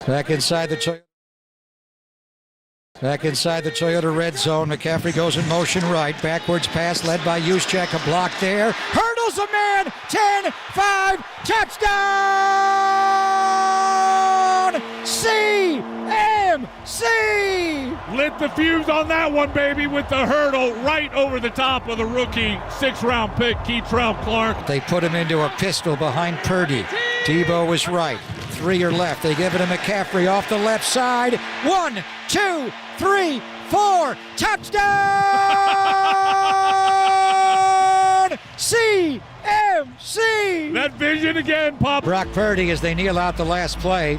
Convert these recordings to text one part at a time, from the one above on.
Back inside the Toyota red zone. McCaffrey goes in motion right. Backwards pass led by Juszczyk. A block there. Hurdles a man. 10, 5, touchdown! CMC! Lit the fuse on that one, baby, with the hurdle right over the top of the rookie. 6th-round pick, Keitrell Clark. They put him into a pistol behind Purdy. Debo is right. 3 are left. They give it to McCaffrey off the left side. 1, 2, 3, 4. Touchdown! CMC! That vision again, Pop. Brock Purdy, as they kneel out the last play,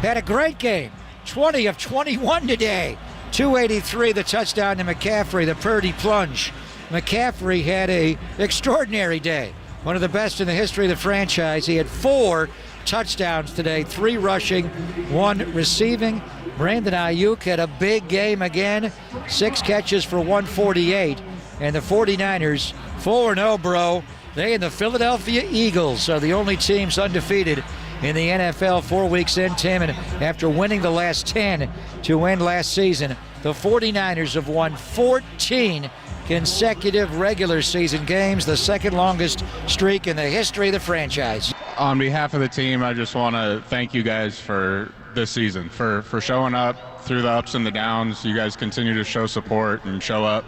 had a great game. 20 of 21 today. 283, the touchdown to McCaffrey, the Purdy plunge. McCaffrey had an extraordinary day. One of the best in the history of the franchise. He had 4 touchdowns today, 3 rushing, 1 receiving. Brandon Ayuk had a big game again, 6 catches for 148. And the 49ers, 4-0, bro. They and the Philadelphia Eagles are the only teams undefeated in the NFL 4 weeks in, Tim. And after winning the last 10 to end last season, the 49ers have won 14 consecutive regular season games, the second longest streak in the history of the franchise. On behalf of the team, I just want to thank you guys for this season, for showing up through the ups and the downs. You guys continue to show support and show up,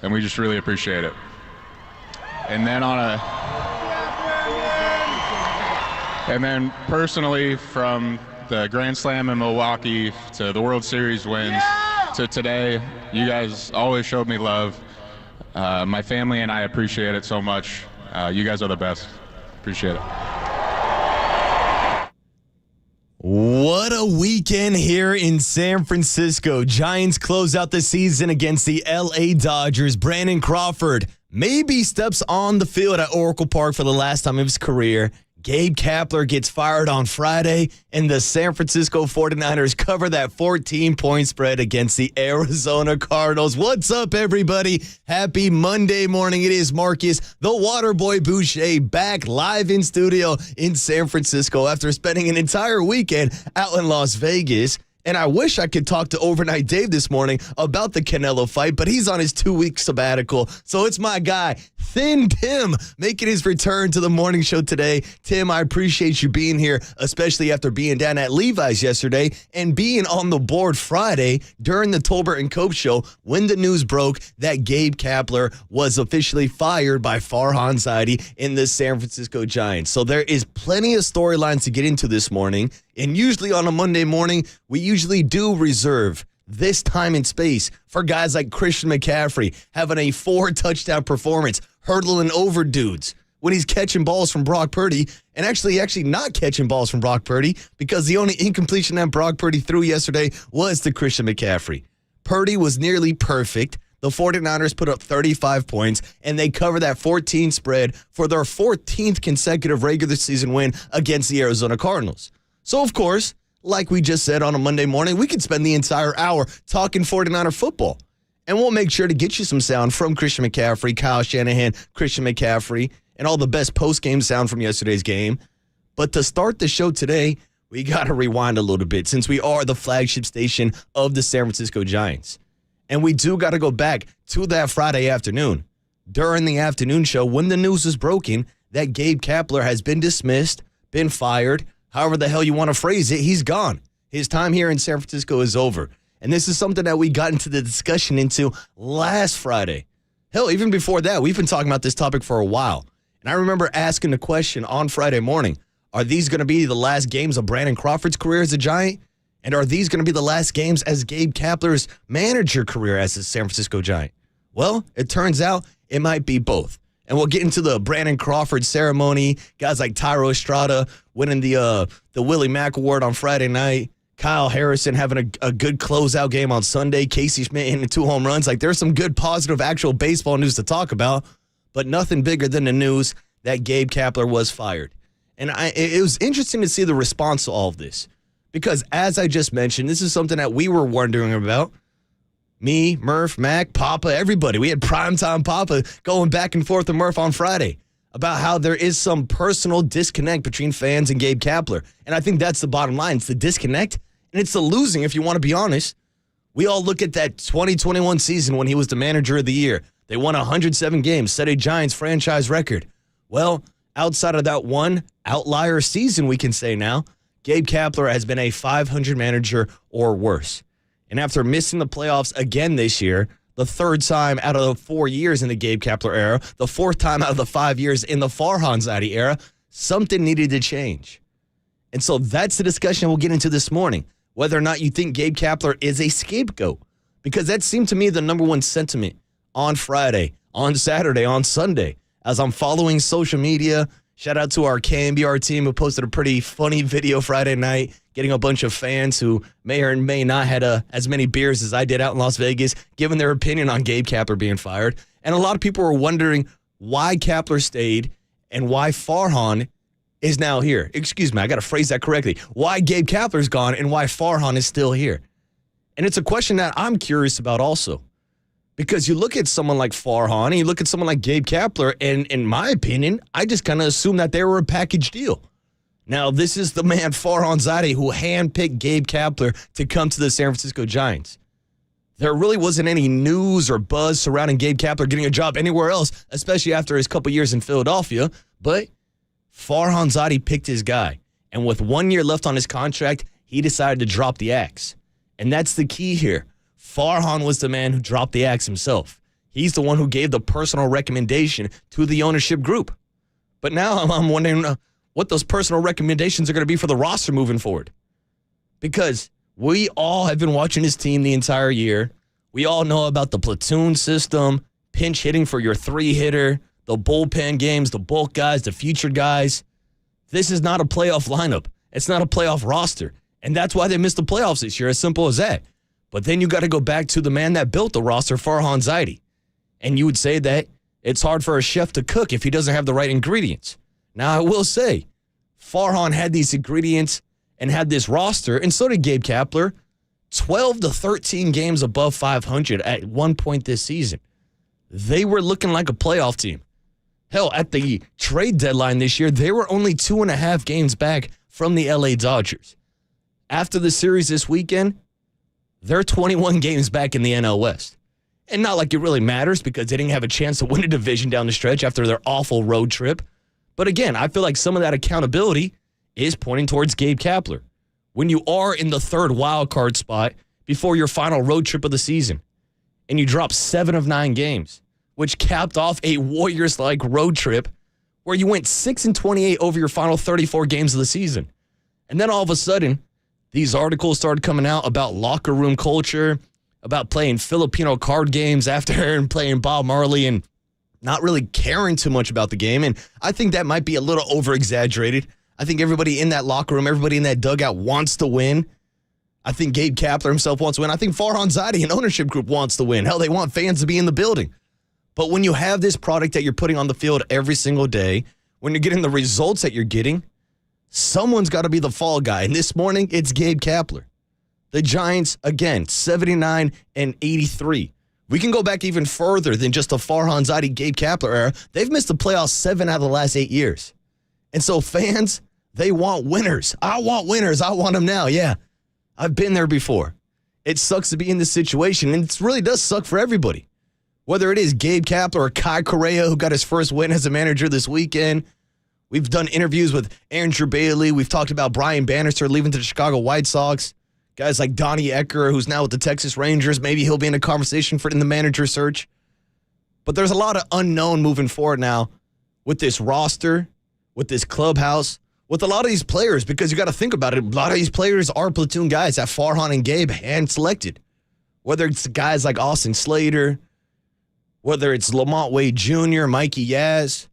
and we just really appreciate it. And then personally, from the Grand Slam in Milwaukee to the World Series wins to today, you guys always showed me love. My family and I appreciate it so much. You guys are the best. Appreciate it. What a weekend here in San Francisco. Giants close out the season against the LA Dodgers. Brandon Crawford maybe steps on the field at Oracle Park for the last time of his career. Gabe Kapler gets fired on Friday, and the San Francisco 49ers cover that 14-point spread against the Arizona Cardinals. What's up, everybody? Happy Monday morning. It is Marcus, the Waterboy Boucher, back live in studio in San Francisco after spending an entire weekend out in Las Vegas. And I wish I could talk to Overnight Dave this morning about the Canelo fight, but he's on his 2-week sabbatical. So it's my guy, Thin Tim, making his return to the morning show today. Tim, I appreciate you being here, especially after being down at Levi's yesterday and being on the board Friday during the Tolbert and Cope show when the news broke that Gabe Kapler was officially fired by Farhan Zaidi in the San Francisco Giants. So there is plenty of storylines to get into this morning. And usually on a Monday morning, we usually do reserve this time and space for guys like Christian McCaffrey having a 4-touchdown performance, hurdling over dudes when he's catching balls from Brock Purdy, and actually not catching balls from Brock Purdy because the only incompletion that Brock Purdy threw yesterday was to Christian McCaffrey. Purdy was nearly perfect. The 49ers put up 35 points, and they cover that 14 spread for their 14th consecutive regular season win against the Arizona Cardinals. So, of course, like we just said on a Monday morning, we could spend the entire hour talking 49er football. And we'll make sure to get you some sound from Christian McCaffrey, Kyle Shanahan, Christian McCaffrey, and all the best post-game sound from yesterday's game. But to start the show today, we got to rewind a little bit since we are the flagship station of the San Francisco Giants. And we do got to go back to that Friday afternoon. During the afternoon show, when the news was broken that Gabe Kapler has been dismissed, been fired, however the hell you want to phrase it, he's gone. His time here in San Francisco is over. And this is something that we got into the discussion into last Friday. Hell, even before that, we've been talking about this topic for a while. And I remember asking the question on Friday morning, are these going to be the last games of Brandon Crawford's career as a Giant? And are these going to be the last games as Gabe Kapler's manager career as a San Francisco Giant? Well, it turns out it might be both. And we'll get into the Brandon Crawford ceremony. Guys like Tyro Estrada winning the Willie Mack Award on Friday night. Kyle Harrison having a good closeout game on Sunday. Casey Schmidt hitting 2 home runs. Like, there's some good, positive, actual baseball news to talk about, but nothing bigger than the news that Gabe Kapler was fired. And it was interesting to see the response to all of this because, as I just mentioned, this is something that we were wondering about. Me, Murph, Mac, Papa, everybody. We had primetime Papa going back and forth with Murph on Friday about how there is some personal disconnect between fans and Gabe Kapler. And I think that's the bottom line. It's the disconnect And it's the losing, if you want to be honest. We all look at that 2021 season when he was the manager of the year. They won 107 games, set a Giants franchise record. Well, outside of that one outlier season, we can say now, Gabe Kapler has been a 500 manager or worse. And after missing the playoffs again this year, the third time out of the 4 years in the Gabe Kapler era, the fourth time out of the 5 years in the Farhan Zaidi era, something needed to change. And so that's the discussion we'll get into this morning, whether or not you think Gabe Kapler is a scapegoat. Because that seemed to me the number one sentiment on Friday, on Saturday, on Sunday, as I'm following social media. Shout out to our KNBR team who posted a pretty funny video Friday night, getting a bunch of fans who may or may not had as many beers as I did out in Las Vegas, giving their opinion on Gabe Kapler being fired. And a lot of people were wondering why Kapler stayed and why Farhan is now here. Excuse me, I got to phrase that correctly. Why Gabe Kapler's gone and why Farhan is still here. And it's a question that I'm curious about also. Because you look at someone like Farhan and you look at someone like Gabe Kapler, and in my opinion, I just kind of assume that they were a package deal. Now, this is the man, Farhan Zaidi, who handpicked Gabe Kapler to come to the San Francisco Giants. There really wasn't any news or buzz surrounding Gabe Kapler getting a job anywhere else, especially after his couple years in Philadelphia. But Farhan Zaidi picked his guy. And with 1 year left on his contract, he decided to drop the axe. And that's the key here. Farhan was the man who dropped the axe himself. He's the one who gave the personal recommendation to the ownership group. But now I'm wondering what those personal recommendations are going to be for the roster moving forward. Because we all have been watching his team the entire year. We all know about the platoon system, pinch hitting for your 3-hitter, the bullpen games, the bulk guys, the featured guys. This is not a playoff lineup. It's not a playoff roster. And that's why they missed the playoffs this year, as simple as that. But then you got to go back to the man that built the roster, Farhan Zaidi. And you would say that it's hard for a chef to cook if he doesn't have the right ingredients. Now, I will say, Farhan had these ingredients and had this roster, and so did Gabe Kapler, 12 to 13 games above 500 at one point this season. They were looking like a playoff team. Hell, at the trade deadline this year, they were only 2.5 games back from the LA Dodgers. After the series this weekend, they're 21 games back in the NL West. And not like it really matters because they didn't have a chance to win a division down the stretch after their awful road trip. But again, I feel like some of that accountability is pointing towards Gabe Kapler. When you are in the third wild card spot before your final road trip of the season, and you drop 7 of 9 games, which capped off a Warriors-like road trip where you went 6-28 over your final 34 games of the season. And then all of a sudden, these articles started coming out about locker room culture, about playing Filipino card games after and playing Bob Marley and not really caring too much about the game. And I think that might be a little over-exaggerated. I think everybody in that locker room, everybody in that dugout wants to win. I think Gabe Kapler himself wants to win. I think Farhan Zaidi and ownership group wants to win. Hell, they want fans to be in the building. But when you have this product that you're putting on the field every single day, when you're getting the results that you're getting, someone's got to be the fall guy. And this morning, it's Gabe Kapler. The Giants, again, 79-83. We can go back even further than just the Farhan Zaidi, Gabe Kapler era. They've missed the playoffs 7 out of the last 8 years. And so fans, they want winners. I want winners. I want them now. Yeah, I've been there before. It sucks to be in this situation, and it really does suck for everybody. Whether it is Gabe Kapler or Kai Correa, who got his first win as a manager this weekend. We've done interviews with Andrew Bailey. We've talked about Brian Bannister leaving to the Chicago White Sox. Guys like Donnie Ecker, who's now with the Texas Rangers. Maybe he'll be in a conversation in the manager search. But there's a lot of unknown moving forward now with this roster, with this clubhouse, with a lot of these players, because you got to think about it. A lot of these players are platoon guys that Farhan and Gabe hand-selected. Whether it's guys like Austin Slater, whether it's Lamont Wade Jr., Mikey Yaz,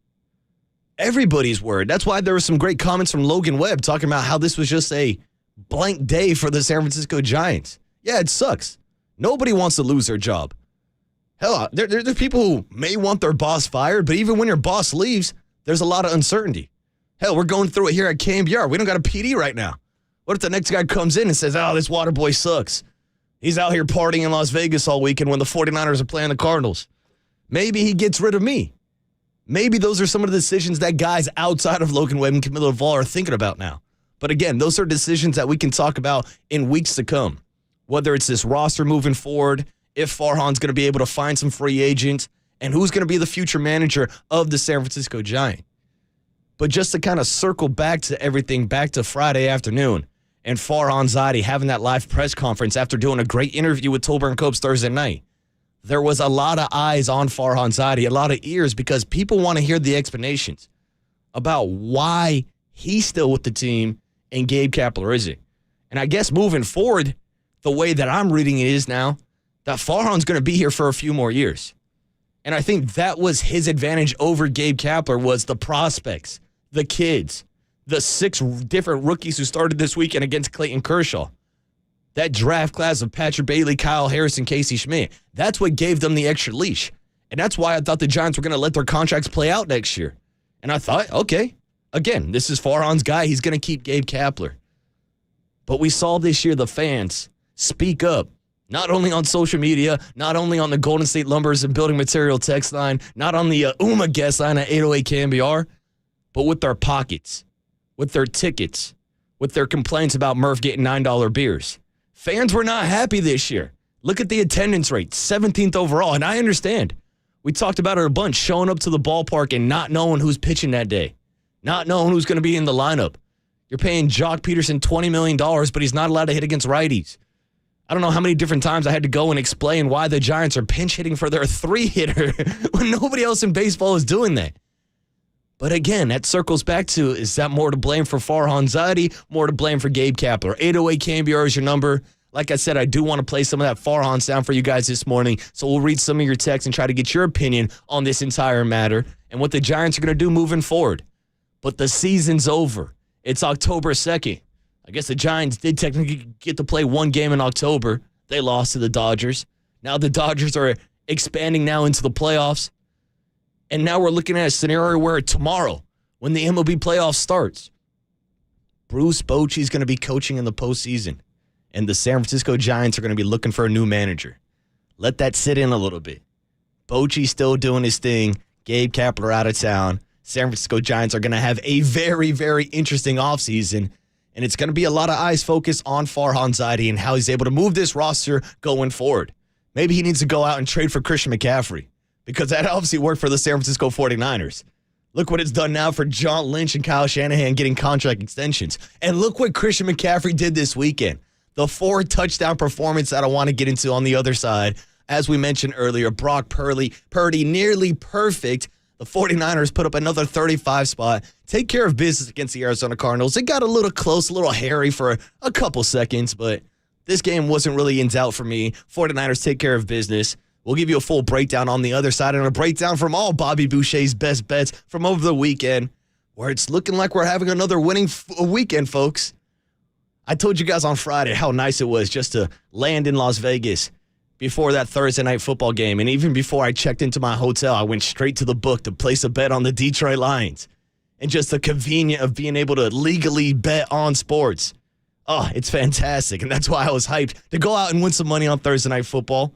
everybody's word. That's why there were some great comments from Logan Webb talking about how this was just a blank day for the San Francisco Giants. Yeah, it sucks. Nobody wants to lose their job. Hell, there's people who may want their boss fired, but even when your boss leaves, there's a lot of uncertainty. Hell, we're going through it here at KNBR. We don't got a PD right now. What if the next guy comes in and says, oh, this water boy sucks. He's out here partying in Las Vegas all weekend when the 49ers are playing the Cardinals. Maybe he gets rid of me. Maybe those are some of the decisions that guys outside of Logan Webb and Camilo Duvall are thinking about now. But again, those are decisions that we can talk about in weeks to come. Whether it's this roster moving forward, if Farhan's going to be able to find some free agents, and who's going to be the future manager of the San Francisco Giants. But just to kind of circle back to everything, back to Friday afternoon, and Farhan Zaidi having that live press conference after doing a great interview with Tolbert and Copes Thursday night, there was a lot of eyes on Farhan Zaidi, a lot of ears, because people want to hear the explanations about why he's still with the team and Gabe Kapler isn't. And I guess moving forward, the way that I'm reading it is now that Farhan's going to be here for a few more years. And I think that was his advantage over Gabe Kapler, was the prospects, the kids, the 6 different rookies who started this weekend against Clayton Kershaw. That draft class of Patrick Bailey, Kyle Harrison, Casey Schmidt. That's what gave them the extra leash. And that's why I thought the Giants were going to let their contracts play out next year. And I thought, okay, again, this is Farhan's guy. He's going to keep Gabe Kapler. But we saw this year the fans speak up, not only on social media, not only on the Golden State Lumbers and Building Material text line, not on the UMA guest line at 808 KNBR, but with their pockets, with their tickets, with their complaints about Murph getting $9 beers. Fans were not happy this year. Look at the attendance rate, 17th overall, and I understand. We talked about it a bunch, showing up to the ballpark and not knowing who's pitching that day, not knowing who's going to be in the lineup. You're paying Jock Peterson $20 million, but he's not allowed to hit against righties. I don't know how many different times I had to go and explain why the Giants are pinch hitting for their 3-hitter when nobody else in baseball is doing that. But again, that circles back to, is that more to blame for Farhan Zaidi, more to blame for Gabe Kapler? 808 KNBR is your number. Like I said, I do want to play some of that Farhan sound for you guys this morning, so we'll read some of your texts and try to get your opinion on this entire matter and what the Giants are going to do moving forward. But the season's over. It's October 2nd. I guess the Giants did technically get to play one game in October. They lost to the Dodgers. Now the Dodgers are expanding now into the playoffs. And now we're looking at a scenario where tomorrow, when the MLB playoffs starts, Bruce Bochy's going to be coaching in the postseason. And the San Francisco Giants are going to be looking for a new manager. Let that sit in a little bit. Bochy's still doing his thing. Gabe Kapler out of town. San Francisco Giants are going to have a very, very interesting offseason. And it's going to be a lot of eyes focused on Farhan Zaidi and how he's able to move this roster going forward. Maybe he needs to go out and trade for Christian McCaffrey, because that obviously worked for the San Francisco 49ers. Look what it's done now for John Lynch and Kyle Shanahan getting contract extensions. And look what Christian McCaffrey did this weekend. The 4-touchdown performance that I want to get into on the other side. As we mentioned earlier, Brock Purdy nearly perfect. The 49ers put up another 35 spot. Take care of business against the Arizona Cardinals. It got a little close, a little hairy for a couple seconds, but this game wasn't really in doubt for me. 49ers take care of business. We'll give you a full breakdown on the other side and a breakdown from all Bobby Boucher's best bets from over the weekend, where it's looking like we're having another winning weekend, folks. I told you guys on Friday how nice it was just to land in Las Vegas before that Thursday night football game. And even before I checked into my hotel, I went straight to the book to place a bet on the Detroit Lions. And just the convenience of being able to legally bet on sports. Oh, it's fantastic. And that's why I was hyped to go out and win some money on Thursday night football.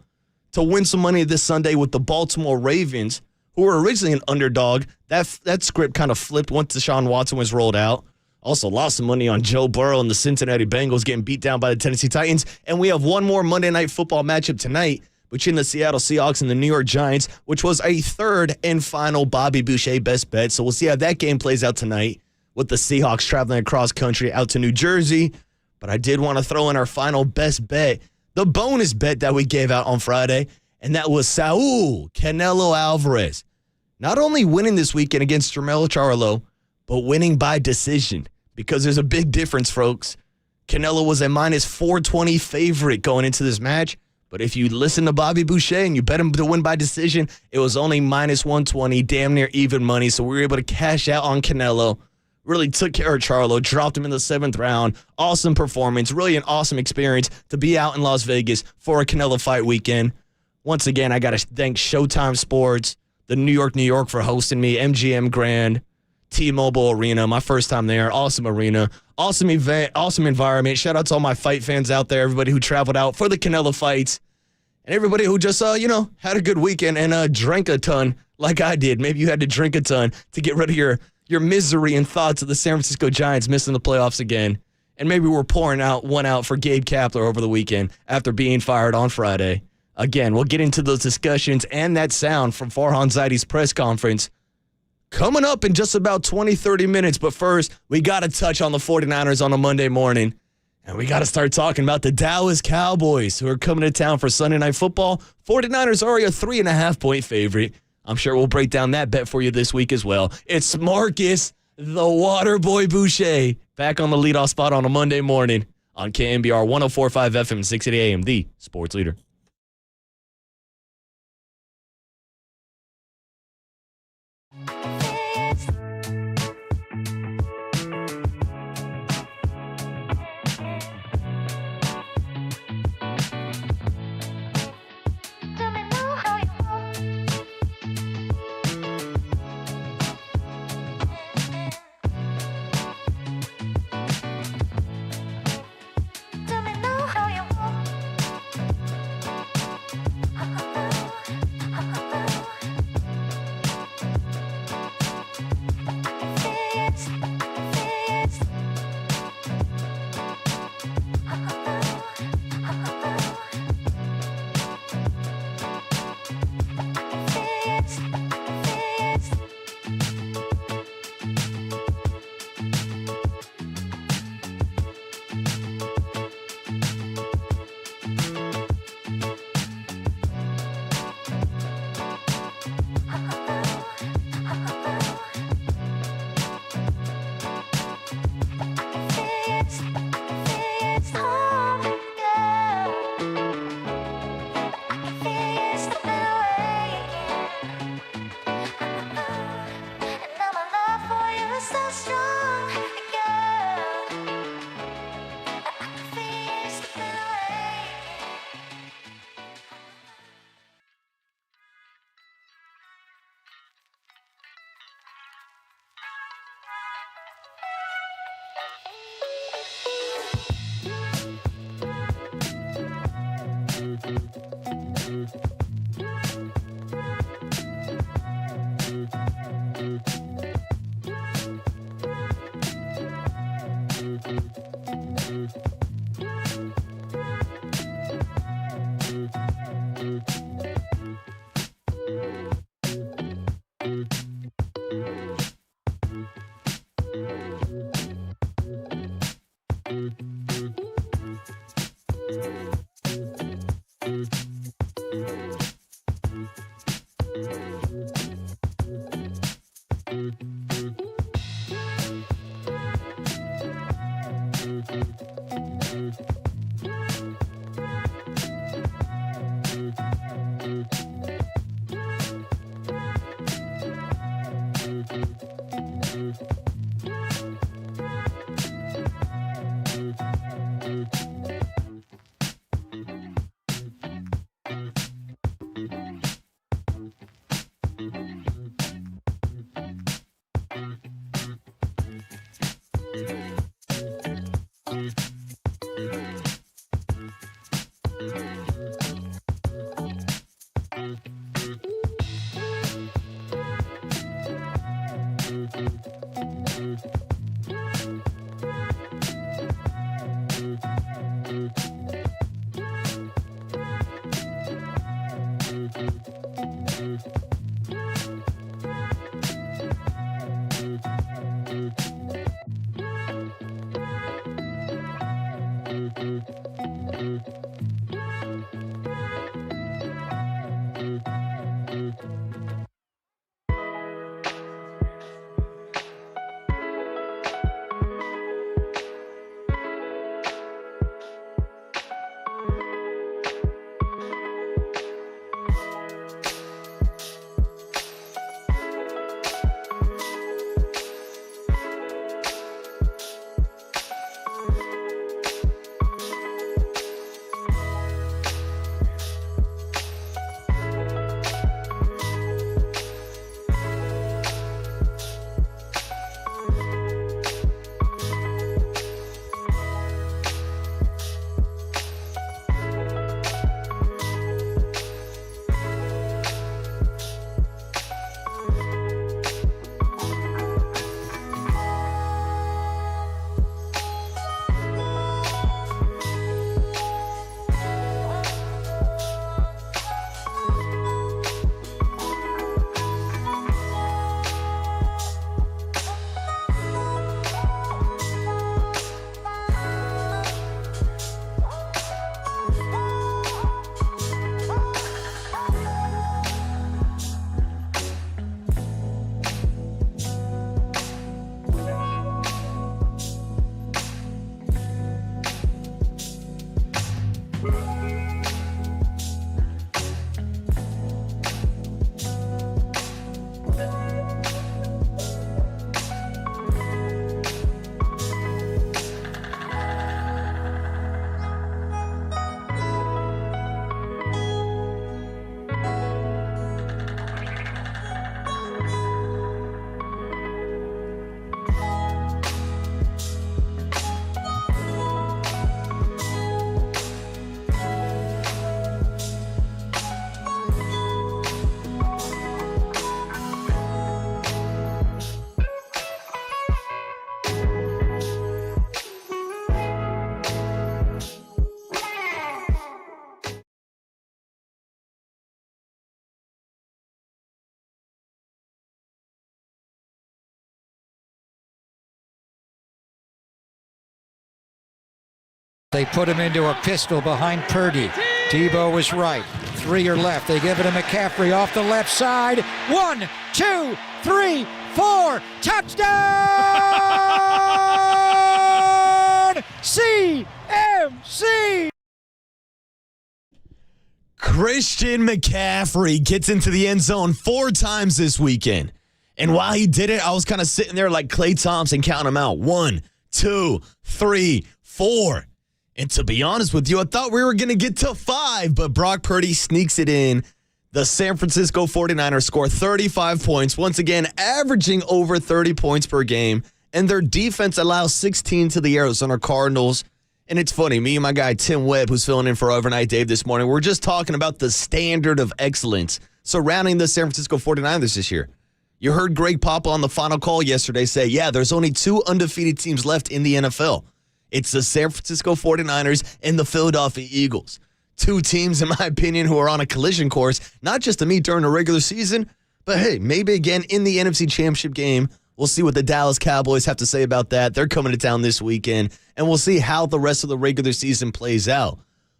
To win some money this Sunday with the Baltimore Ravens, who were originally an underdog. That script kind of flipped once Deshaun Watson was rolled out. Also lost some money on Joe Burrow and the Cincinnati Bengals getting beat down by the Tennessee Titans. And we have one more Monday Night Football matchup tonight between the Seattle Seahawks and the New York Giants, which was a third and final Bobby Boucher best bet. So we'll see how that game plays out tonight with the Seahawks traveling across country out to New Jersey. But I did want to throw in our final best bet, the bonus bet that we gave out on Friday, and that was Saul Canelo Alvarez. Not only winning this weekend against Jermell Charlo, but winning by decision. Because there's a big difference, folks. Canelo was a minus 420 favorite going into this match. But if you listen to Bobby Boucher and you bet him to win by decision, it was only minus 120, damn near even money. So we were able to cash out on Canelo. Really took care of Charlo, dropped him in the 7th round. Awesome performance. Really an awesome experience to be out in Las Vegas for a Canelo fight weekend. Once again, I got to thank Showtime Sports, the New York for hosting me, MGM Grand, T-Mobile Arena, my first time there. Awesome arena, awesome event, awesome environment. Shout out to all my fight fans out there, everybody who traveled out for the Canelo fights, and everybody who just, had a good weekend and drank a ton like I did. Maybe you had to drink a ton to get rid of your your misery and thoughts of the San Francisco Giants missing the playoffs again. And maybe we're pouring one out for Gabe Kapler over the weekend after being fired on Friday. Again, we'll get into those discussions and that sound from Farhan Zaidi's press conference coming up in just about 20, 30 minutes. But first, we got to touch on the 49ers on a Monday morning. And we got to start talking about the Dallas Cowboys who are coming to town for Sunday Night Football. 49ers are a 3.5-point favorite. I'm sure we'll break down that bet for you this week as well. It's Marcus, the Waterboy Boucher, back on the leadoff spot on a Monday morning on KNBR 104.5 FM, 680 AM, the sports leader. They put him into a pistol behind Purdy. Tebow was right. 3 are left. They give it to McCaffrey off the left side. 1, 2, 3, 4. Touchdown! CMC! Christian McCaffrey gets into the end zone 4 times this weekend. And while he did it, I was kind of sitting there like Klay Thompson counting them out. 1, 2, 3, 4. And to be honest with you, I thought we were going to get to 5, but Brock Purdy sneaks it in. The San Francisco 49ers score 35 points, once again averaging over 30 points per game. And their defense allows 16 to the Arizona Cardinals. And it's funny, me and my guy Tim Webb, who's filling in for Overnight Dave this morning, we're just talking about the standard of excellence surrounding the San Francisco 49ers this year. You heard Greg Papa on the final call yesterday say, yeah, there's only 2 undefeated teams left in the NFL. It's the San Francisco 49ers and the Philadelphia Eagles. 2 teams, in my opinion, who are on a collision course, not just to meet during the regular season, but hey, maybe again in the NFC Championship game. We'll see what the Dallas Cowboys have to say about that. They're coming to town this weekend, and we'll see how the rest of the regular season plays out.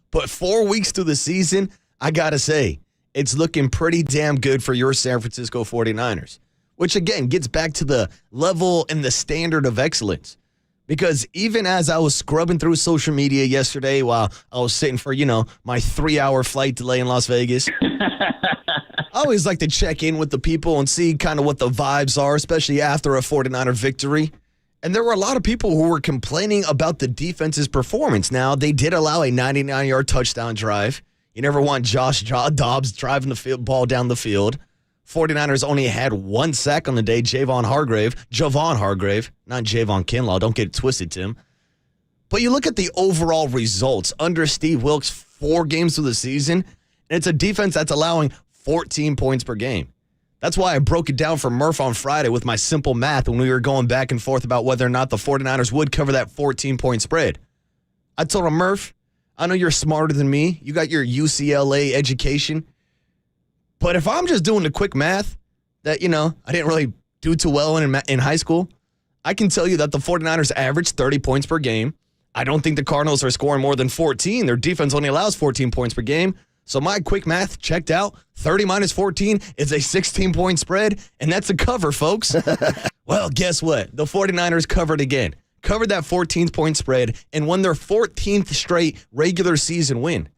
But 4 weeks through the season, I got to say, it's looking pretty damn good for your San Francisco 49ers, which again gets back to the level and the standard of excellence. Because even as I was scrubbing through social media yesterday while I was sitting for, my 3-hour flight delay in Las Vegas, I always like to check in with the people and see kind of what the vibes are, especially after a 49er victory. And there were a lot of people who were complaining about the defense's performance. Now, they did allow a 99-yard touchdown drive. You never want Josh Dobbs driving the ball down the field. 49ers only had 1 sack on the day, Javon Hargrave, not Javon Kinlaw. Don't get it twisted, Tim. But you look at the overall results under Steve Wilkes 4 games through the season, and it's a defense that's allowing 14 points per game. That's why I broke it down for Murph on Friday with my simple math when we were going back and forth about whether or not the 49ers would cover that 14-point spread. I told him, Murph, I know you're smarter than me. You got your UCLA education. But if I'm just doing the quick math that, I didn't really do too well in high school, I can tell you that the 49ers average 30 points per game. I don't think the Cardinals are scoring more than 14. Their defense only allows 14 points per game. So my quick math checked out. 30 minus 14 is a 16-point spread, and that's a cover, folks. Well, guess what? The 49ers covered again. Covered that 14-point spread and won their 14th straight regular season win.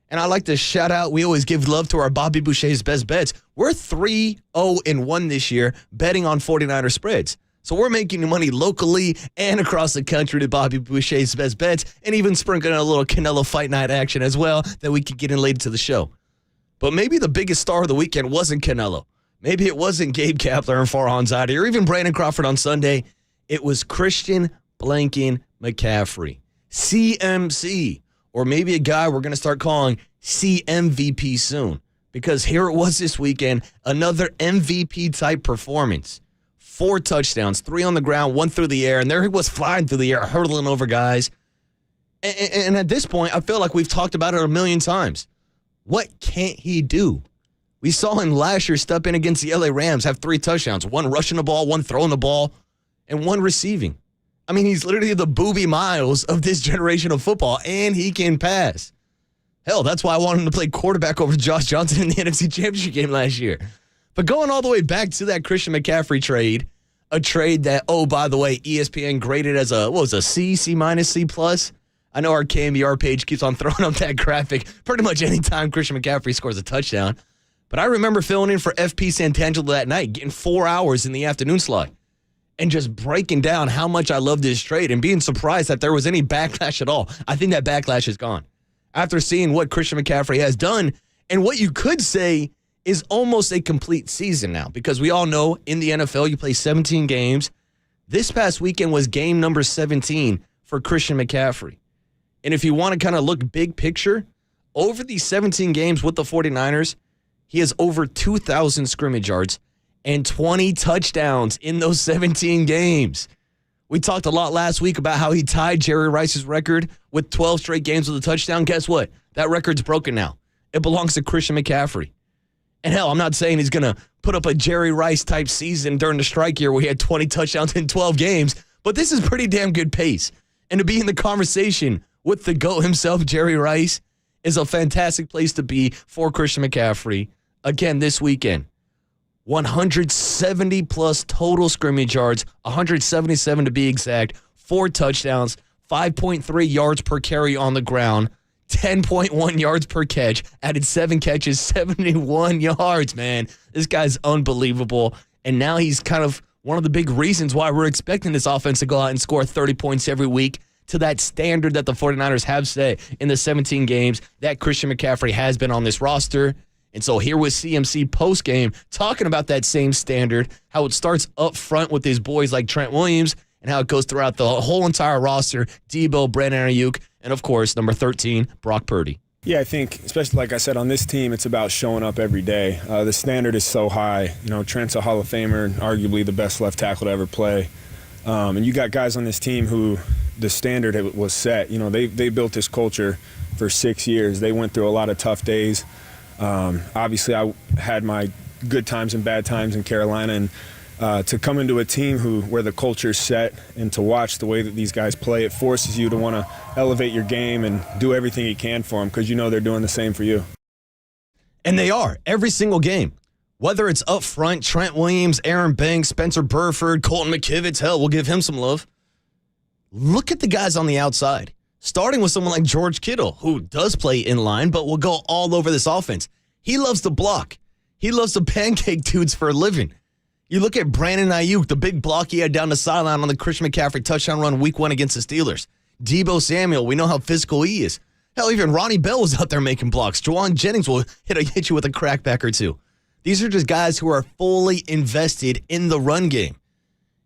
And I like to shout out, we always give love to our Bobby Boucher's best bets. We're 3-0-1 this year betting on 49er spreads. So we're making money locally and across the country to Bobby Boucher's best bets, and even sprinkling a little Canelo Fight Night action as well that we could get in later to the show. But maybe the biggest star of the weekend wasn't Canelo. Maybe it wasn't Gabe Kapler and Farhan Zaidi or even Brandon Crawford on Sunday. It was Christian Blanken McCaffrey, CMC, or maybe a guy we're going to start calling CMVP soon. Because here it was this weekend, another MVP-type performance. 4 touchdowns, 3 on the ground, 1 through the air, and there he was flying through the air, hurdling over guys. And at this point, I feel like we've talked about it a million times. What can't he do? We saw him last year step in against the LA Rams, have 3 touchdowns, 1 rushing the ball, 1 throwing the ball, and 1 receiving. I mean, he's literally the Boobie Miles of this generation of football, and he can pass. Hell, that's why I wanted him to play quarterback over Josh Johnson in the NFC Championship game last year. But going all the way back to that Christian McCaffrey trade, a trade that, oh, by the way, ESPN graded as a C, C minus, C plus. I know our KNBR page keeps on throwing up that graphic pretty much anytime Christian McCaffrey scores a touchdown. But I remember filling in for FP Santangelo that night, getting 4 hours in the afternoon slot, and just breaking down how much I love this trade and being surprised that there was any backlash at all. I think that backlash is gone. After seeing what Christian McCaffrey has done and what you could say is almost a complete season now, because we all know in the NFL you play 17 games. This past weekend was game number 17 for Christian McCaffrey. And if you want to kind of look big picture, over these 17 games with the 49ers, he has over 2,000 scrimmage yards and 20 touchdowns in those 17 games. We talked a lot last week about how he tied Jerry Rice's record with 12 straight games with a touchdown. Guess what? That record's broken now. It belongs to Christian McCaffrey. And hell, I'm not saying he's going to put up a Jerry Rice-type season during the strike year where he had 20 touchdowns in 12 games, but this is pretty damn good pace. And to be in the conversation with the GOAT himself, Jerry Rice, is a fantastic place to be for Christian McCaffrey. Again, this weekend, 170-plus total scrimmage yards, 177 to be exact, 4 touchdowns, 5.3 yards per carry on the ground, 10.1 yards per catch, added 7 catches, 71 yards, man. This guy's unbelievable. And now he's kind of one of the big reasons why we're expecting this offense to go out and score 30 points every week to that standard that the 49ers have set in the 17 games that Christian McCaffrey has been on this roster. And so here was CMC postgame talking about that same standard, how it starts up front with these boys like Trent Williams and how it goes throughout the whole entire roster, Debo, Brandon Ayuk, and, of course, number 13, Brock Purdy. Yeah, I think, especially like I said, on this team, it's about showing up every day. The standard is so high. You know, Trent's a Hall of Famer, arguably the best left tackle to ever play. And you got guys on this team who the standard was set. You know, they built this culture for 6 years. They went through a lot of tough days. Obviously, I had my good times and bad times in Carolina, and to come into a team where the culture's set and to watch the way that these guys play, it forces you to want to elevate your game and do everything you can for them because you know they're doing the same for you. And they are, every single game. Whether it's up front, Trent Williams, Aaron Banks, Spencer Burford, Colton McKivitz, hell, we'll give him some love. Look at the guys on the outside, starting with someone like George Kittle, who does play in line but will go all over this offense. He loves to block. He loves to pancake dudes for a living. You look at Brandon Ayuk, the big block he had down the sideline on the Christian McCaffrey touchdown run week 1 against the Steelers. Debo Samuel, we know how physical he is. Hell, even Ronnie Bell was out there making blocks. Juwan Jennings will hit you with a crackback or two. These are just guys who are fully invested in the run game.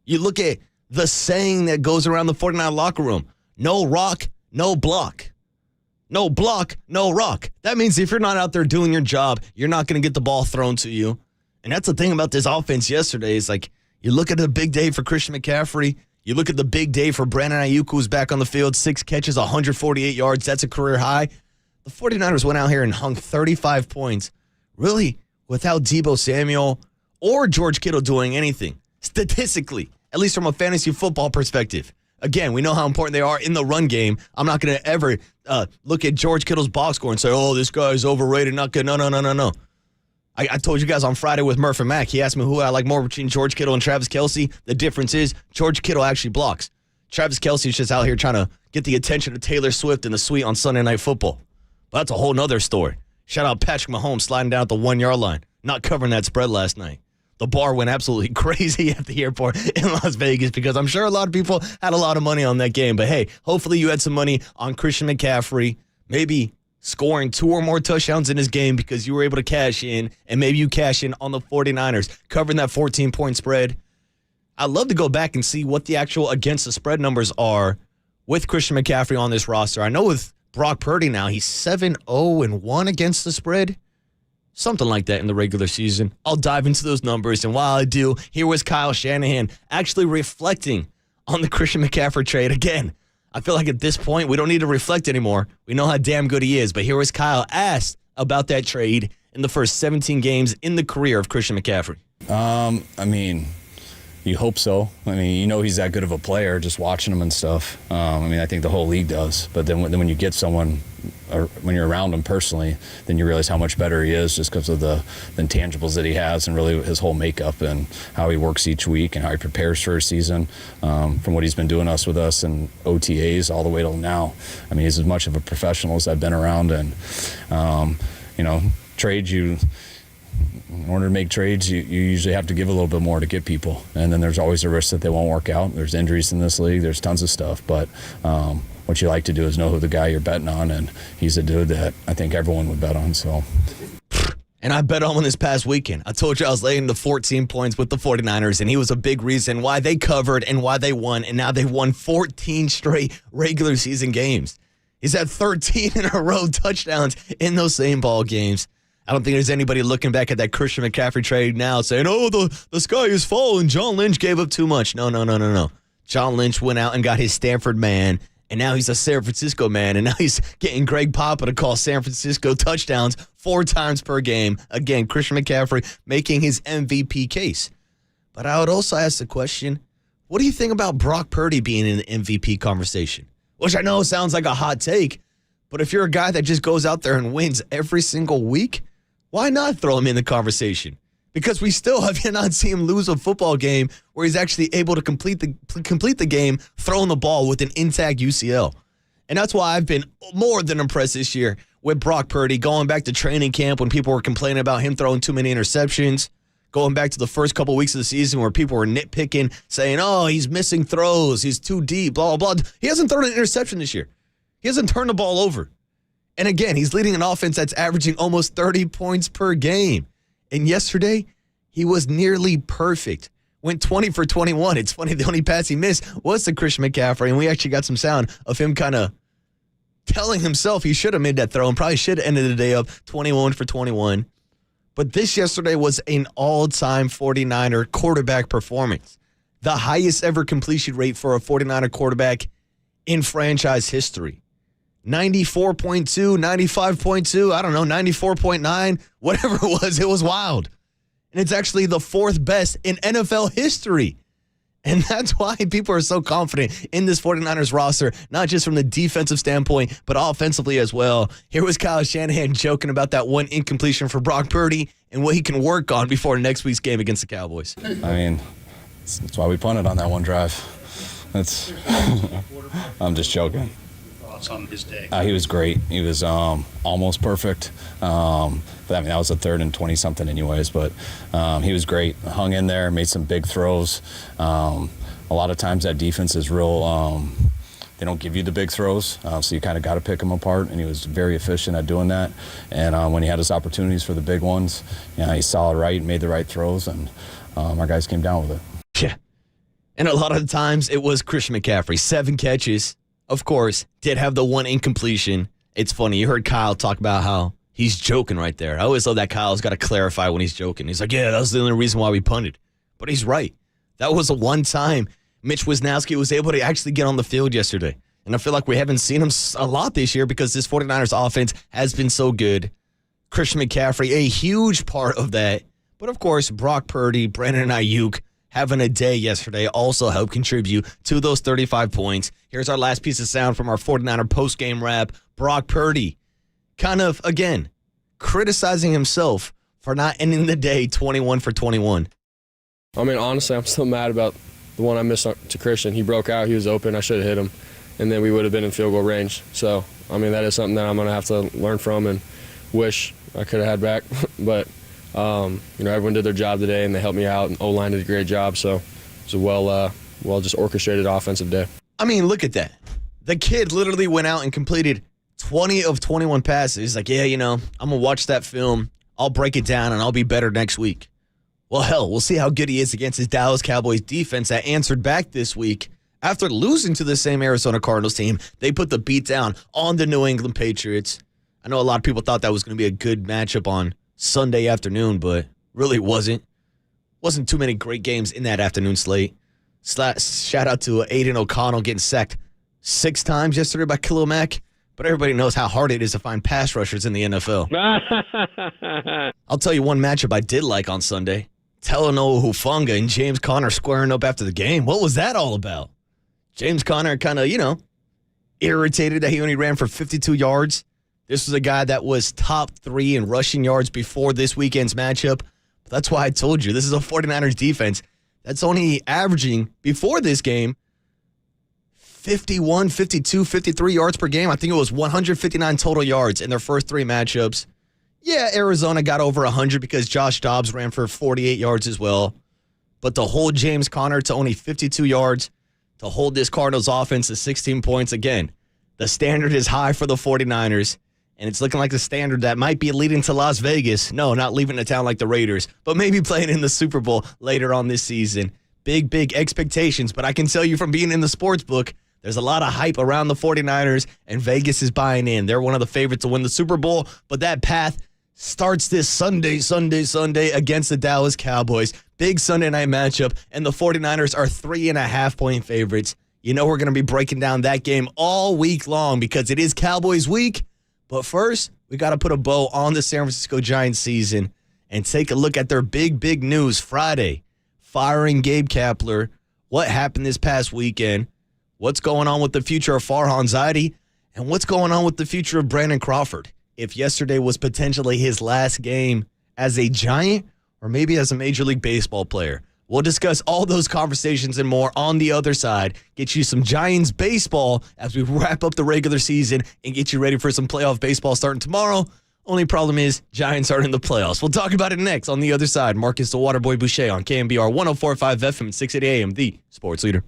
You look at the saying that goes around the 49 locker room, no rock, no block. No block, no rock. That means if you're not out there doing your job, you're not going to get the ball thrown to you. And that's the thing about this offense yesterday is like you look at the big day for Christian McCaffrey. You look at the big day for Brandon Ayuk, who's back on the field, 6 catches, 148 yards. That's a career high. The 49ers went out here and hung 35 points, really without Debo Samuel or George Kittle doing anything, statistically, at least from a fantasy football perspective. Again, we know how important they are in the run game. I'm not going to ever look at George Kittle's box score and say, oh, this guy's overrated, not good. No. I told you guys on Friday with Murph and Mack, he asked me who I like more between George Kittle and Travis Kelce. The difference is George Kittle actually blocks. Travis Kelce's just out here trying to get the attention of Taylor Swift in the suite on Sunday Night Football. But that's a whole nother story. Shout out Patrick Mahomes sliding down at the 1-yard line, not covering that spread last night. The bar went absolutely crazy at the airport in Las Vegas because I'm sure a lot of people had a lot of money on that game. But, hey, hopefully you had some money on Christian McCaffrey, maybe scoring 2 or more touchdowns in his game because you were able to cash in, and maybe you cash in on the 49ers, covering that 14-point spread. I'd love to go back and see what the actual against the spread numbers are with Christian McCaffrey on this roster. I know with Brock Purdy now, he's 7-0-1 against the spread. Something like that in the regular season. I'll dive into those numbers, and while I do, here was Kyle Shanahan actually reflecting on the Christian McCaffrey trade again. I feel like at this point, we don't need to reflect anymore. We know how damn good he is. But here was Kyle asked about that trade in the first 17 games in the career of Christian McCaffrey. I mean, you hope so. I mean, you know he's that good of a player just watching him and stuff. I think the whole league does. But then when you get someone, or when you're around him personally, then you realize how much better he is just because of the intangibles that he has and really his whole makeup and how he works each week and how he prepares for a season. From what he's been doing with us and OTAs all the way till now. I mean, he's as much of a professional as I've been around. And, trades in order to make trades, you usually have to give a little bit more to get people. And then there's always a risk that they won't work out. There's injuries in this league. There's tons of stuff. But what you like to do is know who the guy you're betting on, and he's a dude that I think everyone would bet on. So, And I bet on him this past weekend. I told you I was laying the 14 points with the 49ers, and he was a big reason why they covered and why they won, and now they've won 14 straight regular season games. He's had 13 in a row touchdowns in those same ball games. I don't think there's anybody looking back at that Christian McCaffrey trade now saying, oh, the sky is falling. John Lynch gave up too much. No. John Lynch went out and got his Stanford man, and now he's a San Francisco man, and now he's getting Greg Papa to call San Francisco touchdowns 4 times per game. Again, Christian McCaffrey making his MVP case. But I would also ask the question, what do you think about Brock Purdy being in the MVP conversation? which I know sounds like a hot take, but if you're a guy that just goes out there and wins every single week, why not throw him in the conversation? Because we still have yet not seen him lose a football game where he's actually able to complete the game throwing the ball with an intact UCL. And that's why I've been more than impressed this year with Brock Purdy, going back to training camp when people were complaining about him throwing too many interceptions, going back to the first couple weeks of the season where people were nitpicking, saying, oh, he's missing throws, he's too deep, blah, blah, blah. He hasn't thrown an interception this year. He hasn't turned the ball over. And again, he's leading an offense that's averaging almost 30 points per game. And yesterday, he was nearly perfect. Went 20 for 21. It's funny, the only pass he missed was to Christian McCaffrey, and we actually got some sound of him kind of telling himself he should have made that throw and probably should have ended the day up 21 for 21. But this yesterday was an all-time 49er quarterback performance. The highest ever completion rate for a 49er quarterback in franchise history. 94.2, 95.2, I don't know, 94.9, whatever it was wild. And it's actually the fourth best in NFL history. And that's why people are so confident in this 49ers roster, not just from the defensive standpoint, but offensively as well. Here was Kyle Shanahan joking about that one incompletion for Brock Purdy and what he can work on before next week's game against the Cowboys. I mean, that's why we punted on that one drive. I'm just joking. Thoughts on his day? He was great. He was almost perfect. But I mean, that was a 3rd and 20-something anyways. But he was great. Hung in there, made some big throws. A lot of times that defense is real, they don't give you the big throws, so you kind of got to pick them apart, and he was very efficient at doing that. And when he had his opportunities for the big ones, he saw it right and made the right throws, and our guys came down with it. Yeah. And a lot of the times it was Christian McCaffrey. 7 catches, of course, did have the one incompletion. It's funny. You heard Kyle talk about how he's joking right there. I always love that Kyle's got to clarify when he's joking. He's like, yeah, that was the only reason why we punted. But he's right. That was the one time Mitch Wisnowski was able to actually get on the field yesterday. And I feel like we haven't seen him a lot this year because this 49ers offense has been so good. Christian McCaffrey, a huge part of that. But, of course, Brock Purdy, Brandon Ayuk, having a day yesterday also helped contribute to those 35 points. Here's our last piece of sound from our 49er post-game wrap. Brock Purdy kind of, again, criticizing himself for not ending the day 21 for 21. I mean, honestly, I'm still mad about the one I missed to Christian. He broke out. He was open. I should have hit him, and then we would have been in field goal range. So, I mean, that is something that I'm going to have to learn from and wish I could have had back. But, everyone did their job today, and they helped me out, and O-line did a great job. So, it was a well just orchestrated offensive day. I mean, look at that. The kid literally went out and completed 20 of 21 passes. He's like, yeah, I'm going to watch that film. I'll break it down, and I'll be better next week. Well, hell, we'll see how good he is against his Dallas Cowboys defense that answered back this week. After losing to the same Arizona Cardinals team, they put the beat down on the New England Patriots. I know a lot of people thought that was going to be a good matchup on Sunday afternoon, but really wasn't. Wasn't too many great games in that afternoon slate. Shout out to Aiden O'Connell getting sacked 6 times yesterday by Khalil Mack. But everybody knows how hard it is to find pass rushers in the NFL. I'll tell you one matchup I did like on Sunday. Talanoa Hufanga and James Conner squaring up after the game. What was that all about? James Conner kind of, irritated that he only ran for 52 yards. This was a guy that was top 3 in rushing yards before this weekend's matchup. That's why I told you, this is a 49ers defense that's only averaging, before this game, 51, 52, 53 yards per game. I think it was 159 total yards in their first 3 matchups. Yeah, Arizona got over 100 because Josh Dobbs ran for 48 yards as well. But to hold James Conner to only 52 yards, to hold this Cardinals offense to 16 points, again, the standard is high for the 49ers, and it's looking like the standard that might be leading to Las Vegas. No, not leaving the town like the Raiders, but maybe playing in the Super Bowl later on this season. Big, big expectations, but I can tell you from being in the sports book, there's a lot of hype around the 49ers, and Vegas is buying in. They're one of the favorites to win the Super Bowl, but that path starts this Sunday against the Dallas Cowboys. Big Sunday night matchup, and the 49ers are 3.5-point favorites. We're going to be breaking down that game all week long because it is Cowboys week. But first, we got to put a bow on the San Francisco Giants season and take a look at their big, big news Friday. Firing Gabe Kapler. What happened this past weekend? what's going on with the future of Farhan Zaidi, and what's going on with the future of Brandon Crawford. If yesterday was potentially his last game as a Giant or maybe as a Major League Baseball player. We'll discuss all those conversations and more on the other side, get you some Giants baseball as we wrap up the regular season and get you ready for some playoff baseball starting tomorrow. Only problem is Giants aren't in the playoffs. We'll talk about it next on the other side. Marcus the Waterboy Boucher on KNBR 104.5 FM and 680 AM, the sports leader.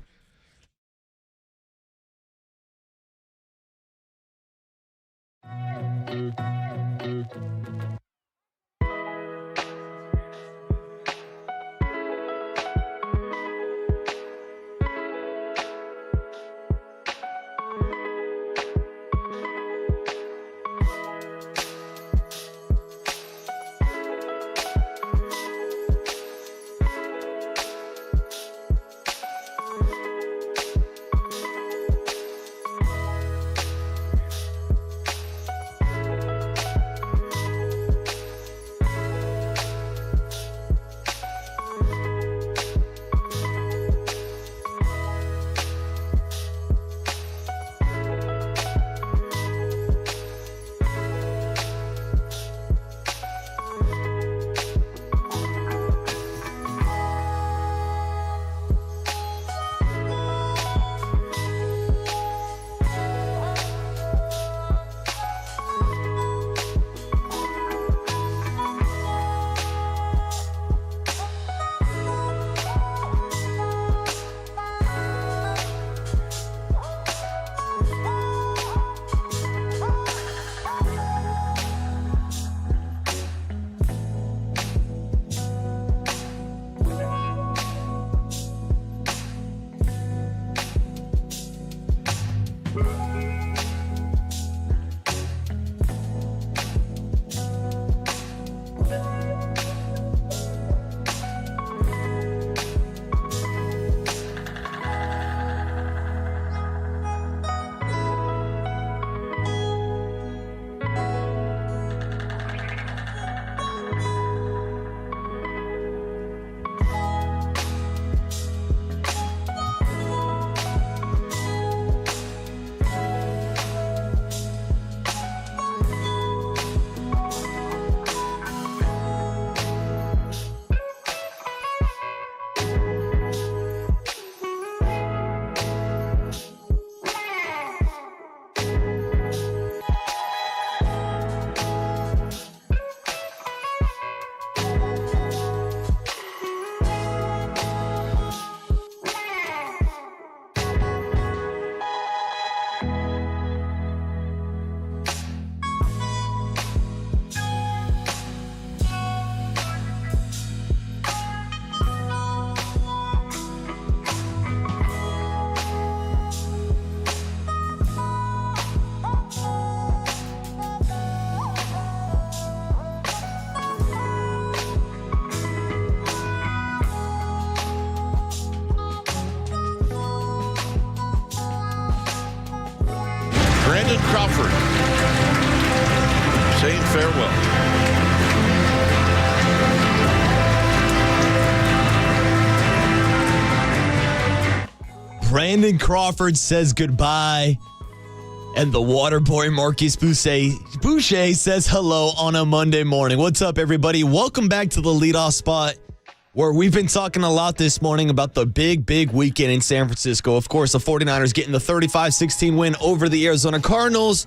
Brandon Crawford saying farewell. Brandon Crawford says goodbye. And the water boy Marcus Boucher says hello on a Monday morning. What's up, everybody? Welcome back to the leadoff spot, where we've been talking a lot this morning about the big weekend in San Francisco. Of course, the 49ers getting the 35-16 win over the Arizona Cardinals.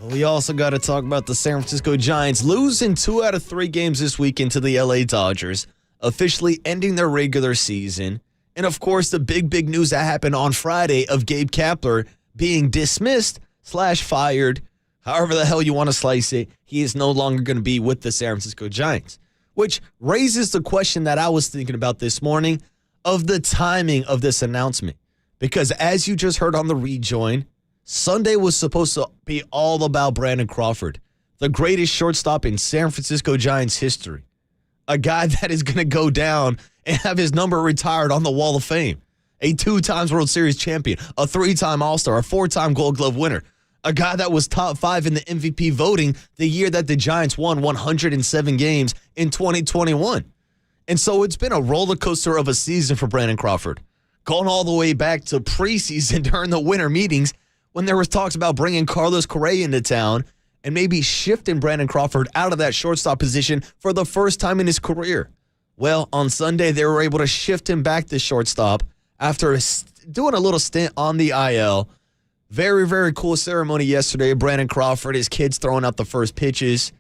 But we also got to talk about the San Francisco Giants losing 2 out of 3 games this weekend to the LA Dodgers, officially ending their regular season. And of course, the big news that happened on Friday of Gabe Kapler being dismissed/fired, however the hell you want to slice it. He is no longer going to be with the San Francisco Giants, which raises the question that I was thinking about this morning of the timing of this announcement. Because as you just heard on the rejoin, Sunday was supposed to be all about Brandon Crawford, the greatest shortstop in San Francisco Giants history. A guy that is going to go down and have his number retired on the Wall of Fame. A 2-time World Series champion, a 3-time All-Star, a 4-time Gold Glove winner. A guy that was top 5 in the MVP voting the year that the Giants won 107 games in 2021. And so it's been a roller coaster of a season for Brandon Crawford. going all the way back to preseason during the winter meetings when there was talks about bringing Carlos Correa into town and maybe shifting Brandon Crawford out of that shortstop position for the first time in his career. Well, on Sunday, they were able to shift him back to shortstop after doing a little stint on the IL. Very, very cool ceremony yesterday. Brandon Crawford, his kids throwing out the first pitches,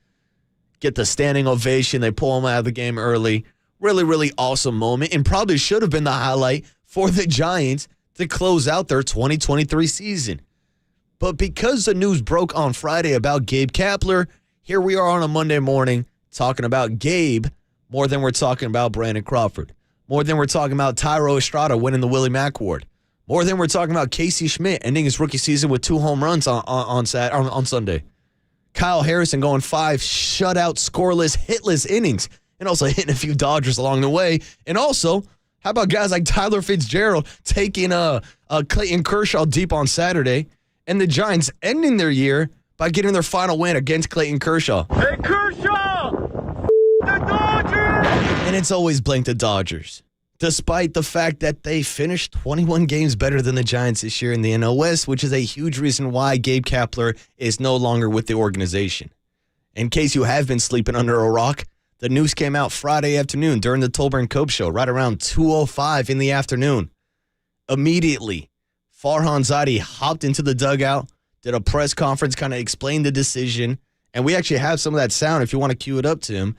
get the standing ovation. They pull him out of the game early. Really, really awesome moment, and probably should have been the highlight for the Giants to close out their 2023 season. But because the news broke on Friday about Gabe Kapler, here we are on a Monday morning talking about Gabe more than we're talking about Brandon Crawford, more than we're talking about Tyro Estrada winning the Willie Mack Award, more than we're talking about Casey Schmidt ending his rookie season with 2 home runs on Sunday. Kyle Harrison going 5 shutout, scoreless, hitless innings, and also hitting a few Dodgers along the way. And also, how about guys like Tyler Fitzgerald taking Clayton Kershaw deep on Saturday, and the Giants ending their year by getting their final win against Clayton Kershaw. Hey, Kershaw! The Dodgers! And it's always blanked the Dodgers, despite the fact that they finished 21 games better than the Giants this year in the NL West, which is a huge reason why Gabe Kapler is no longer with the organization. In case you have been sleeping under a rock, the news came out Friday afternoon during the Tolbert and Cope show, right around 2:05 in the afternoon. Immediately, Farhan Zaidi hopped into the dugout, did a press conference, kind of explained the decision, and we actually have some of that sound if you want to cue it up to him.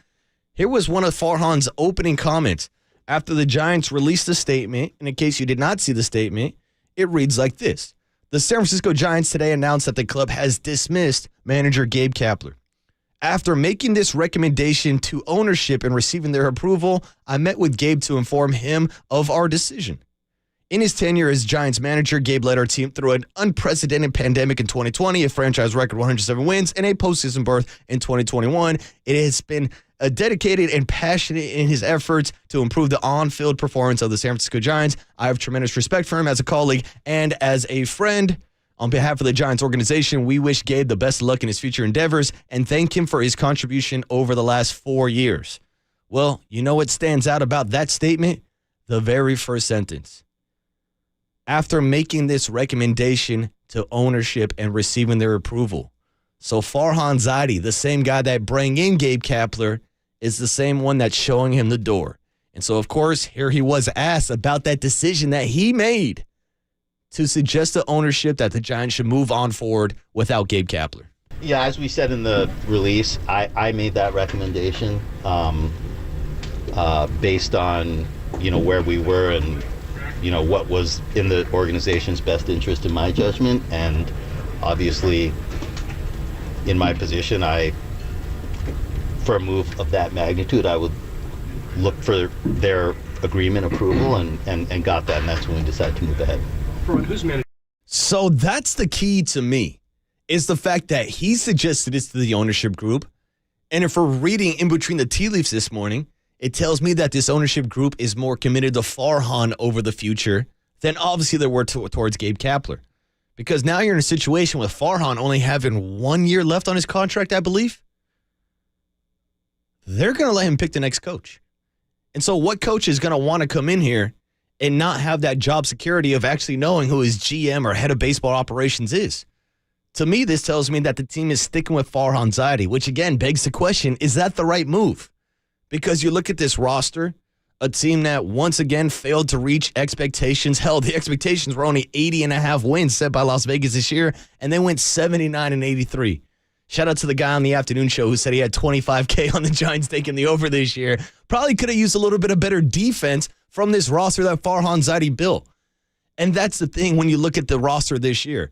Here was one of Farhan's opening comments after the Giants released the statement, and in case you did not see the statement, it reads like this. The San Francisco Giants today announced that the club has dismissed manager Gabe Kapler. After making this recommendation to ownership and receiving their approval, I met with Gabe to inform him of our decision. In his tenure as Giants manager, Gabe led our team through an unprecedented pandemic in 2020, a franchise record 107 wins, and a postseason berth in 2021. It has been dedicated and passionate in his efforts to improve the on-field performance of the San Francisco Giants. I have tremendous respect for him as a colleague and as a friend. On behalf of the Giants organization, we wish Gabe the best of luck in his future endeavors and thank him for his contribution over the last 4 years. Well, you know what stands out about that statement? The very first sentence. After making this recommendation to ownership and receiving their approval. So Farhan Zaidi, the same guy that brought in Gabe Kapler, is the same one that's showing him the door. And so, of course, here he was asked about that decision that he made to suggest to ownership that the Giants should move on forward without Gabe Kapler. Yeah, as we said in the release, I made that recommendation based on, where we were and, what was in the organization's best interest in my judgment. And obviously, in my position, for a move of that magnitude, I would look for their agreement, approval, and got that. And that's when we decided to move ahead. So that's the key to me, is the fact that he suggested this to the ownership group. And if we're reading in between the tea leaves this morning, it tells me that this ownership group is more committed to Farhan over the future than obviously they were towards Gabe Kapler. Because now you're in a situation with Farhan only having 1 year left on his contract, I believe. They're going to let him pick the next coach. And so what coach is going to want to come in here and not have that job security of actually knowing who his GM or head of baseball operations is? To me, this tells me that the team is sticking with Farhan Zaidi, which again begs the question, is that the right move? Because you look at this roster, a team that once again failed to reach expectations. Hell, the expectations were only 80.5 wins set by Las Vegas this year, and they went 79-83. Shout out to the guy on the afternoon show who said he had 25K on the Giants taking the over this year. Probably could have used a little bit of better defense from this roster that Farhan Zaidi built. And that's the thing when you look at the roster this year.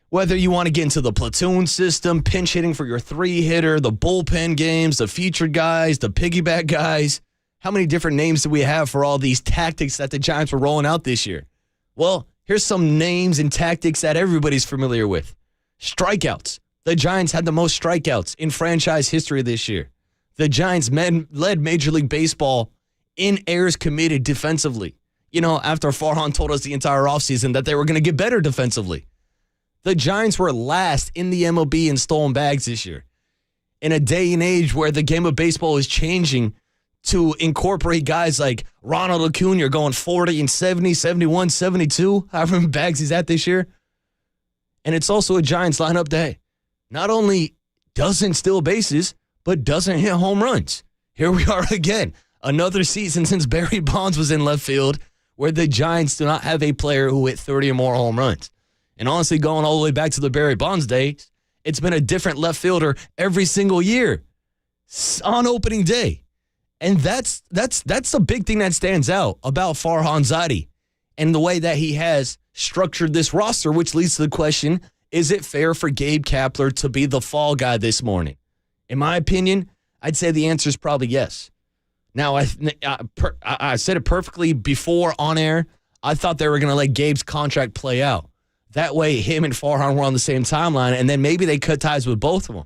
Whether you want to get into the platoon system, pinch hitting for your 3-hitter, the bullpen games, the featured guys, the piggyback guys, how many different names do we have for all these tactics that the Giants were rolling out this year? Well, here's some names and tactics that everybody's familiar with. Strikeouts. The Giants had the most strikeouts in franchise history this year. The Giants led Major League Baseball in errors committed defensively. After Farhan told us the entire offseason that they were going to get better defensively. The Giants were last in the MLB in stolen bags this year. In a day and age where the game of baseball is changing to incorporate guys like Ronald Acuna going 40 and 70, 71, 72, however many bags he's at this year. And it's also a Giants lineup that not only doesn't steal bases, but doesn't hit home runs. Here we are again. Another season since Barry Bonds was in left field where the Giants do not have a player who hit 30 or more home runs. And honestly, going all the way back to the Barry Bonds days, it's been a different left fielder every single year on opening day. And that's the big thing that stands out about Farhan Zaidi and the way that he has structured this roster, which leads to the question, is it fair for Gabe Kapler to be the fall guy this morning? In my opinion, I'd say the answer is probably yes. Now, I said it perfectly before on air. I thought they were going to let Gabe's contract play out. That way, him and Farhan were on the same timeline, and then maybe they cut ties with both of them.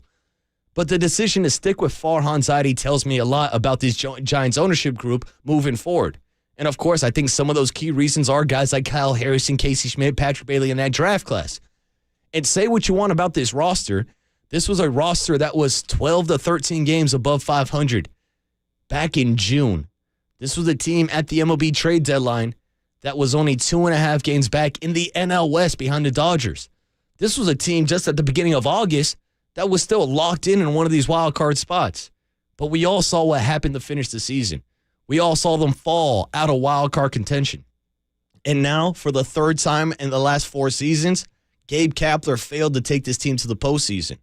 But the decision to stick with Farhan Zaidi tells me a lot about this Giants ownership group moving forward. And, of course, I think some of those key reasons are guys like Kyle Harrison, Casey Schmidt, Patrick Bailey in that draft class. And say what you want about this roster. This was a roster that was 12 to 13 games above 500 back in June. This was a team at the MLB trade deadline that was only 2.5 games back in the NL West behind the Dodgers. This was a team just at the beginning of August that was still locked in one of these wild card spots. But we all saw what happened to finish the season. We all saw them fall out of wild card contention. And now, for the third time in the last 4 seasons, Gabe Kapler failed to take this team to the postseason.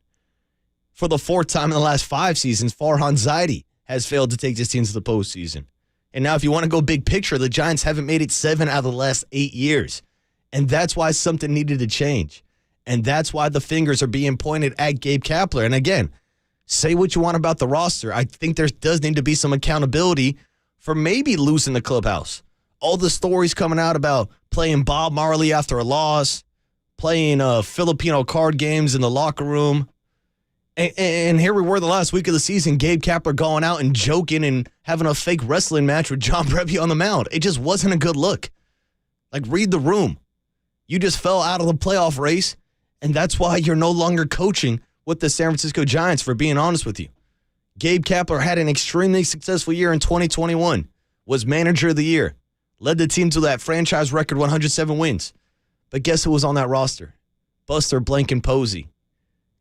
For the 4th time in the last 5 seasons, Farhan Zaidi has failed to take this team to the postseason. And now if you want to go big picture, the Giants haven't made it 7 out of the last 8 years. And that's why something needed to change. And that's why the fingers are being pointed at Gabe Kapler. And again, say what you want about the roster. I think there does need to be some accountability for maybe losing the clubhouse. All the stories coming out about playing Bob Marley after a loss, playing Filipino card games in the locker room. And here we were the last week of the season, Gabe Kapler going out and joking and having a fake wrestling match with John Brebbia on the mound. It just wasn't a good look. Like, read the room. You just fell out of the playoff race, and that's why you're no longer coaching with the San Francisco Giants, for being honest with you. Gabe Kapler had an extremely successful year in 2021, was manager of the year, led the team to that franchise record 107 wins. But guess who was on that roster? Buster Blanken Posey,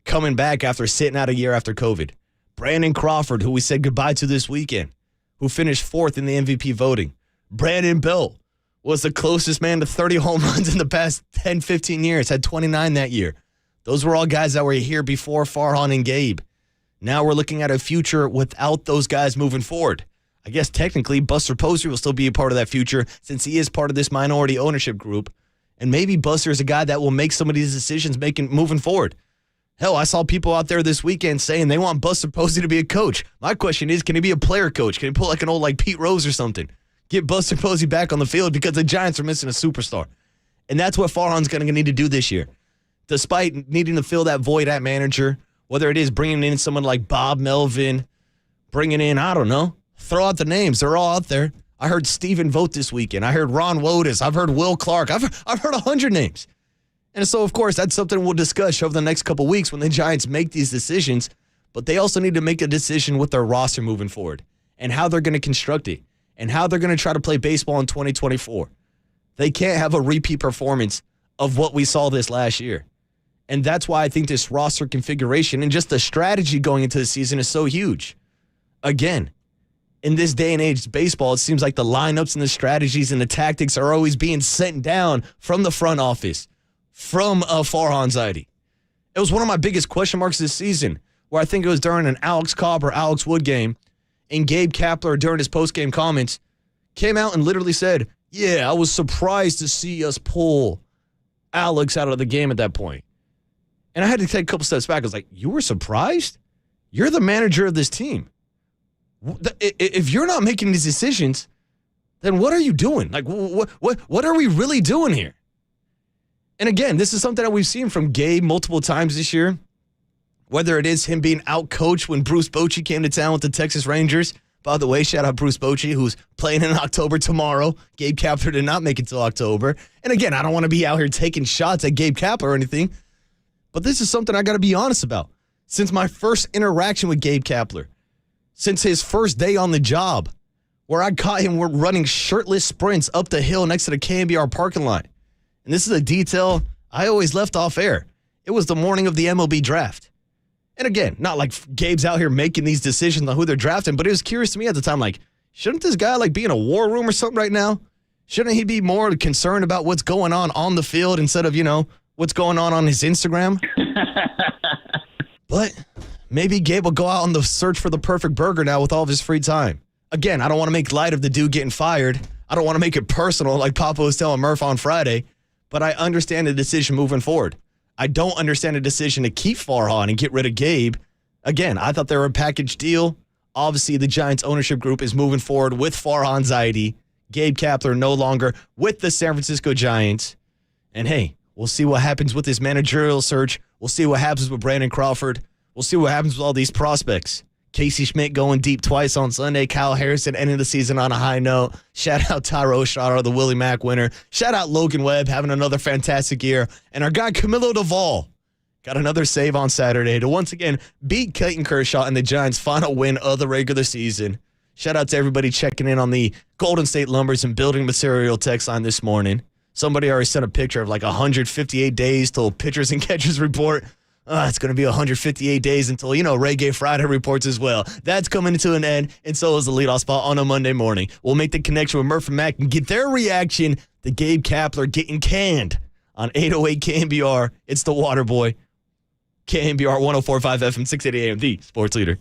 coming back after sitting out a year after COVID. Brandon Crawford, who we said goodbye to this weekend, who finished 4th in the MVP voting. Brandon Bell was the closest man to 30 home runs in the past 10, 15 years, had 29 that year. Those were all guys that were here before Farhan and Gabe. Now we're looking at a future without those guys moving forward. I guess technically Buster Posey will still be a part of that future since he is part of this minority ownership group. And maybe Buster is a guy that will make some of these decisions moving forward. Hell, I saw people out there this weekend saying they want Buster Posey to be a coach. My question is, can he be a player coach? Can he pull like an old Pete Rose or something? Get Buster Posey back on the field because the Giants are missing a superstar. And that's what Farhan's going to need to do this year. Despite needing to fill that void at manager, whether it is bringing in someone like Bob Melvin, bringing in, I don't know, throw out the names. They're all out there. I heard Stephen Vogt this weekend. I heard Ron Wotus. I've heard Will Clark. I've heard 100 names. And so, of course, that's something we'll discuss over the next couple weeks when the Giants make these decisions. But they also need to make a decision with their roster moving forward and how they're going to construct it and how they're going to try to play baseball in 2024. They can't have a repeat performance of what we saw this last year. And that's why I think this roster configuration and just the strategy going into the season is so huge. Again, in this day and age baseball, it seems like the lineups and the strategies and the tactics are always being sent down from the front office, from Farhan Zaidi. It was one of my biggest question marks this season, where I think it was during an Alex Cobb or Alex Wood game, and Gabe Kapler, during his post-game comments, came out and literally said, yeah, I was surprised to see us pull Alex out of the game at that point. And I had to take a couple steps back. I was like, you were surprised? You're the manager of this team. If you're not making these decisions, then what are you doing? Like, what are we really doing here? And again, this is something that we've seen from Gabe multiple times this year, whether it is him being out-coached when Bruce Bochy came to town with the Texas Rangers. By the way, shout out Bruce Bochy, who's playing in October tomorrow. Gabe Kapler did not make it till October. And again, I don't want to be out here taking shots at Gabe Kapler or anything, but this is something I got to be honest about. Since my first interaction with Gabe Kapler, since his first day on the job, where I caught him running shirtless sprints up the hill next to the KNBR parking lot. And this is a detail I always left off air. It was the morning of the MLB draft. And again, not like Gabe's out here making these decisions on who they're drafting, but it was curious to me at the time, like, shouldn't this guy like be in a war room or something right now? Shouldn't he be more concerned about what's going on the field instead of, what's going on his Instagram? But maybe Gabe will go out on the search for the perfect burger now with all of his free time. Again, I don't want to make light of the dude getting fired. I don't want to make it personal like Papa was telling Murph on Friday, but I understand the decision moving forward. I don't understand the decision to keep Farhan and get rid of Gabe. Again, I thought they were a package deal. Obviously, the Giants ownership group is moving forward with Farhan Zaidi. Gabe Kapler no longer with the San Francisco Giants. And hey, we'll see what happens with this managerial search. We'll see what happens with Brandon Crawford. We'll see what happens with all these prospects. Casey Schmidt going deep twice on Sunday. Kyle Harrison ending the season on a high note. Shout out Tyro Estrada, the Willie Mack winner. Shout out Logan Webb having another fantastic year. And our guy Camilo Duvall got another save on Saturday to once again beat Clayton Kershaw in the Giants' final win of the regular season. Shout out to everybody checking in on the Golden State Lumbers and Building Material text line this morning. Somebody already sent a picture of like 158 days till pitchers and catchers report. It's going to be 158 days until, Reggae Friday reports as well. That's coming to an end, and so is the leadoff spot on a Monday morning. We'll make the connection with Murph and Mack and get their reaction to Gabe Kapler getting canned on 808 KNBR. It's the Water Boy. KNBR 104.5 FM, 680 AM, the sports leader.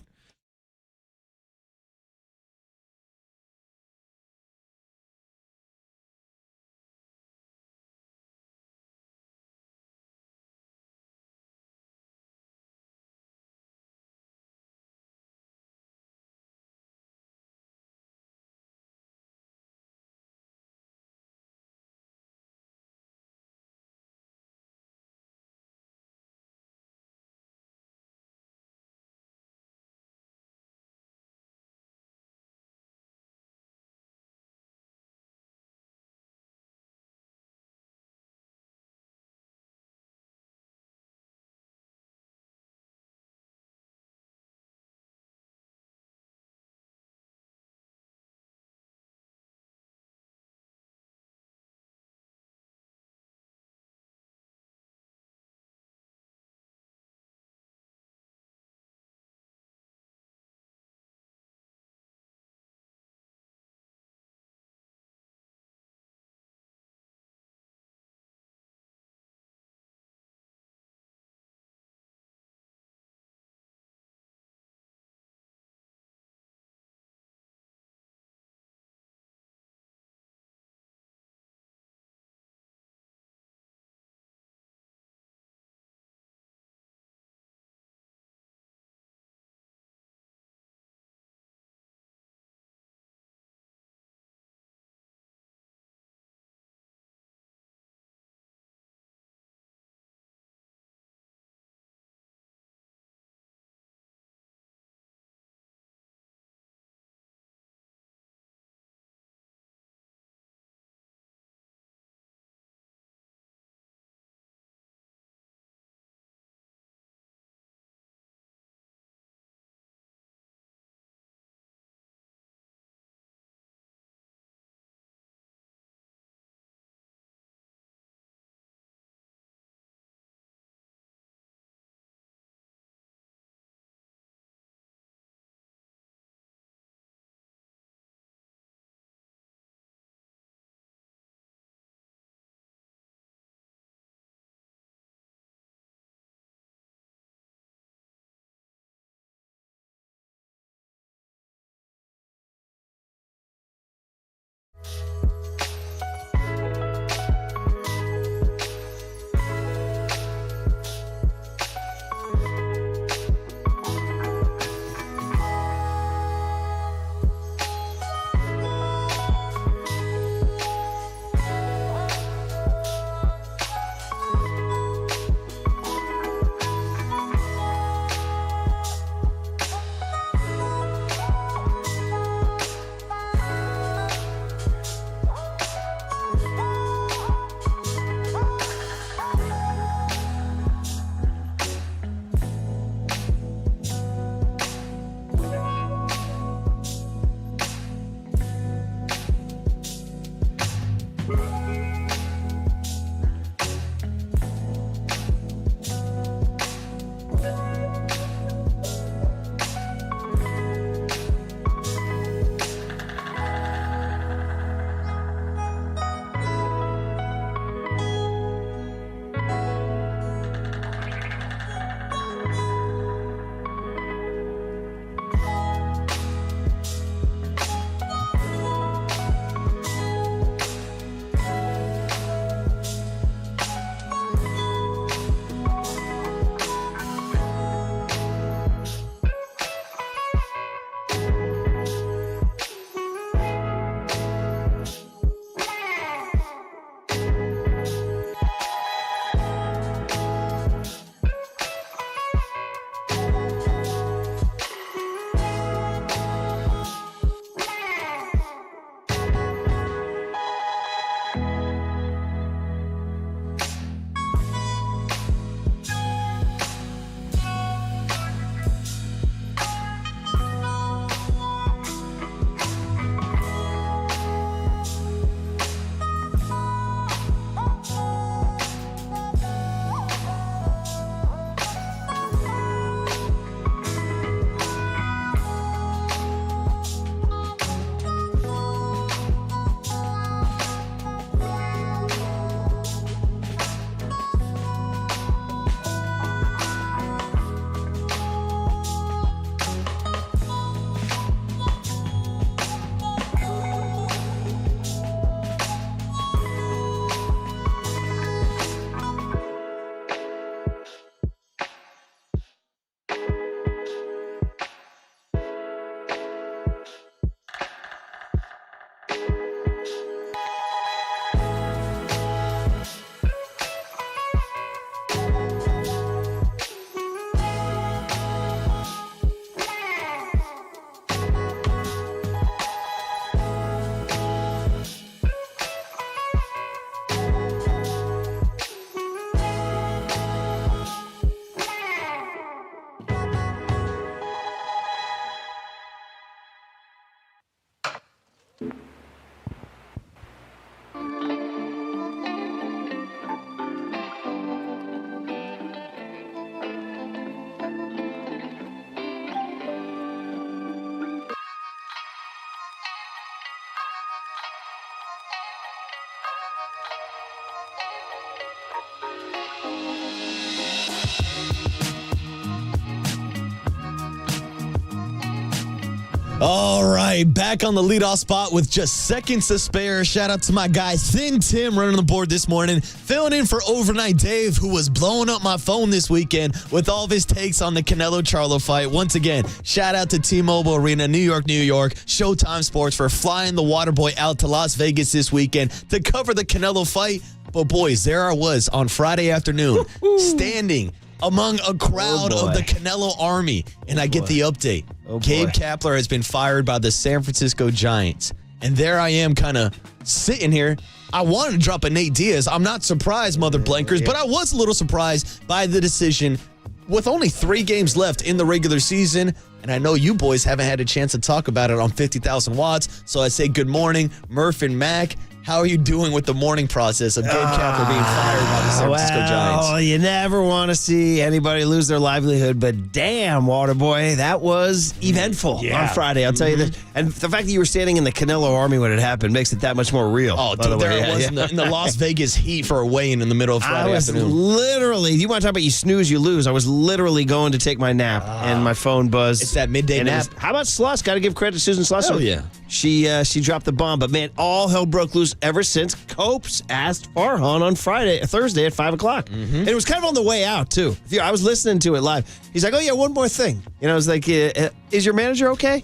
All right, back on the leadoff spot with just seconds to spare. Shout out to my guy, Thin Tim, running the board this morning. Filling in for Overnight Dave, who was blowing up my phone this weekend with all of his takes on the Canelo-Charlo fight. Once again, shout out to T-Mobile Arena, New York, Showtime Sports for flying the Waterboy out to Las Vegas this weekend to cover the Canelo fight. But boys, there I was on Friday afternoon, standing among a crowd of the Canelo army, and I get the update. Gabe Kapler has been fired by the San Francisco Giants. And there I am kind of sitting here. I wanted to drop a Nate Diaz. I'm not surprised, mother blankers, but I was a little surprised by the decision with only 3 games left in the regular season. And I know you boys haven't had a chance to talk about it on 50,000 Watts. So I say good morning, Murph and Mac. How are you doing with the mourning process of Gabe Kapler being fired by the San Francisco Giants? Oh, you never want to see anybody lose their livelihood, but damn, Waterboy, that was eventful on Friday. I'll tell you that. And the fact that you were standing in the Canelo army when it happened makes it that much more real. Oh, dude, there it was in the Las Vegas heat for a weigh-in in the middle of Friday afternoon. Literally, you want to talk about you snooze, you lose. I was literally going to take my nap, and my phone buzzed. It's that midday nap. How about Sluss? Got to give credit to Susan Sluss. Oh, yeah. She dropped the bomb, but man, all hell broke loose ever since Copes asked Farhan on Thursday at 5 o'clock. And it was kind of on the way out, too. I was listening to it live. He's like, oh, yeah, one more thing. I was like, is your manager okay?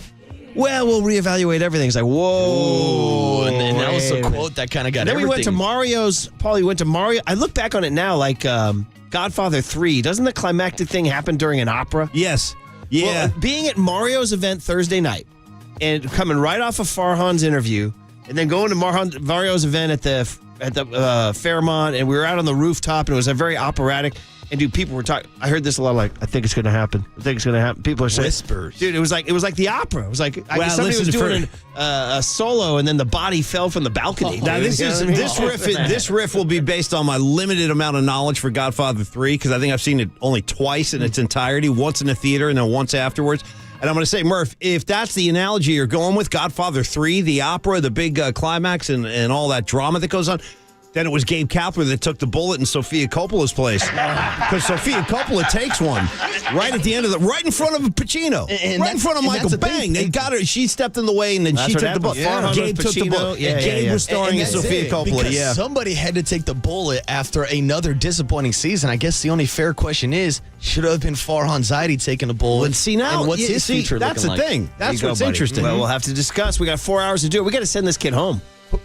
Well, we'll reevaluate everything. He's like, whoa. Ooh, and that was a quote that kind of got everything. Then we went to Mario's. Paulie went to Mario. I look back on it now like Godfather 3. Doesn't the climactic thing happen during an opera? Yes. Yeah. Well, being at Mario's event Thursday night and coming right off of Farhan's interview and then going to Mario's event at the Fairmont, and we were out on the rooftop, and it was a very operatic. And dude, people were talking. I heard this a lot. Like, I think it's going to happen. I think it's going to happen. People are saying whispers. Dude, it was like the opera. It was like somebody was doing a solo, and then the body fell from the balcony. Now this riff will be based on my limited amount of knowledge for Godfather 3, because I think I've seen it only twice in its entirety. Once in the theater, and then once afterwards. And I'm going to say, Murph, if that's the analogy you're going with, Godfather 3, the opera, the big climax, and all that drama that goes on. Then it was Gabe Kapler that took the bullet in Sofia Coppola's place, because Sofia Coppola takes one right at the end of right in front of Pacino, right in front of Michael. Bang! They got her. She stepped in the way, and then she took the bullet. Yeah. Gabe took the bullet. Gabe was starring in Sofia Coppola. Because somebody had to take the bullet after another disappointing season. I guess the only fair question is, should it have been Farhan Zaidi taking the bullet? And see now, and what's his future that's looking the like? thing. That's what's interesting. Well, we'll have to discuss. We got 4 hours to do it. We got to send this kid home.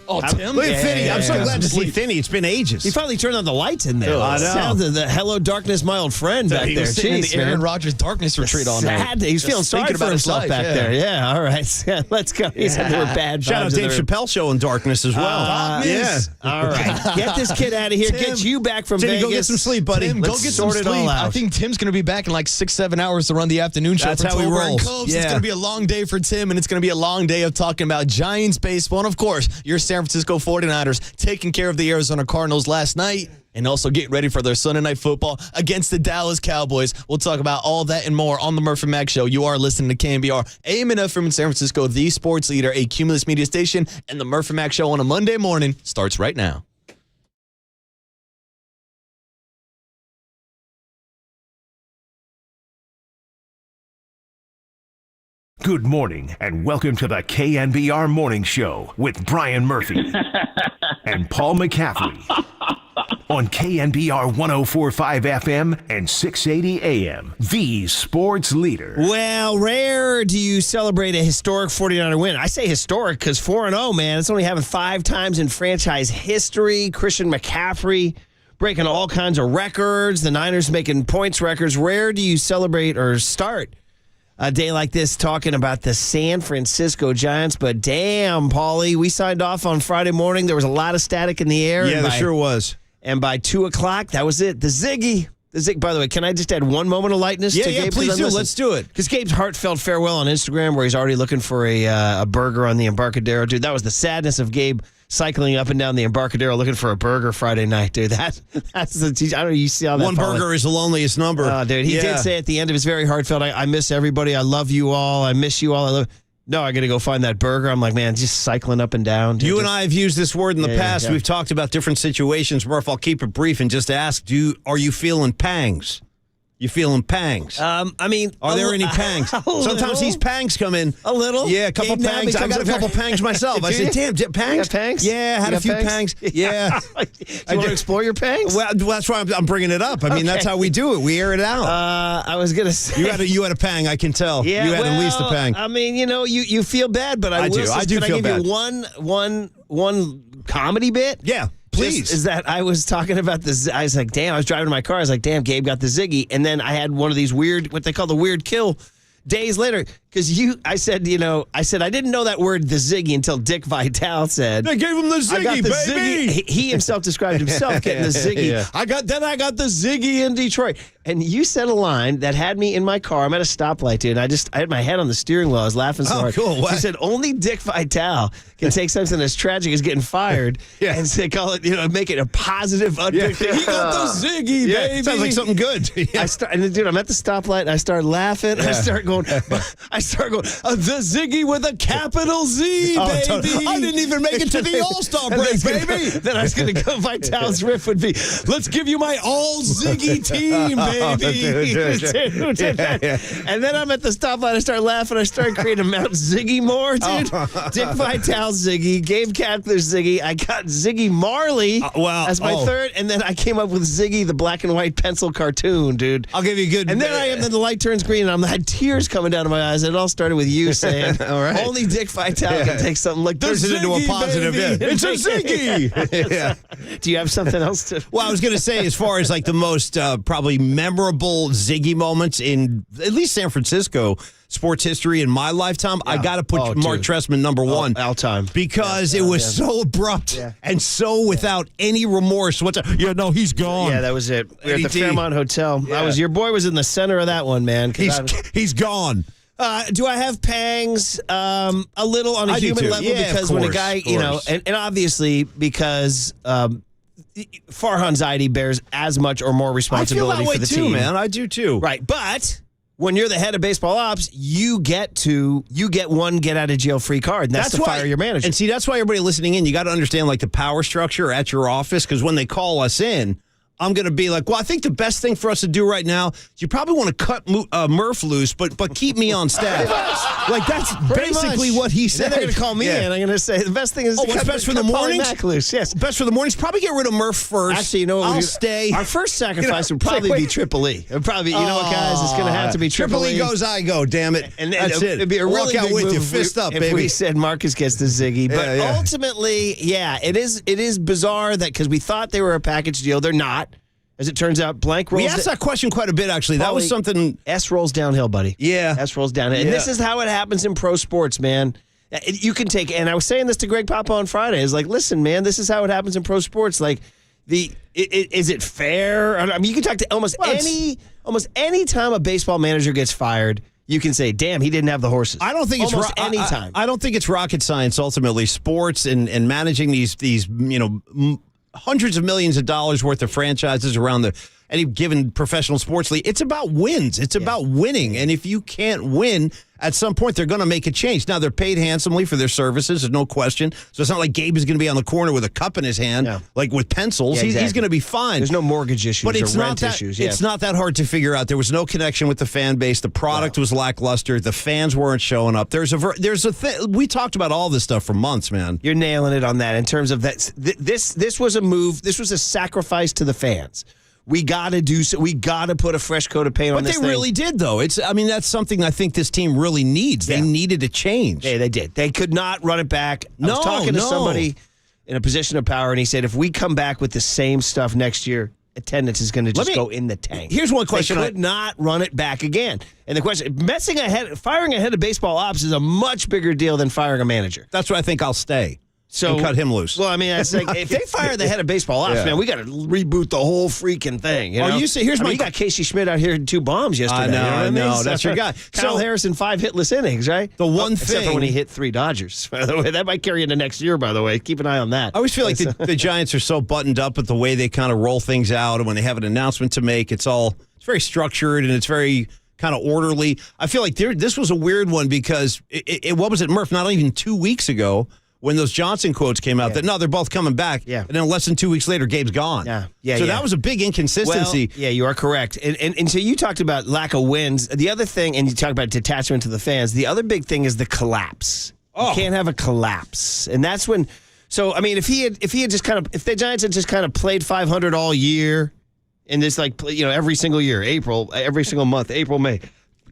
Oh, Tim? Look at Finney. I'm so glad to see Finney. It's been ages. He finally turned on the lights in there. I know. Sounds of the Hello Darkness, my old friend back He there. was sitting in Jeez, the Aaron man. Rodgers darkness retreat all night. Sad. He's feeling sorry thinking for about his himself life, back there. Yeah, all right. Yeah, let's go. He's had more bad Shout out vibes in Dave the- Chappelle show in darkness as well. Yeah. All right. Get this kid out of here. Tim, Get you back from Timmy, Vegas. go get some sleep, buddy. Tim, Let's go get some sort it sleep. all out. I think Tim's going to be back in like 6-7 hours to run the afternoon show. That's for how he Tolbert and rolls. Cobes. Yeah. It's going to be a long day for Tim, and it's going to be a long day of talking about Giants baseball. And, of course, your San Francisco 49ers taking care of the Arizona Cardinals last night and also getting ready for their Sunday night football against the Dallas Cowboys. We'll talk about all that and more on the Murph and Mac Show. You are listening to KNBR, AM and FM in San Francisco, the sports leader, a Cumulus media station, and the Murph and Mac Show on a Monday morning starts right now. Good morning, and welcome to the KNBR Morning Show with Brian Murphy and Paul McCaffrey on KNBR 104.5 FM and 680 AM, the sports leader. Well, rare do you celebrate a historic 49er win. I say historic because 4-0, man. It's only happened 5 times in franchise history. Christian McCaffrey breaking all kinds of records. The Niners making points records. Rare do you celebrate or start a day like this talking about the San Francisco Giants, but damn, Paulie, we signed off on Friday morning. There was a lot of static in the air. Yeah, there sure was. And by 2 o'clock, that was it. The Ziggy. By the way, can I just add one moment of lightness to Gabe? Please do. Let's do it. Because Gabe's heartfelt farewell on Instagram, where he's already looking for a burger on the Embarcadero. Dude, that was the sadness of Gabe cycling up and down the Embarcadero looking for a burger Friday night, dude. That's the. I don't know. You see how that one burger is the loneliest number. Oh, dude, he did say at the end of his very heartfelt, I miss everybody. I love you all. I miss you all. I love. No, I got to go find that burger. I'm like, man, just cycling up and down. Dude. You and I have used this word in the past. yeah. We've talked about different situations. Murph, I'll keep it brief and just ask, are you feeling pangs? You feeling pangs? I mean, Are there any pangs? Sometimes these pangs come in. A little? Yeah, a couple Gabe pangs. I got a couple pangs myself. I said, damn, pangs? You got pangs? Yeah, I had You a few got pangs. Yeah. Do you want to explore your pangs? Well, that's why I'm bringing it up. I mean, that's how we do it. We air it out. I was going to say. You had a pang, I can tell. Yeah, you had at least a pang. I mean, you feel bad, but I do feel give bad. you one comedy bit? Yeah. Please. Just is that I was talking about this. I was like, damn, I was driving in my car. I was like, damn, Gabe got the Ziggy. And then I had one of these weird, what they call the weird kill days later. Because I said, I didn't know that word, the Ziggy, until Dick Vitale said. They gave him the Ziggy, I got the baby. Ziggy. He himself described himself getting the Ziggy. Yeah. I got the Ziggy in Detroit. And you said a line that had me in my car. I'm at a stoplight, dude. And I had my head on the steering wheel. I was laughing so hard. Cool. What? You said only Dick Vitale can take something as tragic as getting fired and say, call it, make it a positive, upbeat thing. He got the Ziggy, baby. Sounds like something good. Dude, I'm at the stoplight and I start laughing. I start going, the Ziggy with a capital Z, baby. I didn't even make it to the All-Star break, baby. Then I was going to go, Vitale's riff would be, let's give you my all Ziggy team, baby. And then I'm at the stoplight. I start laughing. I start creating Mount Ziggy more, dude. Dick Vitale Ziggy, Gabe Kapler Ziggy. I got Ziggy Marley as my third, and then I came up with Ziggy, the black and white pencil cartoon, dude. I'll give you a good. And then the light turns green, and I had tears coming down to my eyes. It all started with you saying, all right. Only Dick Vitale can take something like this into a positive. It's a Ziggy. Yeah. Do you have something else to? Well, I was going to say, as far as like the most probably memorable Ziggy moments in at least San Francisco sports history in my lifetime, I got to put Mark Trestman number one. All time. Because it was so abrupt and so without any remorse. He's gone. Yeah, that was it. We were at the Fairmont Hotel. Yeah. Your boy was in the center of that one, man. He's gone. Do I have pangs? A little on a human level, because when a guy, and obviously because Farhan Zaidi bears as much or more responsibility for the team. I feel that way too, man. I do too. Right, but when you're the head of baseball ops, you get one get out of jail free card, and that's to fire your manager. And see, that's why everybody listening in, you got to understand like the power structure at your office, because when they call us in, I'm going to be like, well, I think the best thing for us to do right now is you probably want to cut Murph loose, but keep me on staff. Like, that's basically what he said. Then they're going to call me in. I'm going to say the best thing is to what's best for the mornings? Loose. Yes. Best for the mornings, probably get rid of Murph first. Actually, you know what? I'll stay. Our first sacrifice would probably be Triple E. It would probably, you know what, guys? It's going to have to be Triple E. goes, I go, damn it. And that's it. It'd be a really Walk out big with move you, fist up, baby. If we said Marcus gets the Ziggy. But ultimately, it is bizarre that because we thought they were a package deal. They're not. As it turns out, blank rolls. We asked that question quite a bit, actually. That was something. S rolls downhill, buddy. Yeah. S rolls downhill. And this is how it happens in pro sports, man. You can take, and I was saying this to Greg Papa on Friday. It's like, listen, man, this is how it happens in pro sports. Like, is it fair? I mean, you can talk to almost any time a baseball manager gets fired, you can say, damn, he didn't have the horses. I don't think almost any time. I don't think it's rocket science, ultimately. Sports and managing these hundreds of millions of dollars worth of franchises around any given professional sports league. It's about wins. It's about winning. And if you can't win, at some point they're going to make a change. Now, they're paid handsomely for their services. There's no question. So it's not like Gabe is going to be on the corner with a cup in his hand, like with pencils. Yeah, exactly. He's going to be fine. There's no mortgage issues but it's or not rent that, issues. It's not that hard to figure out. There was no connection with the fan base. The product was lackluster. The fans weren't showing up. There's a thing. We talked about all this stuff for months, man. You're nailing it on that in terms of that. This was a move. This was a sacrifice to the fans. We got to do so. We got to put a fresh coat of paint on this thing. But they really did, though. That's something I think this team really needs. They needed a change. Yeah, they did. They could not run it back. I was talking to somebody in a position of power, and he said, if we come back with the same stuff next year, attendance is going to just go in the tank. Here's one question. They could not run it back again. And the question, firing a head of baseball ops is a much bigger deal than firing a manager. That's why I think I'll stay. So and cut him loose. Well, I mean, it's like if they fire the head of baseball ops, man, we got to reboot the whole freaking thing. You know? You got Casey Schmidt out here in 2 bombs yesterday. I know. That's your guy. Kyle Harrison, 5 hitless innings, right? The one except thing, for when he hit 3 Dodgers. By the way, that might carry into next year. By the way, keep an eye on that. I always feel like the Giants are so buttoned up with the way they kind of roll things out, and when they have an announcement to make, it's very structured and it's very kind of orderly. I feel like this was a weird one because what was it, Murph? Not even 2 weeks ago, when those Johnson quotes came out that, no, they're both coming back. Yeah. And then less than 2 weeks later, Gabe's gone. So that was a big inconsistency. Well, yeah, you are correct. And so you talked about lack of wins. The other thing, and you talked about detachment to the fans, the other big thing is the collapse. You can't have a collapse. And that's when, so, I mean, if the Giants had just kind of played 500 all year, and just every single year, every single month, April, May,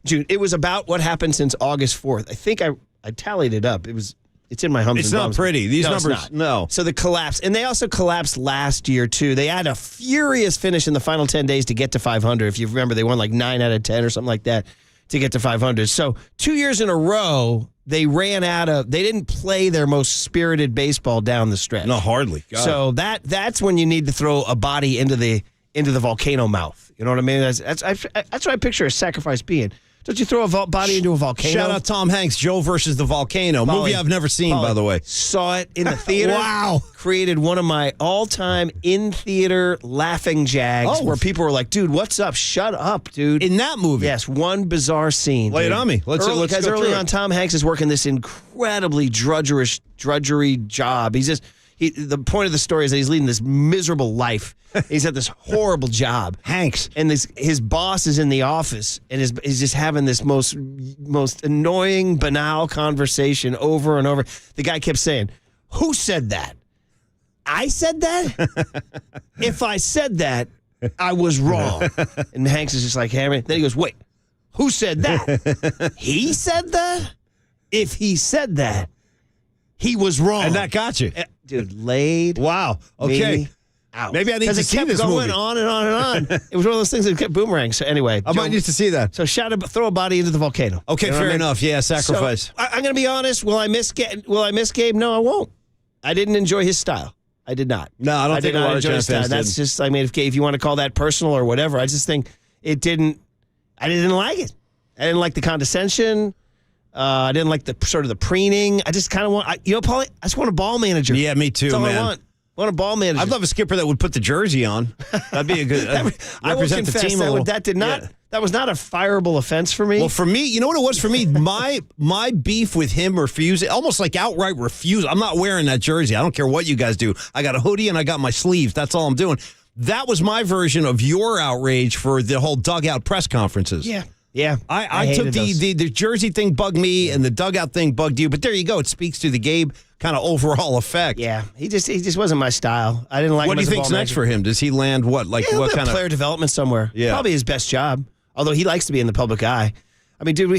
June, it was about what happened since August 4th. I think I tallied it up. It's in my hums. It's not pretty. These numbers, no. So the collapse, and they also collapsed last year too. They had a furious finish in the final 10 days to get to 500. If you remember, they won like 9 out of 10 or something like that to get to 500. So 2 years in a row, they didn't play their most spirited baseball down the stretch. No, hardly. God. So that's when you need to throw a body into the volcano mouth. You know what I mean? That's what I picture a sacrifice being. Don't you throw a body into a volcano? Shout out Tom Hanks, Joe versus the Volcano. Movie I've never seen, by the way. Saw it in the theater. Wow. Created one of my all-time in-theater laughing jags where people were like, dude, what's up? Shut up, dude. In that movie? Yes, one bizarre scene. Lay it on me. Let's go early through on, it. Tom Hanks is working this incredibly drudgery job. The point of the story is that he's leading this miserable life. He's at this horrible job. Hanks. And his boss is in the office and is just having this most annoying, banal conversation over and over. The guy kept saying, "Who said that? I said that? If I said that, I was wrong." And Hanks is just like hammering. Then he goes, "Wait, who said that? He said that? If he said that, he was wrong." And that got you. Dude, laid. Wow. Okay. Me out. Maybe I need to see kept this going movie. on and on and on. It was one of those things that kept boomerang. So anyway, I might need to see that. So throw a body into the volcano. Okay, You know fair what I mean? enough. Yeah, sacrifice. So, I'm going to be honest. Will I miss Gabe? No, I won't. I didn't enjoy his style. I did not. No, I don't think a lot of Giants fans did. That's just, I mean, if you want to call that personal or whatever, I just think I didn't like it. I didn't like the condescension. I didn't like the sort of the preening. I just kind of want, Paulie, I just want a ball manager. Yeah, me too, That's all man. I want a ball manager. I'd love a skipper that would put the jersey on. That'd be a good I will represent the confess team a little. that did not. Yeah. That was not a fireable offense for me. Well, for me, you know what it was for me? My beef with him refusing, almost like outright refusal. I'm not wearing that jersey. I don't care what you guys do. I got a hoodie and I got my sleeves. That's all I'm doing. That was my version of your outrage for the whole dugout press conferences. Yeah. I took the jersey thing bugged me and the dugout thing bugged you. But there you go. It speaks to the Gabe kind of overall effect. Yeah, he just wasn't my style. I didn't like. What him do you as a think's ball next manager. for him? Does he land what? Like Yeah, what kind of player development somewhere? Yeah. Probably his best job. Although he likes to be in the public eye. I mean, dude,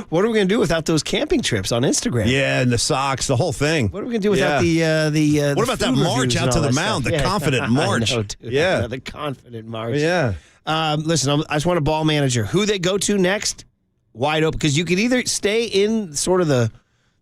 what are we going to do without those camping trips on Instagram? Yeah, and the socks, the whole thing. What are we going to do without the What about that food march reviews and out to all the that mound, stuff? the confident march? I know, dude. Yeah. The confident march. Yeah. Listen, I just want a ball manager. Who they go to next, wide open. Because you could either stay in sort of the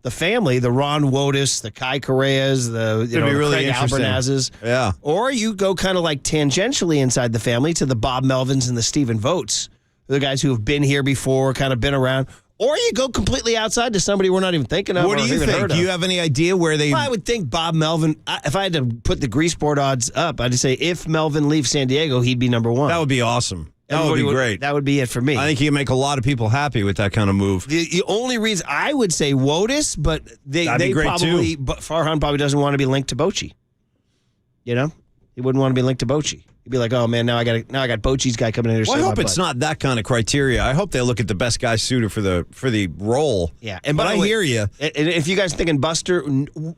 family, the Ron Wotus, the Kai Correas, the really Craig interesting. Albernazes. Yeah. Or you go kind of like tangentially inside the family to the Bob Melvins and the Stephen Votes, the guys who have been here before, kind of been around. Or you go completely outside to somebody we're not even thinking of. What do you think? Do you have any idea where they? Well, I would think Bob Melvin. If I had to put the grease board odds up, I'd say if Melvin leaves San Diego, he'd be number one. That would be awesome. That would be great. That would be it for me. I think you can make a lot of people happy with that kind of move. The only reason I would say Wotus, but That'd be great probably, too. but Farhan probably doesn't want to be linked to Bochy. You know, he wouldn't want to be linked to Bochy. He'd be like, oh man, now I got Bochy's guy coming in here. Well, I hope it's not that kind of criteria. I hope they look at the best guy suited for the role. Yeah, but I hear you. And if you guys thinking Buster,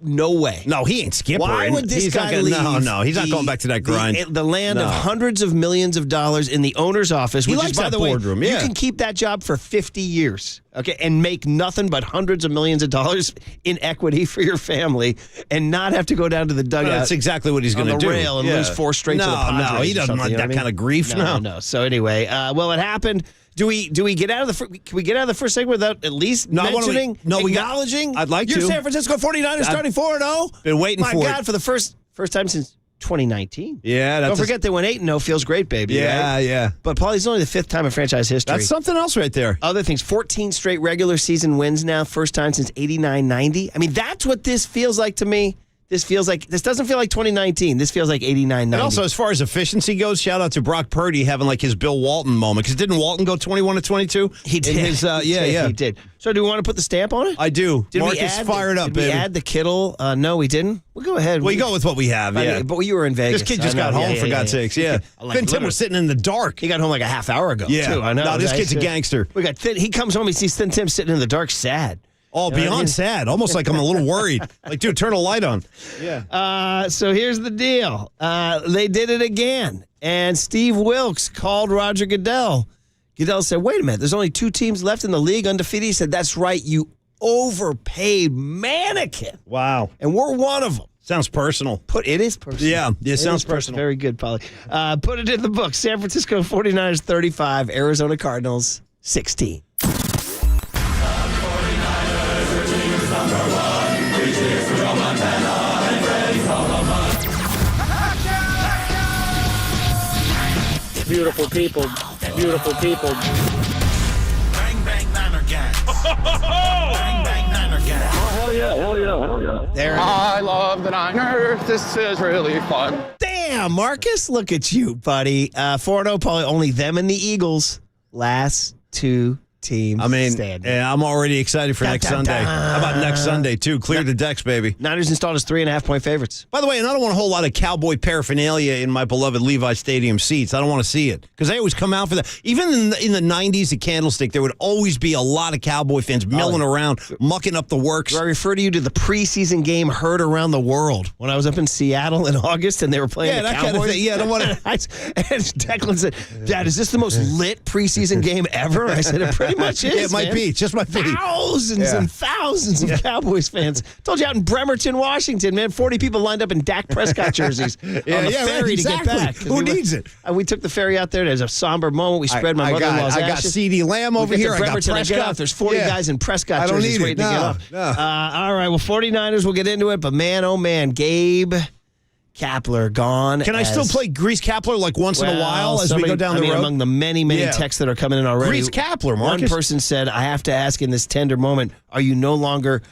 no way. No, he ain't skipping. Why would this guy leave? No, he's not going back to that grind. The land of hundreds of millions of dollars in the owner's office, He which likes is, by that the way, boardroom, you yeah. can keep that job for 50 years, okay, and make nothing but hundreds of millions of dollars in equity for your family and not have to go down to the dugout. That's exactly what he's going to do. On the rail and lose 4 straight to the Padres. No, he doesn't want that kind of grief. No. So anyway, well, it happened. Do we get out of the? Can we get out of the first segment without at least mentioning, acknowledging? I'd like your to. San Francisco 49ers starting 4-0. Been waiting My for God, it. for the first time since 2019. Yeah, Don't forget they went 8-0. Feels great, baby. Yeah, right? yeah. But Paulie's only the 5th time in franchise history. That's something else right there. Other things, 14 straight regular season wins now, first time since 89-90. I mean, that's what this feels like to me. This doesn't feel like 2019. This feels like 89, 90. And also, as far as efficiency goes, shout out to Brock Purdy having like his Bill Walton moment. Because didn't Walton go 21-22? He did. He did. So do we want to put the stamp on it? I do. Marcus fired up, did baby. we add the Kittle? No, we didn't. We'll go ahead. We go with what we have, yeah. But you were in Vegas. This kid just got home, for God's sakes, yeah. Finn Tim was sitting in the dark. He got home like a half hour ago, Yeah. too. I know. No, this kid's a gangster. He comes home, he sees Thin Tim sitting in the dark, sad. Oh, beyond sad. Almost like I'm a little worried. Like, dude, turn a light on. Yeah. So here's the deal. They did it again. And Steve Wilkes called Roger Goodell. Goodell said, wait a minute, there's only 2 teams left in the league undefeated. He said, that's right, you overpaid mannequin. Wow. And we're one of them. Sounds personal. It is personal. Yeah, it sounds personal. Very good, Polly. Put it in the book. San Francisco 49ers 35, Arizona Cardinals 16. Beautiful people. Beautiful people. Bang, bang, Niner gang. Bang, bang, Niner gang. Hell yeah, hell yeah, hell yeah. There. I love the Niners. This is really fun. Damn, Marcus, look at you, buddy. 4-0, probably only them and the Eagles. Last 2 teams standing. Yeah, I'm already excited for next Sunday. dun. How about next Sunday, too? Clear the decks, baby. Niners installed as 3.5-point favorites. By the way, and I don't want a whole lot of cowboy paraphernalia in my beloved Levi Stadium seats. I don't want to see it because they always come out for that. Even in the 90s at Candlestick, there would always be a lot of cowboy fans milling around, mucking up the works. I refer to you to the preseason game heard around the world when I was up in Seattle in August and they were playing the Cowboys. Kind of thing. Yeah, I don't want to. And Declan said, Dad, is this the most lit preseason game ever? I said, it pretty much is. Yeah, it might be. Just might be. Thousands and thousands of Cowboys fans. Told you out in Bremerton, Washington, man, 40 people lined up in Dak Prescott jerseys on the ferry to get back. Who needs it? We took the ferry out there. There's a somber moment. We spread my mother-in-law's I got ashes. CeeDee Lamb over here. I got Bremerton, I get Prescott. off. There's 40 guys in Prescott don't jerseys need waiting it. to get off. All right, well, 49ers, we'll get into it, but man, oh man, Gabe Kapler gone. Can I still play Grease Kapler like once in a while as we go down the road? Among the many texts that are coming in already. Grease Kapler, Marcus. One person said, I have to ask in this tender moment, are you no longer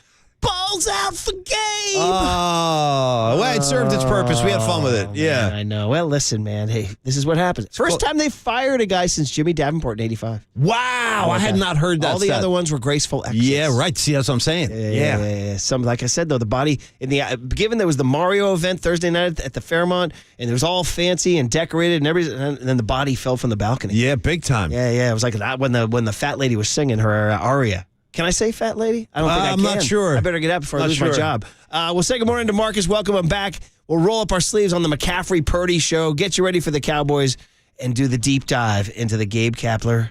balls out for Gabe? Oh, well, it served its purpose. We had fun with it. Yeah. Man, I know. Well, listen, man. Hey, this is what happens. First time they fired a guy since Jimmy Davenport in 85. Wow. I had not heard that. All the other ones were graceful exits. Yeah, right. See, that's what I'm saying. Yeah. Some, like I said, though, the body, given there was the Mario event Thursday night at the Fairmont, and it was all fancy and decorated and everything, and then the body fell from the balcony. Yeah, big time. Yeah. It was like that when the fat lady was singing her aria. Can I say fat lady? I don't think I can. I'm not sure. I better get out before I lose my job. We'll say good morning to Marcus. Welcome him back. We'll roll up our sleeves on the McCaffrey-Purdy show, get you ready for the Cowboys, and do the deep dive into the Gabe Kapler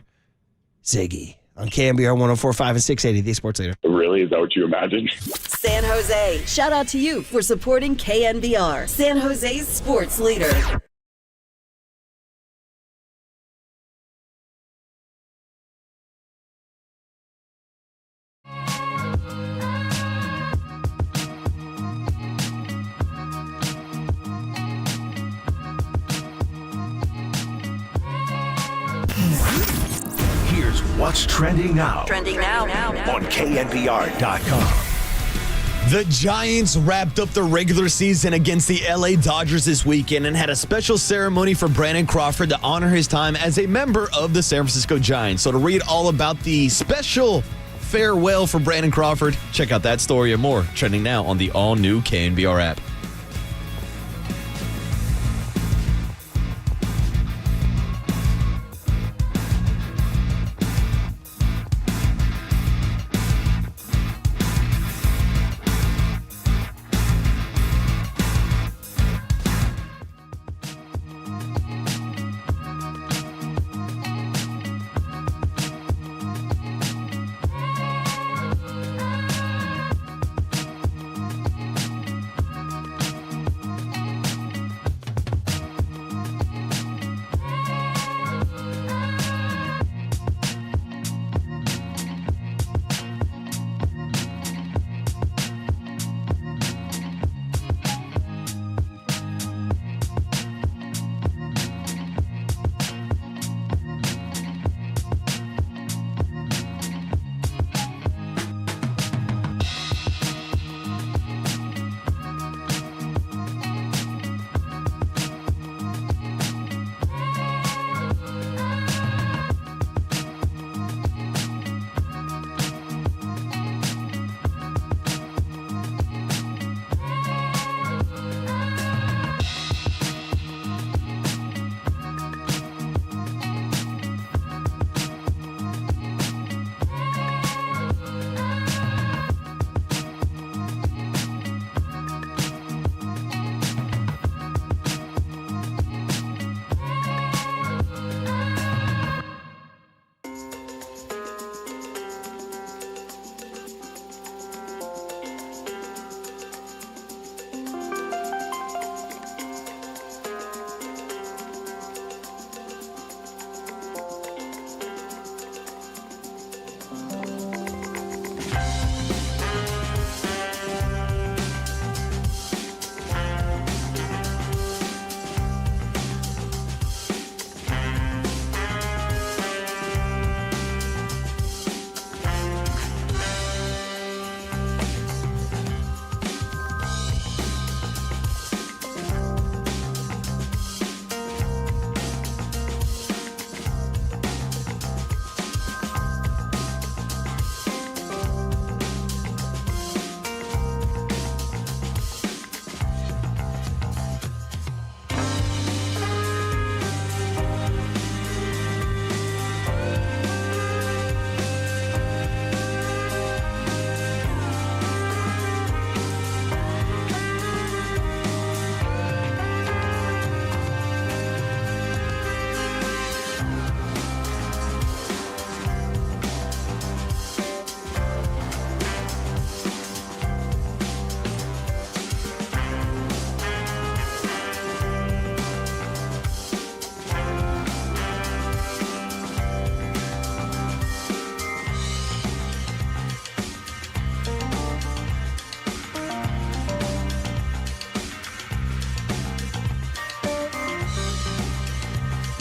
Ziggy on KNBR 104.5 and 680, the sports leader. Really? Is that what you imagined? San Jose, shout out to you for supporting KNBR, San Jose's sports leader. Here's what's trending now. Trending now. On KNBR.com. The Giants wrapped up the regular season against the LA Dodgers this weekend and had a special ceremony for Brandon Crawford to honor his time as a member of the San Francisco Giants. So to read all about the special farewell for Brandon Crawford, check out that story and more trending now on the all-new KNBR app.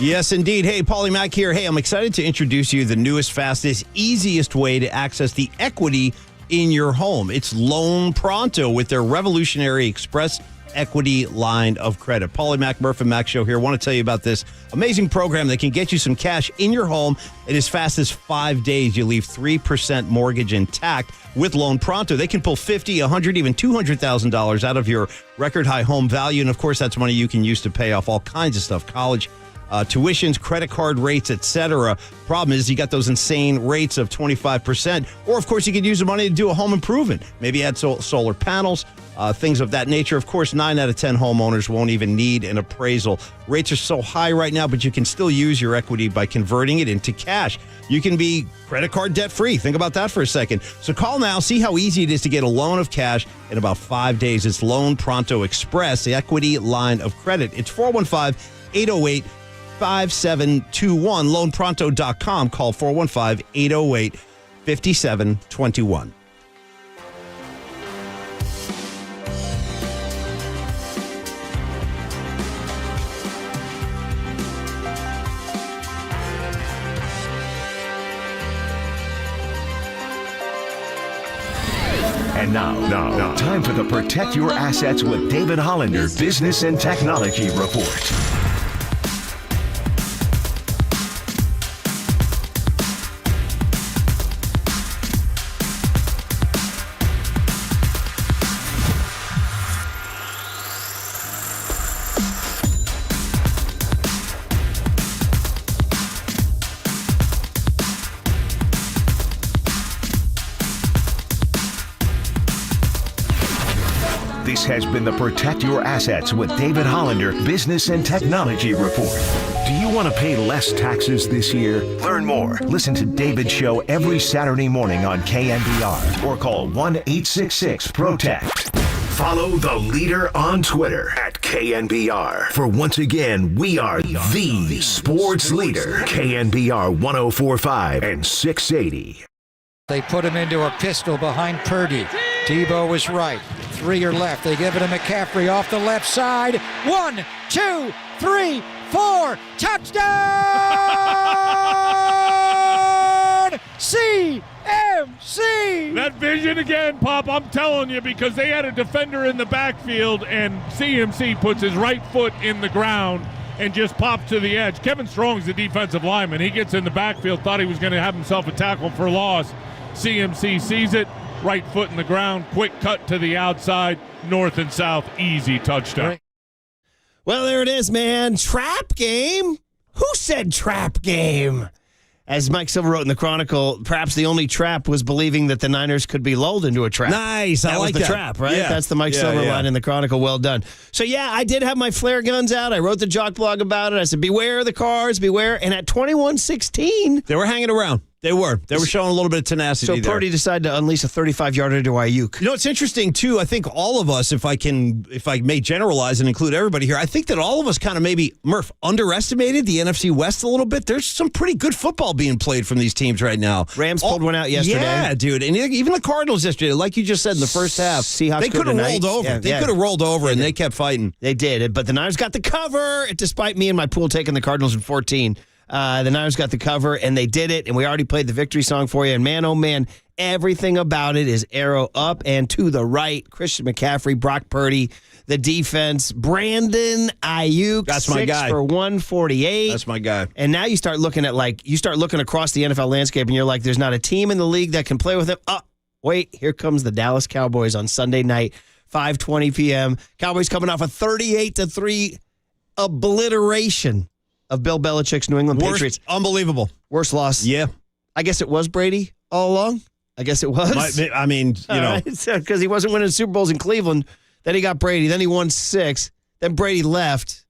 Yes, indeed. Hey, Paulie Mack here. Hey, I'm excited to introduce you the newest, fastest, easiest way to access the equity in your home. It's Loan Pronto with their revolutionary Express Equity line of credit. Paulie Mack, Murph and Mack Show here. I want to tell you about this amazing program that can get you some cash in your home in as fast as 5 days. You leave 3% mortgage intact with Loan Pronto. They can pull $50,000, $100,000, even $200,000 out of your record high home value. And of course, that's money you can use to pay off all kinds of stuff, college tuitions, credit card rates, etc. Problem is, you got those insane rates of 25%. Or, of course, you could use the money to do a home improvement. Maybe add solar panels, things of that nature. Of course, 9 out of 10 homeowners won't even need an appraisal. Rates are so high right now, but you can still use your equity by converting it into cash. You can be credit card debt-free. Think about that for a second. So call now. See how easy it is to get a loan of cash in about 5 days. It's Loan Pronto Express, the equity line of credit. It's 415-808-5721. LoanPronto.com. Call 415-808-5721. And now, time for the Protect Your Assets with David Hollander Business and Technology Report. This has been the Protect Your Assets with David Hollander Business and Technology Report. Do you want to pay less taxes this year? Learn more. Listen to David's show every Saturday morning on KNBR or call 1-866-PROTECT. Follow the leader on Twitter at KNBR. For once again, we are the sports leader. KNBR 104.5 and 680. They put him into a pistol behind Purdy. Tebow was right. 3 are left. They give it to McCaffrey off the left side. 1, 2, 3, 4. Touchdown! CMC! That vision again, Pop, I'm telling you, because they had a defender in the backfield, and CMC puts his right foot in the ground and just pops to the edge. Kevin Strong's the defensive lineman. He gets in the backfield, thought he was going to have himself a tackle for loss. CMC sees it, right foot in the ground, quick cut to the outside, north and south, easy touchdown. Well, there it is, man. Trap game? Who said trap game? As Mike Silver wrote in the Chronicle, perhaps the only trap was believing that the Niners could be lulled into a trap. Nice. I like that. that. Trap, right? Yeah. That's the Mike Silver line in the Chronicle. Well done. So, yeah, I did have my flare guns out. I wrote the Jock blog about it. I said, beware the cards, beware. And at 21-16. They were hanging around. They were showing a little bit of tenacity there. So Purdy decided to unleash a 35-yarder to Ayuk. You know, it's interesting, too. I think all of us, if I may generalize and include everybody here, I think that all of us kind of maybe, Murph, underestimated the NFC West a little bit. There's some pretty good football being played from these teams right now. Rams pulled one out yesterday. Yeah, dude. And even the Cardinals yesterday, like you just said in the first half, Seahawks they could have rolled over. Yeah, they could have rolled over, and they kept fighting. They did, but the Niners got the cover, despite me and my pool taking the Cardinals in 14. The Niners got the cover, and they did it, and we already played the victory song for you. And man, oh man, everything about it is arrow up and to the right. Christian McCaffrey, Brock Purdy, the defense, Brandon Ayuk, that's my guy. 6 for 148. That's my guy. And now you start looking at across the NFL landscape, and you're like, there's not a team in the league that can play with him. Oh, wait, here comes the Dallas Cowboys on Sunday night, 5:20 p.m. Cowboys coming off a 38-3 obliteration of Bill Belichick's New England Patriots. Unbelievable. Worst loss. Yeah. I guess it was Brady all along. I guess it was. I mean, you know. Because he wasn't winning Super Bowls in Cleveland. Then he got Brady. Then he won 6. Then Brady left.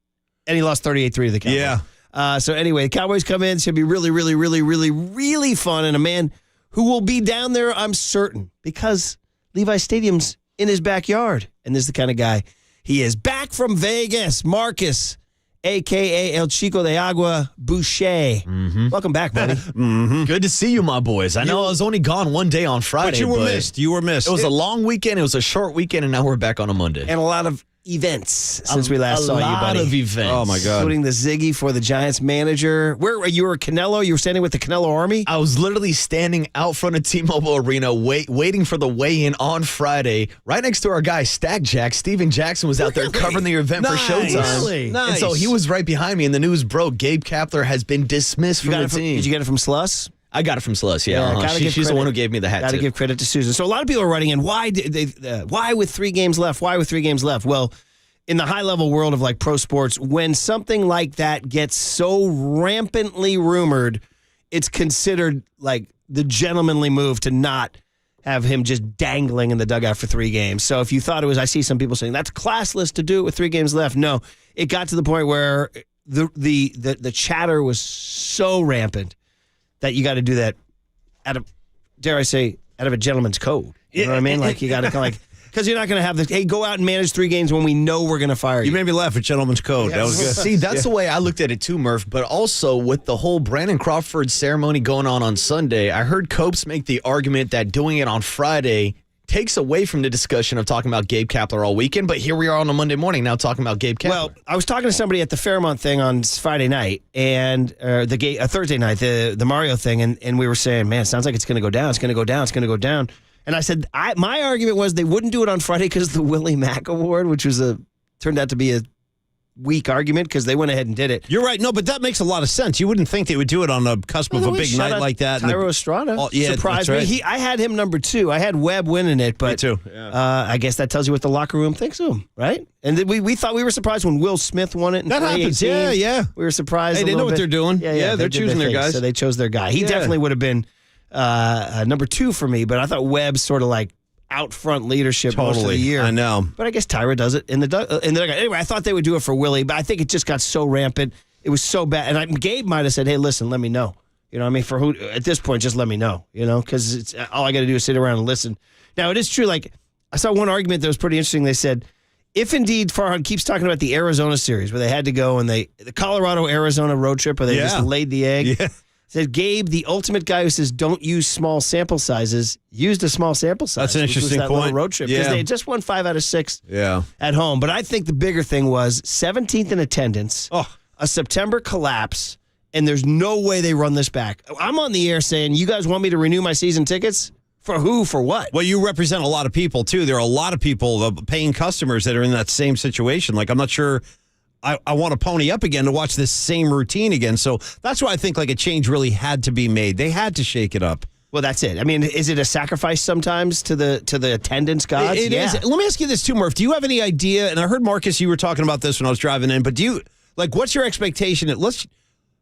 And he lost 38-3 to the Cowboys. Yeah. So anyway, the Cowboys come in. It's going to be really, really, really, really, really fun. And a man who will be down there, I'm certain, because Levi Stadium's in his backyard. And this is the kind of guy he is. Back from Vegas, Marcus, a.k.a. El Chico de Agua Boucher. Mm-hmm. Welcome back, buddy. Mm-hmm. Good to see you, my boys. I know I was only gone one day on Friday. But you were missed. You were missed. It was a long weekend. It was a short weekend, and now we're back on a Monday. And a lot of events since we last saw you, buddy. A lot of events. Oh, my God. Including the Ziggy for the Giants manager. Where were you? Canelo? You were standing with the Canelo Army? I was literally standing out front of T-Mobile Arena waiting for the weigh-in on Friday, right next to our guy, Stack Jack. Steven Jackson was out there covering the event for Showtime. Really? Nice. And so he was right behind me, and the news broke. Gabe Kapler has been dismissed from the team. Did you get it from Sluss? I got it from Sluss, yeah. She's the one who gave me the hat tip. Got to give credit to Susan. So a lot of people are writing in, why with 3 games left? Why with 3 games left? Well, in the high-level world of like pro sports, when something like that gets so rampantly rumored, it's considered like the gentlemanly move to not have him just dangling in the dugout for 3 games. So if you thought it was, I see some people saying that's classless to do it with 3 games left. No, it got to the point where the chatter was so rampant that you got to do that out of, dare I say, out of a gentleman's code. You know what I mean? Like you got to kind of like. Because you're not going to have hey, go out and manage 3 games when we know we're going to fire you. You made me laugh at Gentleman's Code. Yeah. That was good. See, that's the way I looked at it too, Murph. But also with the whole Brandon Crawford ceremony going on Sunday, I heard Copes make the argument that doing it on Friday takes away from the discussion of talking about Gabe Kapler all weekend. But here we are on a Monday morning now talking about Gabe Kapler. Well, I was talking to somebody at the Fairmont thing on Friday night and Thursday night, the Mario thing, and we were saying, man, it sounds like it's going to go down. It's going to go down. It's going to go down. And I said, my argument was they wouldn't do it on Friday because of the Willie Mack Award, which was turned out to be a weak argument because they went ahead and did it. You're right. No, but that makes a lot of sense. You wouldn't think they would do it on the cusp of a big night like that. Tyro Estrada surprised me. I had him number 2. I had Webb winning it, but me too. Yeah. I guess that tells you what the locker room thinks of him, right? And we thought we were surprised when Will Smith won it in 2018. Happens. Yeah. We were surprised. Hey, they know what they're doing. Yeah, they're choosing their guys. So they chose their guy. He definitely would have been number 2 for me, but I thought Webb's sort of like out front leadership most of the year. I know. But I guess Tyra does it in the dugout. Anyway, I thought they would do it for Willie, but I think it just got so rampant. It was so bad. And Gabe might have said, hey, listen, let me know. You know what I mean? For who, at this point, just let me know, you know, because it's all I got to do is sit around and listen. Now, it is true. Like, I saw one argument that was pretty interesting. They said, if indeed Farhan keeps talking about the Arizona series where they had to go and the Colorado-Arizona road trip where they just laid the egg. Yeah. Said Gabe, the ultimate guy who says don't use small sample sizes, used a small sample size. That's an interesting that point. Road trip because they had just won 5 out of 6 at home. But I think the bigger thing was 17th in attendance, a September collapse, and there's no way they run this back. I'm on the air saying, you guys want me to renew my season tickets? For who? For what? Well, you represent a lot of people, too. There are a lot of people, paying customers, that are in that same situation. Like, I'm not sure I want to pony up again to watch this same routine again. So that's why I think like a change really had to be made. They had to shake it up. Well, that's it. I mean, is it a sacrifice sometimes to the attendance gods? It is. Let me ask you this too, Murph. Do you have any idea? And I heard Marcus, you were talking about this when I was driving in. But what's your expectation?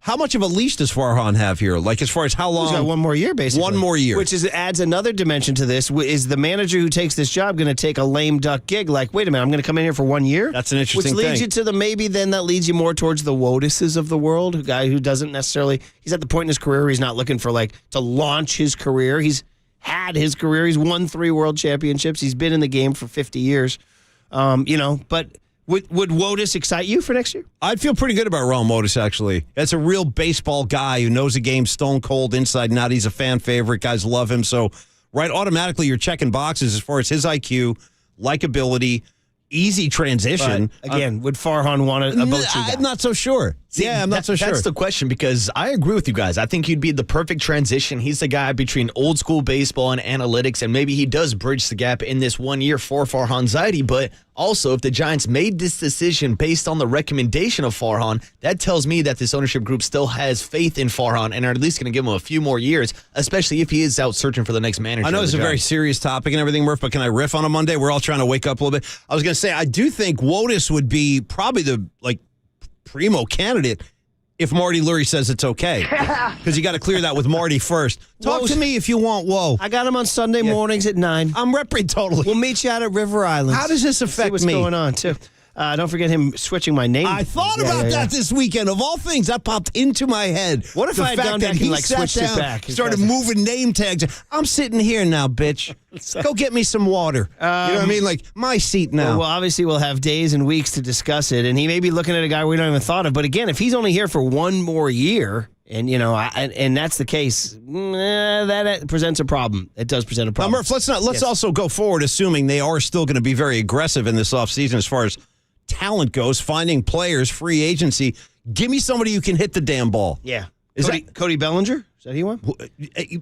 How much of a leash does Farhan have here? Like, as far as how long? He's got 1 more year, basically. 1 more year. Which adds another dimension to this. Is the manager who takes this job going to take a lame duck gig? Like, wait a minute, I'm going to come in here for 1 year? That's an interesting thing. Which leads you to that leads you more towards the Wotuses of the world, a guy who doesn't necessarily, he's at the point in his career where he's not looking for, to launch his career. He's had his career. He's won 3 world championships. He's been in the game for 50 years. But would Wotus excite you for next year? I'd feel pretty good about Ron Wotus, actually. That's a real baseball guy who knows the game stone cold inside and out. He's a fan favorite. Guys love him. So, automatically you're checking boxes as far as his IQ, likability, easy transition. But again, would Farhan want a Bochy guy? I'm not so sure. I'm not so sure. That's the question, because I agree with you guys. I think he'd be the perfect transition. He's the guy between old school baseball and analytics, and maybe he does bridge the gap in this 1 year for Farhan Zaidi. But also, if the Giants made this decision based on the recommendation of Farhan, that tells me that this ownership group still has faith in Farhan and are at least going to give him a few more years, especially if he is out searching for the next manager. I know it's a very serious topic and everything, Murph, but can I riff on a Monday? We're all trying to wake up a little bit. I was going to say, I do think Wotus would be probably the primo candidate if Marty Lurie says it's okay. Because you got to clear that with Marty first. Talk to me if you want, I got him on Sunday mornings at 9. I'm repping totally. We'll meet you out at River Island. How does this affect what's me? going on, too. Don't forget him switching my name. I thought about that this weekend. Of all things, that popped into my head. What if I had gone back and switched it back? Started moving name tags. I'm sitting here now, bitch. Go get me some water. You know what I mean? Like, my seat now. Well, obviously, we'll have days and weeks to discuss it, and he may be looking at a guy we don't even thought of. But again, if he's only here for 1 more year, and and that's the case, that presents a problem. It does present a problem. Now, Murph, let's also go forward, assuming they are still going to be very aggressive in this offseason as far as talent goes, finding players, free agency, give me somebody who can hit the damn ball. Yeah. Cody Bellinger? Is that he one?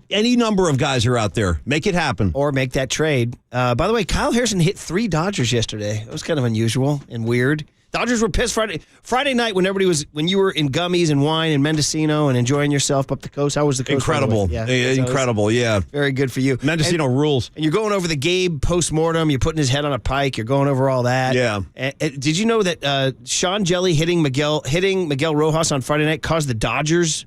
Any number of guys are out there. Make it happen. Or make that trade. By the way, Kyle Harrison hit 3 Dodgers yesterday. It was kind of unusual and weird. Dodgers were pissed Friday night when you were in gummies and wine and Mendocino and enjoying yourself up the coast. How was the coast? Incredible. Yeah, incredible, yeah. Very good for you. Mendocino rules. And you're going over the Gabe postmortem. You're putting his head on a pike. You're going over all that. Yeah. Did you know that Sean Jelly hitting Miguel Rojas on Friday night caused the Dodgers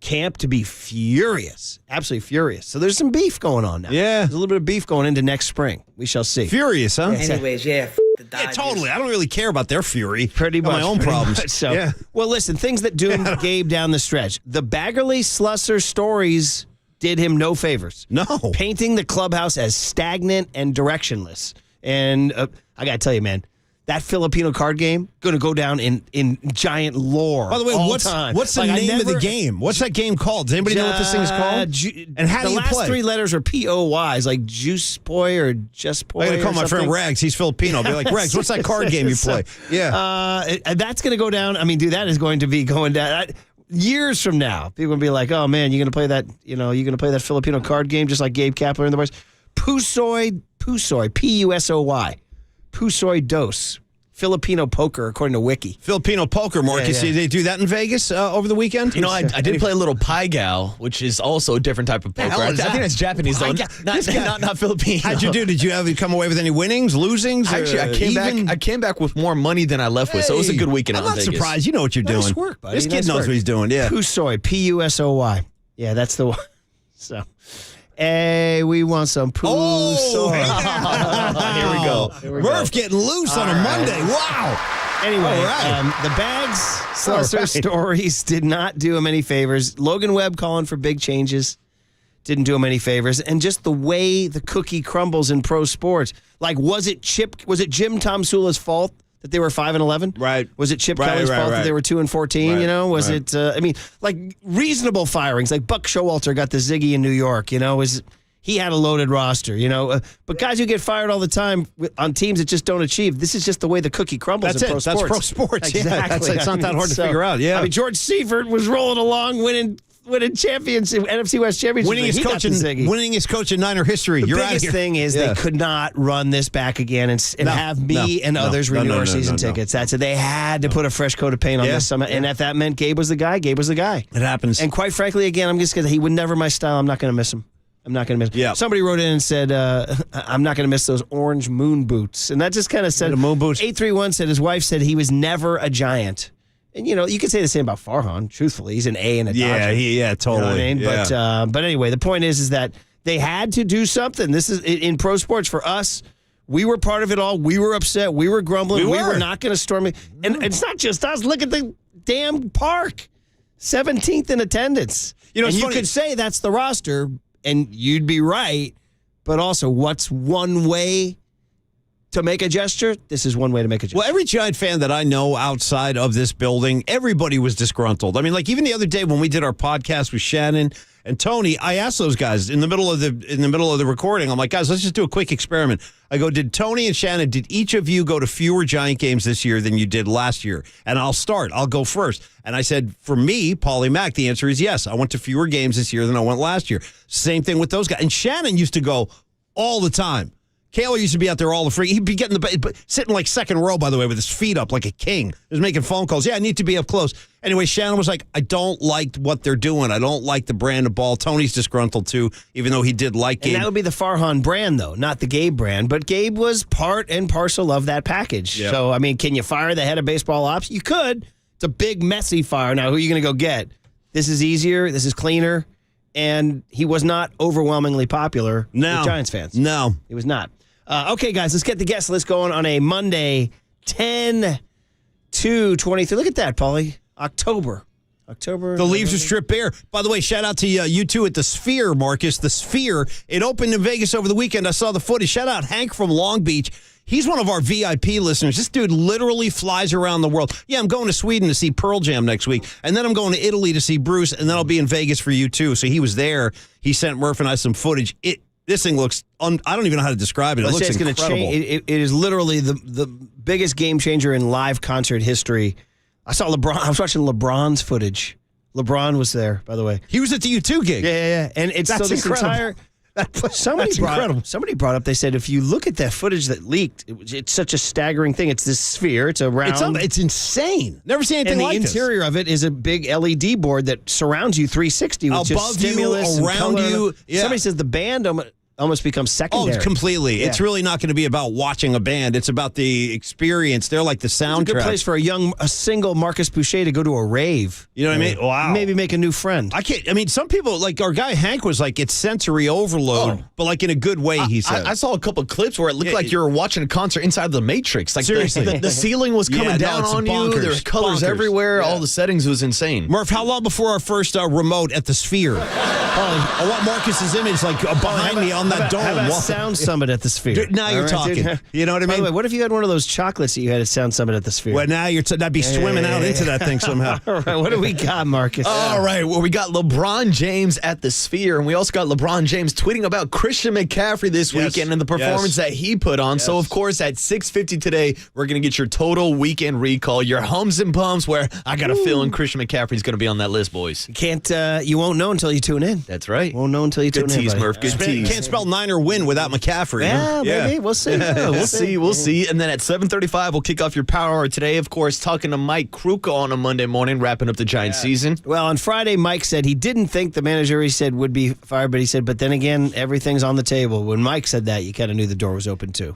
camp to be furious, absolutely furious. So there's some beef going on now. Yeah. There's a little bit of beef going into next spring. We shall see. Furious, huh? Anyways, yeah. The Dodgers. Yeah, totally. I don't really care about their fury. Pretty much. My own problems. So, yeah. Well, listen, things that doomed Gabe down the stretch. The Baggerly-Slusser stories did him no favors. No. Painting the clubhouse as stagnant and directionless. And I got to tell you, man, that Filipino card game going to go down in giant lore. By the way, what's the name of the game? What's that game called? Does anybody know what this thing is called? And how do you play? The last 3 letters are POYs, like Juice Boy or Just Boy. I got to call my friend Rags. He's Filipino. I'll be like, Rags, what's that card game you play? Yeah. That's going to go down. I mean, dude, that is going to be going down. Years from now, people will be like, oh, man, you're going to play that, you're going to play that Filipino card game just like Gabe Kapler and the boys. Pusoy, Pusoy, Pusoy Dos. Filipino poker, according to Wiki. Filipino poker, Marcus. Yeah. They do that in Vegas over the weekend? You know, I did play a little Pai Gal, which is also a different type of poker. I think that's Japanese, though. Not Filipino. How'd you do? Did you come away with any winnings, losings? Actually, I came back with more money than I left with, so it was a good weekend out in Vegas. I'm not surprised. You know what you're doing. Nice work, buddy. This kid knows what he's doing, yeah. Pusoy, Pusoy. Yeah, that's the one. So... Hey, we want some poo. Oh, Here we go. Murph getting loose on a Monday. Wow. Anyway, the Bags stories did not do him any favors. Logan Webb calling for big changes didn't do him any favors. And just the way the cookie crumbles in pro sports. Like, was it Jim Tomsula's fault that they were 5-11? Right. Was it Chip Kelly's fault that they were 2-14? Right. You know, was it? Like reasonable firings. Like Buck Showalter got the Ziggy in New York. You know, he had a loaded roster. You know, but guys who get fired all the time on teams that just don't achieve. This is just the way the cookie crumbles. Pro sports. That's pro sports. Exactly. Yeah, it's not that hard to figure out. Yeah. I mean, George Seifert was rolling along, winning championship, NFC West championship. Winning his coach in Niner history. The You're out of biggest here. thing is they could not run this back again and have me and others renew our season tickets. That's it. They had to put a fresh coat of paint on this summer. And if that meant Gabe was the guy, Gabe was the guy. It happens. And quite frankly, again, I'm just going to, he would never my style. I'm not going to miss him. Yeah. Somebody wrote in and said, I'm not going to miss those orange moon boots. And that just kind of said, the moon boots. 831 said his wife said he was never a Giant. And, you know, you could say the same about Farhan, truthfully. He's an A and a Dodger. Totally. You know what I mean? Yeah. But anyway, the point is that they had to do something. This is in pro sports for us. We were part of it all. We were upset. We were grumbling. We were not going to storm it. And it's not just us. Look at the damn park. 17th in attendance. You know, and you could say that's the roster, and you'd be right. But also, what's one way to make a gesture? This is one way to make a gesture. Well, every Giant fan that I know outside of this building, everybody was disgruntled. I mean, like even the other day when we did our podcast with Shannon and Tony, I asked those guys in the middle of the recording. I'm like, guys, let's just do a quick experiment. I go, did Tony and Shannon, did each of you go to fewer Giant games this year than you did last year? And I'll go first. And I said, for me, Paulie Mack, the answer is yes. I went to fewer games this year than I went last year. Same thing with those guys. And Shannon used to go all the time. Kaler used to be out there all the free. He'd be getting sitting like second row, by the way, with his feet up like a king. He was making phone calls. Yeah, I need to be up close. Anyway, Shannon was like, I don't like what they're doing. I don't like the brand of ball. Tony's disgruntled too, even though he did like Gabe. And that would be the Farhan brand, though, not the Gabe brand. But Gabe was part and parcel of that package. Yep. So, I mean, can you fire the head of baseball ops? You could. It's a big, messy fire. Now, who are you going to go get? This is easier. This is cleaner. And he was not overwhelmingly popular with Giants fans. No. He was not. Okay, guys, let's get the guest list going on a Monday, 10-23. Look at that, Paulie. October. The leaves are stripped bare. By the way, shout out to you two at the Sphere, Marcus. The Sphere. It opened in Vegas over the weekend. I saw the footage. Shout out Hank from Long Beach. He's one of our VIP listeners. This dude literally flies around the world. Yeah, I'm going to Sweden to see Pearl Jam next week, and then I'm going to Italy to see Bruce, and then I'll be in Vegas for you too. So he was there. He sent Murph and I some footage. This thing looks, I don't even know how to describe it. It looks Gonna incredible. change. It is literally the biggest game changer in live concert history. I saw LeBron. I was watching LeBron's footage. LeBron was there, by the way. He was at the U2 gig. Yeah. And it's That's so this incredible. Somebody brought up, they said, if you look at that footage that leaked, it's such a staggering thing. It's this sphere. It's a round. It's insane. Never seen anything like this. And the interior of it is a big LED board that surrounds you 360 with Above just you, stimulus and around color. you. Yeah. Somebody says the band almost becomes secondary. Oh, completely. Yeah. It's really not going to be about watching a band. It's about the experience. They're like the soundtrack. It's a good place for a single Marcus Boucher to go to a rave. You know what I mean? Wow. Maybe make a new friend. Some people, like our guy Hank was like, it's sensory overload, but like in a good way, he said. I saw a couple of clips where it looked like you were watching a concert inside the Matrix. Like seriously. the ceiling was coming down it's on bonkers. you. There were colors everywhere. All the settings was insane. Murph, how long before our first remote at the Sphere? I want Marcus's image like behind me on that dome. How about Sound Summit at the Sphere? Now you're talking. You know what I mean? By the way, what if you had one of those chocolates that you had at Sound Summit at the Sphere? Well, now I'd be swimming out into that thing somehow. All right, what do we got, Marcus? All right, well, we got LeBron James at the Sphere, and we also got LeBron James tweeting about Christian McCaffrey this weekend and the performance that he put on. So, of course, at 6:50 today, we're going to get your total weekend recall, your hums and bumps, where I got a feeling Christian McCaffrey's going to be on that list, boys. You won't know until you tune in. That's right. Won't know until you tune in. Good tease, Murph. Good tease. Can't spell Niner win without McCaffrey. Yeah, maybe. We'll see. We'll see. And then at 7:35, we'll kick off your Power Hour today. Of course, talking to Mike Kruka on a Monday morning, wrapping up the Giants season. Well, on Friday, Mike said he didn't think the manager he said would be fired, but he said, but then again, everything's on the table. When Mike said that, you kind of knew the door was open too.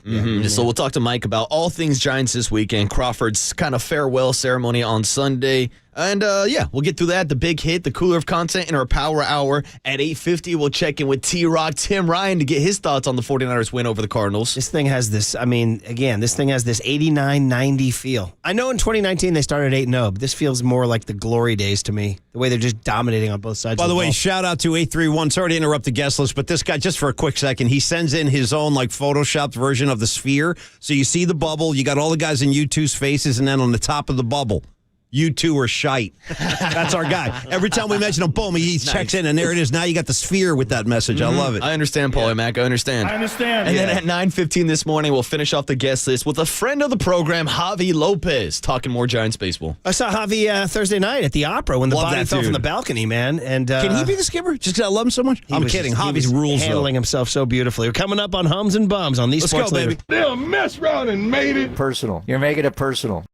So we'll talk to Mike about all things Giants this weekend. Crawford's kind of farewell ceremony on Sunday. And, we'll get through that. The big hit, the cooler of content in our Power Hour. At 8:50, we'll check in with T-Rock, Tim Ryan, to get his thoughts on the 49ers win over the Cardinals. This thing has this 89-90 feel. I know in 2019 they started 8-0, but this feels more like the glory days to me, the way they're just dominating on both sides By of the way, ball. shout out to 831. Sorry to interrupt the guest list, but this guy, just for a quick second, he sends in his own like photoshopped version of the Sphere. So you see the bubble, you got all the guys in U2's faces, and then on the top of the bubble, you two are shite. That's our guy. Every time we mention him, boom, he checks in, and there it is. Now you got the Sphere with that message. I love it. I understand, Paulie Mac. I understand. And then at 9:15 this morning, we'll finish off the guest list with a friend of the program, Javi Lopez, talking more Giants baseball. I saw Javi Thursday night at the Opera when the body fell from the balcony, man. And can he be the skipper? Just because I love him so much? I'm kidding. Javi's rules, handling himself so beautifully. We're coming up on Hums and Bums on these Let's Sports go, Leader. baby. They'll mess around and made it. Personal. You're making it personal.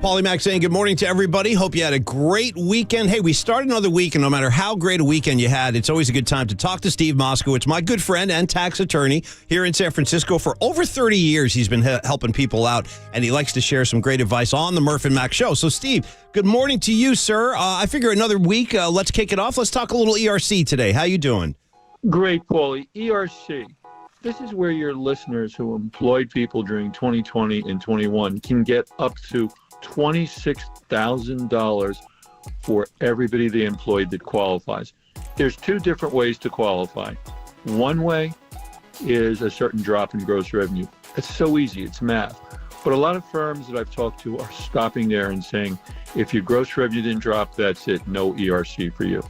Paulie Mack saying good morning to everybody. Hope you had a great weekend. Hey, we start another week, and no matter how great a weekend you had, it's always a good time to talk to Steve Moskowitz, my good friend and tax attorney here in San Francisco. For over 30 years, he's been helping people out, and he likes to share some great advice on the Murph and Mack Show. So, Steve, good morning to you, sir. I figure another week, let's kick it off. Let's talk a little ERC today. How you doing? Great, Paulie. ERC. This is where your listeners who employed people during 2020 and 21 can get up to $26,000 for everybody they employed that qualifies. There's two different ways to qualify. One way is a certain drop in gross revenue. It's so easy, it's math. But a lot of firms that I've talked to are stopping there and saying, if your gross revenue didn't drop, that's it, no ERC for you.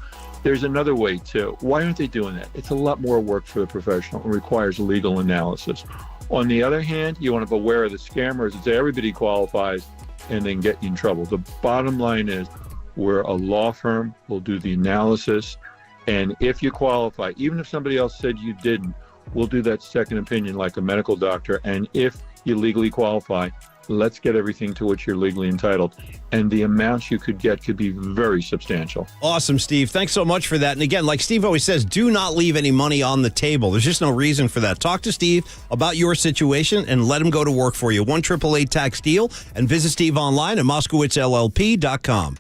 There's another way too. Why aren't they doing that? It's a lot more work for the professional. It requires legal analysis. On the other hand, you want to be aware of the scammers and say everybody qualifies and then get you in trouble. The bottom line is we're a law firm. We'll do the analysis. And if you qualify, even if somebody else said you didn't, we'll do that second opinion like a medical doctor. And if you legally qualify, let's get everything to which you're legally entitled. And the amounts you could get could be very substantial. Awesome, Steve. Thanks so much for that. And again, like Steve always says, do not leave any money on the table. There's just no reason for that. Talk to Steve about your situation and let him go to work for you. 1-888-TAX-DEAL and visit Steve online at MoskowitzLLP.com.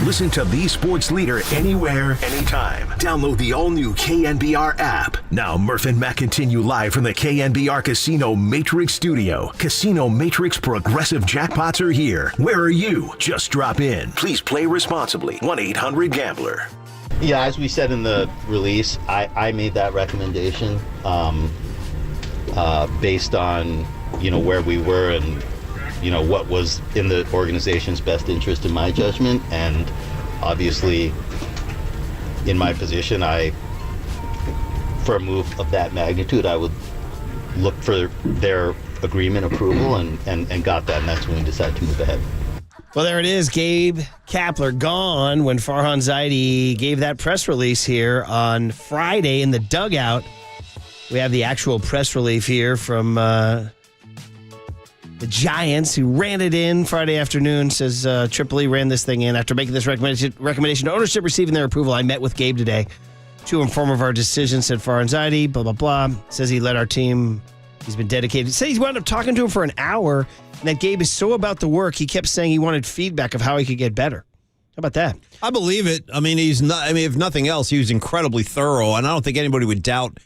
Listen to the sports leader anywhere, anytime. Download the all-new KNBR app. Now, Murph and Mack continue live from the KNBR Casino Matrix Studio. Casino Matrix Progressive Jackpots are here. Where are you? Just drop in. Please play responsibly. 1-800-GAMBLER. Yeah, as we said in the release, I made that recommendation based on, where we were and, what was in the organization's best interest in my judgment. And obviously, in my position, for a move of that magnitude, I would look for their agreement, approval, and got that. And that's when we decided to move ahead. Well, there it is. Gabe Kapler gone when Farhan Zaidi gave that press release here on Friday in the dugout. We have the actual press release here from the Giants, who ran it in Friday afternoon. Says Tripoli ran this thing in after making this recommendation to ownership, receiving their approval. I met with Gabe today to inform of our decision, said Farhan Zaidi, blah, blah, blah. Says he led our team. He's been dedicated. Said he's wound up talking to him for an hour, and that Gabe is so about the work, he kept saying he wanted feedback of how he could get better. How about that? I believe it. I mean, if nothing else, he was incredibly thorough, and I don't think anybody would doubt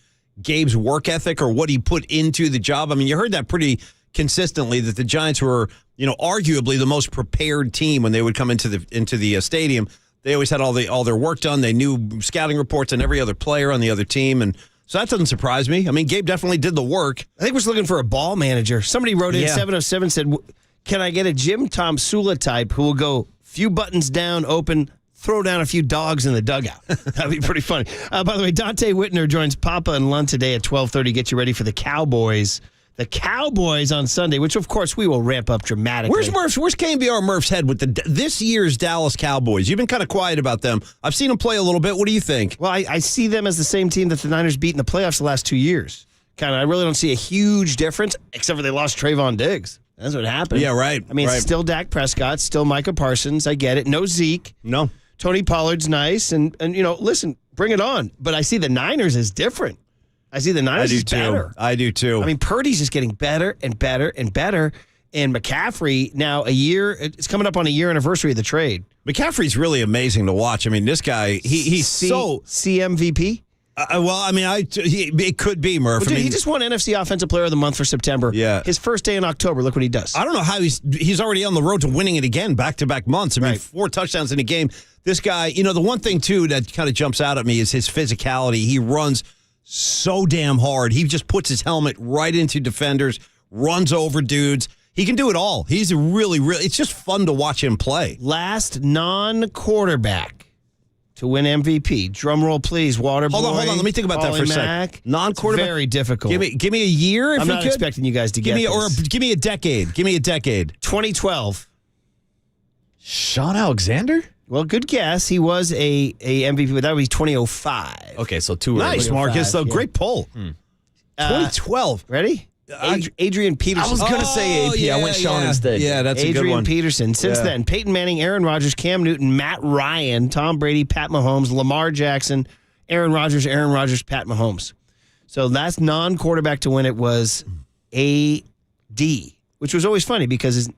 Gabe's work ethic or what he put into the job. I mean, you heard that pretty consistently, that the Giants were, arguably the most prepared team when they would come into the stadium. They always had all their work done. They knew scouting reports on every other player on the other team, and so that doesn't surprise me. I mean, Gabe definitely did the work. I think we're just looking for a ball manager. Somebody wrote in 707 said, Can I get a Jim Tom Sula type who will go few buttons down, open, throw down a few dogs in the dugout? That'd be pretty funny. By the way, Dante Whitner joins Papa and Lund today at 12:30. Get you ready for the Cowboys. The Cowboys on Sunday, which, of course, we will ramp up dramatically. Where's KNBR Murph's head with this year's Dallas Cowboys? You've been kind of quiet about them. I've seen them play a little bit. What do you think? Well, I see them as the same team that the Niners beat in the playoffs the last 2 years. I really don't see a huge difference, except for they lost Trayvon Diggs. That's what happened. Yeah, right. I mean, right. It's still Dak Prescott, still Micah Parsons. I get it. No Zeke. No. Tony Pollard's nice. And listen, bring it on. But I see the Niners as different. I see the Niners as better. I do too. I mean, Purdy's just getting better and better and better. And McCaffrey, now it's coming up on a year anniversary of the trade. McCaffrey's really amazing to watch. I mean, this guy, he's so CMVP. It could be, Murph. Well, dude, he just won NFC Offensive Player of the Month for September. Yeah. His first day in October, look what he does. I don't know how he's already on the road to winning it again, back-to-back months. I mean, 4 touchdowns in a game. This guy, the one thing, too, that kind of jumps out at me is his physicality. He runs so damn hard. He just puts his helmet right into defenders, runs over dudes. He can do it all. He's really, it's just fun to watch him play. Last non-quarterback to win MVP. Drum roll, please, Waterboy. Hold on. Let me think about that for a second. Non-quarterback. Very difficult. Give me a year if I'm you not could. expecting you guys to get this. Or give me a decade. 2012. Sean Alexander? Well, good guess. He was a MVP, but that would be 2005. Okay, so too early. Nice, Marcus. So great pull. 2012. Ready? Adrian Peterson. I was going to say AP. I went Sean instead. Yeah, that's a good one. Adrian Peterson. Since then, Peyton Manning, Aaron Rodgers, Cam Newton, Matt Ryan, Tom Brady, Pat Mahomes, Lamar Jackson, Aaron Rodgers, Pat Mahomes. So last non-quarterback to win it was AD, which was always funny because his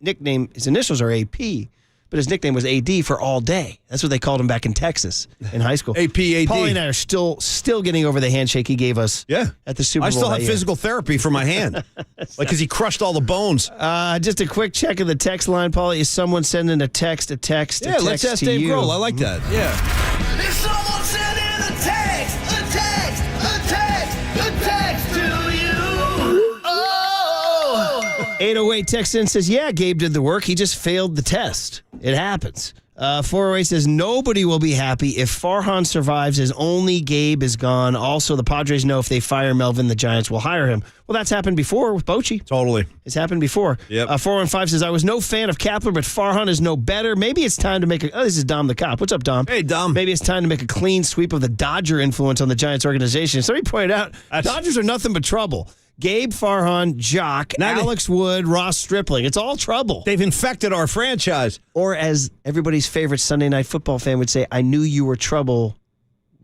initials are AP, but his nickname was AD for all day. That's what they called him back in Texas in high school. AD. Paulie and I are still getting over the handshake he gave us at the Super Bowl. I still have physical therapy for my hand. Because he crushed all the bones. Just a quick check of the text line, Paulie. Is someone sending a text? Yeah, let's ask Dave Grohl. I like that. Yeah. Is someone sending a text to you? Oh! 808 texts in says, yeah, Gabe did the work. He just failed the test. It happens. 408 says, nobody will be happy if Farhan survives as only Gabe is gone. Also, the Padres know if they fire Melvin, the Giants will hire him. Well, that's happened before with Bochy. Totally. It's happened before. Yep. 415 says, I was no fan of Kapler, but Farhan is no better. Maybe it's time to make this is Dom the Cop. What's up, Dom? Hey, Dom. Maybe it's time to make a clean sweep of the Dodger influence on the Giants organization. Somebody pointed out, Dodgers are nothing but trouble. Gabe Farhan, Jock, Alex Wood, Ross Stripling. It's all trouble. They've infected our franchise. Or as everybody's favorite Sunday Night Football fan would say, I knew you were trouble.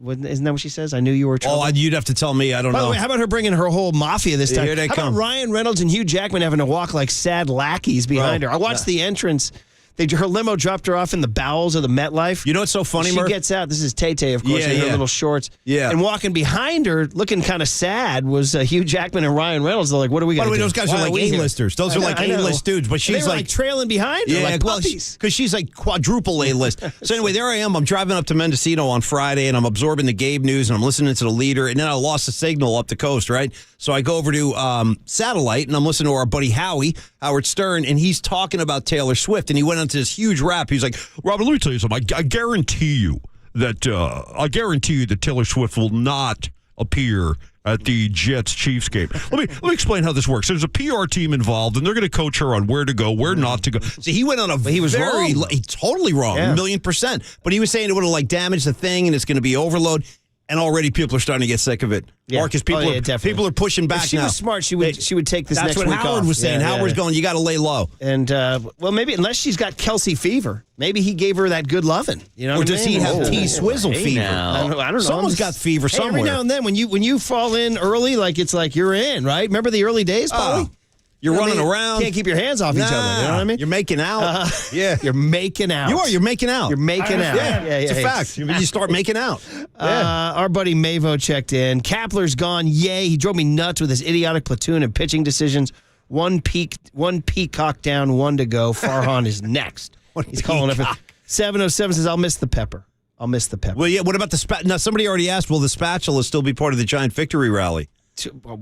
Isn't that what she says? I knew you were trouble. Oh, you'd have to tell me. I don't know. By the way, how about her bringing her whole mafia this time? Here they how come. about Ryan Reynolds and Hugh Jackman having to walk like sad lackeys behind her? I watched the entrance. Her limo dropped her off in the bowels of the MetLife. You know what's so funny, She Murph? gets out. This is Tay-Tay, of course, in her little shorts. Yeah. And walking behind her, looking kind of sad, was Hugh Jackman and Ryan Reynolds. They're like, what are we going to do? By the way, those guys Why are like we here? A-listers. Those are like A-list dudes. But she's they were like trailing behind her, like puppies. Because she's like quadruple A-list. So anyway, there I am. I'm driving up to Mendocino on Friday, and I'm absorbing the Gabe news, and I'm listening to the leader, and then I lost the signal up the coast, right? So I go over to Satellite, and I'm listening to our buddy Howard Stern, and he's talking about Taylor Swift, and he went into this huge rap. He's like, Robert, let me tell you something. I guarantee you that Taylor Swift will not appear at the Jets-Chiefs game. Let me explain how this works. There's a PR team involved, and they're going to coach her on where to go, where not to go. See, he went on a he was totally wrong, 1,000,000%. But he was saying it would have like damaged the thing, and it's going to be overload. And already people are starting to get sick of it. Yeah. Marcus, people are pushing back now. If she was smart, she would take this next week off. That's what Howard was saying. Howard's going, you got to lay low. And, well, maybe unless she's got Kelsey fever, maybe he gave her that good loving. You know or what does I mean? he have T-Swizzle fever? I don't know. Someone's got fever somewhere. Every now and then, when you fall in early, like it's like you're in, right? Remember the early days, Paulie? You're running around. Can't keep your hands off each other. You know what I mean? You're making out. Yeah. You're making out. You are. You're making out. You're making out. Yeah, it's a fact. You start making out. Our buddy Mavo checked in. Kapler's gone. Yay. He drove me nuts with his idiotic platoon and pitching decisions. One peacock down, one to go. Farhan is next. He's calling up. 707 says, I'll miss the pepper. Well, yeah. What about the spatula? Now, somebody already asked, will the spatula still be part of the Giant victory rally?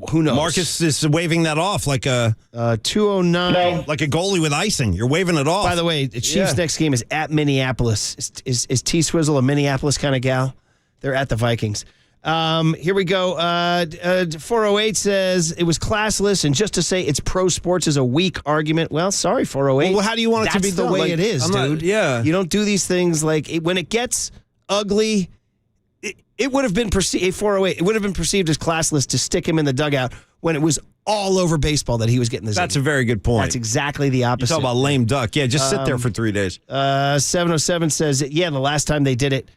Who knows? Marcus is waving that off like a 209. like a goalie with icing. You're waving it off. By the way, the Chiefs' next game is at Minneapolis. Is T Swizzle a Minneapolis kind of gal? They're at the Vikings. Here we go. 408 says it was classless, and just to say it's pro sports is a weak argument. Well, sorry, 408. Well, how do you want it to be That's the done? way Like, it is, I'm not- dude. yeah. You don't do these things when it gets ugly. It would have been perceived 408. It would have been perceived as classless to stick him in the dugout when it was all over baseball that he was getting this. That's a very good point. That's exactly the You opposite. talk about lame duck. Yeah, just sit there for 3 days. 707 says, the last time they did it,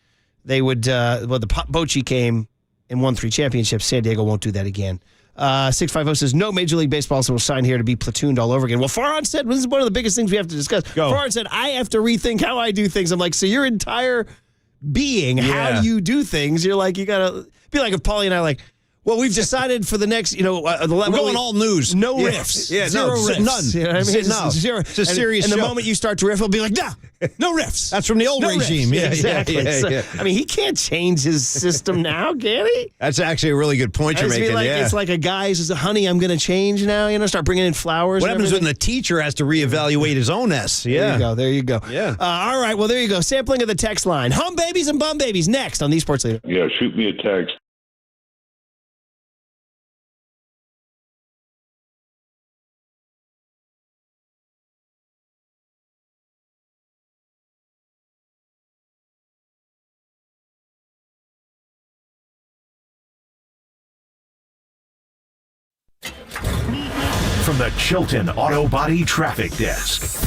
they would, the Bochy came and won 3 championships. San Diego won't do that again. 650 says, no Major League Baseball will sign here to be platooned all over again. Well, Farhan said, this is one of the biggest things we have to discuss. Farhan said, I have to rethink how I do things. I'm like, so your entire being, how you do things, you're like, you got to be like if Paulie and I are like, well, we've decided for the next, we're going all news. No riffs. Yeah, zero riffs. None. You know what I mean? No. Zero. It's a serious and show. the moment you start to riff, we'll be like, no riffs. That's from the old No regime. riffs. Yeah, exactly. yeah, So, yeah. I mean, he can't change his system now, can he? That's actually a really good point you're It's making. like, it's like a guy who says, honey, I'm going to change now. Start bringing in flowers. What and happens when everything. the teacher has to reevaluate his own S? Yeah. There you go. Yeah. All right, well, there you go. Sampling of the text line. Hum babies and bum babies next on the Sports Leader. Yeah, shoot me a text. From the Chilton Auto Body Traffic Desk.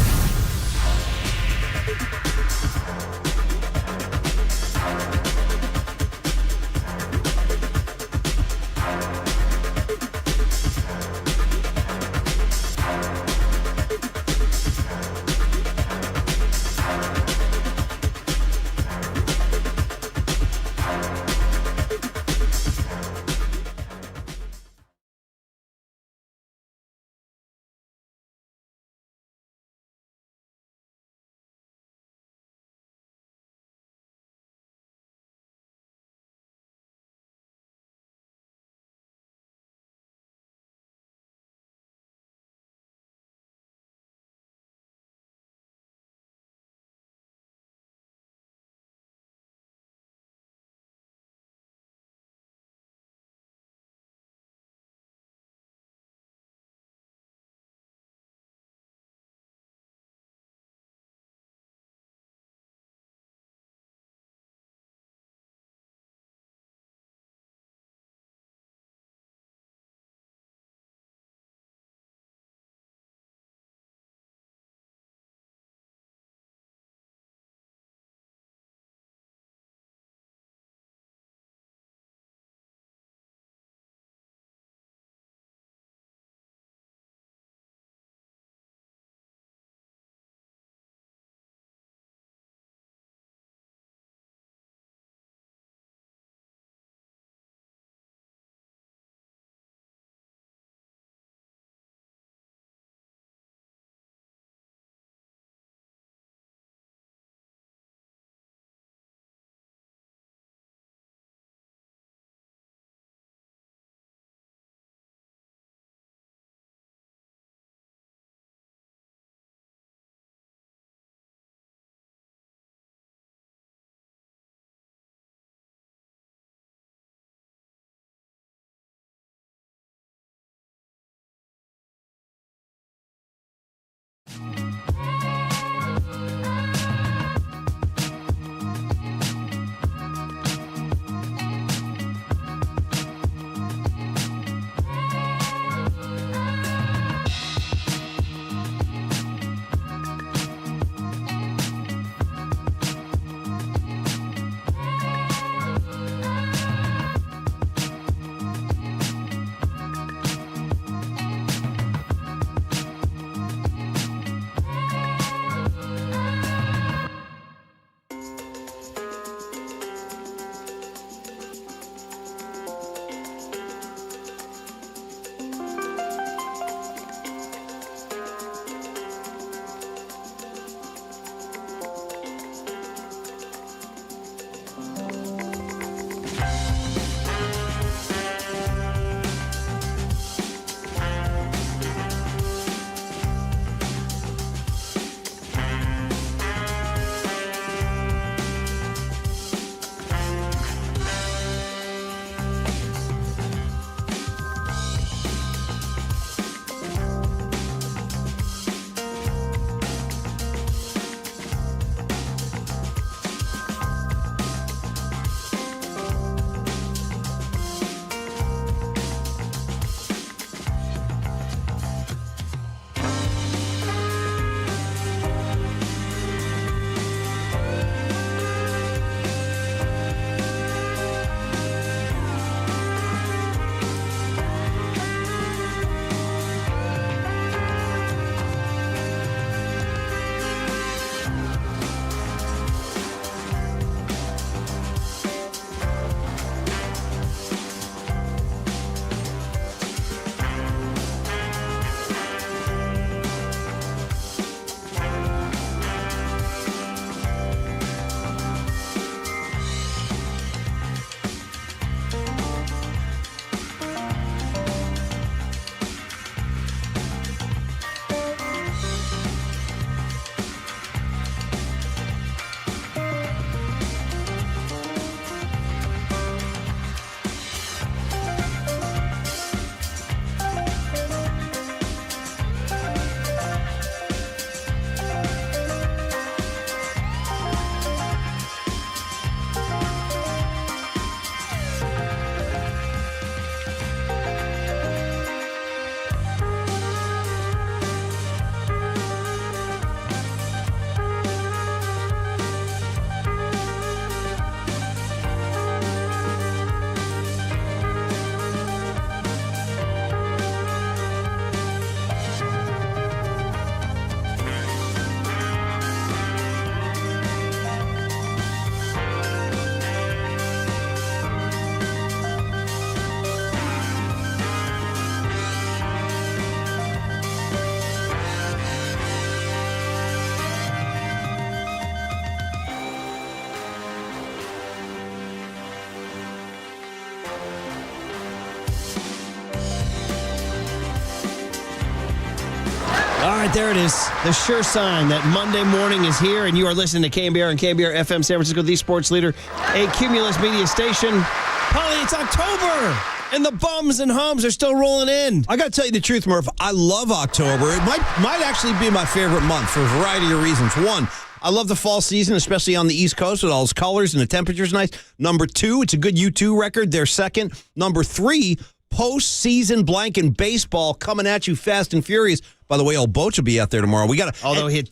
right, there it is. The sure sign that Monday morning is here, and you are listening to KNBR and KNBR FM San Francisco, the sports leader, a Cumulus media station. Polly, it's October, and the bums and hums are still rolling in. I got to tell you the truth, Murph. I love October. It might actually be my favorite month for a variety of reasons. One, I love the fall season, especially on the East Coast with all its colors and the temperature's nice. Number two, it's a good U2 record. They're second. Number three, postseason blanket baseball coming at you fast and furious. By the way, old Boch will be out there tomorrow. Although he had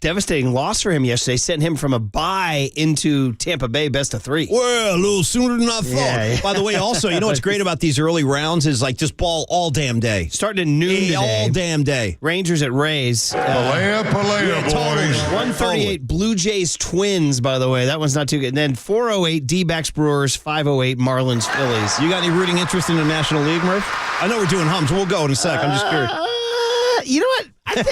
devastating loss for him yesterday, sent him from a bye into Tampa Bay best of 3. Well, a little sooner than I thought. Yeah. By the way, also, you know what's great about these early rounds is like just ball all damn day. Starting at noon today. All damn day. Rangers at Rays. Palea, boys. 138 Blue Jays Twins, by the way. That one's not too good. And then 408 D-backs Brewers, 508 Marlins Phillies. You got any rooting interest in the National League, Murph? I know we're doing hums. We'll go in a sec. I'm just curious. You know what? I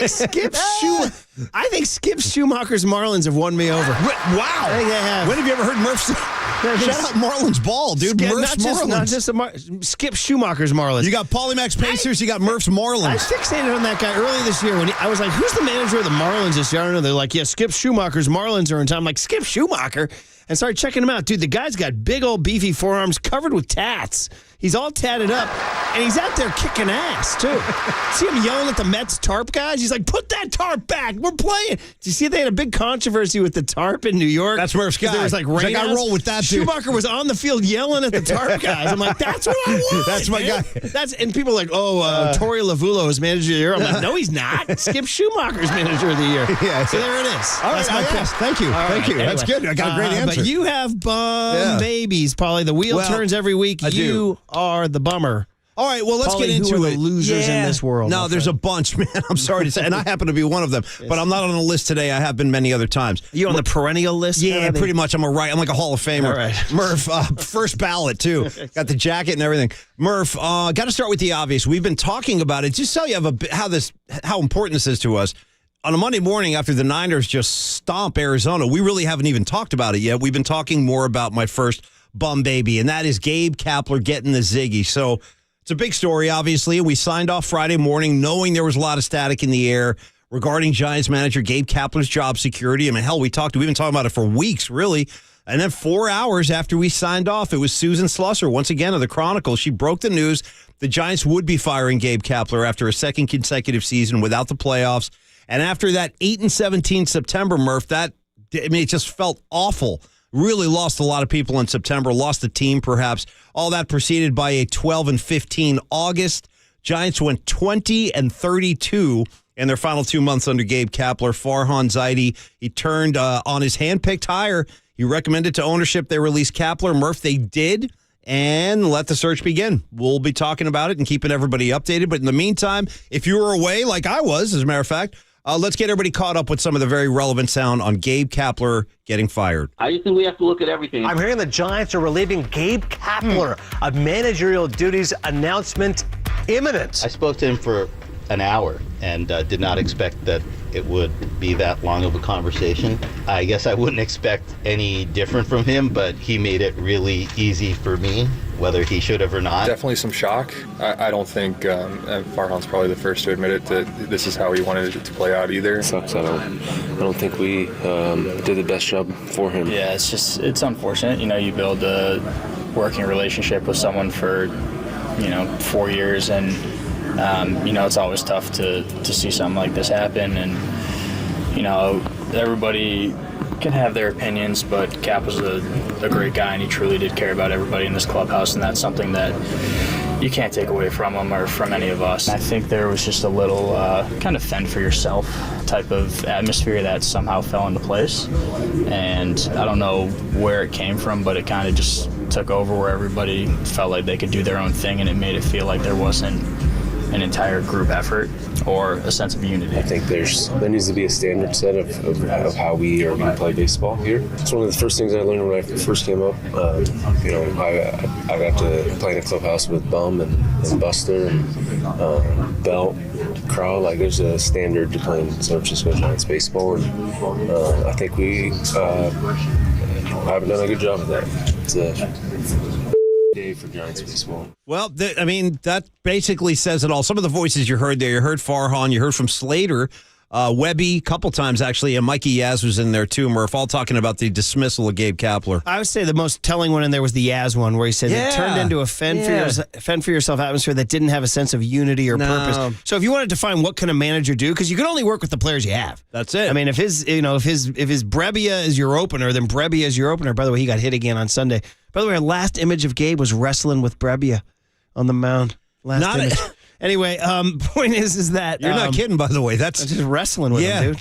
think Skip Schumacher's Marlins have won me over. Wow. I think they have. When have you ever heard Murph say? Shout out Marlins ball, dude. Murph's Marlins. Not just Skip Schumacher's Marlins. You got Polymax Pacers, you got Murph's Marlins. I fixated on that guy early this year when I was like, who's the manager of the Marlins this year? I don't know. They're like, yeah, Skip Schumacher's Marlins are in town. I'm like, Skip Schumacher? And started checking him out. Dude, the guy's got big old beefy forearms covered with tats. He's all tatted up, and he's out there kicking ass, too. See him yelling at the Mets tarp guys? He's like, put that tarp back. We're playing. Did you see they had a big controversy with the tarp in New York? That's Murph's guy. There was like rain. I roll with that, dude. Schumacher was on the field yelling at the tarp guys. I'm like, that's what I want. That's my man. guy. And people are like, Torey Lavulo is manager of the year. I'm like, no, he's not. Skip Schumacher's manager of the year. Yeah. So there it is. All right, That's my pick. Thank you. Thank you. Anyway, That's good. I got a great answer. But you have bum babies, Polly. The wheel turns every week. You are the bummer. All right, well, let's Polly, get into who are it. the losers in this world? No, there's a bunch, man. I'm sorry to say, and I happen to be one of them. But I'm not on the list today. I have been many other times. Are you on the perennial list? Yeah, pretty much. I'm like a Hall of Famer. All right. Murph, first ballot too. Got the jacket and everything. Murph, got to start with the obvious. We've been talking about it. Just tell you how important this is to us. On a Monday morning after the Niners just stomp Arizona, we really haven't even talked about it yet. We've been talking more about my first bum baby, and that is Gabe Kapler getting the Ziggy. So it's a big story, obviously. We signed off Friday morning knowing there was a lot of static in the air regarding Giants manager Gabe Kapler's job security. I mean, hell, we've been talking about it for weeks, really. And then 4 hours after we signed off, it was Susan Slusser, once again of the Chronicle. She broke the news the Giants would be firing Gabe Kapler after a second consecutive season without the playoffs. And after that 8-17 September, Murph, it just felt awful. Really lost a lot of people in September, lost the team perhaps. All that preceded by a 12-15 August. Giants went 20-32 in their final 2 months under Gabe Kapler. Farhan Zaidi, he turned on his hand-picked hire. He recommended to ownership they release Kapler. Murph, they did, and let the search begin. We'll be talking about it and keeping everybody updated. But in the meantime, if you were away like I was, as a matter of fact, let's get everybody caught up with some of the very relevant sound on Gabe Kapler getting fired. I just think we have to look at everything. I'm hearing the Giants are relieving Gabe Kapler of managerial duties. Announcement imminent. I spoke to him for an hour and did not expect that it would be that long of a conversation. I guess I wouldn't expect any different from him, but he made it really easy for me, whether he should have or not. Definitely some shock. I don't think Farhan's probably the first to admit it, that this is how he wanted it to play out either. It sucks. I don't think we did the best job for him. Yeah, it's unfortunate. You build a working relationship with someone for 4 years, and it's always tough to see something like this happen. And everybody can have their opinions, but Cap was a great guy, and he truly did care about everybody in this clubhouse, and that's something that you can't take away from him or from any of us. I think there was just a little kind of fend for yourself type of atmosphere that somehow fell into place, and I don't know where it came from, but it kind of just took over where everybody felt like they could do their own thing, and it made it feel like there wasn't an entire group effort or a sense of unity. I think there needs to be a standard set of how we are going to play baseball here. It's one of the first things I learned when I first came up. I got to play in a clubhouse with Bum and Buster and Belt, Crow. Like, there's a standard to playing San Francisco Giants baseball, and I think we haven't done a good job of that. Dave. for Giants baseball. Well, that basically says it all. Some of the voices you heard there, you heard Farhan, you heard from Slater, Webby, a couple times actually, and Mikey Yaz was in there too, Murph, all talking about the dismissal of Gabe Kapler. I would say the most telling one in there was the Yaz one, where he said it turned into a fend for yourself atmosphere that didn't have a sense of unity or purpose. So if you wanted to find what can a manager do, because you can only work with the players you have. That's it. I mean, if his Brebbia is your opener, then Brebbia is your opener. By the way, he got hit again on Sunday. By the way, our last image of Gabe was wrestling with Brebbia on the mound. Last image. Anyway, point is that you're not kidding, by the way. That's just wrestling with him, dude.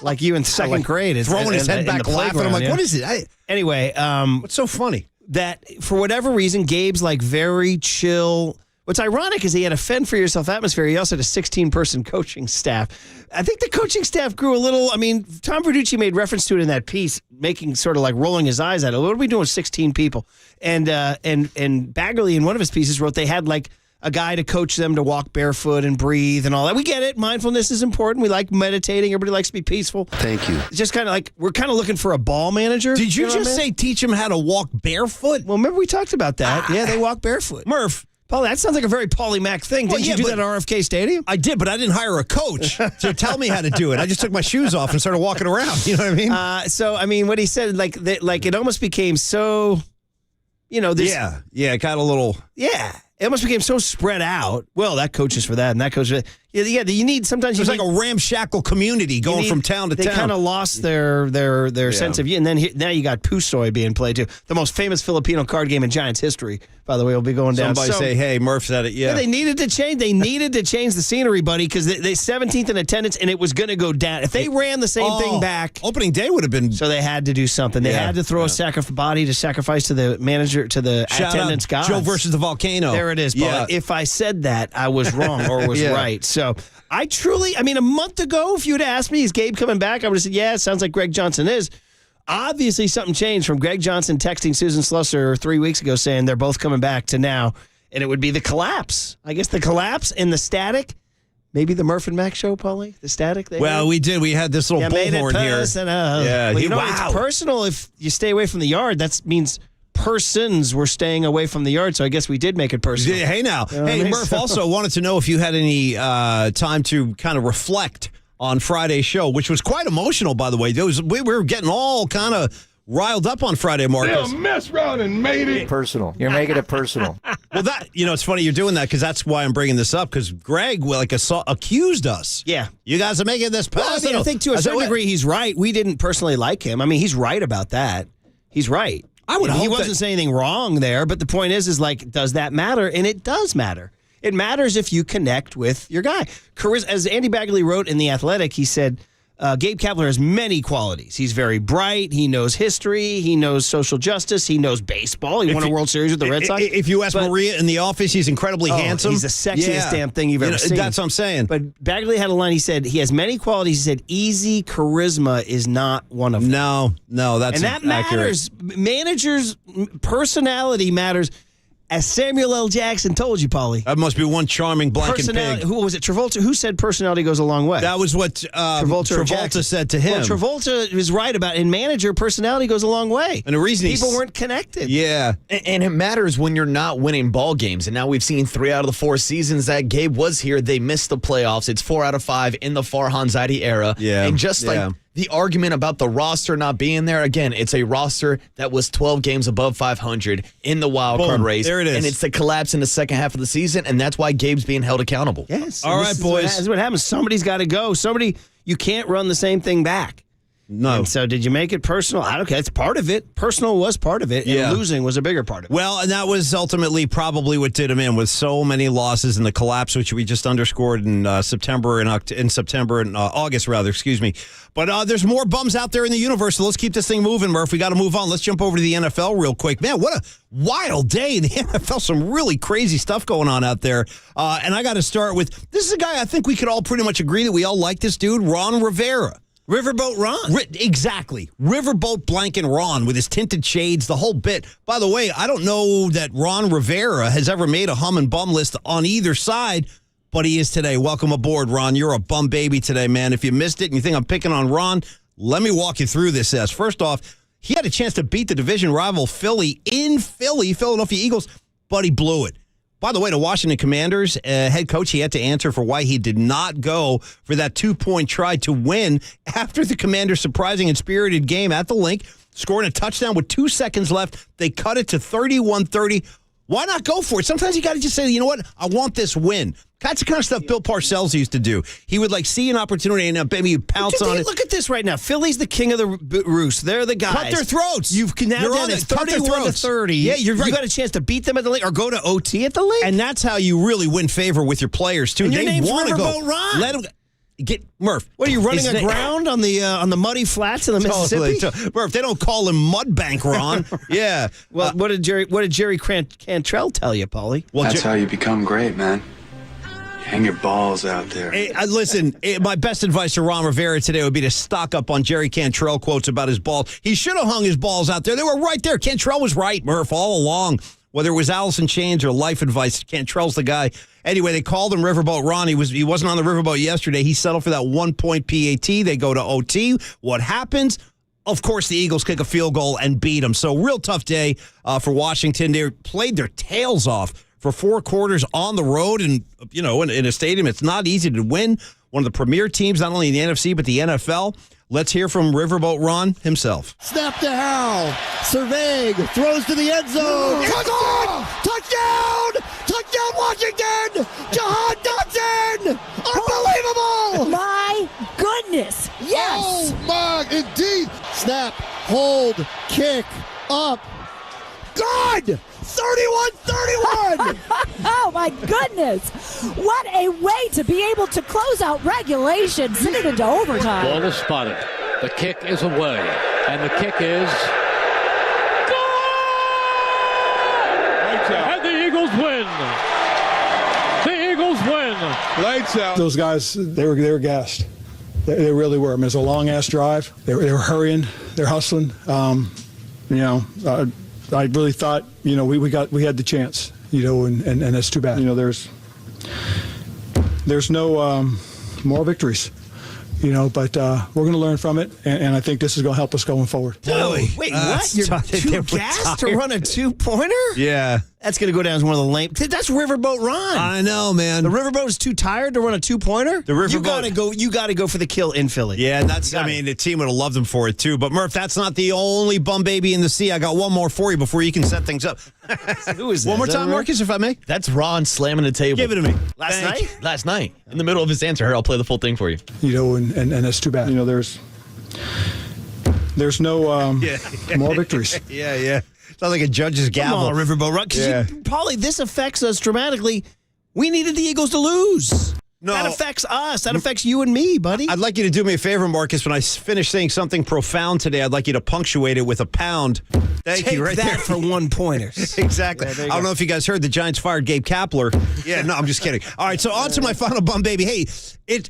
Like you in second grade, throwing his head back, laughing. I'm like, what is it? Anyway, what's so funny? That for whatever reason, Gabe's like very chill. What's ironic is he had a fend for yourself atmosphere. He also had a 16-person coaching staff. I think the coaching staff grew a little. I mean, Tom Verducci made reference to it in that piece, making sort of like rolling his eyes at it. What are we doing with 16 people? And Baggerly in one of his pieces wrote they had like a guy to coach them to walk barefoot and breathe and all that. We get it. Mindfulness is important. We like meditating. Everybody likes to be peaceful. Thank you. It's just kind of like we're kind of looking for a ball manager. Did you just say teach them how to walk barefoot? Well, remember we talked about that. Yeah, they walk barefoot. Murph. Paul, that sounds like a very Paulie Mac thing. Didn't you do that at RFK Stadium? I did, but I didn't hire a coach to tell me how to do it. I just took my shoes off and started walking around. You know what I mean? So, I mean, what he said, like it almost became so, this. Yeah, it got a little. Yeah. It almost became so spread out. Well, that coach is for that, and that coach is for that. Yeah, you need sometimes. There's like a ramshackle community going from town to town. They kind of lost their sense of you, and then now you got Pusoy being played too. The most famous Filipino card game in Giants history, by the way, will be going down. Somebody say, "Hey, Murph said it." Yeah, they needed to change. They needed to change the scenery, buddy, because they 17th in attendance, and it was going to go down if they ran the same thing back. Opening day would have been. So they had to do something. They had to throw a body to sacrifice to the manager, to the attendance guys. Joe versus the volcano. There it is, Paul. Yeah. If I said that, I was wrong or was right. So I mean, a month ago, if you would have asked me, is Gabe coming back? I would have said, yeah, it sounds like Greg Johnson is. Obviously, something changed from Greg Johnson texting Susan Slusser 3 weeks ago saying they're both coming back to now, and it would be the collapse. I guess the collapse and the static. Maybe the Murph and Mac show, Paulie? The static? We did. We had this little bullhorn here. Yeah, it's personal if you stay away from the yard. That means persons were staying away from the yard, so I guess we did make it personal. Hey, now. Murph also wanted to know if you had any time to kind of reflect on Friday's show, which was quite emotional, by the way. We were getting all kind of riled up on Friday, Marcus. They'll mess around and made it personal. You're making it personal. Well, it's funny you're doing that because that's why I'm bringing this up, because Greg accused us. Yeah. You guys are making this personal. Well, I think to a certain degree he's right. We didn't personally like him. I mean, he's right about that. He's right. I would hope he wasn't saying anything wrong there, but the point is like, does that matter? And it does matter. It matters if you connect with your guy. As Andy Bagley wrote in The Athletic, he said, Gabe Kapler has many qualities. He's very bright. He knows history. He knows social justice. He knows baseball. He won a World Series with the Red Sox. If you ask Maria in the office, he's incredibly handsome. He's the sexiest damn thing you've ever seen. That's what I'm saying. But Bagley had a line. He said he has many qualities. He said easy charisma is not one of them. No, that's accurate. And that matters. Managers' personality matters. As Samuel L. Jackson told you, Paulie. That must be one charming black and pig. Who was it? Travolta? Who said personality goes a long way? That was what Travolta said to him. Well, Travolta is right about it. In manager, personality goes a long way. And the reason people weren't connected. Yeah. And it matters when you're not winning ball games. And now we've seen 3 out of the 4 seasons that Gabe was here. They missed the playoffs. It's 4 out of 5 in the Farhan Zaidi era. Yeah. And just like the argument about the roster not being there, again, it's a roster that was 12 games above 500 in the wild card race. There it is. And it's the collapse in the second half of the season, and that's why Gabe's being held accountable. Yes. All right, boys. This is what happens. Somebody's got to go. You can't run the same thing back. No. And so did you make it personal? I don't care. It's part of it. Personal was part of it, and losing was a bigger part of it. Well, and that was ultimately probably what did him in, with so many losses and the collapse, which we just underscored in September and August, rather. Excuse me. But there's more bums out there in the universe, so let's keep this thing moving, Murph. We got to move on. Let's jump over to the NFL real quick. Man, what a wild day in the NFL. Some really crazy stuff going on out there. And I got to start with, this is a guy I think we could all pretty much agree that we all like this dude, Ron Rivera. Riverboat Ron. Exactly. Riverboat blanking Ron with his tinted shades, the whole bit. By the way, I don't know that Ron Rivera has ever made a hum and bum list on either side, but he is today. Welcome aboard, Ron. You're a bum baby today, man. If you missed it and you think I'm picking on Ron, let me walk you through this. First off, he had a chance to beat the division rival Philly in Philly, Philadelphia Eagles, but he blew it. By the way, the Washington Commanders head coach, he had to answer for why he did not go for that 2-point try to win after the Commanders' surprising and spirited game at the Link, scoring a touchdown with 2 seconds left. They cut it to 31-30. Why not go for it? Sometimes you got to just say, you know what? I want this win. That's the kind of stuff Bill Parcells used to do. He would see an opportunity and maybe you'd pounce on it. Look at this right now. Philly's the king of the roost. They're the guys. Cut their throats. You've now done it 31-30. Yeah, you're right. You got a chance to beat them at the Link or go to OT at the Link. And that's how you really win favor with your players, too. And your name's want to go. Riverboat Ron. Let them get Murph. What are you running aground on the muddy flats in the Mississippi? Murph, they don't call him Mudbank Ron. Yeah. Well, what did Jerry Cantrell tell you, Paulie? Well, that's how you become great, man. Hang your balls out there. Listen, my best advice to Ron Rivera today would be to stock up on Jerry Cantrell quotes about his balls. He should have hung his balls out there. They were right there. Cantrell was right, Murph, all along. Whether it was Alice in Chains or life advice, Cantrell's the guy. Anyway, they called him Riverboat Ron. He wasn't on the riverboat yesterday. He settled for that 1-point PAT. They go to OT. What happens? Of course, the Eagles kick a field goal and beat them. So real tough day for Washington. They played their tails off for 4 quarters on the road and, in a stadium. It's not easy to win. One of the premier teams, not only in the NFC, but the NFL. Let's hear from Riverboat Ron himself. Snap to Howell. Cerveg throws to the end zone. Touchdown! Touchdown, Washington! Jahan Dotson! Unbelievable! My goodness. Yes. Oh, my, indeed. Snap, hold, kick, up. Good! 31-31! Oh, my goodness. What a way to be able to close out regulation, send it into overtime. Ball is spotted. The kick is away. And the kick is... And the Eagles win. The Eagles win. Lights out. Those guys, they were gassed. They really were. I mean, it was a long-ass drive. They were hurrying. They're hustling. I really thought, we had the chance, and that's too bad. There's no more victories, but we're going to learn from it, and I think this is going to help us going forward. Wait, what? You're too gassed to run a 2-pointer? Yeah. That's going to go down as one of the lame. That's Riverboat Ron. I know, man. The Riverboat is too tired to run a 2-pointer? You got to go for the kill in Philly. Yeah, the team would have loved him for it, too. But, Murph, that's not the only bum baby in the sea. I got one more for you before you can set things up. Who is that? One more time, Marcus, if I may. That's Ron slamming the table. Give it to me. Last night. In the middle of his answer. Here, I'll play the full thing for you. And that's too bad. There's no more victories. Yeah. Sounds like a judge's gavel. Come on, Riverboat Ron. Paulie, this affects us dramatically. We needed the Eagles to lose. No. That affects us. That affects you and me, buddy. I'd like you to do me a favor, Marcus. When I finish saying something profound today, I'd like you to punctuate it with a pound. Thank you, right that there. for 1-pointers. Exactly. I don't know if you guys heard the Giants fired Gabe Kapler. Yeah, no, I'm just kidding. All right, so on to my final bum baby. Hey,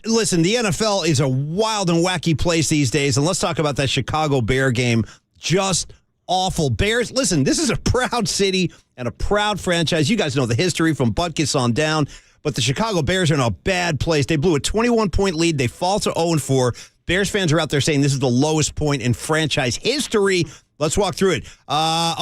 listen, the NFL is a wild and wacky place these days, and let's talk about that Chicago Bear game. Just awful. Bears, listen, this is a proud city and a proud franchise. You guys know the history from Butkus on down. But the Chicago Bears are in a bad place. They blew a 21-point lead. They fall to 0-4. Bears fans are out there saying this is the lowest point in franchise history. Let's walk through it.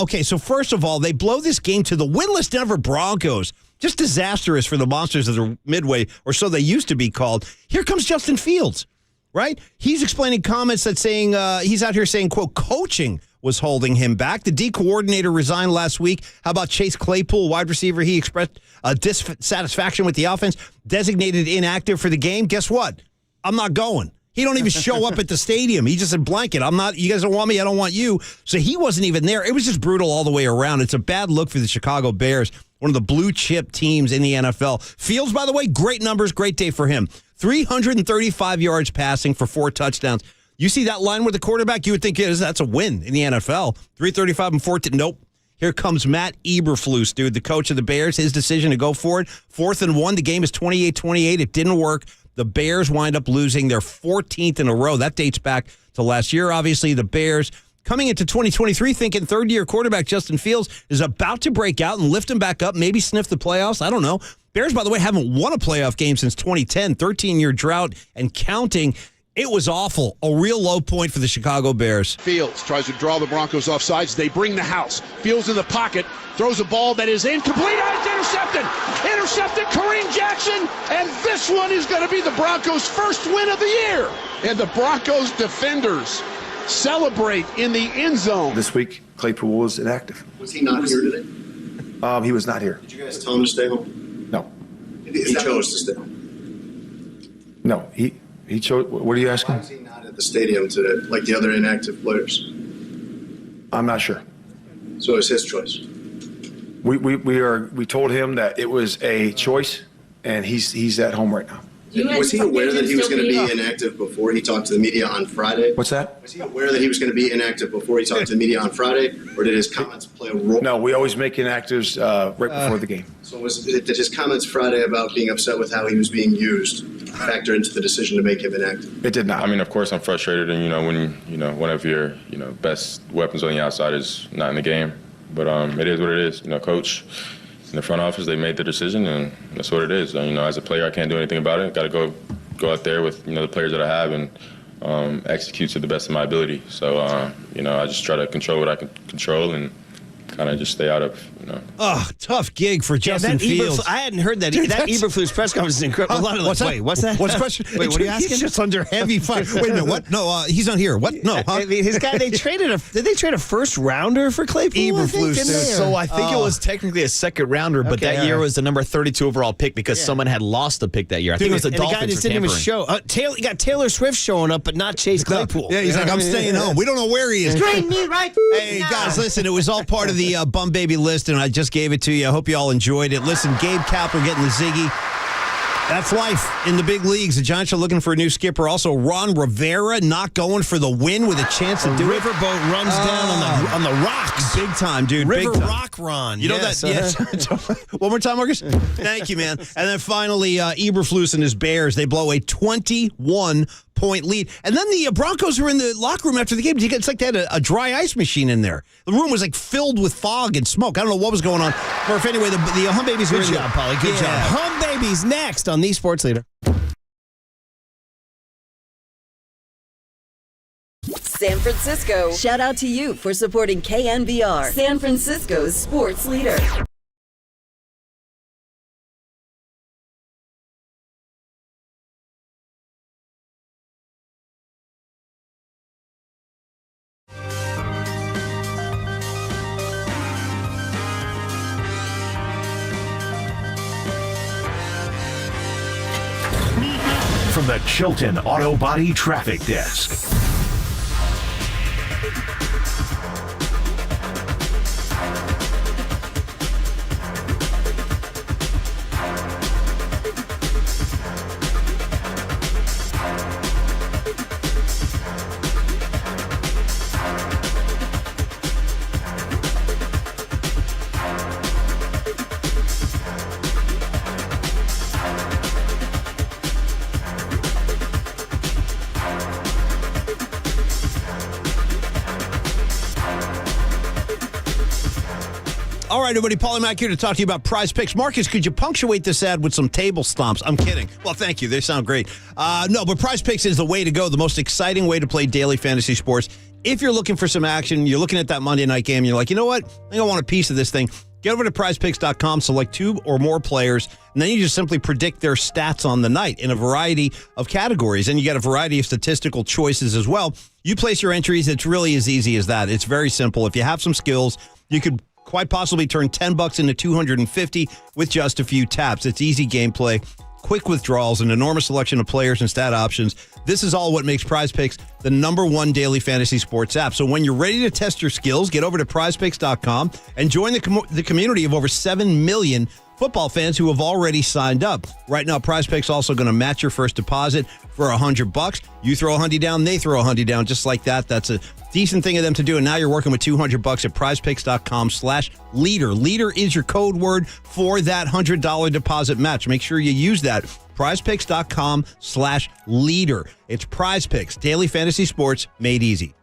Okay, so first of all, they blow this game to the winless Denver Broncos. Just disastrous for the Monsters of the Midway, or so they used to be called. Here comes Justin Fields, right? He's explaining comments that saying, he's out here saying, quote, coaching was holding him back. The D coordinator resigned last week. How about Chase Claypool, wide receiver? He expressed dissatisfaction with the offense, designated inactive for the game. Guess what? I'm not going. He don't even show up at the stadium. He just said, blanket, I'm not, you guys don't want me, I don't want you. So he wasn't even there. It was just brutal all the way around. It's a bad look for the Chicago Bears, one of the blue chip teams in the NFL. Fields, by the way, great numbers, great day for him. 335 yards passing for 4 touchdowns. You see that line with the quarterback, you would think that's a win in the NFL. 335 and 14. Nope. Here comes Matt Eberflus, dude, the coach of the Bears. His decision to go for it. 4th and 1. The game is 28-28. It didn't work. The Bears wind up losing their 14th in a row. That dates back to last year. Obviously, the Bears coming into 2023 thinking third-year quarterback Justin Fields is about to break out and lift him back up, maybe sniff the playoffs. I don't know. Bears, by the way, haven't won a playoff game since 2010, 13-year drought and counting. It was awful. A real low point for the Chicago Bears. Fields tries to draw the Broncos off sides. They bring the house. Fields in the pocket. Throws a ball that is incomplete. It's intercepted. Intercepted Kareem Jackson. And this one is going to be the Broncos' first win of the year. And the Broncos defenders celebrate in the end zone. This week, Claypool was inactive. Was he not here today? He was not here. Did you guys tell him to stay home? No. He chose to stay home. No, he chose. What are you asking? Why was he not at the stadium today, like the other inactive players? I'm not sure. So it's his choice. We told him that it was a choice, and he's at home right now. Was he aware that he was going to be inactive before he talked to the media on Friday? What's that? Was he aware that he was going to be inactive before he talked to the media on Friday, or did his comments play a role? No, we always make inactives right before the game. So did his comments Friday about being upset with how he was being used factor into the decision to make him inactive? It did not. I mean, of course, I'm frustrated, and when one of your best weapons on the outside is not in the game. But it is what it is. Coach in the front office, they made the decision, and that's what it is. As a player, I can't do anything about it. Got to go out there with the players that I have and execute to the best of my ability. So I just try to control what I can control and kind of just stay out of. Oh, tough gig for Justin Fields. I hadn't heard that. Dude, that Eberflus press conference is incredible. What's that? Wait, what's that? What's the question? Wait, what are you asking? He's just under heavy fire. Wait a minute. What? No, he's not here. What? No, huh? I mean, his guy. Did they trade a first rounder for Claypool? Eberflus. So I think it was technically a second rounder, but that year was the number 32 overall pick because someone had lost the pick that year. I think it was the Dolphins. The guy just didn't even show. You got Taylor Swift showing up, but not Chase Claypool. Yeah, he's like, I'm staying home. We don't know where he is. Screen me right. Hey guys, listen. It was all part of the Bum Baby list, and I just gave it to you. I hope you all enjoyed it. Listen, Gabe Kapler getting the Ziggy. That's life in the big leagues. The Giants are looking for a new skipper. Also, Ron Rivera not going for the win with a chance to do it. Riverboat runs down on the rocks. Big time, dude. River Big time. Rock Ron. You know that? Yes. One more time, Marcus. Thank you, man. And then finally, Eberflus and his Bears. They blow a 21-point lead. And then the Broncos were in the locker room after the game. It's like they had a dry ice machine in there. The room was like filled with fog and smoke. I don't know what was going on. Murph, anyway, the Hum Babies were in Good job, Polly. Good job. Hum Babies next on the Sports Leader. San Francisco, shout out to you for supporting KNBR, San Francisco's sports leader. From the Chilton Auto Body Traffic Desk. All right, everybody, Paul and Mac here to talk to you about Prize Picks. Marcus, could you punctuate this ad with some table stomps? I'm kidding. Well, thank you. They sound great. No, but Prize Picks is the way to go, the most exciting way to play daily fantasy sports. If you're looking for some action, you're looking at that Monday night game, you're like, you know what? I think I want a piece of this thing. Get over to prizepicks.com, select 2 or more players, and then you just simply predict their stats on the night in a variety of categories. And you get a variety of statistical choices as well. You place your entries. It's really as easy as that. It's very simple. If you have some skills, you could quite possibly turn $10 into $250 with just a few taps. It's easy gameplay, quick withdrawals, an enormous selection of players and stat options. This is all what makes Prize Picks the #1 daily fantasy sports app. So when you're ready to test your skills, get over to prizepicks.com and join the community of over 7 million football fans who have already signed up. Right now, Prize Picks also going to match your first deposit for $100. You throw $100 down, they throw $100 down, just like that. That's a decent thing of them to do. And now you're working with $200 at prizepicks.com/leader. Leader is your code word for that $100 deposit match. Make sure you use that. prizepicks.com/leader. It's Prize Picks, daily fantasy sports made easy.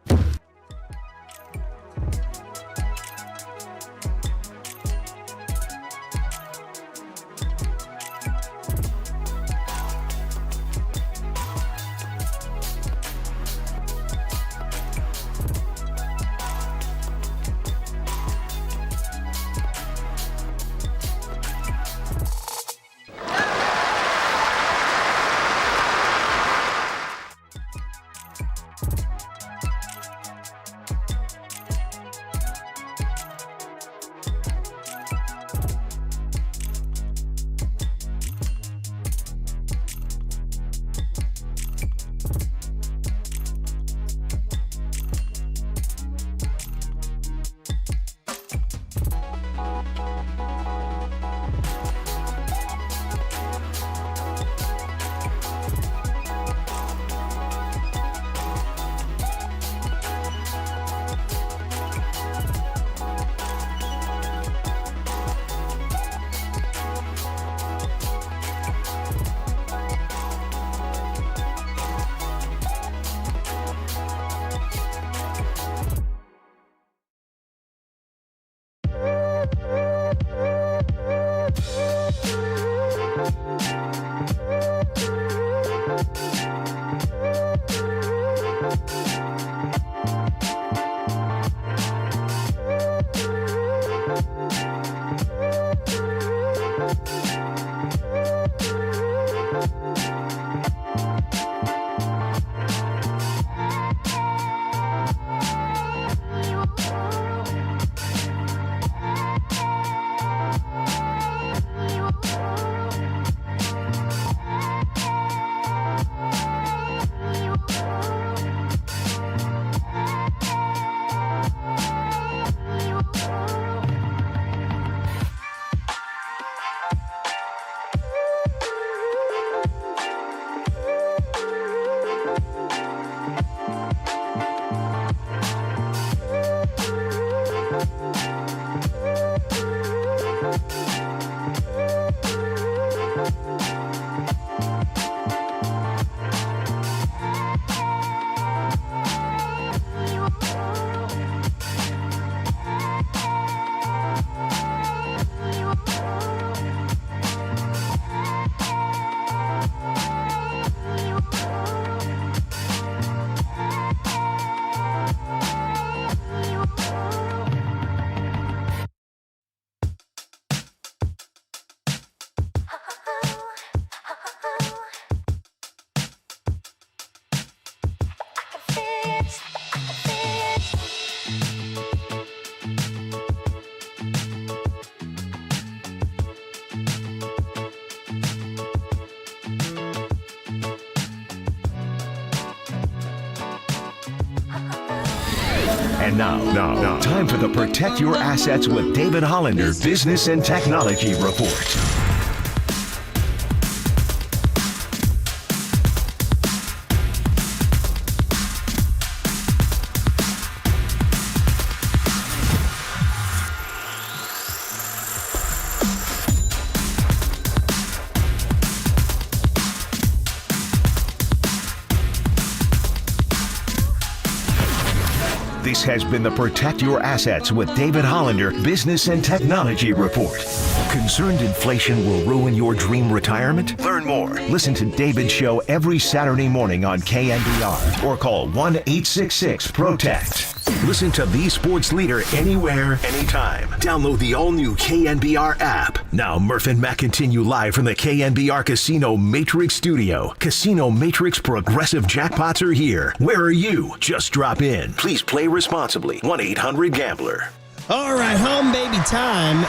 And now, time for the Protect Your Assets with David Hollander Business and Technology Report. This has been the Protect Your Assets with David Hollander Business and Technology Report. Concerned inflation will ruin your dream retirement? Learn more. Listen to David's show every Saturday morning on KNBR or call 1-866-PROTECT. Listen to the sports leader anywhere, anytime. Download the all-new KNBR app. Now, Murph and Matt continue live from the KNBR Casino Matrix Studio. Casino Matrix Progressive Jackpots are here. Where are you? Just drop in. Please play responsibly. 1-800-GAMBLER. All right, home baby time.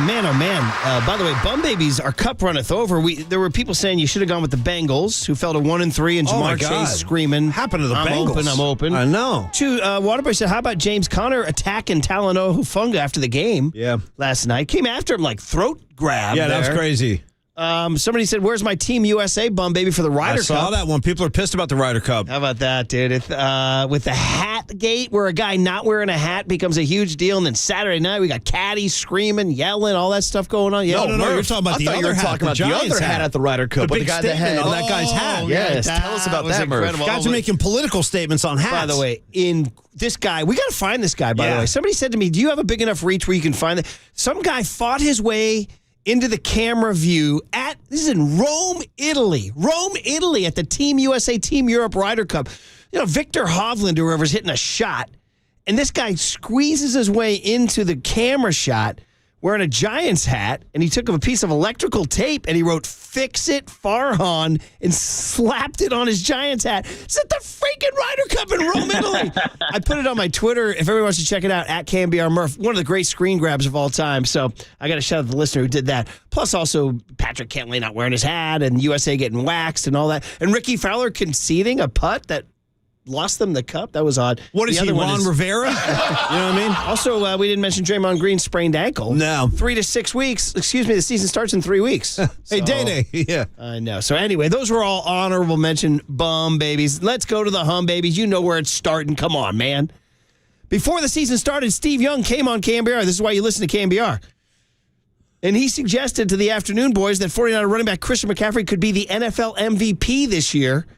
Man, oh man. By the way, Bum Babies, our cup runneth over. There were people saying you should have gone with the Bengals, who fell to 1-3, and Jamar Chase screaming, happened to the Bengals? I'm open. I know. Waterboy said, how about James Conner attacking Talanoa Hufanga after the game last night? Came after him like throat grab. Yeah, that was crazy. Somebody said, where's my Team USA Bum Baby for the Ryder Cup? I saw that one. People are pissed about the Ryder Cup. How about that, dude? With the hat gate, where a guy not wearing a hat becomes a huge deal, and then Saturday night we got caddies screaming, yelling, all that stuff going on. Yeah, No, you're talking about the other hat. Talking about the other hat at the Ryder Cup. The big the guy that had on that guy's hat. Yes, tell us about that, Murph. Guys are making political statements on hats. By the way, this guy, we got to find this guy, by the way. Somebody said to me, do you have a big enough reach where you can find it? Some guy fought his way into the camera view this is in Rome, Italy. Rome, Italy at the Team USA, Team Europe Ryder Cup. You know, Victor Hovland or whoever's hitting a shot, and this guy squeezes his way into the camera shot wearing a Giants hat, and he took a piece of electrical tape and he wrote, "Fix it, Farhan," and slapped it on his Giants hat. It's at the freaking Ryder Cup in Rome, Italy. I put it on my Twitter. If everyone wants to check it out, at KNBR Murph, one of the great screen grabs of all time. So I got to shout out the listener who did that. Plus also Patrick Cantlay not wearing his hat and USA getting waxed and all that. And Ricky Fowler conceding a putt that lost them the cup. That was odd. What is he, Ron Rivera? You know what I mean? Also, we didn't mention Draymond Green's sprained ankle. No. 3 to 6 weeks. Excuse me, the season starts in 3 weeks. Hey, Day-Day. Yeah. I know. So anyway, those were all honorable mention Bum Babies. Let's go to the Hum Babies. You know where it's starting. Come on, man. Before the season started, Steve Young came on KNBR. This is why you listen to KNBR. And he suggested to the afternoon boys that 49er running back Christian McCaffrey could be the NFL MVP this year.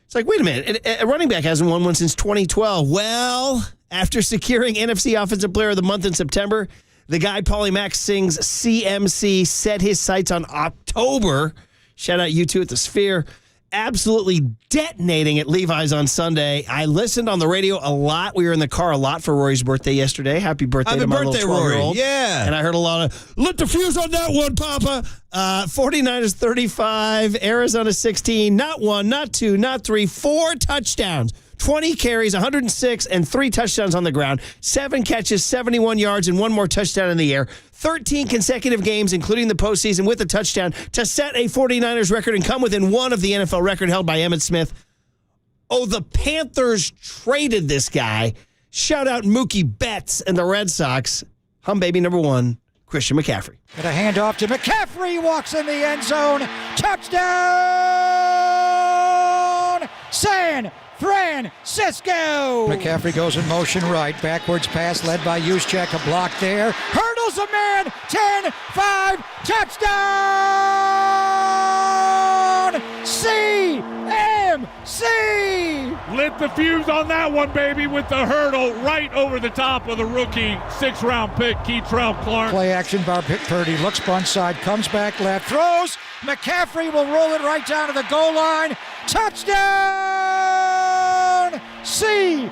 It's like, wait a minute, a running back hasn't won one since 2012. Well, after securing NFC Offensive Player of the Month in September, the guy Paulie Mack sings CMC set his sights on October. Shout out you two at the Sphere. Absolutely detonating at Levi's on Sunday. I listened on the radio a lot. We were in the car a lot for Rory's birthday yesterday. Happy birthday to my little 12-year-old. Yeah. And I heard a lot of, lit the fuse on that one, Papa. 49ers 35, Arizona 16, not 1, not 2, not 3, 4 touchdowns. 20 carries, 106, and 3 touchdowns on the ground. 7 catches, 71 yards, and 1 more touchdown in the air. 13 consecutive games, including the postseason, with a touchdown to set a 49ers record and come within 1 of the NFL record held by Emmitt Smith. Oh, the Panthers traded this guy. Shout out Mookie Betts and the Red Sox. Hum baby number 1, Christian McCaffrey. Got a handoff to McCaffrey, walks in the end zone. Touchdown! San Francisco. McCaffrey goes in motion right. Backwards pass led by Juszczyk. A block there. Hurdles a man. 10-5. Touchdown. CMC. Lit the fuse on that one, baby, with the hurdle right over the top of the rookie 6th-round pick, Keytrell Clark. Play action by Purdy. Looks front side. Comes back left. Throws. McCaffrey will roll it right down to the goal line. Touchdown! CMC,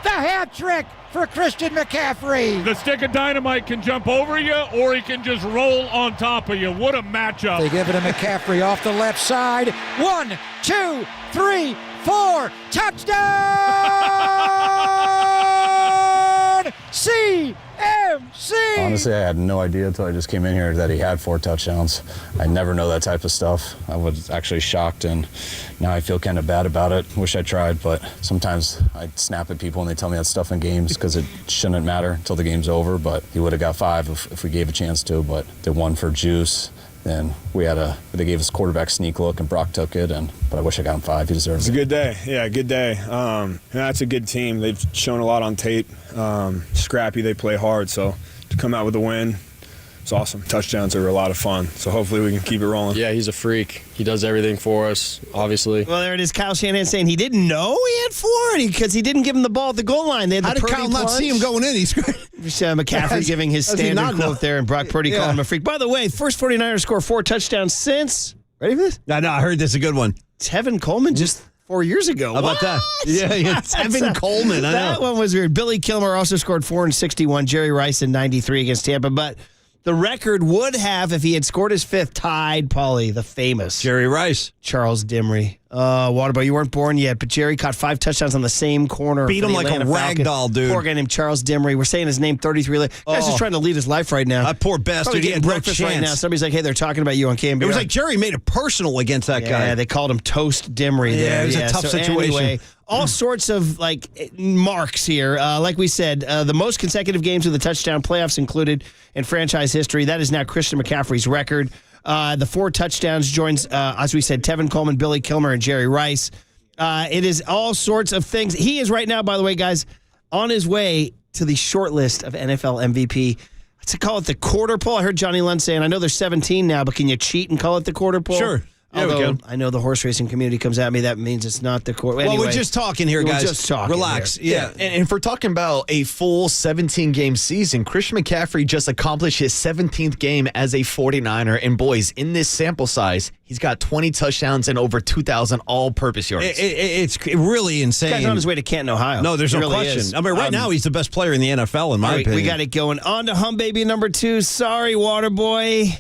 the hat trick for Christian McCaffrey. The stick of dynamite can jump over you, or he can just roll on top of you. What a matchup. They give it to McCaffrey off the left side. 1, 2, 3, 4. Touchdown! CMC! Honestly, I had no idea until I just came in here that he had 4 touchdowns. I never know that type of stuff. I was actually shocked, and now I feel kind of bad about it. Wish I tried, but sometimes I snap at people and they tell me that stuff in games because it shouldn't matter until the game's over, but he would have got 5 if we gave a chance to, but they won for juice. Then they gave us quarterback sneak look, and Brock took it. But I wish I got him 5. He deserves it. It's a good day. Yeah, good day. That's a good team. They've shown a lot on tape. Scrappy, they play hard. So to come out with a win, it's awesome. Touchdowns are a lot of fun. So hopefully we can keep it rolling. Yeah, he's a freak. He does everything for us, obviously. Well, there it is. Kyle Shanahan saying he didn't know he had 4 because he didn't give him the ball at the goal line. How did Kyle not see him going in? He's McCaffrey giving his standard quote there, and Brock Purdy calling him a freak. By the way, first 49ers score 4 touchdowns since. Ready for this? No, I heard this is a good one. Tevin Coleman just 4 years ago. How about that? Yeah, Tevin Coleman. I know. That one was weird. Billy Kilmer also scored 4 in 61. Jerry Rice in 93 against Tampa, but the record would have, if he had scored his 5th, tied, Paulie, the famous Jerry Rice. Charles Dimry. Waterboy, you weren't born yet, but Jerry caught 5 touchdowns on the same corner. Beat him like a rag doll, dude. Poor guy named Charles Dimry. We're saying his name 33. Guy's just trying to lead his life right now. That poor bastard. He had breakfast right now. Somebody's like, hey, they're talking about you on KNBR. It was like Jerry made it personal against that guy. Yeah, they called him Toast Dimry there. It was a tough situation. Anyway, all sorts of marks here. Like we said, the most consecutive games with the touchdown playoffs included in franchise history. That is now Christian McCaffrey's record. The 4 touchdowns joins, as we said, Tevin Coleman, Billy Kilmer, and Jerry Rice. It is all sorts of things. He is right now, by the way, guys, on his way to the short list of NFL MVP. Let's call it the quarter pole. I heard Johnny Lund saying, I know there's 17 now, but can you cheat and call it the quarter pole? Sure. Although I know the horse racing community comes at me, that means it's not the quarter. Well, anyway, we're just talking here, guys. We're just talking. Relax. Here. Yeah. And if we're talking about a full 17-game season, Christian McCaffrey just accomplished his 17th game as a 49er. And boys, in this sample size, he's got 20 touchdowns and over 2,000 all-purpose yards. It's really insane. This guy's on his way to Canton, Ohio. No, there's no question. Is. I mean, right now he's the best player in the NFL, in my opinion. We got it going. On to Hum Baby number 2. Sorry, Waterboy.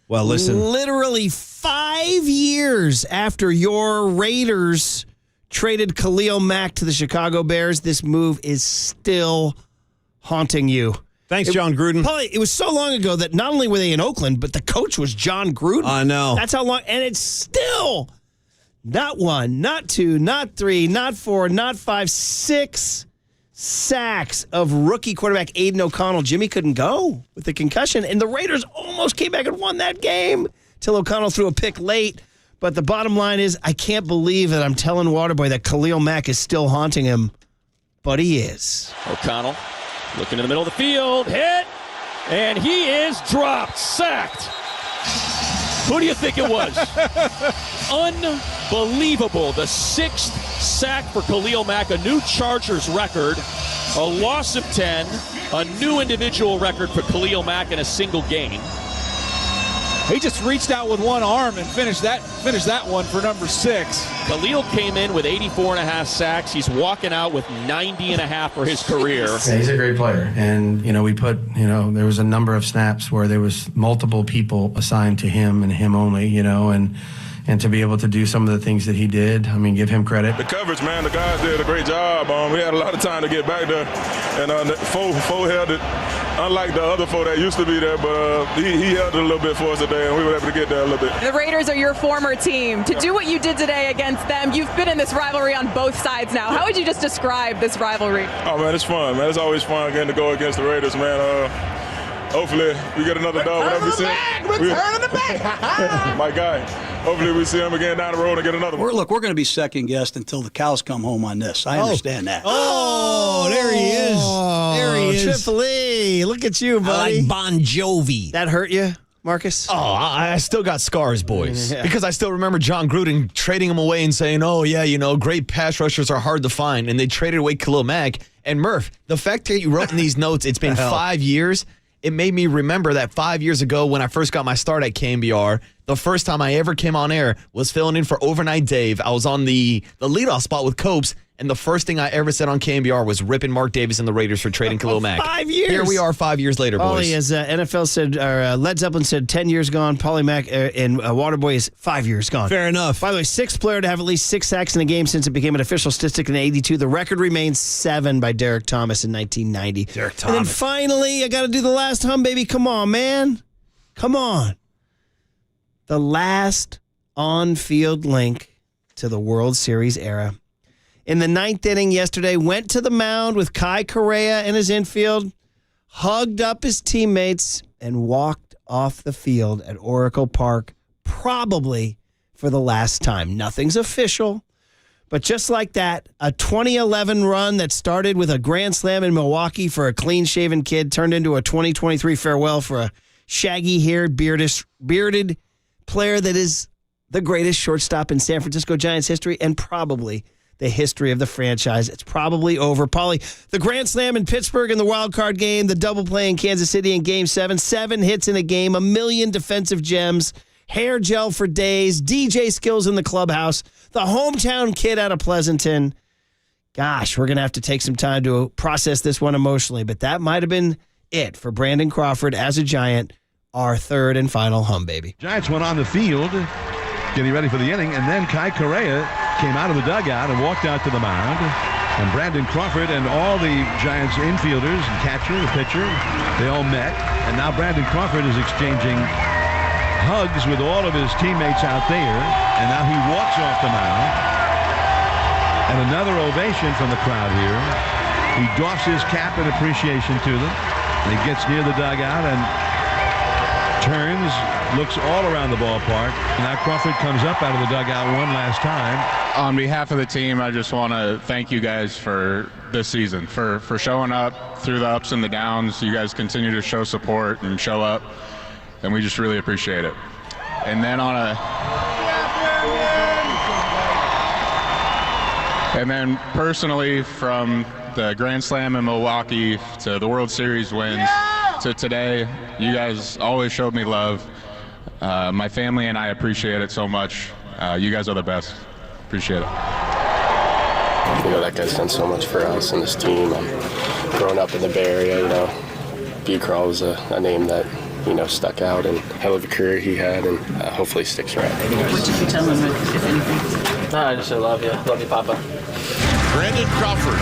Well, listen. Literally 5 years after your Raiders traded Khalil Mack to the Chicago Bears, this move is still haunting you. Thanks, John Gruden. Paulie, it was so long ago that not only were they in Oakland, but the coach was John Gruden. I know. That's how long. And it's still not 1, not 2, not 3, not 4, not 5, 6 sacks of rookie quarterback Aiden O'Connell. Jimmy couldn't go with the concussion, and the Raiders almost came back and won that game till O'Connell threw a pick late. But the bottom line is, I can't believe that I'm telling Waterboy that Khalil Mack is still haunting him, but he is. O'Connell looking in the middle of the field, hit, and he is dropped, sacked. Who do you think it was? Unbelievable. The 6th sack for Khalil Mack, a new Chargers record, a loss of 10, a new individual record for Khalil Mack in a single game. He just reached out with one arm and finished that one for number 6. Khalil came in with 84.5 sacks. He's walking out with 90.5 for his career. Yeah, he's a great player. And, there was a number of snaps where there was multiple people assigned to him and him only, and to be able to do some of the things that he did, give him credit. The coverage, man, the guys did a great job. We had a lot of time to get back there. And Foe held it, unlike the other Foe that used to be there, but he held it a little bit for us today, and we were able to get there a little bit. The Raiders are your former team. To do what you did today against them, you've been in this rivalry on both sides now. How would you just describe this rivalry? Oh, man, it's fun, man. It's always fun getting to go against the Raiders, man. Hopefully, we get another dub. Whatever we say. Return of the back. My guy. hopefully we see him again down the road and get another one. We're going to be second guessed until the cows come home on this. I understand that. Oh, there he is. There he is. Triple E. Look at you, buddy. I like Bon Jovi. That hurt you, Marcus? Oh, I still got scars, boys. Yeah. Because I still remember John Gruden trading him away and saying, oh, yeah, great pass rushers are hard to find. And they traded away Khalil Mack. And Murph, the fact that you wrote in these notes, it's been 5 years, it made me remember that 5 years ago when I first got my start at KNBR, the first time I ever came on air was filling in for Overnight Dave. I was on the leadoff spot with Copes, and the first thing I ever said on KNBR was ripping Mark Davis and the Raiders for trading Khalil Mack. 5 years. Here we are 5 years later, boys. Paulie, as NFL said, or Led Zeppelin said, 10 years gone. Paulie Mack and Waterboy is 5 years gone. Fair enough. By the way, sixth player to have at least 6 sacks in a game since it became an official statistic in '82. The record remains 7 by Derek Thomas in 1990. Derek And then Thomas. finally, I got to do the last hum, baby. Come on, man. Come on. The last on-field link to the World Series era. In the ninth inning yesterday, went to the mound with Kai Correa in his infield, hugged up his teammates, and walked off the field at Oracle Park, probably for the last time. Nothing's official, but just like that, a 2011 run that started with a grand slam in Milwaukee for a clean-shaven kid turned into a 2023 farewell for a shaggy-haired, bearded player that is the greatest shortstop in San Francisco Giants history and probably the history of the franchise. It's probably over. Paulie, the grand slam in Pittsburgh in the wild card game, the double play in Kansas City in Game 7, 7 hits in a game, 1 million defensive gems, hair gel for days, DJ skills in the clubhouse, the hometown kid out of Pleasanton. Gosh, we're going to have to take some time to process this one emotionally, but that might have been it for Brandon Crawford as a Giant, our third and final hum, baby. Giants went on the field, getting ready for the inning, and then Kai Correa came out of the dugout and walked out to the mound. And Brandon Crawford and all the Giants infielders, and catcher, the pitcher, they all met. And now Brandon Crawford is exchanging hugs with all of his teammates out there. And now he walks off the mound. And another ovation from the crowd here. He doffs his cap in appreciation to them. And he gets near the dugout and turns, looks all around the ballpark. Now Crawford comes up out of the dugout one last time. On behalf of the team, I just want to thank you guys for this season, for showing up through the ups and the downs. You guys continue to show support and show up, and we just really appreciate it. And then personally, from the Grand Slam in Milwaukee to the World Series wins to today, you guys always showed me love. My family and I appreciate it so much. You guys are the best. Appreciate it. That guy's done so much for us and this team. Growing up in the Bay Area, B-Crawl was a name that, stuck out, and hell of a career he had, and hopefully sticks around. What did you tell him, if anything? No, I just said love you. Love you, Papa. Brandon Crawford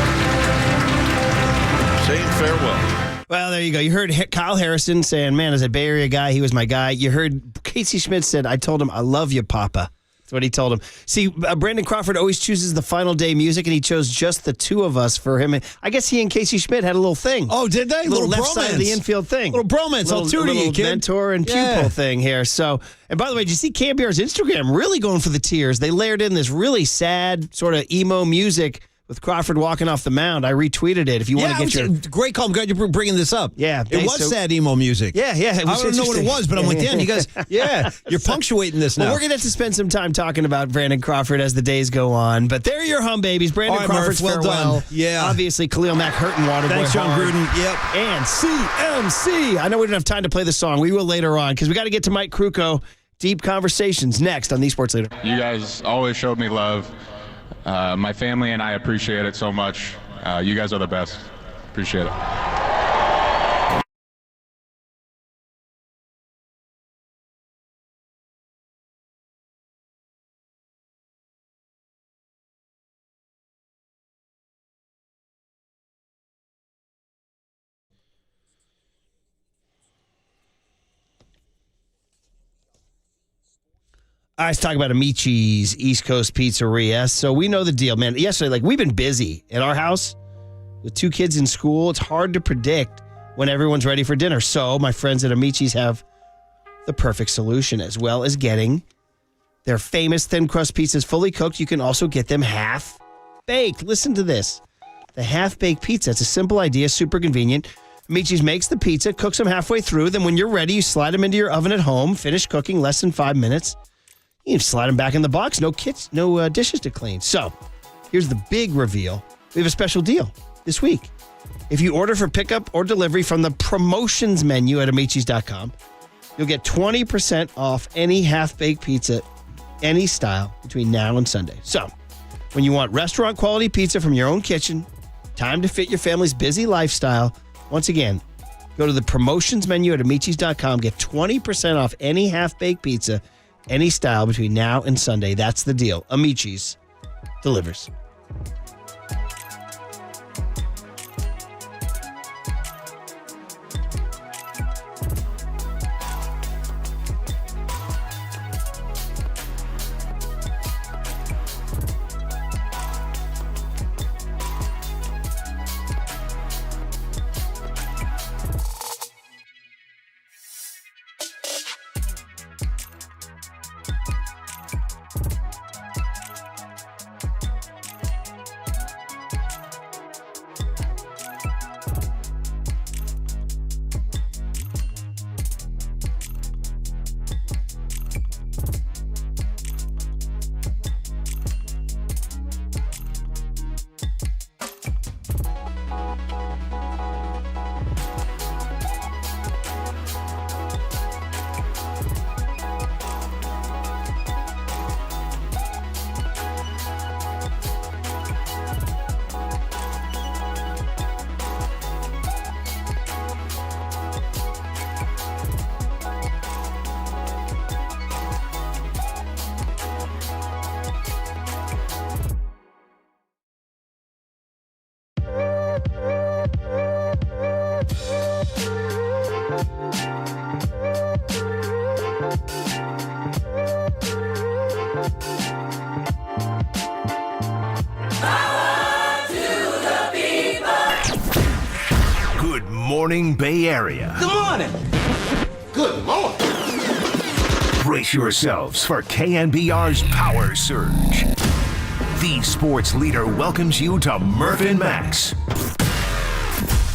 saying farewell. Well, there you go. You heard Kyle Harrison saying, man, as a Bay Area guy, he was my guy. You heard Casey Schmidt said, I told him, I love you, Papa. That's what he told him. See, Brandon Crawford always chooses the final day music, and he chose just the two of us for him. I guess he and Casey Schmidt had a little thing. Oh, did they? A little left bromance. side of the infield thing. Little bromance. I'll tutor you, kid. Mentor and pupil thing here. So, and by the way, did you see KNBR's Instagram really going for the tears? They layered in this really sad sort of emo music with Crawford walking off the mound. I retweeted it. If you want to get your great call. I'm glad you're bringing this up. Yeah, it was sad emo music. Yeah. I don't know what it was, but I'm like, damn, you guys. Yeah, you're punctuating this now. Well, we're gonna have to spend some time talking about Brandon Crawford as the days go on. But there are your hum babies. Brandon Crawford's Murph, well farewell. done. Yeah, obviously Khalil Mack hurt and Waterboy. Thanks, John hard. Gruden. Yep, and CMC. I know we don't have time to play the song. We will later on because we got to get to Mike Krukow. Deep Conversations next on The Sports Leader. You guys always showed me love. My family and I appreciate it so much. You guys are the best. Appreciate it. Let's talk about Amici's East Coast Pizzeria. So we know the deal, man. Yesterday, we've been busy at our house with 2 kids in school. It's hard to predict when everyone's ready for dinner. So my friends at Amici's have the perfect solution, as well as getting Their famous thin crust pizzas, fully cooked. You can also get them half baked. Listen to this. The half baked pizza. It's a simple idea, super convenient. Amici's makes the pizza, cooks them halfway through. Then when you're ready, you slide them into your oven at home. Finish cooking less than 5 minutes. You can slide them back in the box. No dishes to clean. So here's the big reveal. We have a special deal this week. If you order for pickup or delivery from the promotions menu at amicis.com, you'll get 20% off any half-baked pizza, any style, between now and Sunday. So when you want restaurant-quality pizza from your own kitchen, time to fit your family's busy lifestyle, once again, go to the promotions menu at amicis.com. Get 20% off any half-baked pizza, any style, between now and Sunday. That's the deal. Amici's delivers. Good morning, Bay Area. Good morning. Good morning. Brace yourselves for KNBR's Power Surge. The sports leader welcomes you to Murph and Max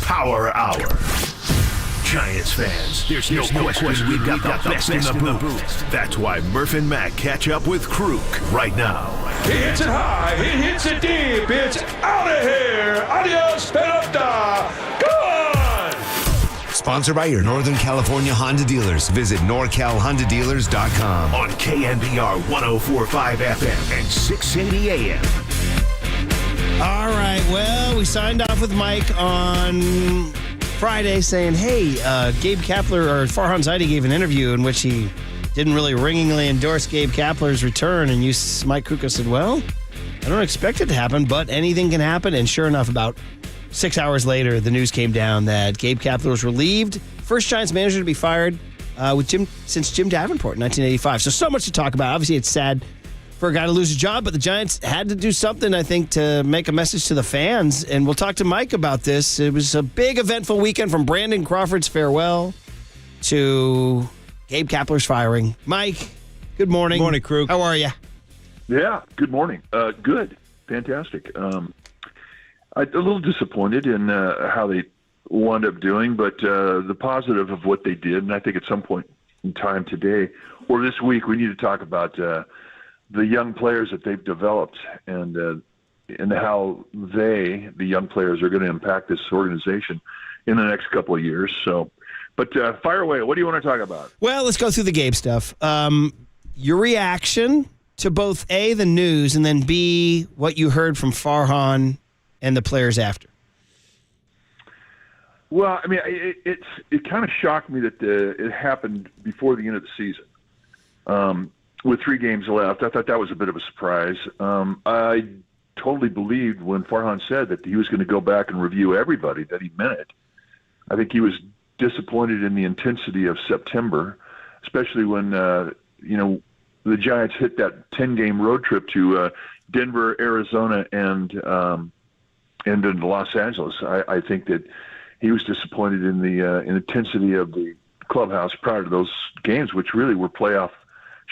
Power Hour. Giants fans, there's no question we've got the best in the booth. That's why Murph and Mac catch up with Kruk right now. He hits it high. He hits it deep. It's out of here. Adios, pelota. Gone. Sponsored by your Northern California Honda dealers. Visit NorCalHondaDealers.com. On KNBR 104.5 FM and 680 AM. All right, well, we signed off with Mike on Friday saying, hey, Gabe Kapler, or Farhan Zaidi gave an interview in which he didn't really ringingly endorse Gabe Kapler's return. And Mike Kuka said, well, I don't expect it to happen, but anything can happen. And sure enough, about 6 hours later, the news came down that Gabe Kapler was relieved. First Giants manager to be fired since Jim Davenport in 1985. So much to talk about. Obviously, it's sad for a guy to lose his job, but the Giants had to do something, I think, to make a message to the fans. And we'll talk to Mike about this. It was a big, eventful weekend from Brandon Crawford's farewell to Gabe Kapler's firing. Mike, good morning. Good morning, Krug. How are you? Yeah, good morning. Good. Fantastic. I'm a little disappointed in how they wound up doing, but the positive of what they did, and I think at some point in time today or this week, we need to talk about the young players that they've developed and how the young players, are going to impact this organization in the next couple of years. So, but fire away. What do you want to talk about? Well, let's go through the Gabe stuff. Your reaction to both A, the news, and then B, what you heard from Farhan and the players after. Well, I mean, it kind of shocked me that it happened before the end of the season. With 3 games left, I thought that was a bit of a surprise. I totally believed when Farhan said that he was going to go back and review everybody, that he meant it. I think he was disappointed in the intensity of September, especially when, the Giants hit that 10-game road trip to Denver, Arizona, and in Los Angeles. I think that he was disappointed in the intensity of the clubhouse prior to those games, which really were playoff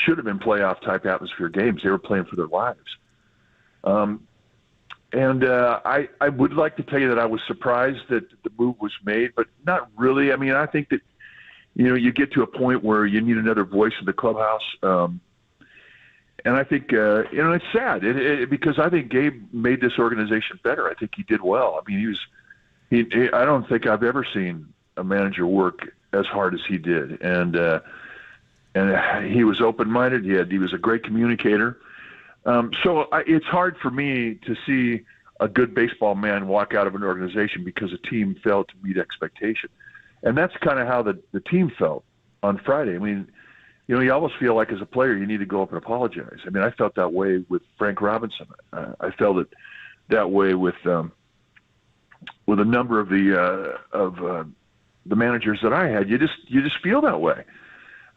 should have been playoff type atmosphere games. They were playing for their lives. I would like to tell you that I was surprised that the move was made, but not really. I mean, I think that, you get to a point where you need another voice in the clubhouse. And I think, it's sad because I think Gabe made this organization better. I think he did well. I mean, I don't think I've ever seen a manager work as hard as he did. And he was open-minded. He was a great communicator. It's hard for me to see a good baseball man walk out of an organization because a team failed to meet expectation. And that's kind of how the team felt on Friday. I mean, you almost feel like as a player you need to go up and apologize. I mean, I felt that way with Frank Robinson. I felt it that way with a number of the managers that I had. You just feel that way.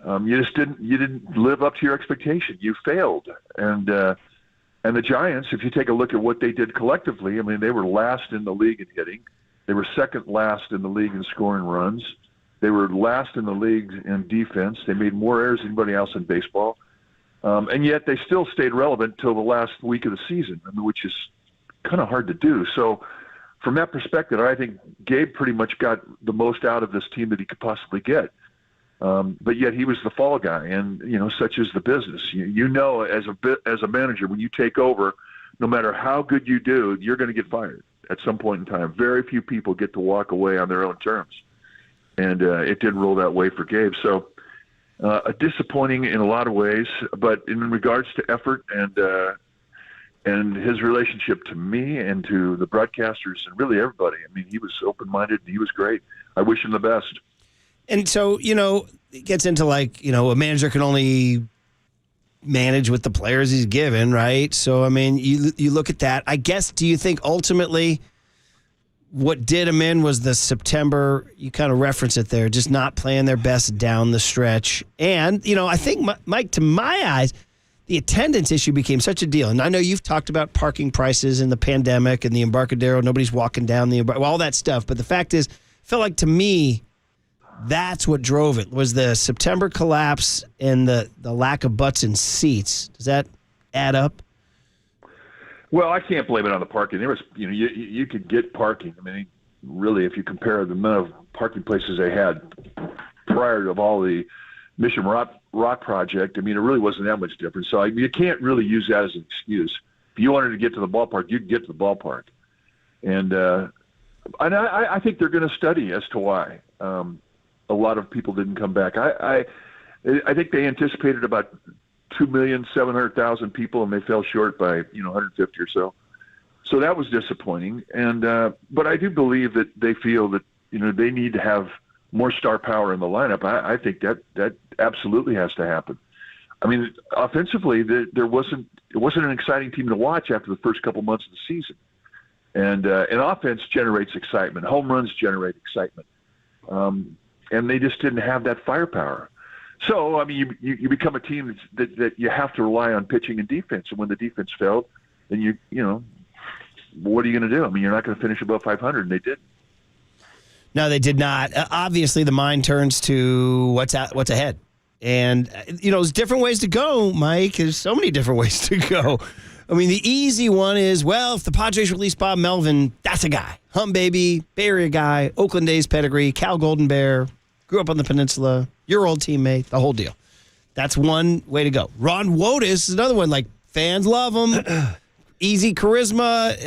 You didn't live up to your expectation. You failed. And the Giants, if you take a look at what they did collectively, I mean, they were last in the league in hitting. They were second last in the league in scoring runs. They were last in the league in defense. They made more errors than anybody else in baseball. And yet they still stayed relevant till the last week of the season, which is kind of hard to do. So from that perspective, I think Gabe pretty much got the most out of this team that he could possibly get. But yet he was the fall guy, and such is the business. As a manager, when you take over, no matter how good you do, you're going to get fired at some point in time. Very few people get to walk away on their own terms, and it didn't roll that way for Gabe. So disappointing in a lot of ways, but in regards to effort and his relationship to me and to the broadcasters and really everybody, I mean, he was open-minded. He was great. I wish him the best. And so, it gets into a manager can only manage with the players he's given, right? So, I mean, you look at that. I guess, do you think ultimately what did him in was the September, you kind of reference it there, just not playing their best down the stretch. And, I think, Mike, to my eyes, the attendance issue became such a deal. And I know you've talked about parking prices and the pandemic and the Embarcadero. Nobody's walking down all that stuff. But the fact is, it felt like to me, that's what drove it, was the September collapse and the lack of butts in seats. Does that add up? Well, I can't blame it on the parking. There was, you could get parking. I mean, really, if you compare the amount of parking places they had prior to all the Mission Rock project, I mean, it really wasn't that much different. So you can't really use that as an excuse. If you wanted to get to the ballpark, you could get to the ballpark. And I think they're going to study as to why. A lot of people didn't come back. I think they anticipated about 2,700,000 people, and they fell short by 150 or so. So that was disappointing. And but I do believe that they feel that they need to have more star power in the lineup. I think that absolutely has to happen. I mean, offensively, it wasn't an exciting team to watch after the first couple months of the season. And offense generates excitement. Home runs generate excitement. And they just didn't have that firepower. So, I mean, you become a team that you have to rely on pitching and defense. And when the defense failed, then what are you going to do? I mean, you're not going to finish above 500, and they didn't. No, they did not. Obviously, the mind turns to what's ahead. And, there's different ways to go, Mike. There's so many different ways to go. I mean, the easy one is, if the Padres release Bob Melvin, that's a guy. Hum baby, Bay Area guy, Oakland A's pedigree, Cal Golden Bear, grew up on the peninsula, your old teammate, the whole deal. That's one way to go. Ron Wotus is another one. Fans love him. Easy charisma,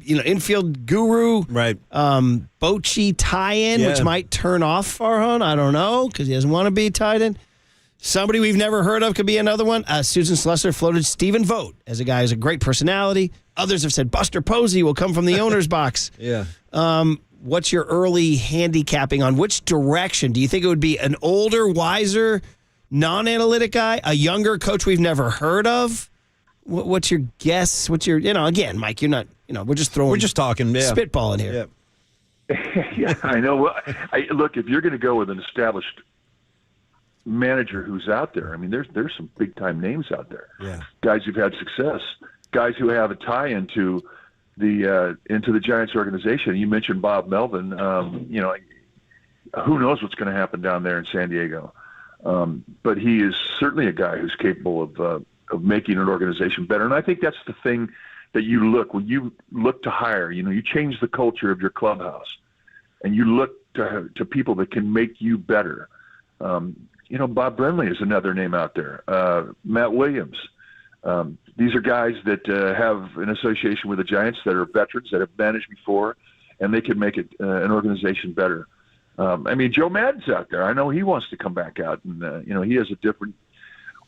infield guru. Right. Bochy tie-in, which might turn off Farhan. I don't know, because he doesn't want to be tied in. Somebody we've never heard of could be another one. Susan Slusser floated Stephen Vogt as a guy who's a great personality. Others have said Buster Posey will come from the owner's box. Yeah. What's your early handicapping on which direction? Do you think it would be an older, wiser, non-analytic guy, a younger coach we've never heard of? What's your guess? What's your, again, Mike, you're not, we're just talking, spitballing here. Yeah, I know. Well, look, if you're going to go with an established manager who's out there, I mean, there's some big time names out there. Yeah. Guys who've had success, guys who have a tie into the Giants organization. You mentioned Bob Melvin. Who knows what's going to happen down there in San Diego? But he is certainly a guy who's capable of making an organization better. And I think that's the thing that when you look to hire, you change the culture of your clubhouse and you look to people that can make you better. Bob Brenly is another name out there. Matt Williams. These are guys that have an association with the Giants that are veterans that have managed before, and they can make it an organization better. Joe Madden's out there. I know he wants to come back out, and he has a different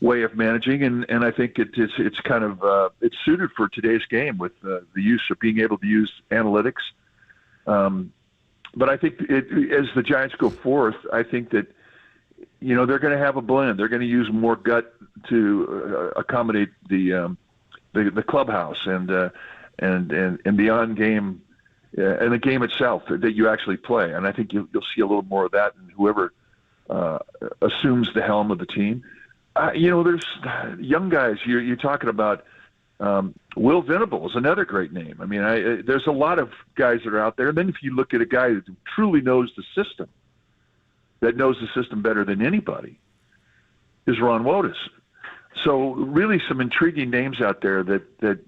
way of managing, and I think it's kind of it's suited for today's game with the use of being able to use analytics. But I think as the Giants go forth, I think that they're going to have a blend. They're going to use more gut to accommodate the clubhouse and the on game and the game itself that you actually play. And I think you'll see a little more of that in whoever assumes the helm of the team. There's young guys. You're talking about Will Venable is another great name. There's a lot of guys that are out there. And then if you look at a guy that truly knows the system, that knows the system better than anybody, is Ron Wotus. So really some intriguing names out there that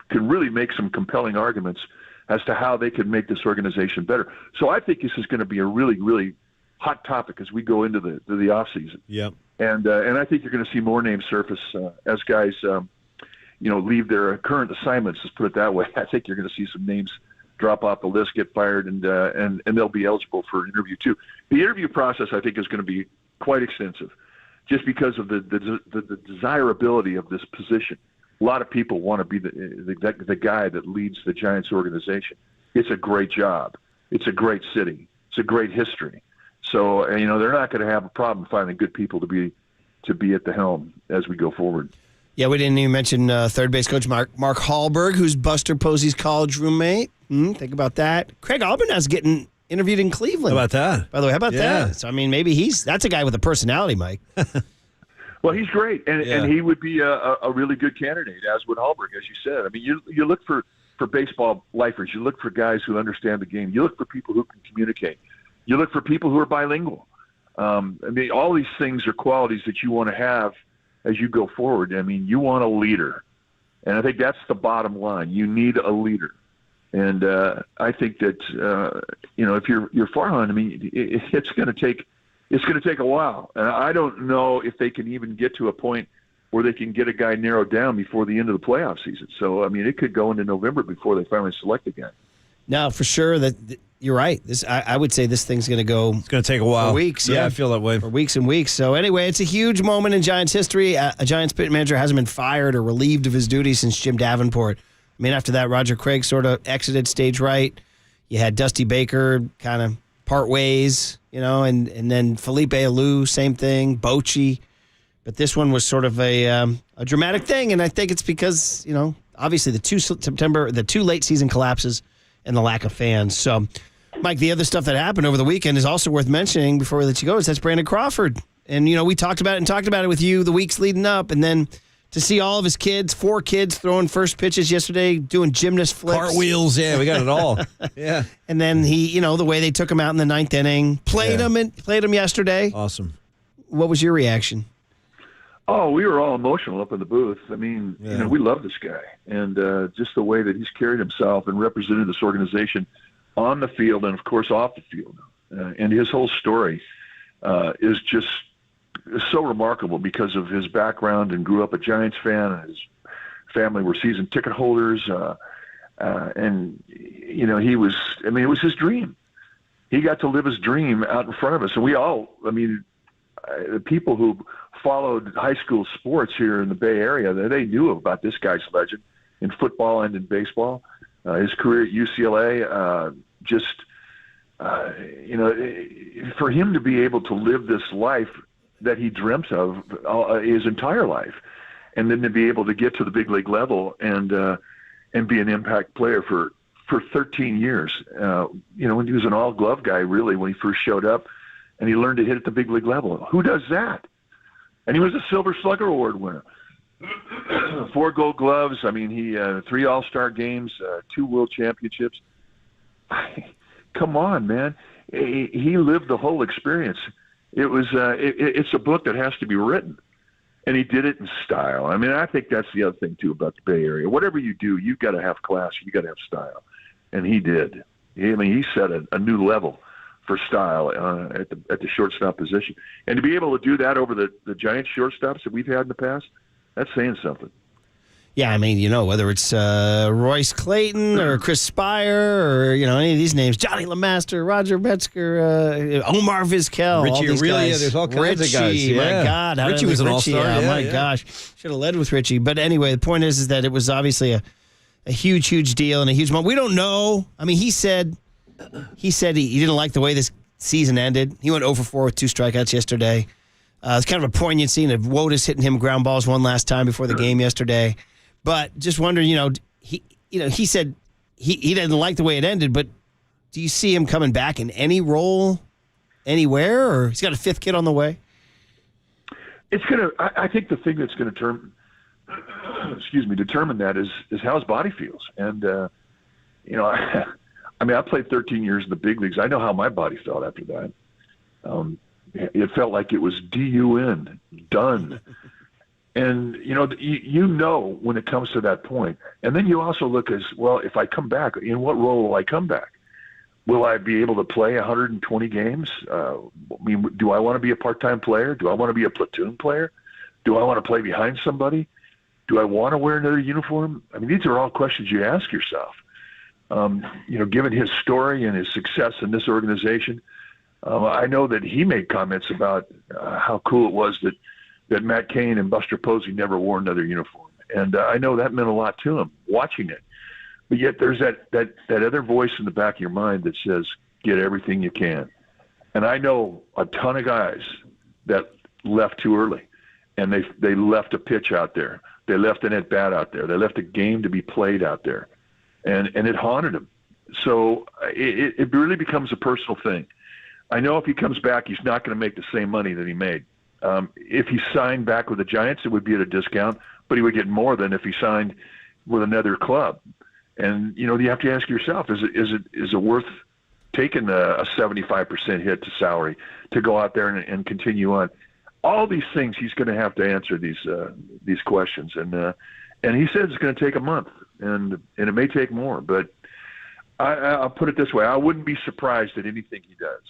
can really make some compelling arguments as to how they can make this organization better. So I think this is going to be a really, really hot topic as we go into the offseason. Yep. And I think you're going to see more names surface as guys, leave their current assignments, let's put it that way. I think you're going to see some names drop off the list, get fired, and they'll be eligible for an interview too. The interview process, I think, is going to be quite extensive, just because of the desirability of this position. A lot of people want to be the guy that leads the Giants organization. It's a great job. It's a great city. It's a great history. So they're not going to have a problem finding good people to be at the helm as we go forward. Yeah, we didn't even mention third base coach Mark Hallberg, who's Buster Posey's college roommate. Think about that. Craig Albenaz getting interviewed in Cleveland. How about that? By the way, how about that? So, maybe that's a guy with a personality, Mike. Well, he's great, and he would be a really good candidate, as would Hallberg, as you said. You look for baseball lifers. You look for guys who understand the game. You look for people who can communicate. You look for people who are bilingual. All these things are qualities that you want to have as you go forward. You want a leader, and I think that's the bottom line. You need a leader, and I think that if you're Farhan, it's going to take a while, and I don't know if they can even get to a point where they can get a guy narrowed down before the end of the playoff season. So it could go into November before they finally select a guy. No, for sure that you're right. I would say this thing's going to go. It's going to take a while. For weeks. Yeah, I feel that way. For weeks and weeks. So anyway, it's a huge moment in Giants history. A Giants pit manager hasn't been fired or relieved of his duties since Jim Davenport. After that, Roger Craig sort of exited stage right. You had Dusty Baker kind of part ways, and then Felipe Alou, same thing, Bochy. But this one was sort of a dramatic thing, and I think it's because, obviously the two late season collapses and the lack of fans. So, Mike, the other stuff that happened over the weekend is also worth mentioning before we let you go. That's Brandon Crawford. And, we talked about it with you the weeks leading up. And then to see all of his kids, 4 kids throwing first pitches yesterday, doing gymnast flips. Cartwheels, yeah, we got it all. Yeah. And then he, the way they took him out in the 9th inning, played him yesterday. Awesome. What was your reaction? Oh, we were all emotional up in the booth. We love this guy, and just the way that he's carried himself and represented this organization on the field and, of course, off the field. And his whole story is just so remarkable because of his background, and grew up a Giants fan, and his family were season ticket holders. And, he was, it was his dream. He got to live his dream out in front of us. And we all, the people who followed high school sports here in the Bay Area, they knew about this guy's legend in football and in baseball. His career at UCLA, for him to be able to live this life that he dreamt of his entire life, and then to be able to get to the big league level and be an impact player for 13 years. When he was an all-glove guy, really, when he first showed up, and he learned to hit at the big league level. Who does that? And he was a Silver Slugger Award winner. 4 Gold Gloves. He 3 All-Star games, 2 World Championships. Come on, man. He lived the whole experience. It's a book that has to be written. And he did it in style. I mean, I think that's the other thing, too, about the Bay Area. Whatever you do, you've got to have class. You've got to have style. And he did. He set a new level for style at the shortstop position. And to be able to do that over the giant shortstops that we've had in the past, that's saying something. Yeah, I mean, whether it's Royce Clayton or Chris Spire or, any of these names, Johnny LeMaster, Roger Metzger, Omar Vizquel, Richie all these Aurelia, guys. there's all kinds of guys. My Yeah. God. Richie was an all-star. Yeah, my yeah. gosh. Should have led with Richie. But anyway, the point is that it was obviously a huge, huge deal and a huge moment. We don't know. I mean, he said he didn't like the way this season ended. He went 0-for-4 with 2 strikeouts yesterday. It's kind of a poignant scene of Wotus hitting him ground balls one last time before the game yesterday. But just wondering, he said he didn't like the way it ended, but do you see him coming back in any role anywhere, or he's got a 5th kid on the way? I think the thing that's going to determine that is how his body feels. And, I played 13 years in the big leagues. I know how my body felt after that. It felt like it was D-U-N, done. And, when it comes to that point. And then you also look as, well, if I come back, in what role will I come back? Will I be able to play 120 games? Do I want to be a part-time player? Do I want to be a platoon player? Do I want to play behind somebody? Do I want to wear another uniform? I mean, these are all questions you ask yourself. Given his story and his success in this organization, I know that he made comments about how cool it was that Matt Cain and Buster Posey never wore another uniform. And I know that meant a lot to him, watching it. But yet there's that other voice in the back of your mind that says, get everything you can. And I know a ton of guys that left too early, and they left a pitch out there. They left an at-bat out there. They left a game to be played out there. And it haunted him. So it really becomes a personal thing. I know if he comes back, he's not going to make the same money that he made. If he signed back with the Giants, it would be at a discount, but he would get more than if he signed with another club. And, you have to ask yourself, is it worth taking a 75% hit to salary to go out there and continue on? All these things he's going to have to answer these questions. And he says it's going to take a month, and it may take more. But I'll put it this way. I wouldn't be surprised at anything he does.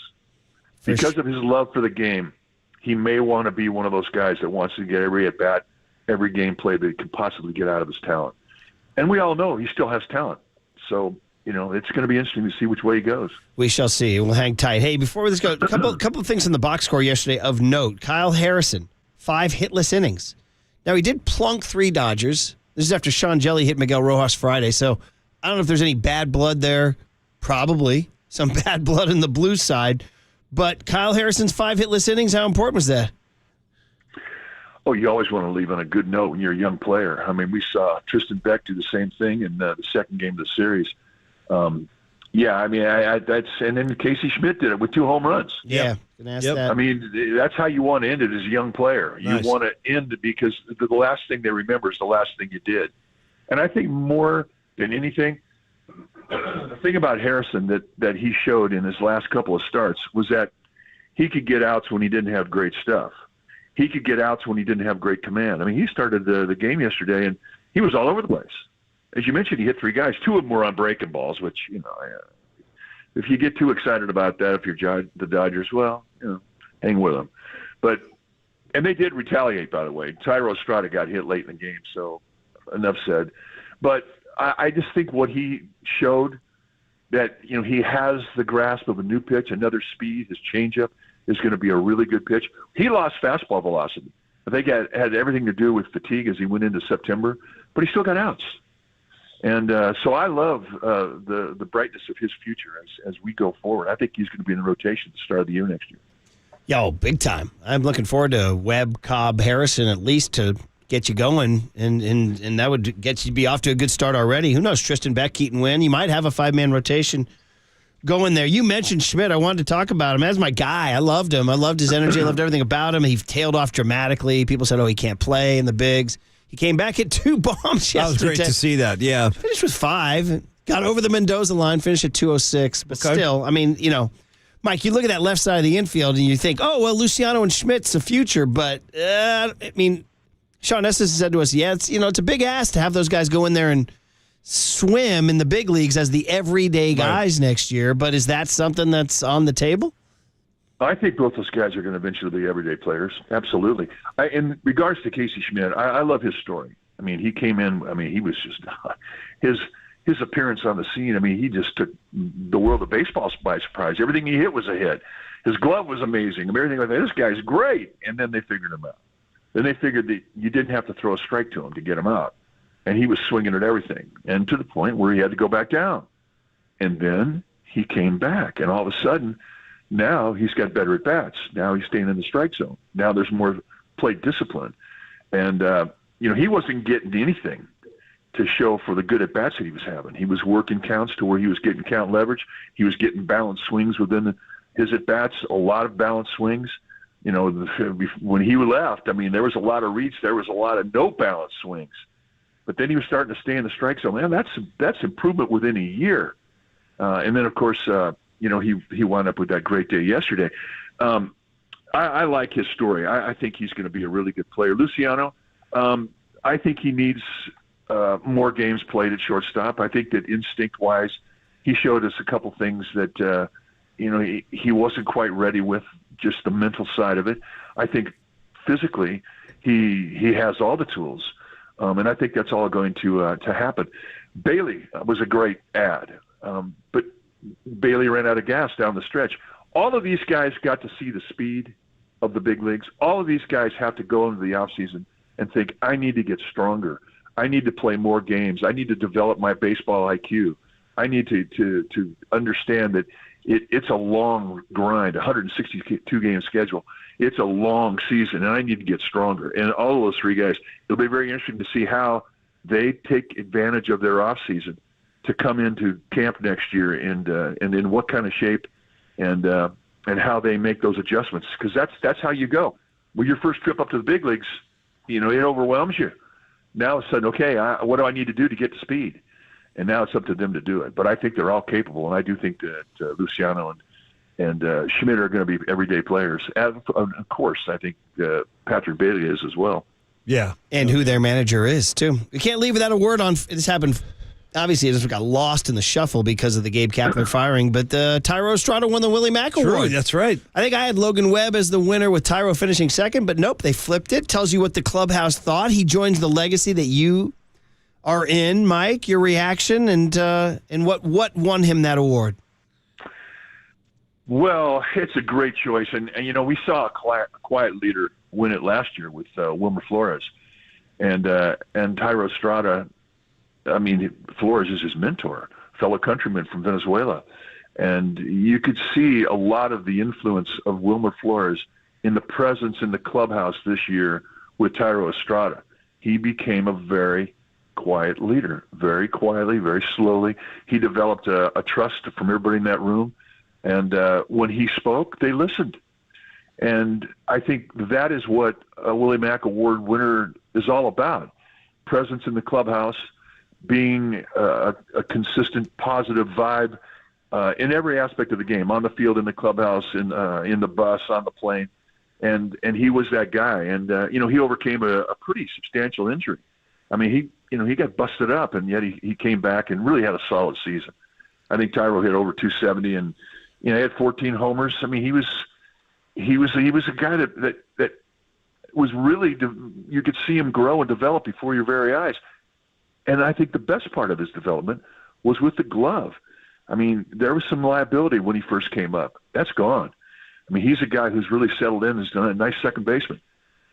Because of his love for the game, he may want to be one of those guys that wants to get every at-bat, every game play that he can possibly get out of his talent. And we all know he still has talent. So, it's going to be interesting to see which way he goes. We shall see. We'll hang tight. Hey, before this goes, a couple of things in the box score yesterday of note. Kyle Harrison, 5 hitless innings. Now, he did plunk 3 Dodgers. This is after Sean Jelly hit Miguel Rojas Friday. So, I don't know if there's any bad blood there. Probably. Some bad blood in the blue side. But Kyle Harrison's 5 hitless innings, how important was that? Oh, you always want to leave on a good note when you're a young player. I mean, we saw Tristan Beck do the same thing in the second game of the series. And then Casey Schmidt did it with 2 home runs. Yeah. That. I mean, that's how you want to end it as a young player. Nice. You want to end it because the last thing they remember is the last thing you did. And I think more than anything, the thing about Harrison that he showed in his last couple of starts was that he could get outs when he didn't have great stuff. He could get outs when he didn't have great command. I mean, he started the game yesterday, and he was all over the place. As you mentioned, he hit 3 guys. 2 of them were on breaking balls, which, if you get too excited about that, if you're the Dodgers, well, hang with them. And they did retaliate, by the way. Tyro Estrada got hit late in the game, so enough said. But I just think what he showed that, he has the grasp of a new pitch, another speed, his changeup is going to be a really good pitch. He lost fastball velocity. I think it had everything to do with fatigue as he went into September, but he still got outs. And so I love the brightness of his future as we go forward. I think he's going to be in the rotation at the start of the year next year. Yo, big time. I'm looking forward to Webb, Cobb, Harrison at least to get you going, and that would get you to be off to a good start already. Who knows, Tristan Beck, Keaton Wynn. You might have a 5-man rotation going there. You mentioned Schmidt. I wanted to talk about him. That's my guy. I loved him. I loved his energy. I loved everything about him. He tailed off dramatically. People said, he can't play in the bigs. He came back, hit 2 bombs yesterday. That was great to see that, yeah. Finished with 5. Got over the Mendoza line, finished at 206. But still, I mean, Mike, you look at that left side of the infield and you think, oh, well, Luciano and Schmidt's the future. But, I mean, Sean Estes said to us, it's a big ask to have those guys go in there and swim in the big leagues as the everyday guys next year. But is that something that's on the table? I think both those guys are going to eventually be everyday players. Absolutely. In regards to Casey Schmidt, I love his story. I mean, he came in, he was just his appearance on the scene, he just took the world of baseball by surprise. Everything he hit was a hit. His glove was amazing. Everything like that. This guy's great. And then they figured him out. Then they figured that you didn't have to throw a strike to him to get him out. And he was swinging at everything. And to the point where he had to go back down. And then he came back. And all of a sudden, now he's got better at-bats. Now he's staying in the strike zone. Now there's more plate discipline. And, he wasn't getting anything to show for the good at-bats that he was having. He was working counts to where he was getting count leverage. He was getting balanced swings within his at-bats, a lot of balanced swings. When he left, there was a lot of reach. There was a lot of no balanced swings. But then he was starting to stay in the strike zone. Man, that's improvement within a year. And then, of course, he wound up with that great day yesterday. I like his story. I think he's going to be a really good player. Luciano, I think he needs more games played at shortstop. I think that instinct-wise, he showed us a couple things that he wasn't quite ready with, just the mental side of it. I think physically he has all the tools, and I think that's all going to happen. Bailey was a great ad, but Bailey ran out of gas down the stretch. All of these guys got to see the speed of the big leagues. All of these guys have to go into the offseason and think, I need to get stronger. I need to play more games. I need to develop my baseball IQ. I need to understand that it's a long grind, 162-game schedule. It's a long season, and I need to get stronger. And all of those three guys, it'll be very interesting to see how they take advantage of their offseason to come into camp next year and in what kind of shape and how they make those adjustments, because that's how you go. With your first trip up to the big leagues, it overwhelms you. Now it's sudden, okay, what do I need to do to get to speed? And now it's up to them to do it. But I think they're all capable, and I do think that Luciano and Schmidt are going to be everyday players. And of course, I think Patrick Bailey is as well. Yeah. And who their manager is, too. We can't leave without a word on – this happened – obviously, it just got lost in the shuffle because of the Gabe Kapler firing, but Tyro Estrada won the Willie Mack Award. True, that's right. I think I had Logan Webb as the winner with Tyro finishing second, but nope, they flipped it. Tells you what the clubhouse thought. He joins the legacy that you are in, Mike. Your reaction and what won him that award? Well, it's a great choice, and we saw a quiet leader win it last year with Wilmer Flores, and Tyro Estrada. Flores is his mentor, fellow countryman from Venezuela. And you could see a lot of the influence of Wilmer Flores in the presence in the clubhouse this year with Tyro Estrada. He became a very quiet leader, very quietly, very slowly. He developed a trust from everybody in that room. And when he spoke, they listened. And I think that is what a Willie Mack Award winner is all about. Presence in the clubhouse, being a consistent, positive vibe in every aspect of the game, on the field, in the clubhouse, in the bus, on the plane, and he was that guy. And he overcame a pretty substantial injury. He got busted up, and yet he came back and really had a solid season. I think Tyro hit over 270, and he had 14 homers. He was a guy that was really, you could see him grow and develop before your very eyes. And I think the best part of his development was with the glove. There was some liability when he first came up. That's gone. He's a guy who's really settled in, has done a nice second baseman.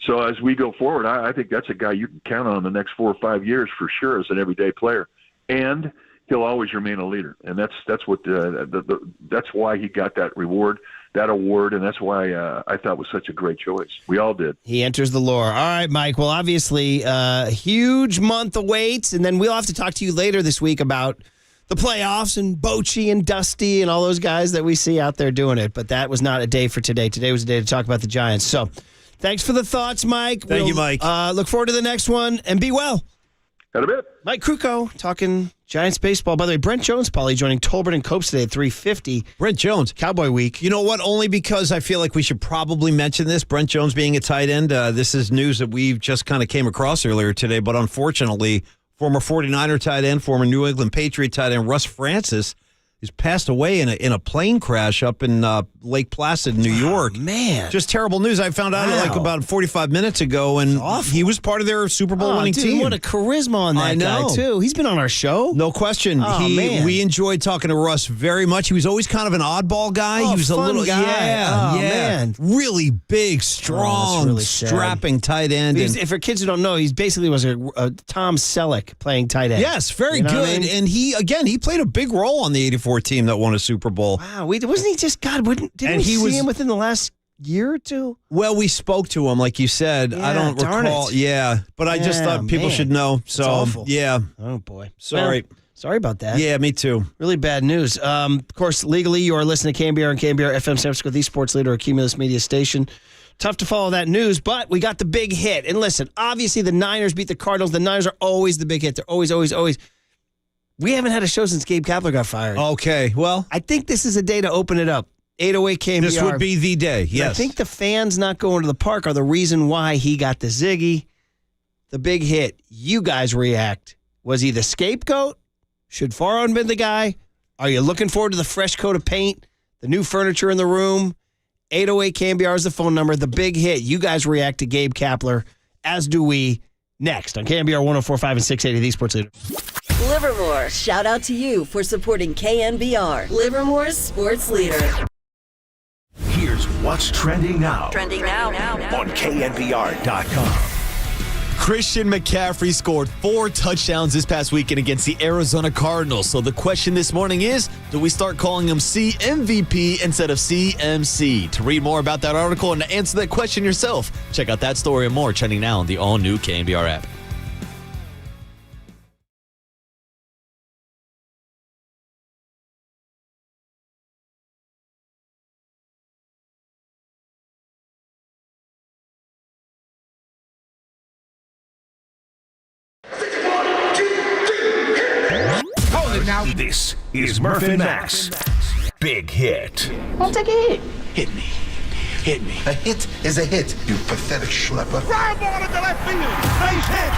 So as we go forward, I think that's a guy you can count on in the next 4 or 5 years for sure as an everyday player. And he'll always remain a leader. And that's what that's why he got that award, and that's why I thought it was such a great choice. We all did. He enters the lore. All right, Mike. Well, obviously, a huge month awaits, and then we'll have to talk to you later this week about the playoffs and Bochy and Dusty and all those guys that we see out there doing it. But that was not a day for today. Today was a day to talk about the Giants. So thanks for the thoughts, Mike. Thank you, Mike. Look forward to the next one, and be well. Got a bit. Mike Krukow talking Giants baseball. By the way, Brent Jones, Paulie, joining Tolbert and Copes today at 3:50. Brent Jones. Cowboy Week. You know what? Only because I feel like we should probably mention this. Brent Jones being a tight end. This is news that we've just kind of came across earlier today, but unfortunately, former 49er tight end, former New England Patriot tight end, Russ Francis, he's passed away in a plane crash up in Lake Placid, New York. Man. Just terrible news. I found out like about 45 minutes ago, and he was part of their Super Bowl winning team. What a charisma on that guy, too. He's been on our show. No question. Man. We enjoyed talking to Russ very much. He was always kind of an oddball guy. He was a little guy. man. Really big, strong, really strapping tight end. For kids who don't know, he basically was a Tom Selleck playing tight end. Yes, very good. I mean? And he played a big role on the 84 team that won a Super Bowl. Wow, wasn't he just didn't we see him within the last year or two? Well, we spoke to him, like you said. I don't recall. Yeah, but I just thought people should know. So, awful. Yeah. Oh, boy. Sorry. Well, sorry about that. Yeah, me too. Really bad news. Of course, legally, you are listening to KNBR and KNBR FM San Francisco, the sports leader, a Cumulus media station. Tough to follow that news, but we got the big hit. And listen, obviously the Niners beat the Cardinals. The Niners are always the big hit. They're always. We haven't had a show since Gabe Kapler got fired. Okay, well. I think this is a day to open it up. 808 KNBR. This would be the day, yes. I think the fans not going to the park are the reason why he got the ziggy. The big hit. You guys react. Was he the scapegoat? Should Farhan been the guy? Are you looking forward to the fresh coat of paint? The new furniture in the room? 808 KNBR is the phone number. The big hit. You guys react to Gabe Kapler, as do we, next on KNBR 104.5 and 680, the sports leader. Livermore, shout out to you for supporting KNBR, Livermore's sports leader. Here's what's trending now. Trending now. On KNBR.com. Christian McCaffrey scored 4 touchdowns this past weekend against the Arizona Cardinals. So the question this morning is, do we start calling him CMVP instead of CMC? To read more about that article and to answer that question yourself, check out that story and more trending now on the all-new KNBR app. Now this is Murph and Max. Big hit. I'll take a hit. Hit me. Hit me. A hit is a hit, you pathetic schlepper. Fly ball into left field. Nice hit.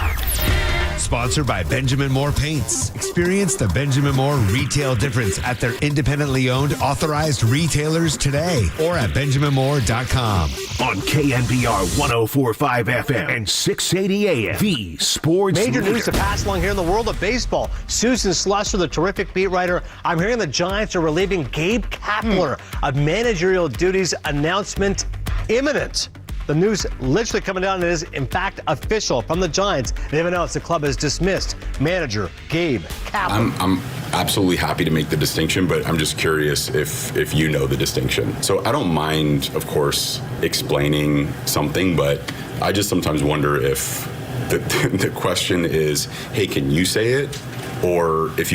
Sponsored by Benjamin Moore Paints. Experience the Benjamin Moore retail difference at their independently owned authorized retailers today or at benjaminmoore.com. On KNBR 104.5 FM and 680 AM. The sports Major leader. news to pass along here in the world of baseball. Susan Slusser, the terrific beat writer. I'm hearing the Giants are relieving Gabe Kapler of managerial duties. Announcement imminent. The news literally coming down is, in fact, official from the Giants. They've announced the club has dismissed manager Gabe Kapler. I'm absolutely happy to make the distinction, but I'm just curious if you know the distinction. So I don't mind, of course, explaining something, but I just sometimes wonder if the question is, hey, can you say it? Or if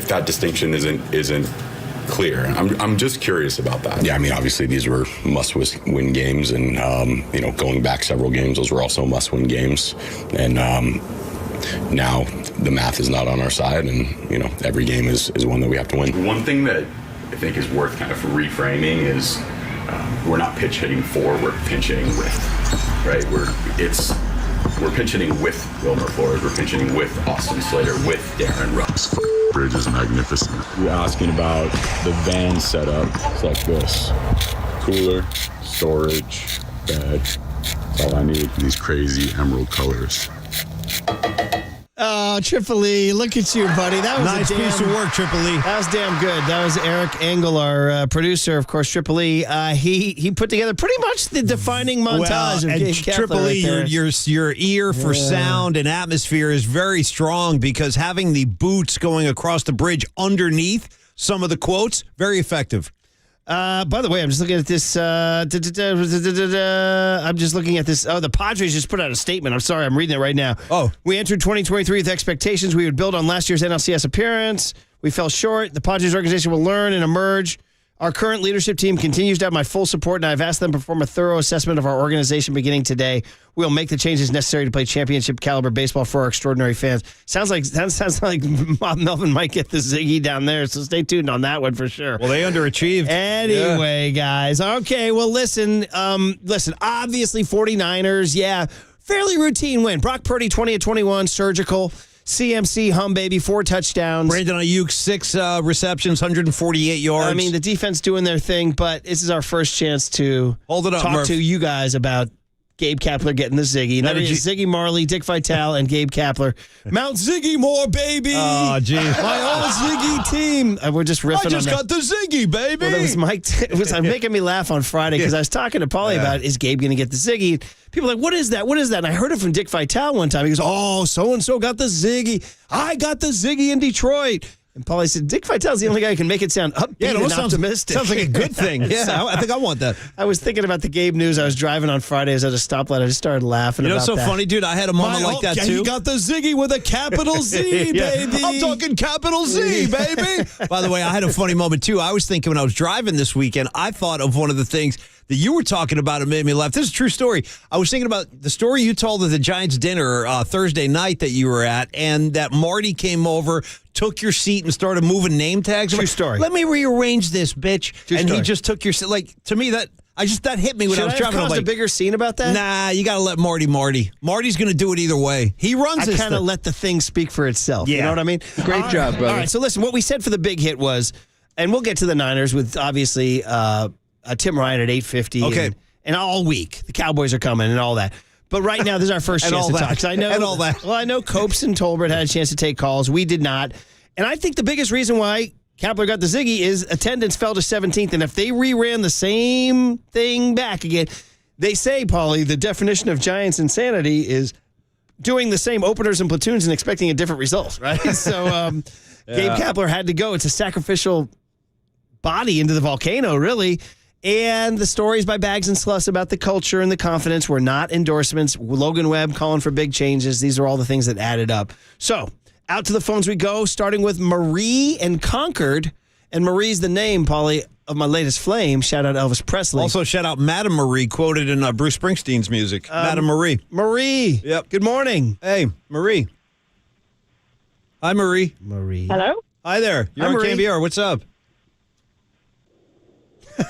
that distinction isn't clear. I'm just curious about that. Yeah, I mean, obviously these were must-win games, and going back several games, those were also must-win games. And now the math is not on our side, and every game is one that we have to win. One thing that I think is worth kind of reframing is we're not pitch hitting for, we're pinch hitting with, right? We're pinch hitting with Wilmer Flores, we're pinch hitting with Austin Slater, with Darren Russ. Bridge is magnificent. You're asking about the van setup. It's like this: cooler, storage, bed. That's all I need. These crazy emerald colors. Oh, Tripoli, look at you, buddy. That was nice piece of work, Tripoli. That was damn good. That was Eric Engel, our producer, of course, Tripoli. He put together pretty much the defining montage of Gabe Kapler. Tripoli, right your ear for sound and atmosphere is very strong because having the boots going across the bridge underneath some of the quotes, very effective. By the way, I'm just looking at this. I'm just looking at this. Oh, the Padres just put out a statement. I'm sorry, I'm reading it right now. Oh. We entered 2023 with expectations we would build on last year's NLCS appearance. We fell short. The Padres organization will learn and emerge Our current leadership team continues to have my full support, and I've asked them to perform a thorough assessment of our organization beginning today. We'll make the changes necessary to play championship caliber baseball for our extraordinary fans. Sounds like Melvin might get the Ziggy down there, so stay tuned on that one for sure. Well, they underachieved. Anyway, guys. Okay, well, listen, obviously 49ers, fairly routine win. Brock Purdy, 20 of 21, surgical. CMC, hum baby, 4 touchdowns. Brandon Ayuk, 6 receptions, 148 yards. I mean, the defense doing their thing, but this is our first chance to hold it up, talk Murph. to you guys about Gabe Kapler getting the Ziggy. That is Ziggy Marley, Dick Vitale, and Gabe Kapler. Mount Ziggy more, baby. Oh, geez. My old Ziggy team. We're just riffing on that. I just got the Ziggy, baby. Well, that was Mike. It was making me laugh on Friday because I was talking to Paulie about, is Gabe going to get the Ziggy? People are like, what is that? What is that? And I heard it from Dick Vitale one time. He goes, oh, so-and-so got the Ziggy. I got the Ziggy in Detroit. And Paulie said, Dick Vitale's the only guy who can make it sound upbeat and optimistic. Sounds like a good thing. Yeah, So, I think I want that. I was thinking about the Gabe news. I was driving on Fridays at a stoplight. I just started laughing about that. You know what's so funny, dude? I had a moment like that, too. He got the Ziggy with a capital Z, baby. I'm talking capital Z, baby. By the way, I had a funny moment, too. I was thinking when I was driving this weekend, I thought of one of the things that you were talking about. It made me laugh. This is a true story. I was thinking about the story you told at the Giants dinner Thursday night that you were at, and that Marty came over, took your seat, and started moving name tags. True story. Let me rearrange this, bitch. True and story. He just took your seat. Like, to me, that hit me when I was driving. Should I have caused a bigger scene about that? Nah, you got to let Marty. Marty's going to do it either way. He runs this I kind of let the thing speak for itself. Yeah. You know what I mean? Great job, brother. All right, so listen, what we said for the big hit was, and we'll get to the Niners with, obviously, Tim Ryan at 8:50. Okay. And all week, the Cowboys are coming and all that. But right now, this is our first And chance all to that. talk. 'Cause I know, And all that. Well, I know Copes and Tolbert had a chance to take calls. We did not. And I think the biggest reason why Kapler got the Ziggy is attendance fell to 17th. And if they reran the same thing back again, they say, Paulie, the definition of Giants insanity is doing the same openers and platoons and expecting a different result, right? So Gabe Kapler had to go. It's a sacrificial body into the volcano, really. And the stories by Bags and Sluss about the culture and the confidence were not endorsements. Logan Webb calling for big changes. These are all the things that added up. So out to the phones we go, starting with Marie and Concord. And Marie's the name, Paulie, of my latest flame. Shout out Elvis Presley. Also, shout out Madame Marie, quoted in Bruce Springsteen's music. Madame Marie. Marie. Yep. Good morning. Hey, Marie. Hi, Marie. Marie. Hello? Hi there. You're Hi, on Marie. KNBR. What's up?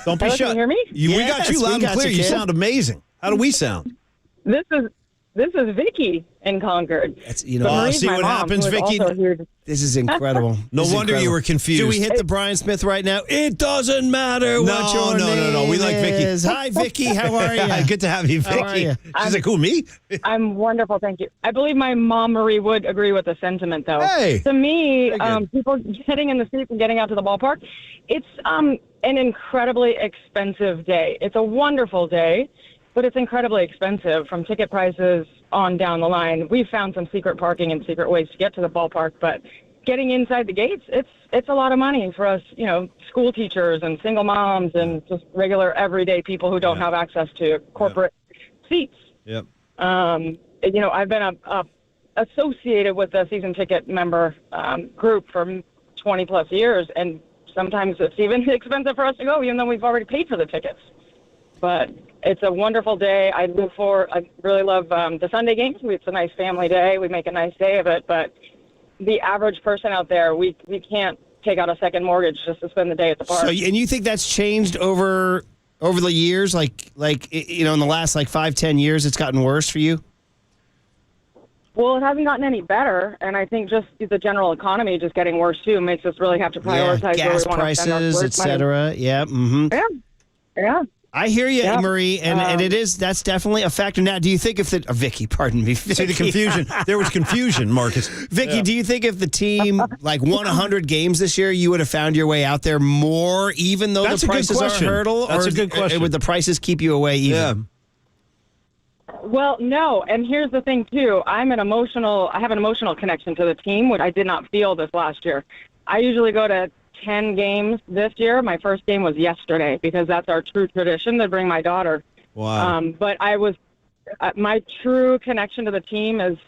Don't be Hello, shy. can you hear me? We got you Yes, loud we and got clear. you, You kid. sound amazing. How do we sound? This is Vicky in Concord. That's, you know, But Marie's see my what mom, happens, who is Vicky? also here to- this is incredible. No This is wonder you incredible. were confused. Do we hit the Brian Smith right now? It doesn't matter what your No. We like Vicky. is. Hi, Vicky. How are you? Good to have you, How are Vicky. you? She's like, who, me? I'm wonderful, thank you. I believe my mom, Marie, would agree with the sentiment, though. Hey. To me, Very good. people sitting in the seats and getting out to the ballpark, it's an incredibly expensive day. It's a wonderful day, but it's incredibly expensive from ticket prices on down the line. We've found some secret parking and secret ways to get to the ballpark, but getting inside the gates, it's a lot of money for us, school teachers and single moms and just regular everyday people who don't have access to corporate seats. Yep. I've been associated with the season ticket member group for 20 plus years, and sometimes it's even expensive for us to go, even though we've already paid for the tickets. But it's a wonderful day. I really love the Sunday games. It's a nice family day. We make a nice day of it. But the average person out there, we can't take out a second mortgage just to spend the day at the park. So, and you think that's changed over the years? Like in the last 5-10 years, it's gotten worse for you? Well, it hasn't gotten any better, and I think just the general economy just getting worse too makes us really have to prioritize where gas we want to spend our prices, et cetera. Yeah. Mm-hmm. Yeah. I hear you, Yeah. Marie, and that's definitely a factor. Now, do you think if Vicky, pardon me, See the confusion? There was confusion, Marcus. Vicky, do you think if the team won 100 games this year, you would have found your way out there more, even though That's the a good prices are a question. hurdle? That's or a good question. Would the prices keep you away even? Yeah. Well, no, and here's the thing too. I have an emotional connection to the team, which I did not feel this last year. I usually go to 10 games this year. My first game was yesterday because that's our true tradition to bring my daughter. Wow. But my true connection to the team is,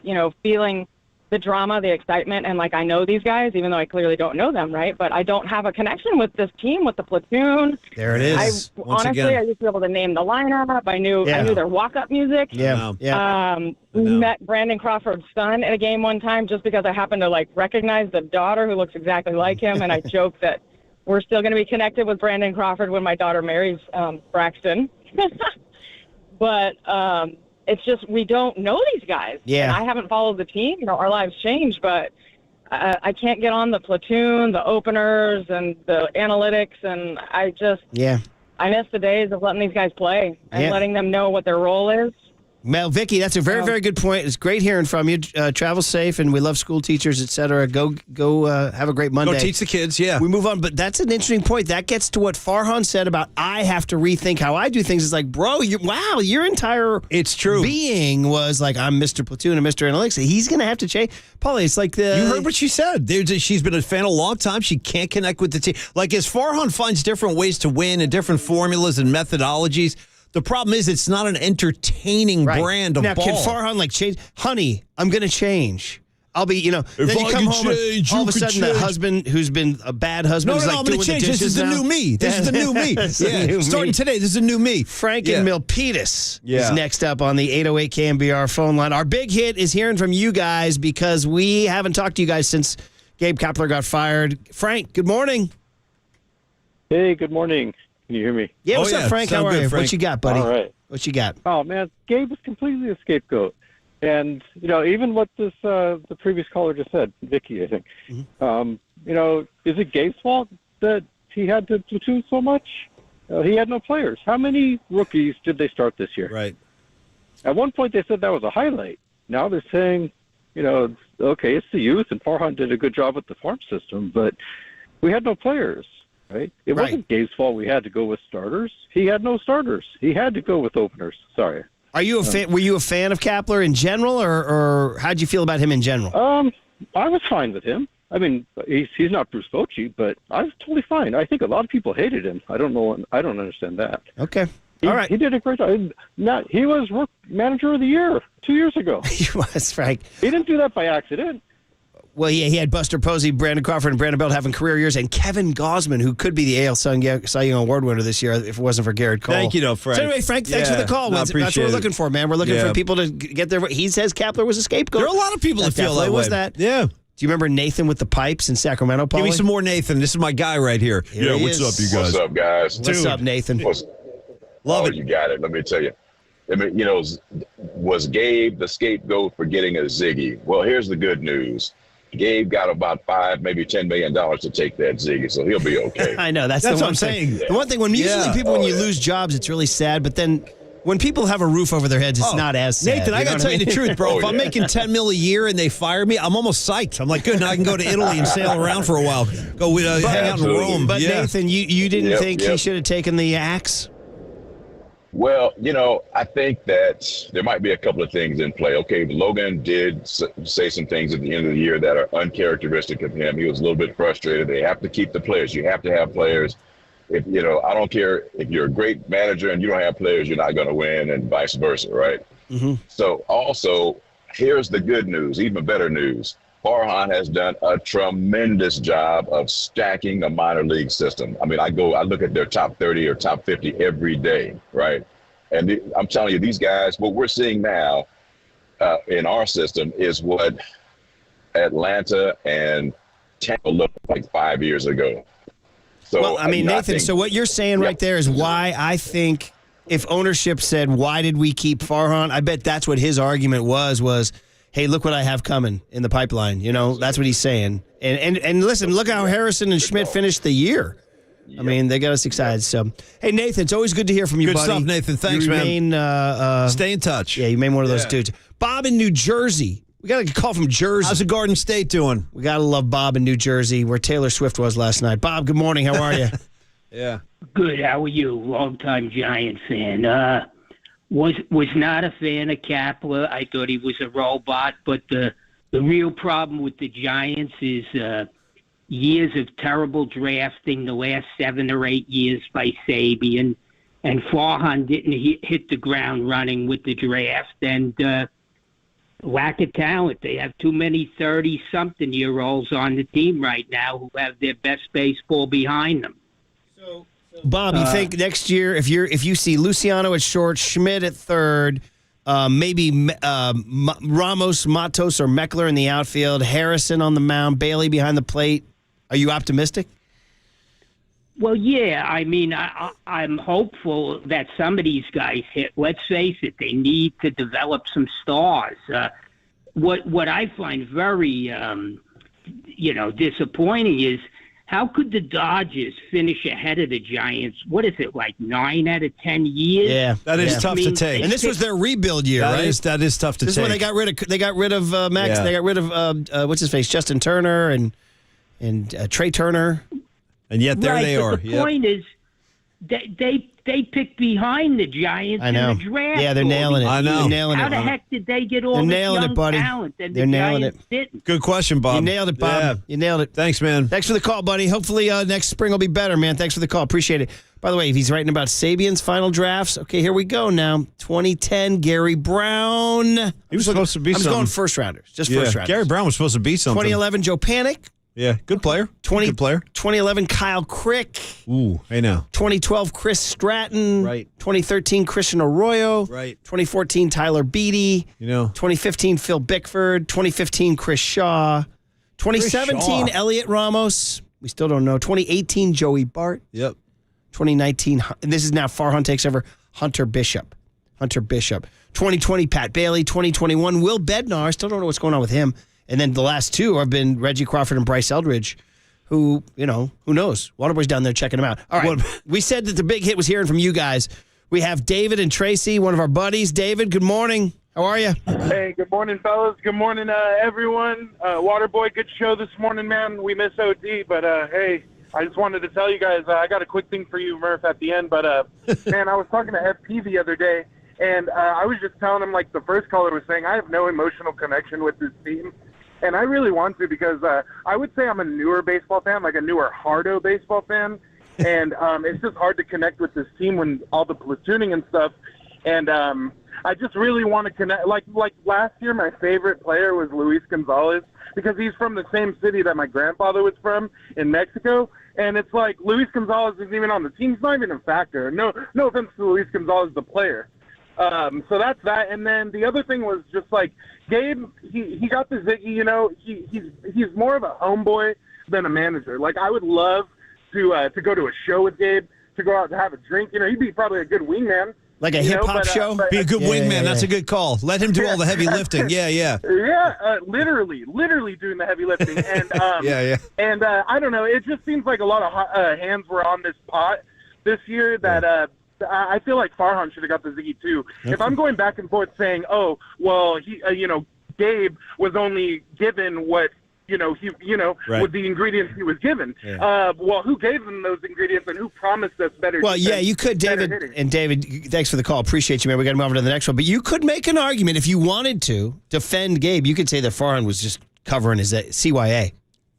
feeling the drama, the excitement, and like I know these guys, even though I clearly don't know them, right? But I don't have a connection with this team, with the platoon. There it is. Honestly, I used to be able to name the lineup. I knew their walk-up music. We met Brandon Crawford's son at a game one time just because I happened to like recognize the daughter who looks exactly like him, and I joked that we're still going to be connected with Brandon Crawford when my daughter marries Braxton. But it's just we don't know these guys. Yeah. And I haven't followed the team. You know, our lives change, but I can't get on the platoon, the openers, and the analytics, and I miss the days of letting these guys play and letting them know what their role is. Mel, Vicky, that's a very, very good point. It's great hearing from you. Travel safe, and we love school teachers, et cetera. Go have a great Monday. Go teach the kids, yeah. We move on, but that's an interesting point. That gets to what Farhan said about I have to rethink how I do things. It's like, bro, your entire being was like, I'm Mr. Platoon and Mr. Analytics. He's going to have to change. Paulie, it's like You heard what she said. She's been a fan a long time. She can't connect with the team. Like, as Farhan finds different ways to win and different formulas and methodologies, the problem is it's not an entertaining brand of now, ball. Can Farhan change? Honey, I'm going to change. I'll be, then If you I come could home and change, all you of a could sudden the change. husband who's been a bad husband is No, like I'm doing going to the change. dishes This is the now. new me. This is the new me. Starting today, this is the new me. Frank in Milpitas is next up on the 808 KNBR phone line. Our big hit is hearing from you guys because we haven't talked to you guys since Gabe Kapler got fired. Frank, good morning. Hey, good morning. Can you hear me? Yeah, what's up, Frank? How are you? What you got, buddy? All right. What you got? Oh, man, Gabe was completely a scapegoat. And, even what this the previous caller just said, Vicky, I think, is it Gabe's fault that he had to platoon so much? He had no players. How many rookies did they start this year? Right. At one point, they said that was a highlight. Now they're saying, okay, it's the youth, and Farhan did a good job with the farm system, but we had no players. Right? It wasn't Gabe's fault we had to go with starters. He had no starters. He had to go with openers. Sorry. Are you a fan? Were you a fan of Kapler in general, or how'd you feel about him in general? I was fine with him. I mean, he's not Bruce Bochy, but I was totally fine. I think a lot of people hated him. I don't know. I don't understand that. Okay. All right. He did a great job. He was manager of the year 2 years ago. He was, Frank. He didn't do that by accident. Well, he had Buster Posey, Brandon Crawford, and Brandon Belt having career years, and Kevin Gosman, who could be the AL Cy Young Award winner this year if it wasn't for Garrett Cole. Thank you, Frank. So anyway, Frank, thanks for the call. That's what we're looking for, man. We're looking for people to get their. He says Kapler was a scapegoat. There are a lot of people that feel that way. Was that? Yeah. Do you remember Nathan with the pipes in Sacramento, Paulie? Give me some more Nathan. This is my guy right here. Here he what's is. up, you guys? What's up, guys? What's up, Nathan? Love it. You got it. Let me tell you. I mean, was Gabe the scapegoat for getting a Ziggy? Well, here's the good news. Gabe got about $5, maybe $10 million to take that Ziggy, so he'll be okay. I know. That's what I'm saying. The one thing, when usually people, when you lose jobs, it's really sad, but then when people have a roof over their heads, it's not as sad. Nathan, I got to tell you the truth, bro. If I'm yeah. making $10 million a year and they fire me, I'm almost psyched. I'm like, good, now I can go to Italy and sail around for a while. Go hang out in Rome. But Nathan, you didn't think he Yep. should have taken the axe? Well, I think that there might be a couple of things in play. Okay, Logan did say some things at the end of the year that are uncharacteristic of him. He was a little bit frustrated. They have to keep the players. You have to have players. If I don't care if you're a great manager and you don't have players, you're not going to win, and vice versa, right? Mm-hmm. So also, here's the good news, even better news. Farhan has done a tremendous job of stacking a minor league system. I mean, I look at their top 30 or top 50 every day, right? And I'm telling you, these guys, what we're seeing now in our system is what Atlanta and Tampa looked like 5 years ago. So, well, I mean, Nathan, so what you're saying right there is why I think if ownership said, why did we keep Farhan? I bet that's what his argument was, hey, look what I have coming in the pipeline. That's what he's saying. And listen, look how Harrison and Schmidt finished the year. I mean, they got us excited. So, hey, Nathan, it's always good to hear from you, Good buddy. stuff, Nathan. Thanks, man. Stay in touch. Yeah, you remain one of those dudes. Bob in New Jersey. We got a call from Jersey. How's the Garden State doing? We got to love Bob in New Jersey, where Taylor Swift was last night. Bob, good morning. How are you? Yeah. Good. How are you? Longtime Giants fan. Was not a fan of Kapler. I thought he was a robot. But the real problem with the Giants is years of terrible drafting, the last 7 or 8 years by Sabian, and Farhan didn't hit the ground running with the draft. And lack of talent. They have too many 30-something-year-olds on the team right now who have their best baseball behind them. Bob, you think next year, if you see Luciano at short, Schmidt at third, maybe Ramos, Matos, or Meckler in the outfield, Harrison on the mound, Bailey behind the plate, are you optimistic? Well, yeah. I mean, I'm hopeful that some of these guys hit. Let's face it, they need to develop some stars. What I find very, disappointing is how could the Dodgers finish ahead of the Giants? What is it, like 9 out of 10 years? Yeah, that is tough to take. And this was their rebuild year, right? That is tough to take. This is when they got rid of Max. Yeah. They got rid of what's his face, Justin Turner and Trey Turner. And yet there they are. The point is, they picked behind the Giants in the draft. Yeah, they're nailing it. I know. They're nailing How it. the heck did they get all They're this nailing young it, buddy. talent and They're the nailing Giants it. didn't? Good question, Bob. You nailed it, Bob. Yeah. You nailed it. Thanks, man. Thanks for the call, buddy. Hopefully next spring will be better, man. Thanks for the call. Appreciate it. By the way, if he's writing about Sabian's final drafts, okay, here we go now. 2010, Gary Brown. He was supposed to be something. I'm going first rounders. Just first rounders. Gary Brown was supposed to be something. 2011, Joe Panic. Yeah, good player. Good player. 2011, Kyle Crick. Ooh, hey now. 2012, Chris Stratton. Right. 2013, Christian Arroyo. Right. 2014, Tyler Beatty. 2015, Phil Bickford. 2015, Chris Shaw. 2017, Elliot Ramos. We still don't know. 2018, Joey Bart. Yep. 2019, and this is now Farhan takes over, Hunter Bishop. 2020, Pat Bailey. 2021, Will Bednar. Still don't know what's going on with him. And then the last two have been Reggie Crawford and Bryce Eldridge, who knows? Waterboy's down there checking them out. All right. We said that the big hit was hearing from you guys. We have David and Tracy, one of our buddies. David, good morning. How are you? Hey, good morning, fellas. Good morning, everyone. Waterboy, good show this morning, man. We miss OD, but hey, I just wanted to tell you guys, I got a quick thing for you, Murph, at the end. But, man, I was talking to FP the other day, and I was just telling him, like the first caller was saying, I have no emotional connection with this team. And I really want to because I would say I'm a newer baseball fan, like a newer hardo baseball fan. And it's just hard to connect with this team when all the platooning and stuff. And I just really want to connect. Like last year, my favorite player was Luis Gonzalez because he's from the same city that my grandfather was from in Mexico. And it's like Luis Gonzalez isn't even on the team. He's not even a factor. No offense to Luis Gonzalez, the player. So that's that. And then the other thing was just like Gabe, he got the Ziggy, he's more of a homeboy than a manager. Like I would love to go to a show with Gabe, to go out and have a drink. He'd be probably a good wingman. Like a hip-hop show? Be a good wingman. Yeah. That's a good call. Let him do all the heavy lifting. Yeah. Yeah, literally doing the heavy lifting. And yeah. And I don't know. It just seems like a lot of hands were on this pot this year that I feel like Farhan should have got the Ziggy too. If I'm going back and forth saying, oh, well, he, Gabe was only given what, right. with the ingredients he was given. Yeah. Well, who gave them those ingredients and who promised us better? Well, yeah, you could, David. hitting? And David, thanks for the call. Appreciate you, man. We got to move on to the next one. But you could make an argument if you wanted to defend Gabe. You could say that Farhan was just covering his CYA.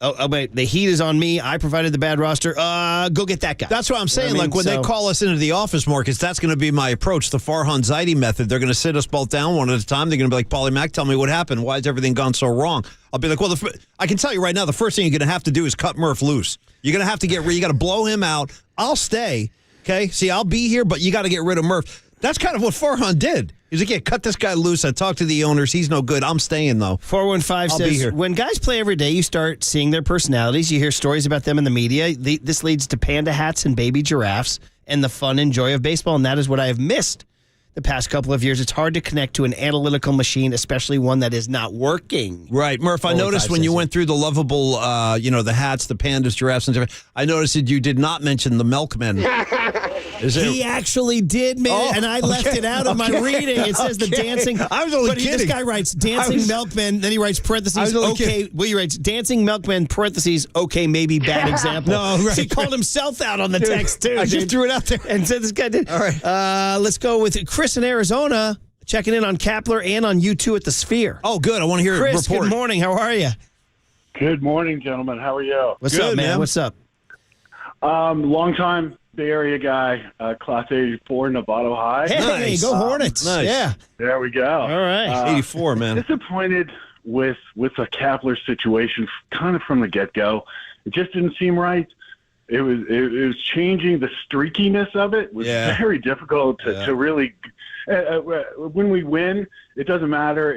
Oh, wait, the heat is on me. I provided the bad roster. Go get that guy. That's what I'm saying. When they call us into the office, Marcus, that's going to be my approach, the Farhan Zaidi method. They're going to sit us both down one at a time. They're going to be like, Paulie Mack, tell me what happened. Why has everything gone so wrong? I'll be like, well, I can tell you right now, the first thing you're going to have to do is cut Murph loose. You're going to have to you got to blow him out. I'll stay, okay? See, I'll be here, but you got to get rid of Murph. That's kind of what Farhan did. He's like, yeah, cut this guy loose. I talked to the owners. He's no good. I'm staying, though. 415 says, when guys play every day, you start seeing their personalities. You hear stories about them in the media. This leads to panda hats and baby giraffes and the fun and joy of baseball, and that is what I have missed the past couple of years. It's hard to connect to an analytical machine, especially one that is not working. Right. Murph, I noticed when you went through the lovable, the hats, the pandas, giraffes, and different, I noticed that you did not mention the milkmen. He actually did, man, and I left it out of my reading. It says the dancing. I was only kidding. This guy writes dancing milkmen, then he writes parentheses, okay. Well, he writes dancing milkmen, parentheses, okay, maybe bad example. No, right. He called himself out on the text, too. I just threw it out there. And said this guy did. All right. Let's go with Chris in Arizona, checking in on Kapler and on you two at the Sphere. Oh, good. I want to hear Chris, a report. good morning. How are you? Good morning, gentlemen. How are you? What's up, man? What's up? Long time Bay Area guy, Class 84, Novato High. Hey, nice. Go Hornets. Nice. Yeah. There we go. All right. 84, man. Disappointed with a Kapler situation kind of from the get-go. It just didn't seem right. It was changing. The streakiness of it was very difficult to really when we win, it doesn't matter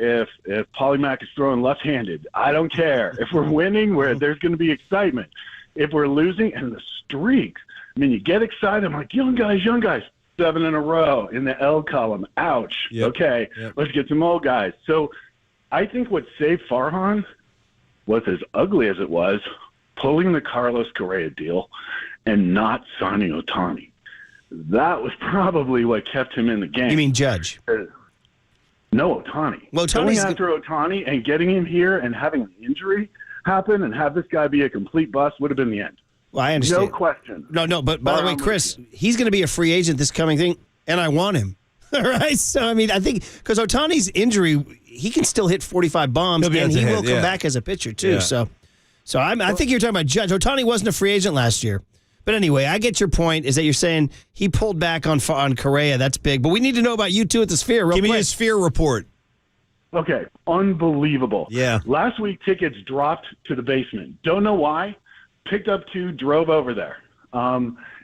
if Polymac is throwing left-handed. I don't care. If we're winning, there's going to be excitement. If we're losing, and the streaks, I mean, you get excited. I'm like, young guys, 7 in a row in the L column. Ouch. Yep. Okay, let's get some old guys. So I think what saved Farhan was, as ugly as it was, pulling the Carlos Correa deal and not signing Ohtani. That was probably what kept him in the game. You mean Judge? No, Ohtani. Well, going after Ohtani and getting him here and having an injury happen and have this guy be a complete bust would have been the end. Well, I understand. No question. No, but by the way, Chris, he's going to be a free agent this coming thing, and I want him. All right? So, I mean, I think because Ohtani's injury, he can still hit 45 bombs, and he will come back as a pitcher, too. Yeah. So I think you're talking about Judge. Ohtani wasn't a free agent last year. But anyway, I get your point, is that you're saying he pulled back on Correa. That's big. But we need to know about you, too, at the Sphere real quick. Give me a Sphere report. Okay, unbelievable. Yeah. Last week, tickets dropped to the basement. Don't know why. Picked up 2, drove over there.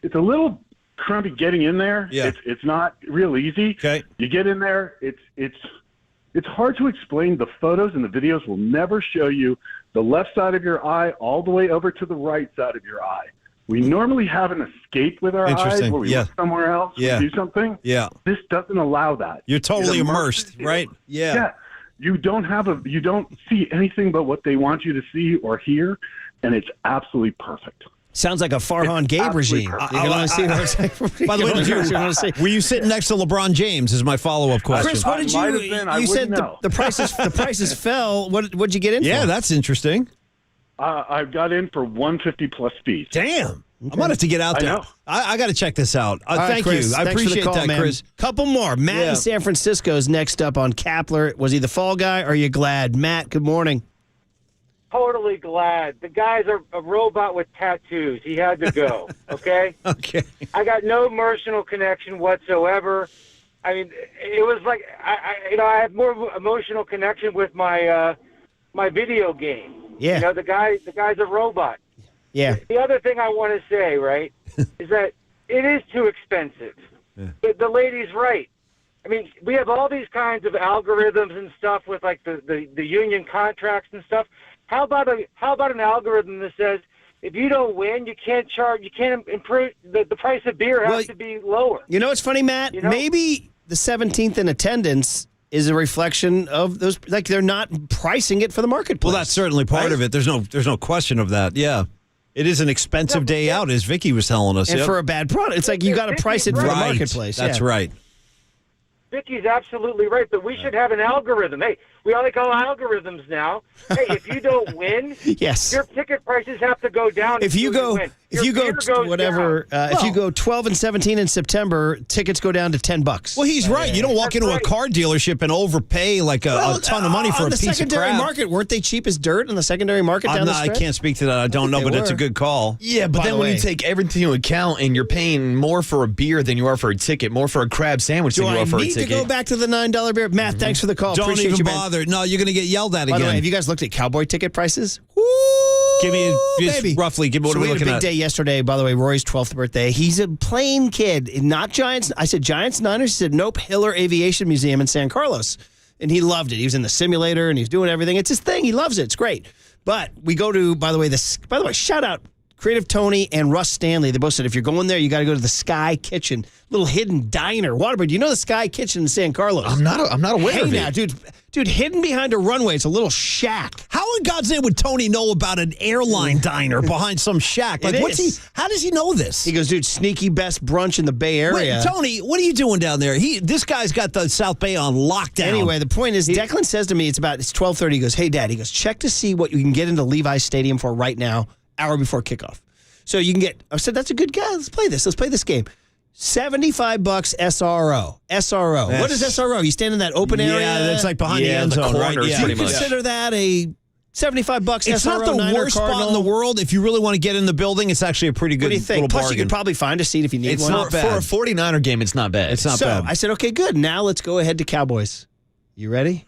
It's a little crumpy getting in there. Yeah. It's not real easy. Okay. You get in there, it's hard to explain. The photos and the videos will never show you the left side of your eye all the way over to the right side of your eye. We normally have an escape with our eyes where we look somewhere else, we do something. Yeah. This doesn't allow that. You're totally immersed, right? Yeah. Yeah. You don't see anything but what they want you to see or hear, and it's absolutely perfect. Sounds like a Farhan Gabe regime. By the way, were you sitting next to LeBron James? Is my follow-up question. Chris, what did you said the prices fell. What'd you get in for? Yeah, that's interesting. I got in for 150 plus fees. Damn. Okay. I'm going to have to get out there. I got to check this out. Thank Chris, you. I appreciate call, that, man. Chris. Couple more. Matt in San Francisco is next up on Kapler. Was he the fall guy, or are you glad? Matt, good morning. Totally glad. The guy's a robot with tattoos. He had to go, okay? Okay. I got no emotional connection whatsoever. I mean, it was like, I have more emotional connection with my my video game. Yeah. You know, the guy's a robot. Yeah. The other thing I want to say, right, is that it is too expensive. Yeah. The lady's right. I mean, we have all these kinds of algorithms and stuff with like the union contracts and stuff. How about an algorithm that says if you don't win, you can't improve the price of beer has to be lower. You know what's funny, Matt? Maybe the 17th in attendance is a reflection of those. Like they're not pricing it for the marketplace. Well, that's certainly part of it. There's no question of that. Yeah. It is an expensive day out, as Vicky was telling us. And for a bad product, it's like you got to price it for the marketplace. That's right. Vicky's absolutely right, but we should have an algorithm. Hey, we only call algorithms now. Hey, if you don't win, your ticket prices have to go down. If you go, if you go 12 and 17 in September, tickets go down to $10. Well, he's right. You don't walk into a car dealership and overpay like a ton of money for a piece of crap. On the secondary market, weren't they cheap as dirt in the secondary market down the I stretch? can't speak to that. I don't know, but it's a good call. Yeah, but then when you take everything into account and you're paying more for a beer than you are for a ticket, more for a crab sandwich than you are for a ticket. Do I need to go back to the $9 beer? Matt, thanks for the call. Don't Appreciate even you, bother. Man. No, you're going to get yelled at again. By the way, have you guys looked at cowboy ticket prices? Give me roughly. What are we looking at? We had a big day yesterday. By the way, Rory's 12th birthday. He's a plain kid, not Giants. I said Giants, Niners. He said nope. Hiller Aviation Museum in San Carlos, and he loved it. He was in the simulator and he's doing everything. It's his thing. He loves it. It's great. But we go to by the way, shout out Creative Tony and Russ Stanley. They both said if you're going there, you got to go to the Sky Kitchen, little hidden diner. Waterboard, do you know the Sky Kitchen in San Carlos? I'm not aware of it. Hey now, dude, hidden behind a runway. It's a little shack. How in God's name would Tony know about an airline diner behind some shack? Like, how does he know this? He goes, dude, sneaky best brunch in the Bay Area. Wait, Tony, what are you doing down there? This guy's got the South Bay on lockdown. Anyway, the point is, Declan says to me, it's 12:30. He goes, hey, Dad. He goes, check to see what you can get into Levi's Stadium for right now, hour before kickoff. So you can get. I said, that's a good guy. Let's play this. Let's play this game. $75 SRO. SRO. Yes. What is SRO? You stand in that open area? Yeah, that's like behind the end zone, right? Do you consider that a $75. It's not the Niner worst Cardinal. spot in the world. If you really want to get in the building, it's actually a pretty good What do you think? little Plus, bargain. you could probably find a seat if you need It's one. not bad. For a 49er game, it's not bad. It's not bad. I said, okay, good. Now let's go ahead to Cowboys. You ready?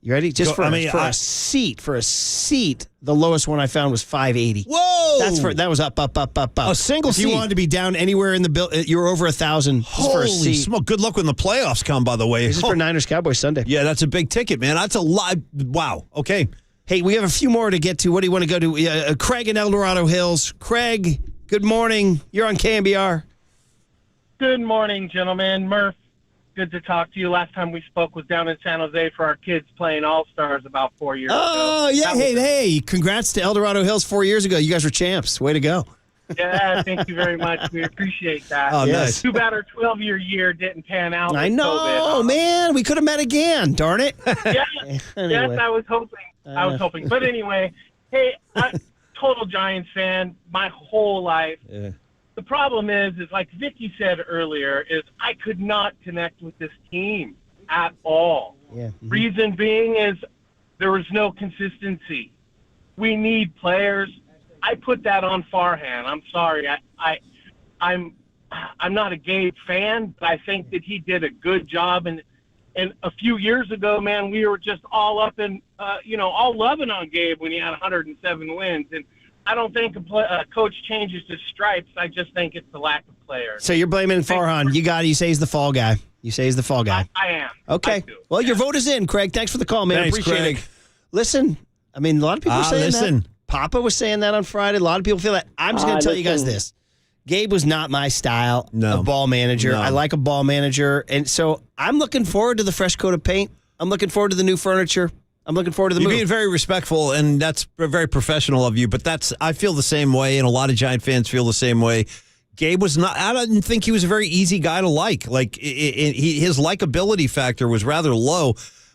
You ready? Just Go- for, I mean, for I- a seat. For a seat, the lowest one I found was $580. Whoa! That was up. A single if you seat. wanted to be down anywhere in the bill, you were over 1,000 just for a Holy seat. smoke. Good luck when the playoffs come, by the way. This is for Niners Cowboys Sunday. Yeah, that's a big ticket, man. That's a lot. Wow. Okay. Hey, we have a few more to get to. What do you want to go to? Craig in El Dorado Hills. Craig, good morning. You're on KNBR. Good morning, gentlemen. Murph, good to talk to you. Last time we spoke was down in San Jose for our kids playing All-Stars about 4 years ago. Oh, yeah. Hey, congrats to El Dorado Hills 4 years ago. You guys were champs. Way to go. Yeah, thank you very much. We appreciate that. Oh, nice. Too bad our 12-year year didn't pan out. I with know, COVID. man. We could have met again. Darn it. Yeah, Anyway. yes, I was hoping. But anyway, hey, I'm a total Giants fan my whole life. Yeah. The problem is like Vicky said earlier, is I could not connect with this team at all. Yeah. Reason being is there was no consistency. We need players. I put that on Farhan. I'm sorry. I'm not a Gabe fan, but I think that he did a good job. And a few years ago, man, we were just all up in, all loving on Gabe when he had 107 wins. And I don't think a coach changes his stripes. I just think it's the lack of players. So you're blaming Farhan. You say he's the fall guy. You say he's the fall guy. I am. Okay. Well, your vote is in, Craig. Thanks for the call, man. Thanks, Appreciate Craig. it. Listen, I mean, a lot of people are saying listen. that. Papa was saying that on Friday. A lot of people feel that. I'm just going to tell you guys listen. this. Gabe was not my style No. of ball manager. No. I like a ball manager. And so I'm looking forward to the fresh coat of paint. I'm looking forward to the new furniture. I'm looking forward to the You're move. being very respectful, and that's very professional of you, but I feel the same way, and a lot of Giant fans feel the same way. Gabe was not, I didn't think he was a very easy guy to like. Like, his likability factor was rather low,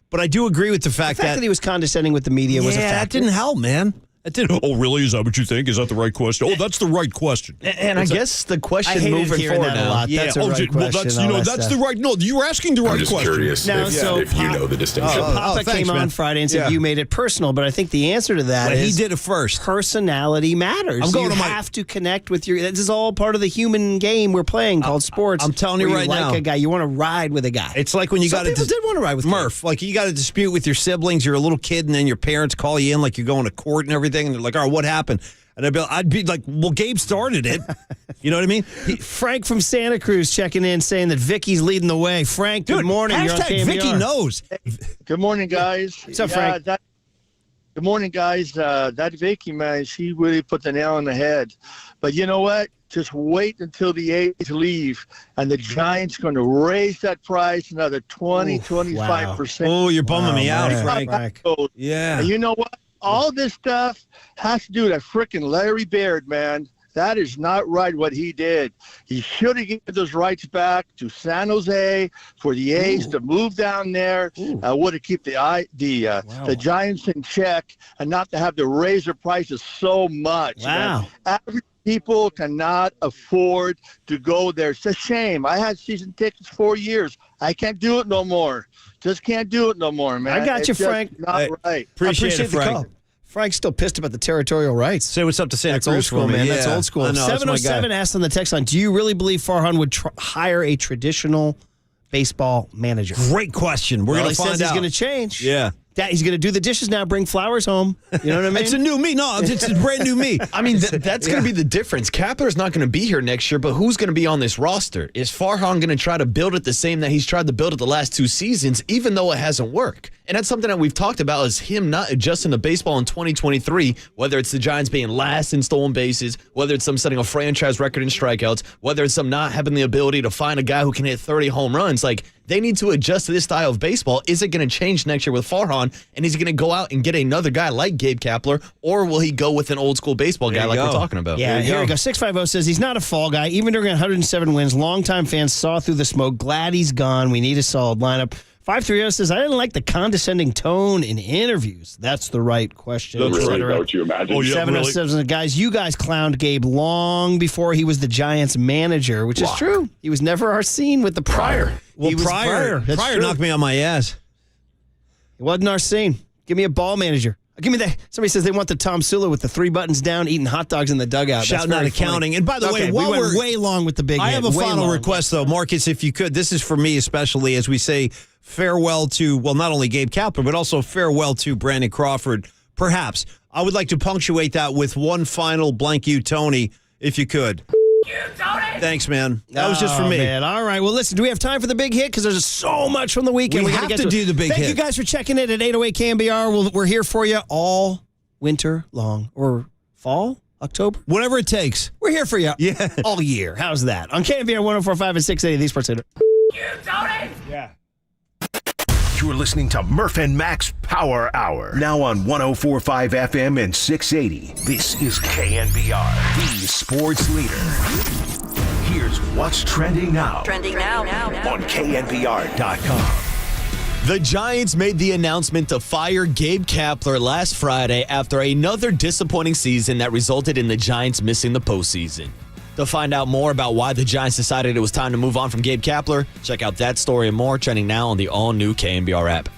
but I do agree with the fact, the fact that he was condescending with the media was a factor. that didn't help, man. That didn't. Oh, really? Is that what you think? Is that the right question? Oh, that's the right question. And I guess the I question hated moving hearing forward that a now. lot. That's a right question. Well, that's the right. No, you're asking the right I'm just question. curious Now, so if you know the distinction. Papa thanks, came on man. Friday and said Yeah. you made it personal, but I think the answer to that Well, he is did it first. personality matters. I'm going you to my- have to connect with your. This is all part of the human game we're playing called sports. I'm telling you where right like now. a guy, you want to ride with a guy. It's like when you Some got people did want to ride with Murph. Like you got a dispute with your siblings. You're a little kid, and then your parents call you in, like you're going to court and everything, and they're like, "All right, what happened?" And I'd be like, "Well, Gabe started it." You know what I mean? Frank from Santa Cruz checking in, saying that Vicky's leading the way. Frank, good morning. You're on Hashtag KNBR. Vicky knows. Good morning, guys. What's up, Frank? Good morning, guys. That Vicky, man, she really put the nail on the head. But you know what? Just wait until the A's leave, and the Giants going to raise that price another 25%. Oh, you're bumming me out, man. Frank. Yeah. And you know what? All this stuff has to do with that freaking Larry Baird, man. That is not right what he did. He should have given those rights back to San Jose for the A's to move down there. Would have kept the Giants in check and not to have to raise their prices so much. Wow. Man. Average people cannot afford to go there. It's a shame. I had season tickets 4 years. I can't do it no more. Just can't do it no more, man. I got you, It's just Frank. not right. Appreciate it, the Frank. call. Frank's still pissed about the territorial rights. Say what's up to Santa That's Cruz old school, for me. man. Yeah. That's old school. I know, that's my guy. 707 asked on the text line, do you really believe Farhan would hire a traditional baseball manager? Great question. We're going to find He says out. he's going to change. Yeah. Dad, he's going to do the dishes now, bring flowers home. You know what I mean? It's a new me. No, it's a brand new me. I mean, that's going to be the difference. Kapler's not going to be here next year, but who's going to be on this roster? Is Farhan going to try to build it the same that he's tried to build it the last 2 seasons, even though it hasn't worked? And that's something that we've talked about is him not adjusting to baseball in 2023, whether it's the Giants being last in stolen bases, whether it's them setting a franchise record in strikeouts, whether it's them not having the ability to find a guy who can hit 30 home runs. Like, they need to adjust to this style of baseball. Is it going to change next year with Farhan? And is he going to go out and get another guy like Gabe Kapler? Or will he go with an old school baseball guy like we're talking about? Yeah, here we go. 650 says he's not a fall guy. Even during 107 wins, longtime fans saw through the smoke. Glad he's gone. We need a solid lineup. 530 says, I didn't like the condescending tone in interviews. That's the right question. Really? etc. Is that what you imagine? Oh, yeah, 707 guys, you guys clowned Gabe long before he was the Giants manager, which is true. He was never our scene with the Pryor. Well, He was Pryor That's true. knocked me on my ass. It wasn't our scene. Give me a ball manager. Give me that. Somebody says they want the Tom Sula with the 3 buttons down, eating hot dogs in the dugout. Shouting out accounting. And by the way, while while we're way long with the big I hit. have a Way final long. request, though, Marcus, if you could. This is for me especially as we say farewell to, well, not only Gabe Kapler, but also farewell to Brandon Crawford. Perhaps. I would like to punctuate that with one final blank you, Tony, if you could. Thanks, man. That was just for me. Man. All right. Well, listen, do we have time for the big hit? Because there's so much from the weekend. We gotta have get to do the big Thank hit. you guys for checking in at 808 KNBR. We're here for you all winter long. Or fall? October? Whatever it takes. We're here for you Yeah. all year. How's that? On KNBR 104.5 and 680, the Sports Center. Yeah. You're listening to Murph and Max Power Hour. Now on 104.5 FM and 680. This is KNBR, the sports leader. Here's what's trending now. On KNBR.com. The Giants made the announcement to fire Gabe Kapler last Friday after another disappointing season that resulted in the Giants missing the postseason. To find out more about why the Giants decided it was time to move on from Gabe Kapler, check out that story and more trending now on the all-new KNBR app.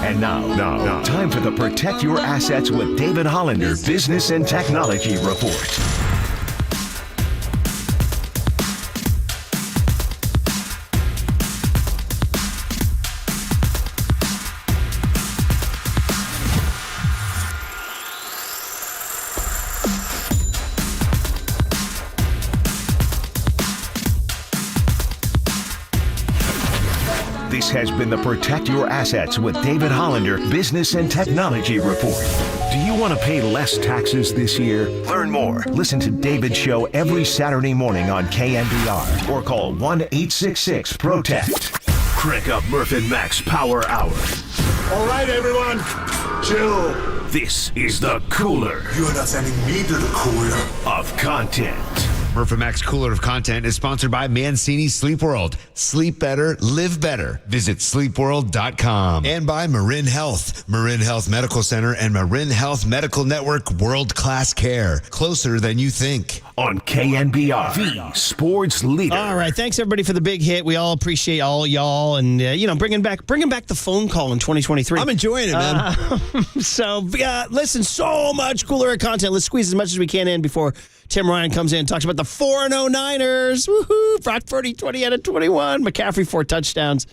And now, time for the Protect Your Assets with David Hollander Business and Technology Report. This has been the Protect Your Assets with David Hollander Business and Technology Report. Do you want to pay less taxes this year? Learn more. Listen to David's show every Saturday morning on KNBR or call 1-866-PROTECT. Crank up Murph and Max Power Hour. All right, everyone, chill. This is the cooler You're not sending me to the cooler. of content. Murph and Max Cooler of Content is sponsored by Mancini Sleep World. Sleep better, live better. Visit sleepworld.com. And by Marin Health. Marin Health Medical Center and Marin Health Medical Network world-class care. Closer than you think. On KNBR, the sports leader. All right. Thanks, everybody, for the big hit. We all appreciate all y'all and, bringing back the phone call in 2023. I'm enjoying it, man. Listen, so much cooler content. Let's squeeze as much as we can in before Tim Ryan comes in and talks about the 4-0 Niners. Woohoo! Brock Purdy, 20 out of 21. McCaffrey, 4 touchdowns.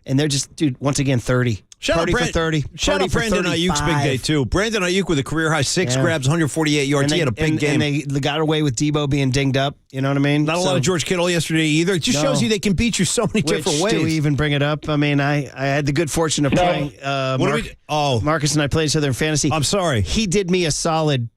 And they're just, once again, 30. Shout out, for 30. Shout out Brandon Ayuk's big day, too. Brandon Ayuk with a career-high 6 grabs, 148 yards. He had a big game. And they got away with Debo being dinged up. You know what I mean? Not a lot of George Kittle yesterday either. It just shows you they can beat you so many different ways. Do we even bring it up? I mean, I had the good fortune of playing. Marcus and I played each other in fantasy. I'm sorry. He did me a solid.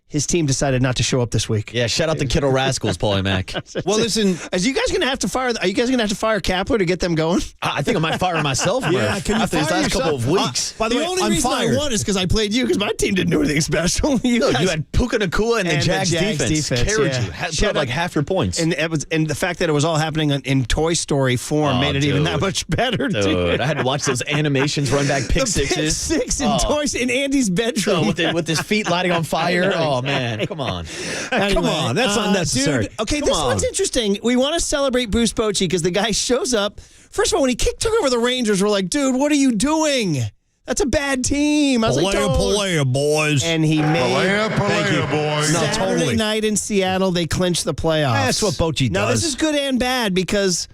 His team decided not to show up this week. Yeah, shout out the Kittle Rascals, Paulie Mac. Well, listen, are you guys going to have to fire Kapler to get them going? I think I might fire myself. Yeah, can you after these last couple of weeks. By the way, only reason I won is because I played you, because my team didn't do anything special. You had Puka Nacua and the Jags defense carried you. Put up like half your points. And the fact that it was all happening in Toy Story form made it even that much better. Dude, I had to watch those animations run back pick sixes. Pick six in Andy's bedroom with his feet lighting on fire. Oh man, come on. Anyway, come on, that's unnecessary. Dude, okay, this one's interesting. We want to celebrate Bruce Bochy because the guy shows up. First of all, when he took over the Rangers, we're like, dude, what are you doing? That's a bad team. I was Palea, boys. And he made Palea, boys. No, Saturday night in Seattle, they clinched the playoffs. That's what Bochy does. Now, this is good and bad because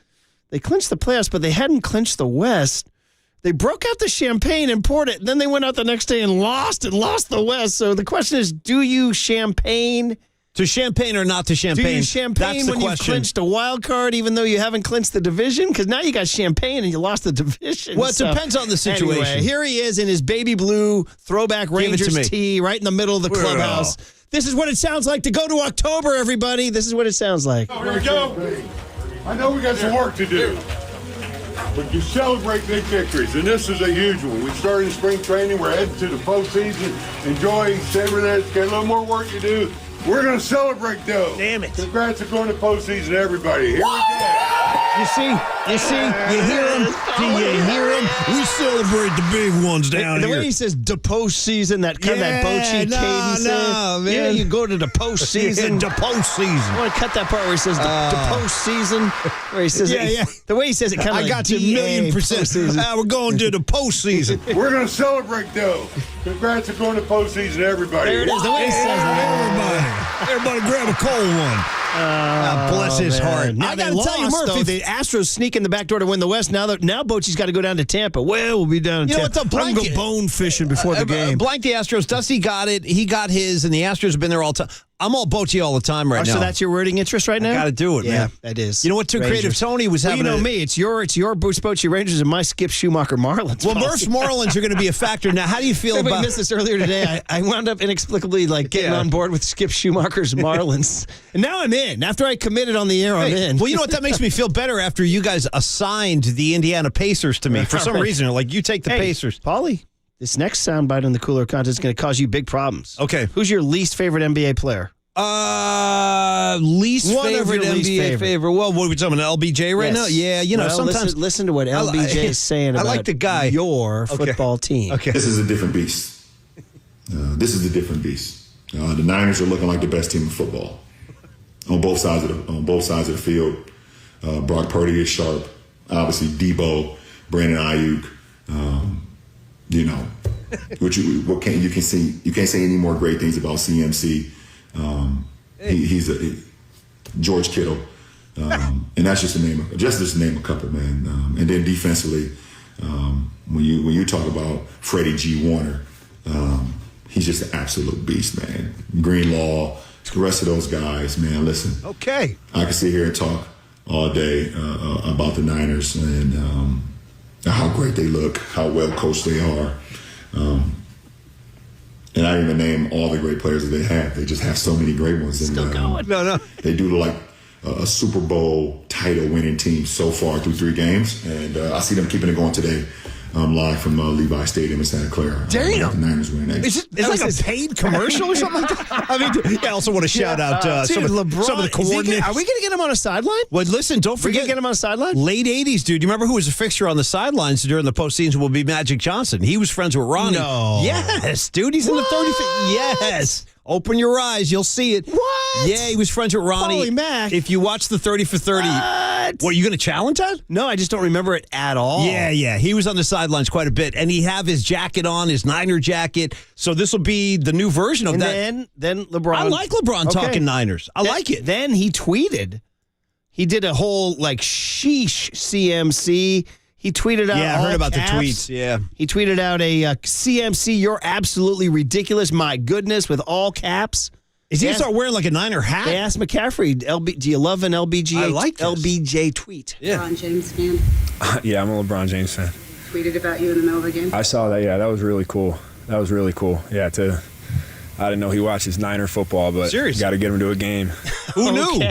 they clinched the playoffs, but they hadn't clinched the West. They broke out the champagne and poured it. Then they went out the next day and lost the West. So the question is, do you champagne To champagne or not to champagne? Do you champagne That's the when question. you've clinched a wild card, even though you haven't clinched the division? Because now you got champagne and you lost the division. Well, it depends on the situation. Anyway, here he is in his baby blue throwback Rangers tee right in the middle of the clubhouse. This is what it sounds like to go to October, everybody. This is what it sounds like. Here we go. I know we got some work to do, but you celebrate big victories, and this is a huge one. We started in spring training. We're heading to the postseason. Enjoy, savor this. Got a little more work to do. We're going to celebrate, though. Damn it. Congrats on going to postseason, everybody. Here we go. You see, you hear him? Do you hear him? We celebrate the big ones down the here. way he says the postseason, that kind of that Bochy cadence. No, man. Yeah, you go to the postseason. The postseason. I want to cut that part where he says the postseason. Where he says the way he says it kind of I like got you $1,000,000%. postseason. We're going to the postseason. We're going to celebrate, though. Congrats on going to postseason, everybody. There it is. The way he says it. Everybody grab a cold one. Bless his heart. Now I they got to lost, tell you, Murphy. though. The Astros sneak in the back door to win the West. Now Bochy's got to go down to Tampa. Well, we'll be down in You know Tampa. what, the I'm going to blanket- go bone fishing before the game. Blank the Astros. Dusty got it. He got his, and the Astros have been there all the time. I'm all Bochy all the time right now. So that's your rooting interest right now? I got to do it, Yeah, man. that is. You know what? Too Rangers. creative. Tony was Well, having. you know me. It's your Bruce Bochy Rangers and my Skip Schumacher Marlins. Well, Murph's Marlins are going to be a factor now. How do you feel Everybody about? missed this earlier today. I wound up inexplicably getting on board with Skip Schumacher's Marlins, and now I'm in. After I committed on the air, I'm in. Well, you know what? That makes me feel better after you guys assigned the Indiana Pacers to me for some reason. Like you take the Pacers, Paulie. This next soundbite on the cooler content is going to cause you big problems. Okay, who's your least favorite NBA player? Least One of favorite your least NBA favorite. Well, what are we talking about? LBJ right now? Yeah, you know, Well, sometimes listen to what LBJ is saying I about like the guy. your football team. Okay, This is a different beast. This is a different beast. The Niners are looking like the best team in football on both sides of the field. Brock Purdy is sharp. Obviously, Debo, Brandon Ayuk. You know, you can't say any more great things about CMC. He's a George Kittle, and that's just to name a couple, man. And then defensively, when you talk about Freddie G. Warner, he's just an absolute beast, man. Greenlaw, the rest of those guys, man. Listen, okay, I can sit here and talk all day about the Niners and how great they look, how well coached they are. And I didn't even name all the great players that they have. They just have so many great ones. And, Still going. No. They do look like a Super Bowl title winning team so far through 3 games. And I see them keeping it going today. Live from Levi Stadium in Santa Clara. Damn. The Niners winning that. Is it like a paid commercial or something like that? I mean, I also want to shout out some of the coordinators. Are we going to get him on a sideline? Well, listen, don't forget. We get him on a sideline? Late 80s, dude. You remember who was a fixture on the sidelines during the postseason will be Magic Johnson. He was friends with Ronnie. No. Yes, dude. He's in the 35th. Yes. Open your eyes. You'll see it. What? Yeah, he was friends with Ronnie. Holy Mac. If you watch the 30 for 30. What, are you going to challenge that? No, I just don't remember it at all. Yeah. He was on the sidelines quite a bit. And he have his jacket on, his Niner jacket. So this will be the new version of that. And then LeBron. I like LeBron talking Niners. I like it. Then he tweeted. He did a whole sheesh CMC. He tweeted out. Yeah, I heard about caps. the tweets. Yeah. He tweeted out a CMC, you're absolutely ridiculous. My goodness, with all caps. Is he going to start wearing like a Niner hat? They asked McCaffrey, do you love an LBJ? I like this. LBJ tweet? Yeah. LeBron James fan. Yeah, I'm a LeBron James fan. Tweeted about you in the middle of the game. I saw that. Yeah, that was really cool. Yeah, I didn't know he watches Niner football, but got to get him to a game. Who knew?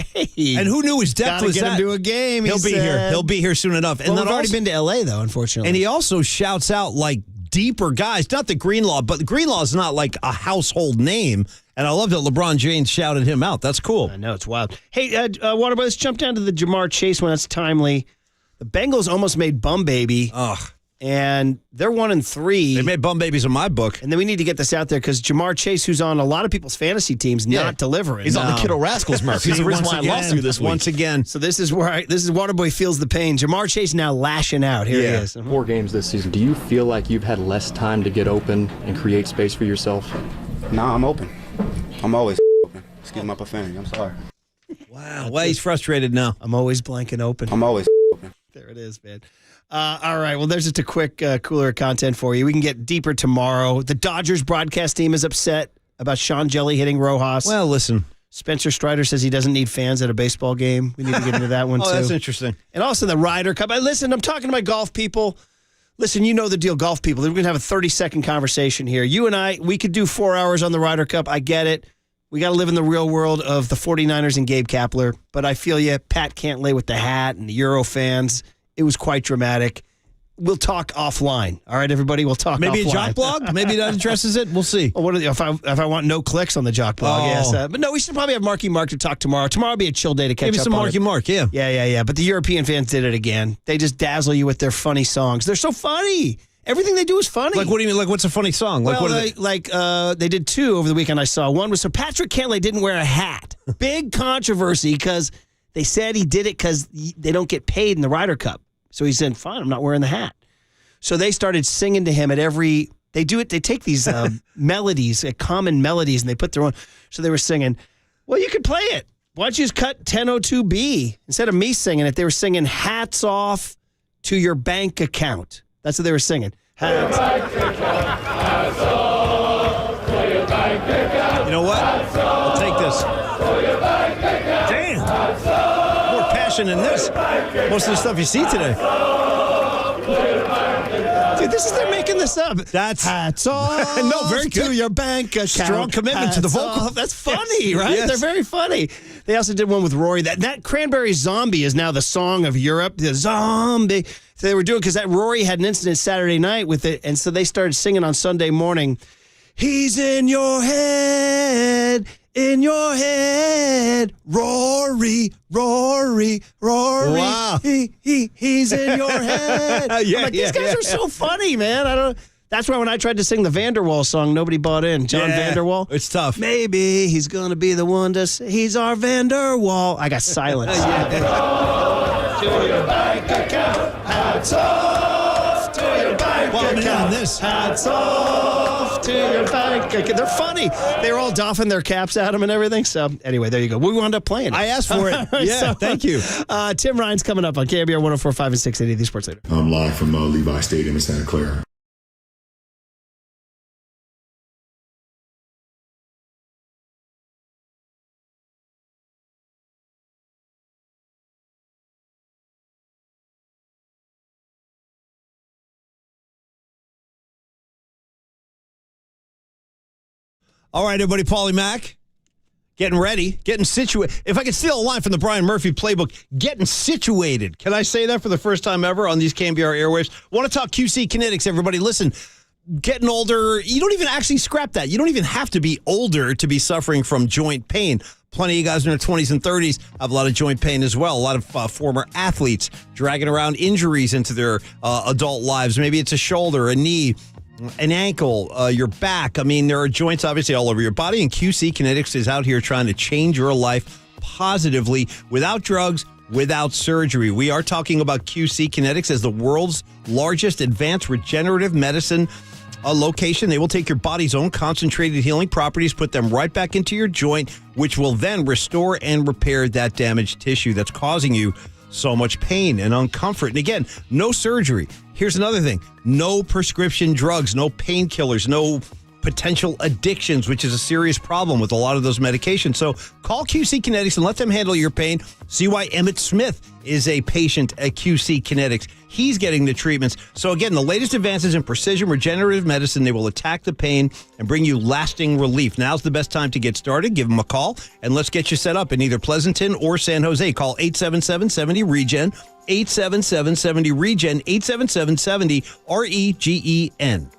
And who knew his depth Gotta was get that? him to a game. He'll be here. He'll be here soon enough. And then we've already also- been to LA though, unfortunately. And he also shouts out like deeper guys, not the Greenlaw, but the Greenlaw is not like a household name. And I love that LeBron James shouted him out. That's cool. I know, it's wild. Hey, Waterboy, let's jump down to the Jamar Chase one. That's timely. The Bengals almost made Bum Baby. Ugh. And they're 1-3. They made bum babies in my book. And then we need to get this out there because Jamar Chase, who's on a lot of people's fantasy teams, not delivering. He's on the Kiddo Rascals, Murph. He's the reason why I lost you this week. Once again. So this is Waterboy feels the pain. Jamar Chase now lashing out. Here he is. 4 games this season. Do you feel like you've had less time to get open and create space for yourself? Nah, I'm open. I'm always open. Excuse my profanity. I'm sorry. Wow. Well, he's frustrated now. I'm always blanking open. I'm always open. There it is, man. All right. Well, there's just a quick, cooler content for you. We can get deeper tomorrow. The Dodgers broadcast team is upset about Sean Jelly hitting Rojas. Well, listen. Spencer Strider says he doesn't need fans at a baseball game. We need to get into that one, too. Oh, that's interesting. And also the Ryder Cup. Listen, I'm talking to my golf people. Listen, you know the deal, golf people. We're going to have a 30-second conversation here. You and I, we could do 4 hours on the Ryder Cup. I get it. We got to live in the real world of the 49ers and Gabe Kapler. But I feel you, Pat Cantlay with the hat and the Euro fans. It was quite dramatic. We'll talk offline. All right, everybody? We'll talk Maybe offline. a jock blog? Maybe that addresses it? We'll see. Well, if I want no clicks on the jock blog, yes. But no, we should probably have Marky Mark to talk tomorrow. Tomorrow will be a chill day to catch Maybe up some on Marky it. Mark, yeah. Yeah. But the European fans did it again. They just dazzle you with their funny songs. They're so funny. Everything they do is funny. Like, what do you mean? Like, what's a funny song? Like, well, they did 2 over the weekend I saw. One was so Patrick Cantlay didn't wear a hat. Big controversy because they said he did it because they don't get paid in the Ryder Cup. So he said, fine, I'm not wearing the hat. So they started singing to him at every, they do it, they take these melodies, common melodies, and they put their own. So they were singing, well, you could play it. Why don't you just cut 1002B? Instead of me singing it, they were singing hats off to your bank account. That's what they were singing. Hats off to your bank account. You know what? I'll take this. Damn. More passion than this. Most of the stuff you see today. Dude, they're making this up. That's hats off. No, very good. To your bank account. Strong commitment to the vocal. Off. That's funny, yes. right? Yes. They're very funny. They also did one with Rory. That Cranberry Zombie is now the song of Europe. The zombie. So they were doing because that Rory had an incident Saturday night with it, and so they started singing on Sunday morning. He's in your head. In your head, Rory. Wow. He's in your head. These guys are so funny, man. That's why when I tried to sing the Vanderwall song, nobody bought in. John Vanderwall. It's tough. Maybe he's going to be the one to say he's our Vanderwall. I got silence. To your bank account. Hats off to your bank account. Hats off to your bank account. They're funny. They were all doffing their caps at him and everything. So anyway, there you go. We wound up playing. I asked for it. Yeah, thank you. Tim Ryan's coming up on KNBR 104.5 and 680, the Sports Leader. I'm live from Levi Stadium in Santa Clara. All right, everybody, Paulie Mack, getting ready, getting situated. If I could steal a line from the Brian Murphy playbook, getting situated. Can I say that for the first time ever on these KNBR airwaves? Want to talk QC Kinetics, everybody. Listen, getting older, you don't even actually scrap that. You don't even have to be older to be suffering from joint pain. Plenty of guys in their 20s and 30s have a lot of joint pain as well. A lot of former athletes dragging around injuries into their adult lives. Maybe it's a shoulder, a knee, an ankle, your back. I mean, there are joints obviously all over your body, and QC Kinetics is out here trying to change your life positively without drugs, without surgery. We are talking about QC Kinetics as the world's largest advanced regenerative medicine location. They will take your body's own concentrated healing properties, put them right back into your joint, which will then restore and repair that damaged tissue that's causing you so much pain and uncomfort. And again, no surgery. Here's another thing. No prescription drugs, no painkillers, no potential addictions, which is a serious problem with a lot of those medications. So call QC Kinetics and let them handle your pain. See why Emmett Smith is a patient at QC Kinetics. He's getting the treatments. So again, the latest advances in precision regenerative medicine, they will attack the pain and bring you lasting relief. Now's the best time to get started. Give them a call and let's get you set up in either Pleasanton or San Jose. Call 877-70-REGEN, 877-70-REGEN, 877-70-REGEN.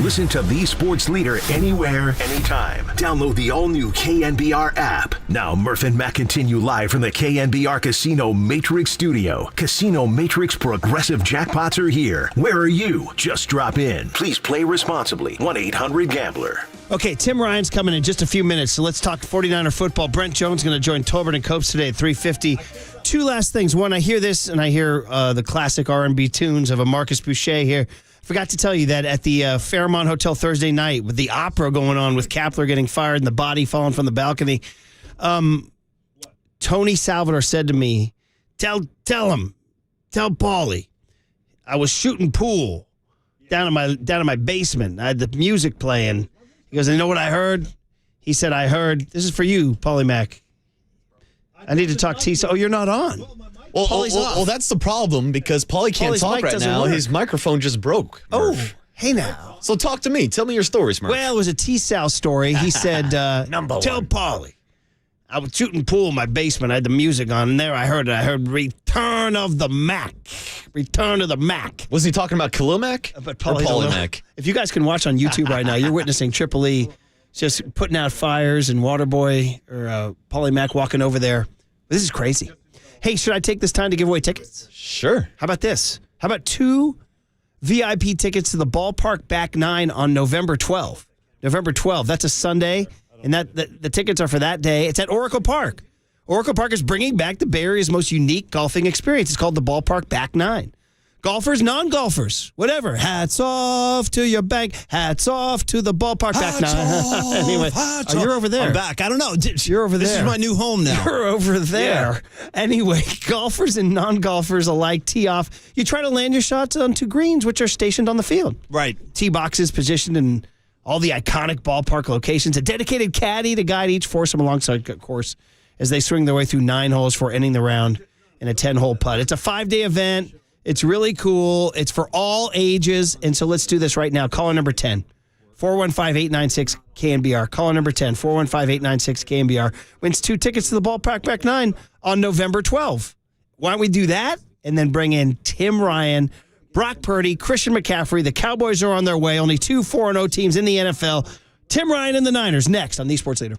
Listen to the sports leader anywhere, anytime. Download the all-new KNBR app. Now, Murph and Matt continue live from the KNBR Casino Matrix Studio. Casino Matrix Progressive Jackpots are here. Where are you? Just drop in. Please play responsibly. 1-800-GAMBLER. Okay, Tim Ryan's coming in just a few minutes, so let's talk 49er football. Brent Jones going to join Tolbert and Copes today at 3:50. Two last things. One, I hear this, and I hear the classic R&B tunes of a Marcus Boucher here. Forgot to tell you that at the Fairmont Hotel Thursday night with the opera going on with Kapler getting fired and the body falling from the balcony, Tony Salvador said to me, tell Paulie, I was shooting pool down in my basement. I had the music playing. He goes, you know what I heard? He said, I heard, this is for you, Paulie Mac. I need to talk to you. Oh, you're not on. Well, that's the problem because Paulie can't talk right now. Work. His microphone just broke. Murph. Oh, hey now. So talk to me. Tell me your stories, Murph. Well, it was a T-Sal story. He said, tell Paulie. I was shooting pool in my basement. I had the music on, and there I heard Return of the Mac. Return of the Mac. Was he talking about Khalil Mack? But Paulie Mac? If you guys can watch on YouTube right now, you're witnessing Triple E just putting out fires and Waterboy or Paulie Mac walking over there. This is crazy. Hey, should I take this time to give away tickets? Sure. How about this? How about 2 VIP tickets to the Ballpark Back 9 on November 12th? November 12th. That's a Sunday, and the tickets are for that day. It's at Oracle Park. Oracle Park is bringing back the Bay Area's most unique golfing experience. It's called the Ballpark Back 9. Golfers, non-golfers, whatever. Hats off to your bank. Hats off to the Ballpark Back 9. Anyway, you're over there. I'm back. I don't know. You're over there. This is my new home now. You're over there. Yeah. Anyway, golfers and non-golfers alike tee off. You try to land your shots onto greens, which are stationed on the field. Right. Tee boxes positioned in all the iconic ballpark locations. A dedicated caddy to guide each foursome alongside the course as they swing their way through 9 holes for ending the round in a 10-hole putt. It's a 5-day event. It's really cool. It's for all ages. And so let's do this right now. Caller number 10, 415-896-KNBR. Caller number 10, 415-896-KNBR. Wins 2 tickets to the Ballpark Back 9 on November 12th. Why don't we do that and then bring in Tim Ryan, Brock Purdy, Christian McCaffrey. The Cowboys are on their way. Only 2 4-0 teams in the NFL. Tim Ryan and the Niners next on The Sports Leader.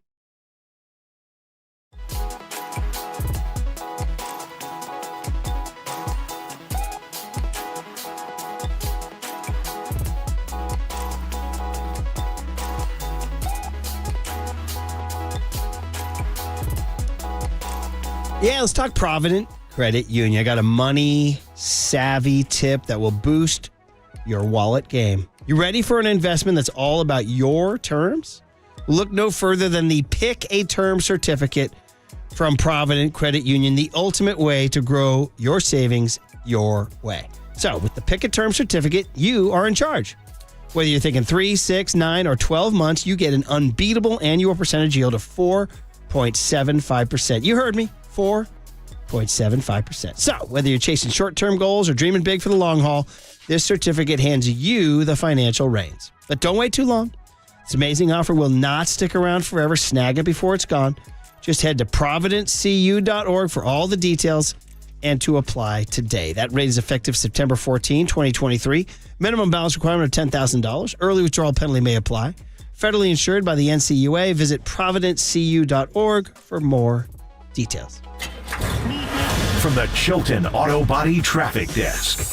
Yeah, let's talk Provident Credit Union. I got a money-savvy tip that will boost your wallet game. You ready for an investment that's all about your terms? Look no further than the Pick a Term certificate from Provident Credit Union, the ultimate way to grow your savings your way. So with the Pick a Term certificate, you are in charge. Whether you're thinking 3, 6, 9, or 12 months, you get an unbeatable annual percentage yield of 4.75%. You heard me. 4.75%. So, whether you're chasing short-term goals or dreaming big for the long haul, this certificate hands you the financial reins. But don't wait too long. This amazing offer will not stick around forever. Snag it before it's gone. Just head to providencecu.org for all the details and to apply today. That rate is effective September 14, 2023. Minimum balance requirement of $10,000. Early withdrawal penalty may apply. Federally insured by the NCUA. Visit providencecu.org for more details. From the Chilton Auto Body Traffic Desk.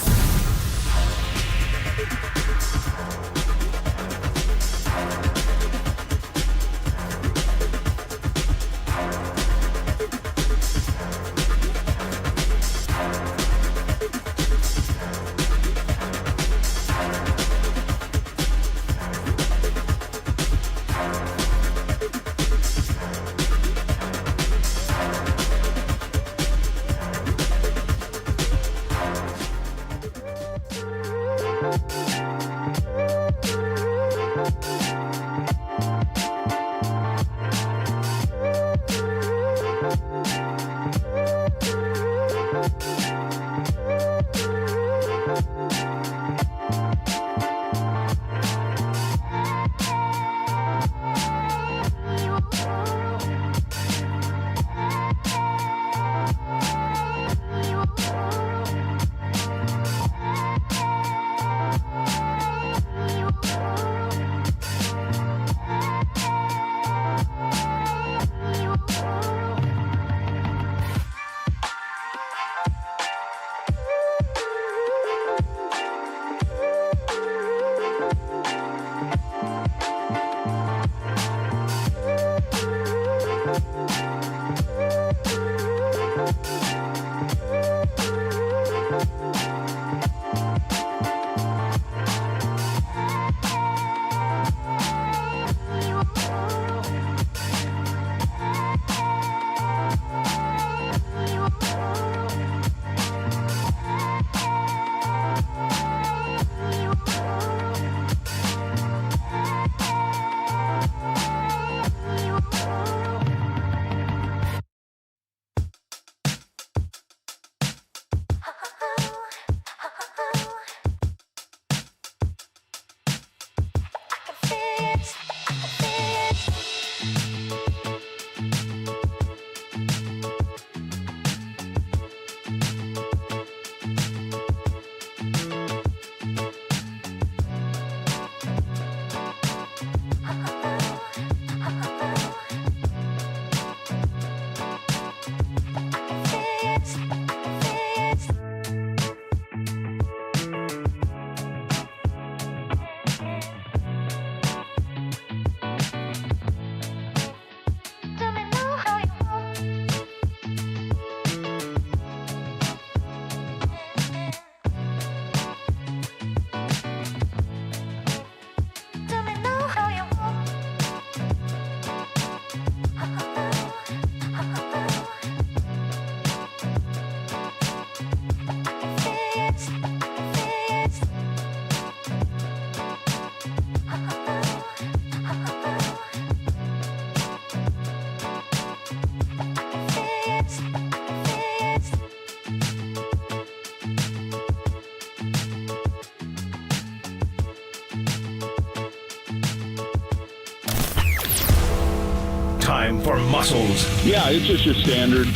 Time for muscles. Yeah, it's just your standard,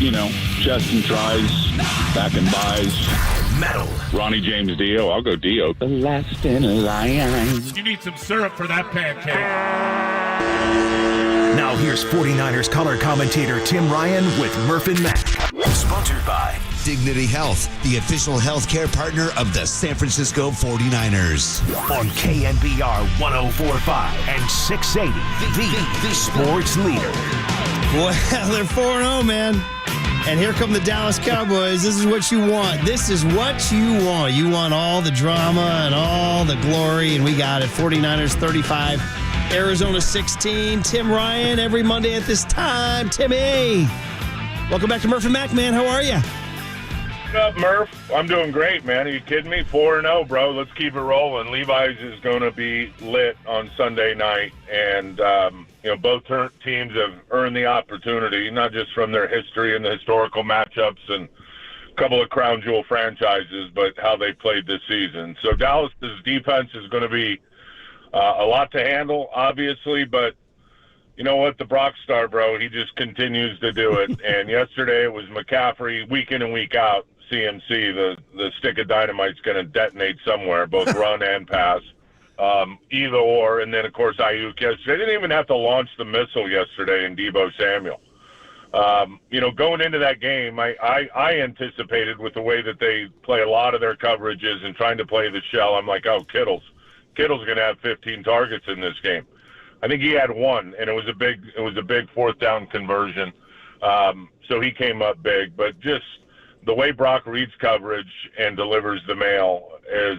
chest and tries, back and buys. Metal. Ronnie James Dio. I'll go Dio. The last in a line. You need some syrup for that pancake. Now here's 49ers color commentator Tim Ryan with Murph and Mac. Sponsored by Dignity Health, the official healthcare partner of the San Francisco 49ers. On KNBR 104.5 and 680, the sports leader. Well, they're 4-0, man. And here come the Dallas Cowboys. This is what you want. This is what you want. You want all the drama and all the glory, and we got it. 49ers 35, Arizona 16. Tim Ryan every Monday at this time. Timmy, welcome back to Murph and Mac, man. How are you? What's up, Murph? I'm doing great, man. Are you kidding me? 4-0, bro. Let's keep it rolling. Levi's is going to be lit on Sunday night, and both teams have earned the opportunity, not just from their history and the historical matchups and a couple of crown jewel franchises, but how they played this season. So Dallas's defense is going to be a lot to handle, obviously, but you know what? The Brock star, bro, he just continues to do it. And yesterday it was McCaffrey, week in and week out. CMC, the stick of dynamite's going to detonate somewhere, both run and pass, either or. And then, of course, Ayuk yesterday. They didn't even have to launch the missile yesterday in Deebo Samuel. Going into that game, I anticipated with the way that they play a lot of their coverages and trying to play the shell. I'm like, oh, Kittle's going to have 15 targets in this game. I think he had one, and it was a big fourth down conversion. So he came up big, but just the way Brock reads coverage and delivers the mail is,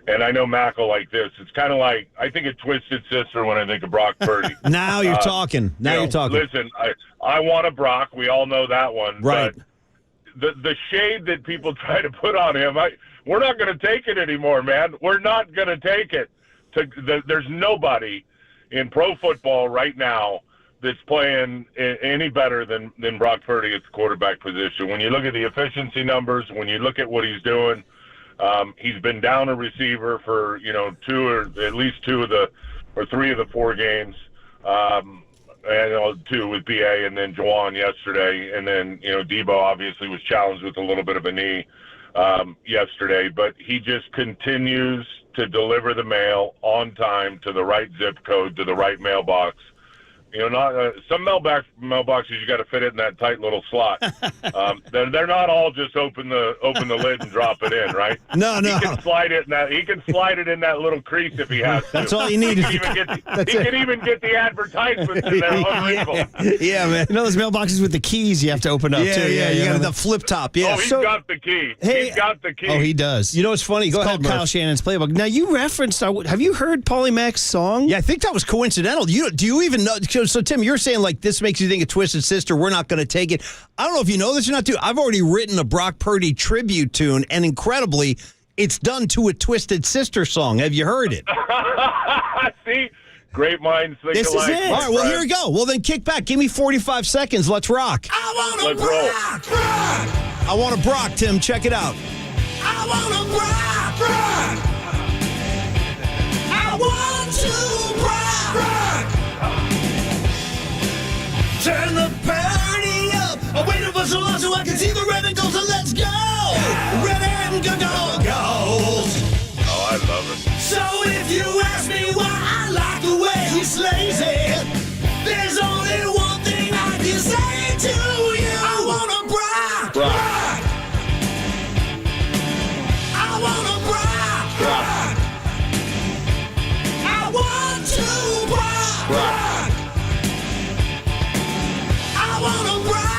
and I know Mac will like this. It's kind of like, I think of Twisted Sister when I think of Brock Purdy. Now you're talking. You're talking. Listen, I want a Brock. We all know that one. Right. But the shade that people try to put on him, we're not going to take it anymore, man. We're not going to take it. There's nobody in pro football right now that's playing any better than Brock Purdy at the quarterback position. When you look at the efficiency numbers, when you look at what he's doing, he's been down a receiver for, at least three of the four games, and two with BA and then Juwan yesterday. And then, Deebo obviously was challenged with a little bit of a knee yesterday, but he just continues to deliver the mail on time to the right zip code, to the right mailbox. Not some mailboxes you got to fit it in that tight little slot. They're not all just open the lid and drop it in, right? No. He can slide it in that little crease if he has to. That's all you need. He can even get the advertisements in there unwrinkled. Yeah, man. You know those mailboxes with the keys you have to open up too. Yeah. You got the flip top. Yeah. Oh, he's got the key. He's got the key. Oh, he does. You know what's funny? Go ahead, called Kyle Murph. Shannon's playbook. Now you referenced. Have you heard Paulie Mack's song? Yeah, I think that was coincidental. Do you even know? So Tim, you're saying like this makes you think of Twisted Sister. We're not going to take it. I don't know if you know this or not, too. I've already written a Brock Purdy tribute tune, and incredibly, it's done to a Twisted Sister song. Have you heard it? See, great minds think This alike. is it. All right, well, here we go. Well, then kick back. Give me 45 seconds. Let's rock. Let's roll. I want to Brock, Tim. Check it out. I want to Brock. I want to Brock. Turn the party up. I'm waiting for so long so I can see the red and gold. So let's go. Red and gold. Oh, I love it. So if you ask me why I like the way he slays it, there's only one thing I can say to you. I want to Brock. I want to Brock. I want to Brock. I want to Brock.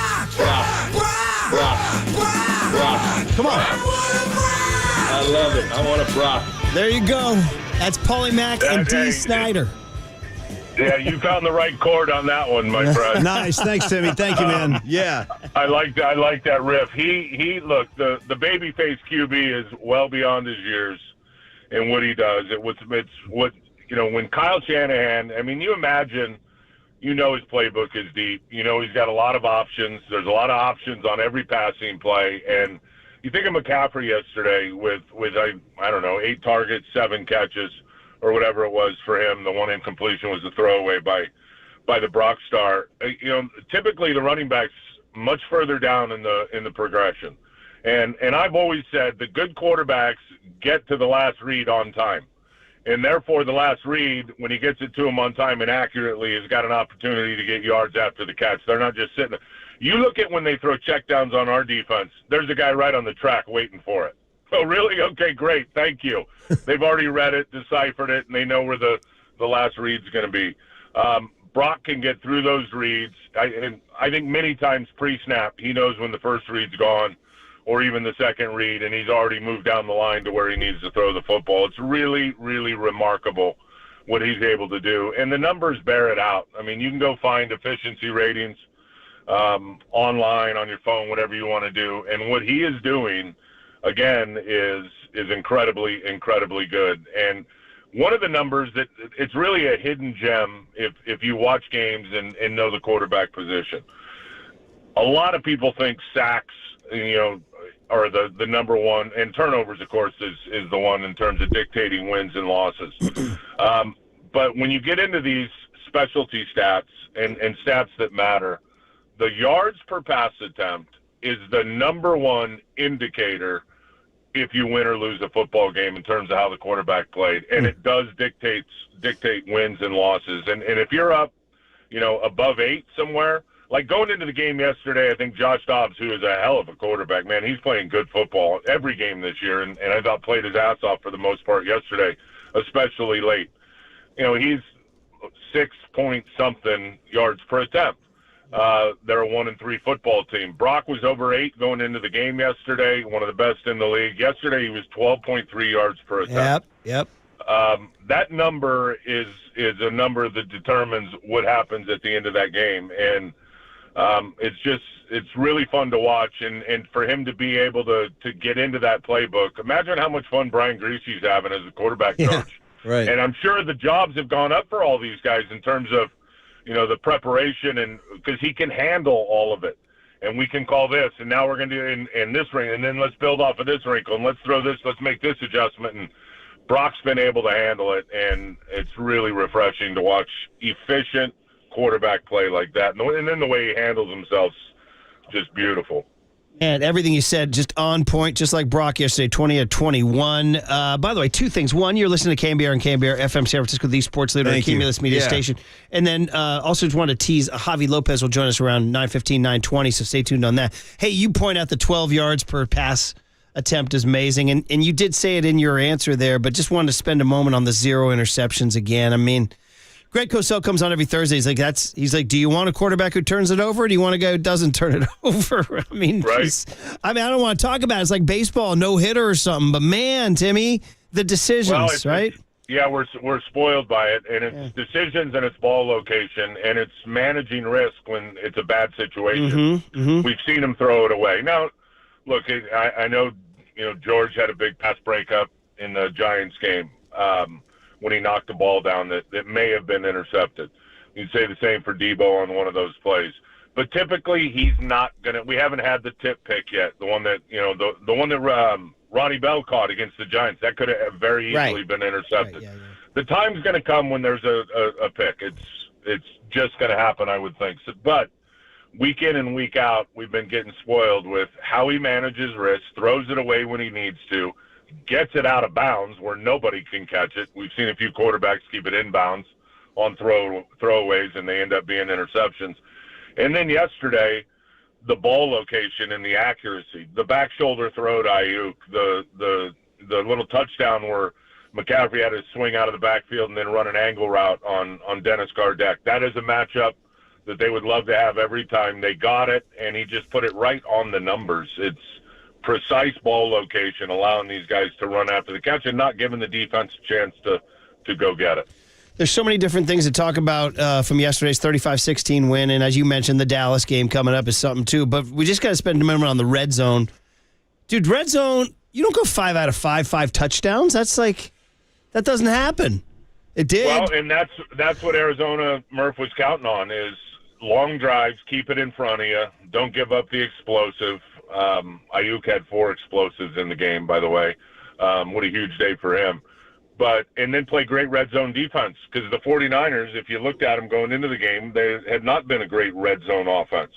Come on. I love it. I want to Brock. There you go. That's Paulie Mack and Dee Snider. Yeah, you found the right chord on that one, my friend. Nice. Thanks, Timmy. Thank you, man. Yeah. I like that riff. He look, the babyface QB is well beyond his years in what he does. It's what when Kyle Shanahan, I mean, you imagine, his playbook is deep. He's got a lot of options. There's a lot of options on every passing play. And you think of McCaffrey yesterday with I don't know, 8 targets, 7 catches, or whatever it was for him. The one incompletion was a throwaway by the Brock star. Typically the running back's much further down in the progression. And I've always said the good quarterbacks get to the last read on time. And therefore, the last read, when he gets it to him on time and accurately, has got an opportunity to get yards after the catch. They're not just sitting. You look at when they throw checkdowns on our defense, there's a guy right on the track waiting for it. Oh, really? Okay, great. Thank you. They've already read it, deciphered it, and they know where the last read's going to be. Brock can get through those reads. I think many times pre-snap, he knows when the first read's gone, or even the second read, and he's already moved down the line to where he needs to throw the football. It's really, really remarkable what he's able to do. And the numbers bear it out. I mean, you can go find efficiency ratings online, on your phone, whatever you want to do. And what he is doing, again, is incredibly, incredibly good. And one of the numbers that it's really a hidden gem if you watch games and know the quarterback position. A lot of people think sacks, are the number one, and turnovers, of course, is the one in terms of dictating wins and losses. But when you get into these specialty stats and stats that matter, the yards per pass attempt is the number one indicator if you win or lose a football game in terms of how the quarterback played. And it does dictate wins and losses. And if you're up, above 8 somewhere, like going into the game yesterday, I think Josh Dobbs, who is a hell of a quarterback, man, he's playing good football every game this year, and I thought played his ass off for the most part yesterday, especially late. He's 6-point-something yards per attempt. They're a 1-3 football team. Brock was over 8 going into the game yesterday, one of the best in the league. Yesterday he was 12.3 yards per attempt. Yep. That number is a number that determines what happens at the end of that game, and it's really fun to watch, and for him to be able to get into that playbook. Imagine how much fun Brian Griese's having as a quarterback coach. Right. And I'm sure the jobs have gone up for all these guys in terms of, the preparation, and because he can handle all of it. And we can call this, and now we're going to do in this ring, and then let's build off of this wrinkle, and let's throw this, let's make this adjustment. And Brock's been able to handle it, and it's really refreshing to watch efficient quarterback play like that. And then the way he handles himself, just beautiful. And everything you said, just on point, just like Brock yesterday, 20-21. By the way, two things. One, you're listening to KNBR and KNBR FM San Francisco, the sports leader, Thank you. Cumulus Media Yeah. Station. And then also just wanted to tease, Javi Lopez will join us around 9:15, 9:20, so stay tuned on that. Hey, you point out the 12 yards per pass attempt is amazing, and you did say it in your answer there, but just wanted to spend a moment on the 0 interceptions again. I mean, Greg Cosell comes on every Thursday. He's like, do you want a quarterback who turns it over, or do you want a guy who doesn't turn it over? I mean, I don't want to talk about it. It's like baseball, no hitter or something. But man, Timmy, the decisions, right? Yeah, we're spoiled by it, and it's decisions, and it's ball location, and it's managing risk when it's a bad situation. We've seen him throw it away. Now, look, I know George had a big pass breakup in the Giants game. When he knocked the ball down that may have been intercepted. You'd say the same for Debo on one of those plays. But typically he's not going to – we haven't had the tip pick yet, the one that, the one that Ronnie Bell caught against the Giants. That could have very easily been intercepted. The time's going to come when there's a pick. It's just going to happen, I would think. But week in and week out, we've been getting spoiled with how he manages risk, throws it away when he needs to, gets it out of bounds where nobody can catch it. We've seen a few quarterbacks keep it inbounds on throwaways, and they end up being interceptions. And then yesterday, the ball location and the accuracy, the back shoulder throw to Ayuk, the little touchdown where McCaffrey had to swing out of the backfield and then run an angle route on Dennis Gardeck. That is a matchup that they would love to have every time. They got it, and he just put it right on the numbers. It's precise ball location, allowing these guys to run after the catch and not giving the defense a chance to go get it. There's so many different things to talk about from yesterday's 35-16 win, and as you mentioned, the Dallas game coming up is something too, but we just got to spend a minute on the red zone. Dude, red zone, you don't go 5 out of 5 touchdowns. That's like, that doesn't happen. It did. Well, and that's what Arizona Murph was counting on is long drives, keep it in front of you, don't give up the explosive. Ayuk had 4 explosives in the game, by the way. What a huge day for him. And then play great red zone defense because the 49ers, if you looked at them going into the game, they had not been a great red zone offense.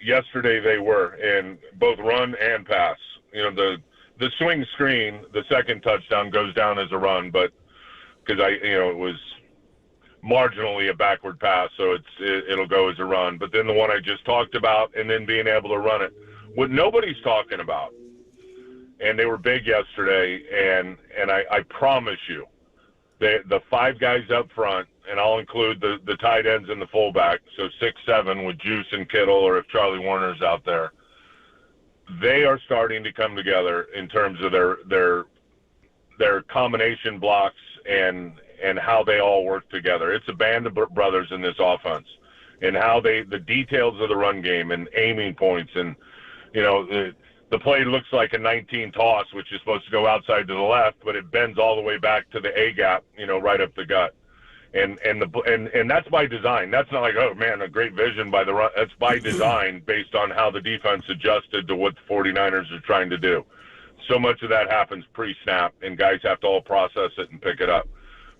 Yesterday they were in both run and pass. The swing screen, the second touchdown goes down as a run, but because it was marginally a backward pass, so it'll go as a run. But then the one I just talked about, and then being able to run it. What nobody's talking about, and they were big yesterday, and I promise you, the 5 guys up front, and I'll include the tight ends and the fullback, so 6-7 with Juice and Kittle, or if Charlie Warner's out there, they are starting to come together in terms of their combination blocks and how they all work together. It's a band of brothers in this offense, and how the details of the run game and aiming points and the play looks like a 19 toss, which is supposed to go outside to the left, but it bends all the way back to the A gap, right up the gut. And that's by design. That's not like, oh man, a great vision by the run. That's by design based on how the defense adjusted to what the 49ers are trying to do. So much of that happens pre-snap, and guys have to all process it and pick it up.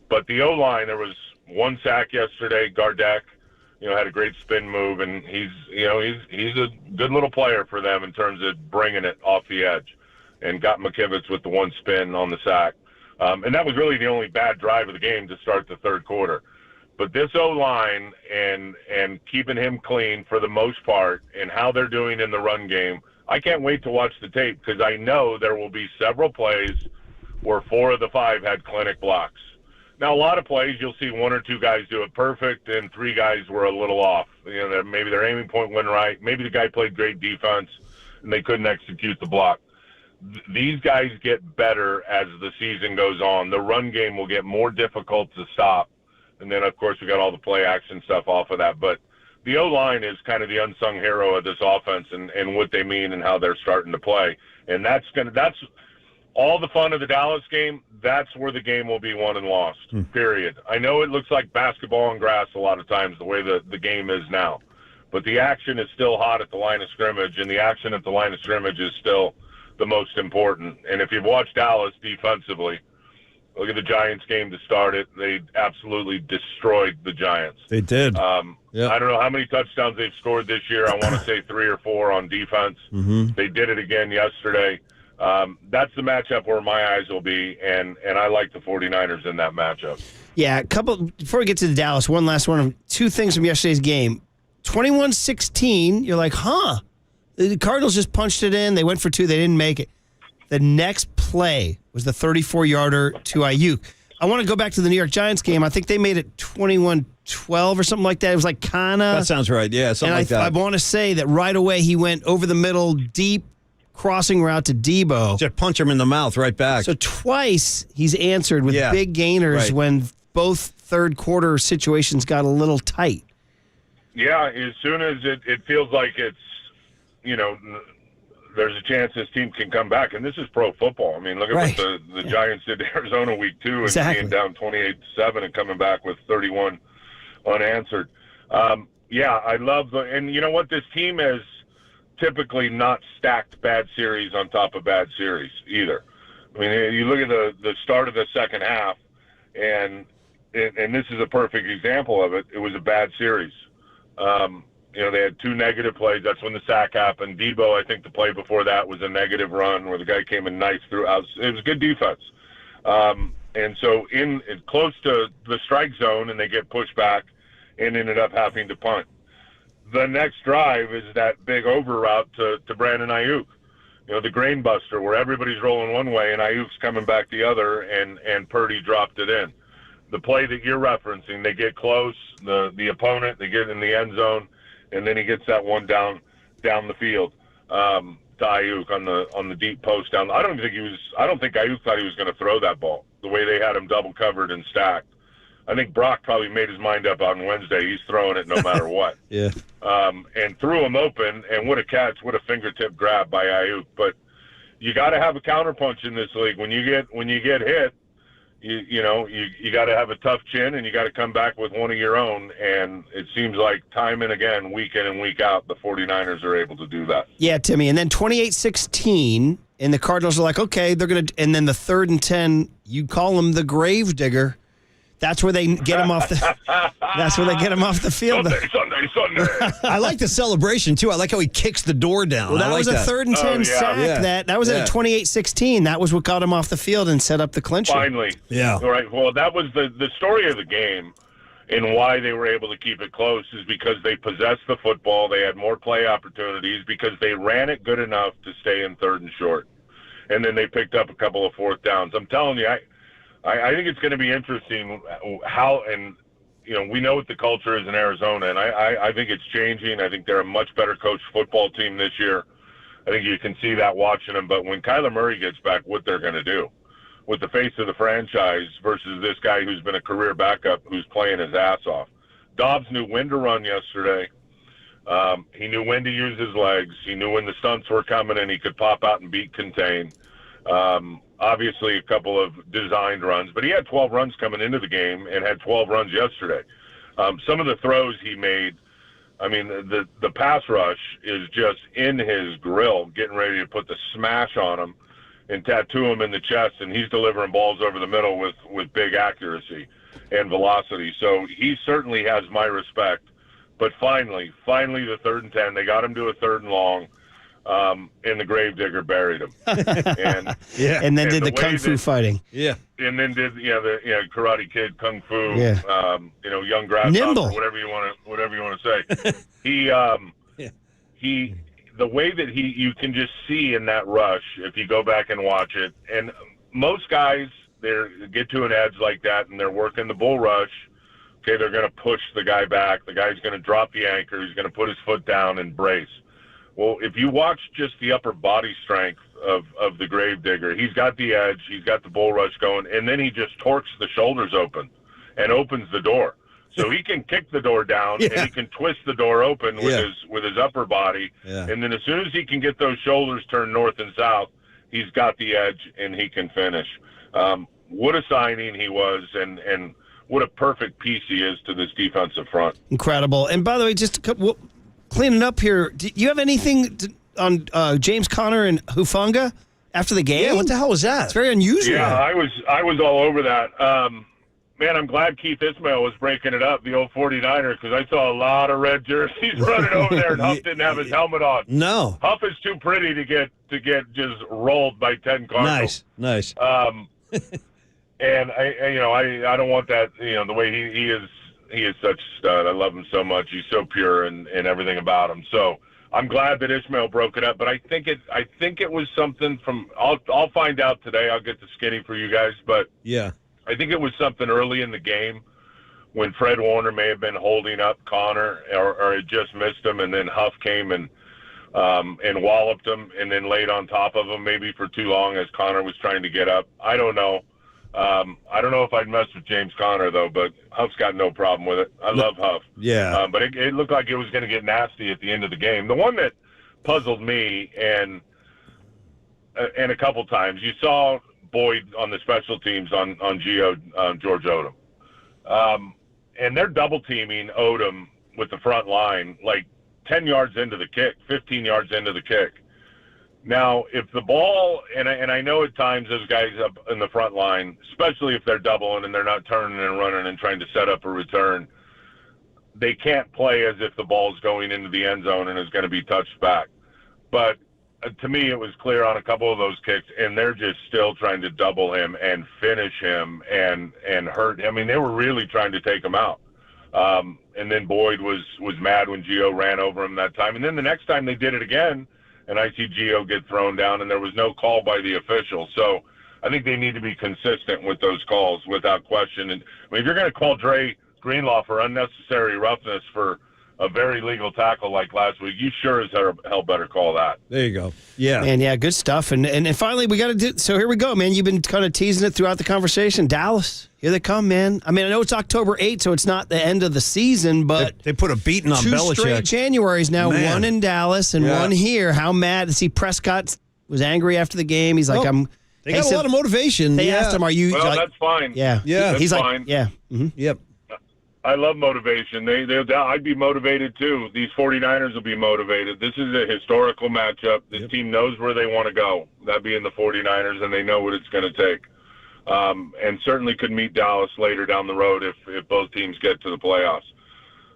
But the O-line, there was 1 sack yesterday. Gardeck, had a great spin move, and he's a good little player for them in terms of bringing it off the edge, and got McKivitz with the 1 spin on the sack. And that was really the only bad drive of the game to start the third quarter. But this O-line and keeping him clean for the most part, and how they're doing in the run game, I can't wait to watch the tape because I know there will be several plays where 4 of the 5 had clinic blocks. Now, a lot of plays, you'll see 1 or 2 guys do it perfect, and 3 guys were a little off. Maybe their aiming point wasn't right. Maybe the guy played great defense, and they couldn't execute the block. These guys get better as the season goes on. The run game will get more difficult to stop. And then, of course, we got all the play action stuff off of that. But the O-line is kind of the unsung hero of this offense and what they mean and how they're starting to play. And that's all the fun of the Dallas game. That's where the game will be won and lost, period. I know it looks like basketball on grass a lot of times, the way the game is now. But the action is still hot at the line of scrimmage, and the action at the line of scrimmage is still the most important. And if you've watched Dallas defensively, Look at the Giants game to start it. They absolutely destroyed the Giants. They did. I don't know how many touchdowns they've scored this year. I want to say 3 or 4 on defense. They did it again yesterday. That's the matchup where my eyes will be, and I like the 49ers in that matchup. Yeah, before we get to the Dallas, one last one. 2 things from yesterday's game. 21-16, you're like, the Cardinals just punched it in. They went for 2. They didn't make it. The next play was the 34-yarder to Ayuk. I want to go back to the New York Giants game. I think they made it 21-12 or something like that. It was like kind of. That sounds right. Yeah, something like that. I want to say that right away he went over the middle, deep crossing route to Debo. Just punch him in the mouth right back. So twice he's answered with big gainers when both third quarter situations got a little tight. Yeah, as soon as it feels like it's, there's a chance this team can come back. And this is pro football. I mean, look at what the Giants did to Arizona week 2 and being down 28-7 and coming back with 31 unanswered. I love and you know what? This team has typically not stacked bad series on top of bad series either. I mean, you look at the start of the second half, and this is a perfect example of it. It was a bad series. They had 2 negative plays. That's when the sack happened. Debo, I think the play before that was a negative run where the guy came and knifed through. It was good defense. And so in close to the strike zone, and they get pushed back and ended up having to punt. The next drive is that big over route to Brandon Ayuk. The grain buster where everybody's rolling one way and Ayuk's coming back the other, and Purdy dropped it in. The play that you're referencing, they get close, the opponent, they get in the end zone, and then he gets that one down the field to Ayuk on the deep post down. I don't think Ayuk thought he was going to throw that ball the way they had him double covered and stacked. I think Brock probably made his mind up on Wednesday. He's throwing it no matter what. And threw him open, and what a catch, what a fingertip grab by Ayuk. But you got to have a counterpunch in this league. When you get hit, you got to have a tough chin, and you got to come back with one of your own. And it seems like time and again, week in and week out, the 49ers are able to do that. Yeah, Timmy. And then 28-16, and the Cardinals are like, okay, they're going to – and then the 3rd and 10, you call them the grave digger. That's where they get him off the. That's where they get him off the field. Sunday. I like the celebration too. I like how he kicks the door down. Well, that was a 3rd and 10 sack. Yeah. That was at a 28-16. That was what got him off the field and set up the clincher. Finally, yeah. All right. Well, that was the story of the game, and why they were able to keep it close is because they possessed the football. They had more play opportunities because they ran it good enough to stay in 3rd and short, and then they picked up a couple of 4th downs. I'm telling you, I think it's going to be interesting how, and we know what the culture is in Arizona, and I think it's changing. I think they're a much better coached football team this year. I think you can see that watching them. But when Kyler Murray gets back, what they're going to do with the face of the franchise versus this guy who's been a career backup who's playing his ass off. Dobbs knew when to run yesterday. He knew when to use his legs. He knew when the stunts were coming and he could pop out and beat contain. Obviously a couple of designed runs, but he had 12 runs coming into the game and had 12 runs yesterday. Some of the throws he made, I mean, the pass rush is just in his grill, getting ready to put the smash on him and tattoo him in the chest, and he's delivering balls over the middle with big accuracy and velocity. So he certainly has my respect. But finally, the 3rd and 10, they got him to a 3rd and long. And the gravedigger buried him. And then did the kung fu fighting. Yeah. And then did the Karate Kid kung fu. Yeah. Young grasshopper, Nimble. whatever you want to say. He the way that you can just see in that rush if you go back and watch it. And most guys they get to an edge like that and they're working the bull rush. Okay, they're going to push the guy back. The guy's going to drop the anchor. He's going to put his foot down and brace. Well, if you watch just the upper body strength of the gravedigger, he's got the edge, he's got the bull rush going, and then he just torques the shoulders open and opens the door. So he can kick the door down and he can twist the door open with his upper body. Yeah. And then as soon as he can get those shoulders turned north and south, he's got the edge and he can finish. What a signing he was, and what a perfect piece he is to this defensive front. Incredible. And by the way, just cleaning up here, do you have anything on James Conner and Hufanga? after the game? Yeah, what the hell was that? It's very unusual. Yeah, I was all over that. Man, I'm glad Keith Ismail was breaking it up, the old 49er, because I saw a lot of red jerseys running over there, and Huff didn't have his helmet on. No. Huff is too pretty to get just rolled by 10 Cardinals. Nice. And I don't want that. The way he is such a stud. I love him so much. He's so pure and everything about him. So I'm glad that Ismail broke it up. But I think it was something from. I'll find out today. I'll get the skinny for you guys. But yeah. I think it was something early in the game when Fred Warner may have been holding up Connor or had just missed him, and then Huff came and walloped him and then laid on top of him maybe for too long as Connor was trying to get up. I don't know. I don't know if I'd mess with James Conner, though, but Huff's got no problem with it. I love Huff. Yeah. But it looked like it was going to get nasty at the end of the game. The one that puzzled me and a couple times, you saw Boyd on the special teams on George Odom. And they're double teaming Odom with the front line like 10 yards into the kick, 15 yards into the kick. Now, if the ball, and I know at times those guys up in the front line, especially if they're doubling and they're not turning and running and trying to set up a return, they can't play as if the ball's going into the end zone and is going to be touched back. But to me, it was clear on a couple of those kicks, and they're just still trying to double him and finish him and hurt him. I mean, they were really trying to take him out. And then Boyd was mad when Gio ran over him that time. And then the next time they did it again, and I see Gio get thrown down, and there was no call by the official. So I think they need to be consistent with those calls without question. And I mean, if you're going to call Dre Greenlaw for unnecessary roughness for a very legal tackle like last week, you sure as hell better call that. There you go. Yeah. Man, yeah, good stuff. And finally, we got to do, so here we go, man. You've been kind of teasing it throughout the conversation. Dallas, here they come, man. I mean, I know it's October 8th, so it's not the end of the season, but they put a beating on Belichick. 2 straight Januaries now, Man. one in Dallas and one here. How mad? See, Prescott was angry after the game. He's like, They got a lot of motivation. They asked him, are you... Well, like, that's fine. Yeah. That's He's fine. like, yeah. Mm-hmm. Yep. I love motivation. I'd be motivated too. These 49ers will be motivated. This is a historical matchup. This team knows where they want to go, that being the 49ers, and they know what it's going to take. And certainly could meet Dallas later down the road if both teams get to the playoffs.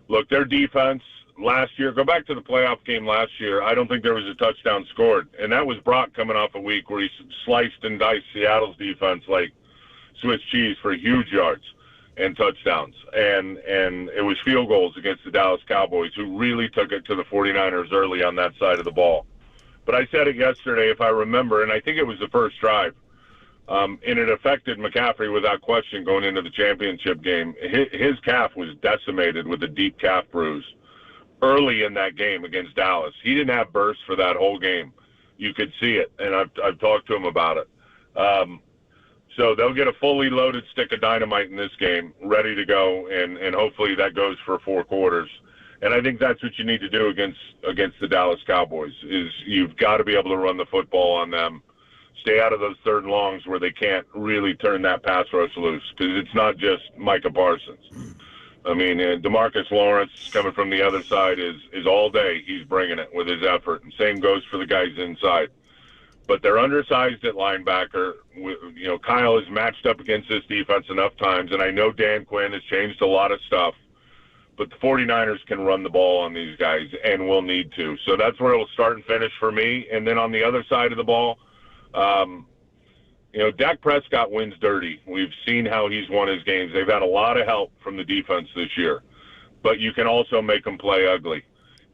Look, their defense last year, go back to the playoff game last year, I don't think there was a touchdown scored. And that was Brock coming off a week where he sliced and diced Seattle's defense like Swiss cheese for huge yards and touchdowns. And it was field goals against the Dallas Cowboys, who really took it to the 49ers early on that side of the ball. But I said it yesterday, if I remember, and I think it was the first drive, and it affected McCaffrey without question going into the championship game. His calf was decimated with a deep calf bruise early in that game against Dallas. He didn't have bursts for that whole game. You could see it, and I've talked to him about it. So they'll get a fully loaded stick of dynamite in this game, ready to go, and hopefully that goes for 4 quarters. And I think that's what you need to do against the Dallas Cowboys, is you've got to be able to run the football on them. Stay out of those third and longs where they can't really turn that pass rush loose, because it's not just Micah Parsons. I mean, DeMarcus Lawrence coming from the other side is all day. He's bringing it with his effort, and same goes for the guys inside. But they're undersized at linebacker. You know, Kyle has matched up against this defense enough times, and I know Dan Quinn has changed a lot of stuff, but the 49ers can run the ball on these guys and will need to. So that's where it'll start and finish for me. And then on the other side of the ball, you know, Dak Prescott wins dirty. We've seen how he's won his games. They've had a lot of help from the defense this year, but you can also make them play ugly.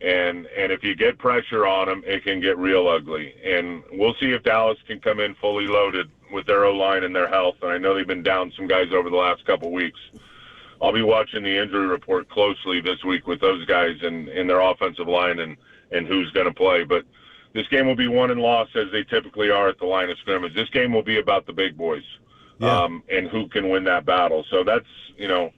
And if you get pressure on them, it can get real ugly. And we'll see if Dallas can come in fully loaded with their O-line and their health. And I know they've been down some guys over the last couple weeks. I'll be watching the injury report closely this week with those guys and their offensive line and who's going to play. But this game will be won and lost as they typically are at the line of scrimmage. This game will be about the big boys and who can win that battle. So that's, you know,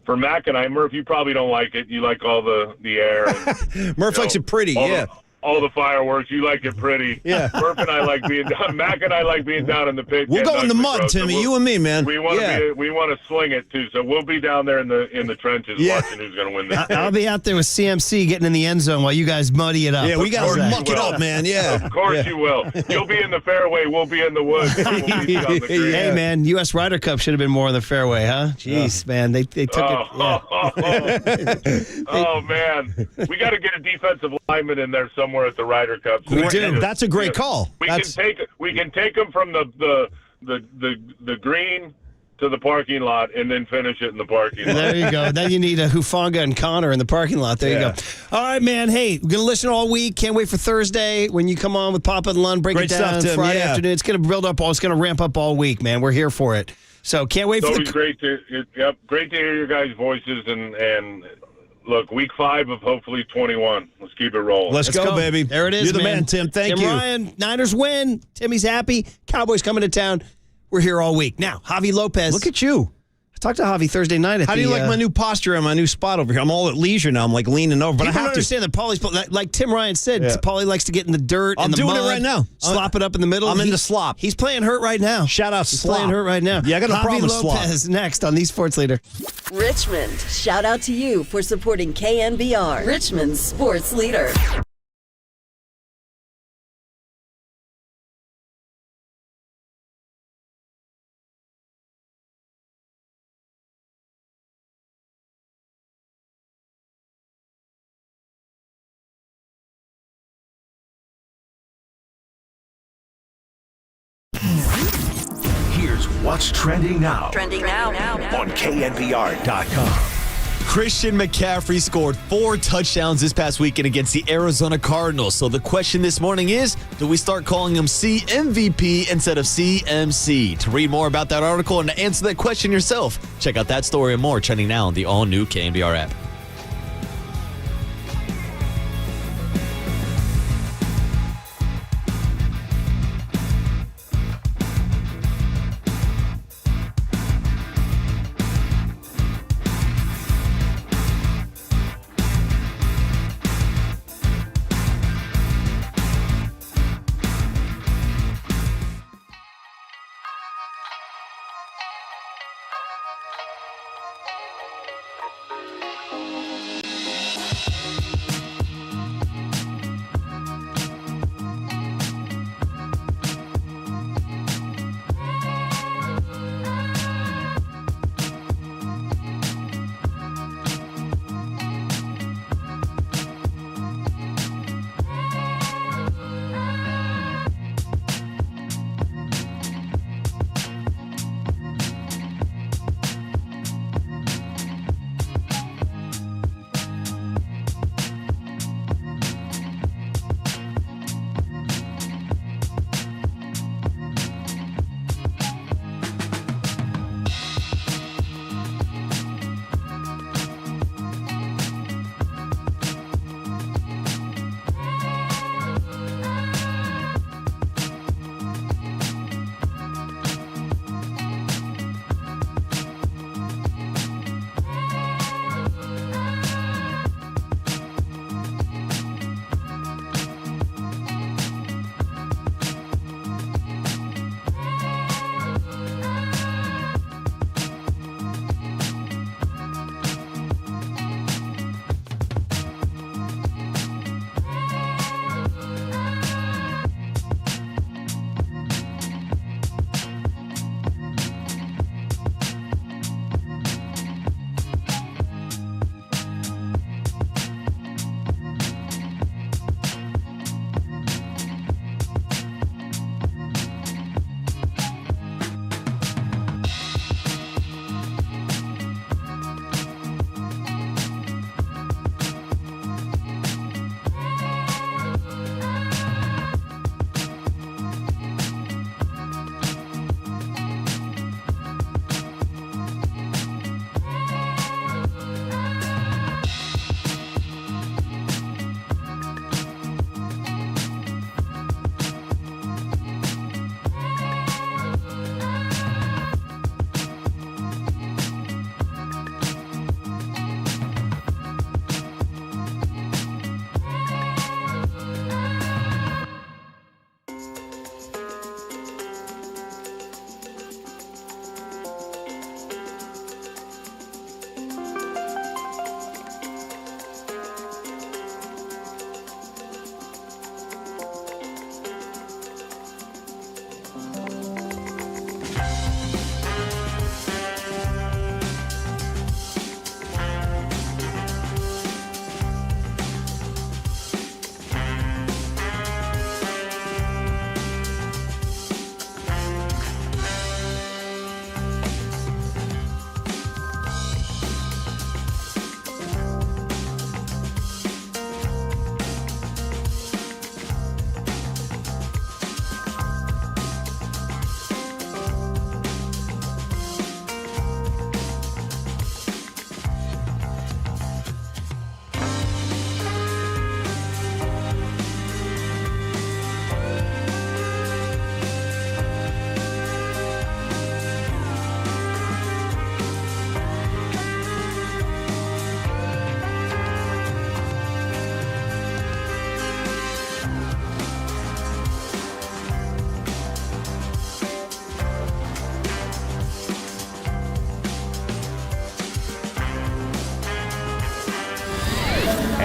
for Mac and I, Murph, you probably don't like it. You like all the air. And, Murph likes it pretty, yeah. all the fireworks. You like it pretty. Yeah. Murph and I like being down. Mac and I like being down in the pit. We'll getting go in the ugly, mud, bro. So Timmy. You and me, man. We want to sling it too. So we'll be down there in the trenches watching who's going to win this. I'll be out there with CMC getting in the end zone while you guys muddy it up. Yeah, we got to muck it up, man. Yeah. Of course you will. You'll be in the fairway. We'll be in the woods. We'll meet you on the green. Hey, man, U.S. Ryder Cup should have been more in the fairway, huh? Jeez, man, they took it. Oh man, we got to get a defensive lineman in there somewhere at the Ryder Cup. So That's a great call. We can take them from the green to the parking lot and then finish it in the parking lot. There you go. Then you need a Hufanga and Connor in the parking lot. There you go. All right, man. Hey, we're going to listen all week. Can't wait for Thursday when you come on with Papa and Lund. Break Great it down stuff, Tim. Friday afternoon. It's going to build up. It's going to ramp up all week, man. We're here for it. So can't wait It's for always great to hear your guys' voices and look, week 5 of hopefully 21. Let's keep it rolling. Let's go, baby. There it is, You're the man, Tim. Thank you. Ryan, Niners win. Timmy's happy. Cowboys coming to town. We're here all week. Now, Javi Lopez. Look at you. I talked to Javi Thursday night. How do you like my new posture and my new spot over here? I'm all at leisure now. I'm like leaning over, but I People have don't understand that Paulie's, like Tim Ryan said, Paulie likes to get in the dirt and the doing mud. it right now. Slop it up in the middle. I'm in the slop. He's playing hurt right now. Shout out to He's slop. playing hurt right now. Yeah, I got no problem with Javi slop. Lopez next on the Sports Leader. Richmond, shout out to you for supporting KNBR, Richmond's sports leader. Here's what's trending now. Trending now. On KNBR.com. Christian McCaffrey scored 4 touchdowns this past weekend against the Arizona Cardinals. So the question this morning is, do we start calling him CMVP instead of CMC? To read more about that article and to answer that question yourself, check out that story and more trending now on the all-new KNBR app.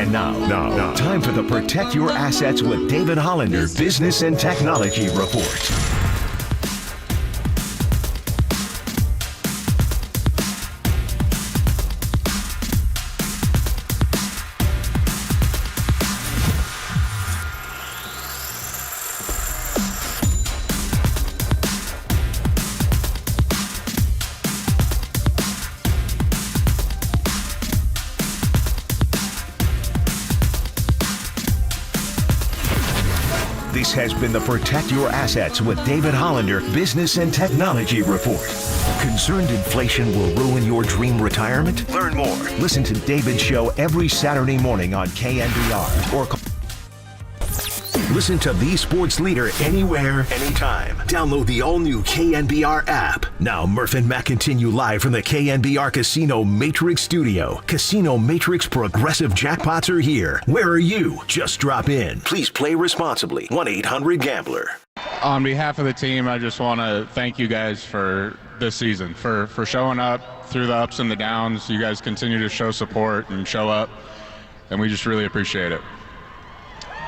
And now, time for the Protect Your Assets with David Hollander Business and Technology Report. This has been the Protect Your Assets with David Hollander Business and Technology Report. Concerned inflation will ruin your dream retirement? Learn more. Listen to David's show every Saturday morning on KNBR or listen to the sports leader anywhere, anytime. Download the all-new KNBR app. Now, Murph and Matt continue live from the KNBR Casino Matrix Studio. Casino Matrix Progressive Jackpots are here. Where are you? Just drop in. Please play responsibly. 1-800-GAMBLER. On behalf of the team, I just want to thank you guys for this season, for showing up through the ups and the downs. You guys continue to show support and show up, and we just really appreciate it.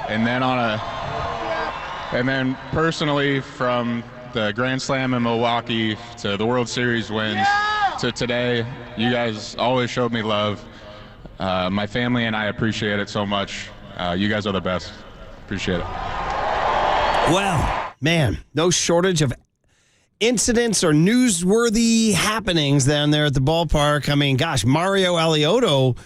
And then personally, from the Grand Slam in Milwaukee to the World Series wins to today, you guys always showed me love. My family and I appreciate it so much. You guys are the best. Appreciate it. Well, man, no shortage of incidents or newsworthy happenings down there at the ballpark. I mean, gosh, Mario Alioto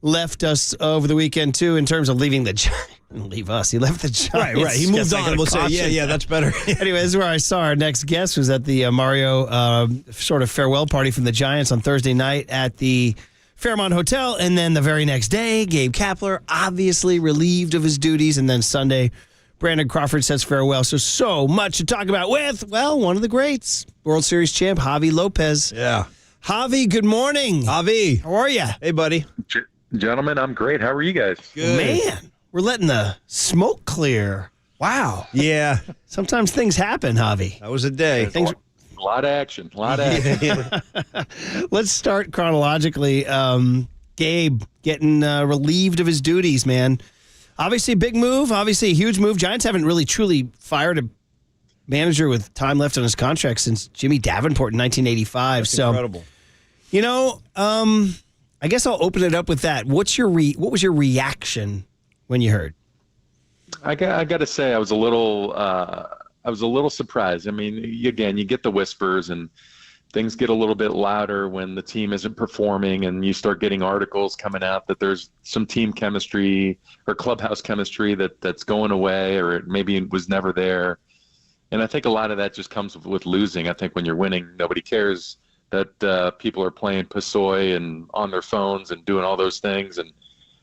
left us over the weekend, too, in terms of leaving the Giants. Leave us. He left the Giants. Right. He moved on. We'll say, yeah, that's better. Anyway, this is where I saw our next guest was at the Mario sort of farewell party from the Giants on Thursday night at the Fairmont Hotel. And then the very next day, Gabe Kapler, obviously relieved of his duties. And then Sunday, Brandon Crawford says farewell. So much to talk about with, well, one of the greats, World Series champ, Javi Lopez. Yeah. Javi, good morning. Javi. How are you? Hey, buddy. Gentlemen, I'm great. How are you guys? Good. Man, we're letting the smoke clear. Wow. Yeah. Sometimes things happen, Javi. That was a day. A lot of action. Let's start chronologically. Gabe getting relieved of his duties, man. Obviously a big move. Obviously a huge move. Giants haven't really truly fired a manager with time left on his contract since Jimmy Davenport in 1985. That's incredible. You know, I guess I'll open it up with that. What was your reaction when you heard? I got to say, I was a little surprised. I mean, you get the whispers and things get a little bit louder when the team isn't performing, and you start getting articles coming out that there's some team chemistry or clubhouse chemistry that's going away, or it maybe was never there. And I think a lot of that just comes with losing. I think when you're winning, nobody cares that people are playing Pasoy and on their phones and doing all those things, and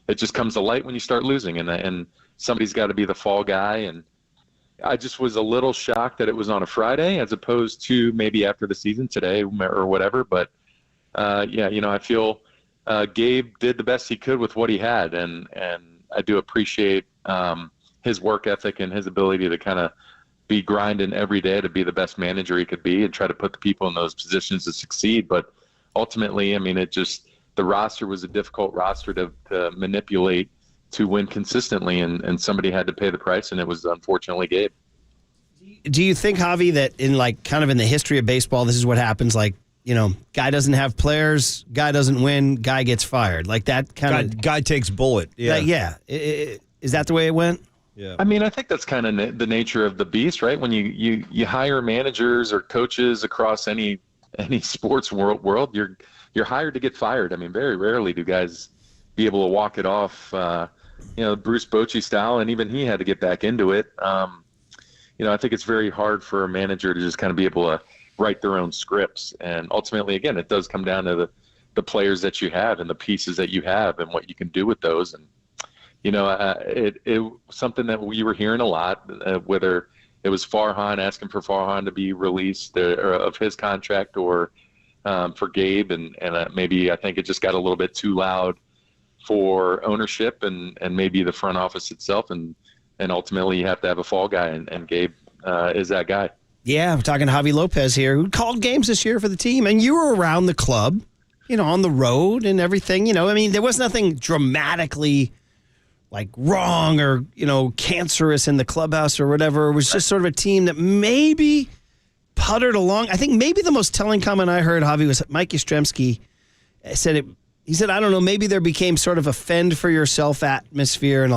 it just comes to light when you start losing, and somebody's got to be the fall guy. And I just was a little shocked that it was on a Friday as opposed to maybe after the season today or whatever. But I feel Gabe did the best he could with what he had, and I do appreciate his work ethic and his ability to kind of be grinding every day to be the best manager he could be and try to put the people in those positions to succeed. But ultimately, I mean, the roster was a difficult roster to manipulate to win consistently, and somebody had to pay the price, and it was unfortunately Gabe. Do you think, Javi, that in the history of baseball, this is what happens? Like, you know, guy doesn't have players, guy doesn't win, guy gets fired. Like that kind of guy takes bullet. Yeah. Is that the way it went? Yeah. I mean, I think that's kind of the nature of the beast, right? When you hire managers or coaches across any sports world, you're hired to get fired. I mean, very rarely do guys be able to walk it off, Bruce Bochy style, and even he had to get back into it. I think it's very hard for a manager to just kind of be able to write their own scripts. And ultimately, again, it does come down to the players that you have and the pieces that you have and what you can do with those. And it something that we were hearing a lot, whether it was Farhan asking for Farhan to be released of his contract or for Gabe, and maybe I think it just got a little bit too loud for ownership and maybe the front office itself, and ultimately you have to have a fall guy, and Gabe is that guy. Yeah, we're talking to Javi Lopez here, who called games this year for the team, and you were around the club, on the road and everything. I mean, there was nothing dramatically like wrong or, cancerous in the clubhouse or whatever. It was just sort of a team that maybe puttered along. I think maybe the most telling comment I heard, Javi, was Mike Yastrzemski said he said, I don't know, maybe there became sort of a fend for yourself atmosphere and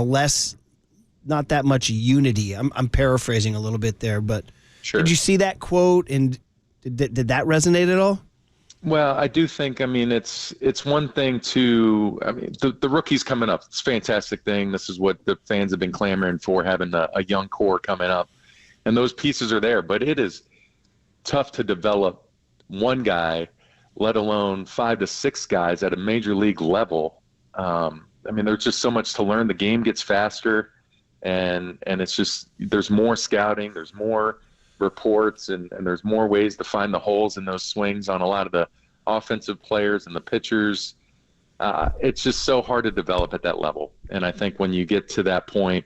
not that much unity. I'm paraphrasing a little bit there, but Sure. Did you see that quote and did that resonate at all? Well, I do think, it's one thing the rookies coming up. It's a fantastic thing. This is what the fans have been clamoring for, having a young core coming up. And those pieces are there, but it is tough to develop one guy, let alone 5 to 6 guys at a major league level. There's just so much to learn. The game gets faster, and it's just, there's more scouting, there's more reports, and there's more ways to find the holes in those swings on a lot of the offensive players and the pitchers. It's just so hard to develop at that level. And I think when you get to that point,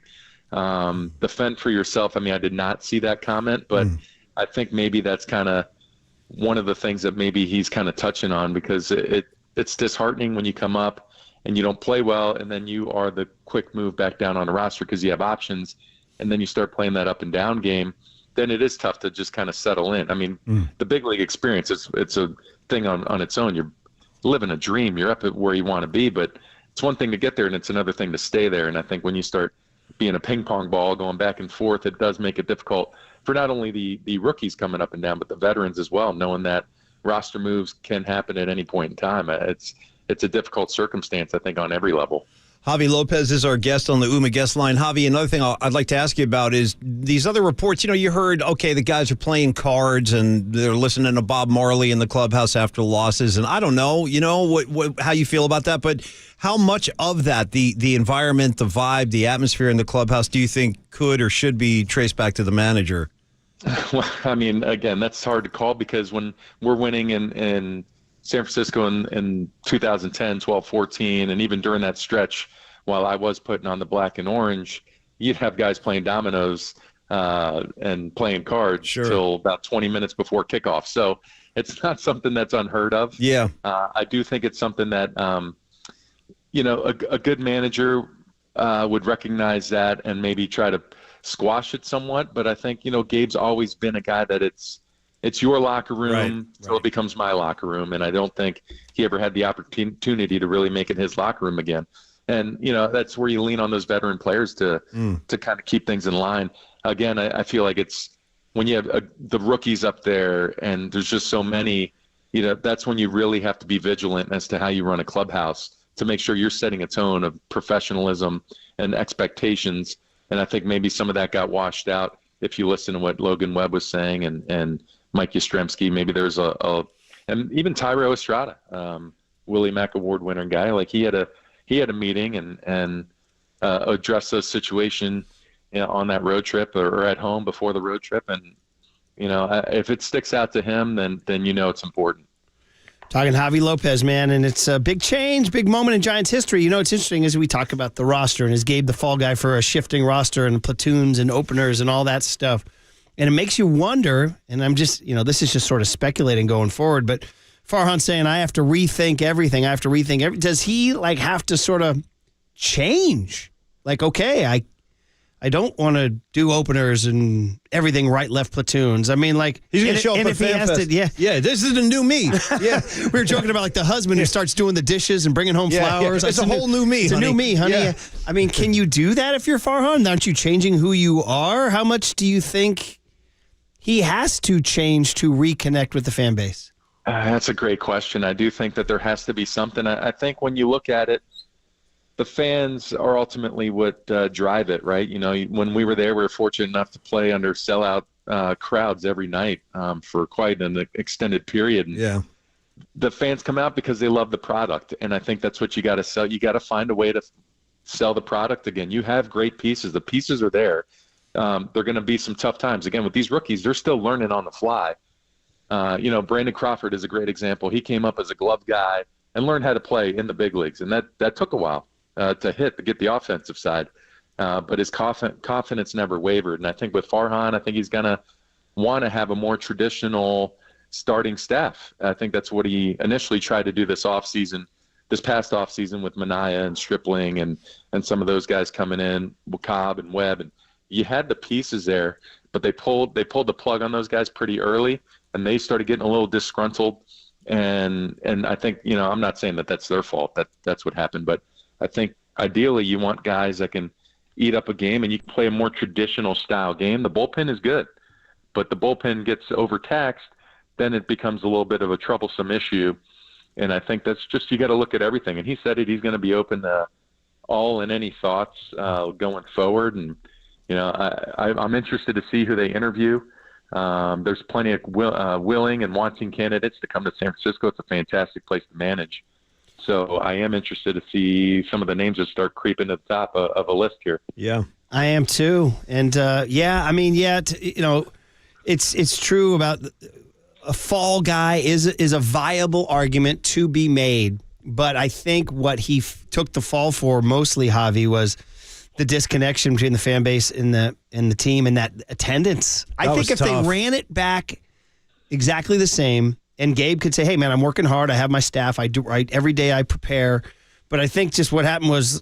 the fend for yourself, I did not see that comment, but I think maybe that's kind of one of the things that maybe he's kind of touching on, because it's disheartening when you come up and you don't play well, and then you are the quick move back down on the roster because you have options, and then you start playing that up and down game. Then it is tough to just kind of settle in. The big league experience, it's a thing on its own. You're living a dream. You're up at where you want to be, but it's one thing to get there, and it's another thing to stay there. And I think when you start being a ping pong ball going back and forth, it does make it difficult for not only the rookies coming up and down, but the veterans as well, knowing that roster moves can happen at any point in time. It's a difficult circumstance, I think, on every level. Javi Lopez is our guest on the UMA guest line. Javi, another thing I'd like to ask you about is these other reports. You heard, okay, the guys are playing cards and they're listening to Bob Marley in the clubhouse after losses. And I don't know, how you feel about that. But how much of that, the environment, the vibe, the atmosphere in the clubhouse, do you think could or should be traced back to the manager? Well, again, that's hard to call, because when we're winning in San Francisco in 2010, 12, 14, and even during that stretch while I was putting on the black and orange, you'd have guys playing dominoes and playing cards till about 20 minutes before kickoff. So it's not something that's unheard of. Yeah. I do think it's something that, a good manager would recognize that and maybe try to squash it somewhat. But I think, Gabe's always been a guy that it's your locker room until it becomes my locker room. And I don't think he ever had the opportunity to really make it his locker room again. And, that's where you lean on those veteran players to kind of keep things in line. Again, I feel like it's when you have the rookies up there and there's just so many, that's when you really have to be vigilant as to how you run a clubhouse to make sure you're setting a tone of professionalism and expectations. And I think maybe some of that got washed out if you listen to what Logan Webb was saying and Mike Yastrzemski. Maybe there's and even Tyro Estrada, Willie Mack Award winner guy. Like he had a meeting and addressed the situation on that road trip or at home before the road trip. And if it sticks out to him, then it's important. Talking Javi Lopez, man, and it's a big change, big moment in Giants history. It's interesting as we talk about the roster, and is Gabe the fall guy for a shifting roster and platoons and openers and all that stuff. And it makes you wonder, and I'm just, this is just sort of speculating going forward, but Farhan saying, I have to rethink everything. Does he have to sort of change? Okay, I don't want to do openers and everything right, left platoons. He's going to show up at Fan Fest. Yeah, this is the new me. Yeah, we were joking about the husband who starts doing the dishes and bringing home flowers. Yeah. It's a whole new me. It's honey. a new me, honey. Yeah. Can you do that if you're Farhan? Aren't you changing who you are? How much do you think he has to change to reconnect with the fan base? That's a great question. I do think that there has to be something. I think when you look at it, the fans are ultimately what drive it, right? When we were there, we were fortunate enough to play under sellout crowds every night for quite an extended period. And the fans come out because they love the product, and I think that's what you got to sell. You got to find a way to sell the product again. You have great pieces. The pieces are there. They're going to be some tough times. Again, with these rookies, they're still learning on the fly. Brandon Crawford is a great example. He came up as a glove guy and learned how to play in the big leagues, and that took a while to get the offensive side. But his confidence never wavered. And I think with Farhan, I think he's going to want to have a more traditional starting staff. I think that's what he initially tried to do this offseason this past offseason with Minaya and Stripling and some of those guys coming in, Cobb and Webb, and you had the pieces there, but they pulled the plug on those guys pretty early, and they started getting a little disgruntled. And I think, I'm not saying that that's their fault. That's what happened, but I think ideally you want guys that can eat up a game and you can play a more traditional style game. The bullpen is good, but the bullpen gets overtaxed, then it becomes a little bit of a troublesome issue. And I think that's just, you got to look at everything. And he said he's going to be open to all and any thoughts going forward. And, I'm interested to see who they interview. There's plenty of willing and wanting candidates to come to San Francisco. It's a fantastic place to manage. So I am interested to see some of the names that start creeping to the top of a list here. Yeah. I am too. And it's true about a fall guy is a viable argument to be made. But I think what he took the fall for mostly, Javi, was the disconnection between the fan base and the team and that attendance. I think if they ran it back exactly the same, and Gabe could say, hey, man, I'm working hard. I have my staff. I do right every day. I prepare. But I think just what happened was,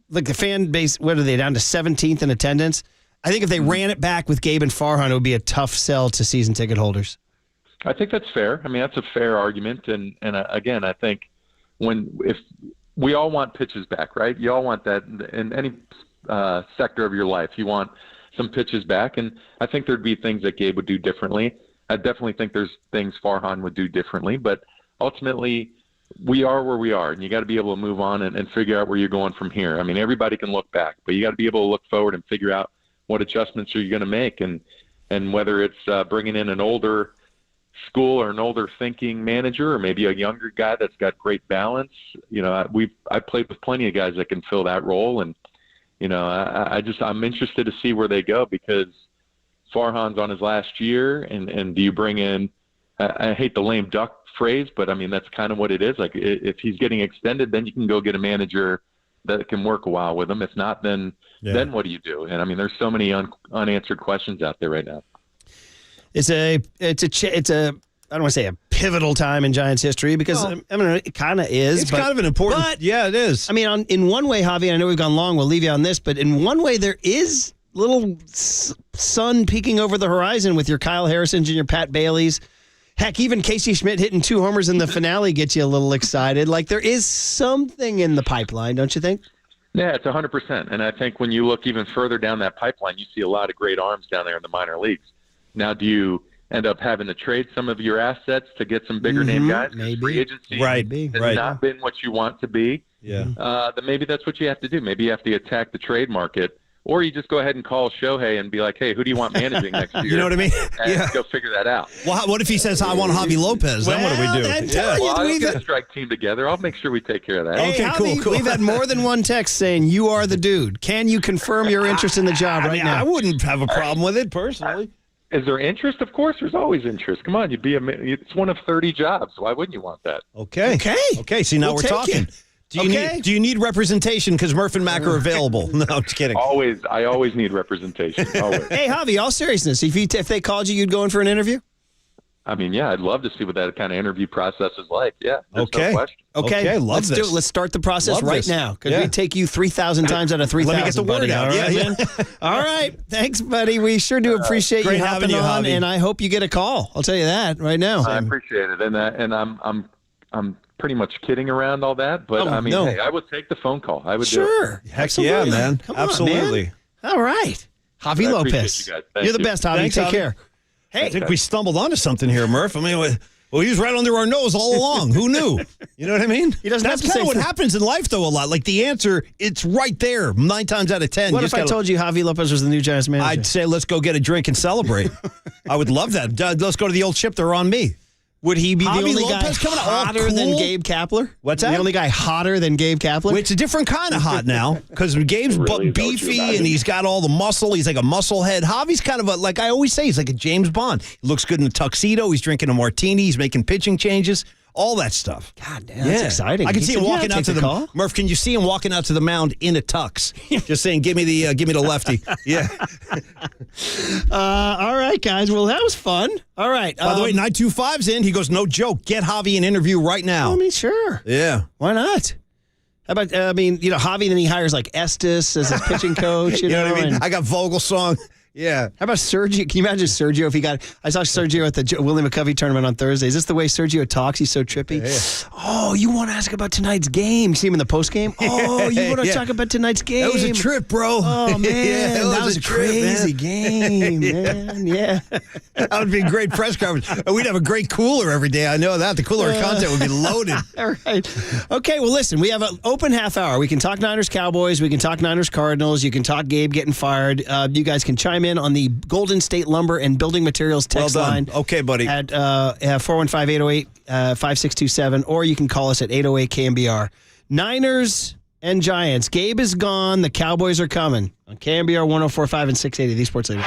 like, the fan base, what are they, down to 17th in attendance? I think if they ran it back with Gabe and Farhan, it would be a tough sell to season ticket holders. I think that's fair. I mean, that's a fair argument. And again, I think if we all want pitches back, right? You all want that in any sector of your life. You want some pitches back. And I think there'd be things that Gabe would do differently. I definitely think there's things Farhan would do differently, but ultimately we are where we are, and you got to be able to move on and figure out where you're going from here. I mean, everybody can look back, but you got to be able to look forward and figure out what adjustments are you going to make, and whether it's bringing in an older school or an older thinking manager, or maybe a younger guy that's got great balance. I played with plenty of guys that can fill that role, and I'm interested to see where they go, because Farhan's on his last year, and do you bring in, I hate the lame duck phrase, but I mean, that's kind of what it is. Like, if he's getting extended, then you can go get a manager that can work a while with him. If not, then what do you do? And I mean, there's so many unanswered questions out there right now. It's a I don't want to say a pivotal time in Giants history, because it kind of is. It's kind of an important. Yeah, it is. I mean, in one way, Javi, I know we've gone long. We'll leave you on this, but in one way, there is little sun peeking over the horizon with your Kyle Harrisons and your Pat Baileys. Heck, even Casey Schmidt hitting 2 homers in the finale gets you a little excited. Like, there is something in the pipeline, don't you think? Yeah, it's 100%. And I think when you look even further down that pipeline, you see a lot of great arms down there in the minor leagues. Now, do you end up having to trade some of your assets to get some bigger name guys? Maybe. Free agency has not been what you want to be. Yeah. Then maybe that's what you have to do. Maybe you have to attack the trade market. Or you just go ahead and call Shohei and be like, hey, who do you want managing next year? You know what I mean? And go figure that out. Well, what if he says, I want Javi Lopez? Then what do we do? I'll get a strike team together. I'll make sure we take care of that. Hey, okay, cool. We've had more than one text saying, you are the dude. Can you confirm your interest in the job now? I wouldn't have a problem with it, personally. Is there interest? Of course, there's always interest. Come on, it's one of 30 jobs. Why wouldn't you want that? Okay. See, now we're talking. Do you need representation because Murph and Mac are available? No, I'm just kidding. I always need representation. Always. Hey, Javi, all seriousness, if they called you, you'd go in for an interview? I mean, yeah, I'd love to see what that kind of interview process is like. Yeah. Okay. No question. Okay. Let's do it. Let's start the process right now, because we take you 3,000 times out of 3,000. Let me get the word out. All right. Thanks, buddy. We sure do appreciate you hopping on, and I hope you get a call. I'll tell you that right now. I appreciate it, and I'm pretty much kidding around all that, but hey, I would take the phone call. I would do it. Heck yeah, man. Absolutely. All right. Javi Lopez. You're the best, Javi. Thanks, Take Javi. care. Hey, I think we stumbled onto something here, Murph. I mean, he was right under our nose all along. Who knew? You know what I mean? That's kind of what happens in life, though, a lot. Like, the answer, it's right there 9 times out of 10. What if I told you Javi Lopez was the new Giants manager? I'd say, let's go get a drink and celebrate. I would love that. Let's go to the old ship. They're on me. Would he be the Javi only Lopez guy hotter than Gabe Kapler? What's that? The only guy hotter than Gabe Kapler? Well, it's a different kind of hot now, because Gabe's beefy and he's got all the muscle. He's like a musclehead. Javi's kind of like I always say, he's like a James Bond. He looks good in a tuxedo. He's drinking a martini. He's making pitching changes. all that stuff. God damn, that's exciting. I can He see him said, walking "Yeah, out to take the call." Murph, can you see him walking out to the mound in a tux? Just saying, give me the lefty. Yeah. All right, guys. Well, that was fun. All right. By the way, 925's in. He goes, no joke. Get Javi an interview right now. I mean, sure. Yeah. Why not? How about, Javi, then he hires like Estes as his pitching coach. You know what I mean? and- I got Vogelsong. Yeah. How about Sergio? Can you imagine Sergio if he got... I saw Sergio at the Willie McCovey tournament on Thursday. Is this the way Sergio talks? He's so trippy. Yeah. Oh, you want to ask about tonight's game? You see him in the postgame? Oh, you want to talk about tonight's game? That was a trip, bro. Oh, man. Yeah, that was a trip, crazy man. game, man. Yeah. That would be a great press conference. We'd have a great cooler every day. I know that. The cooler content would be loaded. All right. Okay, well, listen, we have an open half hour. We can talk Niners Cowboys. We can talk Niners Cardinals. You can talk Gabe getting fired. You guys can chime in on the Golden State Lumber and Building Materials text line. Okay, buddy. At 415-808-5627, or you can call us at 808-KNBR. Niners and Giants. Gabe is gone. The Cowboys are coming. On KNBR 104.5 and 680, the Sports Leader.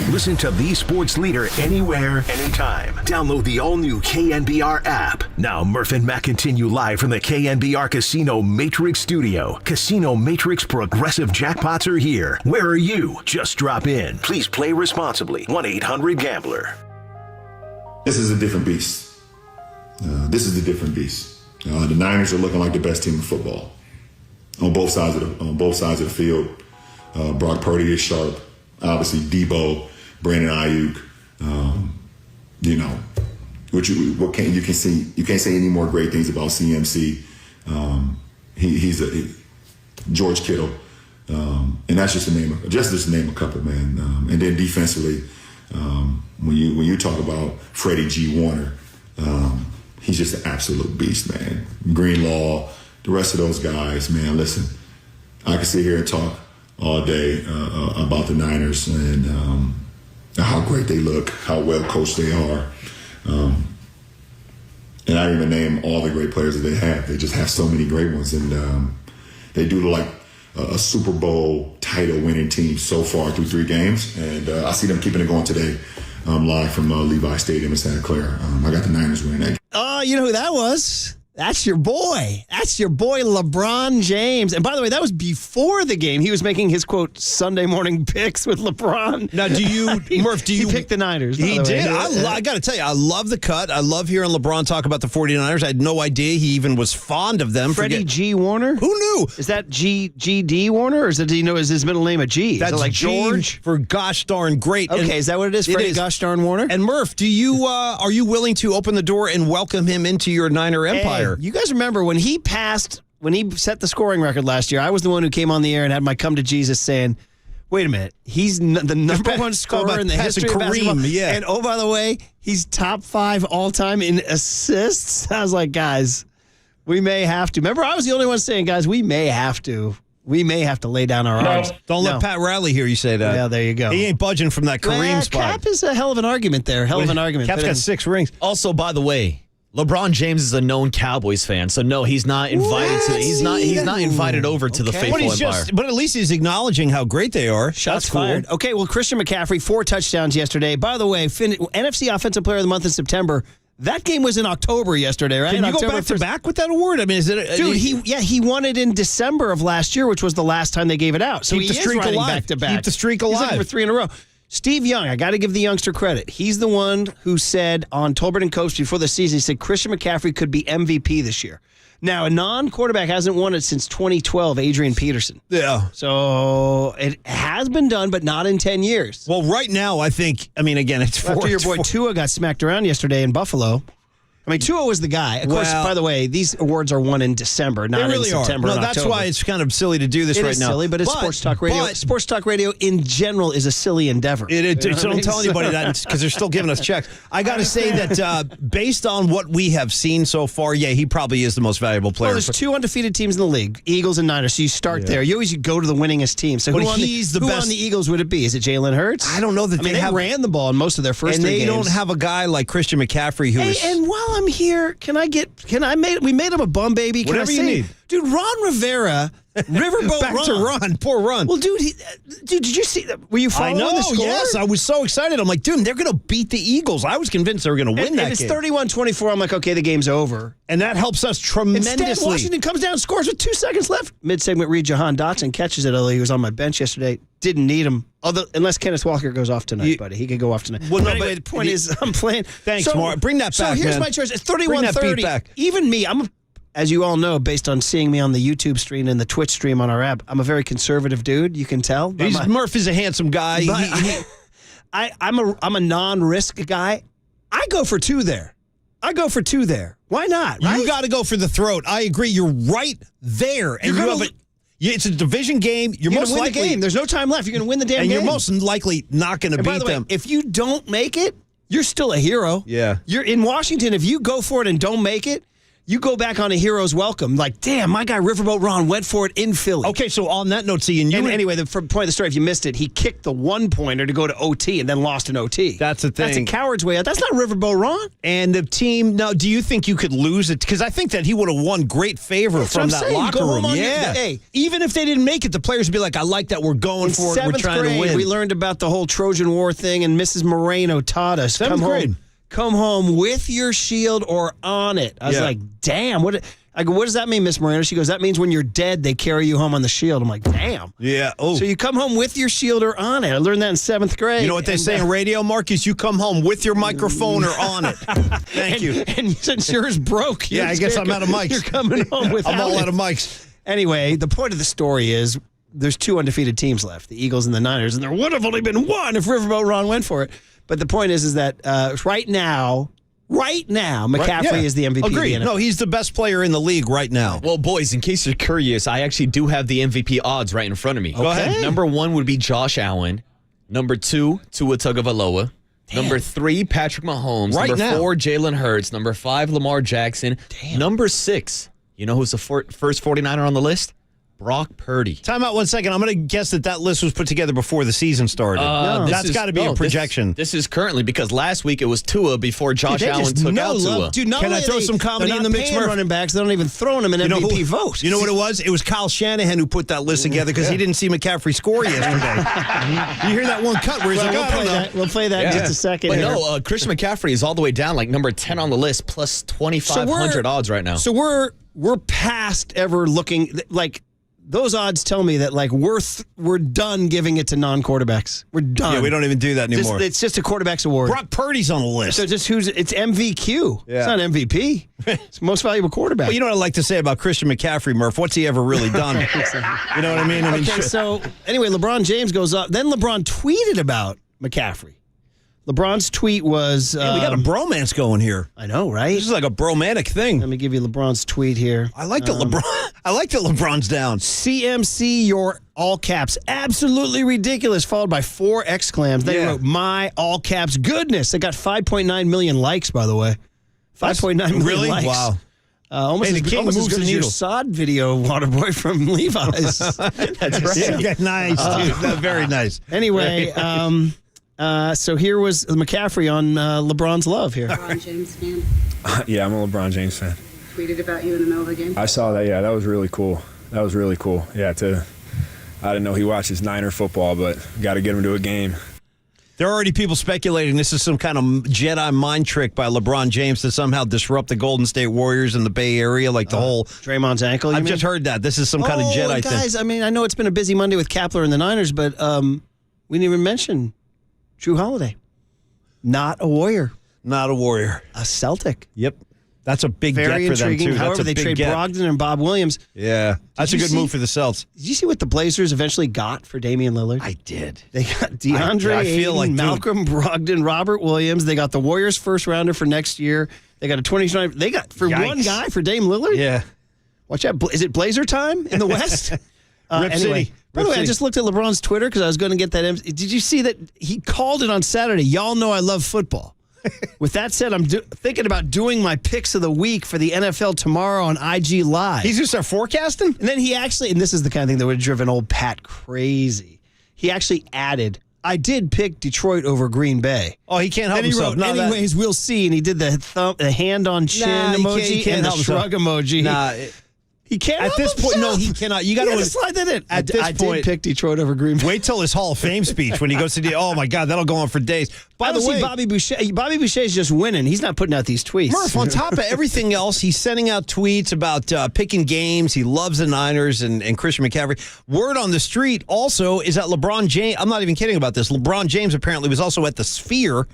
Listen to the sports leader anywhere, anytime. Download the all-new KNBR app. Now, Murph and Matt continue live from the KNBR Casino Matrix Studio. Casino Matrix Progressive Jackpots are here. Where are you? Just drop in. Please play responsibly. 1-800-GAMBLER. This is a different beast. The Niners are looking like the best team in football on both sides of the field. Brock Purdy is sharp. Obviously, Debo, Brandon Ayuk. You can't say any more great things about CMC. He's a George Kittle, and that's just to name a couple, man. And then defensively, when you talk about Freddie G. Warner, he's just an absolute beast, man. Greenlaw, the rest of those guys, man. Listen, I can sit here and talk all day about the Niners and how great they look, how well coached they are. And I didn't even name all the great players that they have. They just have so many great ones. And they do look like a Super Bowl title winning team so far through 3 games. And I see them keeping it going today live from Levi Stadium in Santa Clara. I got the Niners winning that game. Oh, you know who that was? That's your boy. That's your boy, LeBron James. And by the way, that was before the game. He was making his, quote, Sunday morning picks with LeBron. Now, Murph, he picked the Niners. He did. I got to tell you, I love the cut. I love hearing LeBron talk about the 49ers. I had no idea he even was fond of them. Freddie G. Warner? Who knew? Is that G.D. Warner? Or is his middle name a G? That's is it like George for gosh darn great. Okay, and is that what it is? Freddie gosh darn Warner? And Murph, are you willing to open the door and welcome him into your Niner empire? Hey, you guys remember when he set the scoring record last year, I was the one who came on the air and had my come to Jesus saying, wait a minute, he's the number one scorer in the history of basketball. Yeah. And oh, by the way, he's top 5 all-time in assists. I was like, guys, we may have to. Remember, I was the only one saying, guys, we may have to lay down our arms. Don't let Pat Riley hear you say that. Yeah, there you go. He ain't budging from that Kareem spot. Cap is a hell of an argument there. Cap's got 6 rings. Also, by the way, LeBron James is a known Cowboys fan, so no, he's not invited to. He's not invited over to the faithful empire. But at least he's acknowledging how great they are. Shots That's cool. fired. Okay, well, Christian McCaffrey 4 touchdowns yesterday. By the way, NFC Offensive Player of the Month in September. That game was in October yesterday, right? Can you go back to back with that award? I mean, is it? Dude, he won it in December of last year, which was the last time they gave it out. So Keep the streak alive. Back to back. Keep the streak alive. He's looking for 3 in a row. Steve Young, I got to give the youngster credit. He's the one who said on Tolbert and Coach before the season, he said Christian McCaffrey could be MVP this year. Now, a non-quarterback hasn't won it since 2012, Adrian Peterson. Yeah. So it has been done, but not in 10 years. Well, right now, again, it's 4. After your boy Tua got smacked around yesterday in Buffalo. I mean, Tua was the guy. Of course, by the way, these awards are won in December, not really in September. No, that's why it's kind of silly to do this right now. It is silly, but it's sports talk radio. Sports talk radio in general is a silly endeavor. Don't tell anybody that because they're still giving us checks. I got to say that based on what we have seen so far, he probably is the most valuable player. Well, there's 2 undefeated teams in the league, Eagles and Niners. So you start there. You always go to the winningest team. So who on the Eagles would it be? Is it Jalen Hurts? I don't know that they ran the ball in most of their first 3 games. And they don't have a guy like Christian McCaffrey who is. And while I'm here, we made him a bum baby. Whatever you need. Dude, Ron Rivera, Riverboat Back Ron. to Ron. Poor Ron. Well, dude, did you see that? Were you following the score? Yes, I was so excited. I'm like, dude, they're going to beat the Eagles. I was convinced they were going to win that game. game. It's 31-24. I'm like, okay, the game's over. And that helps us tremendously. Instead, Washington comes down, scores with 2 seconds left. Mid-segment read, Jahan Dotson catches it, although he was on my bench yesterday. Didn't need him. Unless Kenneth Walker goes off tonight, buddy. He could go off tonight. Well, anyway, the point is, I'm playing. Thanks, Mark. Bring that back, So here's man. my choice. It's 31-30. Even me, as you all know, based on seeing me on the YouTube stream and the Twitch stream on our app, I'm a very conservative dude. You can tell. Murph is a handsome guy. I'm a non-risk guy. I go for 2 there. Why not? Right? You got to go for the throat. I agree. You're right there, and it's a division game. You're most win likely the game. There's no time left. You're going to win the damn game. And you're most likely not going to beat them. If you don't make it, you're still a hero. Yeah. You're in Washington. If you go for it and don't make it, you go back on a hero's welcome. Like, damn, my guy Riverboat Ron went for it in Philly. Okay, so on that note, anyway, the point of the story, if you missed it, he kicked the 1-pointer to go to OT and then lost an OT. That's the thing. That's a coward's way out. That's not Riverboat Ron. And the team, now, do you think you could lose it? Because I think that he would have won great favor from that locker room. Hey, even if they didn't make it, the players would be like, I like that we're going for it. We're trying to win. We learned about the whole Trojan War thing, and Mrs. Moreno taught us. Seventh grade. Come home with your shield or on it. I was like, damn. I go, what does that mean, Miss Moreno? She goes, that means when you're dead, they carry you home on the shield. I'm like, damn. Yeah. Oh. So you come home with your shield or on it. I learned that in 7th grade. You know what they say in radio, Marcus? You come home with your microphone or on it. Thank you. And since yours broke. Yeah, I guess I'm out of mics. You're coming home without I'm all it. out of mics. Anyway, the point of the story is there's 2 undefeated teams left, the Eagles and the Niners, and there would have only been one if Riverboat Ron went for it. But the point is that right now, McCaffrey is the MVP. Agreed. Of the NFL. No, he's the best player in the league right now. Well, boys, in case you're curious, I actually do have the MVP odds right in front of me. Go ahead. Number 1 would be Josh Allen. Number 2, Tua Tagovailoa. Number 3, Patrick Mahomes. Right Number now. 4, Jalen Hurts. Number 5, Lamar Jackson. Number 6, you know who's the first 49er on the list? Brock Purdy. Time out 1 second. I'm going to guess that list was put together before the season started. That's got to be a projection. This is currently, because last week it was Tua before Josh Allen took out Tua. Dude, Can I throw some comedy in the mix, Murph? Running backs, they don't even throw them an MVP vote. You know what it was? It was Kyle Shanahan who put that list together because he didn't see McCaffrey score yesterday. You hear that one cut where he's like, we'll play that in just a second. But here. no, Christian McCaffrey is all the way down, like number 10 on the list, plus 2,500 odds right now. So we're past ever looking like. Those odds tell me that we're done giving it to non-quarterbacks. We're done. Yeah, we don't even do that anymore. It's just a quarterback's award. Brock Purdy's on the list. So it's MVQ. Yeah. It's not MVP. It's most valuable quarterback. Well, you know what I like to say about Christian McCaffrey, Murph? What's he ever really done? You know what I mean? Okay, so anyway, LeBron James goes up. Then LeBron tweeted about McCaffrey. LeBron's tweet was... we got a bromance going here. I know, right? This is like a bromantic thing. Let me give you LeBron's tweet here. I like that LeBron's down. CMC, your all caps, absolutely ridiculous, followed by 4 exclams. Then he wrote, my all caps goodness. They got 5.9 million likes, by the way. 5.9 million really? likes. Wow. Almost Hey, as good as your sod video, Waterboy from Levi's. That's right. Yeah, nice, dude. Very nice. Anyway, so here was McCaffrey on LeBron's love here. LeBron James fan. Yeah, I'm a LeBron James fan. Tweeted about you in the middle of the game. I saw that. Yeah, that was really cool. Yeah, I didn't know he watches Niner football, but got to get him to a game. There are already people speculating this is some kind of Jedi mind trick by LeBron James to somehow disrupt the Golden State Warriors in the Bay Area, like the whole Draymond's ankle. I've just heard that this is some kind of Jedi guys, thing. I mean, I know it's been a busy Monday with Kapler and the Niners, but we didn't even mention Drew Holiday. Not a Warrior. Not a Warrior. A Celtic. Yep. That's a big Very get for them, intriguing. too. However, they trade Brogdon and Bob Williams. Yeah. That's a good move for the Celts. Did you see what the Blazers eventually got for Damian Lillard? I did. They got DeAndre I feel Ayton, like Malcolm Brogdon, Robert Williams. They got the Warriors first rounder for next year. They got a 2020. They got for one guy for Dame Lillard. Yeah. Watch out. Is it Blazer time in the West? Rip City. By the way, I just looked at LeBron's Twitter because I was going to get that. Did you see that he called it on Saturday? Y'all know I love football. With that said, I'm thinking about doing my picks of the week for the NFL tomorrow on IG Live. He's going to start forecasting? And then he actually, and this is the kind of thing that would have driven old Pat crazy, he actually added, I did pick Detroit over Green Bay. Oh, he can't help then he himself. wrote, anyways, we'll see. And he did the hand on chin emoji and the shrug emoji. He can't At this point, no, he cannot. You got to slide that in. At this I point, did pick Detroit over Green Bay. Wait till his Hall of Fame speech when he goes to the. Oh my God, that'll go on for days. By the way, Bobby Boucher is just winning. He's not putting out these tweets. Murph, on top of everything else, he's sending out tweets about picking games. He loves the Niners and Christian McCaffrey. Word on the street also is that LeBron James. I'm not even kidding about this. LeBron James apparently was also at the Sphere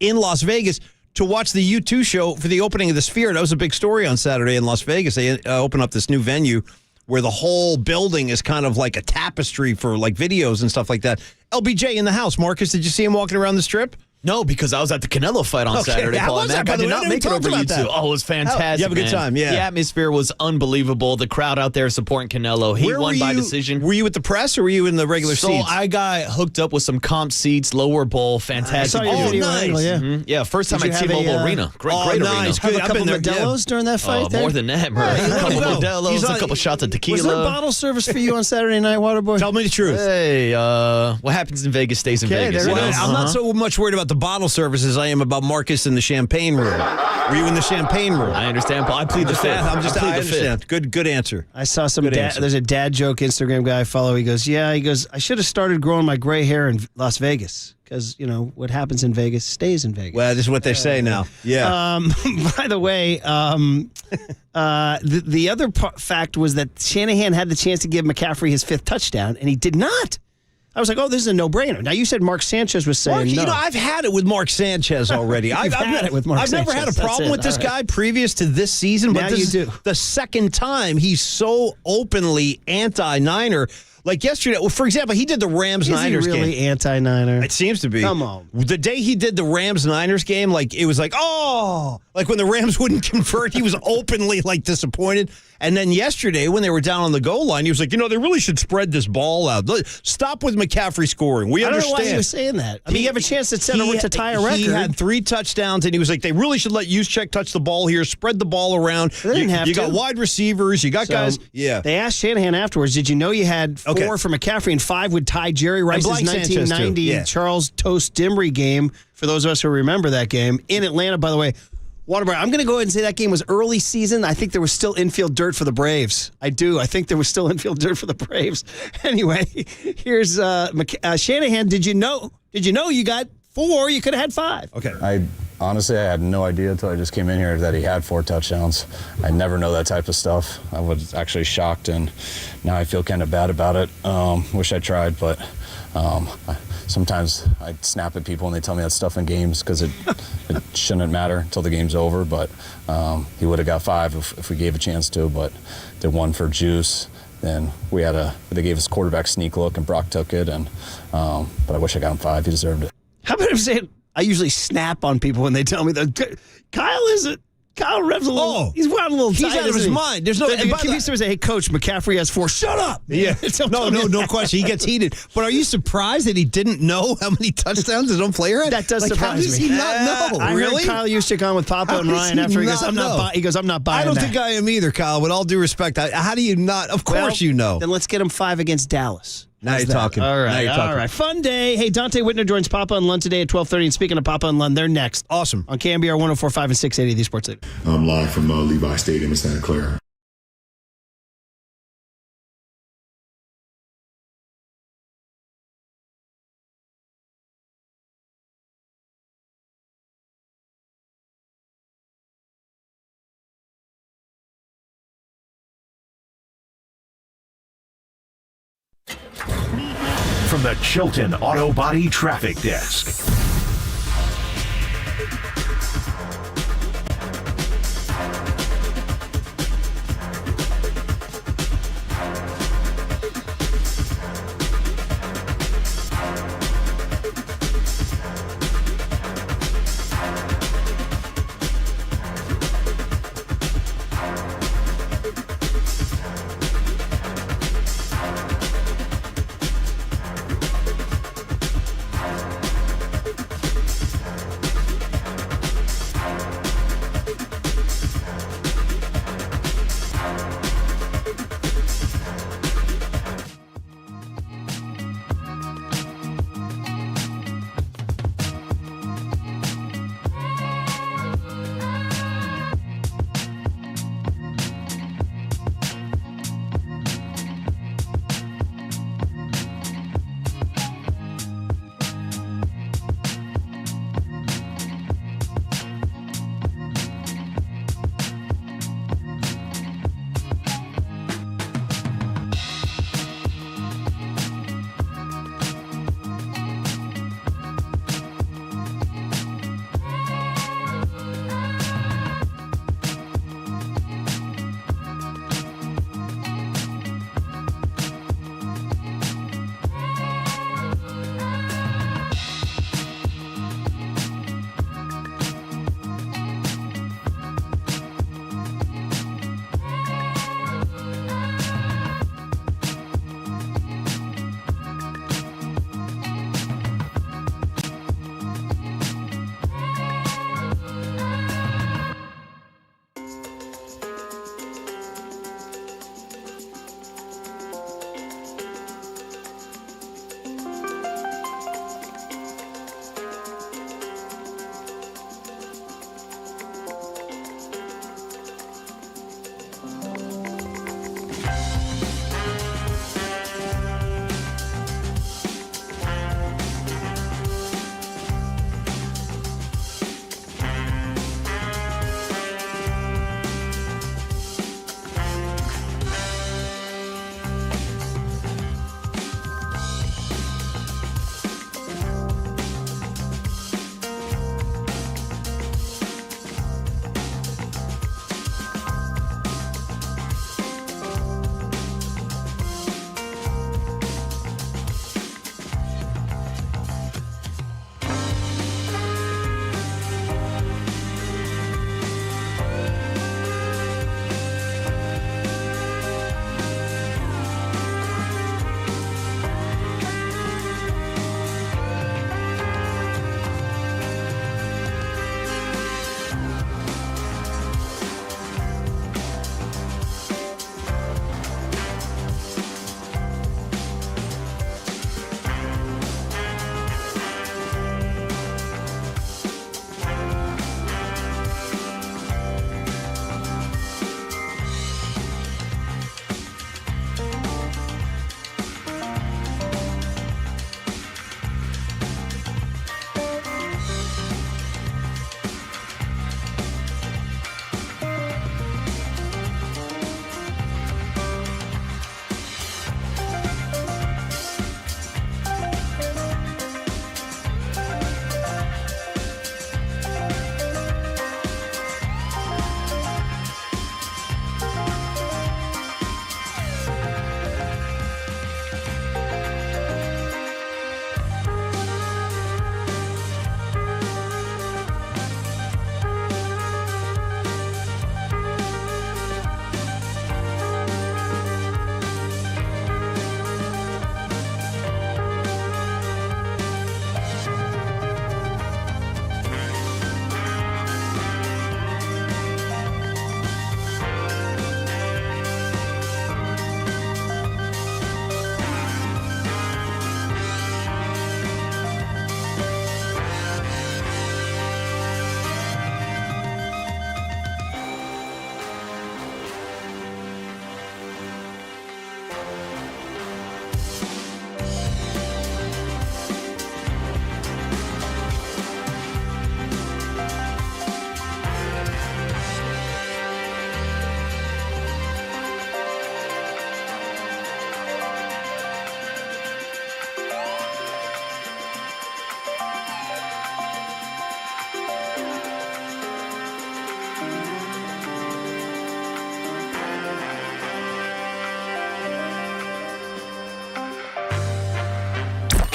in Las Vegas to watch the U2 show for the opening of the Sphere. That was a big story on Saturday in Las Vegas. They opened up this new venue where the whole building is kind of like a tapestry for like videos and stuff like that. LBJ in the house. Marcus, did you see him walking around the Strip? No, because I was at the Canelo fight on Saturday, how Paul. was And that, by I the did way? not I make it didn't over talk about YouTube. that. Oh, it was fantastic. You have a good man. time, yeah. The atmosphere was unbelievable. The crowd out there supporting Canelo. He Where won were by you- decision. Were you with the press or were you in the regular So seats? I got hooked up with some comp seats, lower bowl, fantastic. I saw your video angle, yeah. Mhm. Yeah, first time Did at you have T-Mobile a, Arena. Great Oh, arena. nice. Have Good. a I've couple been there, Modelo's during that fight Oh, there? more than that, bro. A couple go. Modelo's, He's a on- couple shots of tequila. Was there bottle service for you on Saturday night, Waterboy? Tell me the truth. Hey, what happens in Vegas stays in Okay, Vegas. there you it know? is. I'm not so much worried about the bottle service as I am about Marcus in the champagne room. Were you in the champagne room? I understand, Paul. I plead the fifth. I plead the understand. fifth. Good answer. I saw some Good dad. answer. There's a dad joke Instagram guy I follow. He goes, I should have started growing my gray hair in Las Vegas because, what happens in Vegas stays in Vegas. Well, this is what they say now. Yeah. By the way, the other fact was that Shanahan had the chance to give McCaffrey his 5th touchdown, and he did not. I was like, oh, this is a no-brainer. Now, you said Mark Sanchez was saying no. I've had it with Mark Sanchez already. I've had it with Mark I've never had a Sanchez. problem That's with this it. All guy previous to this season, but Now this you is do. the second time he's so openly anti-Niner. Like yesterday, well, for example, he did the Rams-Niners Is he really game. anti-Niner? It seems to be. Come on. The day he did the Rams-Niners game, it was like, oh, like when the Rams wouldn't convert, he was openly disappointed. And then yesterday, when they were down on the goal line, he was like, they really should spread this ball out. Stop with McCaffrey scoring. We I don't know understand. why he was saying that. I mean, you have a chance to tie a record. He had 3 touchdowns, and he was like, they really should let Juszczyk touch the ball here, spread the ball around. They didn't have you to. got wide receivers, you got guys. Yeah. They asked Shanahan afterwards, did you know you had 4 for McCaffrey and 5 would tie Jerry Rice's Blank Sanchez, too. 1990 Yeah. Charles Toast Dimry game, for those of us who remember that game, in Atlanta, by the way. Waterboy, I'm going to go ahead and say that game was early season. I think there was still infield dirt for the Braves. I do. I think there was still infield dirt for the Braves. Anyway, here's Shanahan. Did you know you got 4? You could have had 5. Okay. I had no idea until I just came in here that he had 4 touchdowns. I never know that type of stuff. I was actually shocked, and now I feel kind of bad about it. Wish I tried, but sometimes I snap at people and they tell me that stuff in games because it shouldn't matter until the game's over. But he would have got 5 if we gave a chance to. But they won for juice. Then they gave us a quarterback sneak look, and Brock took it. And but I wish I got him 5. He deserved it. How about him saying, I usually snap on people when they tell me that Kyle Rev's a little. He's wound a little He's tight, out of isn't his he? mind. There's no. And he used to say, "Hey, Coach, McCaffrey has 4." Shut up. Yeah. No question. He gets heated. But are you surprised that he didn't know how many touchdowns his own player had? That does How surprise does me. he not know? I Really? heard Kyle Juszczyk on with Papa How and does Ryan he after he goes, not "I'm not." know? He goes, "I'm not buying." I don't that." think I am either, Kyle. With all due respect, how do you not? Of course you know. Then let's get him 5 against Dallas. Now How's you're that? talking. All right. Now you're talking. All right. Fun day. Hey, Dante Whitner joins Papa and Lund today at 12:30. And speaking of Papa and Lund, they're next. Awesome. On KNBR 104.5 and 680, the Sports Leader. I'm live from Levi Stadium in Santa Clara. From the Chilton Auto Body Traffic Desk.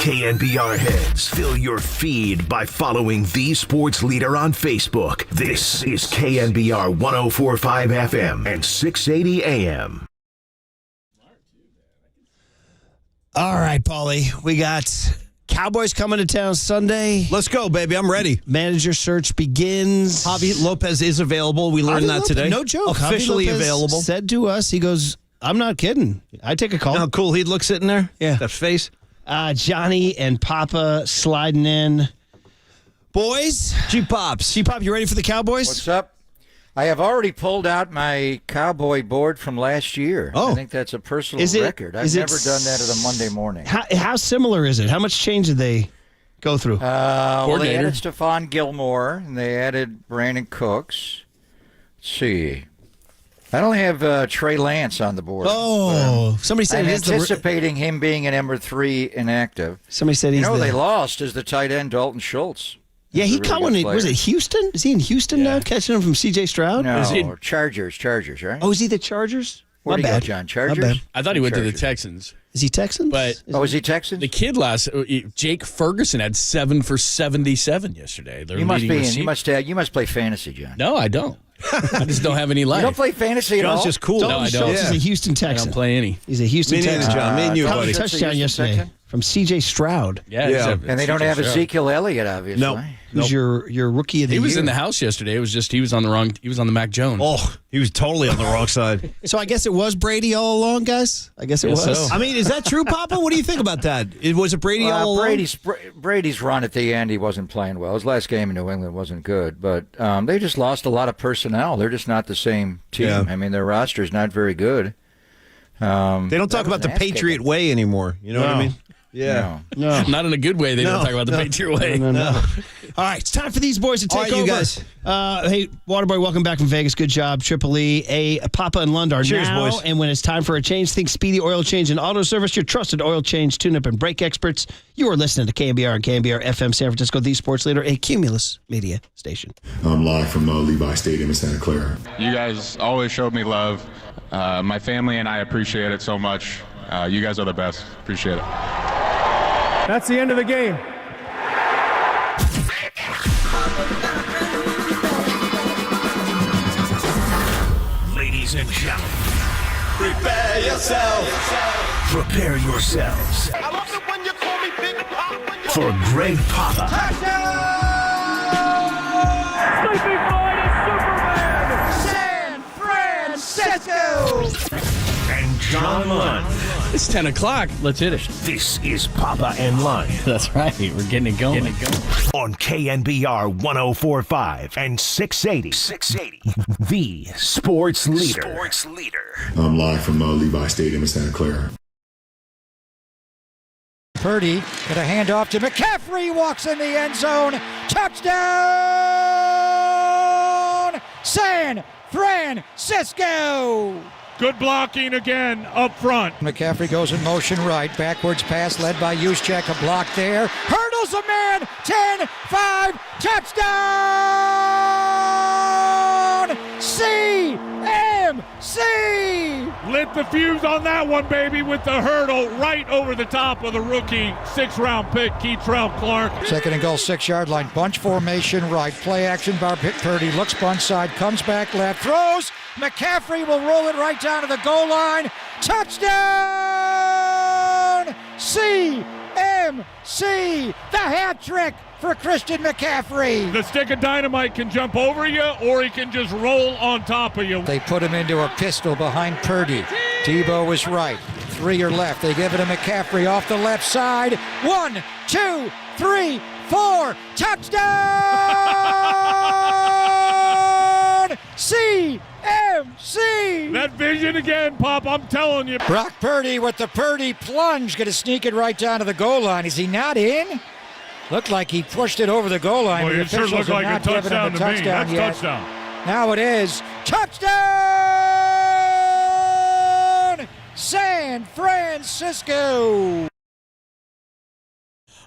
KNBR heads, fill your feed by following the sports leader on Facebook. This is KNBR 104.5 FM and 680 AM. All right, Paulie, we got Cowboys coming to town Sunday. Let's go, baby. I'm ready. Manager search begins. Javi Lopez is available. We learned that today. No joke. Officially Javi Lopez available. Said to us, he goes, I'm not kidding. I take a call. How cool he'd look sitting there. Yeah. That face. Johnny and Papa sliding in. Boys. G-Pops. G-Pop, you ready for the Cowboys? What's up? I have already pulled out my Cowboy board from last year. Oh. I think that's a personal record. I've never done that at a Monday morning. How similar is it? How much change did they go through? Well, they added Stephon Gilmore, and they added Brandon Cooks. Let's see. I don't have Trey Lance on the board. Oh, somebody said I'm it is anticipating him being an number 3 inactive. Somebody said he's they lost is the tight end Dalton Schultz. Yeah, he He's a caught really one. good Was player. it Houston? Is he in Houston now, catching him from C.J. Stroud? No, Chargers, right? Oh, is he the Chargers? Where'd he My go, bad. John? My Chargers? bad. I thought he went to the Chargers. Texans. Is he Texans? But is he Texans? The kid Jake Ferguson had 7 for 77 yesterday. Their You must leading be. receiver. You must play fantasy, John. No, I don't. I just don't have any life. You don't play fantasy at all? John's just cool. No, I don't. He's a Houston Texan. I don't play any. He's a Houston Me neither, Texan. John. Me and you, Caught buddy. a touchdown Houston yesterday Texan? from C.J. Stroud. Yeah. And they don't have Ezekiel Elliott, obviously. No. Who's your rookie of the He year? was in the house yesterday. It was just he was on the Mac Jones. Oh, he was totally on the wrong side. So I guess it was Brady all along, guys? I guess it Guess was. so. I mean, is that true, Papa? What do you think about that? Was it Brady all along? Brady's run at the end, he wasn't playing well. His last game in New England wasn't good, but they just lost a lot of personnel. They're just not the same team. Yeah. I mean, their roster is not very good. They don't talk about the Patriot way anymore. You know what I mean? Yeah. No. Not in a good way. They don't talk about the Patriot way. No. All right, it's time for these boys to take All right, over. you guys. Hey, Waterboy, welcome back from Vegas. Good job. Triple E, Papa and Lund are Cheers, now. boys. And when it's time for a change, think Speedy Oil Change and Auto Service, your trusted oil change, tune-up, and brake experts. You are listening to KNBR and KNBR FM San Francisco, the sports leader, a Cumulus media station. I'm live from Levi Stadium in Santa Clara. You guys always showed me love. My family and I appreciate it so much. You guys are the best. Appreciate it. That's the end of the game. Ladies and gentlemen, Prepare yourself. prepare yourselves I love it when you call me Big Papa. for Greg Papa Sleeping Boy is Superman. San Francisco. and John Lund. It's 10 o'clock. Let's hit it. This is Papa and Lund That's right. We're getting it going. on KNBR 104.5 and 680. The sports leader. I'm live from Levi Stadium in Santa Clara. Purdy got a handoff to McCaffrey, walks in the end zone. Touchdown! San Francisco! Good blocking again up front. McCaffrey goes in motion right. Backwards pass led by Juszczyk. A block there. Hurdles a man. 10-5. Touchdown! CMC! Lit the fuse on that one, baby, with the hurdle right over the top of the rookie 6th-round pick, Keitrell Clark. Second and goal, 6-yard line. Bunch formation right. Play action. Purdy looks bunch side. Comes back left. Throws. McCaffrey will roll it right down to the goal line. Touchdown! CMC! The hat trick for Christian McCaffrey. The stick of dynamite can jump over you, or he can just roll on top of you. They put him into a pistol behind Purdy. Tebow is right. 3 are left. They give it to McCaffrey off the left side. 1, 2, 3, 4. Touchdown! CMC! That vision again, Pop, I'm telling you. Brock Purdy with the Purdy plunge. Going to sneak it right down to the goal line. Is he not in? Looked like he pushed it over the goal line. Boy, The it sure officials looked have like a not given him touchdown to me. touchdown That's yet. touchdown. Now it is. Touchdown! San Francisco!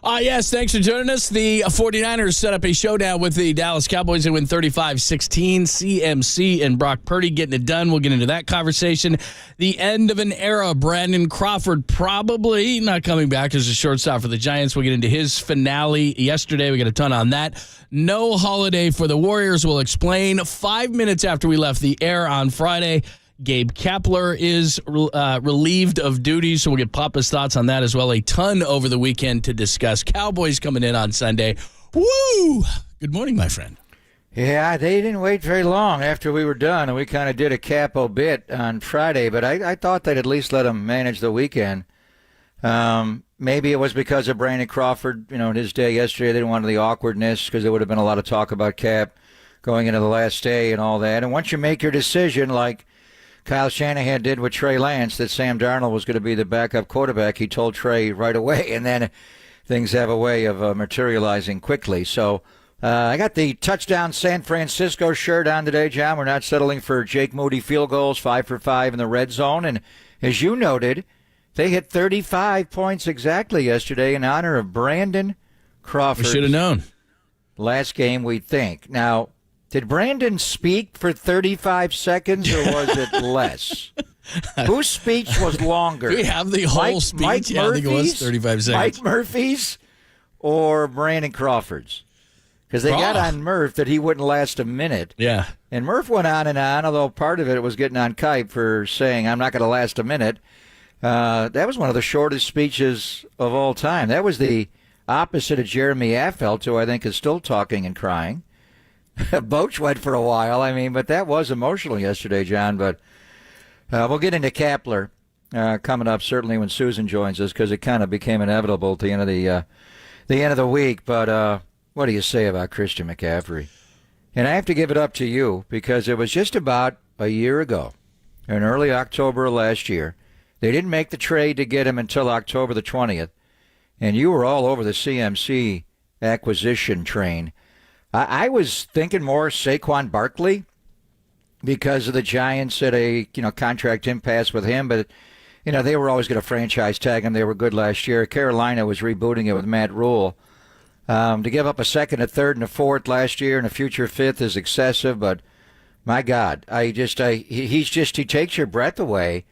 Yes, thanks for joining us. The 49ers set up a showdown with the Dallas Cowboys and win 35-16. CMC and Brock Purdy getting it done. We'll get into that conversation. The end of an era. Brandon Crawford probably not coming back as a shortstop for the Giants. We'll get into his finale yesterday. We got a ton on that. No holiday for the Warriors. We'll explain. 5 minutes after we left the air on Friday, Gabe Kapler is relieved of duty, so we'll get Papa's thoughts on that as well. A ton over the weekend to discuss. Cowboys coming in on Sunday. Woo! Good morning, my friend. Yeah, they didn't wait very long after we were done, and we kind of did a capo bit on Friday, but I thought they'd at least let them manage the weekend. Maybe it was because of Brandon Crawford, in his day yesterday. They didn't want the awkwardness because there would have been a lot of talk about Cap going into the last day and all that. And once you make your decision, like Kyle Shanahan did with Trey Lance, that Sam Darnold was going to be the backup quarterback, he told Trey right away, and then things have a way of materializing quickly. So I got the touchdown San Francisco shirt on today, John. We're not settling for Jake Moody field goals, 5 for 5 in the red zone. And as you noted, they hit 35 points exactly yesterday in honor of Brandon Crawford. We should have known. Last game, we think. Now, did Brandon speak for 35 seconds, or was it less? Whose speech was longer? Do we have the whole speech? Mike I think it was Murphy's? 35 seconds. Mike Murphy's or Brandon Crawford's? Because they got on Murph that he wouldn't last a minute. Yeah. And Murph went on and on, although part of it was getting on Kipe for saying, I'm not going to last a minute. That was one of the shortest speeches of all time. That was the opposite of Jeremy Affeldt, who I think is still talking and crying. Boach went for a while, but that was emotional yesterday, John. But we'll get into Kapler coming up, certainly when Susan joins us, because it kind of became inevitable at the end of the week. But what do you say about Christian McCaffrey? And I have to give it up to you, because it was just about a year ago, in early October of last year. They didn't make the trade to get him until October the 20th, and you were all over the CMC acquisition train. I was thinking more Saquon Barkley because of the Giants at a contract impasse with him, but they were always going to franchise tag him. They were good last year. Carolina was rebooting it with Matt Rule. To give up a second, a third, and a fourth last year and a future fifth is excessive, but my God, he takes your breath away.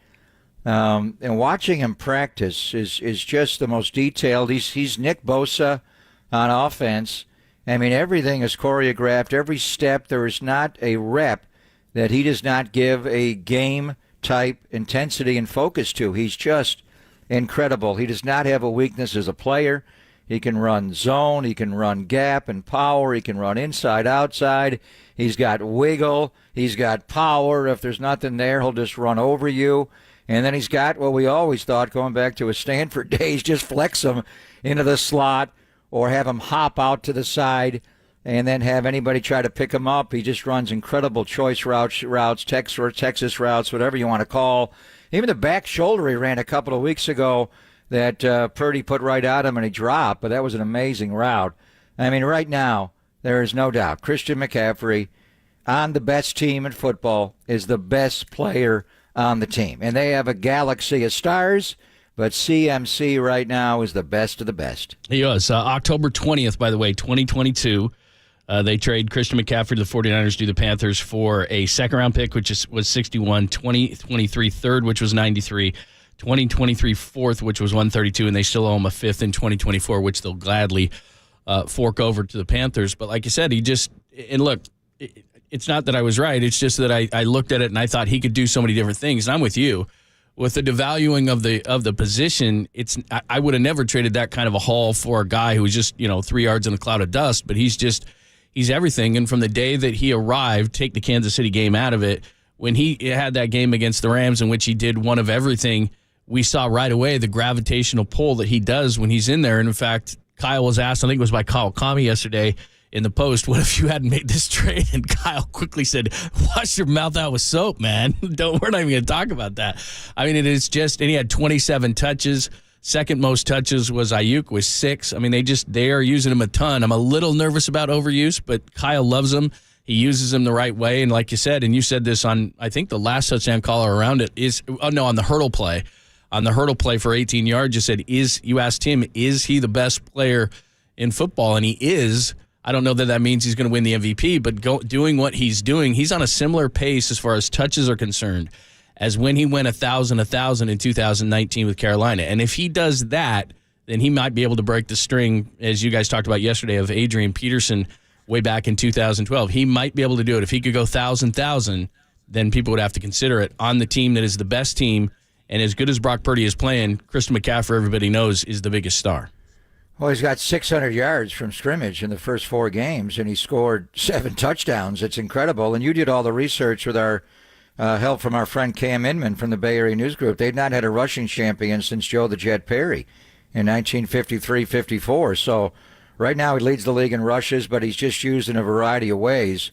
And watching him practice is just the most detailed. He's Nick Bosa on offense. Everything is choreographed. Every step, there is not a rep that he does not give a game-type intensity and focus to. He's just incredible. He does not have a weakness as a player. He can run zone. He can run gap and power. He can run inside, outside. He's got wiggle. He's got power. If there's nothing there, he'll just run over you. And then he's got what we always thought, going back to his Stanford days, just flex him into the slot or have him hop out to the side and then have anybody try to pick him up. He just runs incredible choice routes, Texas routes, whatever you want to call. Even the back shoulder he ran a couple of weeks ago that Purdy put right at him and he dropped, but that was an amazing route. Right now, there is no doubt Christian McCaffrey, on the best team in football, is the best player on the team. And they have a galaxy of stars, but CMC right now is the best of the best. He was. October 20th, by the way, 2022. They trade Christian McCaffrey to the 49ers to the Panthers for a second-round pick, which was 61, 2023 third, which was 93, 2023 fourth, which was 132, and they still owe him a fifth in 2024, which they'll gladly fork over to the Panthers. But like you said, it's not that I was right. It's just that I looked at it and I thought he could do so many different things. And I'm with you. With the devaluing of the position, I would have never traded that kind of a haul for a guy who was just 3 yards in a cloud of dust. But he's everything. And from the day that he arrived, take the Kansas City game out of it, when he had that game against the Rams in which he did one of everything, we saw right away the gravitational pull that he does when he's in there. And in fact, Kyle was asked, I think it was by Kyle Kami yesterday, in the Post, what if you hadn't made this trade? And Kyle quickly said, wash your mouth out with soap, man. We're not even going to talk about that. It is just, and he had 27 touches. Second most touches was Ayuk with 6. They are using him a ton. I'm a little nervous about overuse, but Kyle loves him. He uses him the right way. And like you said, and you said this on, I think the last touchdown caller around it is, on the hurdle play. on the hurdle play for 18 yards. You asked him, is he the best player in football? And he is. I don't know that means he's going to win the MVP, but doing what he's doing, he's on a similar pace as far as touches are concerned as when he went 1,000 in 2019 with Carolina. And if he does that, then he might be able to break the string, as you guys talked about yesterday, of Adrian Peterson way back in 2012. He might be able to do it. If he could go 1,000, then people would have to consider it on the team that is the best team. And as good as Brock Purdy is playing, Christian McCaffrey, everybody knows, is the biggest star. Well, he's got 600 yards from scrimmage in the first 4 games, and he scored 7 touchdowns. It's incredible. And you did all the research with our help from our friend Cam Inman from the Bay Area News Group. They've not had a rushing champion since Joe the Jet Perry in 1953-54. So right now he leads the league in rushes, but he's just used in a variety of ways.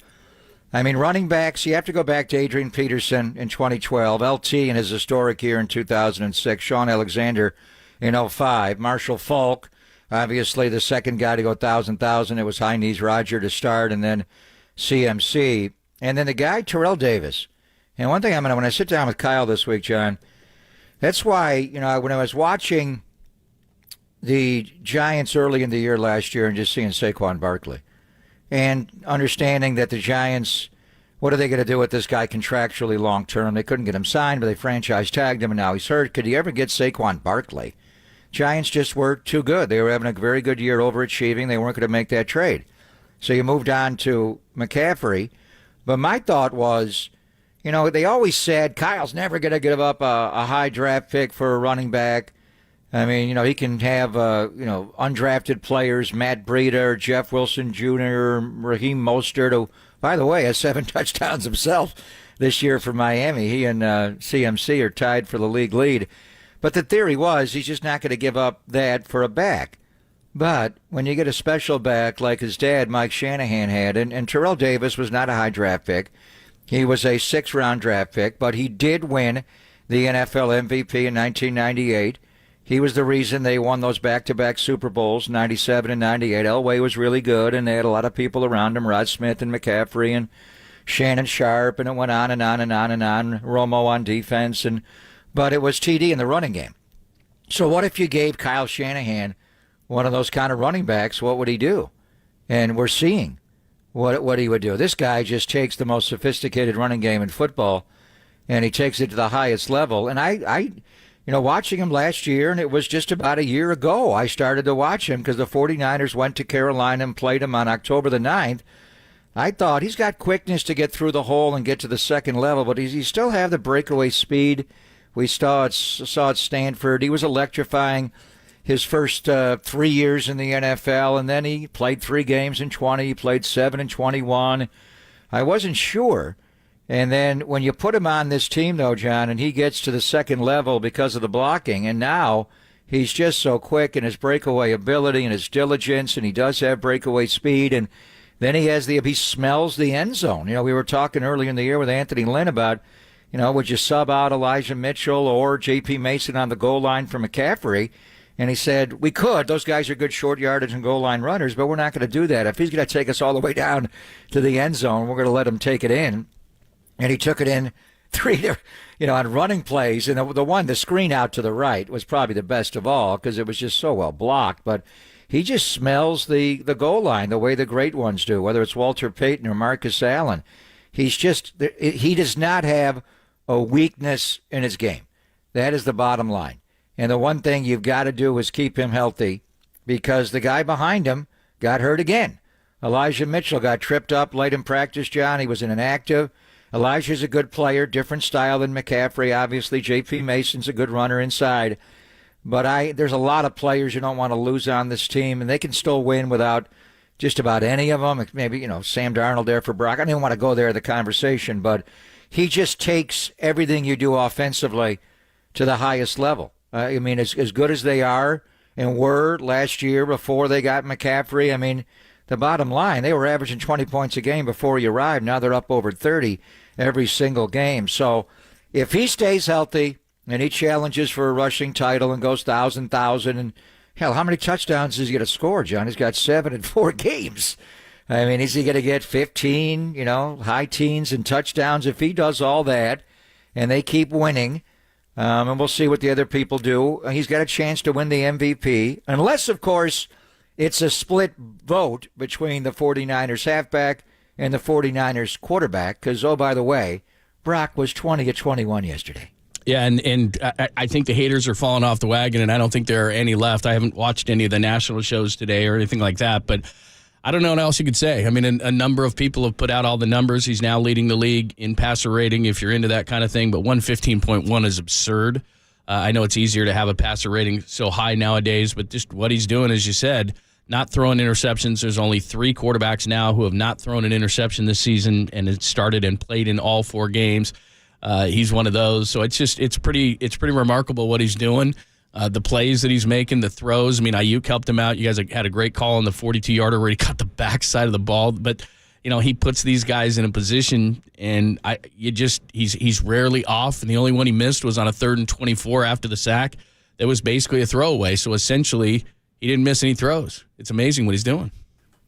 I mean, running backs, you have to go back to Adrian Peterson in 2012, LT in his historic year in 2006, Sean Alexander in 2005, Marshall Faulk, obviously the second guy to go 1,000. It was High Knees Roger to start, and then CMC. And then the guy, Terrell Davis. And one thing when I sit down with Kyle this week, John, that's why, when I was watching the Giants early in the year last year and just seeing Saquon Barkley and understanding that the Giants, what are they going to do with this guy contractually long term? They couldn't get him signed, but they franchise tagged him, and now he's hurt. Could he ever get Saquon Barkley? Giants just were too good. They were having a very good year, overachieving. They weren't going to make that trade. So you moved on to McCaffrey. But my thought was, they always said Kyle's never going to give up a high draft pick for a running back. I mean, he can have, undrafted players, Matt Breida, Jeff Wilson Jr., Raheem Mostert, who, by the way, has 7 touchdowns himself this year for Miami. He and CMC are tied for the league lead. But the theory was he's just not going to give up that for a back. But when you get a special back like his dad, Mike Shanahan, had, and Terrell Davis was not a high draft pick. He was a 6th-round draft pick, but he did win the NFL MVP in 1998. He was the reason they won those back-to-back Super Bowls, 97 and 98. Elway was really good, and they had a lot of people around him, Rod Smith and McCaffrey and Shannon Sharp, and it went on and on and on and on, Romo on defense. But it was TD in the running game. So what if you gave Kyle Shanahan one of those kind of running backs? What would he do? And we're seeing what he would do. This guy just takes the most sophisticated running game in football, and he takes it to the highest level. And I watching him last year, and it was just about a year ago, I started to watch him because the 49ers went to Carolina and played him on October the 9th. I thought he's got quickness to get through the hole and get to the second level, but he still have the breakaway speed. We saw at Stanford. He was electrifying his first 3 years in the NFL, and then he played 3 games in 20. He played 7 in 21. I wasn't sure. And then when you put him on this team, though, John, and he gets to the second level because of the blocking, and now he's just so quick in his breakaway ability and his diligence, and he does have breakaway speed, and then he smells the end zone. We were talking early in the year with Anthony Lynn about, would you sub out Elijah Mitchell or J.P. Mason on the goal line for McCaffrey? And he said, we could. Those guys are good short yardage and goal line runners, but we're not going to do that. If he's going to take us all the way down to the end zone, we're going to let him take it in. And he took it in 3, on running plays. And the screen out to the right was probably the best of all because it was just so well blocked. But he just smells the goal line the way the great ones do, whether it's Walter Payton or Marcus Allen. He does not have a weakness in his game. That is the bottom line. And the one thing you've got to do is keep him healthy because the guy behind him got hurt again. Elijah Mitchell got tripped up late in practice, John. He was inactive. Elijah's a good player, different style than McCaffrey. Obviously, J.P. Mason's a good runner inside. But there's a lot of players you don't want to lose on this team, and they can still win without just about any of them. Maybe, Sam Darnold there for Brock. I don't even want to go there, the conversation, but he just takes everything you do offensively to the highest level. As good as they are and were last year before they got McCaffrey, the bottom line, they were averaging 20 points a game before he arrived. Now they're up over 30 every single game. So if he stays healthy and he challenges for a rushing title and goes 1,000, and hell, how many touchdowns is he going to score, John? He's got 7 in 4 games. Is he going to get 15, high teens and touchdowns? If he does all that and they keep winning, And we'll see what the other people do. He's got a chance to win the MVP, unless, of course, it's a split vote between the 49ers halfback and the 49ers quarterback, because, oh, by the way, Brock was 20 of 21 yesterday. Yeah, and I think the haters are falling off the wagon, and I don't think there are any left. I haven't watched any of the national shows today or anything like that, but I don't know what else you could say. I mean, a number of people have put out all the numbers. He's now leading the league in passer rating if you're into that kind of thing, but 115.1 is absurd. I know it's easier to have a passer rating so high nowadays, but just what he's doing, as you said, not throwing interceptions. There's only 3 quarterbacks now who have not thrown an interception this season, and it started and played in all 4 games. He's one of those. So it's pretty remarkable what he's doing. The plays that he's making, the throws. I mean, Ayuk helped him out. You guys had a great call on the 42-yarder where he cut the backside of the ball. But, he puts these guys in a position, and he's rarely off. And the only one he missed was on a 3rd and 24 after the sack. That was basically a throwaway. So essentially, he didn't miss any throws. It's amazing what he's doing.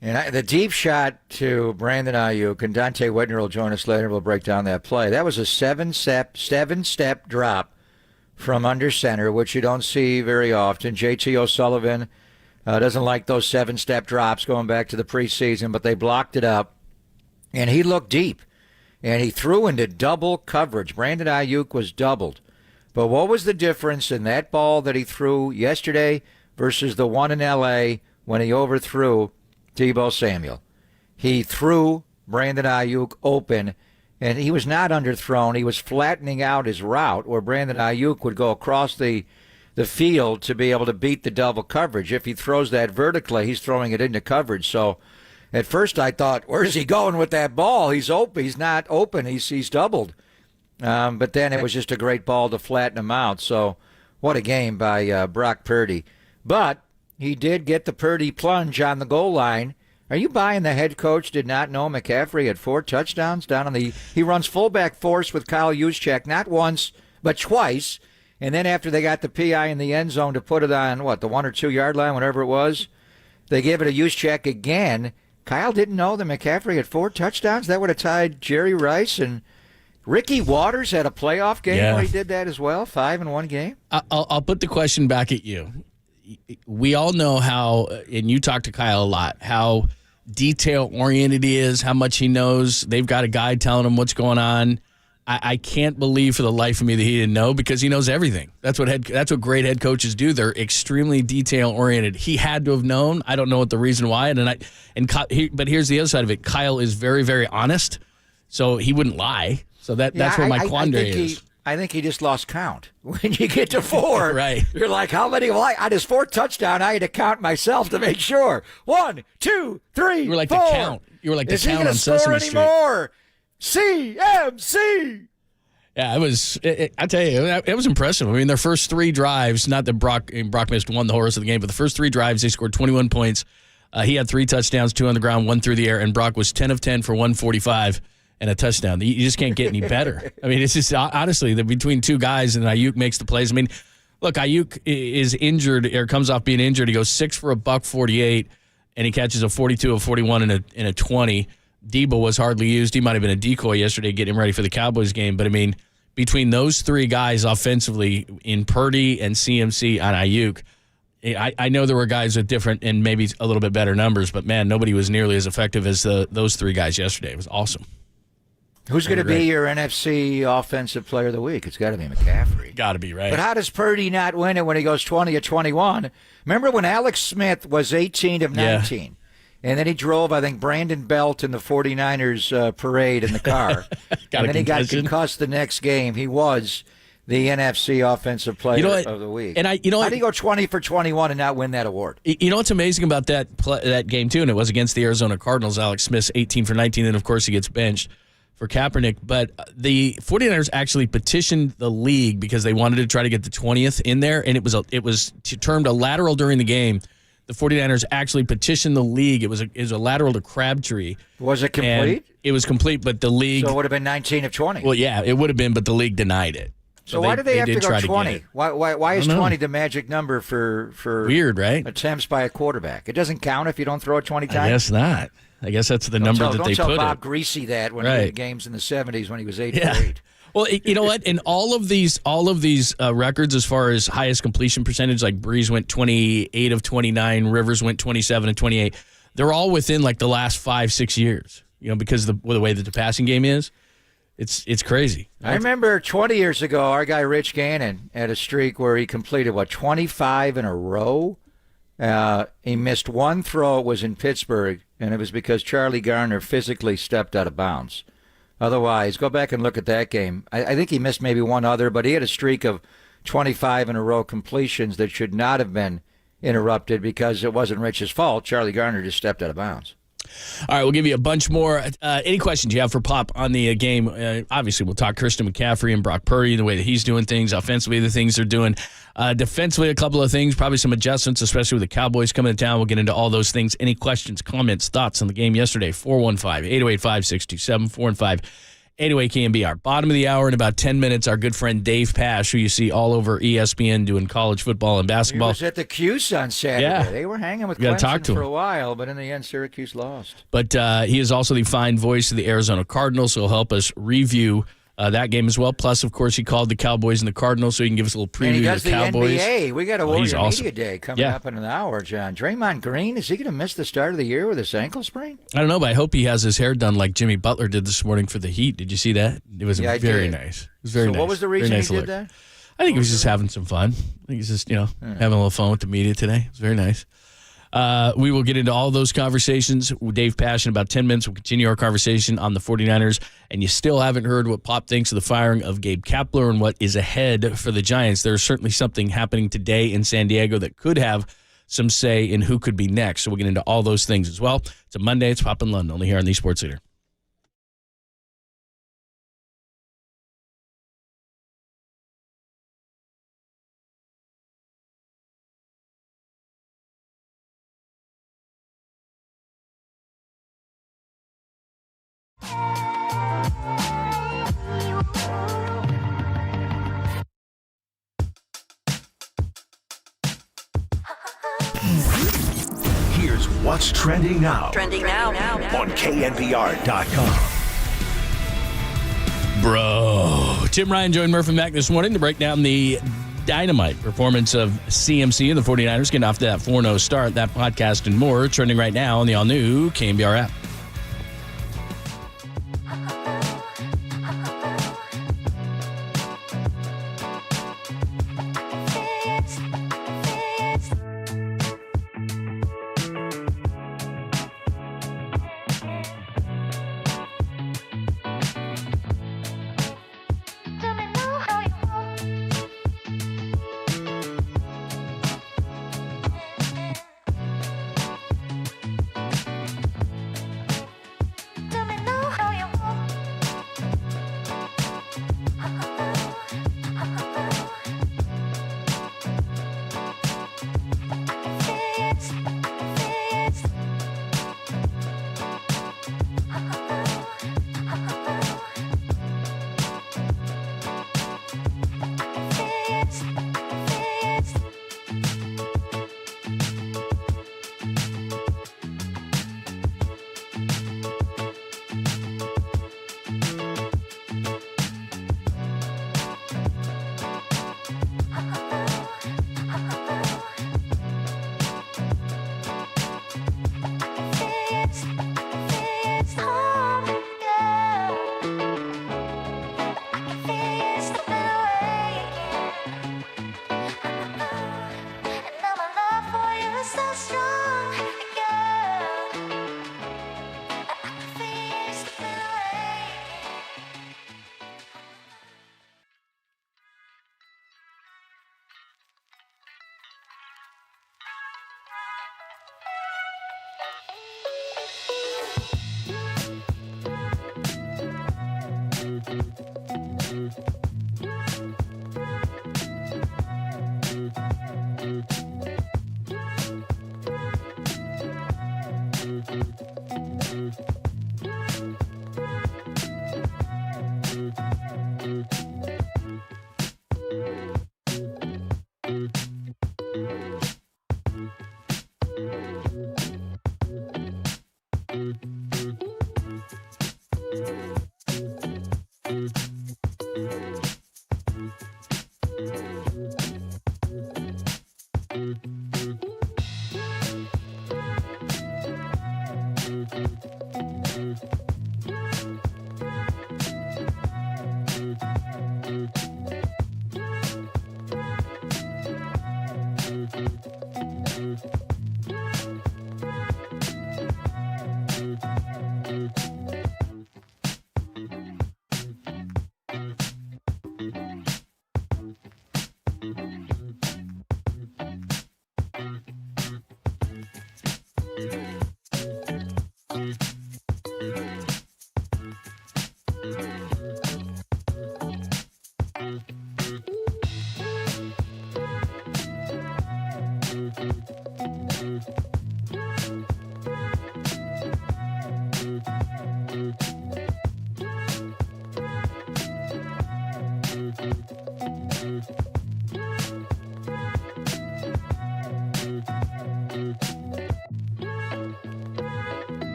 And the deep shot to Brandon Ayuk, and Dante Whitner will join us later. We'll break down that play. That was a seven-step drop from under center, which you don't see very often. J.T. O'Sullivan doesn't like those 7-step drops going back to the preseason, but they blocked it up, and he looked deep, and he threw into double coverage. Brandon Ayuk was doubled. But what was the difference in that ball that he threw yesterday versus the one in L.A. when he overthrew Deebo Samuel? He threw Brandon Ayuk open, and he was not underthrown. He was flattening out his route where Brandon Ayuk would go across the field to be able to beat the double coverage. If he throws that vertically, he's throwing it into coverage. So at first I thought, where's he going with that ball? He's open. He's not open. He's doubled. But then it was just a great ball to flatten him out. So what a game by Brock Purdy. But he did get the Purdy plunge on the goal line. Are you buying the head coach did not know McCaffrey had 4 touchdowns down on the... He runs fullback force with Kyle Juszczyk, not once, but twice. And then after they got the PI in the end zone to put it on, the 1 or 2 yard line, whatever it was, they gave it to Juszczyk again. Kyle didn't know that McCaffrey had 4 touchdowns. That would have tied Jerry Rice, and Ricky Waters had a playoff game where he did that as well, 5 in 1 game. I'll put the question back at you. We all know how, and you talk to Kyle a lot, how detail-oriented he is, how much he knows. They've got a guy telling him what's going on. I can't believe for the life of me that he didn't know, because he knows everything. That's what great head coaches do. They're extremely detail-oriented. He had to have known. I don't know what the reason why. But here's the other side of it. Kyle is very, very honest, so he wouldn't lie. So that's where my quandary is. I think he just lost count. When you get to 4, right. You're like, how many? Well, on his 4th touchdown, I had to count myself to make sure. 1, 2, 3, You were like 4. the count. You were like the Is count on Sesame Sesame Street. Anymore? CMC. Yeah, it was. I tell you, it was impressive. I mean, their first 3 drives. Not that Brock missed one the whole rest of the game, but the first 3 drives they scored 21 points. He had 3 touchdowns, 2 on the ground, 1 through the air, and Brock was 10 of 10 for 145. And a touchdown. You just can't get any better. I mean, it's just, honestly, between 2 guys and Ayuk makes the plays. I mean, look, Ayuk is injured or comes off being injured. He goes 6 for $148, and he catches a 42, a 41, and a 20. Debo was hardly used. He might have been a decoy yesterday getting him ready for the Cowboys game. But, I mean, between those 3 guys offensively in Purdy and CMC on Ayuk, I know there were guys with different and maybe a little bit better numbers, but, man, nobody was nearly as effective as those 3 guys yesterday. It was awesome. Who's going to be your NFC Offensive Player of the Week? It's got to be McCaffrey. Got to be, right? But how does Purdy not win it when he goes 20 of 21? Remember when Alex Smith was 18 of 19? Yeah. And then he drove, I think, Brandon Belt in the 49ers parade in the car. And then he got concussed the next game. He was the NFC Offensive Player of the Week. And how do you go 20 for 21 and not win that award? You know what's amazing about that game, too, and it was against the Arizona Cardinals. Alex Smith's 18 for 19, and, of course, he gets benched for Kaepernick, but the 49ers actually petitioned the league because they wanted to try to get the 20th in there, and it was termed a lateral during the game. The 49ers actually petitioned the league. It was a lateral to Crabtree. Was it complete? It was complete, but the league... So it would have been 19 of 20. Well, yeah, it would have been, but the league denied it. So why do they have to go 20? Why is 20 the magic number for weird, right? Attempts by a quarterback? It doesn't count if you don't throw it 20 times? I guess not. I guess that's the number that they put it. Don't tell Bob Greasy that when he had games in the 70s when he was 8 for 8. Well, you know what? In all of these records, as far as highest completion percentage, like Breeze went 28 of 29, Rivers went 27 of 28. They're all within like the last 5-6 years. You know, because of the way that the passing game is, it's crazy. I remember 20 years ago, our guy Rich Gannon had a streak where he completed 25 in a row. He missed one throw. It was in Pittsburgh, and it was because Charlie Garner physically stepped out of bounds. Otherwise, go back and look at that game. I think he missed maybe one other, but he had a streak of 25 in a row completions that should not have been interrupted because it wasn't Rich's fault. Charlie Garner just stepped out of bounds. All right, we'll give you a bunch more. Any questions you have for Pop on the game? Obviously, we'll talk Christian McCaffrey and Brock Purdy, the way that he's doing things, offensively, the things they're doing. Defensively, a couple of things, probably some adjustments, especially with the Cowboys coming to town. We'll get into all those things. Any questions, comments, thoughts on the game yesterday? 415-808-5627, 415-808 KNBR. Bottom of the hour in about 10 minutes, our good friend Dave Pash, who you see all over ESPN doing college football and basketball. He was at the Cuse on Saturday. Yeah. They were hanging with Talk Clemson to for him. a while, but in the end, Syracuse lost. But he is also the fine voice of the Arizona Cardinals, so he'll help us review that game as well. Plus, of course, he called the Cowboys and the Cardinals, so he can give us a little preview And he does of the the Cowboys. NBA. We got a Warrior awesome. Media Day coming up in an hour, John. Draymond Green, is he going to miss the start of the year with his ankle sprain? I don't know, but I hope he has his hair done like Jimmy Butler did this morning for the Heat. Did you see that? It was Yeah, I very did. nice. It was very So nice. what was the Very reason nice he did look. that? I think he was just having some fun. I think he's just, having a little fun with the media today. It was very nice. We will get into all those conversations with Dave Pash in about 10 minutes. We'll continue our conversation on the 49ers. And you still haven't heard what Pop thinks of the firing of Gabe Kapler and what is ahead for the Giants. There's certainly something happening today in San Diego that could have some say in who could be next. So we'll get into all those things as well. It's a Monday. It's Pop in London, only here on the Sports Leader. Here's what's trending now. Trending now. On KNBR.com. Bro. Tim Ryan joined Murph and Mac this morning to break down the dynamite performance of CMC and the 49ers getting off to that 4-0 start. That podcast and more trending right now on the all-new KNBR app.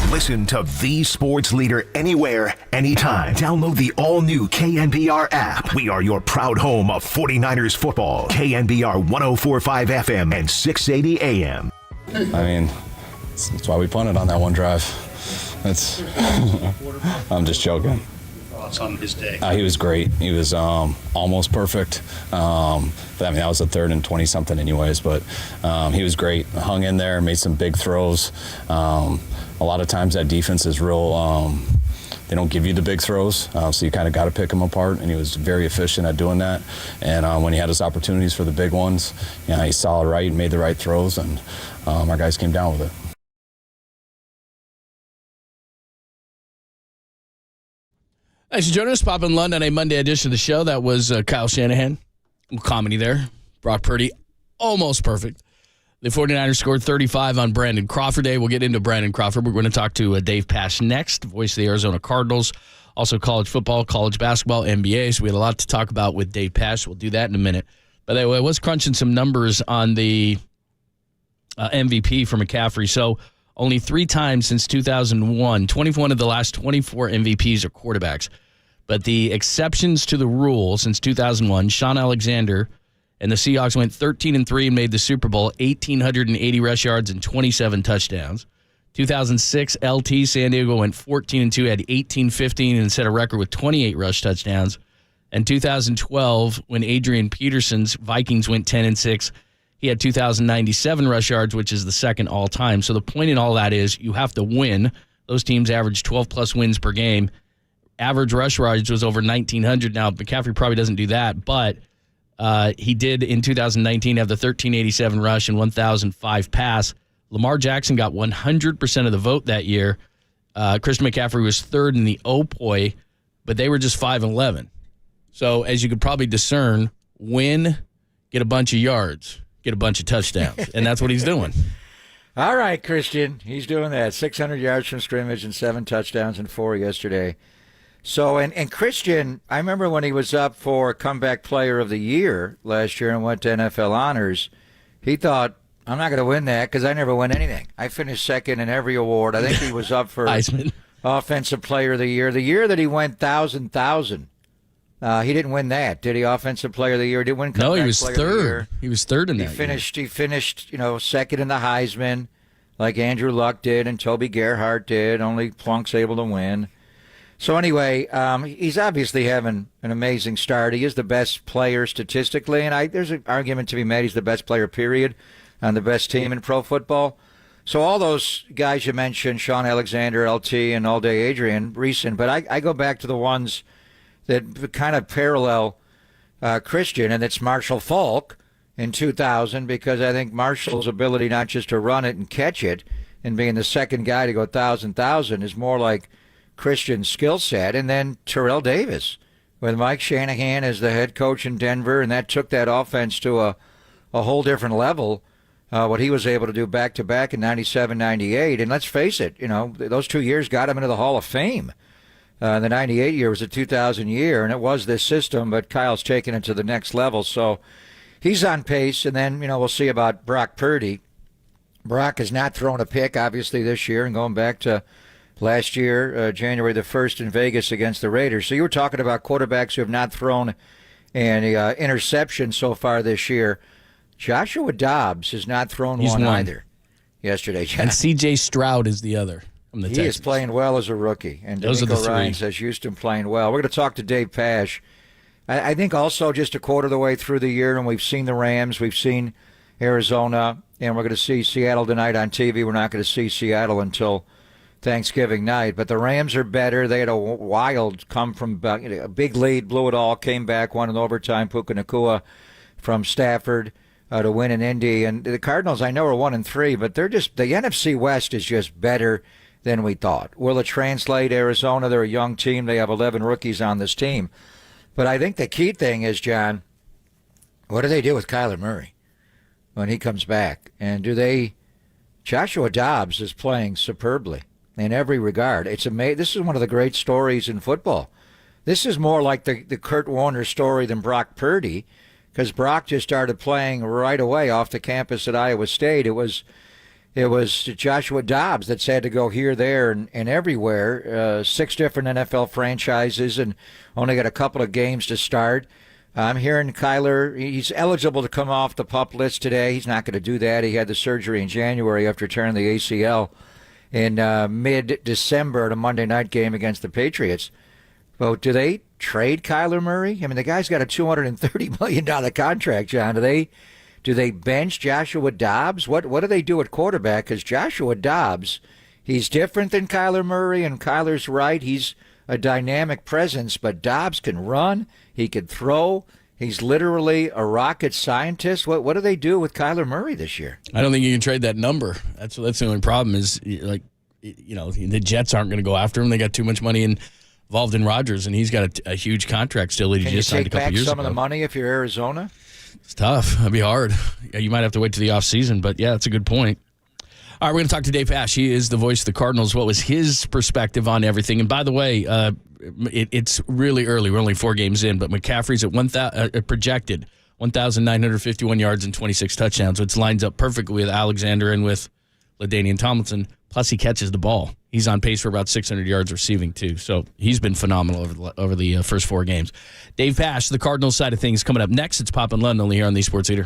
Listen to the sports leader anywhere, anytime. Download the all-new KNBR app. We are your proud home of 49ers football. KNBR 104.5 FM and 680 AM. I mean, that's why we punted on that one drive. That's. I'm just joking. Thoughts on his day? He was great. He was almost perfect. But I mean, that was a 3rd and 20-something anyways. But he was great. Hung in there, made some big throws. A lot of times that defense is real. They don't give you the big throws, so you kind of got to pick them apart. And he was very efficient at doing that. And when he had his opportunities for the big ones, he saw it right and made the right throws, and our guys came down with it. Thanks for joining us. Pop in London, a Monday edition of the show. That was Kyle Shanahan. Comedy there. Brock Purdy, almost perfect. The 49ers scored 35 on Brandon Crawford Day. We'll get into Brandon Crawford. We're going to talk to Dave Pasch next, voice of the Arizona Cardinals. Also college football, college basketball, NBA. So we had a lot to talk about with Dave Pasch. We'll do that in a minute. By the way, I was crunching some numbers on the MVP for McCaffrey. So only 3 times since 2001, 21 of the last 24 MVPs are quarterbacks. But the exceptions to the rule since 2001, Sean Alexander and the Seahawks went 13-3 and made the Super Bowl, 1,880 rush yards and 27 touchdowns. 2006, LT San Diego went 14-2, had 18-15 and set a record with 28 rush touchdowns. And 2012, when Adrian Peterson's Vikings went 10-6, he had 2,097 rush yards, which is the second all-time. So the point in all that is you have to win. Those teams average 12-plus wins per game. Average rush yards was over 1,900. Now, McCaffrey probably doesn't do that, but he did in 2019 have the 1,387 rush and 1,005 pass. Lamar Jackson got 100% of the vote that year. Christian McCaffrey was 3rd in the OPOY, but they were just 5-11. So as you could probably discern, win, get a bunch of yards, get a bunch of touchdowns, and that's what he's doing. All right, Christian, he's doing that. 600 yards from scrimmage and 7 touchdowns and 4 yesterday. So, and Christian, I remember when he was up for Comeback Player of the Year last year and went to NFL Honors, he thought, I'm not going to win that because I never win anything. I finished second in every award. I think he was up for Offensive Player of the Year. The year that he went 1,000, he didn't win that, did he? Offensive Player of the Year. Didn't win Comeback No, he was Player of the 3rd. Year. He was 3rd in that He finished, second in the Heisman, like Andrew Luck did and Toby Gerhart did. Only Plunk's able to win. So anyway, he's obviously having an amazing start. He is the best player statistically, and there's an argument to be made he's the best player, period, on the best team in pro football. So all those guys you mentioned, Sean Alexander, LT, and All Day Adrian, recent, but I go back to the ones that kind of parallel Christian, and it's Marshall Faulk in 2000 because I think Marshall's ability not just to run it and catch it and being the second guy to go 1,000 is more like Christian's skill set. And then Terrell Davis with Mike Shanahan as the head coach in Denver, and that took that offense to a whole different level, what he was able to do back-to-back in 97, 98. And let's face it, those 2 years got him into the Hall of Fame. The 98 year was a 2000 year, and it was this system, but Kyle's taken it to the next level. So he's on pace, and then, we'll see about Brock Purdy. Brock has not thrown a pick, obviously, this year, and going back to last year, January the 1st in Vegas against the Raiders. So you were talking about quarterbacks who have not thrown an interception so far this year. Joshua Dobbs has not thrown one either yesterday, John. And C.J. Stroud is the other. He is playing well as a rookie. And those are the D'Amico Ryan three. says Houston playing well. We're going to talk to Dave Pasch. I think also just a quarter of the way through the year, and we've seen the Rams, we've seen Arizona, and we're going to see Seattle tonight on TV. We're not going to see Seattle until Thanksgiving night. But the Rams are better. They had a wild come from a big lead, blew it all, came back, won in overtime. Puka Nacua from Stafford to win in Indy. And the Cardinals, I know, are 1-3, but they're just, the NFC West is just better than we thought. Will it translate? Arizona, they're a young team. They have 11 rookies on this team. But I think the key thing is, John, what do they do with Kyler Murray when he comes back? And Joshua Dobbs is playing superbly in every regard. It's amazing. This is one of the great stories in football. This is more like the Kurt Warner story than Brock Purdy, because Brock just started playing right away off the campus at Iowa State. It was Joshua Dobbs that's had to go here, there, and everywhere. 6 different NFL franchises and only got a couple of games to start. I'm hearing Kyler, he's eligible to come off the PUP list today. He's not going to do that. He had the surgery in January after tearing the ACL in mid-December at a Monday night game against the Patriots. Well, do they trade Kyler Murray? I mean, the guy's got a $230 million contract, John. Do they bench Joshua Dobbs? What do they do at quarterback? Because Joshua Dobbs, he's different than Kyler Murray, and Kyler's right. He's a dynamic presence, but Dobbs can run. He can throw. He's literally a rocket scientist. What do they do with Kyler Murray this year? I don't think you can trade that number. That's the only problem is, the Jets aren't going to go after him. They got too much money involved in Rodgers, and he's got a huge contract still that he just signed a couple years ago. Can you take back some of the money if you're Arizona? It's tough. That'd be hard. Yeah, you might have to wait to the offseason, but yeah, that's a good point. All right, we're going to talk to Dave Pasch. He is the voice of the Cardinals. What was his perspective on everything? And by the way, it's really early. We're only 4 games in, but McCaffrey's at projected 1,951 yards and 26 touchdowns, which lines up perfectly with Alexander and with LaDainian Tomlinson. Plus, he catches the ball. He's on pace for about 600 yards receiving, too. So he's been phenomenal over the first 4 games. Dave Pasch, the Cardinals side of things, coming up next. It's Pop and London only here on the Sports Leader.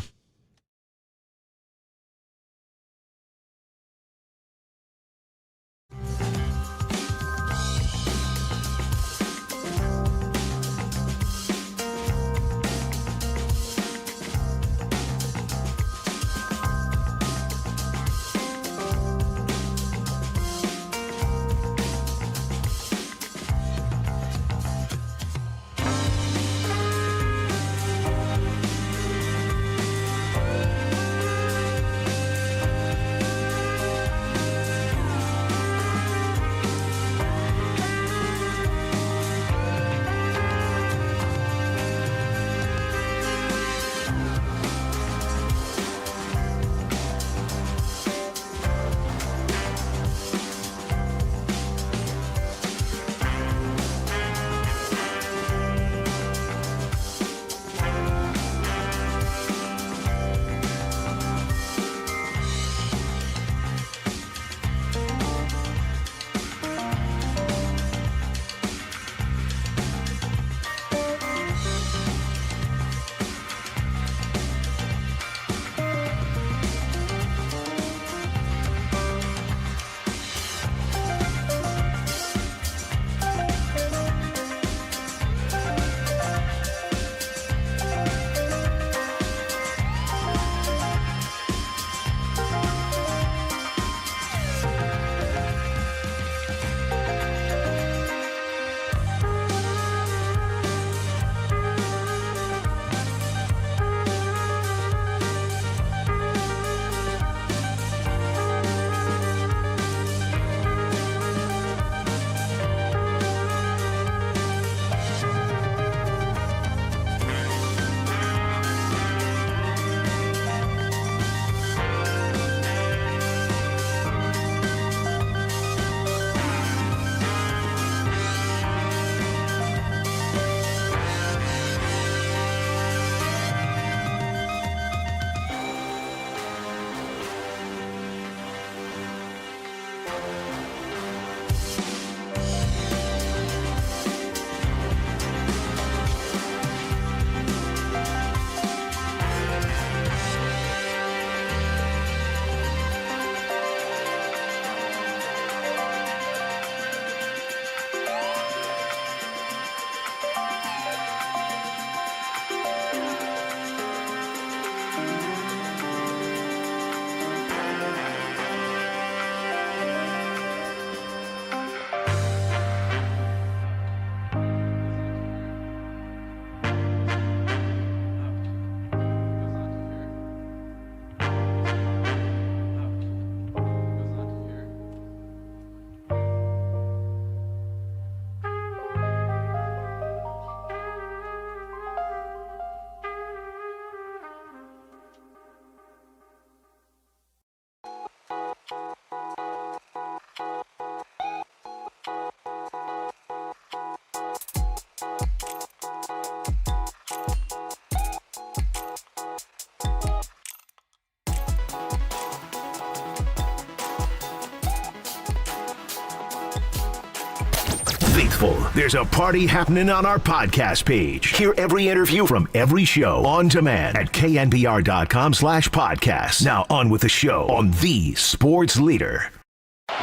faithful. There's a party happening on our podcast page. Hear every interview from every show on demand at knbr.com/podcast. Now on with the show on the Sports Leader.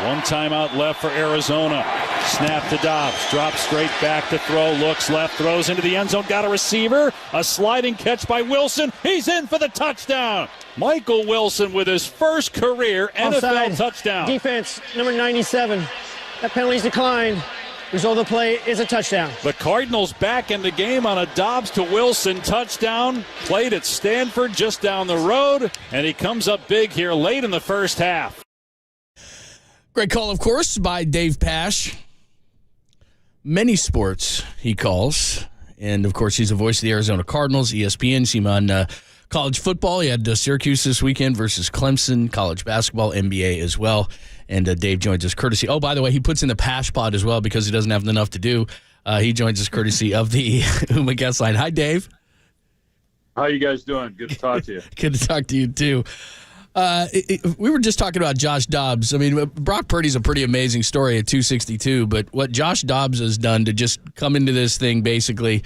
One timeout left for Arizona. Snap to Dobbs. Drops straight back to throw. Looks left. Throws into the end zone. Got a receiver. A sliding catch by Wilson. He's in for the touchdown. Michael Wilson with his first career NFL Offside. touchdown. Defense, number 97. That penalty's declined. Result of the play is a touchdown. The Cardinals back in the game on a Dobbs to Wilson touchdown. Played at Stanford just down the road. And he comes up big here late in the first half. Great call, of course, by Dave Pasch. Many sports he calls. And, of course, he's the voice of the Arizona Cardinals, ESPN. See him on college football. He had Syracuse this weekend versus Clemson, college basketball, NBA as well. And Dave joins us courtesy. Oh, by the way, he puts in the Pasch pod as well because he doesn't have enough to do. He joins us courtesy of the Uma guest line. Hi, Dave. How you guys doing? Good to talk to you. Good to talk to you, too. We were just talking about Josh Dobbs. I mean, Brock Purdy's a pretty amazing story at 262, but what Josh Dobbs has done to just come into this thing basically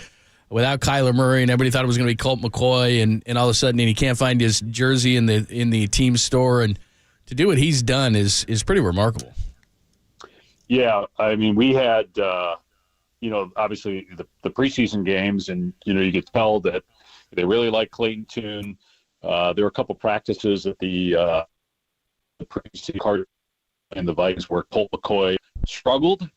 without Kyler Murray, and everybody thought it was going to be Colt McCoy, and all of a sudden he can't find his jersey in the team store, and to do what he's done is pretty remarkable. Yeah, I mean, we had, obviously the preseason games, and, you could tell that they really like Clayton Tune. There were a couple practices at the preseason card and the Vikings where Colt McCoy struggled.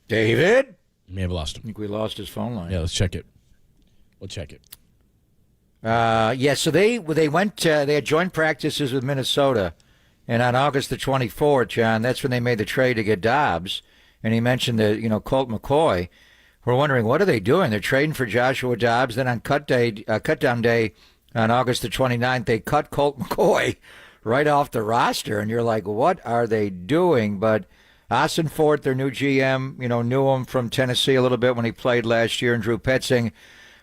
David? You may have lost him. I think we lost his phone line. Yeah, let's check it. We'll check it. So they had joint practices with Minnesota, and on August the 24th, John, that's when they made the trade to get Dobbs, and he mentioned that, Colt McCoy. We're wondering, what are they doing? They're trading for Joshua Dobbs. Then on cutdown day on August the 29th, they cut Colt McCoy right off the roster. And you're like, what are they doing? But Austin Fort, their new GM, knew him from Tennessee a little bit when he played last year. And Drew Petzing,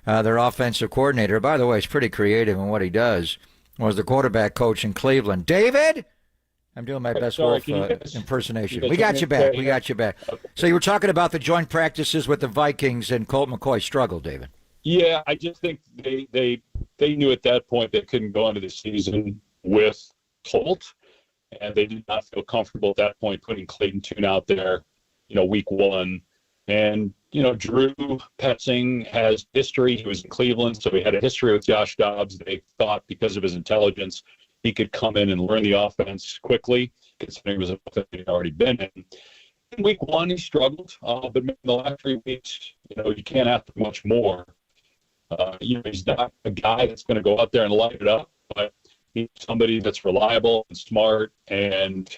their offensive coordinator, by the way, is pretty creative in what he does, was the quarterback coach in Cleveland. David? I'm doing my best Wolf impersonation. We got you back. Okay. So you were talking about the joint practices with the Vikings, and Colt McCoy struggled, David. Yeah, I just think they knew at that point they couldn't go into the season with Colt, and they did not feel comfortable at that point putting Clayton Tune out there, week one. And, Drew Petzing has history. He was in Cleveland, so he had a history with Josh Dobbs. They thought because of his intelligence, he could come in and learn the offense quickly, considering it was an offense he'd already been in. In week one, he struggled, but in the last 3 weeks, you can't ask for much more. He's not a guy that's going to go out there and light it up, but he's somebody that's reliable and smart and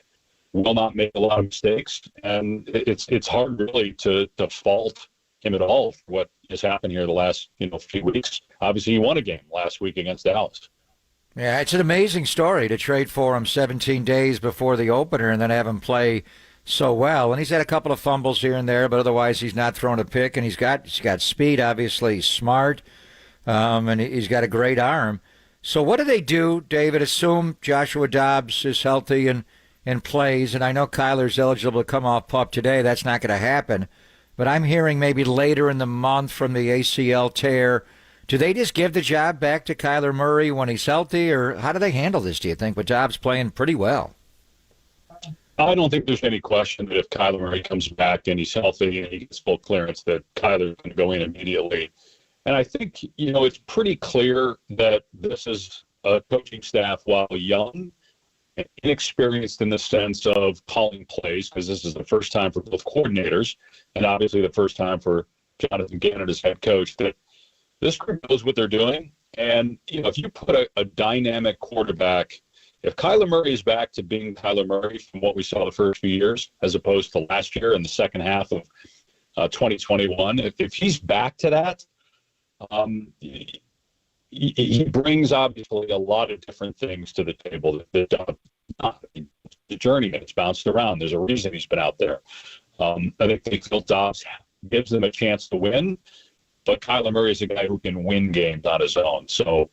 will not make a lot of mistakes. And it's hard really to fault him at all for what has happened here the last few weeks. Obviously, he won a game last week against Dallas. Yeah, it's an amazing story to trade for him 17 days before the opener and then have him play so well. And he's had a couple of fumbles here and there, but otherwise he's not thrown a pick. And he's got speed, obviously. He's smart, and he's got a great arm. So what do they do, David? Assume Joshua Dobbs is healthy and plays. And I know Kyler's eligible to come off PUP today. That's not going to happen. But I'm hearing maybe later in the month from the ACL tear. Do they just give the job back to Kyler Murray when he's healthy, or how do they handle this, do you think, with Dobbs playing pretty well? I don't think there's any question that if Kyler Murray comes back and he's healthy and he gets full clearance, that Kyler's going to go in immediately. And I think, it's pretty clear that this is a coaching staff, while young and inexperienced in the sense of calling plays, because this is the first time for both coordinators and obviously the first time for Jonathan Gannon as head coach, that this group knows what they're doing. And, if you put a dynamic quarterback, if Kyler Murray is back to being Kyler Murray from what we saw the first few years, as opposed to last year and the second half of 2021, if he's back to that, he brings obviously a lot of different things to the table. The journey has bounced around. There's a reason he's been out there. I think Phil Dobbs gives them a chance to win. But Kyler Murray is a guy who can win games on his own. So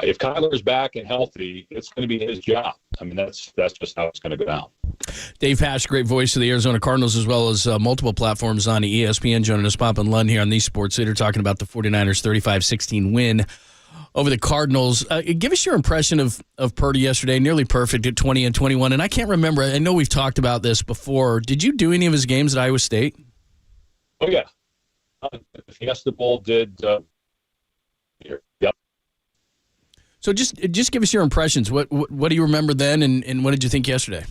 if Kyler is back and healthy, it's going to be his job. I mean, that's just how it's going to go down. Dave Pasch, great voice of the Arizona Cardinals, as well as multiple platforms on ESPN, joining us, Pop and Lund here on the Sports Leader, talking about the 49ers' 35-16 win over the Cardinals. Give us your impression of Purdy yesterday. Nearly perfect at 20 and 21. And I can't remember. I know we've talked about this before. Did you do any of his games at Iowa State? Oh, yeah. The Fiesta Bowl did. Yep. So just give us your impressions. What do you remember then, and what did you think yesterday?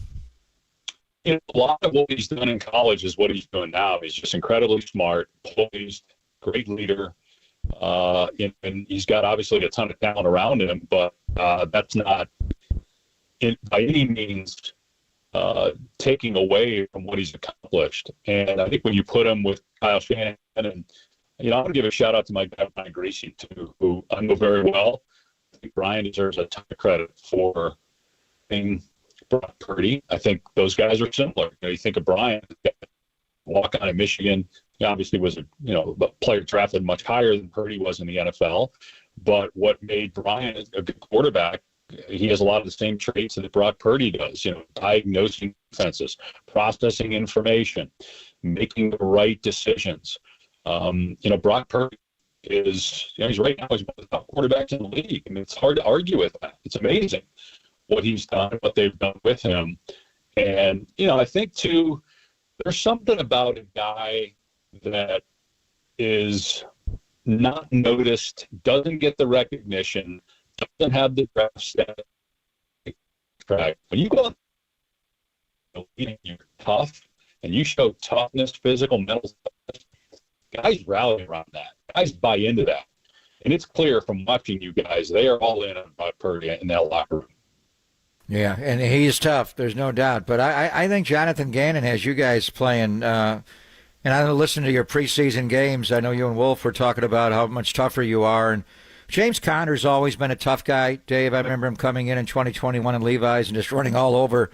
A lot of what he's done in college is what he's doing now. He's just incredibly smart, poised, great leader. And he's got obviously a ton of talent around him, but that's not by any means taking away from what he's accomplished. And I think when you put him with Kyle Shanahan, and I'm going to give a shout out to my guy Brian Greasy too, who I know very well. I think Brian deserves a ton of credit for being Brock Purdy. I think those guys are similar. You think of Brian, walk on in Michigan. He obviously was a player drafted much higher than Purdy was in the NFL. But what made Brian a good quarterback, he has a lot of the same traits that Brock Purdy does. Diagnosing defenses, processing information, making the right decisions. Brock Purdy he's right now he's one of the top quarterbacks in the league. I mean, it's hard to argue with that. It's amazing what he's done, what they've done with him. And, I think too, there's something about a guy that is not noticed, doesn't get the recognition, doesn't have the draft stat. When you go you're tough and you show toughness, physical, mental toughness, guys rally around that. Guys buy into that. And it's clear from watching you guys, they are all in on Brock Purdy in that locker room. Yeah, and he's tough. There's no doubt. But I think Jonathan Gannon has you guys playing. And I listened to your preseason games. I know you and Wolf were talking about how much tougher you are. And James Conner's always been a tough guy, Dave. I remember him coming in 2021 in Levi's and just running all over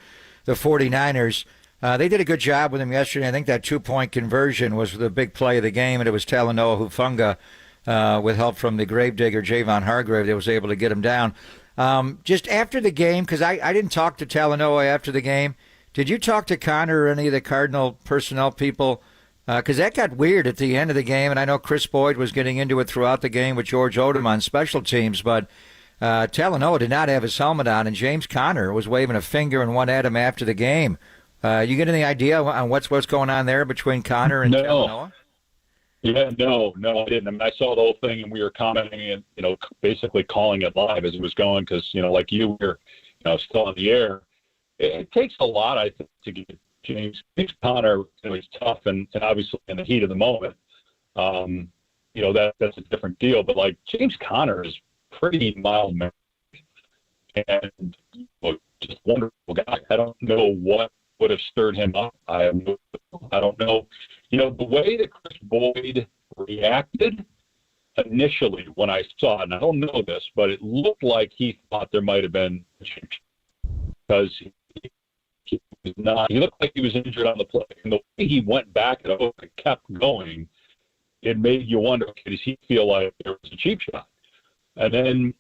the 49ers. They did a good job with him yesterday. I think that 2-point conversion was the big play of the game, and it was Talanoa Hufanga with help from the gravedigger Javon Hargrave that was able to get him down. Just after the game, because I didn't talk to Talanoa after the game, did you talk to Conner or any of the Cardinal personnel people? Because that got weird at the end of the game, and I know Chris Boyd was getting into it throughout the game with George Odom on special teams, but Talanoa did not have his helmet on, and James Conner was waving a finger and one at him after the game. You get any idea on what's going on there between Conner and Talanoa? Yeah, no, I didn't. I mean, I saw the whole thing, and we were commenting and, basically calling it live as it was going because, like you were, still on the air. It takes a lot, I think, to get James Conner. He's tough, and obviously in the heat of the moment, that's a different deal. But, James Conner is pretty mild-mannered and just wonderful guy. I don't know what would have stirred him up. I don't know. The way that Chris Boyd reacted initially when I saw it, and I don't know this, but it looked like he thought there might have been a change because he looked like he was injured on the play. And the way he went back and kept going, it made you wonder, does he feel like there was a cheap shot? And then,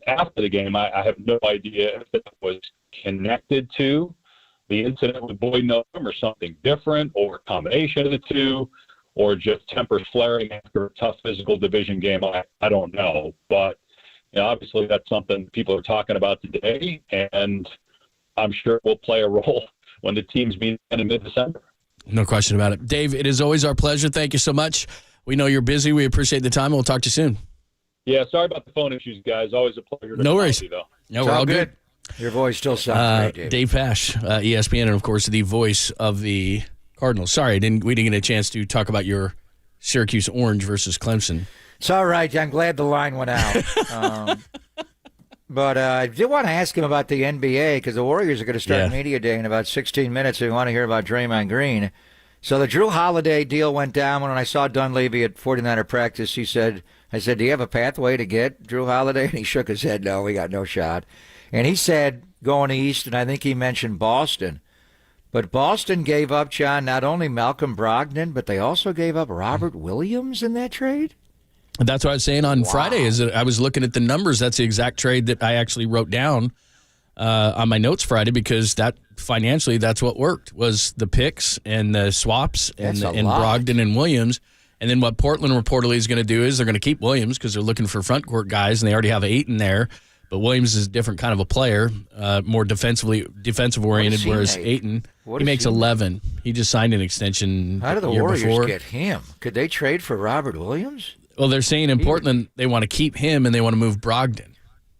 after the game, I have no idea if that was connected to the incident with Boyd Noam or something different or a combination of the two or just tempers flaring after a tough physical division game. I don't know. But obviously that's something people are talking about today, and I'm sure will play a role when the teams meet in mid-December. No question about it. Dave, it is always our pleasure. Thank you so much. We know you're busy. We appreciate the time, and we'll talk to you soon. Yeah, sorry about the phone issues, guys. Always a pleasure. No worries. Though. No, we're all good. Your voice still sounds great, Dave Pasch, ESPN, and of course the voice of the Cardinals. Sorry, we didn't get a chance to talk about your Syracuse Orange versus Clemson. It's all right. I'm glad the line went out. But I did want to ask him about the NBA because the Warriors are going to start media day in about 16 minutes. So we want to hear about Draymond Green. So the Drew Holiday deal went down. When I saw Dunleavy at 49er practice, I said, do you have a pathway to get Drew Holiday? And he shook his head, no, we got no shot. And he said going east, and I think he mentioned Boston. But Boston gave up, John, not only Malcolm Brogdon, but they also gave up Robert Williams in that trade? That's what I was saying on Friday. Is that I was looking at the numbers. That's the exact trade that I actually wrote down on my notes Friday because that financially, that's what worked, was the picks and the swaps and That's a lot. Brogdon and Williams. And then what Portland reportedly is going to do is they're going to keep Williams because they're looking for front court guys, and they already have Ayton there. But Williams is a different kind of a player, more defensive oriented, whereas Ayton, he makes 11. He just signed an extension How do the year Warriors before. get him? Could they trade for Robert Williams? Well, they're saying in Portland they want to keep him and they want to move Brogdon.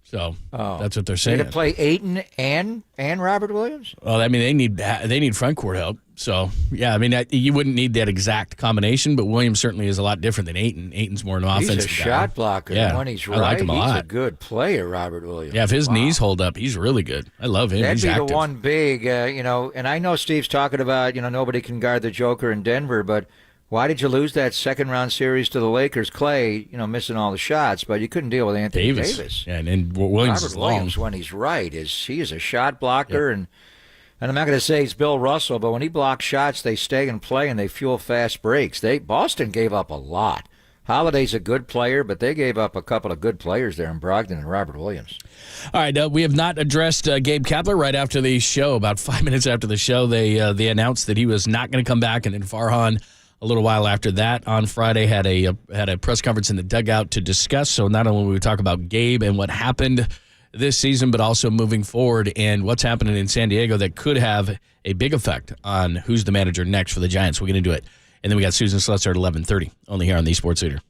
So that's what they're saying. They could play Ayton and Robert Williams? Well, I mean, they need front court help. So, yeah, I mean, you wouldn't need that exact combination, but Williams certainly is a lot different than Ayton. Ayton's more an offensive guy. He's a shot blocker. Yeah, When he's I like him a he's lot. a good player, Robert Williams. Yeah, if his knees hold up, he's really good. I love him. That'd He's be active. the one big, and I know Steve's talking about, nobody can guard the Joker in Denver, but why did you lose that second-round series to the Lakers? Clay, missing all the shots, but you couldn't deal with Anthony Davis. Yeah, and Williams Robert is long. Williams, when he's right, he is a shot blocker, and I'm not going to say he's Bill Russell, but when he blocks shots, they stay and play, and they fuel fast breaks. Boston gave up a lot. Holiday's a good player, but they gave up a couple of good players there in Brogdon and Robert Williams. All right, we have not addressed Gabe Kapler. Right after the show, about 5 minutes after the show, they announced that he was not going to come back, and then Farhan, a little while after that, on Friday, had a press conference in the dugout to discuss. So not only will we talk about Gabe and what happened this season, but also moving forward and what's happening in San Diego that could have a big effect on who's the manager next for the Giants. We'll get into it. And then we got Susan Slutzer at 11:30, only here on the Sports Leader.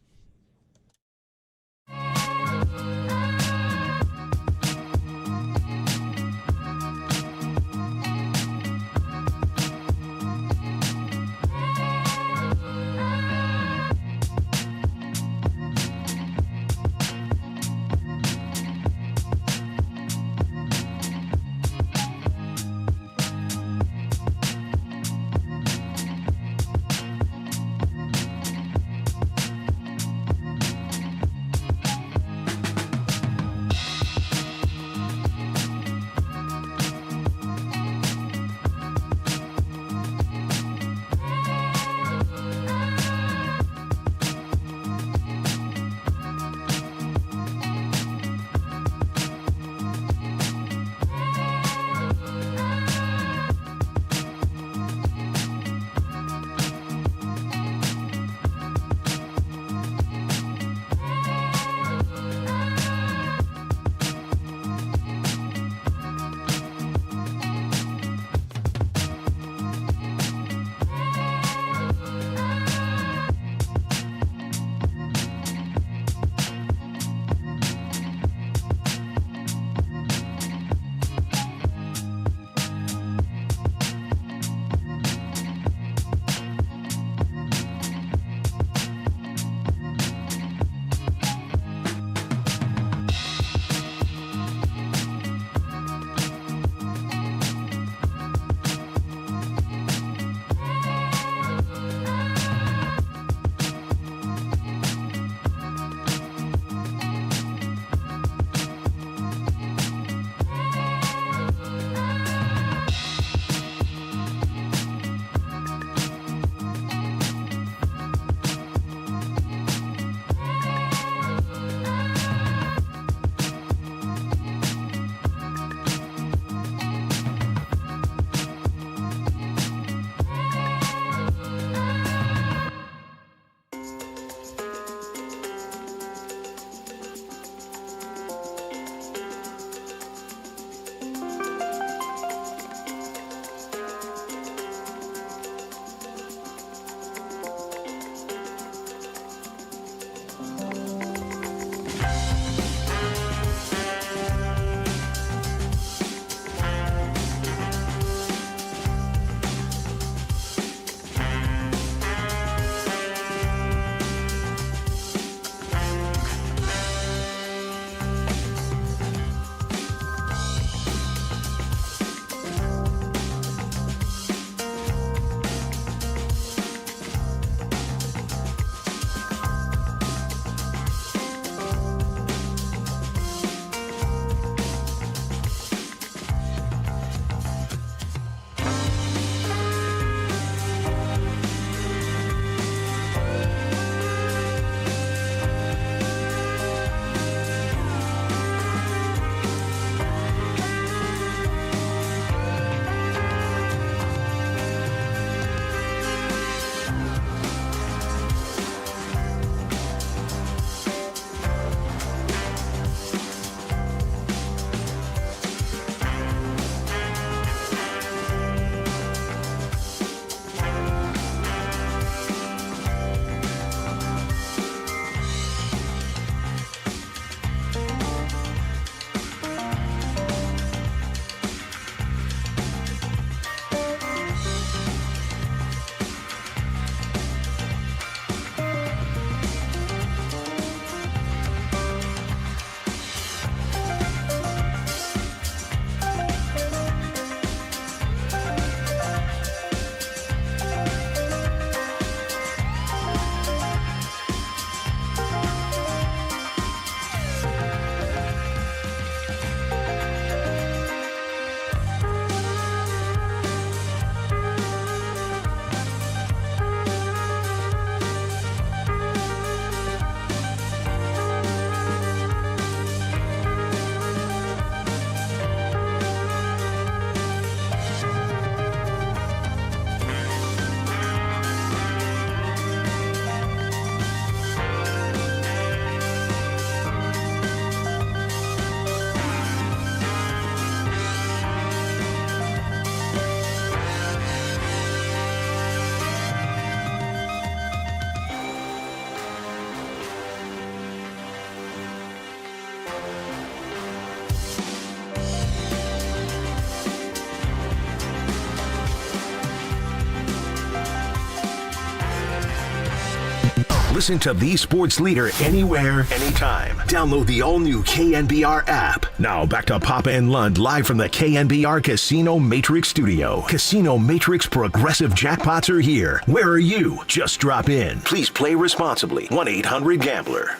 Listen to the sports leader anywhere, anytime. Download the all-new KNBR app. Now back to Papa and Lund live from the KNBR Casino Matrix Studio. Casino Matrix Progressive Jackpots are here. Where are you? Just drop in. Please play responsibly. 1-800-GAMBLER.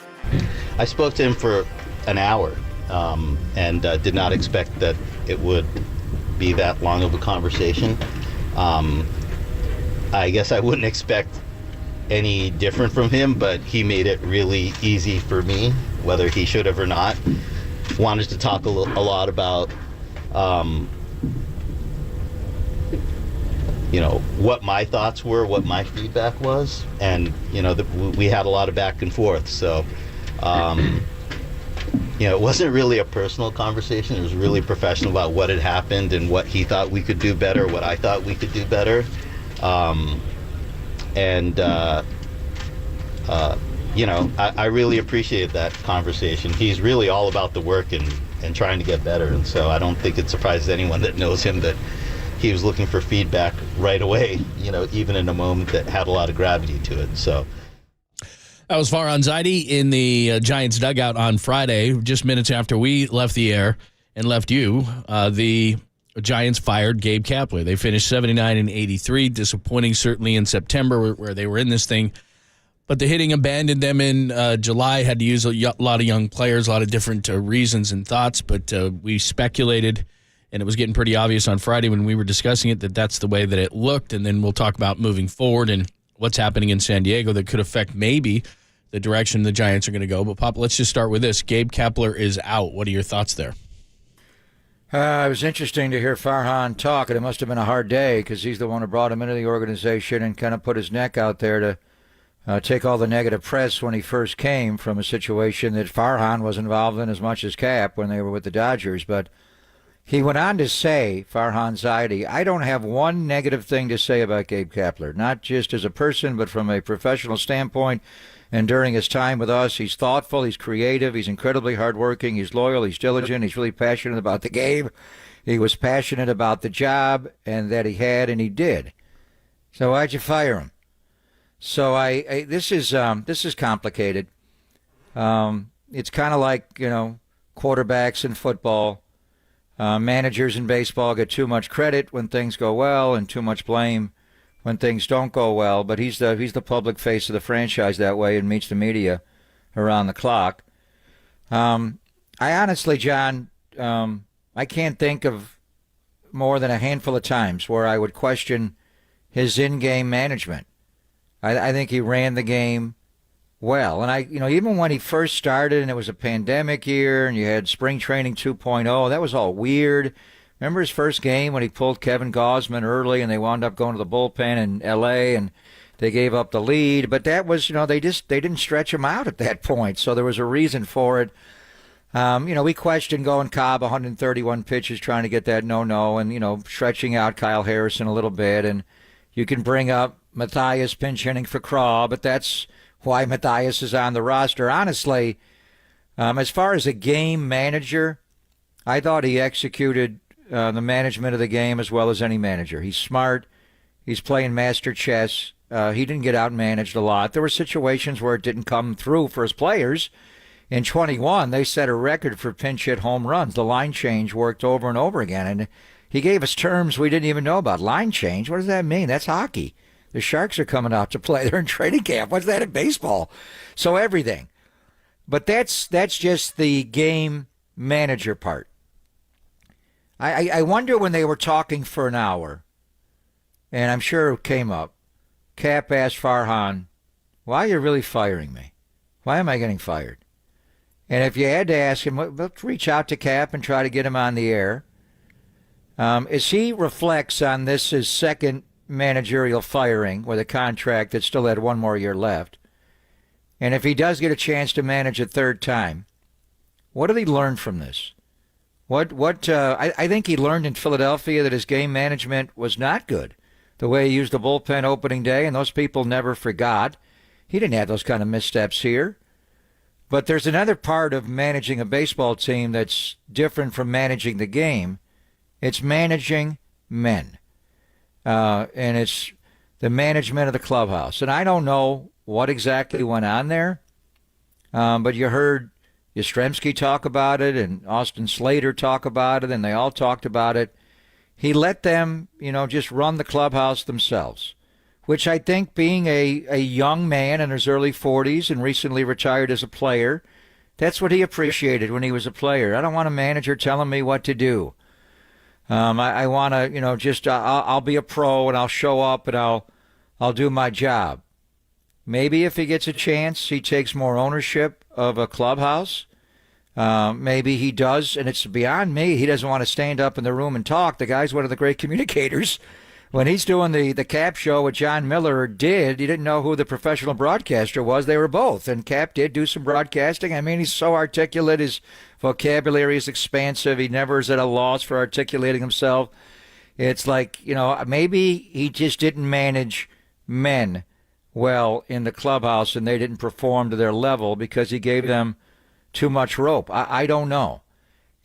I spoke to him for an hour and did not expect that it would be that long of a conversation. I guess I wouldn't expect any different from him, but he made it really easy for me, whether he should have or not. Wanted to talk a lot about, what my thoughts were, what my feedback was, and, we had a lot of back and forth. So, it wasn't really a personal conversation. It was really professional about what had happened and what he thought we could do better, what I thought we could do better. I really appreciate that conversation. He's really all about the work and trying to get better. And so I don't think it surprises anyone that knows him that he was looking for feedback right away, even in a moment that had a lot of gravity to it. So that was Farhan Zaidi in the Giants dugout on Friday, just minutes after we left the air and left you. The Giants fired Gabe Kapler. They finished 79-83. Disappointing, certainly, in September where they were in this thing. But the hitting abandoned them in July. Had to use a lot of young players, a lot of different reasons and thoughts. But we speculated, and it was getting pretty obvious on Friday when we were discussing it, that that's the way that it looked. And then we'll talk about moving forward and what's happening in San Diego that could affect maybe the direction the Giants are going to go. But, Pop, let's just start with this. Gabe Kapler is out. What are your thoughts there? It was interesting to hear Farhan talk, and it must have been a hard day because he's the one who brought him into the organization and kind of put his neck out there to take all the negative press when he first came from a situation that Farhan was involved in as much as Cap when they were with the Dodgers. But he went on to say, Farhan Zaidi, I don't have one negative thing to say about Gabe Kapler, not just as a person, but from a professional standpoint. And during his time with us, he's thoughtful, he's creative, he's incredibly hardworking, he's loyal, he's diligent, he's really passionate about the game. He was passionate about the job and that he had, and he did. So why'd you fire him? So this is complicated. It's kind of like, quarterbacks in football. Managers in baseball get too much credit when things go well and too much blame when things don't go well, but he's the public face of the franchise that way and meets the media around the clock. I honestly, John, I can't think of more than a handful of times where I would question his in-game management. I think he ran the game well. And even when he first started and it was a pandemic year and you had spring training 2.0, that was all weird. Remember his first game when he pulled Kevin Gausman early and they wound up going to the bullpen in L.A. and they gave up the lead. But that was, they didn't stretch him out at that point. So there was a reason for it. We questioned going Cobb 131 pitches trying to get that no-no and, stretching out Kyle Harrison a little bit. And you can bring up Matthias pinch hitting for Craw, but that's why Matthias is on the roster. Honestly, as far as a game manager, I thought he executed the management of the game as well as any manager. He's smart. He's playing master chess. He didn't get out-managed a lot. There were situations where it didn't come through for his players. In 21, they set a record for pinch hit home runs. The line change worked over and over again, and he gave us terms we didn't even know about. Line change, what does that mean? That's hockey. The Sharks are coming out to play. They're in training camp. What's that in baseball? So everything. But that's just the game manager part. I wonder when they were talking for an hour, and I'm sure it came up, Cap asked Farhan, why are you really firing me? Why am I getting fired? And if you had to ask him, let's reach out to Cap and try to get him on the air. As he reflects on this, his second managerial firing with a contract that still had one more year left, and if he does get a chance to manage a third time, what did he learn from this? I think he learned in Philadelphia that his game management was not good. The way he used the bullpen opening day, and those people never forgot. He didn't have those kind of missteps here. But there's another part of managing a baseball team that's different from managing the game. It's managing men. And it's the management of the clubhouse. And I don't know what exactly went on there. But you heard Yastrzemski talk about it and Austin Slater talk about it, and they all talked about it. He let them, just run the clubhouse themselves, which I think, being a young man in his early 40s and recently retired as a player, that's what he appreciated when he was a player. I don't want a manager telling me what to do. I want to, I'll be a pro and I'll show up and I'll do my job. Maybe if he gets a chance, he takes more ownership of a clubhouse. Maybe he does, and it's beyond me. He doesn't want to stand up in the room and talk. The guy's one of the great communicators. When he's doing the Cap show with John Miller, he didn't know who the professional broadcaster was. They were both, and Cap did do some broadcasting. I mean, he's so articulate. His vocabulary is expansive. He never is at a loss for articulating himself. It's like, maybe he just didn't manage men well in the clubhouse, and they didn't perform to their level because he gave them too much rope. I don't know.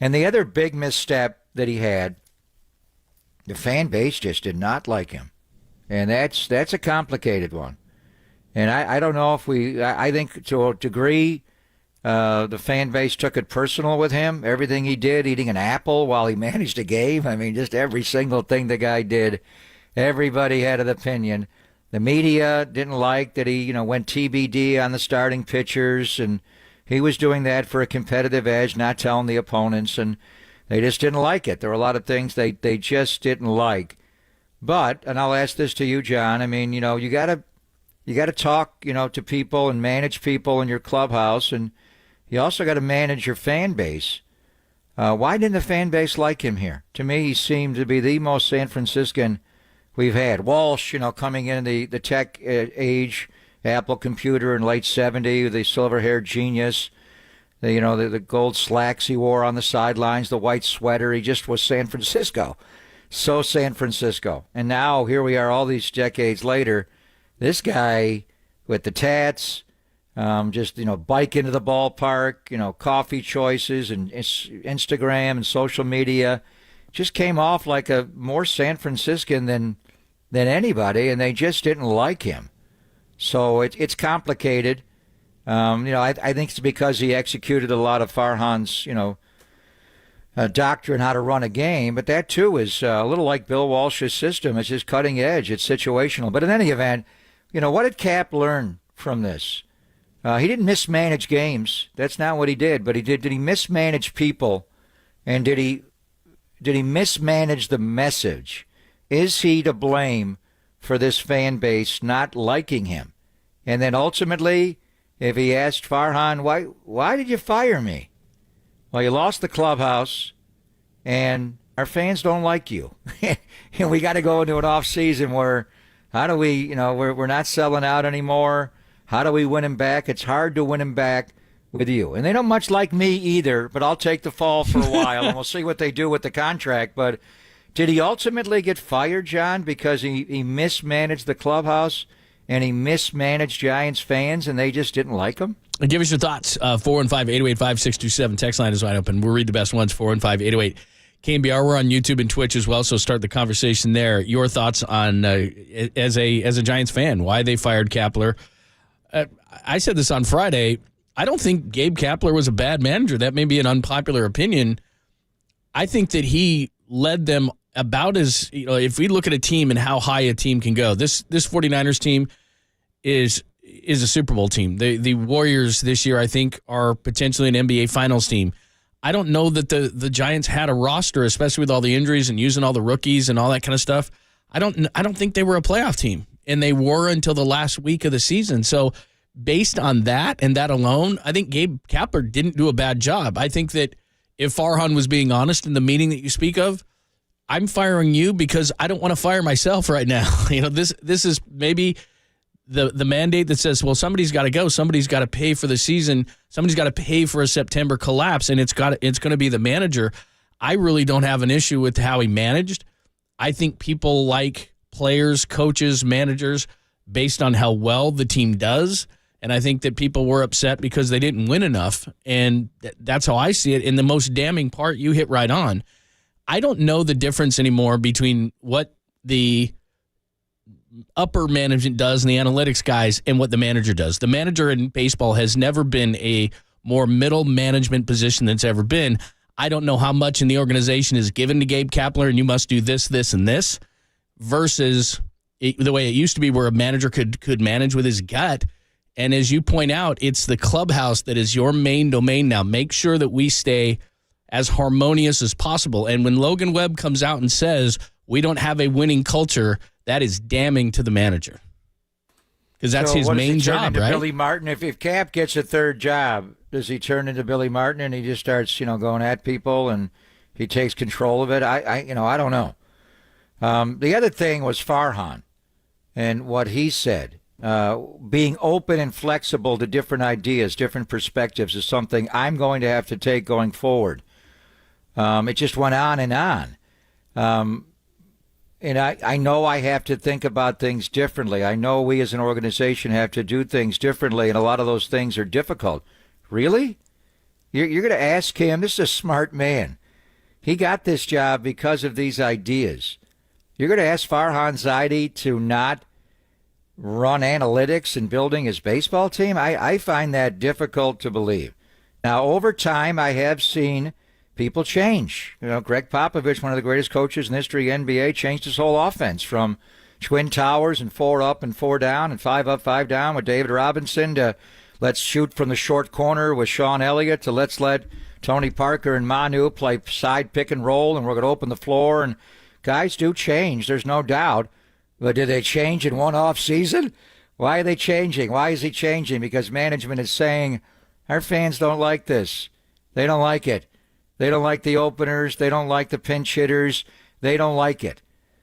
And the other big misstep that he had, the fan base just did not like him. And that's a complicated one. And I don't know if I think to a degree the fan base took it personal with him. Everything he did, eating an apple while he managed a game. I mean, just every single thing the guy did, everybody had an opinion. The media didn't like that he, went TBD on the starting pitchers, and he was doing that for a competitive edge, not telling the opponents, and they just didn't like it. There were a lot of things they just didn't like. But, and I'll ask this to you, John, I mean, you gotta talk, to people and manage people in your clubhouse, and you also got to manage your fan base. Why didn't the fan base like him here? To me, he seemed to be the most San Franciscan we've had. Walsh, coming in the tech age, Apple computer in late 70, the silver-haired genius, the gold slacks he wore on the sidelines, the white sweater. He just was San Francisco. So San Francisco. And now here we are all these decades later. This guy with the tats, bike into the ballpark, coffee choices and Instagram and social media, just came off like a more San Franciscan than anybody, and they just didn't like him. So it's complicated. I think it's because he executed a lot of Farhan's, doctrine how to run a game. But that, too, is a little like Bill Walsh's system. It's just cutting edge. It's situational. But in any event, what did Cap learn from this? He didn't mismanage games. That's not what he did. But did he mismanage people? And did he mismanage the message? Is he to blame for this fan base not liking him? And then ultimately, if he asked Farhan, why did you fire me? Well, you lost the clubhouse, and our fans don't like you. And we got to go into an off season where, how do we, we're not selling out anymore. How do we win him back? It's hard to win him back with you. And they don't much like me either, but I'll take the fall for a while, and we'll see what they do with the contract. But did he ultimately get fired, John, because he mismanaged the clubhouse and he mismanaged Giants fans and they just didn't like him? And give us your thoughts. 415-808-5627. Text line is wide open. We'll read the best ones. 415-808. KNBR. We're on YouTube and Twitch as well, so start the conversation there. Your thoughts on, as a Giants fan, why they fired Kapler. I said this on Friday. I don't think Gabe Kapler was a bad manager. That may be an unpopular opinion. I think that he led them about as, if we look at a team and how high a team can go, this 49ers team is a Super Bowl team. The Warriors this year, I think, are potentially an NBA Finals team. I don't know that the Giants had a roster, especially with all the injuries and using all the rookies and all that kind of stuff. I don't think they were a playoff team, and they were until the last week of the season. So based on that and that alone, I think Gabe Kapler didn't do a bad job. I think that if Farhan was being honest in the meeting that you speak of, I'm firing you because I don't want to fire myself right now. This is maybe the mandate that says, well, somebody's got to go. Somebody's got to pay for the season. Somebody's got to pay for a September collapse, and it's going to be the manager. I really don't have an issue with how he managed. I think people like players, coaches, managers based on how well the team does, and I think that people were upset because they didn't win enough, and that's how I see it. And the most damning part you hit right on. I don't know the difference anymore between what the upper management does and the analytics guys and what the manager does. The manager in baseball has never been a more middle management position than it's ever been. I don't know how much in the organization is given to Gabe Kapler and you must do this, this, and this versus the way it used to be where a manager could manage with his gut. And as you point out, it's the clubhouse that is your main domain now. Make sure that we stay as harmonious as possible. And when Logan Webb comes out and says, we don't have a winning culture, that is damning to the manager. Because that's his main job, right? Billy Martin, if Cap gets a third job, does he turn into Billy Martin and he just starts, going at people and he takes control of it? I don't know. The other thing was Farhan and what he said. Being open and flexible to different ideas, different perspectives is something I'm going to have to take going forward. It just went on and on. And I know I have to think about things differently. I know we as an organization have to do things differently, and a lot of those things are difficult. Really? You're going to ask him? This is a smart man. He got this job because of these ideas. You're going to ask Farhan Zaidi to not run analytics and building his baseball team? I find that difficult to believe. Now, over time, I have seen people change. Greg Popovich, one of the greatest coaches in the history of the NBA, changed his whole offense from Twin Towers and 4 up and 4 down and 5 up, 5 down with David Robinson to let's shoot from the short corner with Sean Elliott to let's let Tony Parker and Manu play side pick and roll and we're going to open the floor. And guys do change, there's no doubt. But did they change in one off season? Why are they changing? Why is he changing? Because management is saying, our fans don't like this. They don't like it. They don't like the openers. They don't like the pinch hitters. They don't like it.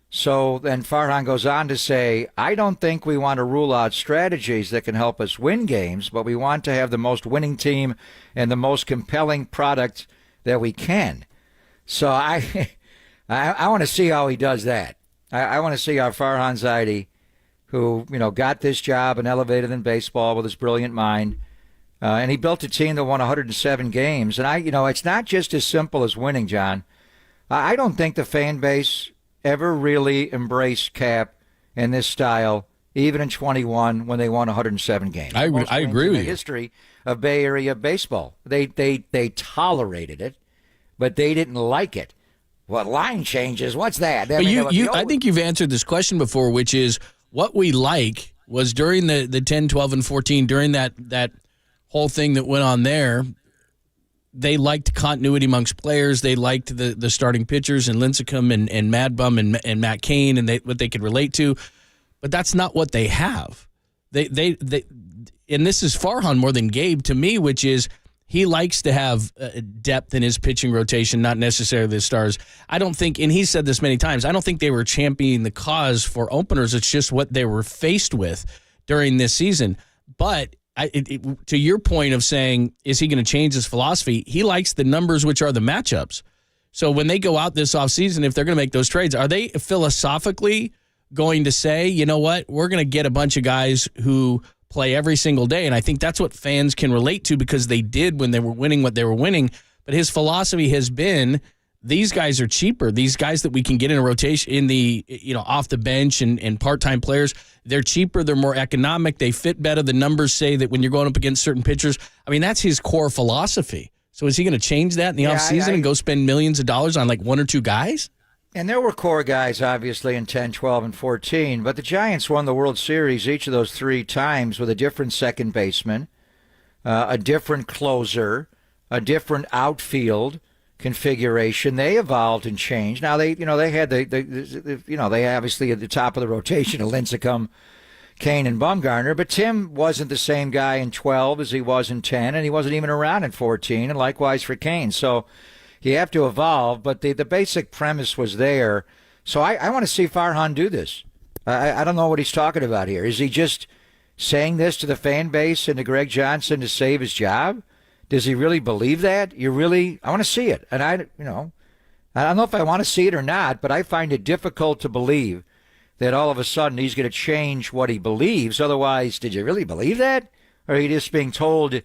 So then Farhan goes on to say, I don't think we want to rule out strategies that can help us win games, but we want to have the most winning team and the most compelling product that we can. So I want to see how he does that. I want to see how Farhan Zaidi, who got this job and elevated in baseball with his brilliant mind, and he built a team that won 107 games. And it's not just as simple as winning, John. I don't think the fan base ever really embraced Cap in this style, even in 21 when they won 107 games. I agree with you. The history of Bay Area baseball, they tolerated it, but they didn't like it. What line changes? What's that? I think you've answered this question before, which is what we like was during the 10, 12, and 14, during that whole thing that went on there, they liked continuity amongst players. They liked the starting pitchers and Lincecum and Mad Bum and Matt Cain and what they could relate to. But that's not what they have. They and this is Farhan more than Gabe to me, which is he likes to have depth in his pitching rotation, not necessarily the stars. I don't think, and he's said this many times, I don't think they were championing the cause for openers. It's just what they were faced with during this season. But to your point of saying, is he going to change his philosophy? He likes the numbers, which are the matchups. So when they go out this offseason, if they're going to make those trades, are they philosophically going to say, you know what, we're going to get a bunch of guys who play every single day? And I think that's what fans can relate to because they did when they were winning what they were winning. But his philosophy has been, these guys are cheaper. These guys that we can get in a rotation in the, off the bench and part-time players, they're cheaper. They're more economic. They fit better. The numbers say that when you're going up against certain pitchers, I mean, that's his core philosophy. So is he going to change that in the offseason and go spend millions of dollars on like one or two guys? And there were core guys, obviously, in 10, 12, and 14. But the Giants won the World Series each of those 3 times with a different second baseman, a different closer, a different outfield configuration. They evolved and changed. Now they had they obviously at the top of the rotation of Lincecum, Cain, and Bumgarner. But Tim wasn't the same guy in 12 as he was in 10, and he wasn't even around in 14, and likewise for Cain. So you have to evolve, but the basic premise was there. So I want to see Farhan do this. I don't know what he's talking about here. Is he just saying this to the fan base and to Greg Johnson to save his job? Does he really believe that? I want to see it. And I don't know if I want to see it or not, but I find it difficult to believe that all of a sudden he's going to change what he believes. Otherwise, did you really believe that? Or are you just being told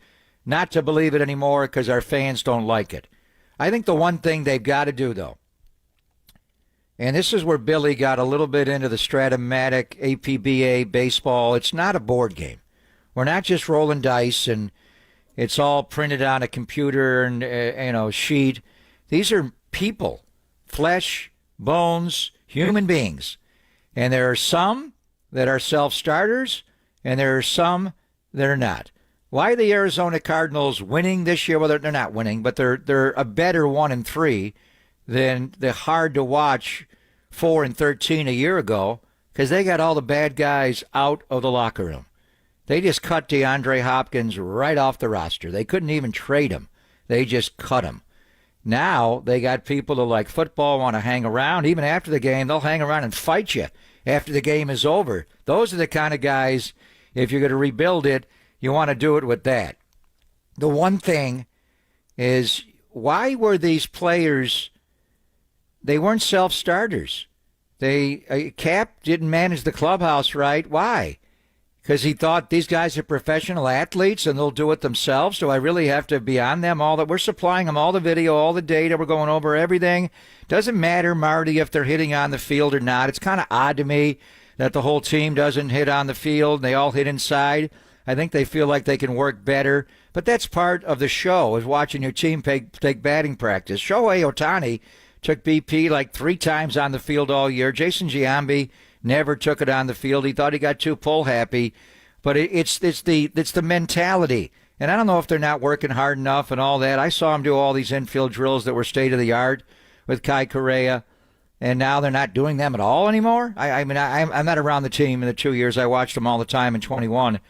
not to believe it anymore because our fans don't like it? I think the one thing they've got to do, though, And this is where Billy got a little bit into the Stratomatic APBA baseball. It's not a board game. We're not just rolling dice and it's all printed on a computer and sheet. These are people, flesh, bones, human beings. And there are some that are self-starters, and there are some that are not. Why are the Arizona Cardinals winning this year? Well, they're not winning, but they're a better 1-3 than the hard-to-watch 4-13 a year ago because they got all the bad guys out of the locker room. They just cut DeAndre Hopkins right off the roster. They couldn't even trade him. They just cut him. Now they got people who like football, want to hang around. Even after the game, they'll hang around and fight you after the game is over. Those are the kind of guys, if you're going to rebuild it, you want to do it with that. The one thing is, why were these players, they weren't self-starters. Cap didn't manage the clubhouse right. Why? Because he thought these guys are professional athletes and they'll do it themselves. Do I really have to be on them? We're supplying them all the video, all the data. We're going over everything. Doesn't matter, Marty, if they're hitting on the field or not. It's kind of odd to me that the whole team doesn't hit on the field. They all hit inside. I think they feel like they can work better. But that's part of the show, is watching your team take batting practice. Shohei Ohtani took BP like 3 times on the field all year. Jason Giambi never took it on the field. He thought he got too pull happy. But it's the mentality. And I don't know if they're not working hard enough and all that. I saw him do all these infield drills that were state of the art with Kai Correa, and now they're not doing them at all anymore. I'm not around the team in the 2 years. I watched them all the time in 21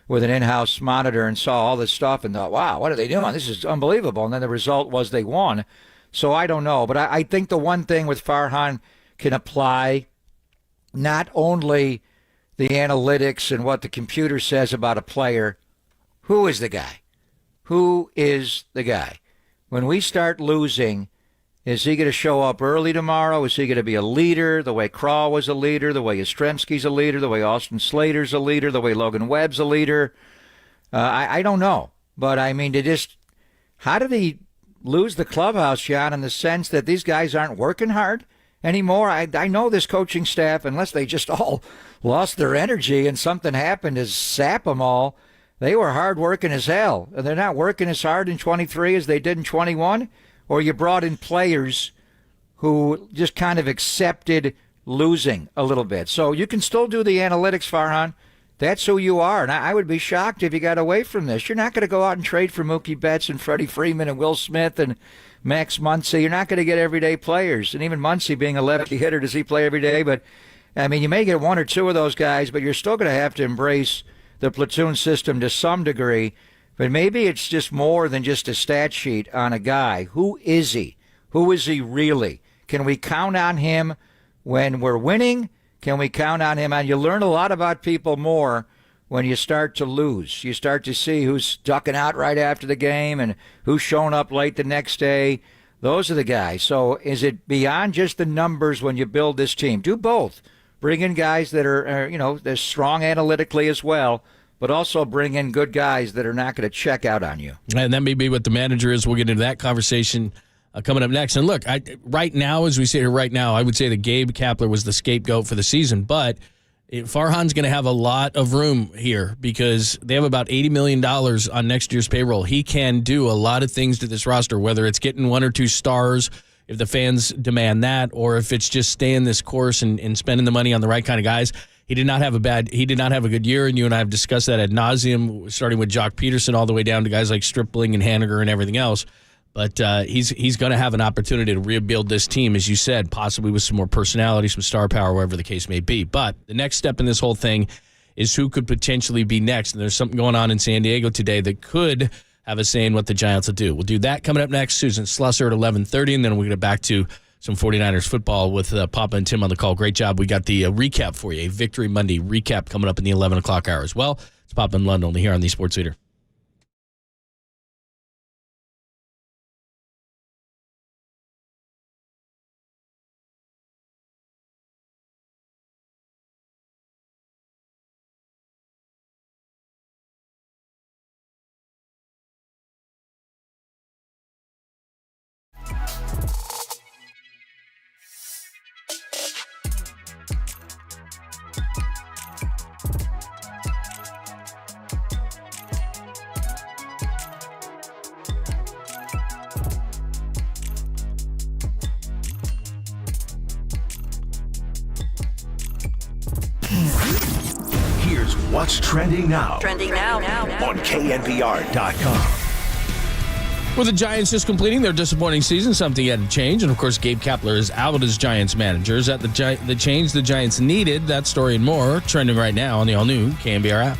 with an in-house monitor and saw all this stuff and thought, wow, what are they doing? This is unbelievable. And then the result was they won. So I don't know. But I think the one thing with Farhan can apply not only the analytics and what the computer says about a player, who is the guy? Who is the guy? When we start losing, is he going to show up early tomorrow? Is he going to be a leader the way Craw was a leader, the way Yastrzemski's a leader, the way Austin Slater's a leader, the way Logan Webb's a leader? I don't know. But, I mean, how did he lose the clubhouse, John, in the sense that these guys aren't working hard anymore? I know this coaching staff, unless they just all lost their energy and something happened to sap them all, they were hard working as hell. And they're not working as hard in 23 as they did in 21? Or you brought in players who just kind of accepted losing a little bit. So you can still do the analytics, Farhan. That's who you are. And I would be shocked if you got away from this. You're not going to go out and trade for Mookie Betts and Freddie Freeman and Will Smith and Max Muncy. You're not going to get everyday players. And even Muncy being a lefty hitter, does he play every day? But, I mean, you may get 1 or 2 of those guys, but you're still going to have to embrace the platoon system to some degree. But maybe it's just more than just a stat sheet on a guy. Who is he? Who is he really? Can we count on him when we're winning? Can we count on him? And you learn a lot about people more when you start to lose. You start to see who's ducking out right after the game and who's showing up late the next day. Those are the guys. So is it beyond just the numbers when you build this team? Do both. Bring in guys that are they're strong analytically as well, but also bring in good guys that are not going to check out on you. And that may be what the manager is. We'll get into that conversation coming up next. And look, right now, as we sit here right now, I would say that Gabe Kapler was the scapegoat for the season, but Farhan's going to have a lot of room here because they have about $80 million on next year's payroll. He can do a lot of things to this roster, whether it's getting 1 or 2 stars if the fans demand that, or if it's just staying this course and spending the money on the right kind of guys. He did not have a good year, and you and I have discussed that ad nauseum, starting with Jock Peterson all the way down to guys like Stripling and Haniger and everything else. But he's going to have an opportunity to rebuild this team, as you said, possibly with some more personality, some star power, wherever the case may be. But the next step in this whole thing is who could potentially be next. And there's something going on in San Diego today that could have a say in what the Giants will do. We'll do that coming up next. Susan Slusser at 11:30, and then we'll get back to some 49ers football with Papa and Tim on the call. Great job. We got the recap for you, a Victory Monday recap coming up in the 11 o'clock hour as well. It's Papa and Lund only here on the Sports Leader. Here's what's trending now. Trending now. On KNBR.com. With the Giants just completing their disappointing season, something had to change. And, of course, Gabe Kapler is out as Giants manager. Is that the change the Giants needed? That story and more trending right now on the all-new KNBR app.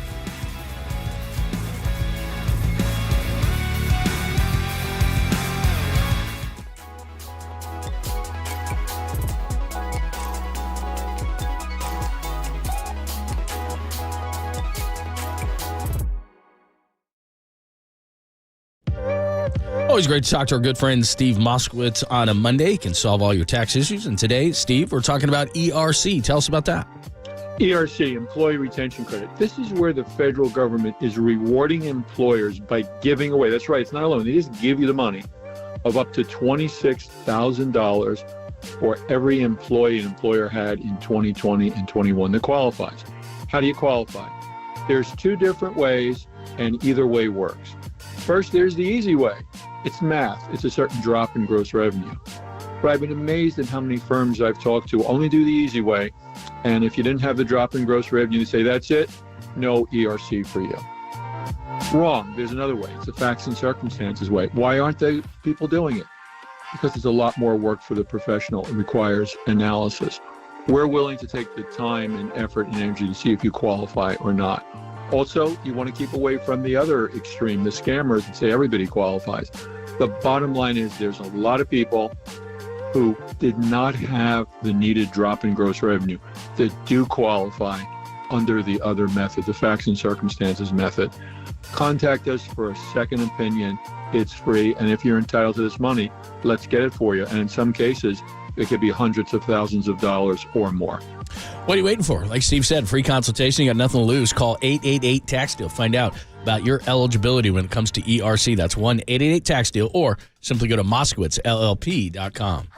Always great to talk to our good friend Steve Moskowitz on a Monday. He can solve all your tax issues. And today, Steve, we're talking about ERC. Tell us about that. ERC, Employee Retention Credit. This is where the federal government is rewarding employers by giving away. That's right, it's not a loan. They just give you the money of up to $26,000 for every employee an employer had in 2020 and 21 that qualifies. How do you qualify? There's two different ways, and either way works. First, there's the easy way. It's math. It's a certain drop in gross revenue. But I've been amazed at how many firms I've talked to only do the easy way. And if you didn't have the drop in gross revenue, they say, that's it, no ERC for you. Wrong. There's another way. It's a facts and circumstances way. Why aren't they people doing it? Because it's a lot more work for the professional. It requires analysis. We're willing to take the time and effort and energy to see if you qualify or not. Also, you want to keep away from the other extreme, the scammers that say everybody qualifies. The bottom line is there's a lot of people who did not have the needed drop in gross revenue that do qualify under the other method, the facts and circumstances method. Contact us for a second opinion. It's free. And if you're entitled to this money, let's get it for you. And in some cases, it could be hundreds of thousands of dollars or more. What are you waiting for? Like Steve said, free consultation. You got nothing to lose. Call 888-TAX-DEAL. Find out about your eligibility when it comes to ERC. That's 1-888-TAX-DEAL, or simply go to MoskowitzLLP.com.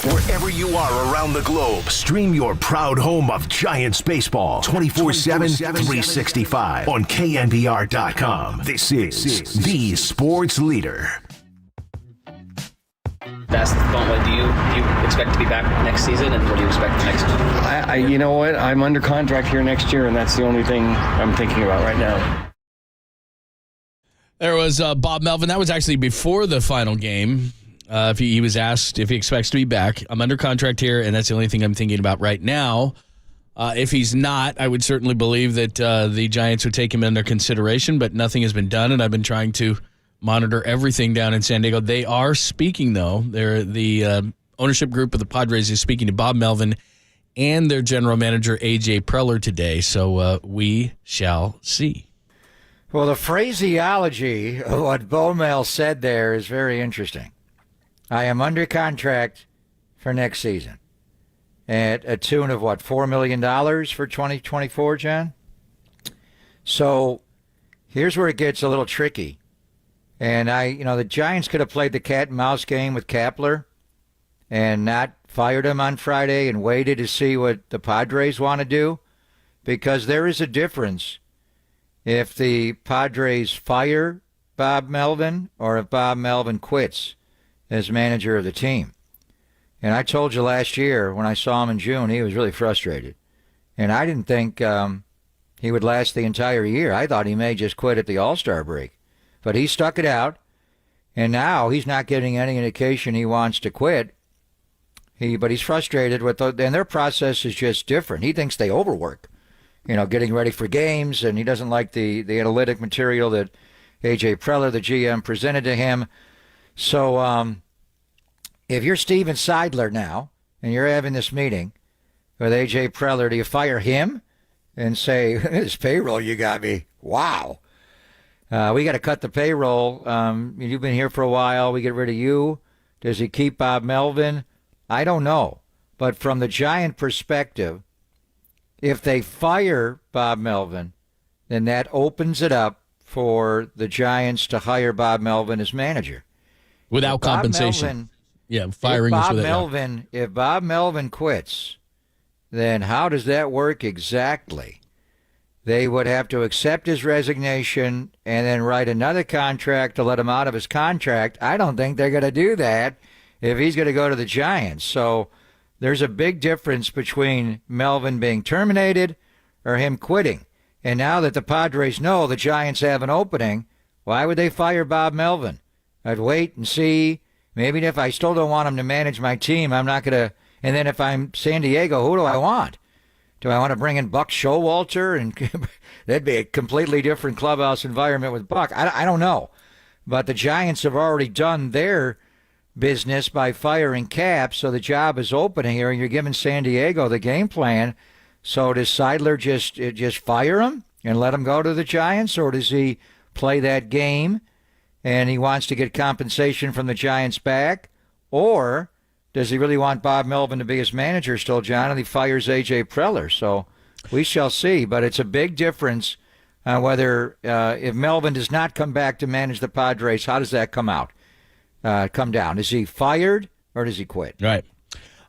Wherever you are around the globe, stream your proud home of Giants baseball 24/7, 365 on KNBR.com. This is the sports leader. That's the gauntlet. Do you expect to be back next season, and what do you expect next? You know what? I'm under contract here next year, and that's the only thing I'm thinking about right now. There was Bob Melvin. That was actually before the final game. If he was asked if he expects to be back. I'm under contract here, and that's the only thing I'm thinking about right now. If he's not, I would certainly believe that the Giants would take him under consideration, but nothing has been done, and I've been trying to monitor everything down in San Diego. They are speaking, though. The ownership group of the Padres is speaking to Bob Melvin and their general manager, A.J. Preller, today, so we shall see. Well, the phraseology of what Bomel said there is very interesting. I am under contract for next season at a tune of, $4 million for 2024, John? So here's where it gets a little tricky. And the Giants could have played the cat and mouse game with Kapler and not fired him on Friday and waited to see what the Padres want to do, because there is a difference if the Padres fire Bob Melvin or if Bob Melvin quits as manager of the team. And I told you last year when I saw him in June, he was really frustrated. And I didn't think he would last the entire year. I thought he may just quit at the All-Star break. But he stuck it out, and now he's not getting any indication he wants to quit. But he's frustrated with and their process is just different. He thinks they overwork, getting ready for games, and he doesn't like the analytic material that A.J. Preller, the GM, presented to him. So if you're Steven Seidler now, and you're having this meeting with A.J. Preller, do you fire him and say, this payroll you got me, wow. We got to cut the payroll. You've been here for a while. We get rid of you. Does he keep Bob Melvin? I don't know. But from the Giant perspective, if they fire Bob Melvin, then that opens it up for the Giants to hire Bob Melvin as manager. Without compensation. Firing Bob Melvin. If Bob Melvin quits, then how does that work exactly? They would have to accept his resignation and then write another contract to let him out of his contract. I don't think they're going to do that if he's going to go to the Giants. So there's a big difference between Melvin being terminated or him quitting. And now that the Padres know the Giants have an opening, why would they fire Bob Melvin? I'd wait and see. Maybe if I still don't want him to manage my team, I'm not going to. And then if I'm San Diego, who do I want? Do I want to bring in Buck Showalter? And that'd be a completely different clubhouse environment with Buck. I don't know. But the Giants have already done their business by firing Cap, so the job is open here, and you're giving San Diego the game plan. So does Seidler just fire him and let him go to the Giants, or does he play that game and he wants to get compensation from the Giants back? Or does he really want Bob Melvin to be his manager still, John, and he fires A.J. Preller? So we shall see. But it's a big difference whether if Melvin does not come back to manage the Padres, how does that come down? Is he fired or does he quit? Right.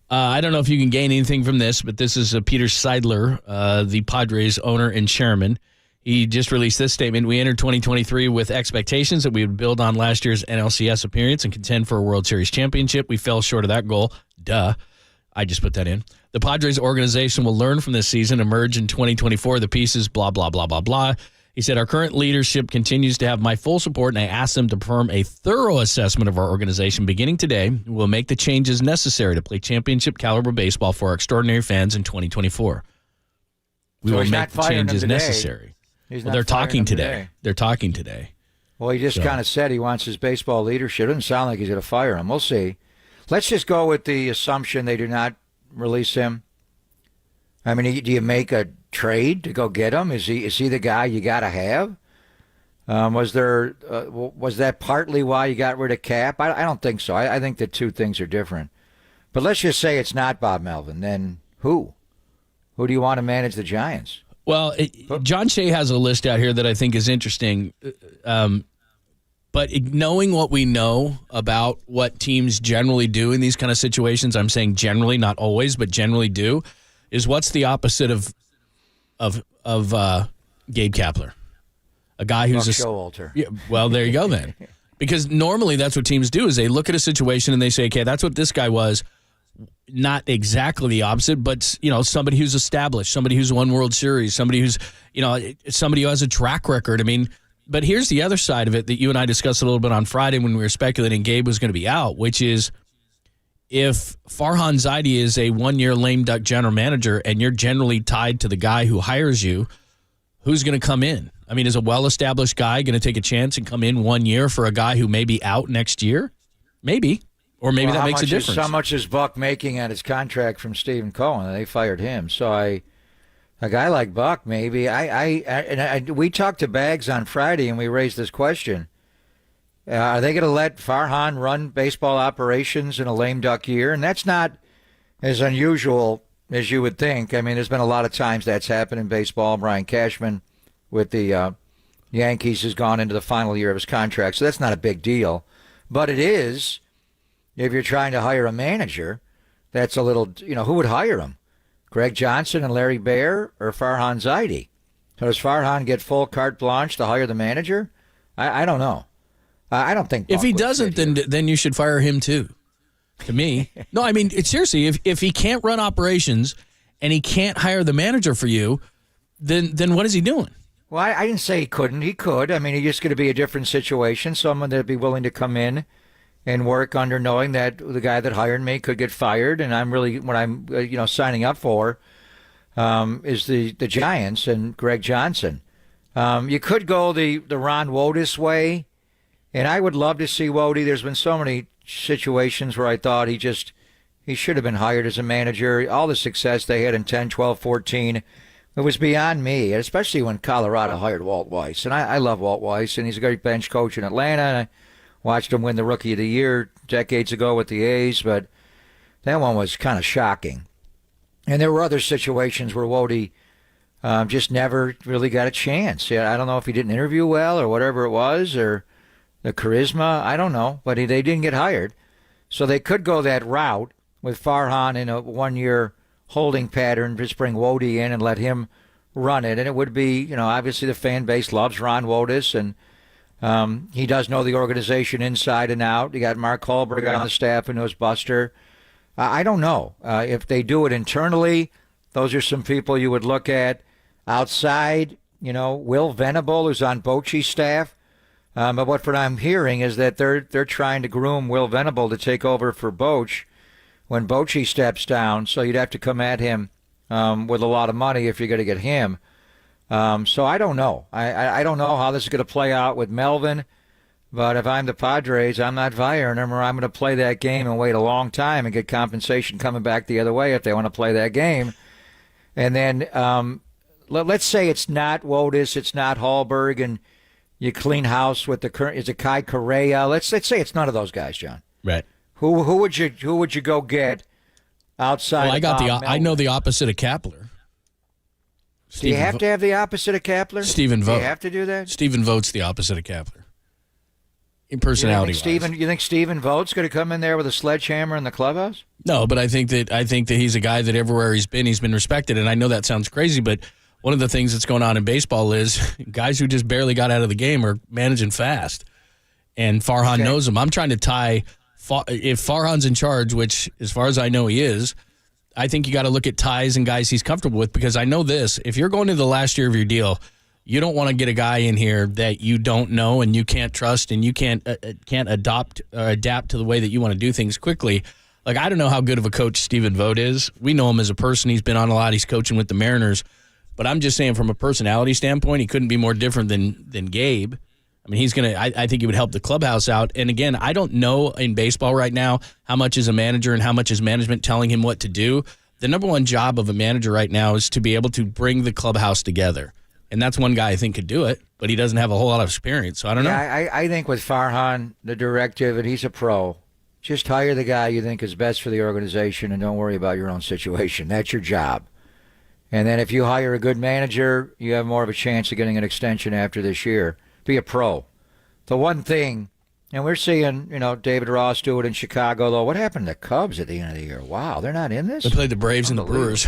I don't know if you can gain anything from this, but this is Peter Seidler, the Padres owner and chairman. He just released this statement. We entered 2023 with expectations that we would build on last year's NLCS appearance and contend for a World Series championship. We fell short of that goal. Duh. I just put that in. The Padres organization will learn from this season, emerge in 2024, the pieces, blah, blah, blah, blah, blah. He said, our current leadership continues to have my full support, and I asked them to perform a thorough assessment of our organization beginning today. We'll make the changes necessary to play championship caliber baseball for our extraordinary fans in 2024. We will make the changes necessary. Well, they're talking today. They're talking today. Well, he just kind of said he wants his baseball leadership. It doesn't sound like he's going to fire him. We'll see. Let's just go with the assumption they do not release him. I mean, do you make a trade to go get him? Is he the guy you got to have? Was that partly why you got rid of Cap? I don't think so. I think the two things are different. But let's just say it's not Bob Melvin. Then who? Who do you want to manage the Giants? Well, John Shea has a list out here that I think is interesting. Bob But knowing what we know about what teams generally do in these kind of situations, I'm saying generally, not always, but generally do, is what's the opposite of Gabe Kapler? A guy who's Showalter. Yeah, well, there you go then. Because normally that's what teams do is they look at a situation and they say, okay, that's what this guy was. Not exactly the opposite, but somebody who's established, somebody who's won World Series, somebody who's somebody who has a track record. I mean, but here's the other side of it that you and I discussed a little bit on Friday when we were speculating Gabe was going to be out, which is if Farhan Zaidi is a 1-year lame duck general manager and you're generally tied to the guy who hires you, who's going to come in? I mean, is a well-established guy going to take a chance and come in 1 year for a guy who may be out next year? Maybe. Or maybe that makes a difference. How much is Buck making on his contract from Stephen Cohen? They fired him. So a guy like Buck, maybe. We talked to Bags on Friday and we raised this question. Are they going to let Farhan run baseball operations in a lame duck year? And that's not as unusual as you would think. I mean, there's been a lot of times that's happened in baseball. Brian Cashman with the Yankees has gone into the final year of his contract. So that's not a big deal. But it is. If you're trying to hire a manager, that's a little, who would hire him? Greg Johnson and Larry Baer or Farhan Zaidi? So does Farhan get full carte blanche to hire the manager? I don't know. I don't think. If he doesn't, then you should fire him too. To me, no. I mean, seriously. If he can't run operations and he can't hire the manager for you, then what is he doing? Well, I didn't say he couldn't. He could. I mean, he's just going to be a different situation. Someone that'd be willing to come in and work under knowing that the guy that hired me could get fired, and I'm really what I'm signing up for is the Giants and Greg Johnson. You could go the Ron Wotus way, and I would love to see Wody. There's been so many situations where I thought he should have been hired as a manager. All the success they had in 10, 12, 14, it was beyond me, especially when Colorado hired Walt Weiss. And I love Walt Weiss, and he's a great bench coach in Atlanta, and I watched him win the Rookie of the Year decades ago with the A's, but that one was kind of shocking. And there were other situations where Wody just never really got a chance. Yeah, I don't know if he didn't interview well or whatever it was, or the charisma. I don't know, but they didn't get hired. So they could go that route with Farhan in a 1-year holding pattern, just bring Wody in and let him run it. And it would be, obviously the fan base loves Ron Wotus, and he does know the organization inside and out. You got Mark Holberg on the staff who knows Buster. I don't know. If they do it internally, those are some people you would look at. Outside, Will Venable, who's on Bochy's staff. But what I'm hearing is that they're trying to groom Will Venable to take over for Boch when Bochy steps down. So you'd have to come at him with a lot of money if you're going to get him. So I don't know. I don't know how this is going to play out with Melvin, but if I'm the Padres, I'm not firing him, or I'm going to play that game and wait a long time and get compensation coming back the other way if they want to play that game. And then let's say it's not Wotus, it's not Hallberg, and you clean house with the current. Is it Kai Correa? Let's say it's none of those guys, John. Right. Who would you go get outside? Well, I know the opposite of Kapler. Do you have to have the opposite of Kapler? Stephen Vogt. Do you have to do that? Stephen Vogt's the opposite of Kapler. In personality-wise. You think Stephen Vogt's going to come in there with a sledgehammer in the clubhouse? No, but I think that he's a guy that everywhere he's been respected. And I know that sounds crazy, but one of the things that's going on in baseball is guys who just barely got out of the game are managing fast. And Farhan knows them. I'm trying to tie if Farhan's in charge, which as far as I know he is, I think you got to look at ties and guys he's comfortable with, because I know this. If you're going to the last year of your deal, you don't want to get a guy in here that you don't know and you can't trust and you can't adapt to the way that you want to do things quickly. Like, I don't know how good of a coach Stephen Vogt is. We know him as a person. He's been on a lot. He's coaching with the Mariners. But I'm just saying from a personality standpoint, he couldn't be more different than Gabe. I mean, I think he would help the clubhouse out. And again, I don't know in baseball right now how much is a manager and how much is management telling him what to do. The number one job of a manager right now is to be able to bring the clubhouse together. And that's one guy I think could do it, but he doesn't have a whole lot of experience, so I don't know. I think with Farhan, the directive, and he's a pro, just hire the guy you think is best for the organization and don't worry about your own situation. That's your job. And then if you hire a good manager, you have more of a chance of getting an extension after this year. Be a pro. the one thing, and we're seeing, David Ross do it in Chicago, though. What happened to the Cubs at the end of the year? Wow, they're not in this? They played the Braves and the Brewers.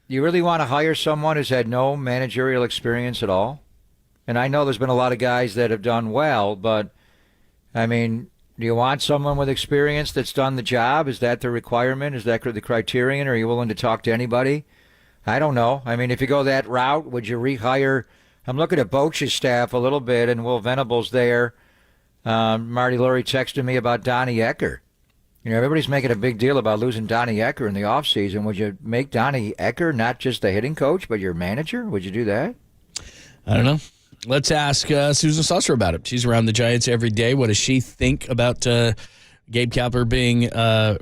You really want to hire someone who's had no managerial experience at all? And I know there's been a lot of guys that have done well, but, I mean, do you want someone with experience that's done the job? Is that the requirement? Is that the criterion? Are you willing to talk to anybody? I don't know. I mean, if you go that route, would you rehire? I'm looking at Boch's staff a little bit, and Will Venable's there. Marty Lurie texted me about Donnie Ecker. Everybody's making a big deal about losing Donnie Ecker in the offseason. Would you make Donnie Ecker not just the hitting coach, but your manager? Would you do that? I don't know. Let's ask Susan Susser about it. She's around the Giants every day. What does she think about Gabe Kapler being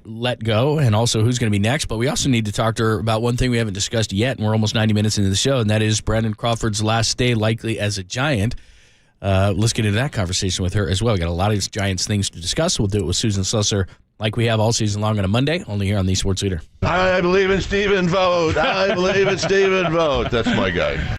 let go, and also who's going to be next? But we also need to talk to her about one thing we haven't discussed yet, and we're almost 90 minutes into the show, and that is Brandon Crawford's last day likely as a Giant. Let's get into that conversation with her as well. We got a lot of Giants things to discuss. We'll do it with Susan Susser like we have all season long on a Monday, only here on the Sports Leader. I believe in Stephen Vogt. I believe in Stephen Vogt. That's my guy.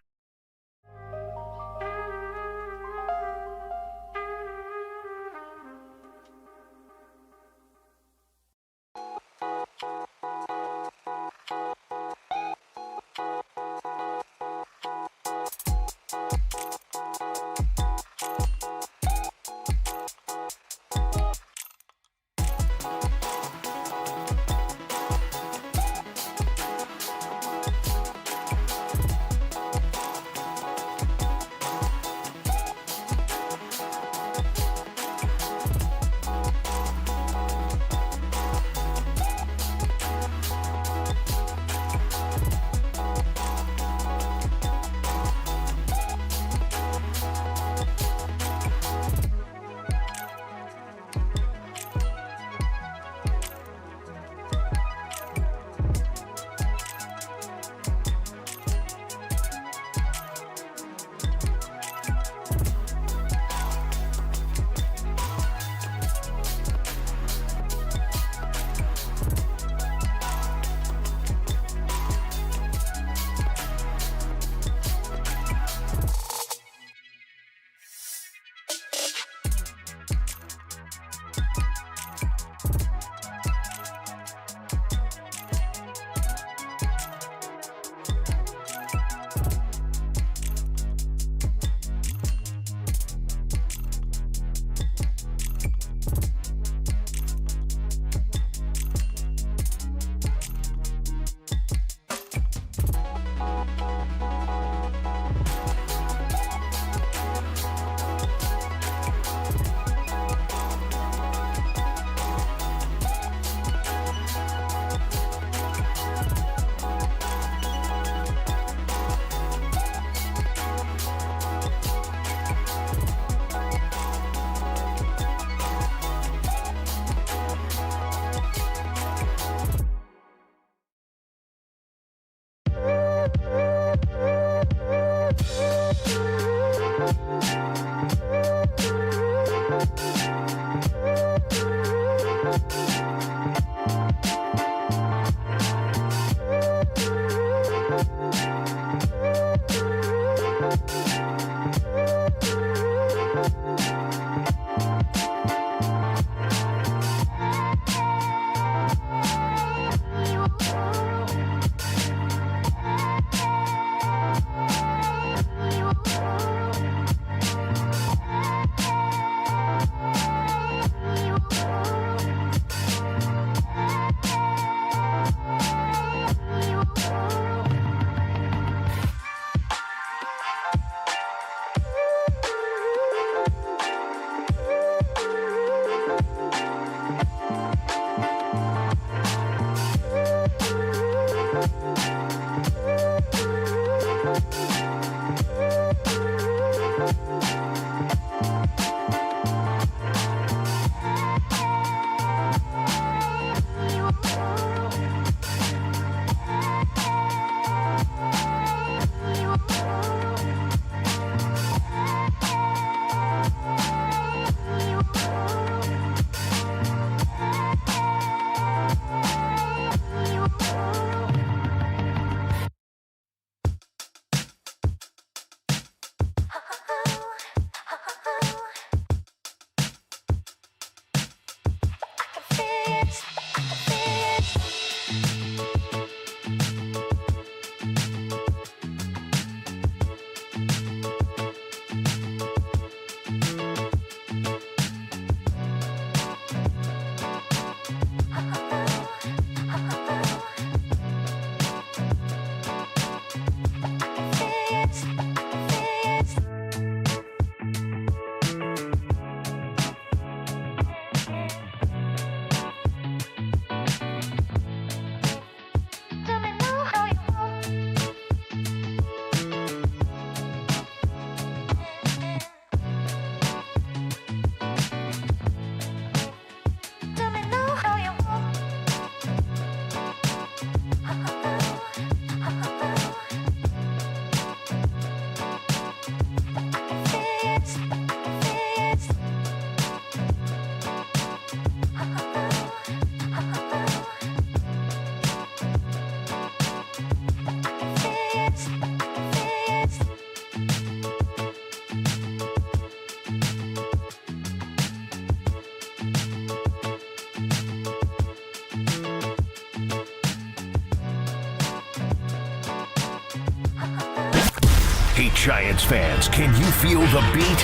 Giants fans, can you feel the beat?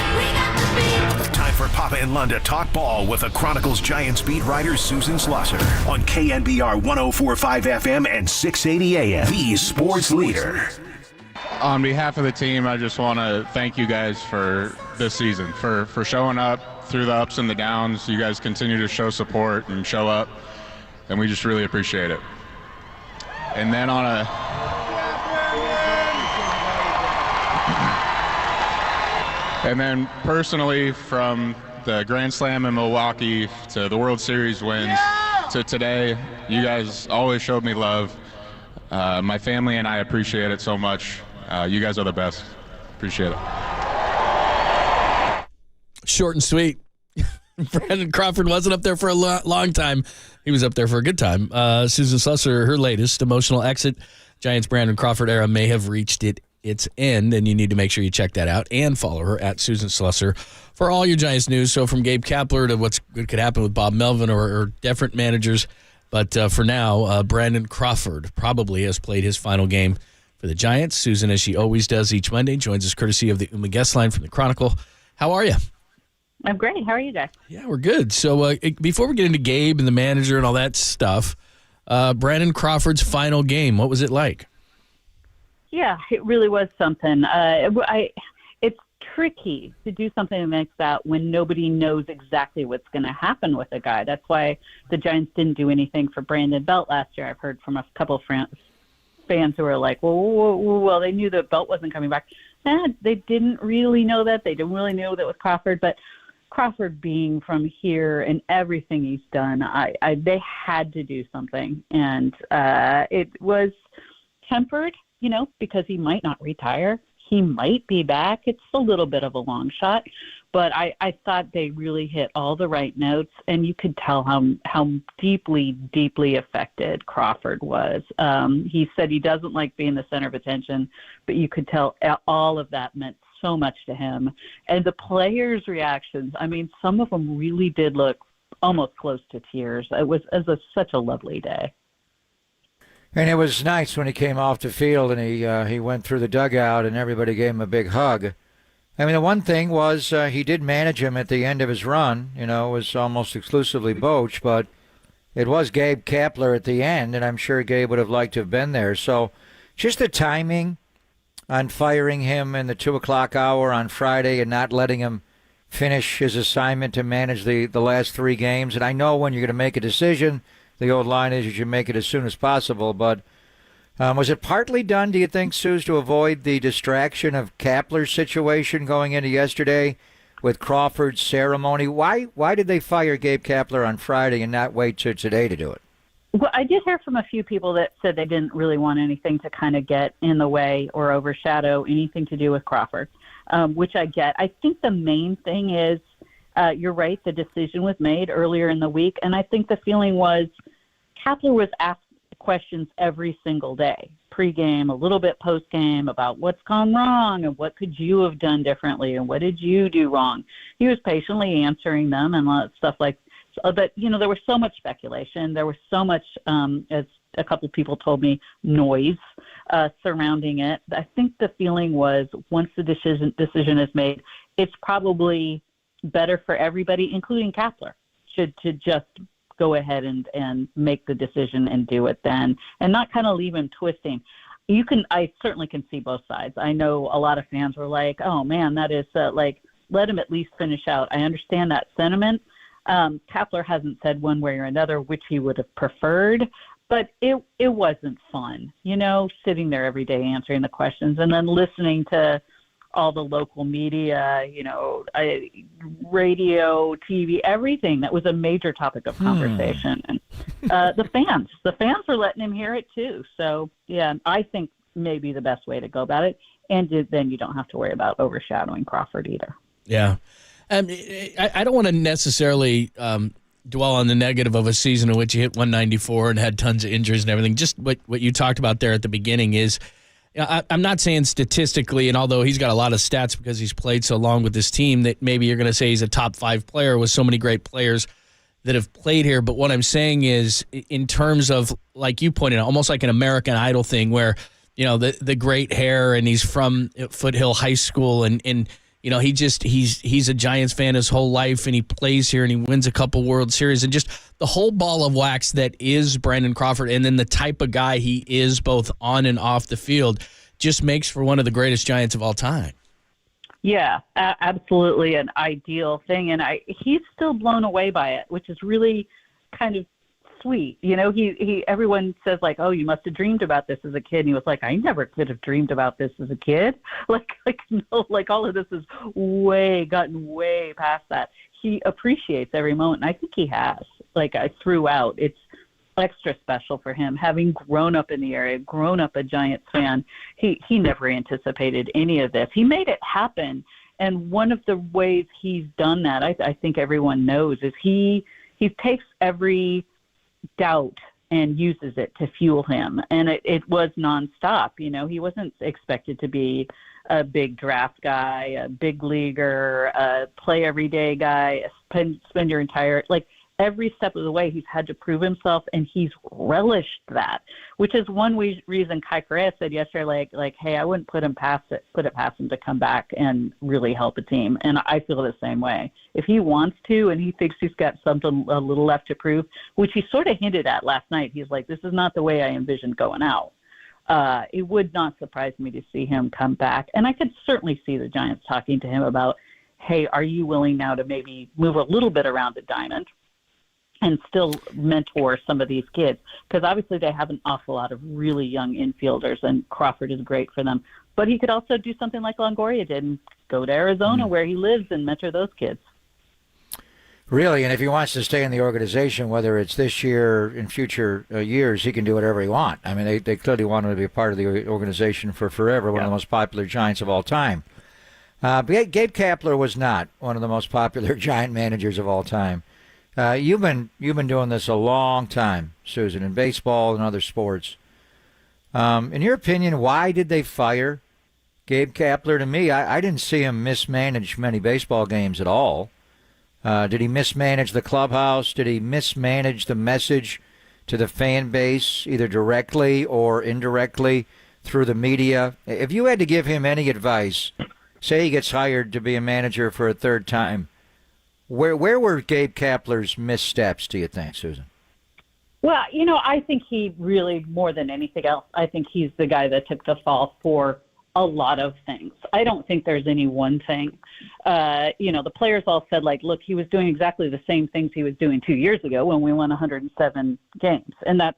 Time for Papa and Lund to talk ball with the Chronicles Giants beat writer Susan Slusser on KNBR 104.5 FM and 680 AM. The sports leader. On behalf of the team, I just want to thank you guys for this season, for showing up through the ups and the downs. You guys continue to show support and show up, and we just really appreciate it. And then personally, from the Grand Slam in Milwaukee to the World Series wins to today, you guys always showed me love. My family and I appreciate it so much. You guys are the best. Appreciate it. Short and sweet. Brandon Crawford wasn't up there for a long time. He was up there for a good time. Susan Slusser, her latest emotional exit. Giants Brandon Crawford era may have reached its end, and you need to make sure you check that out and follow her at Susan Slusser for all your Giants news. So from Gabe Kapler to what could happen with Bob Melvin or different managers. But for now, Brandon Crawford probably has played his final game for the Giants. Susan, as she always does each Monday, joins us courtesy of the Uma guest line from the Chronicle. How are you? I'm great. How are you guys? Yeah, we're good. So before we get into Gabe and the manager and all that stuff, Brandon Crawford's final game, what was it like? Yeah, it really was something. It's tricky to do something like that when nobody knows exactly what's going to happen with a guy. That's why the Giants didn't do anything for Brandon Belt last year. I've heard from a couple of fans who are like, well, they knew that Belt wasn't coming back. They didn't really know that. They didn't really know that with Crawford, but Crawford being from here and everything he's done, they had to do something. And it was tempered, because he might not retire. He might be back. It's a little bit of a long shot, but I thought they really hit all the right notes, and you could tell how deeply, deeply affected Crawford was. He said he doesn't like being the center of attention, but you could tell all of that meant so much to him. And the players' reactions, some of them really did look almost close to tears. It was such a lovely day. And it was nice when he came off the field and he went through the dugout and everybody gave him a big hug. The one thing was he did manage him at the end of his run. It was almost exclusively Boch, but it was Gabe Kapler at the end, and I'm sure Gabe would have liked to have been there. So just the timing on firing him in the 2 o'clock hour on Friday and not letting him finish his assignment to manage the last 3 games. And I know when you're going to make a decision, the old line is you should make it as soon as possible. But was it partly done, do you think, Suze, to avoid the distraction of Kapler's situation going into yesterday with Crawford's ceremony? Why did they fire Gabe Kapler on Friday and not wait till today to do it? Well, I did hear from a few people that said they didn't really want anything to kind of get in the way or overshadow anything to do with Crawford, which I get. I think the main thing is, you're right, the decision was made earlier in the week, and I think the feeling was Kapler was asked questions every single day, pregame, a little bit postgame, about what's gone wrong and what could you have done differently and what did you do wrong. He was patiently answering them and stuff like but, there was so much speculation. There was so much, as a couple of people told me, noise surrounding it. I think the feeling was once the decision is made, it's probably better for everybody, including Kapler, to just go ahead and make the decision and do it then and not kind of leave him twisting. I certainly can see both sides. I know a lot of fans were like, oh, man, that is let him at least finish out. I understand that sentiment. Kapler hasn't said one way or another which he would have preferred, but it wasn't fun, sitting there every day answering the questions and then listening to all the local media, radio, TV, everything that was a major topic of conversation. And the fans were letting him hear it too. So, yeah, I think maybe the best way to go about it. And then you don't have to worry about overshadowing Crawford either. Yeah. I don't want to necessarily dwell on the negative of a season in which you hit 194 and had tons of injuries and everything. Just what you talked about there at the beginning is, I'm not saying statistically, and although he's got a lot of stats because he's played so long with this team, that maybe you're going to say he's a top 5 player with so many great players that have played here. But what I'm saying is, in terms of, like you pointed out, almost like an American Idol thing where, the great hair, and he's from Foothill High School, and he's a Giants fan his whole life, and he plays here, and he wins a couple World Series, and just the whole ball of wax that is Brandon Crawford, and then the type of guy he is both on and off the field just makes for one of the greatest Giants of all time. Yeah, absolutely an ideal thing, and he's still blown away by it, which is really kind of sweet. Everyone says like, "Oh, you must have dreamed about this as a kid." And he was like, "I never could have dreamed about this as a kid." Like all of this is gotten way past that. He appreciates every moment, and I think he has. Throughout, it's extra special for him, having grown up in the area, grown up a Giants fan. He never anticipated any of this. He made it happen, and one of the ways he's done that, I think everyone knows, is he takes every doubt and uses it to fuel him. And it was nonstop. He wasn't expected to be a big draft guy, a big leaguer, a play everyday guy, spend your entire, every step of the way he's had to prove himself, and he's relished that, which is one reason Kai Correa said yesterday, hey, I wouldn't put it past him to come back and really help a team. And I feel the same way. If he wants to and he thinks he's got something a little left to prove, which he sort of hinted at last night, he's like, this is not the way I envisioned going out. It would not surprise me to see him come back. And I could certainly see the Giants talking to him about, hey, are you willing now to maybe move a little bit around the diamond and still mentor some of these kids? Because obviously they have an awful lot of really young infielders, and Crawford is great for them. But he could also do something like Longoria did and go to Arizona where he lives and mentor those kids. Really, and if he wants to stay in the organization, whether it's this year, in future years, he can do whatever he wants. I mean, they clearly want him to be a part of the organization for forever, one of the most popular Giants of all time. But Gabe Kapler was not one of the most popular Giant managers of all time. You've been doing this a long time, Susan, in baseball and other sports. In your opinion, why did they fire Gabe Kapler? To me, I didn't see him mismanage many baseball games at all. Did he mismanage the clubhouse? Did he mismanage the message to the fan base, either directly or indirectly through the media? If you had to give him any advice, say he gets hired to be a manager for a third time, where were Gabe Kapler's missteps, do you think, Susan? Well, I think he really, more than anything else, I think he's the guy that took the fall for a lot of things. I don't think there's any one thing. The players all said, look, he was doing exactly the same things he was doing 2 years ago when we won 107 games. And that's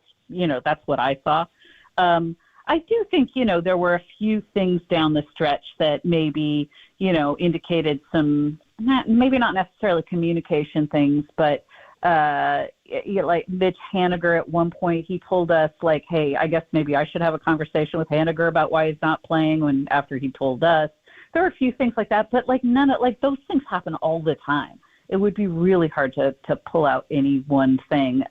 what I saw. I do think, there were a few things down the stretch that maybe, indicated some, maybe not necessarily communication things, but like Mitch Haniger at one point, he told us hey, I guess maybe I should have a conversation with Haniger about why he's not playing when after he told us. There are a few things like that, but none of those things happen all the time. It would be really hard to pull out any one thing.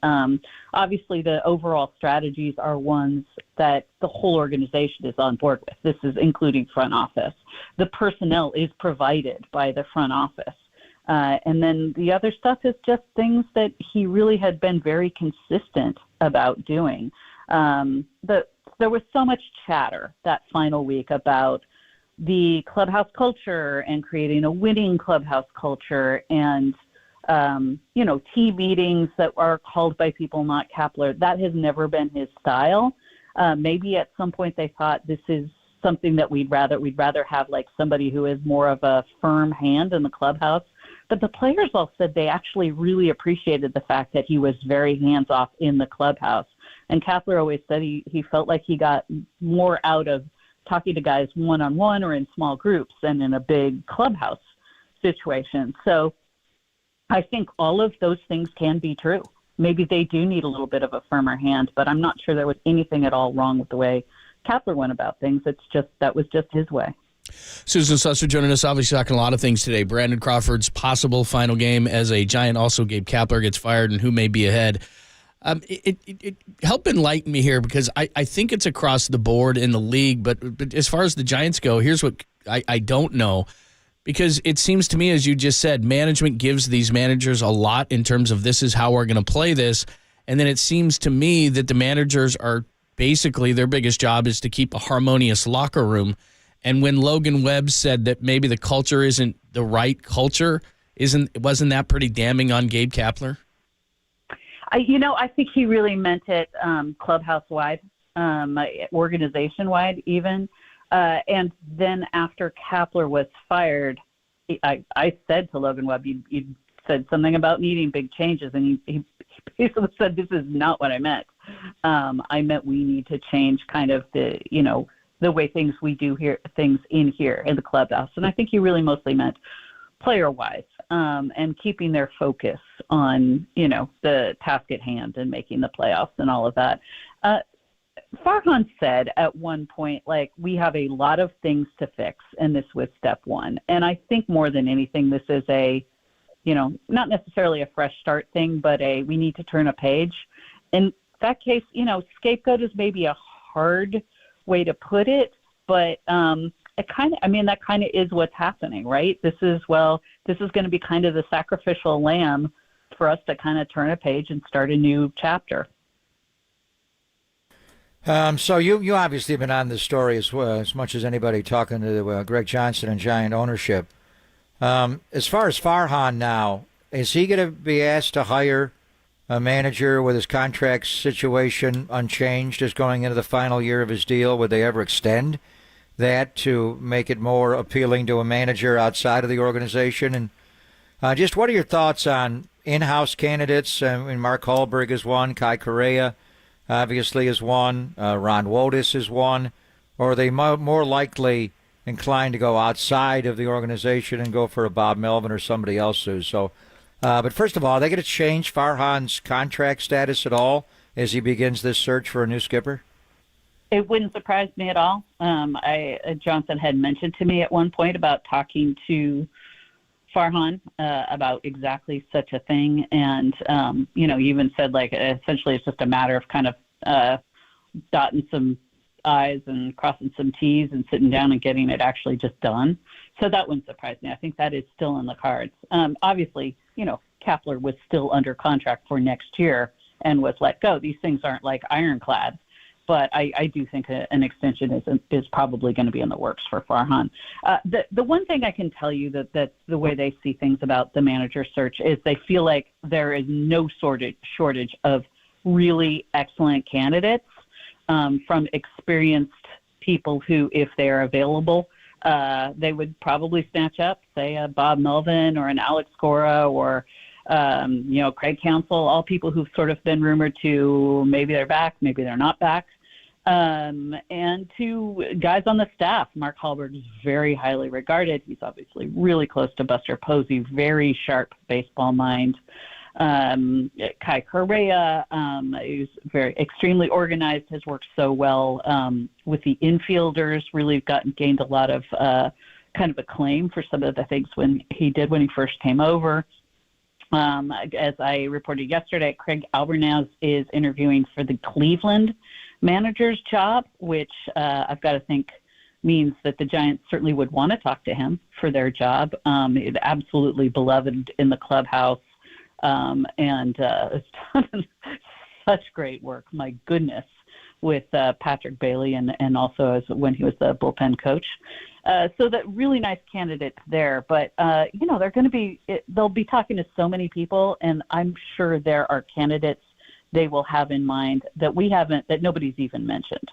Obviously, the overall strategies are ones that the whole organization is on board with. This is including front office. The personnel is provided by the front office. And then the other stuff is just things that he really had been very consistent about doing. There was so much chatter that final week about the clubhouse culture and creating a winning clubhouse culture and, team meetings that are called by people not Kapler. That has never been his style. Maybe at some point they thought this is something that we'd rather have somebody who is more of a firm hand in the clubhouse. But the players all said they actually really appreciated the fact that he was very hands-off in the clubhouse. And Kapler always said he felt like he got more out of talking to guys one-on-one or in small groups than in a big clubhouse situation. So I think all of those things can be true. Maybe they do need a little bit of a firmer hand, but I'm not sure there was anything at all wrong with the way Kapler went about things. That was just his way. Susan Susser joining us, obviously talking a lot of things today. Brandon Crawford's possible final game as a Giant. Also, Gabe Kapler gets fired and who may be ahead. It help enlighten me here because I think it's across the board in the league. But as far as the Giants go, here's what I don't know. Because it seems to me, as you just said, management gives these managers a lot in terms of this is how we're going to play this. And then it seems to me that the managers are basically their biggest job is to keep a harmonious locker room. And when Logan Webb said that maybe the culture isn't the right culture, wasn't that pretty damning on Gabe Kapler? I think he really meant it clubhouse-wide, organization-wide even. And then after Kapler was fired, I said to Logan Webb, you said something about needing big changes, and he basically said, this is not what I meant. I meant we need to change kind of the way things in here in the clubhouse. And I think he really mostly meant player-wise, and keeping their focus on, the task at hand and making the playoffs and all of that. Farhan said at one point, we have a lot of things to fix, and this was step one. And I think more than anything, this is not necessarily a fresh start thing, but we need to turn a page. In that case, scapegoat is maybe a hard way to put it, but that kind of is what's happening, right? This is going to be kind of the sacrificial lamb for us to kind of turn a page and start a new chapter. So you obviously have been on this story as much as anybody, talking to Greg Johnson and Giant ownership. As far as Farhan now, is he going to be asked to hire a manager with his contract situation unchanged as going into the final year of his deal? Would they ever extend that to make it more appealing to a manager outside of the organization? And just what are your thoughts on in-house candidates? Mark Hallberg is one, Kai Correa obviously is one, Ron Wotus is one, or are they more likely inclined to go outside of the organization and go for a Bob Melvin or somebody else who's so? But first of all, are they going to change Farhan's contract status at all as he begins this search for a new skipper? It wouldn't surprise me at all. Johnson had mentioned to me at one point about talking to Farhan about exactly such a thing. And, he even said, essentially it's just a matter of kind of dotting some I's and crossing some T's and sitting down and getting it actually just done. So that wouldn't surprise me. I think that is still in the cards. Obviously, Kapler was still under contract for next year and was let go. These things aren't like ironclad. But I do think an extension is probably going to be in the works for Farhan. The one thing I can tell you that the way they see things about the manager search is they feel like there is no shortage of really excellent candidates from experienced people who, if they're available, they would probably snatch up, say, a Bob Melvin or an Alex Cora or Craig Counsell, all people who've sort of been rumored to maybe they're back, maybe they're not back. And to guys on the staff, Mark Hallberg is very highly regarded. He's obviously really close to Buster Posey, very sharp baseball mind. Kai Correa is extremely organized, has worked so well with the infielders, really gained a lot of kind of acclaim for some of the things when he first came over. As I reported yesterday, Craig Albernaz is interviewing for the Cleveland manager's job, which I've got to think means that the Giants certainly would want to talk to him for their job. He's absolutely beloved in the clubhouse, and has done such great work, my goodness, with Patrick Bailey and also as when he was the bullpen coach. So that really nice candidates there. But, they'll be talking to so many people, and I'm sure there are candidates they will have in mind that that nobody's even mentioned,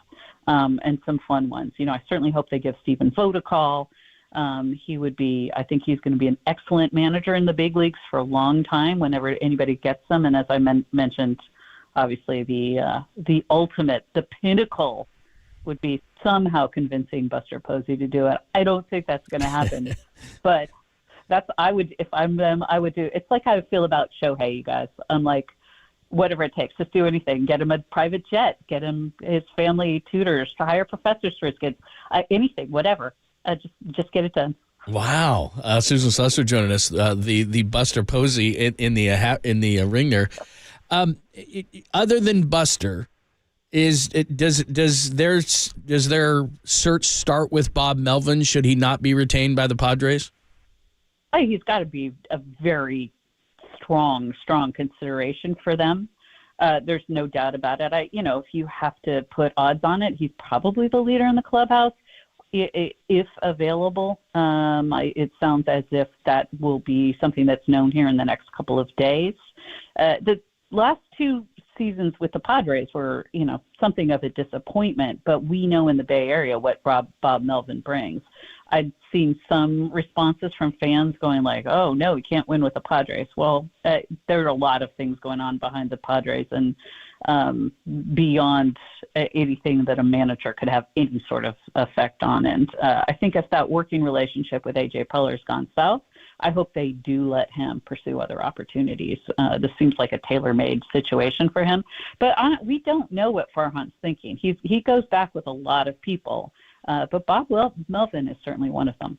and some fun ones. I certainly hope they give Stephen Vogt a call. I think he's going to be an excellent manager in the big leagues for a long time whenever anybody gets them. And as I mentioned, obviously the ultimate, the pinnacle would be somehow convincing Buster Posey to do it. I don't think that's going to happen, but if I'm them, I would do. It's like how I feel about Shohei, you guys. I'm like, whatever it takes, just do anything. Get him a private jet, get him his family tutors, to hire professors for his kids, anything, whatever. Just get it done. Wow, Susan Slusser joining us, the Buster Posey in the ring there. Other than Buster, does their search start with Bob Melvin? Should he not be retained by the Padres? He's got to be a very strong consideration for them. There's no doubt about it. If you have to put odds on it, he's probably the leader in the clubhouse if available. It sounds as if that will be something that's known here in the next couple of days. The last two seasons with the Padres were, something of a disappointment, but we know in the Bay Area what Bob Melvin brings. I've seen some responses from fans going like, oh, no, we can't win with the Padres. Well, there are a lot of things going on behind the Padres and beyond anything that a manager could have any sort of effect on. And I think if that working relationship with A.J. Puller's gone south, I hope they do let him pursue other opportunities. This seems like a tailor-made situation for him. But we don't know what Farhan's thinking. He goes back with a lot of people. But Bob Melvin is certainly one of them.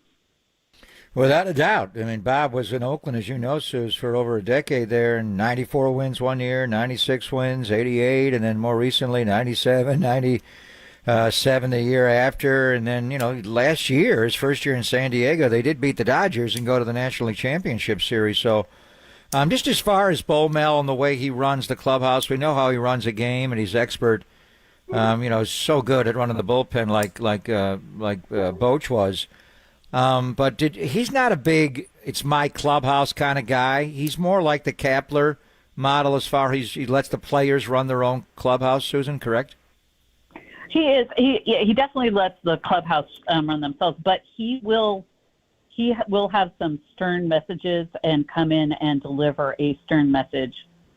Without a doubt. I mean, Bob was in Oakland, as you know, Suze, for over a decade there, and 94 wins one year, 96 wins, 88, and then more recently 97, 97 the year after. And then, last year, his first year in San Diego, they did beat the Dodgers and go to the National League Championship Series. So just as far as Bo Mel and the way he runs the clubhouse, we know how he runs a game, and he's expert. He's so good at running the bullpen like Boch was. But he's not a big, it's my clubhouse kind of guy. He's more like the Kapler model as far as he lets the players run their own clubhouse, Susan, correct? He is. He definitely lets the clubhouse run themselves, but he will have some stern messages and come in and deliver a stern message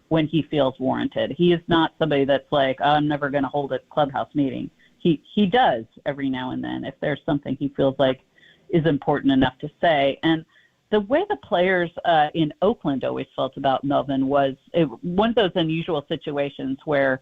when he feels warranted. He is not somebody that's like, oh, I'm never going to hold a clubhouse meeting. He does every now and then if there's something he feels like is important enough to say. And the way the players in Oakland always felt about Melvin was one of those unusual situations where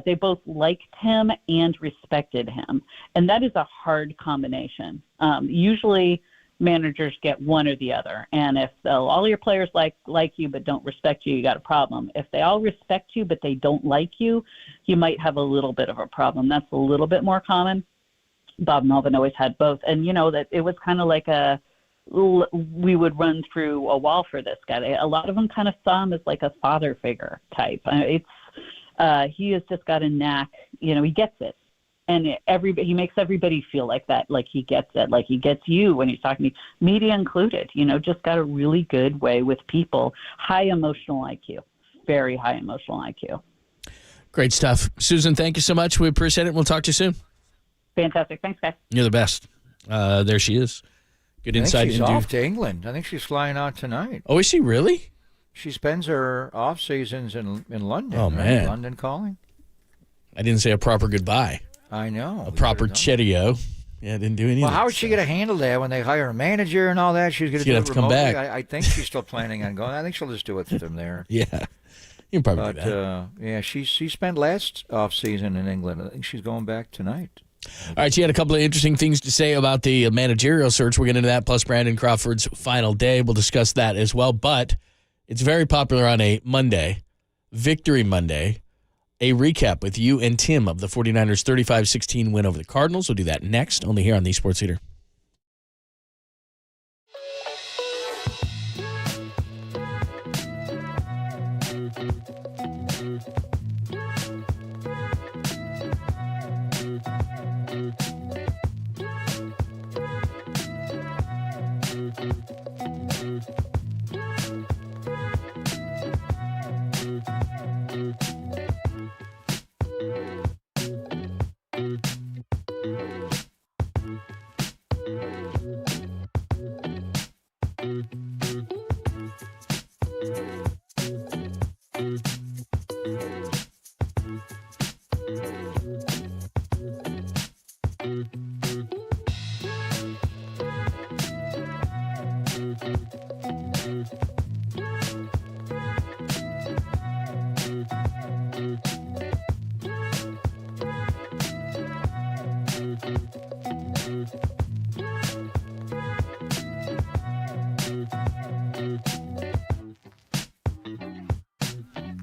they both liked him and respected him. And that is a hard combination. Usually managers get one or the other. And if all your players like you but don't respect you, you got a problem. If they all respect you but they don't like you, you might have a little bit of a problem. That's a little bit more common. Bob Melvin always had both. And, that it was kind of like we would run through a wall for this guy. A lot of them kind of saw him as like a father figure type. He has just got a knack, he gets it. And he makes everybody feel like that, like he gets it, like he gets you when he's talking to you, media included, just got a really good way with people. High emotional IQ, very high emotional IQ. Great stuff. Susan, thank you so much. We appreciate it. We'll talk to you soon. Fantastic. Thanks, guys. You're the best. There she is. Good insight. She's off to England. I think she's flying out tonight. Oh, is she really? She spends her off seasons in London. Oh, man. Right? London calling. I didn't say a proper goodbye. I know. A proper cheerio. Yeah, I didn't do anything. Well, how is she going to handle that when they hire a manager and all that? She's going to do it have to come remotely. back. I think she's still planning on going. I think she'll just do it from there. Yeah. You can probably do that. Yeah, she spent last off season in England. I think she's going back tonight. All right, she had a couple of interesting things to say about the managerial search. We'll get into that, plus Brandon Crawford's final day. We'll discuss that as well. But it's very popular on a Monday, Victory Monday, a recap with you and Tim of the 49ers' 35-16 win over the Cardinals. We'll do that next, only here on the Sports Leader.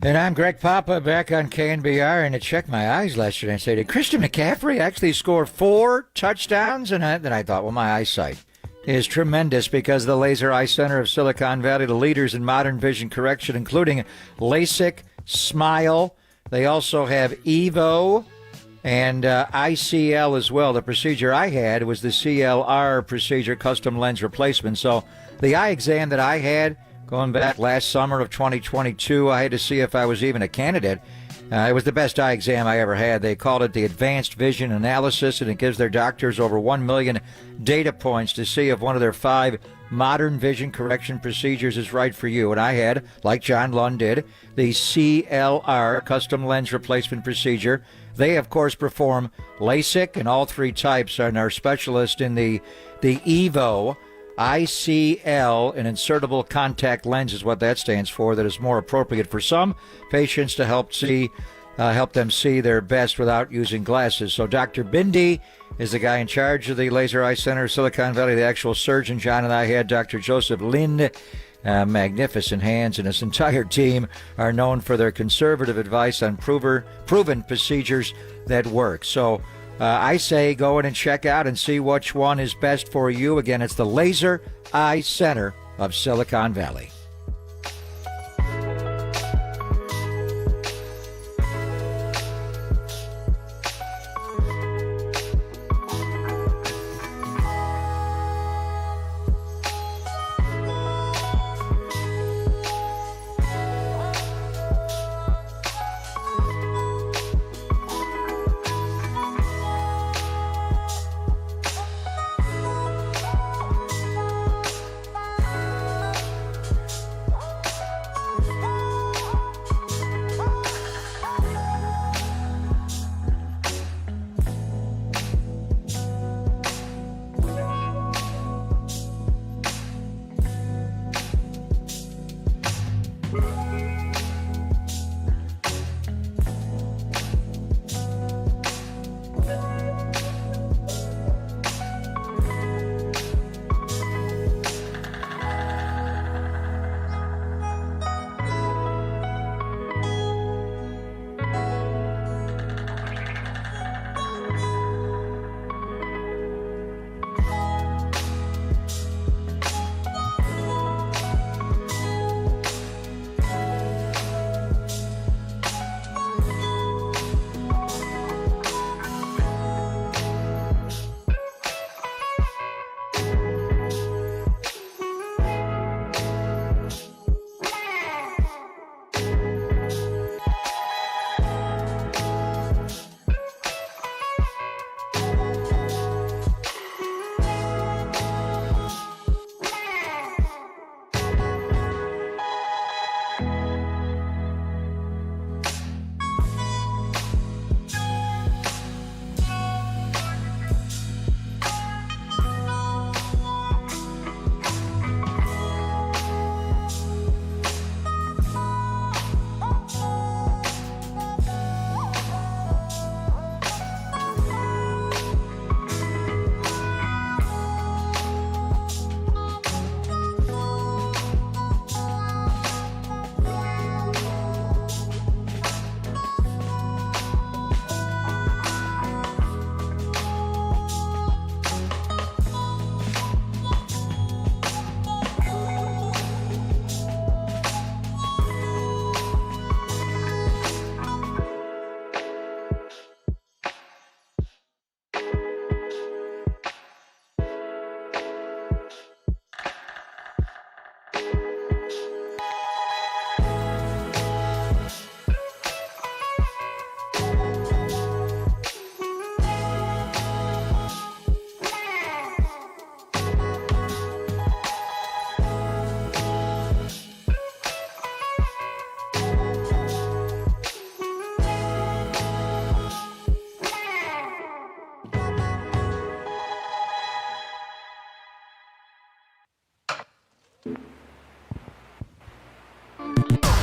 And I'm Greg Papa back on KNBR, and I checked my eyes yesterday and said, did Christian McCaffrey actually score 4 touchdowns? And then I thought, well, my eyesight is tremendous because the Laser Eye Center of Silicon Valley, the leaders in modern vision correction, including LASIK, SMILE, They also have EVO and ICL as well. The procedure I had was the CLR procedure, custom lens replacement. So the eye exam that I had going back last summer of 2022, I had to see if I was even a candidate. It was the best eye exam I ever had. They called it the Advanced Vision Analysis, and it gives their doctors over 1 million data points to see if one of their 5 modern vision correction procedures is right for you. And I had, like John Lund did, the CLR, custom lens replacement procedure. They, of course, perform LASIK and all 3 types, and are specialists in the EVO, ICL, an insertable contact lens is what that stands for, that is more appropriate for some patients to help them see their best without using glasses. So Dr. Bindi is the guy in charge of the Laser Eye Center of Silicon Valley. The actual surgeon John and I had, Dr. Joseph Lind, magnificent hands, and his entire team are known for their conservative advice on proven procedures that work. So I say go in and check out and see which one is best for you. Again, it's the Laser Eye Center of Silicon Valley.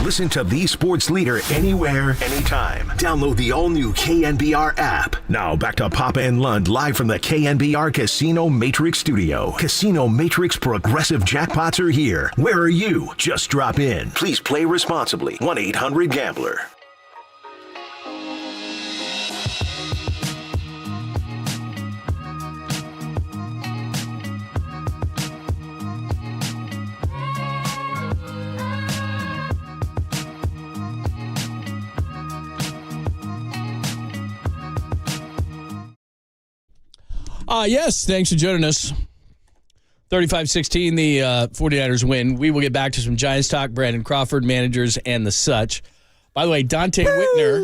Listen to the sports leader anywhere, anytime. Download the all-new KNBR app. Now back to Papa and Lund live from the KNBR Casino Matrix studio. Casino Matrix progressive jackpots are here. Where are you? Just drop in. Please play responsibly. 1-800-GAMBLER. Yes, thanks for joining us. 35-16, the 49ers win. We will get back to some Giants talk, Brandon Crawford, managers, and the such. By the way, Dante Whitner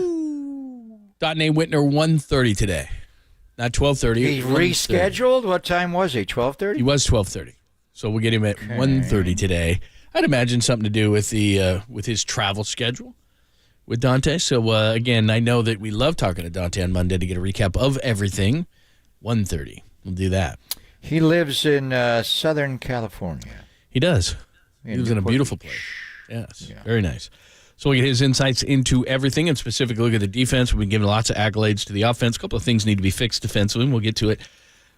1:30 today, not 12:30. He rescheduled? What time was he, 12:30? He was 12:30. So we'll get him at 1:30 today. I'd imagine something to do with with his travel schedule with Dante. So, again, I know that we love talking to Dante on Monday to get a recap of everything. 1:30. We'll do that. He lives in Southern California. He does. He lives in a beautiful place. Yes, very nice. So we'll get his insights into everything and specifically look at the defense. We've been giving lots of accolades to the offense. A couple of things need to be fixed defensively, and we'll get to it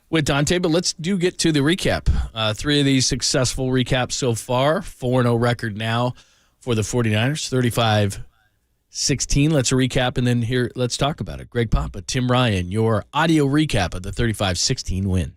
with Dante. But let's get to the recap. 3 of these successful recaps so far. 4-0 record now for the 49ers. 35-16. Let's recap, and then let's talk about it. Greg Papa, Tim Ryan, your audio recap of the 35-16 win.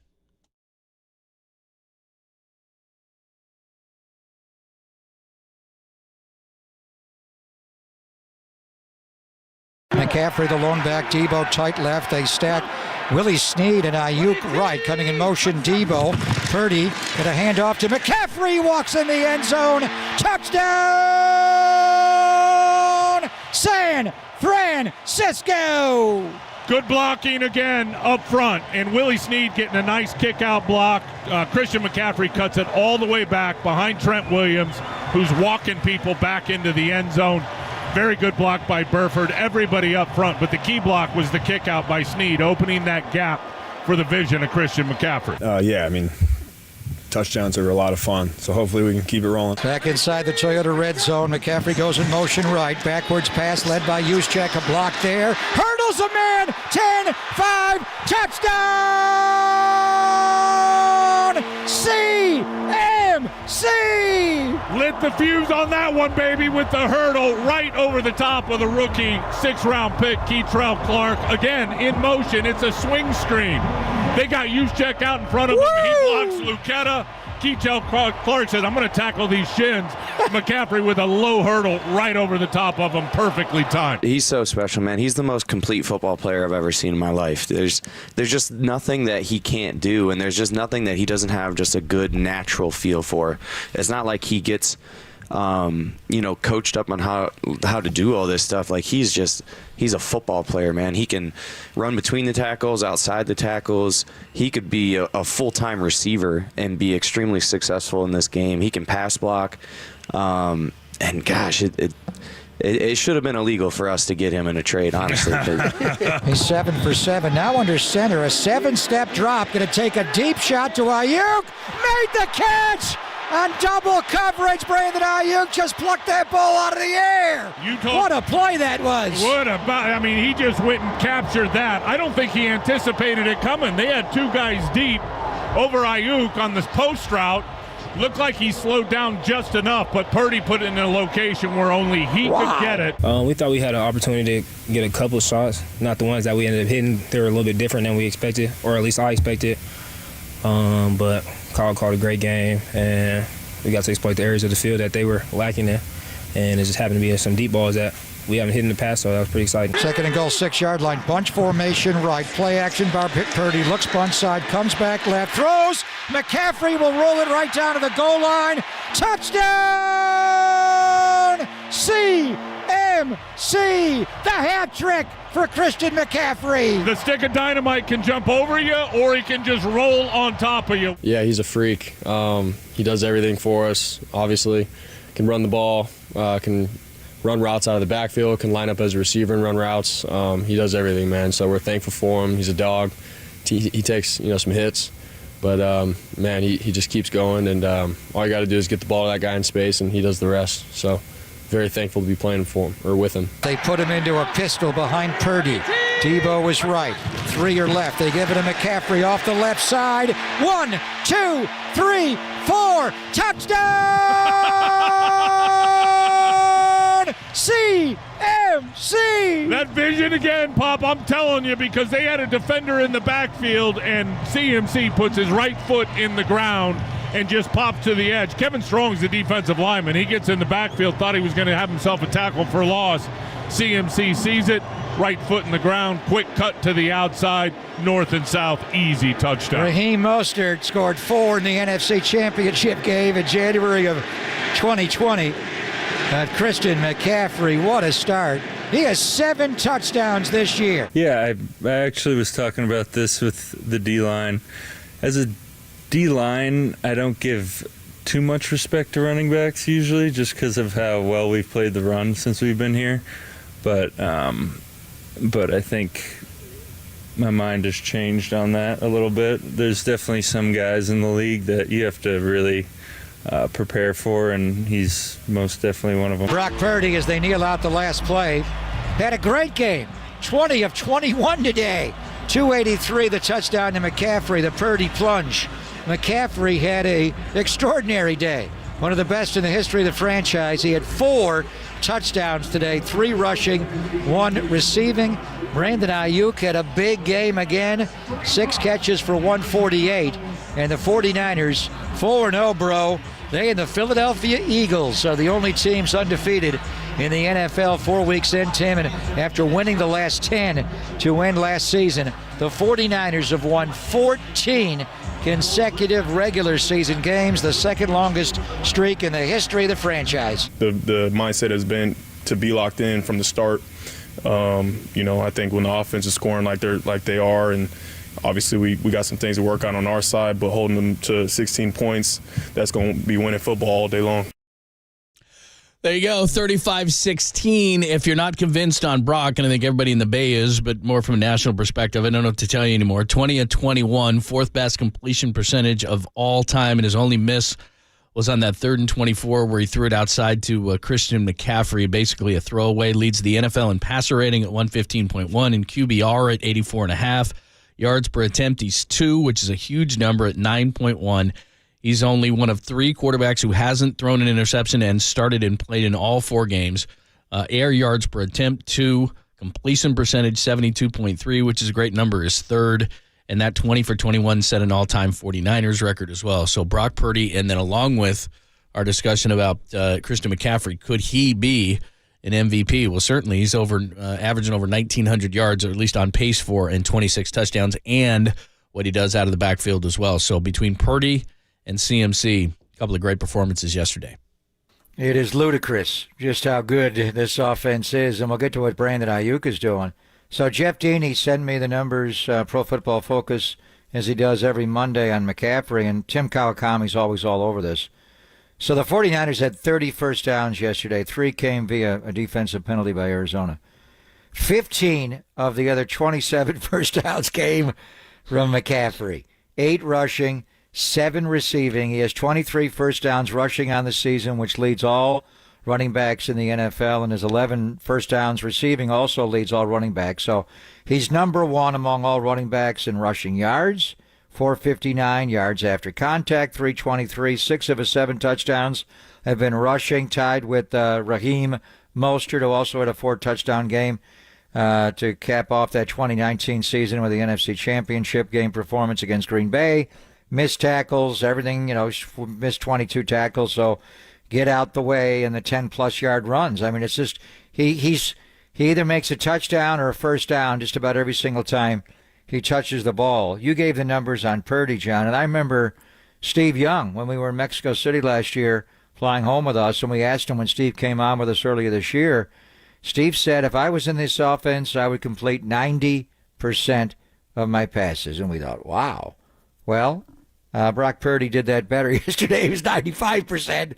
McCaffrey, the lone back. Debo tight left. They stack Willie Snead and Ayuk right. Coming in motion, Debo. Purdy got a handoff to McCaffrey. Walks in the end zone. Touchdown! San Francisco! Good blocking again up front, and Willie Snead getting a nice kick-out block. Christian McCaffrey cuts it all the way back behind Trent Williams, who's walking people back into the end zone. Very good block by Burford. Everybody up front, but the key block was the kick out by Snead, opening that gap for the vision of Christian McCaffrey. Yeah, I mean, touchdowns are a lot of fun, so hopefully we can keep it rolling. Back inside the Toyota red zone. McCaffrey goes in motion right. Backwards pass led by Juszczyk. A block there. Hurdles a man. 10-5. Touchdown! CMC! Lit the fuse on that one, baby, with the hurdle right over the top of the rookie 6th-round pick, Keitrell Clark. Again, in motion. It's a swing screen. They got Juszczyk out in front of him. He blocks Lucetta. Keitrell Clark says, I'm going to tackle these shins. McCaffrey with a low hurdle right over the top of him, perfectly timed. He's so special, man. He's the most complete football player I've ever seen in my life. There's just nothing that he can't do, and there's just nothing that he doesn't have just a good natural feel for. It's not like he gets coached up on how to do all this stuff. Like he's a football player, man. He can run between the tackles, outside the tackles. He could be a full-time receiver and be extremely successful in this game. He can pass block, and gosh, it should have been illegal for us to get him in a trade, honestly. He's 7 for 7. Now under center, a 7-step drop. Going to take a deep shot to Ayuk. Made the catch! On double coverage, Brandon Ayuk just plucked that ball out of the air. What a play that was. He just went and captured that. I don't think he anticipated it coming. They had 2 guys deep over Ayuk on this post route. Looked like he slowed down just enough, but Purdy put it in a location where only he could get it. We thought we had an opportunity to get a couple shots, not the ones that we ended up hitting. They were a little bit different than we expected, or at least I expected. But Kyle called a great game, and we got to exploit the areas of the field that they were lacking in, and it just happened to be some deep balls that we haven't hit in the past, so that was pretty exciting. 2nd and goal, 6-yard line, bunch formation right, play action, Purdy looks bunch side, comes back left, throws, McCaffrey will roll it right down to the goal line, touchdown! CMC, the hat trick for Christian McCaffrey. The stick of dynamite can jump over you, or he can just roll on top of you. Yeah, he's a freak. He does everything for us, obviously. Can run the ball, can run routes out of the backfield, can line up as a receiver and run routes. He does everything, man, so we're thankful for him. He's a dog. He takes some hits, but, man, he just keeps going, and all you got to do is get the ball to that guy in space, and he does the rest. So very thankful to be playing for him, or with him. They put him into a pistol behind Purdy. Debo is right. 3 are left. They give it to McCaffrey off the left side. 1, 2, 3, 4. Touchdown! CMC! That vision again, Pop, I'm telling you, because they had a defender in the backfield, and CMC puts his right foot in the ground and just popped to the edge. Kevin Strong's the defensive lineman. He gets in the backfield, thought he was going to have himself a tackle for loss. CMC sees it, right foot in the ground, quick cut to the outside, north and south, easy touchdown. Raheem Mostert scored 4 in the NFC Championship game in January of 2020. Christian McCaffrey, what a start. He has 7 touchdowns this year. Yeah, I actually was talking about this with the D-line. As a D-line, I don't give too much respect to running backs usually, just because of how well we've played the run since we've been here. But I think my mind has changed on that a little bit. There's definitely some guys in the league that you have to really prepare for, and he's most definitely one of them. Brock Purdy, as they kneel out the last play, had a great game. 20 of 21 today. 283, the touchdown to McCaffrey, the Purdy plunge. McCaffrey had a extraordinary day. One of the best in the history of the franchise. He had 4 touchdowns today, 3 rushing, 1 receiving. Brandon Ayuk had a big game again, 6 catches for 148. And the 49ers, 4-0, bro. They and the Philadelphia Eagles are the only teams undefeated in the NFL 4 weeks in, Tim. And after winning the last 10 to win last season, the 49ers have won 14 consecutive regular season games, the second longest streak in the history of the franchise. The mindset has been to be locked in from the start. I think when the offense is scoring like they are, and obviously we got some things to work on our side, but holding them to 16 points, that's going to be winning football all day long. There you go, 35-16. If you're not convinced on Brock, and I think everybody in the Bay is, but more from a national perspective, I don't know what to tell you anymore. 20 of 21, 4th best completion percentage of all time, and his only miss was on that 3rd and 24 where he threw it outside to Christian McCaffrey, basically a throwaway. Leads the NFL in passer rating at 115.1 and QBR at 84.5. Yards per attempt, he's 2, which is a huge number at 9.1. He's only one of 3 quarterbacks who hasn't thrown an interception and started and played in all 4 games. Air yards per attempt, 2. Completion percentage, 72.3, which is a great number, is 3rd. And that 20 for 21 set an all-time 49ers record as well. So Brock Purdy, and then along with our discussion about Christian McCaffrey, could he be an MVP? Well, certainly he's averaging over 1,900 yards, or at least on pace for, and 26 touchdowns, and what he does out of the backfield as well. So between Purdy and CMC, a couple of great performances yesterday. It is ludicrous just how good this offense is, and we'll get to what Brandon Ayuk is doing. So Jeff Deeney sent me the numbers, Pro Football Focus, as he does every Monday on McCaffrey, and Tim Kawakami's always all over this. So the 49ers had 30 first downs yesterday. 3 came via a defensive penalty by Arizona. 15 of the other 27 first downs came from McCaffrey. 8 rushing, 7 receiving. He has 23 first downs rushing on the season, which leads all running backs in the NFL, and his 11 first downs receiving also leads all running backs. So he's number 1 among all running backs in rushing yards, 459 yards after contact, 323. 6 of his 7 touchdowns have been rushing, tied with Raheem Mostert, who also had a 4-touchdown game to cap off that 2019 season with the NFC Championship game performance against Green Bay. Missed tackles, everything, missed 22 tackles, so get out the way in the 10-plus yard runs. I mean, it's just he either makes a touchdown or a first down just about every single time he touches the ball. You gave the numbers on Purdy, John, and I remember Steve Young when we were in Mexico City last year flying home with us, and we asked him when Steve came on with us earlier this year. Steve said, if I was in this offense, I would complete 90% of my passes. And we thought, wow. Well, Brock Purdy did that better yesterday. He was 95%.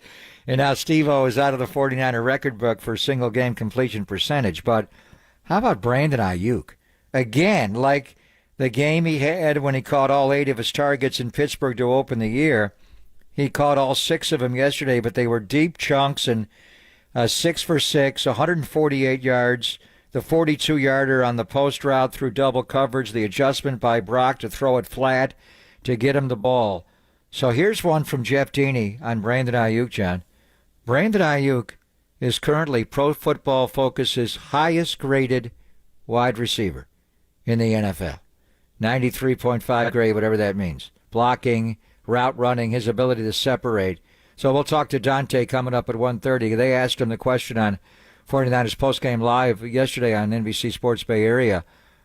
And now Steve-O is out of the 49er record book for single-game completion percentage. But how about Brandon Ayuk? Again, like the game he had when he caught all 8 of his targets in Pittsburgh to open the year. He caught all 6 of them yesterday, but they were deep chunks, and 6 for 6, 148 yards, the 42-yarder on the post route through double coverage, the adjustment by Brock to throw it flat to get him the ball. So here's one from Jeff Deeney on Brandon Ayuk, John. Brandon Ayuk is currently Pro Football Focus's highest-graded wide receiver in the NFL. 93.5 grade, whatever that means. Blocking, route running, his ability to separate. So we'll talk to Dante coming up at 1:30. They asked him the question on 49ers postgame live yesterday on NBC Sports Bay Area.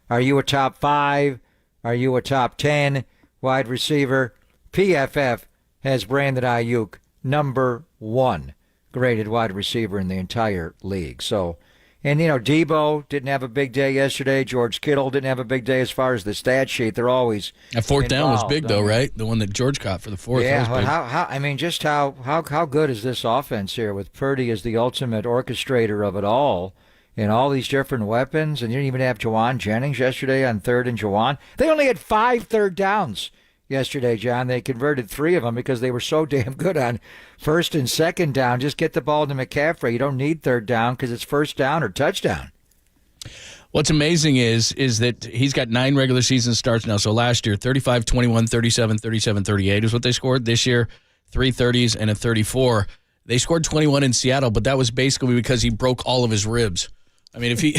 Are you a top 5? Are you a top 10 wide receiver? PFF has Brandon Ayuk number 1 graded wide receiver in the entire league. So, and, Debo didn't have a big day yesterday. George Kittle didn't have a big day as far as the stat sheet. They're always That fourth down was involved. big, though, right? The one that George caught for the fourth. Yeah, that was well, big. just how good is this offense here with Purdy as the ultimate orchestrator of it all and all these different weapons? And you didn't even have Jawan Jennings yesterday on 3rd and Jawan. They only had 5 third downs yesterday, John. They converted 3 of them because they were so damn good on 1st and 2nd down. Just get the ball to McCaffrey. You don't need 3rd down because it's 1st down or touchdown. What's amazing is that he's got 9 regular season starts now. So last year, 35, 21, 37, 37, 38 is what they scored. This year, 3 30s and a 34. They scored 21 in Seattle, but that was basically because he broke all of his ribs. I mean, if he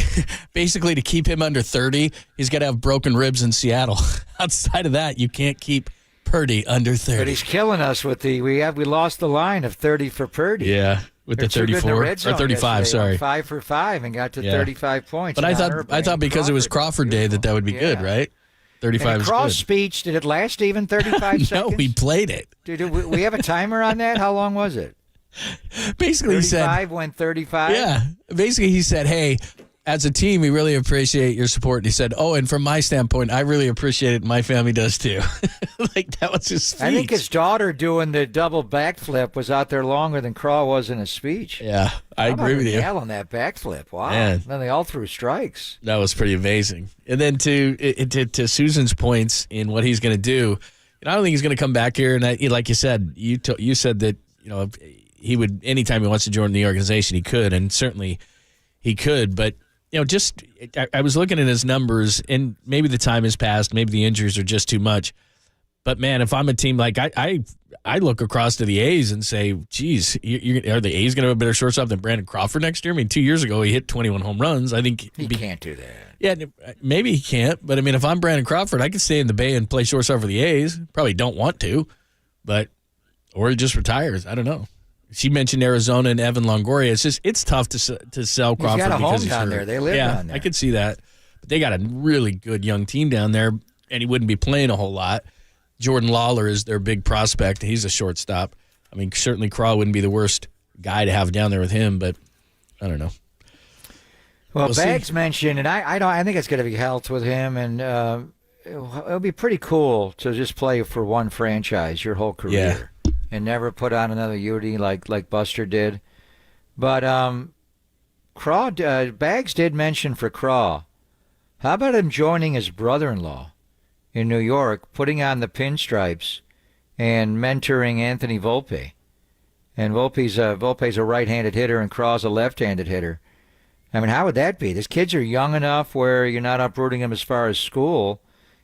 basically to keep him under 30, he's got to have broken ribs in Seattle. Outside of that, you can't keep Purdy under 30. But he's killing us with we lost the line of 30 for Purdy. Yeah, with They're the too good in 34 red zone or 35. yesterday. Sorry, 5 for 5 and got to Yeah. 35 points. But I thought because it was Crawford Day that would be good, right? 35 and is Craw's good. speech, did it last even 35 seconds? No, we played it. Dude, we have a timer on that? How long was it? Basically, he said 35 went 35? Yeah. Basically, he said, hey, as a team, we really appreciate your support. And he said, oh, and from my standpoint, I really appreciate it. My family does too. Like, that was his speech. I think his daughter doing the double backflip was out there longer than Craw was in his speech. Yeah, I agree with you. Nailing that backflip. Wow. Man. Then they all threw strikes. That was pretty amazing. And then to Susan's points in what he's going to do, I don't think he's going to come back here. And like you said, you said that he would, anytime he wants to join the organization, he could, and certainly he could. But I was looking at his numbers, and maybe the time has passed, maybe the injuries are just too much. But man, if I'm a team like I look across to the A's and say, geez, are the A's going to have a better shortstop than Brandon Crawford next year? I mean, 2 years ago he hit 21 home runs. I think he can't do that. Yeah, maybe he can't. But I mean, if I'm Brandon Crawford, I could stay in the Bay and play shortstop for the A's. Probably don't want to, or he just retires. I don't know. She mentioned Arizona and Evan Longoria. It's tough to sell Crawford. He's got a home because down there. They live down there. I could see that. But they got a really good young team down there, and he wouldn't be playing a whole lot. Jordan Lawler is their big prospect. He's a shortstop. I mean, certainly Craw wouldn't be the worst guy to have down there with him, but I don't know. Well, We'll Bags see. mentioned, and I think it's going to be health with him, and it'll be pretty cool to just play for one franchise your whole career and never put on another Udi like Buster did. But Bags did mention for Craw, how about him joining his brother-in-law in New York, putting on the pinstripes and mentoring Anthony Volpe? And Volpe's a right-handed hitter and Craw's a left-handed hitter. I mean, how would that be? These kids are young enough where you're not uprooting them as far as school.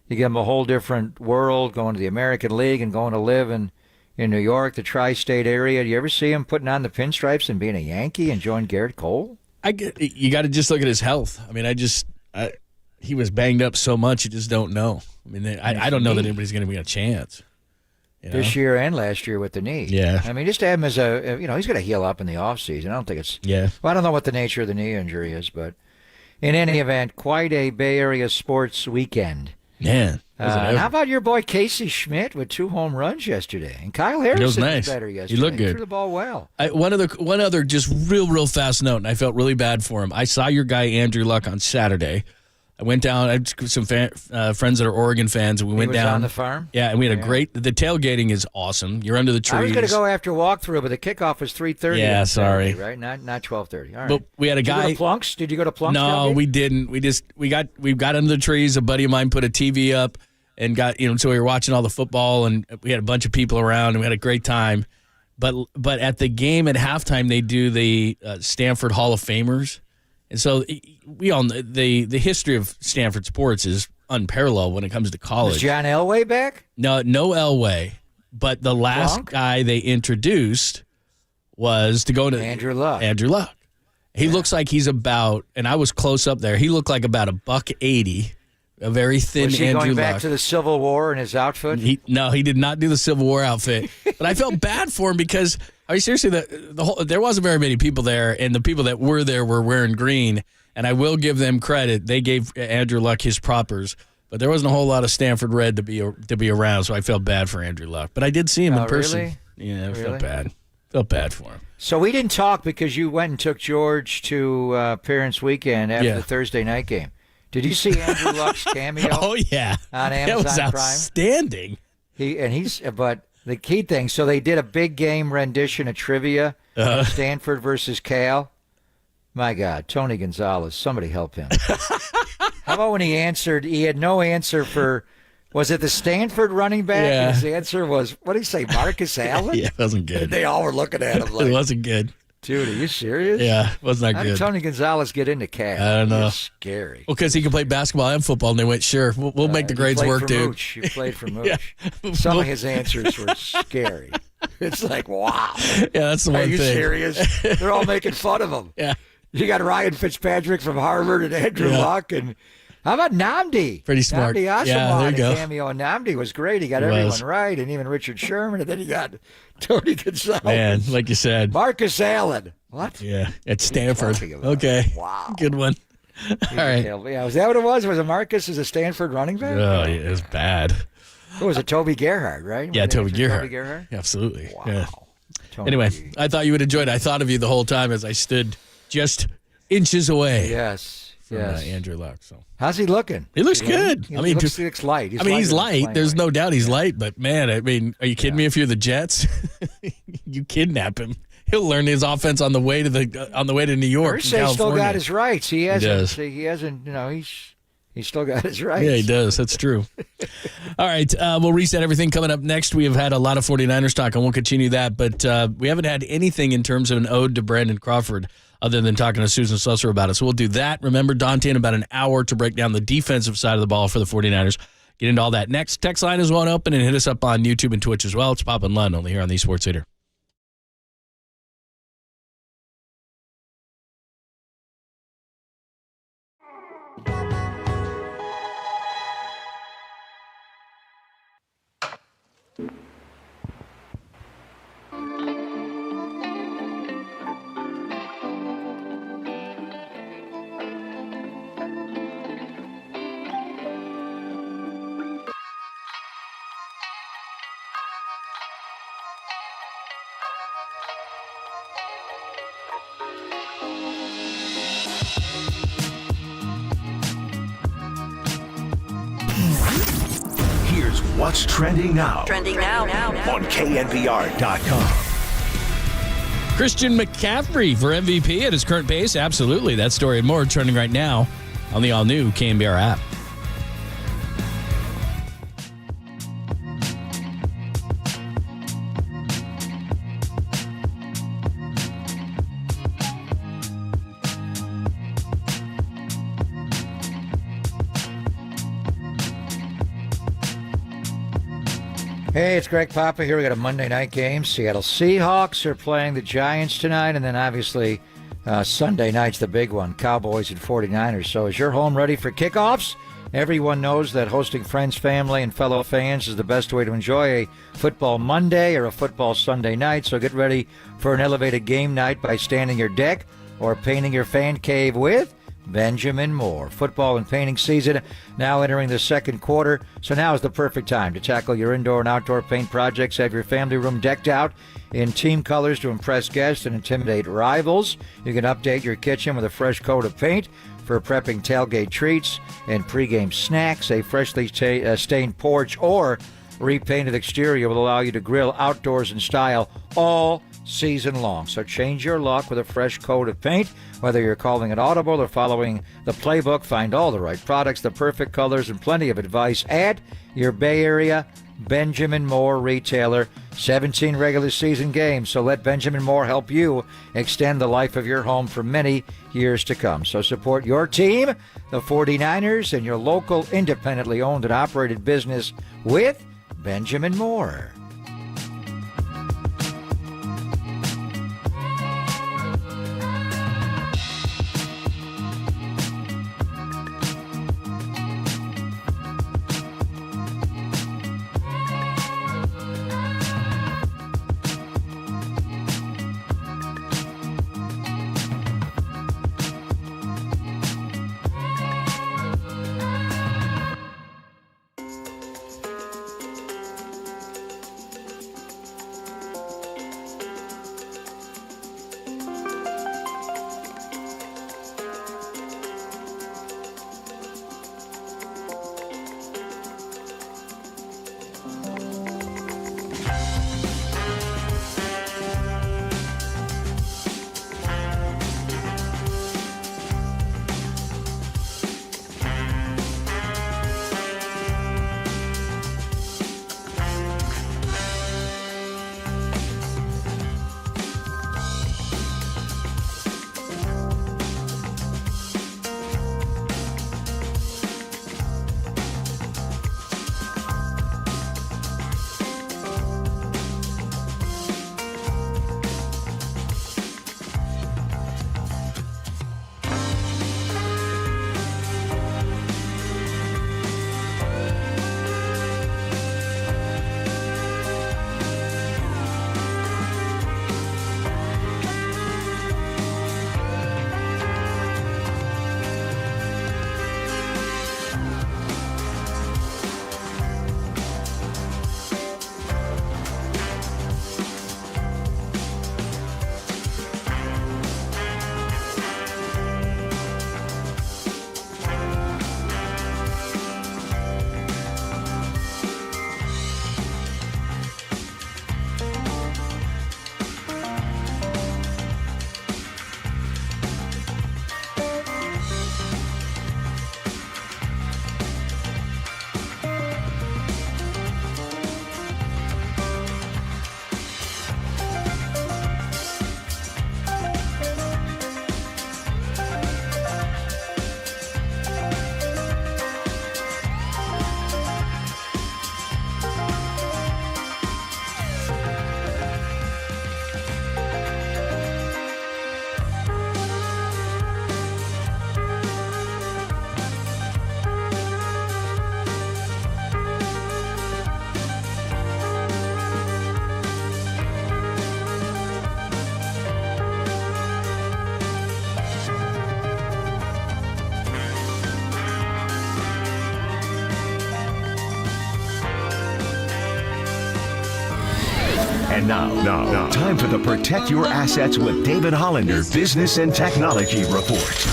You give them a whole different world, going to the American League and going to live in New York, the tri-state area. Do you ever see him putting on the pinstripes and being a Yankee and join Garrett Cole? You got to just look at his health. I mean, he was banged up so much, you just don't know. I mean, I don't know that anybody's going to be a chance. This year and last year with the knee. Yeah. I mean, just to have him as he's going to heal up in the offseason. I don't think it's. Yeah. Well, I don't know what the nature of the knee injury is, but in any event, quite a Bay Area sports weekend. Man. And how about your boy Casey Schmidt with 2 home runs yesterday? And Kyle Harrison was nice. better yesterday. He looked good. Threw the ball well. One other just real fast note, and I felt really bad for him. I saw your guy Andrew Luck on Saturday. I went down. I had some friends that are Oregon fans, and we went down on the farm. Yeah, and we had a great. The tailgating is awesome. You're under the trees. I was going to go after walkthrough, but the kickoff was 3:30. Yeah, sorry. Right, not 12:30. All right. But we had a guy. Did you go to Plunks? Did you go to Plunks? No, tailgate? we didn't. We got under the trees. A buddy of mine put a TV up and got so we were watching all the football, and we had a bunch of people around, and we had a great time. But at the game at halftime, they do the Stanford Hall of Famers. And so we all know the history of Stanford sports is unparalleled when it comes to college. Is John Elway back? No Elway. But the last guy they introduced was to go to Andrew Luck. He looks like he's about, and I was close up there, he looked like about $180, A very thin Was he Andrew going back Luck. to the Civil War in his outfit? He did not do the Civil War outfit. But I felt bad for him because, I mean, seriously, there wasn't very many people there, and the people that were there were wearing green. And I will give them credit; they gave Andrew Luck his propers, but there wasn't a whole lot of Stanford red to be around. So I felt bad for Andrew Luck. But I did see him in person. Really? Yeah, I Really? felt bad. Felt bad for him. So we didn't talk because you went and took George to Parents Weekend after the Thursday night game. Did you see Andrew Luck's cameo? Oh yeah, on Amazon that was Prime. outstanding. But the key thing. So they did a big game rendition of trivia, Stanford versus Cal. My God, Tony Gonzalez, somebody help him. How about when he answered? He had no answer for. Was it the Stanford running back? Yeah. And his answer was, what did he say, Marcus Allen? Yeah, it wasn't good. And they all were looking at him like, It wasn't good. dude, are you serious? Yeah, it was not How good. did Tony Gonzalez get into Cal? I don't know. He's scary. Well, because he can play basketball and football, and they went, sure, we'll make the grades You played work, for dude. Mooch. You played for Mooch. Yeah. Some of his answers were scary. It's like, wow. Yeah, that's the one Are thing. you serious? They're all making fun of him. Yeah. You got Ryan Fitzpatrick from Harvard and Andrew Luck. And how about Namdi? Pretty smart. Namdi Asamoah, Yeah, there you go. the cameo on Namdi was great. He got It was. everyone right, and even Richard Sherman. And then he got Tony Gonzalez. Man, like you said. Marcus Allen. What? Yeah, at Stanford. talking about? Okay. Wow. Good one. All right. Yeah, was that what it was? Was it Marcus as a Stanford running back? Oh, yeah, it was bad. It was a Toby Gerhardt, right? Yeah, Was it Toby Gerhardt. Toby Gerhardt? Absolutely. Wow. Yeah. Tony. Anyway, I thought you would enjoy it. I thought of you the whole time as I stood just inches away. Yes. From Yes. Andrew Luck. So how's he looking? he looks good. He looks light. He's light. There's no doubt he's light. But man, I mean, are you kidding me? If you're the Jets, you kidnap him. He'll learn his offense on the way to New York. He's still got his rights. He hasn't. does. He hasn't. You know, he's still got his rights. Yeah, he does. That's true. All right. We'll reset everything coming up next. We have had a lot of 49ers talk, and we'll continue that. But we haven't had anything in terms of an ode to Brandon Crawford other than talking to Susan Susser about it. So we'll do that. Remember, Dante in about an hour to break down the defensive side of the ball for the 49ers. Get into all that next. Text line is one open, and hit us up on YouTube and Twitch as well. It's Pop and Lund, only here on the Sports Leader. Here's what's trending now. Trending now. On KNBR.com. Christian McCaffrey for MVP at his current pace. Absolutely. That story and more trending right now on the all-new KNBR app. Hey, it's Greg Papa here. We got a Monday night game. Seattle Seahawks are playing the Giants tonight, and then obviously Sunday night's the big one, Cowboys and 49ers. So is your home ready for kickoffs? Everyone knows that hosting friends, family, and fellow fans is the best way to enjoy a football Monday or a football Sunday night. So get ready for an elevated game night by standing your deck or painting your fan cave with Benjamin Moore. Football and painting season now entering the second quarter, so now is the perfect time to tackle your indoor and outdoor paint projects. Have your family room decked out in team colors to impress guests and intimidate rivals. You can update your kitchen with a fresh coat of paint for prepping tailgate treats and pregame snacks. A freshly stained porch or repainted exterior will allow you to grill outdoors in style all season long. So change your luck with a fresh coat of paint. Whether you're calling it audible or following the playbook, find all the right products, the perfect colors, and plenty of advice at your Bay Area Benjamin Moore retailer. 17 regular season games, so let Benjamin Moore help you extend the life of your home for many years to come. So support your team, the 49ers, and your local independently owned and operated business with Benjamin Moore. And now, time for the Protect Your Assets with David Hollander Business and Technology Report.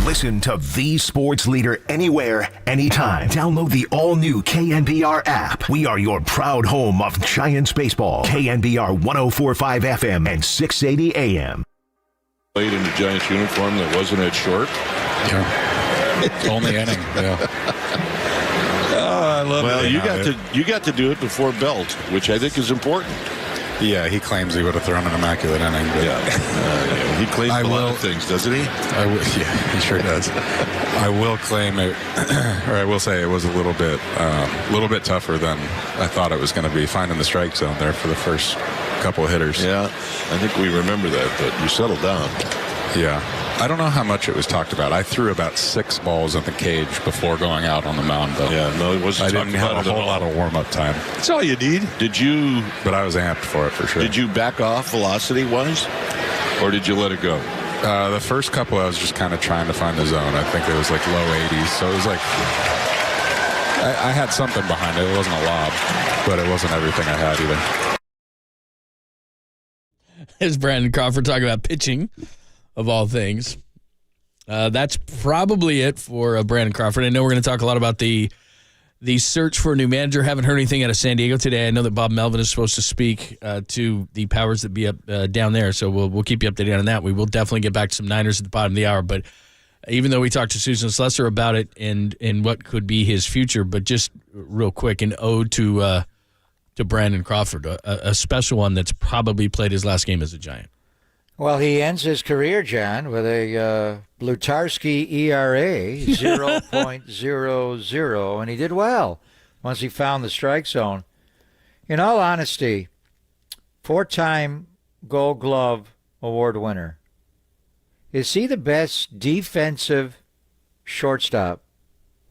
Listen to the sports leader anywhere, anytime. Download the all-new KNBR app. We are your proud home of Giants baseball. KNBR 104.5 FM and 680 AM. Played in the Giants uniform that wasn't at short. Yeah. Only inning. Yeah. Oh, I love it. Well, you got to do it before Belt, which I think is important. Yeah, he claims he would have thrown an immaculate inning. But yeah. He claims a lot of things, doesn't he? Yeah, he sure does. I will claim it, or I will say it was a little bit tougher than I thought it was going to be. Finding the strike zone there for the first couple of hitters. Yeah, I think we remember that, but you settled down. Yeah. I don't know how much it was talked about. I threw about 6 balls in the cage before going out on the mound, though. Yeah, no, it wasn't. I didn't have a whole lot of warm-up time. That's all you need. But I was amped for it for sure. Did you back off velocity-wise, or did you let it go? The first couple, I was just kind of trying to find the zone. I think it was like low 80s, so it was like I had something behind it. It wasn't a lob, but it wasn't everything I had either. There's Brandon Crawford talking about pitching, of all things. That's probably it for Brandon Crawford. I know we're going to talk a lot about the search for a new manager. Haven't heard anything out of San Diego today. I know that Bob Melvin is supposed to speak to the powers that be up down there, so we'll keep you updated on that. We will definitely get back to some Niners at the bottom of the hour, but even though we talked to Susan Slesser about it and what could be his future, but just real quick, an ode to Brandon Crawford, a special one that's probably played his last game as a Giant. Well, he ends his career, John, with a Blutarski ERA 0.00, and he did well once he found the strike zone. In all honesty, 4-time Gold Glove Award winner. Is he the best defensive shortstop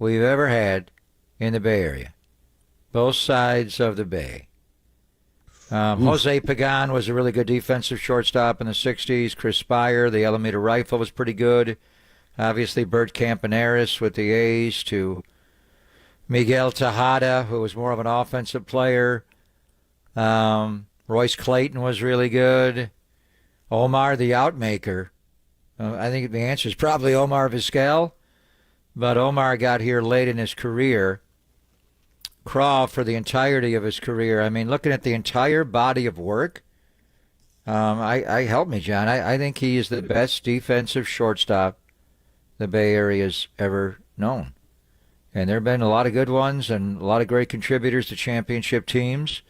we've ever had in the Bay Area? Both sides of the Bay. Jose Pagan was a really good defensive shortstop in the 60s. Chris Spire, the Alameda Rifle, was pretty good. Obviously, Bert Campaneris with the A's, to Miguel Tejada, who was more of an offensive player. Royce Clayton was really good. Omar, the outmaker. I think the answer is probably Omar Vizquel, but Omar got here late in his career. Crawford for the entirety of his career. I mean, looking at the entire body of work, help me, John. I think he is the best defensive shortstop the Bay Area's ever known. And there have been a lot of good ones and a lot of great contributors to championship teams.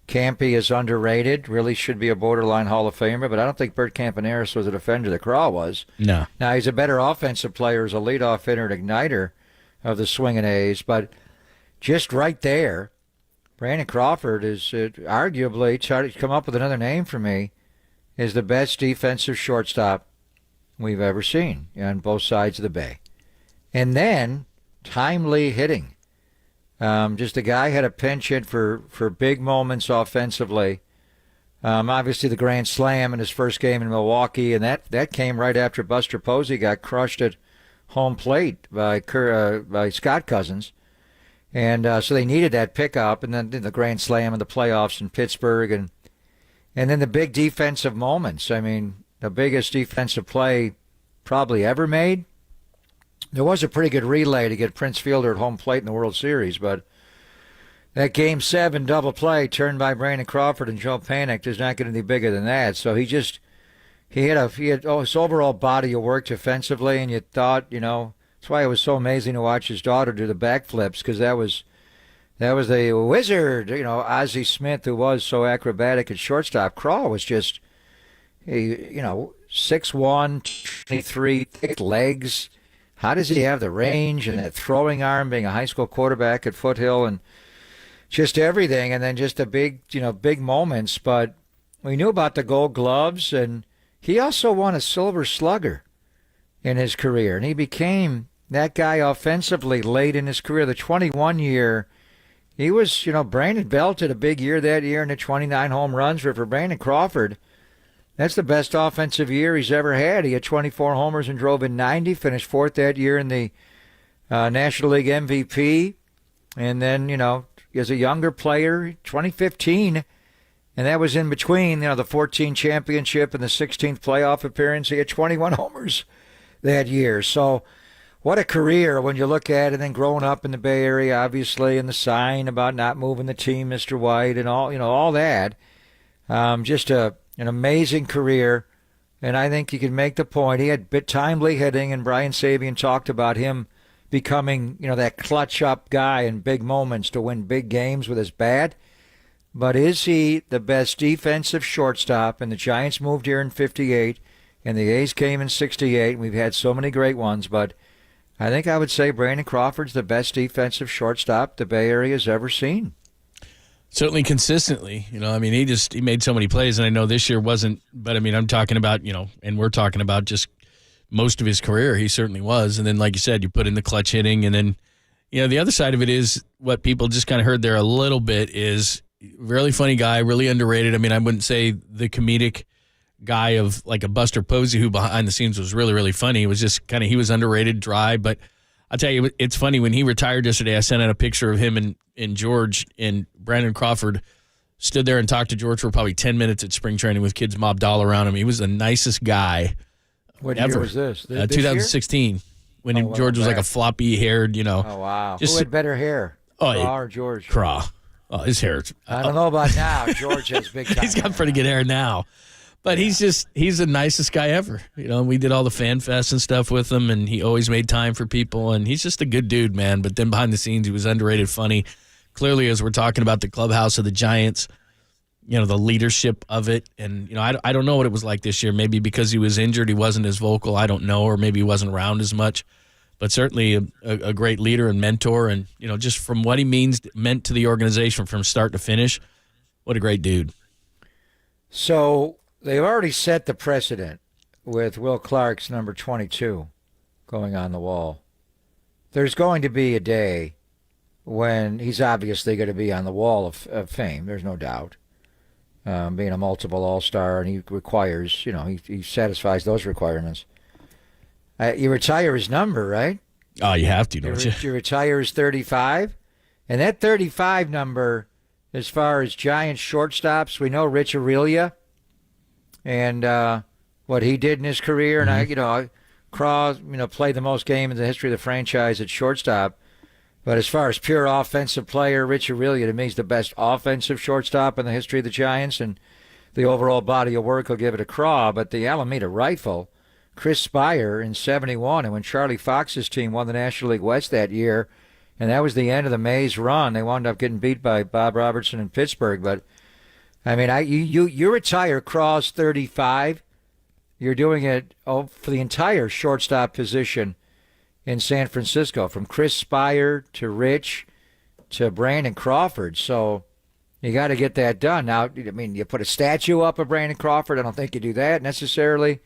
Campy is underrated, really should be a borderline Hall of Famer, but I don't think Bert Campaneris was a defender that Craw was. No. Now, he's a better offensive player as a leadoff hitter and igniter of the swinging A's, but just right there, Brandon Crawford is arguably, trying to come up with another name for me, is the best defensive shortstop we've ever seen on both sides of the Bay. And then, timely hitting. Just a guy had a pinch hit for big moments offensively. Obviously, the grand slam in his first game in Milwaukee, and that came right after Buster Posey got crushed at home plate by Scott Cousins. And so they needed that pickup, and then the grand slam in the playoffs in Pittsburgh, and then the big defensive moments. I mean, the biggest defensive play probably ever made. There was a pretty good relay to get Prince Fielder at home plate in the World Series, but that Game 7 double play turned by Brandon Crawford and Joe Panik is not going to be bigger than that. So he had his overall body of work defensively, and you thought, That's why it was so amazing to watch his daughter do the backflips, because that was a wizard. Ozzie Smith, who was so acrobatic at shortstop. Craw was just, 6'1", 23, thick legs. How does he have the range and that throwing arm, being a high school quarterback at Foothill, and just everything, and then just the big moments. But we knew about the Gold Gloves, and he also won a Silver Slugger in his career, and he became that guy offensively late in his career. The 21 year, he was, Brandon Belt had a big year that year in the 29 home runs. For Brandon Crawford, that's the best offensive year he's ever had. He had 24 homers and drove in 90, finished fourth that year in the National League MVP. And then, as a younger player, 2015, and that was in between, the 14 championship and the 16th playoff appearance. He had 21 homers that year. So what a career when you look at it. And then growing up in the Bay Area, obviously, and the sign about not moving the team, Mr. White, and all that. Just an amazing career. And I think you can make the point. He had timely hitting, and Brian Sabian talked about him becoming, that clutch up guy in big moments to win big games with his bat. But is he the best defensive shortstop? And the Giants moved here in 58, and the A's came in 68. We've had so many great ones, but I think I would say Brandon Crawford's the best defensive shortstop the Bay Area's ever seen. Certainly consistently. He made so many plays, and I know this year wasn't, but I'm talking about, and we're talking about just most of his career. He certainly was. And then, like you said, you put in the clutch hitting, and then, the other side of it is what people just kind of heard there a little bit is really funny guy, really underrated. I wouldn't say the comedic guy of like a Buster Posey, who behind the scenes was really, really funny. It was just he was underrated, dry. But I'll tell you, it's funny. When he retired yesterday, I sent out a picture of him and George, and Brandon Crawford stood there and talked to George for probably 10 minutes at spring training with kids mobbed all around him. He was the nicest guy What ever. year was this? 2016, when George was like a floppy-haired, Oh, wow. Who had better hair? Craw or George? Craw. Oh, his hair. I don't know about now. George has big time. He's got pretty good hair now. But he's the nicest guy ever. We did all the fan fests and stuff with him, and he always made time for people, and he's just a good dude, man. But then behind the scenes, he was underrated, funny. Clearly, as we're talking about the clubhouse of the Giants, the leadership of it. And, I don't know what it was like this year. Maybe because he was injured, he wasn't as vocal. I don't know. Or maybe he wasn't around as much. But certainly a great leader and mentor. And, just from what he meant to the organization from start to finish, what a great dude. So they've already set the precedent with Will Clark's number 22 going on the wall. There's going to be a day when he's obviously going to be on the wall of fame. There's no doubt. Being a multiple All-Star, and he requires, he satisfies those requirements. You retire his number, right? Oh, you have to, don't you? You retire his 35. And that 35 number, as far as Giants shortstops, we know Rich Aurelia and what he did in his career. Mm-hmm. And Craw, played the most games in the history of the franchise at shortstop. But as far as pure offensive player, Rich Aurelia, to me, is the best offensive shortstop in the history of the Giants. And the overall body of work will give it a Craw. But the Alameda Rifle, Chris Spire in 71, and when Charlie Fox's team won the National League West that year, and that was the end of the Mays run. They wound up getting beat by Bob Robertson in Pittsburgh. But, you retire Craw's 35. You're doing it for the entire shortstop position in San Francisco, from Chris Spire to Rich to Brandon Crawford. So you got to get that done. Now, you put a statue up of Brandon Crawford. I don't think you do that necessarily.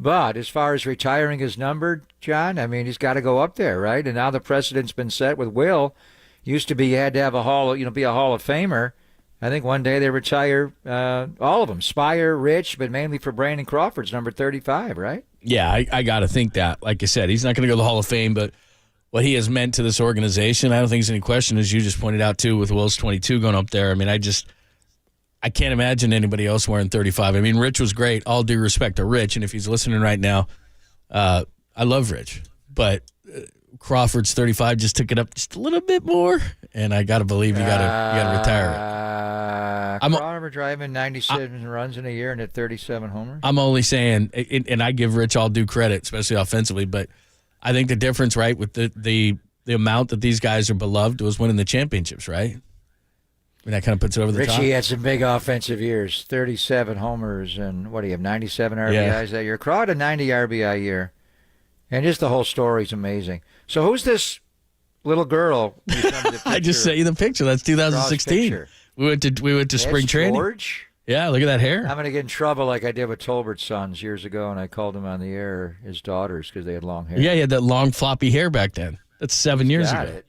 But as far as retiring his number, John, he's got to go up there, right? And now the precedent's been set with Will. Used to be you had to have be a Hall of Famer. I think one day they retire all of them, Spire, Rich, but mainly for Brandon Crawford's number 35, right? Yeah, I got to think that. Like I said, he's not going to go to the Hall of Fame, but what he has meant to this organization, I don't think there's any question, as you just pointed out, too, with Will's 22 going up there. I can't imagine anybody else wearing 35. Rich was great. All due respect to Rich, and if he's listening right now, I love Rich. But Crawford's 35 just took it up just a little bit more, and I got to believe you got to retire it. Crawford driving 97 runs in a year and at 37 homers. I'm only saying, and I give Rich all due credit, especially offensively, but I think the difference, right, with the amount that these guys are beloved was winning the championships, right? I mean, that kind of puts it over the top. Richie had some big offensive years, 37 homers, and what do you have, 97 RBIs that year? Craw had a 90 RBI year. And just the whole story's amazing. So who's this little girl? I just sent you the picture. That's 2016. We went to spring training. George? Yeah, look at that hair. I'm going to get in trouble like I did with Tolbert's sons years ago, and I called him on the air, his daughters, because they had long hair. Yeah, he had that long floppy hair back then. That's 7 years ago.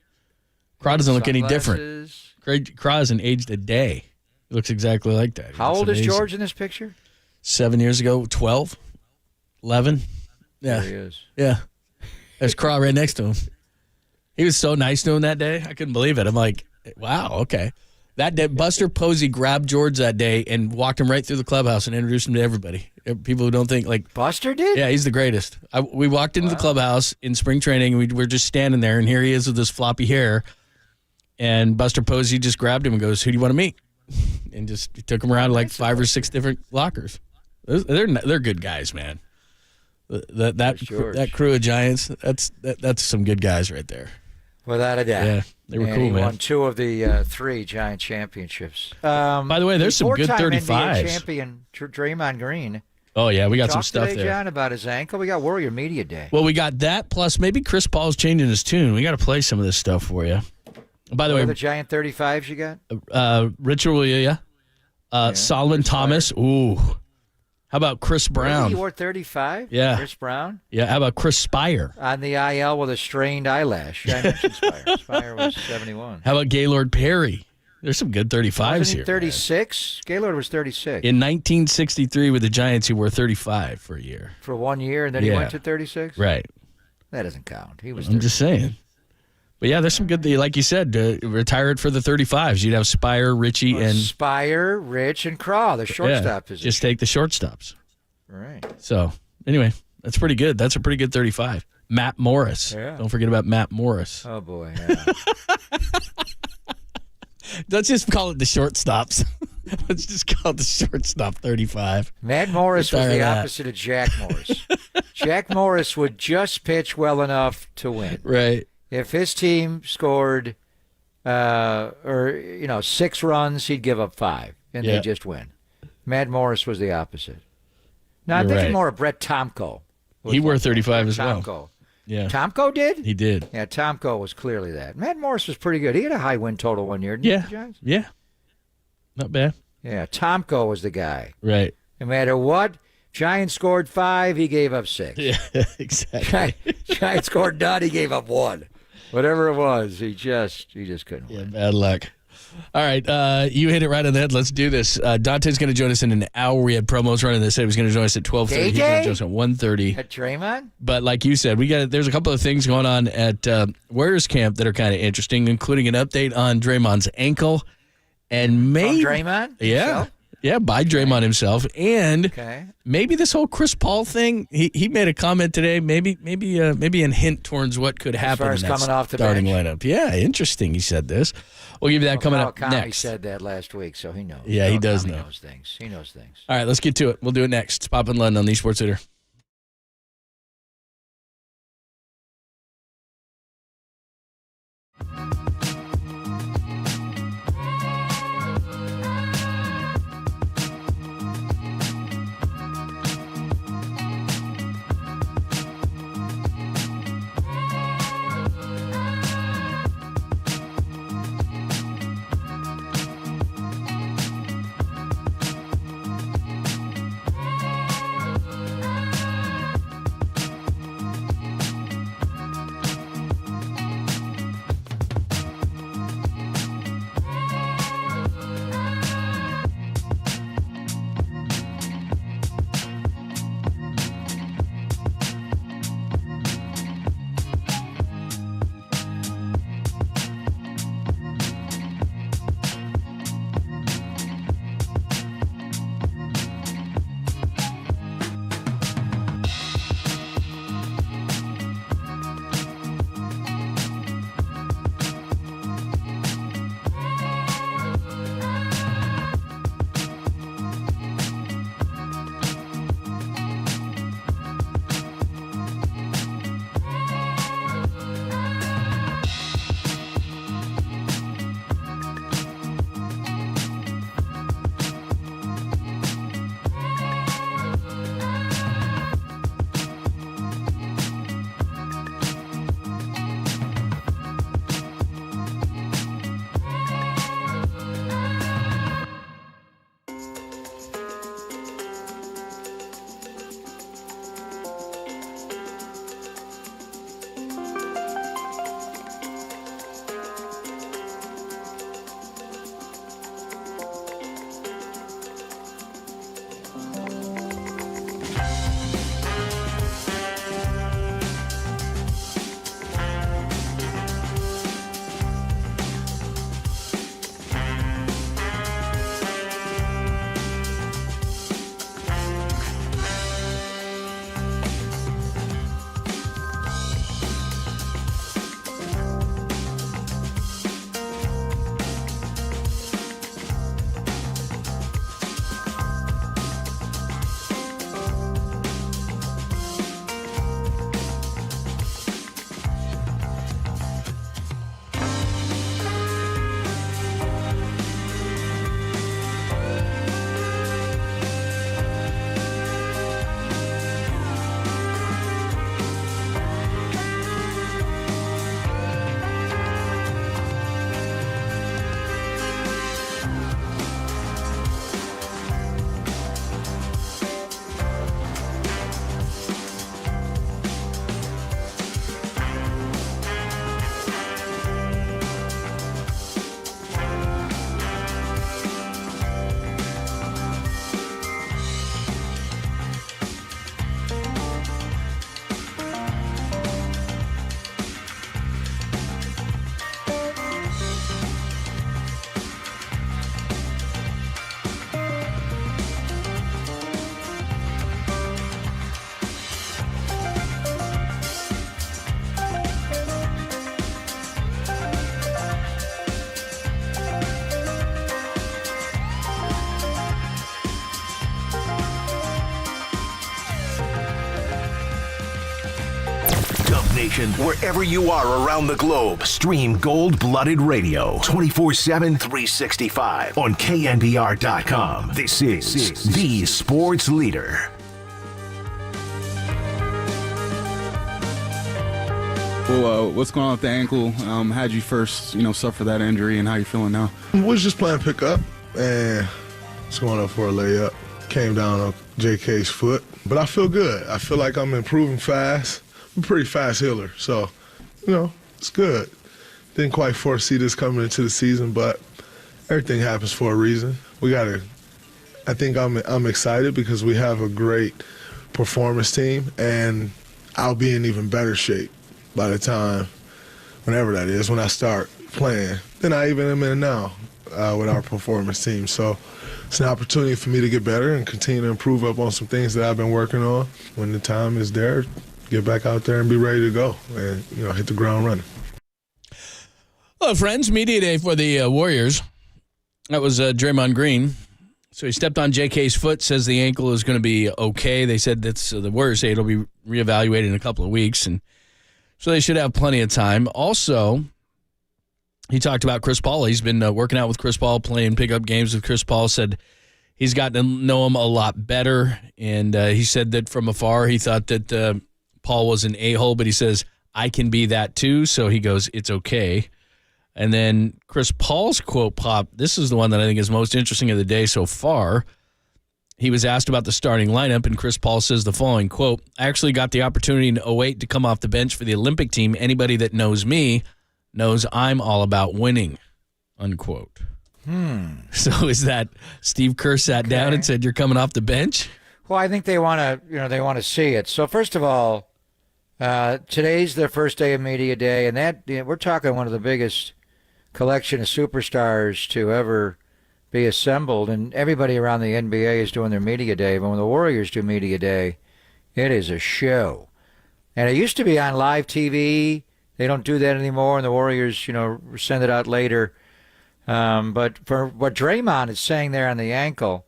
Craw doesn't look any different. Craw hasn't aged a day. He looks exactly like that. How old is George in this picture? 7 years ago, 12, 11. Yeah. There he is. Yeah. There's Craw right next to him. He was so nice to him that day. I couldn't believe it. I'm like, wow, okay. That day, Buster Posey grabbed George that day and walked him right through the clubhouse and introduced him to everybody. People who don't think, like... Buster did? Yeah, he's the greatest. We walked into the clubhouse in spring training, and we were just standing there, and here he is with this floppy hair. And Buster Posey just grabbed him and goes, "Who do you want to meet?" And just took him around to like 5 or 6 different lockers. They're good guys, man. That crew of Giants, that's some good guys right there. Without a doubt. Yeah, they were and cool, he man. won 2 of the 3 Giant championships. By the way, there's some good 35s. NBA champion Draymond Green. Oh, yeah, we got some stuff today, there. John, about his ankle. We got Warrior Media Day. Well, we got that, plus maybe Chris Paul's changing his tune. We got to play some of this stuff for you. By the way, the Giant 35s you got? Richard Williams, Solomon Thomas. Ooh. How about Chris Brown? Really? You wore 35? Yeah. Chris Brown? Yeah, how about Chris Spire? On the IL with a strained eyelash. I mentioned Spire. Spire was 71. How about Gaylord Perry? There's some good 35s Wasn't he here. 36? Gaylord was 36. In 1963 with the Giants, he wore 35 for a year. For 1 year, and then he went to 36? Right. That doesn't count. He was. I'm just saying. But yeah, there's some good, like you said, retired for the 35s. You'd have Spire, Richie, and... Spire, Rich, and Craw, the shortstop position. Just take the shortstops. Right. So, anyway, that's pretty good. That's a pretty good 35. Matt Morris. Yeah. Don't forget about Matt Morris. Oh, boy. Yeah. Let's just call it the shortstops. Let's just call it the shortstop 35. Matt Morris was the opposite of Jack Morris. Jack Morris would just pitch well enough to win. Right. If his team scored, 6 runs, he'd give up 5, and they'd just win. Matt Morris was the opposite. Now, I'm thinking more of Brett Tomko. He wore 35 as Tomko. well. Yeah. Tomko did? He did. Yeah, Tomko was clearly that. Matt Morris was pretty good. He had a high win total 1 year, didn't he, Giants? Yeah. Not bad. Yeah, Tomko was the guy. Right. No matter what, Giants scored 5, he gave up 6. Yeah, exactly. Giants scored none, he gave up 1. Whatever it was, he just couldn't win. Bad luck. All right, you hit it right on the head. Let's do this. Dante's going to join us in an hour. We had promos running this. He was going to join us at 12:30. He's going to join us at 1:30. At Draymond? But like you said, there's a couple of things going on at Warriors camp that are kind of interesting, including an update on Draymond's ankle, and maybe Draymond? Yeah. Himself? Yeah, by Draymond himself, and Okay. maybe this whole Chris Paul thing. He made a comment today. Maybe a hint towards what could happen far as in that coming off the starting bench? lineup. Yeah, interesting. He said this. We'll give you that coming up Kawhi next. said that last week, so he knows. Yeah, he does Kawhi know. knows things. He knows things. All right, let's get to it. We'll do it next. It's Pop and London on the Sports Leader. Nation, wherever you are around the globe, stream Gold-Blooded Radio 24/7, 365 on KNBR.com. This is the sports leader. Well, what's going on with the ankle? How'd you first, suffer that injury, and how you feeling now? Was just playing pickup and just going up for a layup. Came down on JK's foot, but I feel good. I feel like I'm improving fast. I'm a pretty fast healer, so, it's good. Didn't quite foresee this coming into the season, but everything happens for a reason. I think I'm excited because we have a great performance team, and I'll be in even better shape by the time, whenever that is, when I start playing, than I even am in now with our performance team. So it's an opportunity for me to get better and continue to improve up on some things that I've been working on. When the time is there, get back out there and be ready to go and, hit the ground running. Hello, friends. Media day for the Warriors. That was Draymond Green. So he stepped on JK's foot, says the ankle is going to be okay. They said the Warriors say it'll be reevaluated in a couple of weeks, and so they should have plenty of time. Also, he talked about Chris Paul. He's been working out with Chris Paul, playing pickup games with Chris Paul. Said he's gotten to know him a lot better, and he said that from afar he thought that Paul was an a-hole, but he says, I can be that too, so he goes, it's okay. And then Chris Paul's quote popped. This is the one that I think is most interesting of the day so far. He was asked about the starting lineup, and Chris Paul says the following, quote, I actually got the opportunity in 2008 to come off the bench for the Olympic team. Anybody that knows me knows I'm all about winning, unquote. So is that Steve Kerr sat down and said, you're coming off the bench? Well, I think they want to see it. So first of all, today's their first day of media day, and that we're talking one of the biggest collection of superstars to ever be assembled, and everybody around the NBA is doing their media day. But when the Warriors do media day, it is a show. And it used to be on live TV. They don't do that anymore, and the Warriors, send it out later. But for what Draymond is saying there on the ankle,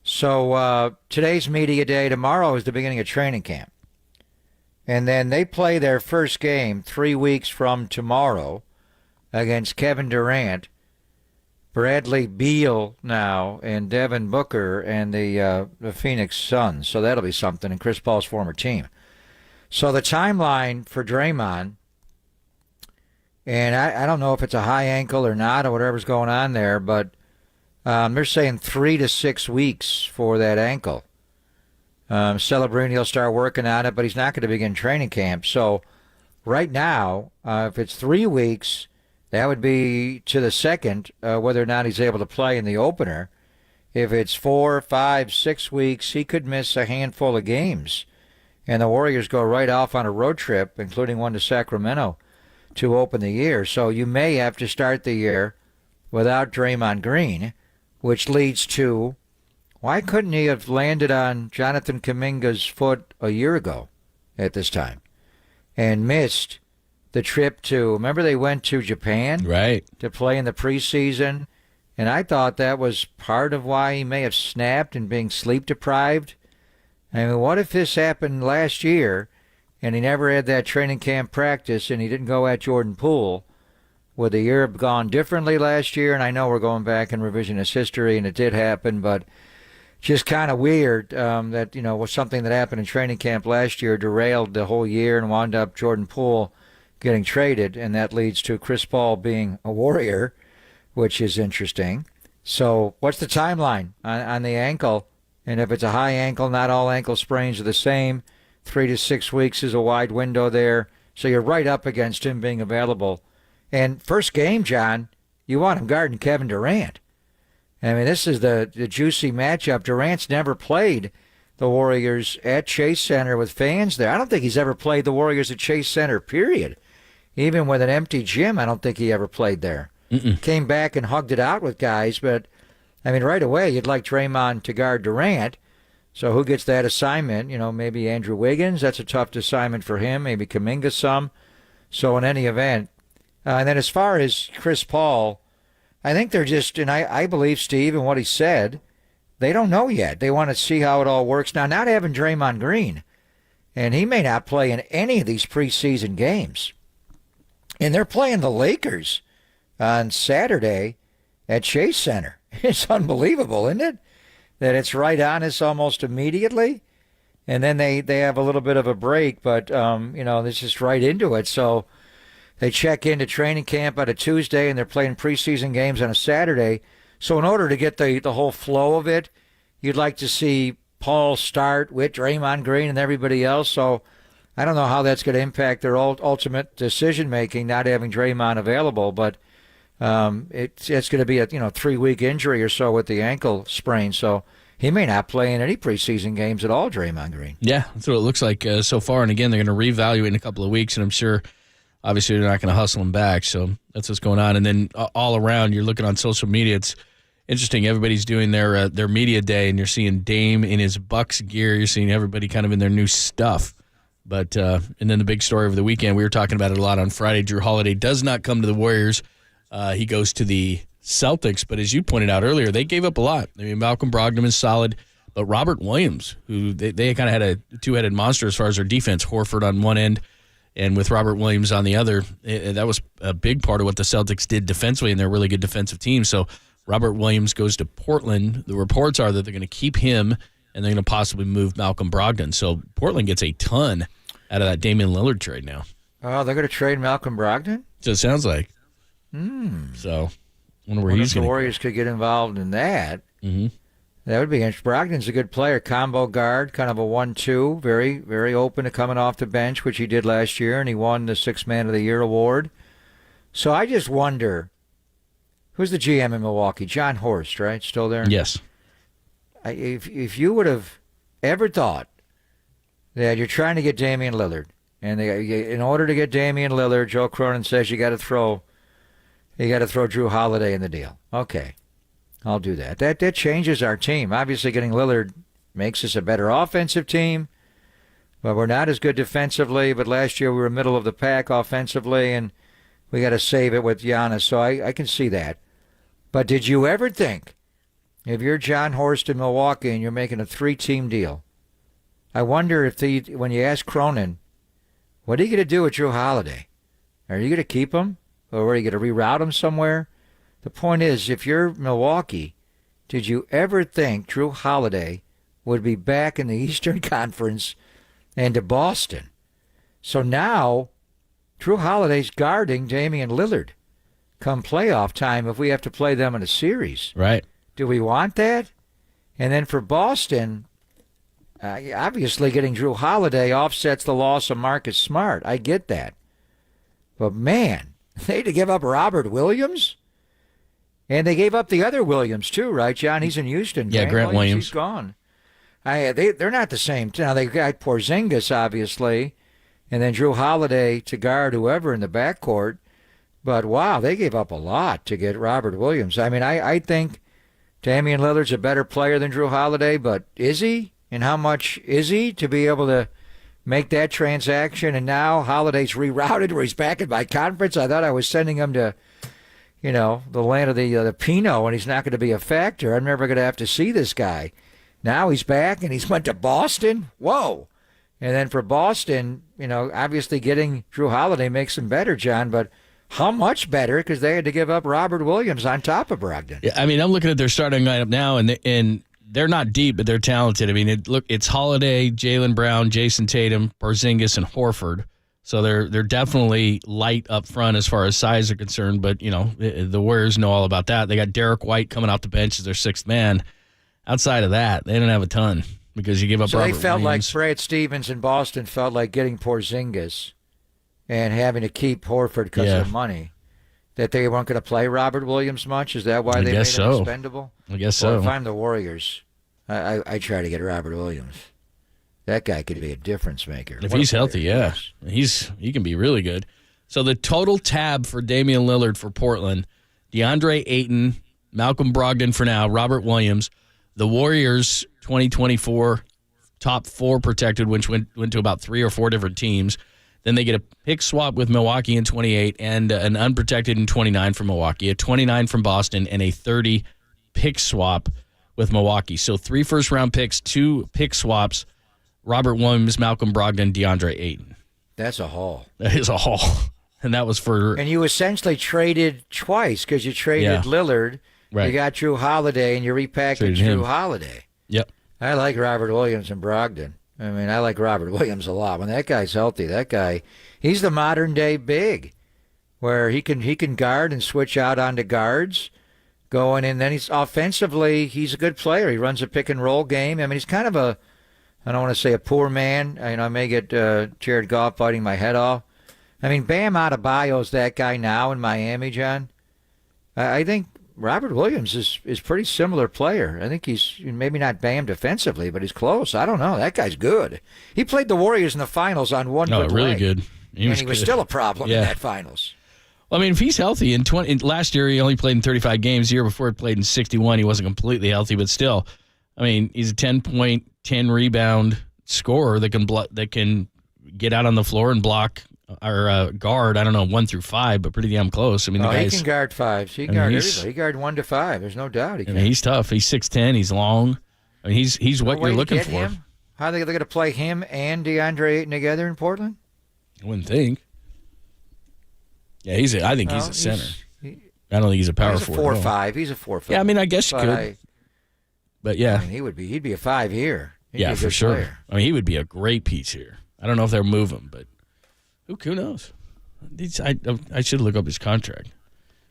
so today's media day, tomorrow is the beginning of training camp. And then they play their first game 3 weeks from tomorrow against Kevin Durant, Bradley Beal now, and Devin Booker and the Phoenix Suns. So that'll be something, and Chris Paul's former team. So the timeline for Draymond, and I don't know if it's a high ankle or not or whatever's going on there, but they're saying 3 to 6 weeks for that ankle. Celebrini will start working on it, but he's not going to begin training camp. So right now, if it's 3 weeks, that would be to the second, whether or not he's able to play in the opener. if it's 4, 5, 6 weeks, he could miss a handful of games. And the Warriors go right off on a road trip, including one to Sacramento, to open the year. So you may have to start the year without Draymond Green, which leads to, why couldn't he have landed on Jonathan Kuminga's foot a year ago at this time and missed the trip to, remember they went to Japan? Right. To play in the preseason. And I thought that was part of why he may have snapped and being sleep deprived. I mean, what if this happened last year and he never had that training camp practice and he didn't go at Jordan Poole? Would the year have gone differently last year? And I know we're going back in revisionist history and it did happen, but just kind of weird that, was something that happened in training camp last year, derailed the whole year and wound up Jordan Poole getting traded, and that leads to Chris Paul being a Warrior, which is interesting. So what's the timeline on the ankle? And if it's a high ankle, not all ankle sprains are the same. 3 to 6 weeks is a wide window there. So you're right up against him being available. And first game, John, you want him guarding Kevin Durant. I mean, this is the juicy matchup. Durant's never played the Warriors at Chase Center with fans there. I don't think he's ever played the Warriors at Chase Center, period. Even with an empty gym, I don't think he ever played there. Came back and hugged it out with guys, but, I mean, right away, you'd like Draymond to guard Durant. So who gets that assignment? Maybe Andrew Wiggins. That's a tough assignment for him. Maybe Kuminga some. So in any event. And then as far as Chris Paul, I think they're just, and I believe Steve and what he said, they don't know yet. They want to see how it all works. Now, not having Draymond Green, and he may not play in any of these preseason games. And they're playing the Lakers on Saturday at Chase Center. It's unbelievable, isn't it? That it's right on us almost immediately. And then they have a little bit of a break, but, it's just right into it. So they check into training camp on a Tuesday, and they're playing preseason games on a Saturday. So in order to get the whole flow of it, you'd like to see Paul start with Draymond Green and everybody else. So I don't know how that's going to impact their ultimate decision-making, not having Draymond available, but it's going to be a 3-week injury or so with the ankle sprain. So he may not play in any preseason games at all, Draymond Green. Yeah, that's what it looks like so far. And again, they're going to reevaluate in a couple of weeks, and I'm sure obviously they're not going to hustle him back. So that's what's going on. And then all around, you're looking on social media, it's interesting. Everybody's doing their media day, and you're seeing Dame in his Bucks gear. You're seeing everybody kind of in their new stuff. But and then the big story over the weekend, we were talking about it a lot on Friday. Drew Holiday does not come to the Warriors. He goes to the Celtics. But as you pointed out earlier, they gave up a lot. I mean, Malcolm Brogdon is solid, but Robert Williams, who they kind of had a two-headed monster as far as their defense. Horford on one end, and with Robert Williams on the other, that was a big part of what the Celtics did defensively, and they're a really good defensive team. So Robert Williams goes to Portland. The reports are that they're going to keep him, and they're going to possibly move Malcolm Brogdon. So Portland gets a ton out of that Damian Lillard trade now. Oh, they're going to trade Malcolm Brogdon? So it sounds like. So I wonder where he's going. The Warriors could get involved in that. Mm-hmm. That would be interesting. Brogdon's a good player, combo guard, kind of a 1-2, very, very open to coming off the bench, which he did last year, and he won the Sixth Man of the Year award. So I just wonder, who's the GM in Milwaukee? John Horst, right? Still there? Yes. If you would have ever thought that you're trying to get Damian Lillard, and in order to get Damian Lillard, Joe Cronin says you got to throw Drew Holiday in the deal. Okay, I'll do that. That changes our team. Obviously, getting Lillard makes us a better offensive team, but we're not as good defensively. But last year we were middle of the pack offensively, and we got to save it with Giannis. So I can see that. But did you ever think, if you're John Horst in Milwaukee and you're making a 3-team deal, I wonder if when you ask Cronin, what are you going to do with Drew Holiday? Are you going to keep him? Or are you going to reroute him somewhere? The point is, if you're Milwaukee, did you ever think Drew Holiday would be back in the Eastern Conference and to Boston? So now, Drew Holiday's guarding Damian Lillard come playoff time if we have to play them in a series. Right. Do we want that? And then for Boston, obviously getting Drew Holiday offsets the loss of Marcus Smart. I get that. But man, they had to give up Robert Williams? And they gave up the other Williams, too, right, John? He's in Houston. Yeah, Grant Williams. He's gone. They're not the same. Now, they got Porzingis, obviously, and then Drew Holiday to guard whoever in the backcourt. But, wow, they gave up a lot to get Robert Williams. I mean, I think Damian Lillard's a better player than Drew Holiday, but is he? And how much is he to be able to make that transaction? And now Holiday's rerouted where he's back in my conference. I thought I was sending him to, the land of the Pinot, and he's not going to be a factor. I'm never going to have to see this guy. Now he's back, and he's went to Boston. Whoa. And then for Boston, obviously getting Drew Holiday makes him better, John, but how much better? Because they had to give up Robert Williams on top of Brogdon. Yeah, I mean, I'm looking at their starting lineup now, and they're not deep, but they're talented. I mean, it's Holiday, Jaylen Brown, Jason Tatum, Porzingis, and Horford. So they're definitely light up front as far as size are concerned. But the Warriors know all about that. They got Derek White coming off the bench as their sixth man. Outside of that, they didn't have a ton because you give up. So Robert they felt Williams. like Brad Stevens in Boston felt like getting Porzingis and having to keep Horford because of the money. That they weren't going to play Robert Williams much? Is that why they made him expendable? I guess Well, so. if I'm the Warriors, I try to get Robert Williams. That guy could be a difference maker. If he's healthy, yeah. He can be really good. So the total tab for Damian Lillard for Portland, DeAndre Ayton, Malcolm Brogdon for now, Robert Williams, the Warriors 2024 top 4 protected, which went to about 3 or 4 different teams. Then they get a pick swap with Milwaukee in 28 and an unprotected in 29 from Milwaukee, a 29 from Boston, and a 30 pick swap with Milwaukee. So 3 first-round picks, 2 pick swaps, Robert Williams, Malcolm Brogdon, DeAndre Ayton. That's a haul. That is a haul. And that was for... And you essentially traded twice because you traded Lillard, you got Drew Holiday, and you repackaged Drew Holiday. Yep. I like Robert Williams and Brogdon. I mean, I like Robert Williams a lot. When that guy's healthy, he's the modern-day big, where he can guard and switch out onto guards going, and then he's a good player. He runs a pick-and-roll game. I mean, he's kind of I don't want to say a poor man. I may get Jared Goff fighting my head off. I mean, Bam Adebayo's that guy now in Miami, John. I think Robert Williams is pretty similar player. I think he's maybe not Bam defensively, but he's close. I don't know. That guy's good. He played the Warriors in the finals on one good really leg. Good. He was still a problem in that finals. Well, I mean, if he's healthy, last year he only played in 35 games. The year before he played in 61. He wasn't completely healthy, but still, I mean, he's a 10-point, 10-rebound scorer that can get out on the floor and block or guard. I don't know 1 through 5, but pretty damn close. I mean, he can guard 5. He can guard everybody. He guard 1 to 5. There's no doubt he can. He's tough. He's 6'10". He's long. I mean, he's what you're looking for. Him? How are they going to play him and DeAndre Ayton together in Portland? I wouldn't think. Yeah, I think he's a center. I don't think he's a power forward. He's a 4-5. He's a 4-5. Yeah, I mean, I guess you could. But yeah, I mean, he'd be a 5 here. Yeah, for sure. Player. I mean, he would be a great piece here. I don't know if they'll move him, but who knows? I should look up his contract.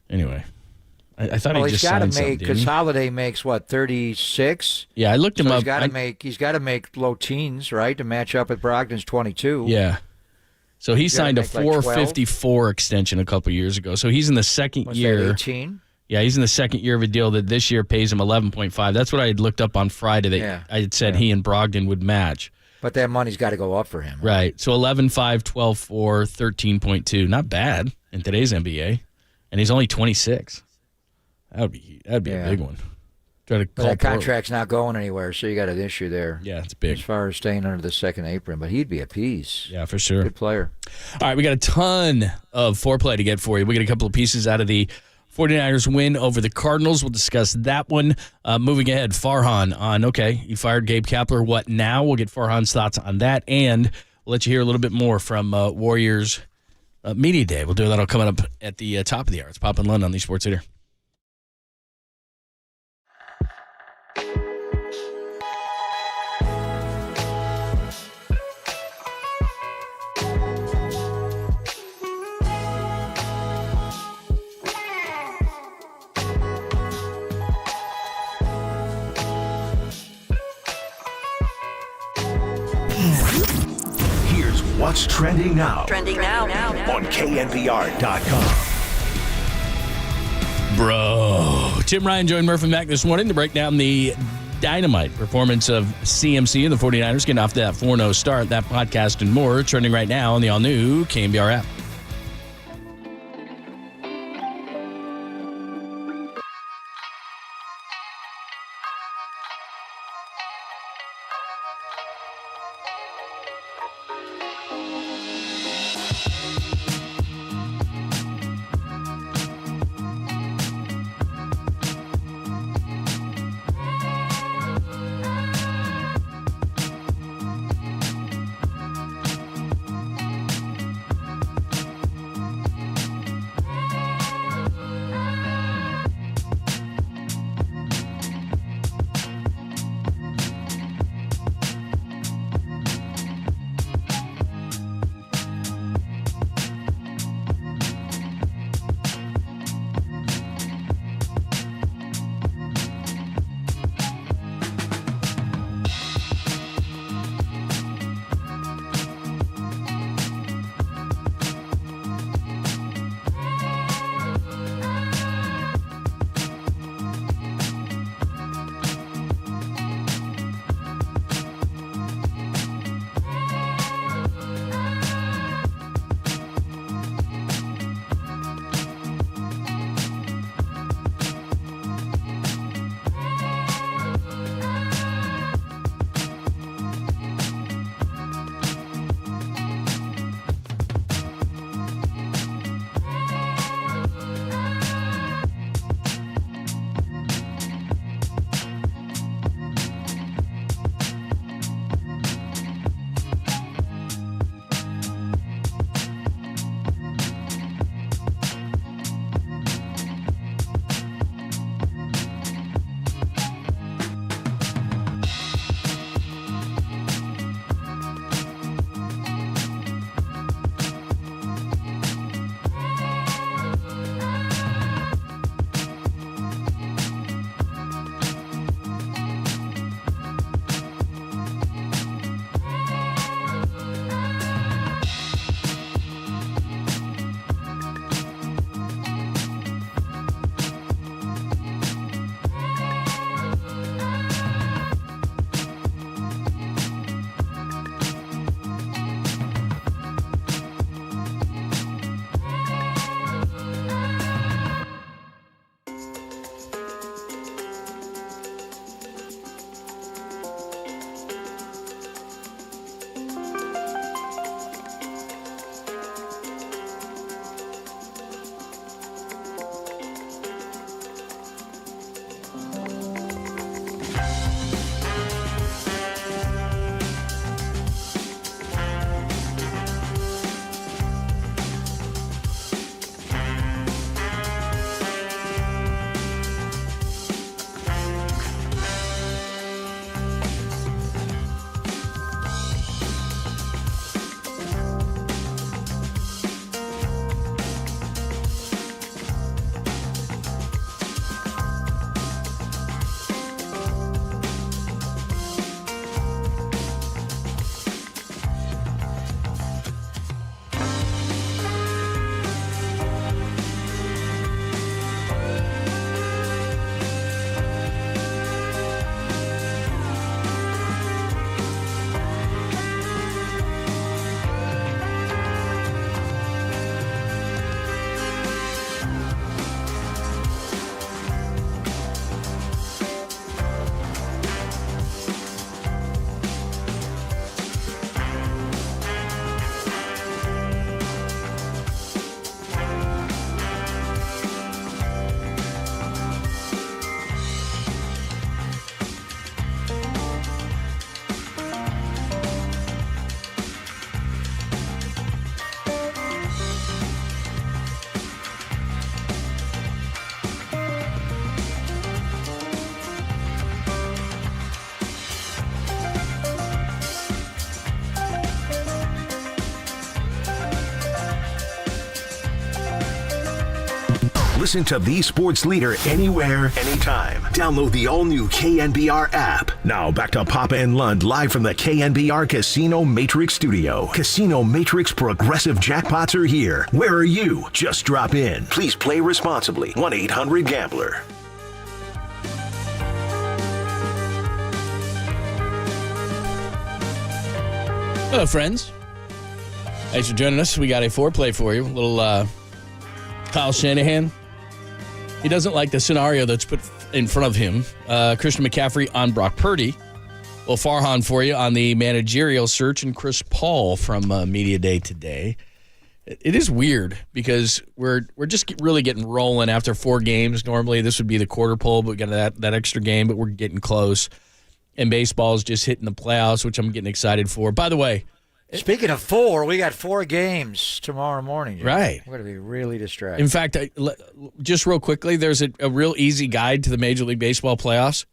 Anyway, I thought he just signed something. Because Holiday makes what, 36? Yeah, I looked him up. He's got to make low teens, right, to match up with Brogdon's 22. Yeah. So he signed a $454 extension a couple years ago. So he's in the second year. 18? Yeah, he's in the second year of a deal that this year pays him $11.5. That's what I had looked up on Friday. That I had said he and Brogdon would match. But that money's got to go up for him. Right. So 11.5, 12.4, 13.2. Not bad in today's NBA. And he's only 26. That'd be a big one. Try to call that contract's not going anywhere, so you got an issue there. Yeah, it's big. As far as staying under the second apron, but he'd be a piece. Yeah, for sure. Good player. All right, we got a ton of foreplay to get for you. We got a couple of pieces out of the 49ers win over the Cardinals. We'll discuss that one. Moving ahead, Farhan on, you fired Gabe Kapler. What now? We'll get Farhan's thoughts on that, and we'll let you hear a little bit more from Warriors Media Day. We'll do that all coming up at the top of the hour. It's Pop and Lund on the Sports Leader. What's trending now? Trending now. On KNBR.com. Bro. Tim Ryan joined Murphy Mack this morning to break down the dynamite performance of CMC and the 49ers getting off that 4-0 start. That podcast and more trending right now on the all-new KNBR app. Listen to the sports leader anywhere, anytime. Download the all-new KNBR app. Now back to Papa and Lund live from the KNBR Casino Matrix Studio. Casino Matrix Progressive Jackpots are here. Where are you? Just drop in. Please play responsibly. 1-800-GAMBLER. Hello, friends. Thanks for joining us. We got a foreplay for you. A little Kyle Shanahan. He doesn't like the scenario that's put in front of him. Christian McCaffrey on Brock Purdy. A little Farhan for you on the managerial search, and Chris Paul from Media Day today. It is weird because we're just really getting rolling after 4 games. Normally this would be the quarter pole, but we got that extra game, but we're getting close. And baseball is just hitting the playoffs, which I'm getting excited for. By the way, speaking of 4, we got 4 games tomorrow morning. Jim. Right. We're going to be really distracted. In fact, just real quickly, there's a real easy guide to the Major League Baseball playoffs.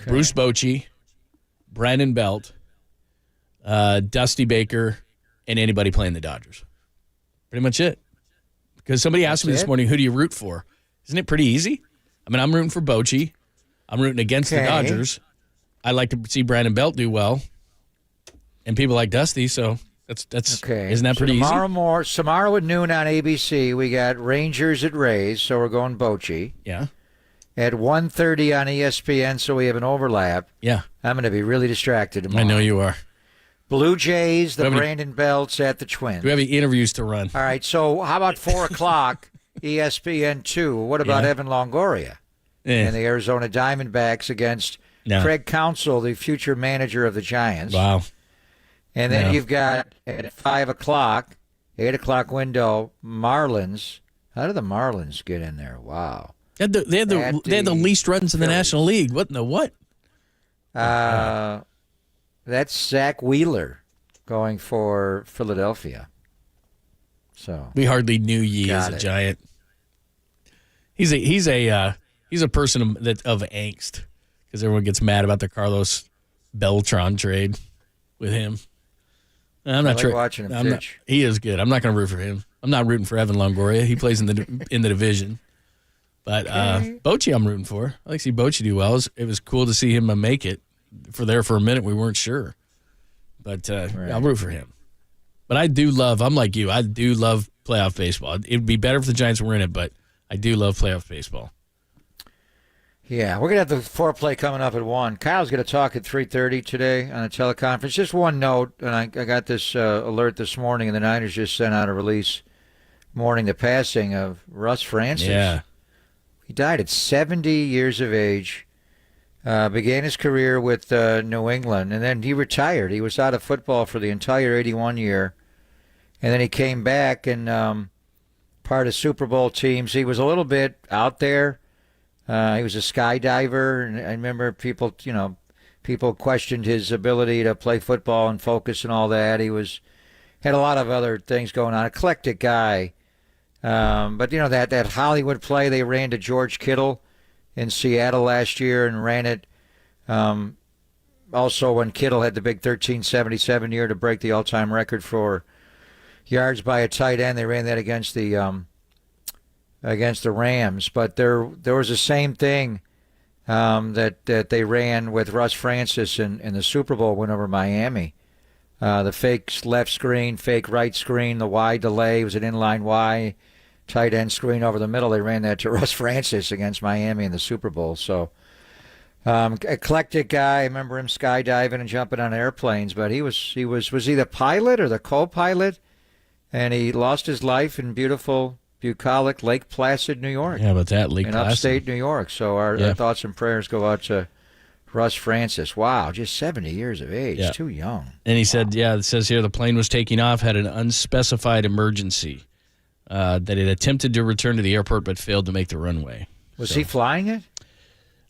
Okay. Bruce Bochy, Brandon Belt, Dusty Baker, and anybody playing the Dodgers. Pretty much it. Because somebody asked me this morning, who do you root for? Isn't it pretty easy? I mean, I'm rooting for Bochy. I'm rooting against the Dodgers. I like to see Brandon Belt do well. And people like Dusty, so that's okay. Isn't that pretty easy? Tomorrow at noon on ABC, we got Rangers at Rays, so we're going Bochy. Yeah. At 1:30 on ESPN, so we have an overlap. Yeah. I'm going to be really distracted tomorrow. I know you are. Blue Jays, the Brandon Belts at the Twins. Do we have any interviews to run? All right, so how about 4 o'clock, ESPN 2? What about Evan Longoria and the Arizona Diamondbacks against Craig Counsell, the future manager of the Giants? Wow. And then you've got at 5 o'clock, 8 o'clock window, Marlins. How did the Marlins get in there? Wow. They had the least runs in the National League. What in the what? That's Zach Wheeler going for Philadelphia. So we hardly knew Yee as a Giant. He's a person of angst because everyone gets mad about the Carlos Beltran trade with him. I'm not watching him pitch. He is good. I'm not going to root for him. I'm not rooting for Evan Longoria. He plays in the division. But Bochy, I'm rooting for. I like to see Bochy do well. It was cool to see him make it. For a minute, we weren't sure. But I'll root for him. But I'm like you, I do love playoff baseball. It would be better if the Giants were in it, but I do love playoff baseball. Yeah, we're going to have the foreplay coming up at 1. Kyle's going to talk at 3:30 today on a teleconference. Just one note, and I got this alert this morning, and the Niners just sent out a release mourning the passing of Russ Francis. Yeah. He died at 70 years of age. Began his career with New England, and then he retired. He was out of football for the entire 81 year, and then he came back and part of Super Bowl teams. He was a little bit out there. He was a skydiver, and I remember people questioned his ability to play football and focus and all that. He had a lot of other things going on. Eclectic guy, but that Hollywood play they ran to George Kittle in Seattle last year and ran it also when Kittle had the big 1377 year to break the all-time record for yards by a tight end. They ran that against the Rams. But there was the same thing that they ran with Russ Francis in the Super Bowl win over Miami. The fake left screen, fake right screen, the Y delay was an inline Y. Tight end screen over the middle. They ran that to Russ Francis against Miami in the Super Bowl. So, eclectic guy. I remember him skydiving and jumping on airplanes. But was he the pilot or the co-pilot? And he lost his life in beautiful, bucolic Lake Placid, New York. Yeah, but that Lake in Placid, upstate New York. So our thoughts and prayers go out to Russ Francis. Wow, just 70 years of age. Yeah. Too young. And he said, it says here the plane was taking off, had an unspecified emergency. That it attempted to return to the airport but failed to make the runway. Was he flying it?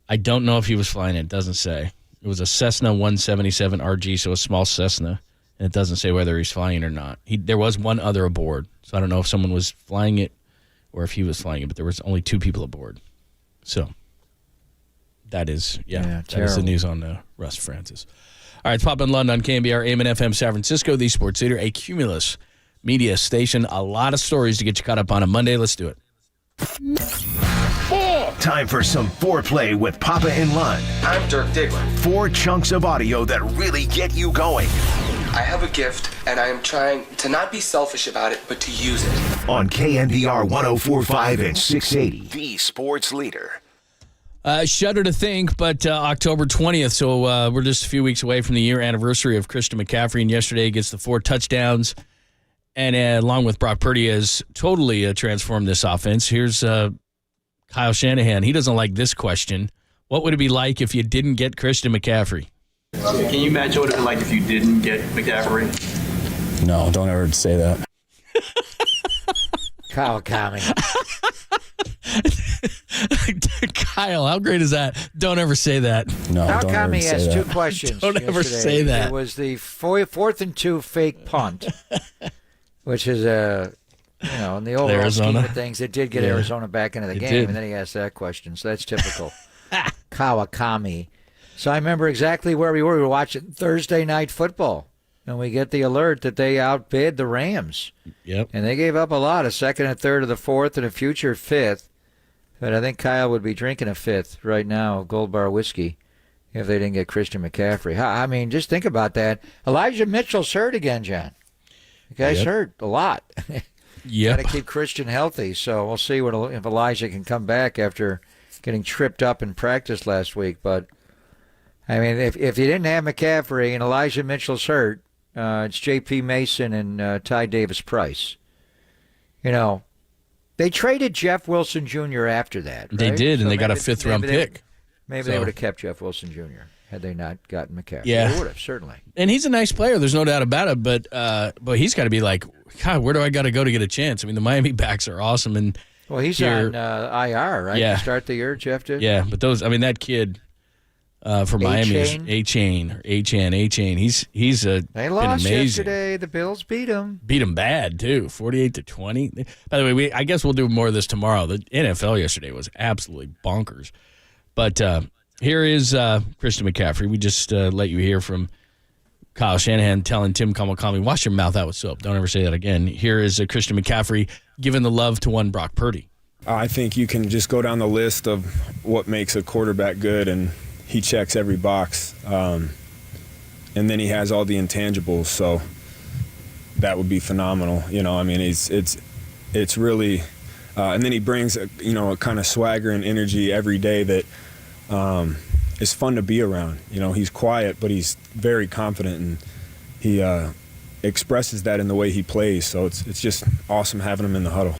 I don't know if he was flying it. It doesn't say. It was a Cessna 177 RG, so a small Cessna, and it doesn't say whether he's flying it or not. There was one other aboard, so I don't know if someone was flying it or if he was flying it, but there was only 2 people aboard. So that is, that is the news on Russ Francis. All right, it's Pop in London on KNBR, AM and FM San Francisco, the Sports Leader, a Cumulus media station. A lot of stories to get you caught up on Monday. Let's do it. Time for some foreplay with Papa in Lund. I'm Dirk Diggler. 4 chunks of audio that really get you going. I have a gift, and I am trying to not be selfish about it, but to use it. On KNBR 104.5 and 680, the Sports Leader. Shudder to think, but October 20th, so we're just a few weeks away from the year anniversary of Christian McCaffrey, and yesterday gets the 4 touchdowns, and along with Brock Purdy has totally transformed this offense. Here's Kyle Shanahan. He doesn't like this question. What would it be like if you didn't get Christian McCaffrey? Can you imagine what it would be like if you didn't get McCaffrey? No, don't ever say that. Kyle comment. Kyle, how great is that? Don't ever say that. No, Kyle don't ever Kami say has that. 2 questions. Don't ever yesterday. say that. It was the 4th and 2 fake punt, which is in the overall scheme of things, it did get Arizona back into the game, and then he asked that question. So that's typical. Kawakami. So I remember exactly where we were. We were watching Thursday Night Football, and we get the alert that they outbid the Rams. Yep. And they gave up a lot, a 2nd, a 3rd, of the 4th, and a future 5th. But I think Kyle would be drinking a 5th right now, Gold Bar whiskey, if they didn't get Christian McCaffrey. I mean, just think about that. Elijah Mitchell's hurt again, John. The guy's hurt a lot. Yep. Got to keep Christian healthy, so we'll see if Elijah can come back after getting tripped up in practice last week. But, I mean, if you didn't have McCaffrey and Elijah Mitchell's hurt, it's J.P. Mason and Ty Davis-Price. They traded Jeff Wilson Jr. after that, right? They did, and they got a 5th-round pick. Maybe they would have kept Jeff Wilson Jr. had they not gotten McCaffrey. Yeah. They would have, certainly. And he's a nice player. There's no doubt about it. But he's got to be like, God, where do I got to go to get a chance? I mean, the Miami backs are awesome. And well, he's on IR, right? Yeah. To start the year, Jeff did? Yeah, but that kid for Miami is A-Chain. He's They been lost amazing. yesterday. The Bills beat them. Beat him bad, too, 48-20. By the way, I guess we'll do more of this tomorrow. The NFL yesterday was absolutely bonkers. But here is Christian McCaffrey. We just let you hear from Kyle Shanahan telling Tim Kawakami, wash your mouth out with soap. Don't ever say that again. Here is Christian McCaffrey giving the love to one Brock Purdy. I think you can just go down the list of what makes a quarterback good, and he checks every box. And then he has all the intangibles, so that would be phenomenal. I mean, it's really, and then he brings a kind of swagger and energy every day that is fun to be around. He's quiet, but he's very confident, and he expresses that in the way he plays. So it's just awesome having him in the huddle.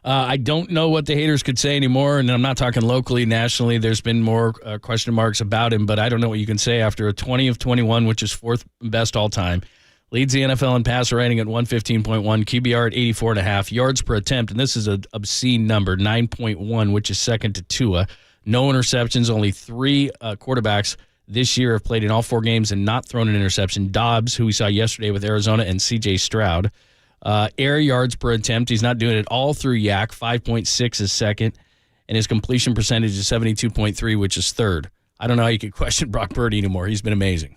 I don't know what the haters could say anymore, and I'm not talking locally, nationally. There's been more question marks about him, but I don't know what you can say after a 20 of 21, which is 4th best all time. Leads the NFL in passer rating at 115.1, QBR at 84.5, yards per attempt, and this is an obscene number, 9.1, which is 2nd to Tua. No interceptions, only 3 quarterbacks this year have played in all 4 games and not thrown an interception. Dobbs, who we saw yesterday with Arizona, and C.J. Stroud. Air yards per attempt, he's not doing it all through Yak. 5.6 is 2nd, and his completion percentage is 72.3, which is 3rd. I don't know how you could question Brock Purdy anymore. He's been amazing.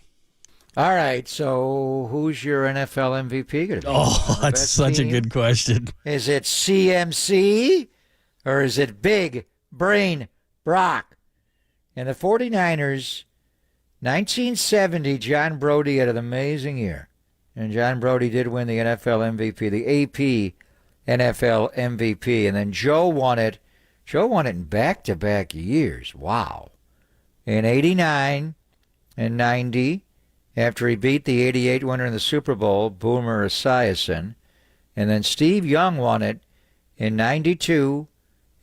All right, so who's your NFL MVP going to be? Oh, that's such a good question. Is it CMC or is it Big Brain Brock? And the 49ers, 1970, John Brody had an amazing year. And John Brody did win the NFL MVP, the AP NFL MVP. And then Joe won it. Joe won it in back-to-back years. Wow. In 89 and 90, after he beat the 88 winner in the Super Bowl, Boomer Esiason. And then Steve Young won it in 92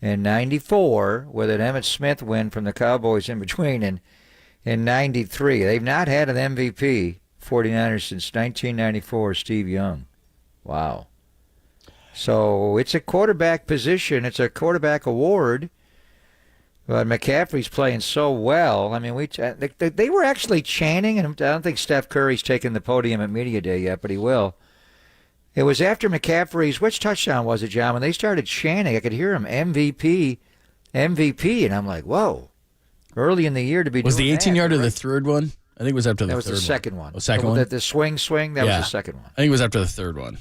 and 94 with an Emmitt Smith win from the Cowboys in between in 93. They've not had an MVP, 49ers, since 1994, Steve Young. Wow. So it's a quarterback position. It's a quarterback award. But McCaffrey's playing so well. I mean, they were actually chanting, and I don't think Steph Curry's taken the podium at Media Day yet, but he will. It was after McCaffrey's, which touchdown was it, John? When they started chanting, I could hear him, MVP, MVP, and I'm like, whoa. Early in the year to be Was doing the 18-yarder right? the 3rd one? I think it was after the 3rd one. That was the second one. The second one? The swing, that was the second one. I think it was after the 3rd one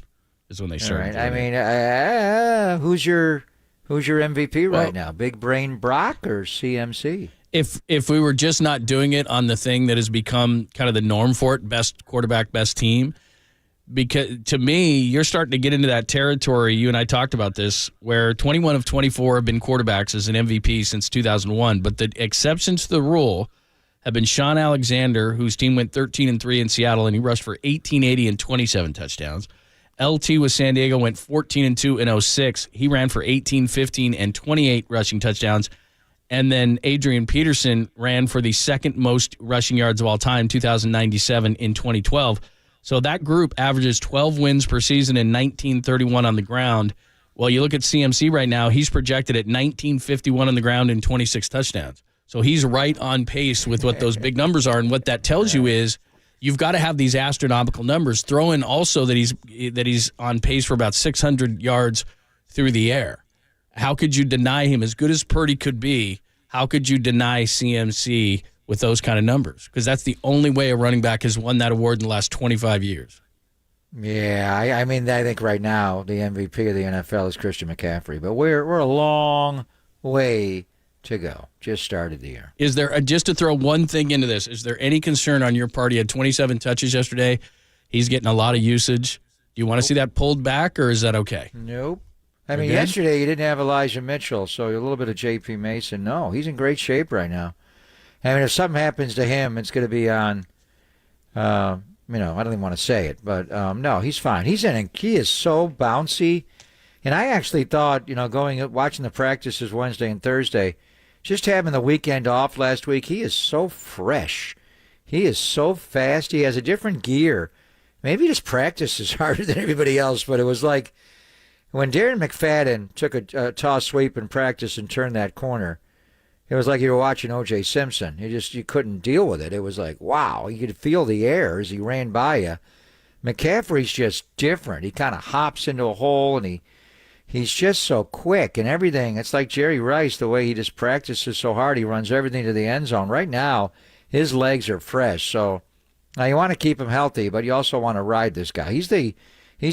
is when they started. All right. I mean, who's your MVP right now? Big Brain Brock or CMC? If we were just not doing it on the thing that has become kind of the norm for it, best quarterback, best team, because to me, you're starting to get into that territory. You and I talked about this, where 21 of 24 have been quarterbacks as an MVP since 2001. But the exceptions to the rule have been Sean Alexander, whose team went 13-3 in Seattle, and he rushed for 1,880 and 27 touchdowns. LT with San Diego went 14-2 in 06. He ran for 1,815 and 28 rushing touchdowns. And then Adrian Peterson ran for the second most rushing yards of all time, 2,097 in 2012. So that group averages 12 wins per season and 1931 on the ground. Well, you look at CMC right now, he's projected at 1951 on the ground and 26 touchdowns. So he's right on pace with what those big numbers are. And what that tells you is you've got to have these astronomical numbers. Throw in also that he's on pace for about 600 yards through the air. How could you deny him? As good as Purdy could be, how could you deny CMC with those kind of numbers? Because that's the only way a running back has won that award in the last 25 years. Yeah, I mean, I think right now the MVP of the NFL is Christian McCaffrey, but we're a long way to go. Just started the year. Is there, just to throw one thing into this, is there any concern on your part? He had 27 touches yesterday. He's getting a lot of usage. Do you want to see that pulled back, or is that okay? Nope. I mean, yesterday you didn't have Elijah Mitchell, so a little bit of J.P. Mason. No, he's in great shape right now. I mean, if something happens to him, it's going to be on, I don't even want to say it, but no, he's fine. He is so bouncy. And I actually thought, watching the practices Wednesday and Thursday, just having the weekend off last week, he is so fresh. He is so fast. He has a different gear. Maybe just practices harder than everybody else, but it was like, when Darren McFadden took a toss sweep in practice and turned that corner, it was like you were watching O.J. Simpson. You couldn't deal with it. It was like, wow, you could feel the air as he ran by you. McCaffrey's just different. He kind of hops into a hole, and he's just so quick and everything. It's like Jerry Rice, the way he just practices so hard. He runs everything to the end zone. Right now, his legs are fresh. So now you want to keep him healthy, but you also want to ride this guy. He's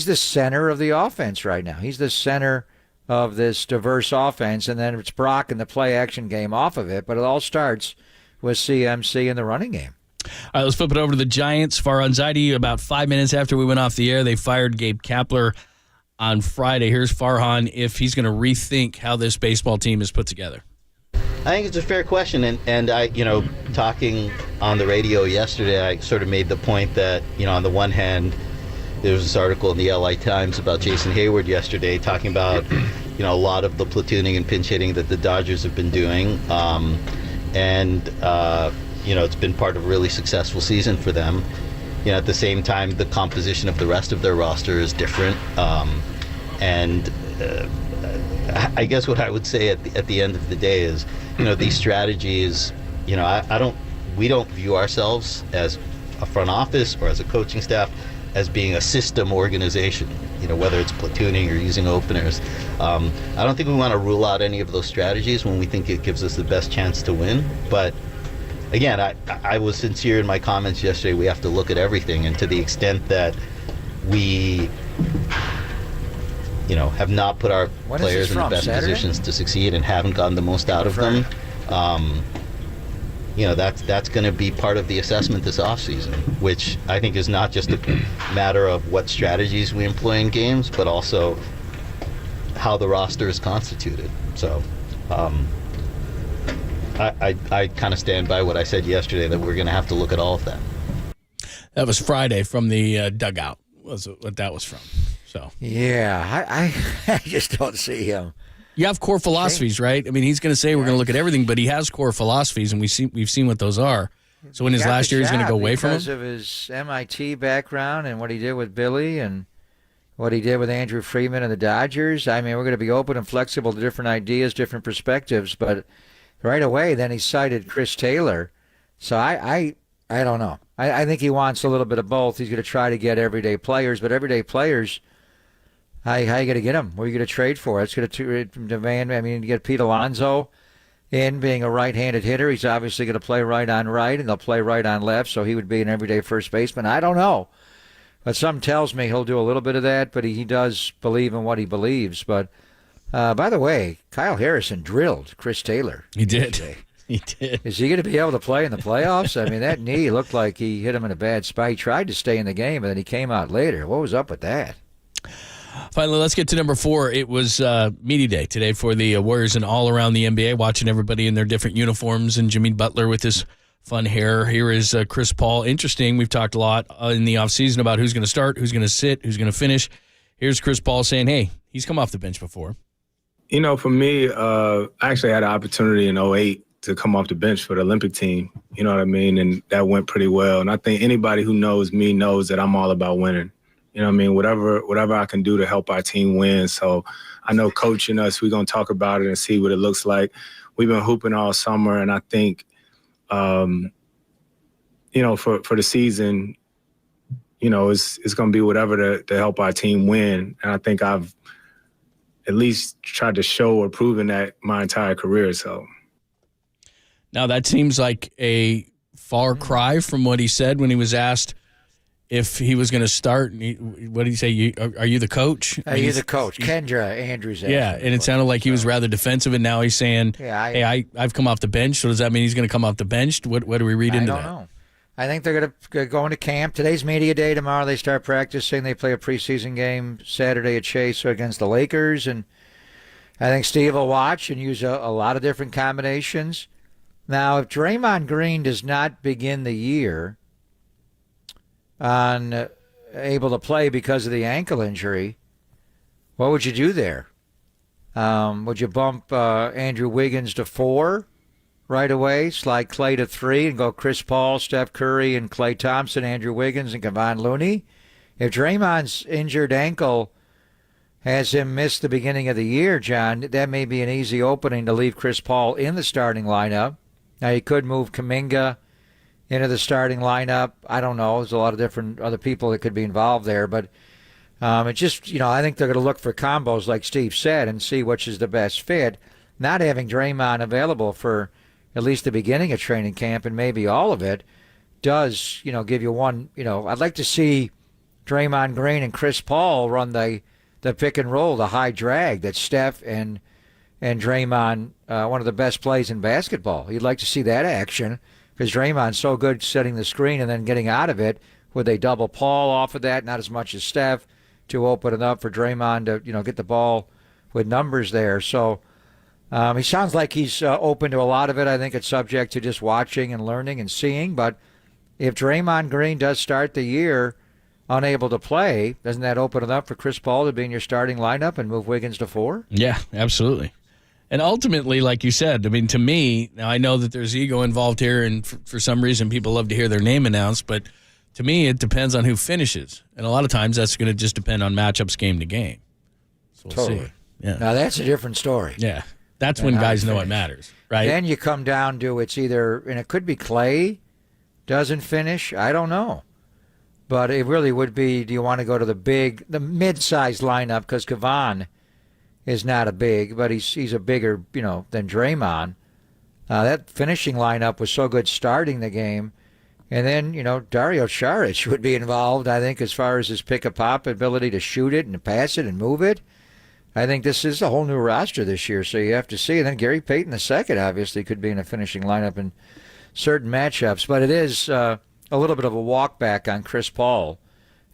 the center of the offense right now. He's the center of this diverse offense, and then it's Brock and the play-action game off of it, but it all starts with CMC in the running game. All right, let's flip it over to the Giants. Farhan Zaidi, about 5 minutes after we went off the air, they fired Gabe Kapler on Friday. Here's Farhan if he's going to rethink how this baseball team is put together. I think it's a fair question, and I, talking on the radio yesterday, I sort of made the point that, on the one hand, there was this article in the LA Times about Jason Hayward yesterday talking about, a lot of the platooning and pinch hitting that the Dodgers have been doing. It's been part of a really successful season for them. At the same time, the composition of the rest of their roster is different. I guess what I would say at the end of the day is, these strategies, we don't view ourselves as a front office or as a coaching staff as being a system organization, whether it's platooning or using openers. I don't think we want to rule out any of those strategies when we think it gives us the best chance to win. But again, I was sincere in my comments yesterday. We have to look at everything, and to the extent that we, have not put our players in the best positions to succeed and haven't gotten the most out of them, that's going to be part of the assessment this offseason, which I think is not just a matter of what strategies we employ in games, but also how the roster is constituted. So I kind of stand by what I said yesterday, that we're going to have to look at all of that. That was Friday from the dugout, was what that was from. So yeah, I just don't see him. You have core philosophies, right? I mean, he's going to say we're going to look at everything, but he has core philosophies, and we've seen what those are. So in his last year, he's going to go away from them? Because of his MIT background and what he did with Billy and what he did with Andrew Friedman and the Dodgers. I mean, we're going to be open and flexible to different ideas, different perspectives, but right away, then he cited Chris Taylor. So I don't know. I think he wants a little bit of both. He's going to try to get everyday players, but everyday players, how you going to get them? What are you going to trade for? It's going to demand, you get Pete Alonso in being a right-handed hitter. He's obviously going to play right on right, and they'll play right on left, so he would be an everyday first baseman. I don't know. But something tells me he'll do a little bit of that, but he does believe in what he believes. But, by the way, Kyle Harrison drilled Chris Taylor. He did. He did. Is he going to be able to play in the playoffs? I mean, that knee looked like he hit him in a bad spot. He tried to stay in the game, but then he came out later. What was up with that? Finally, let's get to number 4. It was media day today for the Warriors and all around the NBA, watching everybody in their different uniforms, and Jimmy Butler with his fun hair. Here is Chris Paul. Interesting. We've talked a lot in the offseason about who's going to start, who's going to sit, who's going to finish. Here's Chris Paul saying, hey, he's come off the bench before. You know, for me, I actually had an opportunity in 2008 to come off the bench for the Olympic team. You know what I mean? And that went pretty well. And I think anybody who knows me knows that I'm all about winning. You know what I mean? Whatever I can do to help our team win. So I know coaching us, we're going to talk about it and see what it looks like. We've been hooping all summer, and I think, you know, for the season, you know, it's going to be whatever to help our team win. And I think I've at least tried to show or proven that my entire career. So now that seems like a far cry from what he said when he was asked if he was going to start. What did he say? Are you the coach? Are you the coach? Kendra Andrews. Yeah, and it sounded like he was rather defensive, and now he's saying, hey, I've come off the bench. So does that mean he's going to come off the bench? What do we read into that? I don't know. I think they're going to go into camp. Today's media day. Tomorrow they start practicing. They play a preseason game Saturday at Chase against the Lakers. And I think Steve will watch and use a lot of different combinations. Now, if Draymond Green does not begin the year able to play because of the ankle injury, what would you do there? Would you bump Andrew Wiggins to 4? Right away, slide Klay to 3 and go Chris Paul, Steph Curry, and Klay Thompson, Andrew Wiggins, and Kevon Looney? If Draymond's injured ankle has him miss the beginning of the year, John, that may be an easy opening to leave Chris Paul in the starting lineup. Now, you could move Kuminga into the starting lineup. I don't know. There's a lot of different other people that could be involved there. But it just, you know, I think they're going to look for combos, like Steve said, and see which is the best fit. Not having Draymond available for at least the beginning of training camp and maybe all of it does, you know, give you one, you know, I'd like to see Draymond Green and Chris Paul run the pick and roll, the high drag that Steph and Draymond, one of the best plays in basketball. You'd like to see that action because Draymond's so good setting the screen and then getting out of it. Would they double Paul off of that? Not as much as Steph to open it up for Draymond to, you know, get the ball with numbers there. So, he sounds like he's open to a lot of it. I think it's subject to just watching and learning and seeing. But if Draymond Green does start the year unable to play, doesn't that open it up for Chris Paul to be in your starting lineup and move Wiggins to 4? Yeah, absolutely. And ultimately, like you said, I mean, to me, now I know that there's ego involved here, and for some reason people love to hear their name announced, but to me it depends on who finishes. And a lot of times that's going to just depend on matchups game to game. So we'll totally. see. Yeah. Now that's a different story. Yeah. That's when guys know it matters, right? Then you come down to it's either, and it could be Klay doesn't finish. I don't know. But it really would be, do you want to go to the mid-sized lineup? Because Kevon is not a big, but he's a bigger, you know, than Draymond. That finishing lineup was so good starting the game. And then, you know, Dario Saric would be involved, I think, as far as his pick-a-pop ability to shoot it and pass it and move it. I think this is a whole new roster this year, so you have to see. And then Gary Payton II obviously could be in a finishing lineup in certain matchups. But it is a little bit of a walk back on Chris Paul,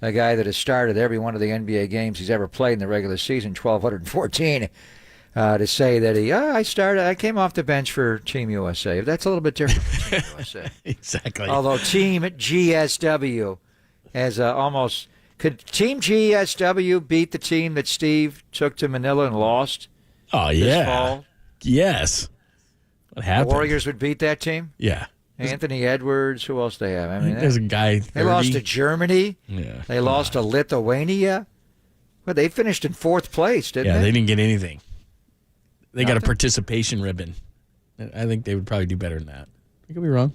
a guy that has started every one of the NBA games he's ever played in the regular season, 1,214, to say that I came off the bench for Team USA. That's a little bit different from Team USA. Exactly. Although Team GSW has almost... Could Team GSW beat the team that Steve took to Manila and lost? Oh, this yeah. fall? Yes. What happened? The Warriors would beat that team? Yeah. Anthony Edwards. Who else they have? I mean, there's a guy. 30. They lost to Germany. Yeah. They lost to Lithuania. But they finished in 4th place, didn't they? Yeah, they didn't get anything. They got a participation ribbon. I think they would probably do better than that. I could be wrong.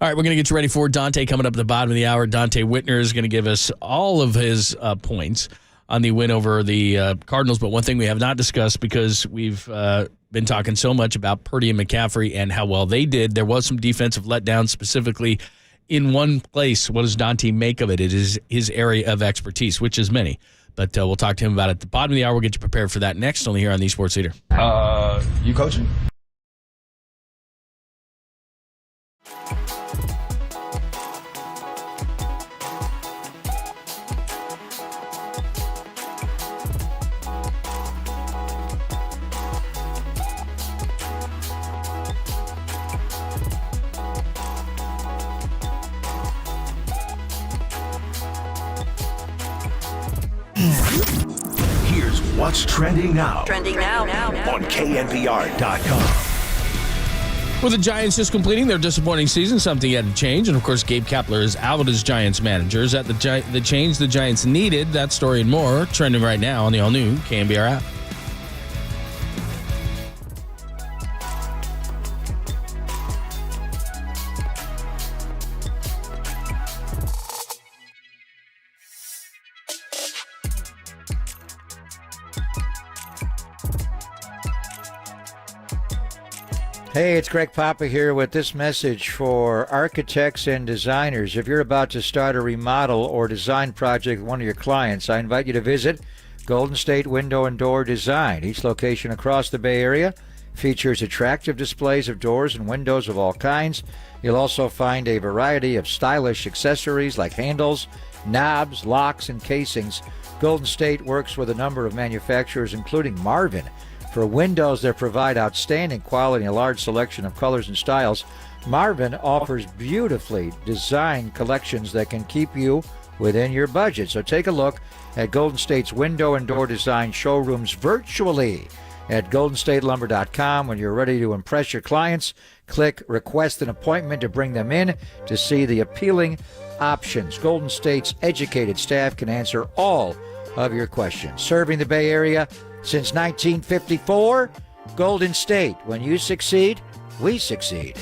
All right, we're going to get you ready for Dante coming up at the bottom of the hour. Dante Whitner is going to give us all of his points on the win over the Cardinals. But one thing we have not discussed, because we've been talking so much about Purdy and McCaffrey and how well they did, there was some defensive letdown, specifically in one place. What does Dante make of it? It is his area of expertise, which is many. But we'll talk to him about it at the bottom of the hour. We'll get you prepared for that next, only here on the Sports Leader. You coaching? Here's what's trending now. Trending now. On KNBR.com. With the Giants just completing their disappointing season, something had to change. And, of course, Gabe Kapler is out as Giants manager. Is that the change the Giants needed? That story and more trending right now on the all-new KNBR app. Hey, it's Greg Papa here with this message for architects and designers. If you're about to start a remodel or design project with one of your clients, I invite you to visit Golden State Window and Door Design. Each location across the Bay Area features attractive displays of doors and windows of all kinds. You'll also find a variety of stylish accessories like handles, knobs, locks, and casings. Golden State works with a number of manufacturers, including Marvin, for windows that provide outstanding quality and a large selection of colors and styles. Marvin offers beautifully designed collections that can keep you within your budget. So take a look at Golden State's window and door design showrooms virtually at goldenstatelumber.com. When you're ready to impress your clients, click Request an Appointment to bring them in to see the appealing options. Golden State's educated staff can answer all of your questions. Serving the Bay Area since 1954, Golden State. When you succeed, we succeed.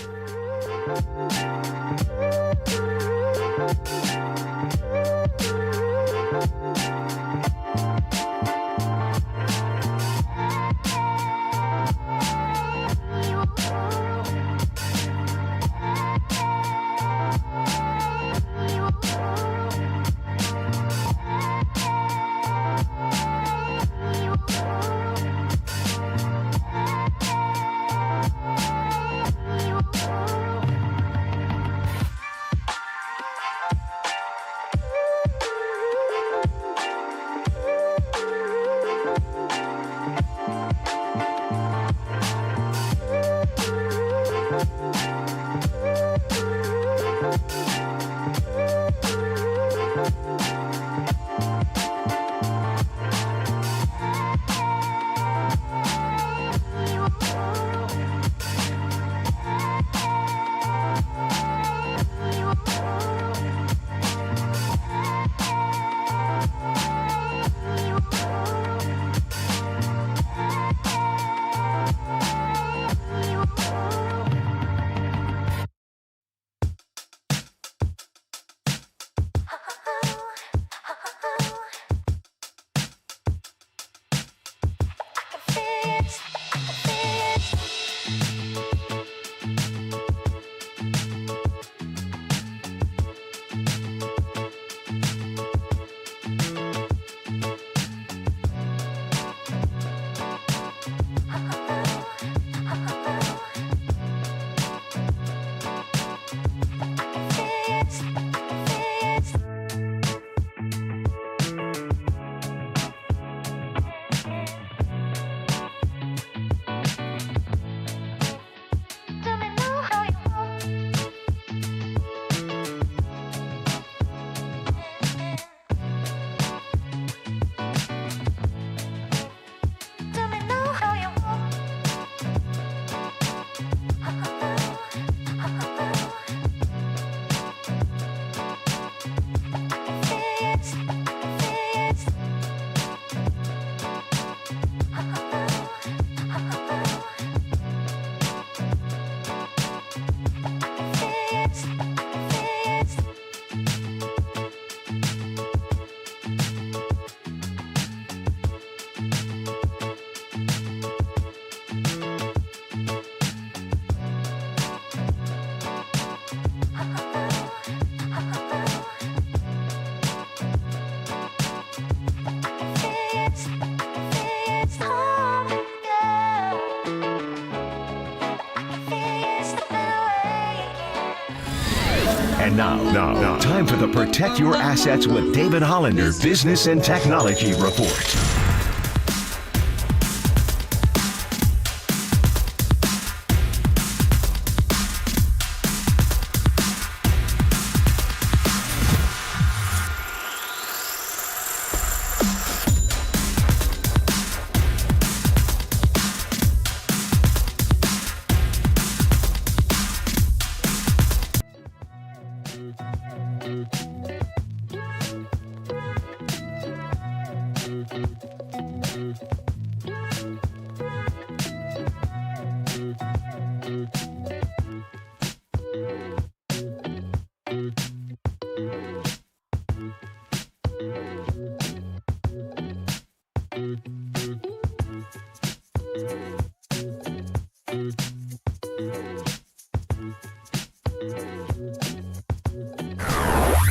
And now, time for the Protect Your Assets with David Hollander Business and Technology Report.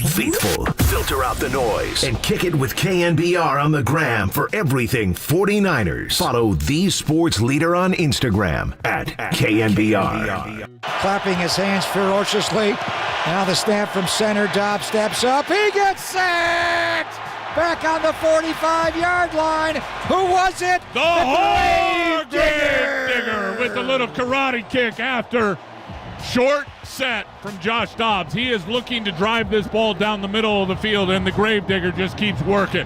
Faithful, filter out the noise, and kick it with KNBR on the gram for everything 49ers. Follow the sports leader on Instagram at KNBR. Clapping his hands ferociously. Now the snap from center. Dobbs steps up. He gets sacked! Back on the 45-yard line. Who was it? The Grave Digger with a little karate kick after short set from Josh Dobbs. He is looking to drive this ball down the middle of the field, and the Gravedigger just keeps working.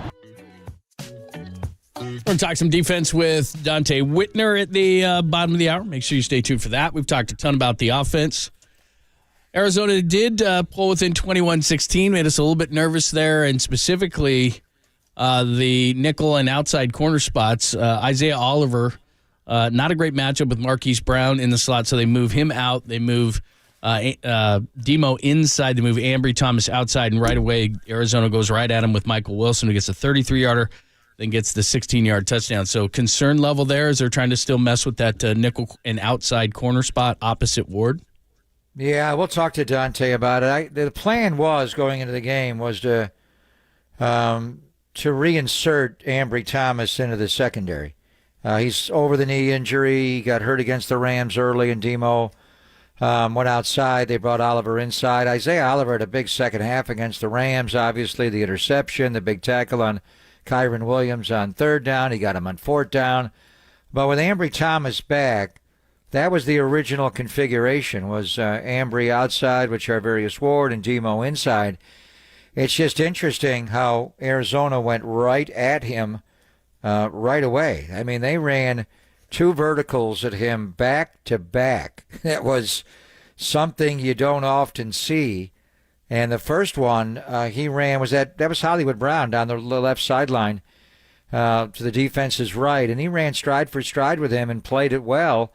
We're going to talk some defense with Dante Whitner at the bottom of the hour. Make sure you stay tuned for that. We've talked a ton about the offense. Arizona did pull within 21-16, made us a little bit nervous there, and specifically the nickel and outside corner spots. Isaiah Oliver, not a great matchup with Marquise Brown in the slot, so they move him out. They move Demo inside. They move Ambry Thomas outside, and right away Arizona goes right at him with Michael Wilson, who gets a 33-yarder, then gets the 16-yard touchdown. So concern level there as they're trying to still mess with that nickel and outside corner spot opposite Ward. Yeah, we'll talk to Dante about it. The plan was going into the game was to reinsert Ambry Thomas into the secondary. He's over the knee injury. He got hurt against the Rams early, and Demo went outside. They brought Oliver inside. Isaiah Oliver had a big second half against the Rams. Obviously, the interception, the big tackle on Kyron Williams on third down. He got him on fourth down. But with Ambry Thomas back, that was the original configuration, was Ambry outside with Charvarius Ward and Demo inside. It's just interesting how Arizona went right at him right away. I mean, they ran two verticals at him back to back. That was something you don't often see. And the first one he ran that was Hollywood Brown down the left sideline to the defense's right. And he ran stride for stride with him and played it well.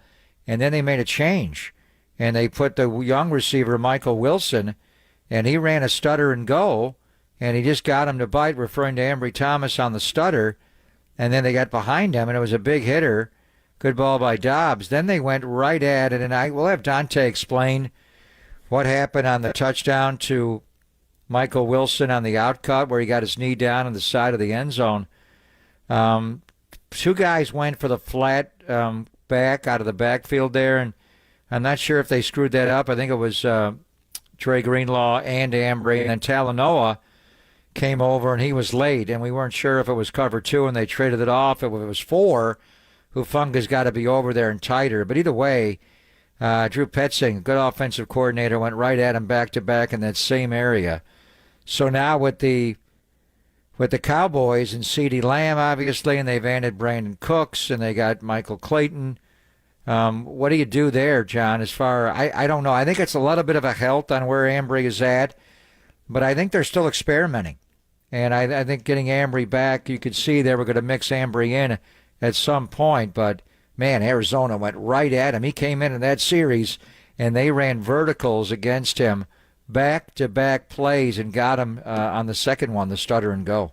And then they made a change. And they put the young receiver, Michael Wilson, and he ran a stutter and go. And he just got him to bite, referring to Ambry Thomas on the stutter. And then they got behind him, and it was a big hitter. Good ball by Dobbs. Then they went right at it, and we'll have Dante explain what happened on the touchdown to Michael Wilson on the outcut where he got his knee down on the side of the end zone. Two guys went for the flat back out of the backfield there, and I'm not sure if they screwed that up. I think it was Trey Greenlaw and Ambry, and then Talanoa came over, and he was late, and we weren't sure if it was cover two, and they traded it off. If it was four, Hufunga's got to be over there and tighter. But either way, Drew Petzing, good offensive coordinator, went right at him back-to-back in that same area. So now with the Cowboys and CeeDee Lamb, obviously, and they've added Brandon Cooks, and they got Michael Clayton. What do you do there, John, as far I don't know. I think it's a little bit of a health on where Ambry is at, but I think they're still experimenting. And I think getting Ambry back, you could see they were going to mix Ambry in at some point. But, man, Arizona went right at him. He came in that series, and they ran verticals against him, back-to-back plays, and got him on the second one, the stutter and go.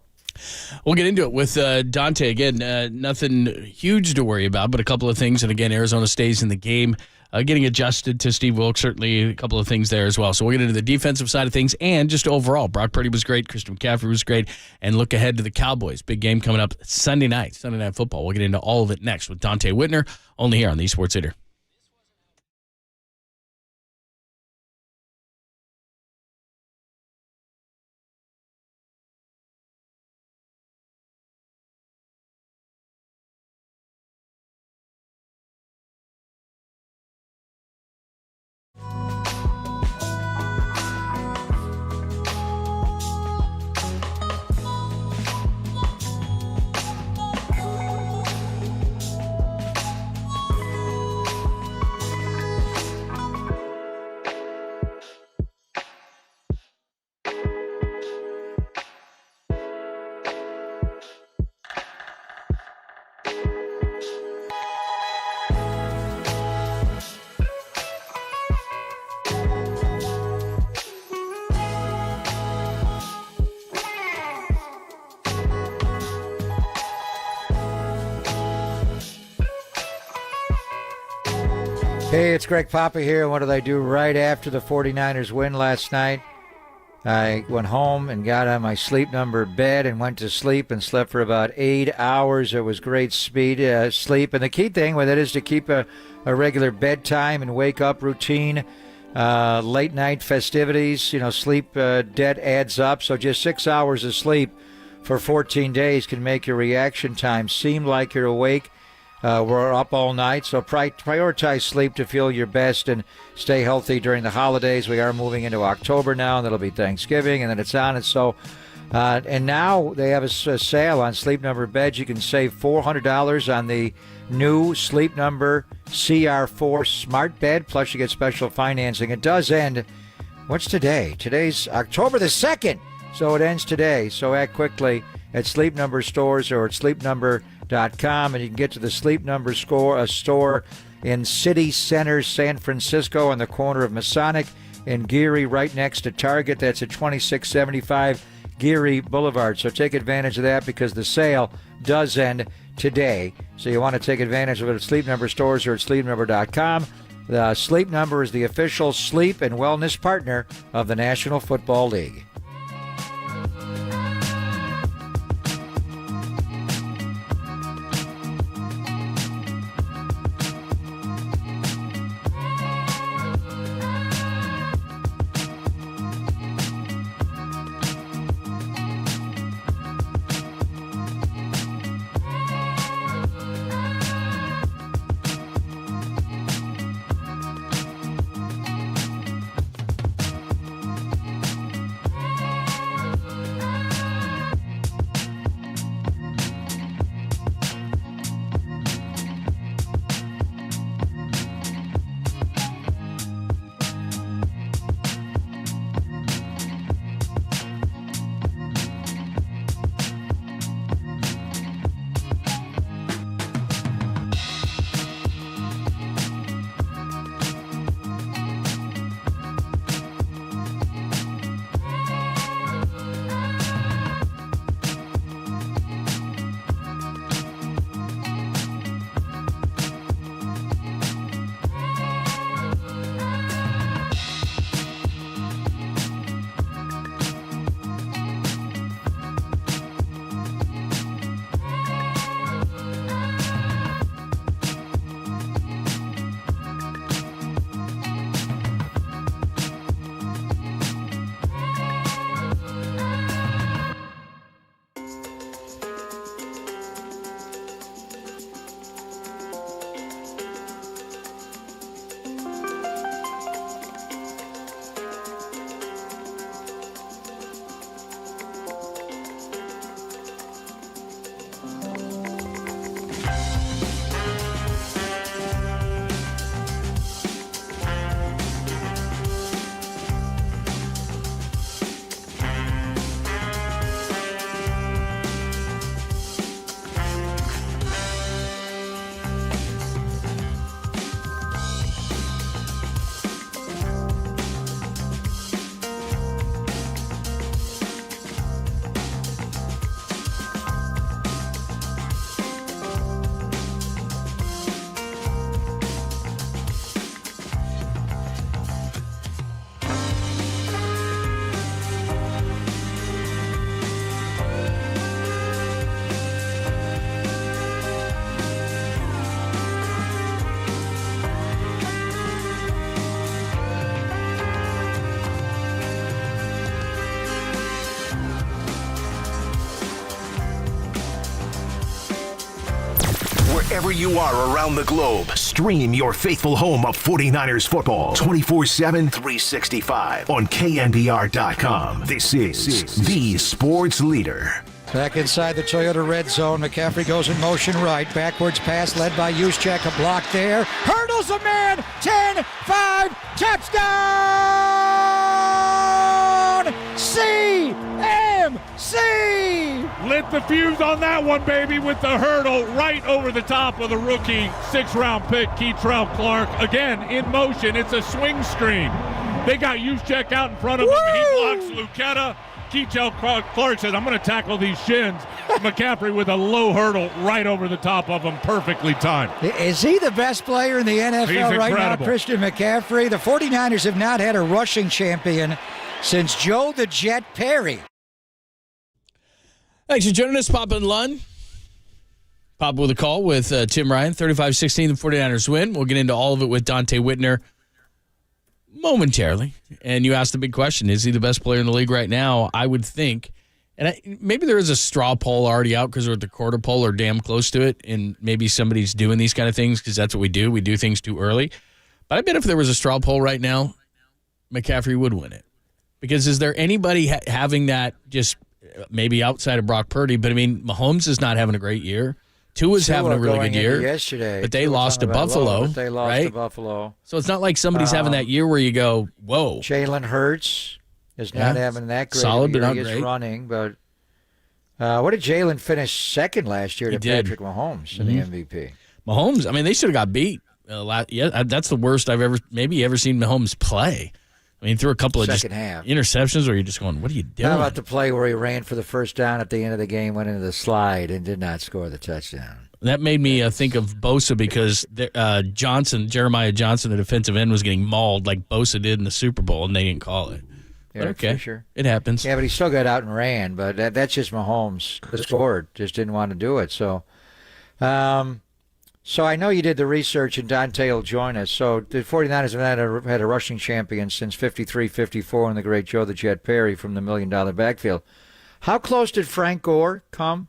We'll get into it with Dante. Again, nothing huge to worry about, but a couple of things. And, again, Arizona stays in the game. Getting adjusted to Steve Wilkes, certainly a couple of things there as well. So we'll get into the defensive side of things and just overall. Brock Purdy was great. Christian McCaffrey was great. And look ahead to the Cowboys. Big game coming up Sunday Night Football. We'll get into all of it next with Dante Whitner, only here on the Sports Leader. Hey, it's Greg Papa here. And what did I do right after the 49ers win last night? I went home and got on my sleep number bed and went to sleep and slept for about 8 hours. It was great sleep. And the key thing with it is to keep a regular bedtime and wake up routine. Late night festivities, sleep debt adds up. So just 6 hours of sleep for 14 days can make your reaction time seem like you're awake. We're up all night, so prioritize sleep to feel your best and stay healthy during the holidays. We are moving into October now, and that'll be Thanksgiving, and then it's on. And so, and now they have a sale on Sleep Number beds. You can save $400 on the new Sleep Number CR4 Smart Bed, plus you get special financing. It does end, what's today? Today's October the 2nd, so it ends today. So act quickly at Sleep Number stores or at sleepnumber.com, and you can get to the Sleep Number store in City Center, San Francisco, on the corner of Masonic and Geary, right next to Target. That's at 2675 Geary Boulevard. So take advantage of that because the sale does end today. So you want to take advantage of it at Sleep Number stores or at sleepnumber.com. The Sleep Number is the official sleep and wellness partner of the National Football League. Wherever you are around the globe, stream your faithful home of 49ers football 24/7, 365 on KNBR.com. This is the sports leader. Back inside the Toyota red zone, McCaffrey goes in motion right. Backwards pass led by Juszczyk. A block there. Hurdles a man. 10-5. Touchdown! CMC! Lit the fuse on that one, baby, with the hurdle right over the top of the rookie 6th-round pick, Keytrell Clark. Again, in motion. It's a swing screen. They got Juszczyk out in front of him. He blocks Lucetta. Keitrell Clark says, I'm going to tackle these shins. McCaffrey with a low hurdle right over the top of him, perfectly timed. Is he the best player in the NFL right now, Christian McCaffrey? The 49ers have not had a rushing champion since Joe the Jet Perry. Thanks for joining us, Papa and Lund. Papa with a call with Tim Ryan, 35-16, the 49ers win. We'll get into all of it with Dante Whitner momentarily. And you asked the big question, is he the best player in the league right now? I would think. And maybe there is a straw poll already out because we're at the quarter poll or damn close to it, and maybe somebody's doing these kind of things because that's what we do. We do things too early. But I bet if there was a straw poll right now, McCaffrey would win it. Because is there anybody having that just maybe outside of Brock Purdy? But, I mean, Mahomes is not having a great year. Tua's having a really good year. Yesterday, but they lost to Buffalo. They lost to Buffalo. So it's not like somebody's having that year where you go, whoa. Jalen Hurts is not having that great solid, year. But not he is great. Running, but what did Jalen finish second last year to Patrick Mahomes in the MVP? Mahomes, I mean, they should have got beat. That's the worst I've ever seen Mahomes play. I mean, threw a couple of just interceptions where you're just going, what are you doing? How about the play where he ran for the first down at the end of the game, went into the slide, and did not score the touchdown? That made me think of Bosa because Jeremiah Johnson, the defensive end, was getting mauled like Bosa did in the Super Bowl, and they didn't call it. But okay, Fisher. It happens. Yeah, but he still got out and ran, but that's just Mahomes. The scored, just didn't want to do it. So I know you did the research, and Dante will join us. So the 49ers have had a rushing champion since 53-54 and the great Joe the Jet Perry from the $1 Million backfield. How close did Frank Gore come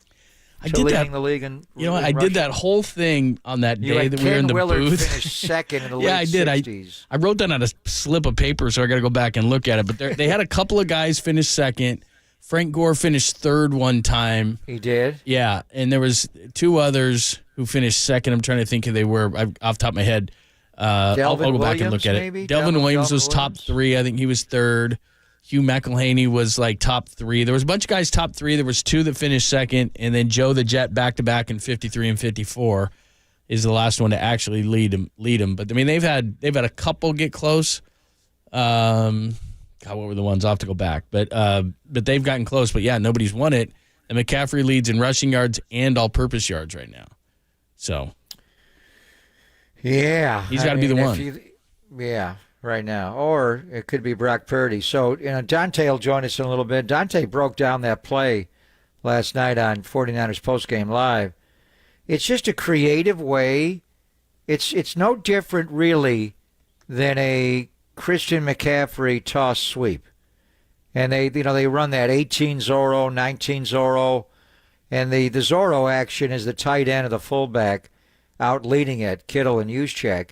to leading the league in I did that whole thing on that day that we were in the booth. Finished second in the late I did. 60s. I wrote that on a slip of paper, so I got to go back and look at it. But they had a couple of guys finish second. Frank Gore finished third one time. He did? Yeah, and there was two others who finished second. I'm trying to think who they were off the top of my head. I'll go back and look at it. Delvin Williams was top three. I think he was third. Hugh McElhaney was like top three. There was a bunch of guys top three. There was two that finished second, and then Joe the Jet back-to-back in 53 and 54 is the last one to actually lead him. But, I mean, they've had a couple get close. God, what were the ones? I'll have to go back. But they've gotten close. But, yeah, nobody's won it. And McCaffrey leads in rushing yards and all-purpose yards right now. So, yeah. He's got to be the one. Right now. Or it could be Brock Purdy. So, Dante will join us in a little bit. Dante broke down that play last night on 49ers Postgame Live. It's just a creative way. It's no different, really, than a Christian McCaffrey toss sweep. And they run that 18 Zorro, 19 Zorro. And the Zorro action is the tight end of the fullback out leading it, Kittle and Juszczyk.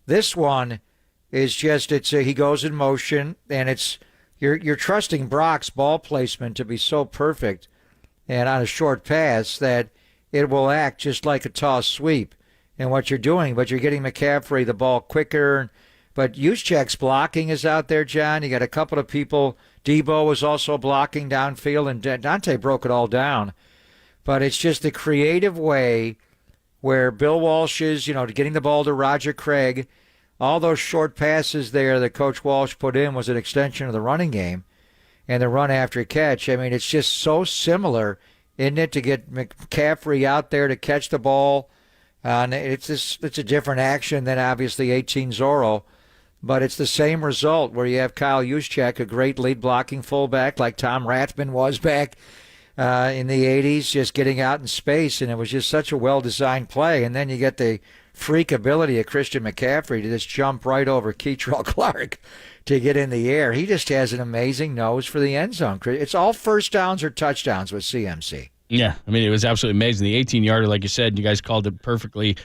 This one is just he goes in motion, and you're trusting Brock's ball placement to be so perfect and on a short pass that it will act just like a toss sweep in what you're doing, but you're getting McCaffrey the ball quicker. But Juszczyk's blocking is out there, John. You got a couple of people. Debo was also blocking downfield, and Dante broke it all down. But it's just the creative way where Bill Walsh is, getting the ball to Roger Craig. All those short passes there that Coach Walsh put in was an extension of the running game and the run after catch. I mean, it's just so similar, isn't it, to get McCaffrey out there to catch the ball. It's a different action than obviously 18 Zorro, but it's the same result where you have Kyle Juszczyk, a great lead blocking fullback like Tom Rathman was back in the 80s, just getting out in space, and it was just such a well-designed play. And then you get the freak ability of Christian McCaffrey to just jump right over Keitrell Clark to get in the air. He just has an amazing nose for the end zone. It's all first downs or touchdowns with CMC. Yeah, I mean, it was absolutely amazing. The 18-yarder, like you said, you guys called it perfectly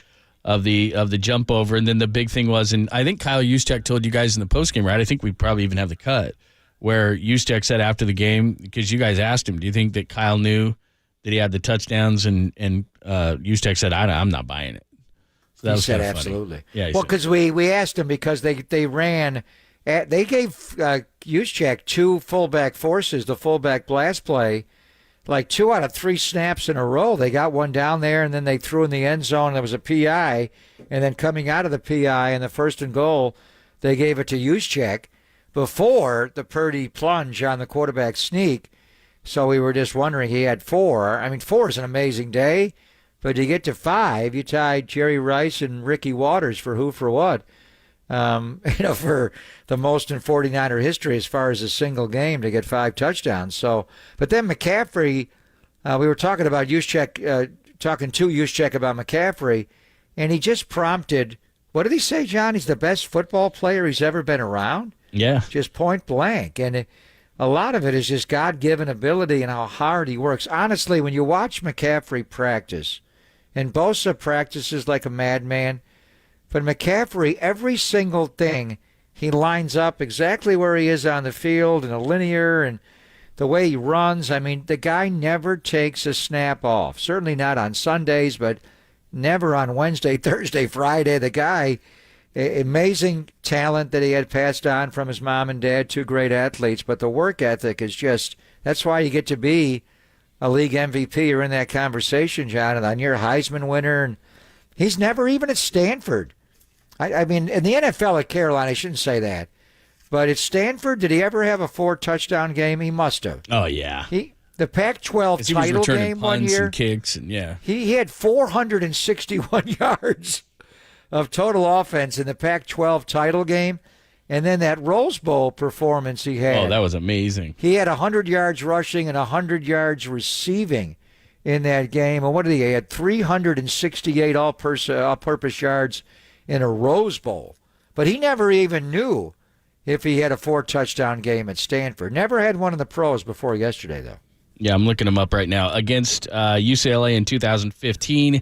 of the jump over. And then the big thing was, and I think Kyle Juszczyk told you guys in the postgame, right? I think we probably even have the cut, where Juszczyk said after the game, because you guys asked him, do you think that Kyle knew that he had the touchdowns? And Juszczyk said, I'm not buying it. So he said absolutely. Yeah, well, because we asked him because they gave Juszczyk two fullback forces, the fullback blast play, like 2 out of 3 snaps in a row. They got one down there, and then they threw in the end zone. There was a PI, and then coming out of the PI in the 1st and goal, they gave it to Juszczyk before the Purdy plunge on the quarterback sneak. So we were just wondering, he had 4. I mean, 4 is an amazing day, but to get to 5, you tied Jerry Rice and Ricky Waters for who for what. For the most in 49er history as far as a single game to get 5 touchdowns. So, but then McCaffrey, we were talking about talking to Juszczyk about McCaffrey, and he just prompted, what did he say, John? He's the best football player he's ever been around? Yeah. Just point blank. And a lot of it is just God-given ability and how hard he works. Honestly, when you watch McCaffrey practice, and Bosa practices like a madman, but McCaffrey, every single thing, he lines up exactly where he is on the field in a linear, and the way he runs. I mean, the guy never takes a snap off. Certainly not on Sundays, but never on Wednesday, Thursday, Friday. The guy, amazing talent that he had passed on from his mom and dad, 2 great athletes, but the work ethic is just, that's why you get to be a league MVP or in that conversation, Jonathan. You're a Heisman winner, and he's never even at Stanford. I mean, in the NFL at Carolina, I shouldn't say that. But at Stanford, did he ever have a 4-touchdown game? He must have. Oh, yeah. The Pac-12 title game one year. And kicks and He had 461 yards of total offense in the Pac-12 title game. And then that Rose Bowl performance he had. Oh, that was amazing. He had 100 yards rushing and 100 yards receiving in that game. And what did he have? He had 368 all-purpose yards in a Rose Bowl. But he never even knew if he had a 4-touchdown game at Stanford. Never had one in the pros before yesterday, though. Yeah, I'm looking him up right now. Against UCLA in 2015,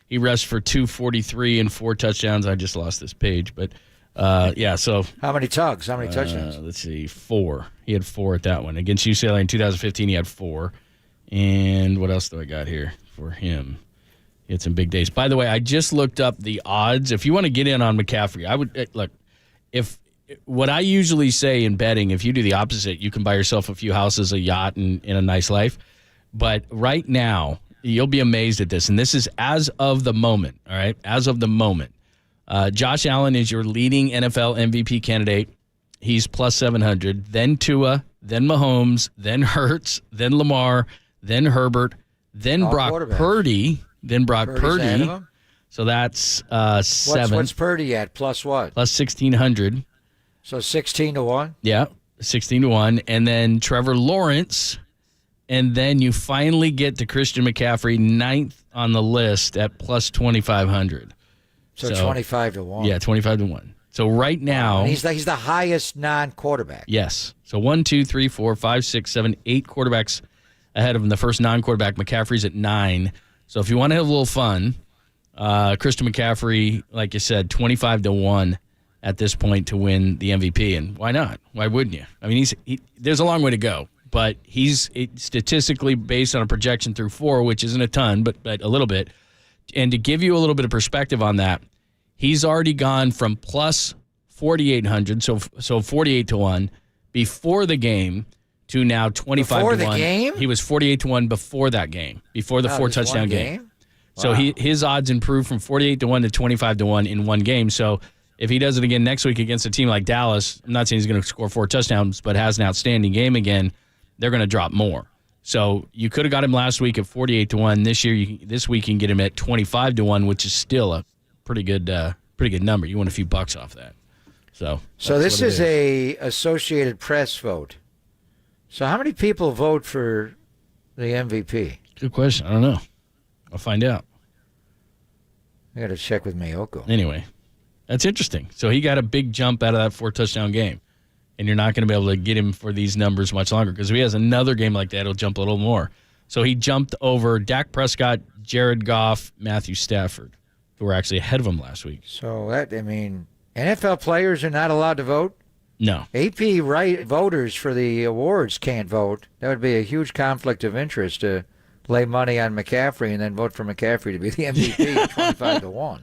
he rushed for 243 and 4 touchdowns. I just lost this page, but so. How many tugs? How many touchdowns? Let's see, 4. He had 4 at that one. Against UCLA in 2015, he had 4. And what else do I got here for him? He had some big days. By the way, I just looked up the odds. If you want to get in on McCaffrey, I would look. If what I usually say in betting, if you do the opposite, you can buy yourself a few houses, a yacht, and a nice life. But right now, you'll be amazed at this. And this is as of the moment, all right? As of the moment. Josh Allen is your leading NFL MVP candidate. He's plus 700. Then Tua, then Mahomes, then Hurts, then Lamar, then Herbert, then Brock Purdy. Then Purdy's Purdy. So that's 7. What's Purdy at? Plus what? Plus 1,600. So 16-1? Yeah, 16-1. And then Trevor Lawrence. And then you finally get to Christian McCaffrey, 9th on the list at plus 2,500. So 25-1. Yeah, 25-1. So right now. And he's the highest non-quarterback. Yes. So 1, 2, 3, 4, 5, 6, 7, 8 quarterbacks ahead of him. The first non-quarterback, McCaffrey's at 9. So if you want to have a little fun, Christian McCaffrey, like you said, 25-1 at this point to win the MVP. And why not? Why wouldn't you? I mean, there's a long way to go, but he's statistically based on a projection through 4, which isn't a ton, but a little bit. And to give you a little bit of perspective on that, he's already gone from plus 4,800, so 48-1 before the game to now 25-1. Before the game? He was 48-1 before that game, before the 4-touchdown game. So Wow. his odds improved from 48-1 to 25-1 in one game. So if he does it again next week against a team like Dallas, I'm not saying he's going to score 4 touchdowns, but has an outstanding game again, they're going to drop more. So you could have got him last week at 48-1. This week you can get him at 25-1, which is still a pretty good number. You want a few bucks off that. So this is a Associated Press vote. So how many people vote for the MVP? Good question. I don't know. I'll find out. I got to check with Mayoko. Anyway, that's interesting. So he got a big jump out of that 4-touchdown game. And you're not going to be able to get him for these numbers much longer because if he has another game like that, he'll jump a little more. So he jumped over Dak Prescott, Jared Goff, Matthew Stafford, who were actually ahead of him last week. So NFL players are not allowed to vote? No. AP voters for the awards can't vote. That would be a huge conflict of interest to lay money on McCaffrey and then vote for McCaffrey to be the MVP 25-1.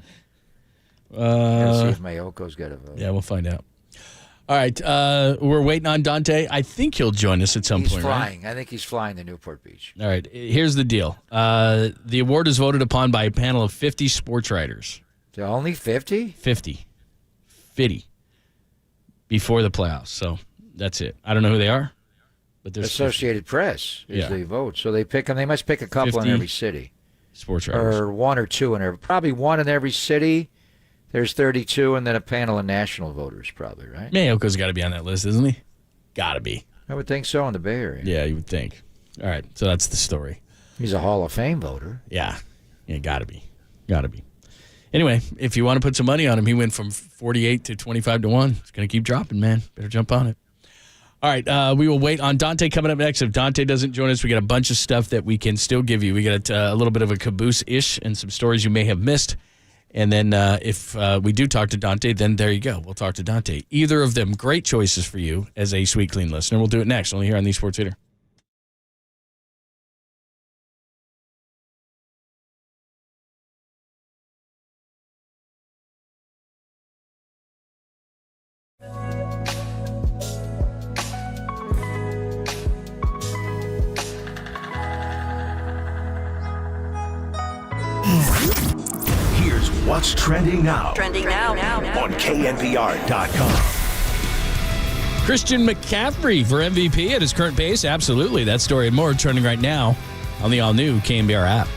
Let's see if Mayoko's got a vote. Yeah, we'll find out. All right, we're waiting on Dante. I think he'll join us at some point, He's flying. Right? I think he's flying to Newport Beach. All right, here's the deal. The award is voted upon by a panel of 50 sports writers. Only 50? 50 before the playoffs. So that's it. I don't know who they are, But there's Associated Press is Yeah. the vote. So they pick them. They must pick a couple in 50 every city. sports writers. Or one or two in every. Probably one in every city. There's 32, and then a panel of national voters, probably, right? Mayoko's got to be on that list, isn't he? Got to be. I would think so in the Bay Area. Yeah, you would think. All right, so that's the story. He's a Hall of Fame voter. Yeah, got to be. Got to be. Anyway, if you want to put some money on him, he went from 48 to 25 to 1. It's going to keep dropping, man. Better jump on it. All right, we will wait on Dante coming up next. If Dante doesn't join us, we got a bunch of stuff that we can still give you. We got a little bit of a caboose-ish and some stories you may have missed. And then if we do talk to Dante, then there you go. We'll talk to Dante. Either of them, great choices for you as a Sweet Clean listener. We'll do it next, only here on the Sports Leader. Here's what's trending now. Trending now. On KNBR.com. Christian McCaffrey for MVP at his current pace. Absolutely. That story and more trending right now on the all-new KNBR app.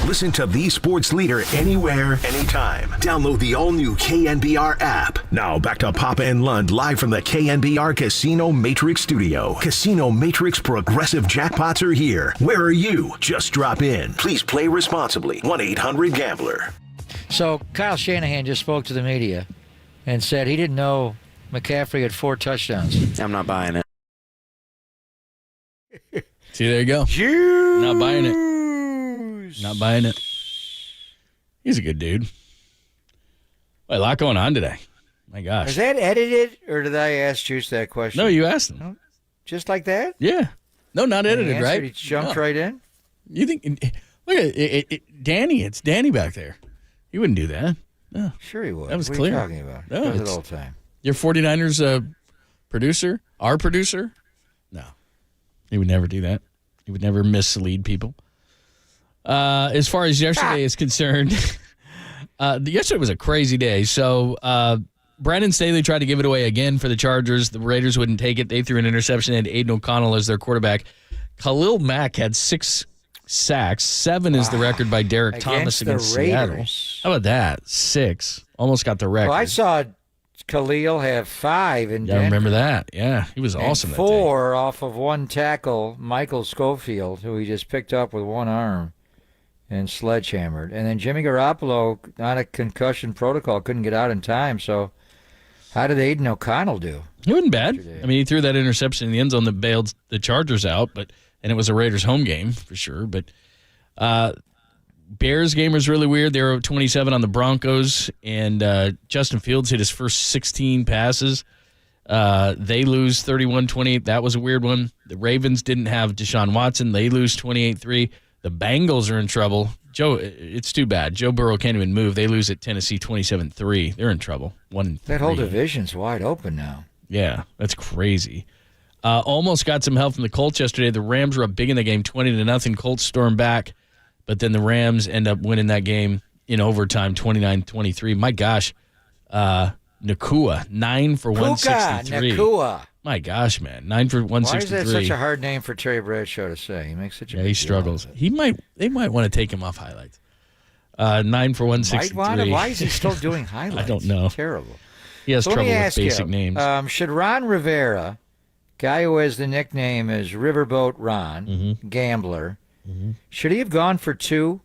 Listen to the sports leader anywhere, anytime. Download the all-new KNBR app. Now back to Papa and Lund live from the KNBR Casino Matrix Studio. Casino Matrix Progressive Jackpots are here. Where are you? Just drop in. Please play responsibly. 1-800-GAMBLER. So Kyle Shanahan just spoke to the media and said he didn't know McCaffrey had 4 touchdowns. I'm not buying it. See, there you go. Not buying it. Not buying it. He's a good dude. Well, a lot going on today. My gosh. Is that edited, or did I ask Juice that question? No, you asked him. Just like that? Yeah. No, not edited, right? He jumped right in? You think, look at it, Danny, it's Danny back there. He wouldn't do that. No. Sure he would. That was what clear. Are you talking about? No, He does it it's- all the time. Your 49ers producer? Our producer? No. He would never do that. He would never mislead people. As far as yesterday is concerned, yesterday was a crazy day. So Brandon Staley tried to give it away again for the Chargers. The Raiders wouldn't take it. They threw an interception and Aiden O'Connell as their quarterback. Khalil Mack had 6 sacks. 7 is the record by Derek Thomas against the Seattle. Raiders. How about that? 6. Almost got the record. Well, I saw Khalil have 5 in Yeah, I Denver. remember that. Yeah, he was awesome And that day. 4 off of one tackle, Michael Schofield, who he just picked up with one arm and sledgehammered. And then Jimmy Garoppolo, on a concussion protocol, couldn't get out in time. So how did Aiden O'Connell do? He wasn't bad. I mean, he threw that interception in the end zone that bailed the Chargers out, and it was a Raiders home game for sure. But Bears game was really weird. They were 27 on the Broncos, and Justin Fields hit his first 16 passes. They lose 31-28. That was a weird one. The Ravens didn't have Deshaun Watson. They lose 28-3. The Bengals are in trouble. It's too bad. Joe Burrow can't even move. They lose at Tennessee 27-3. They're in trouble. 1-3. That whole division's wide open now. Yeah, that's crazy. Almost got some help from the Colts yesterday. The Rams were up big in the game, 20-0. Colts stormed back, but then the Rams end up winning that game in overtime, 29-23. My gosh, Nakua, 9 for 163. Nakua. My gosh, man, 9 for 163. Why is that such a hard name for Terry Bradshaw to say? He makes such a big he deal struggles. out of it. They might want to take him off highlights. 9 for 163. Why is he still doing highlights? I don't know. Terrible. He has So let trouble me with ask basic you, names. Should Ron Rivera, guy who has the nickname is Riverboat Ron, gambler, should he have gone for 2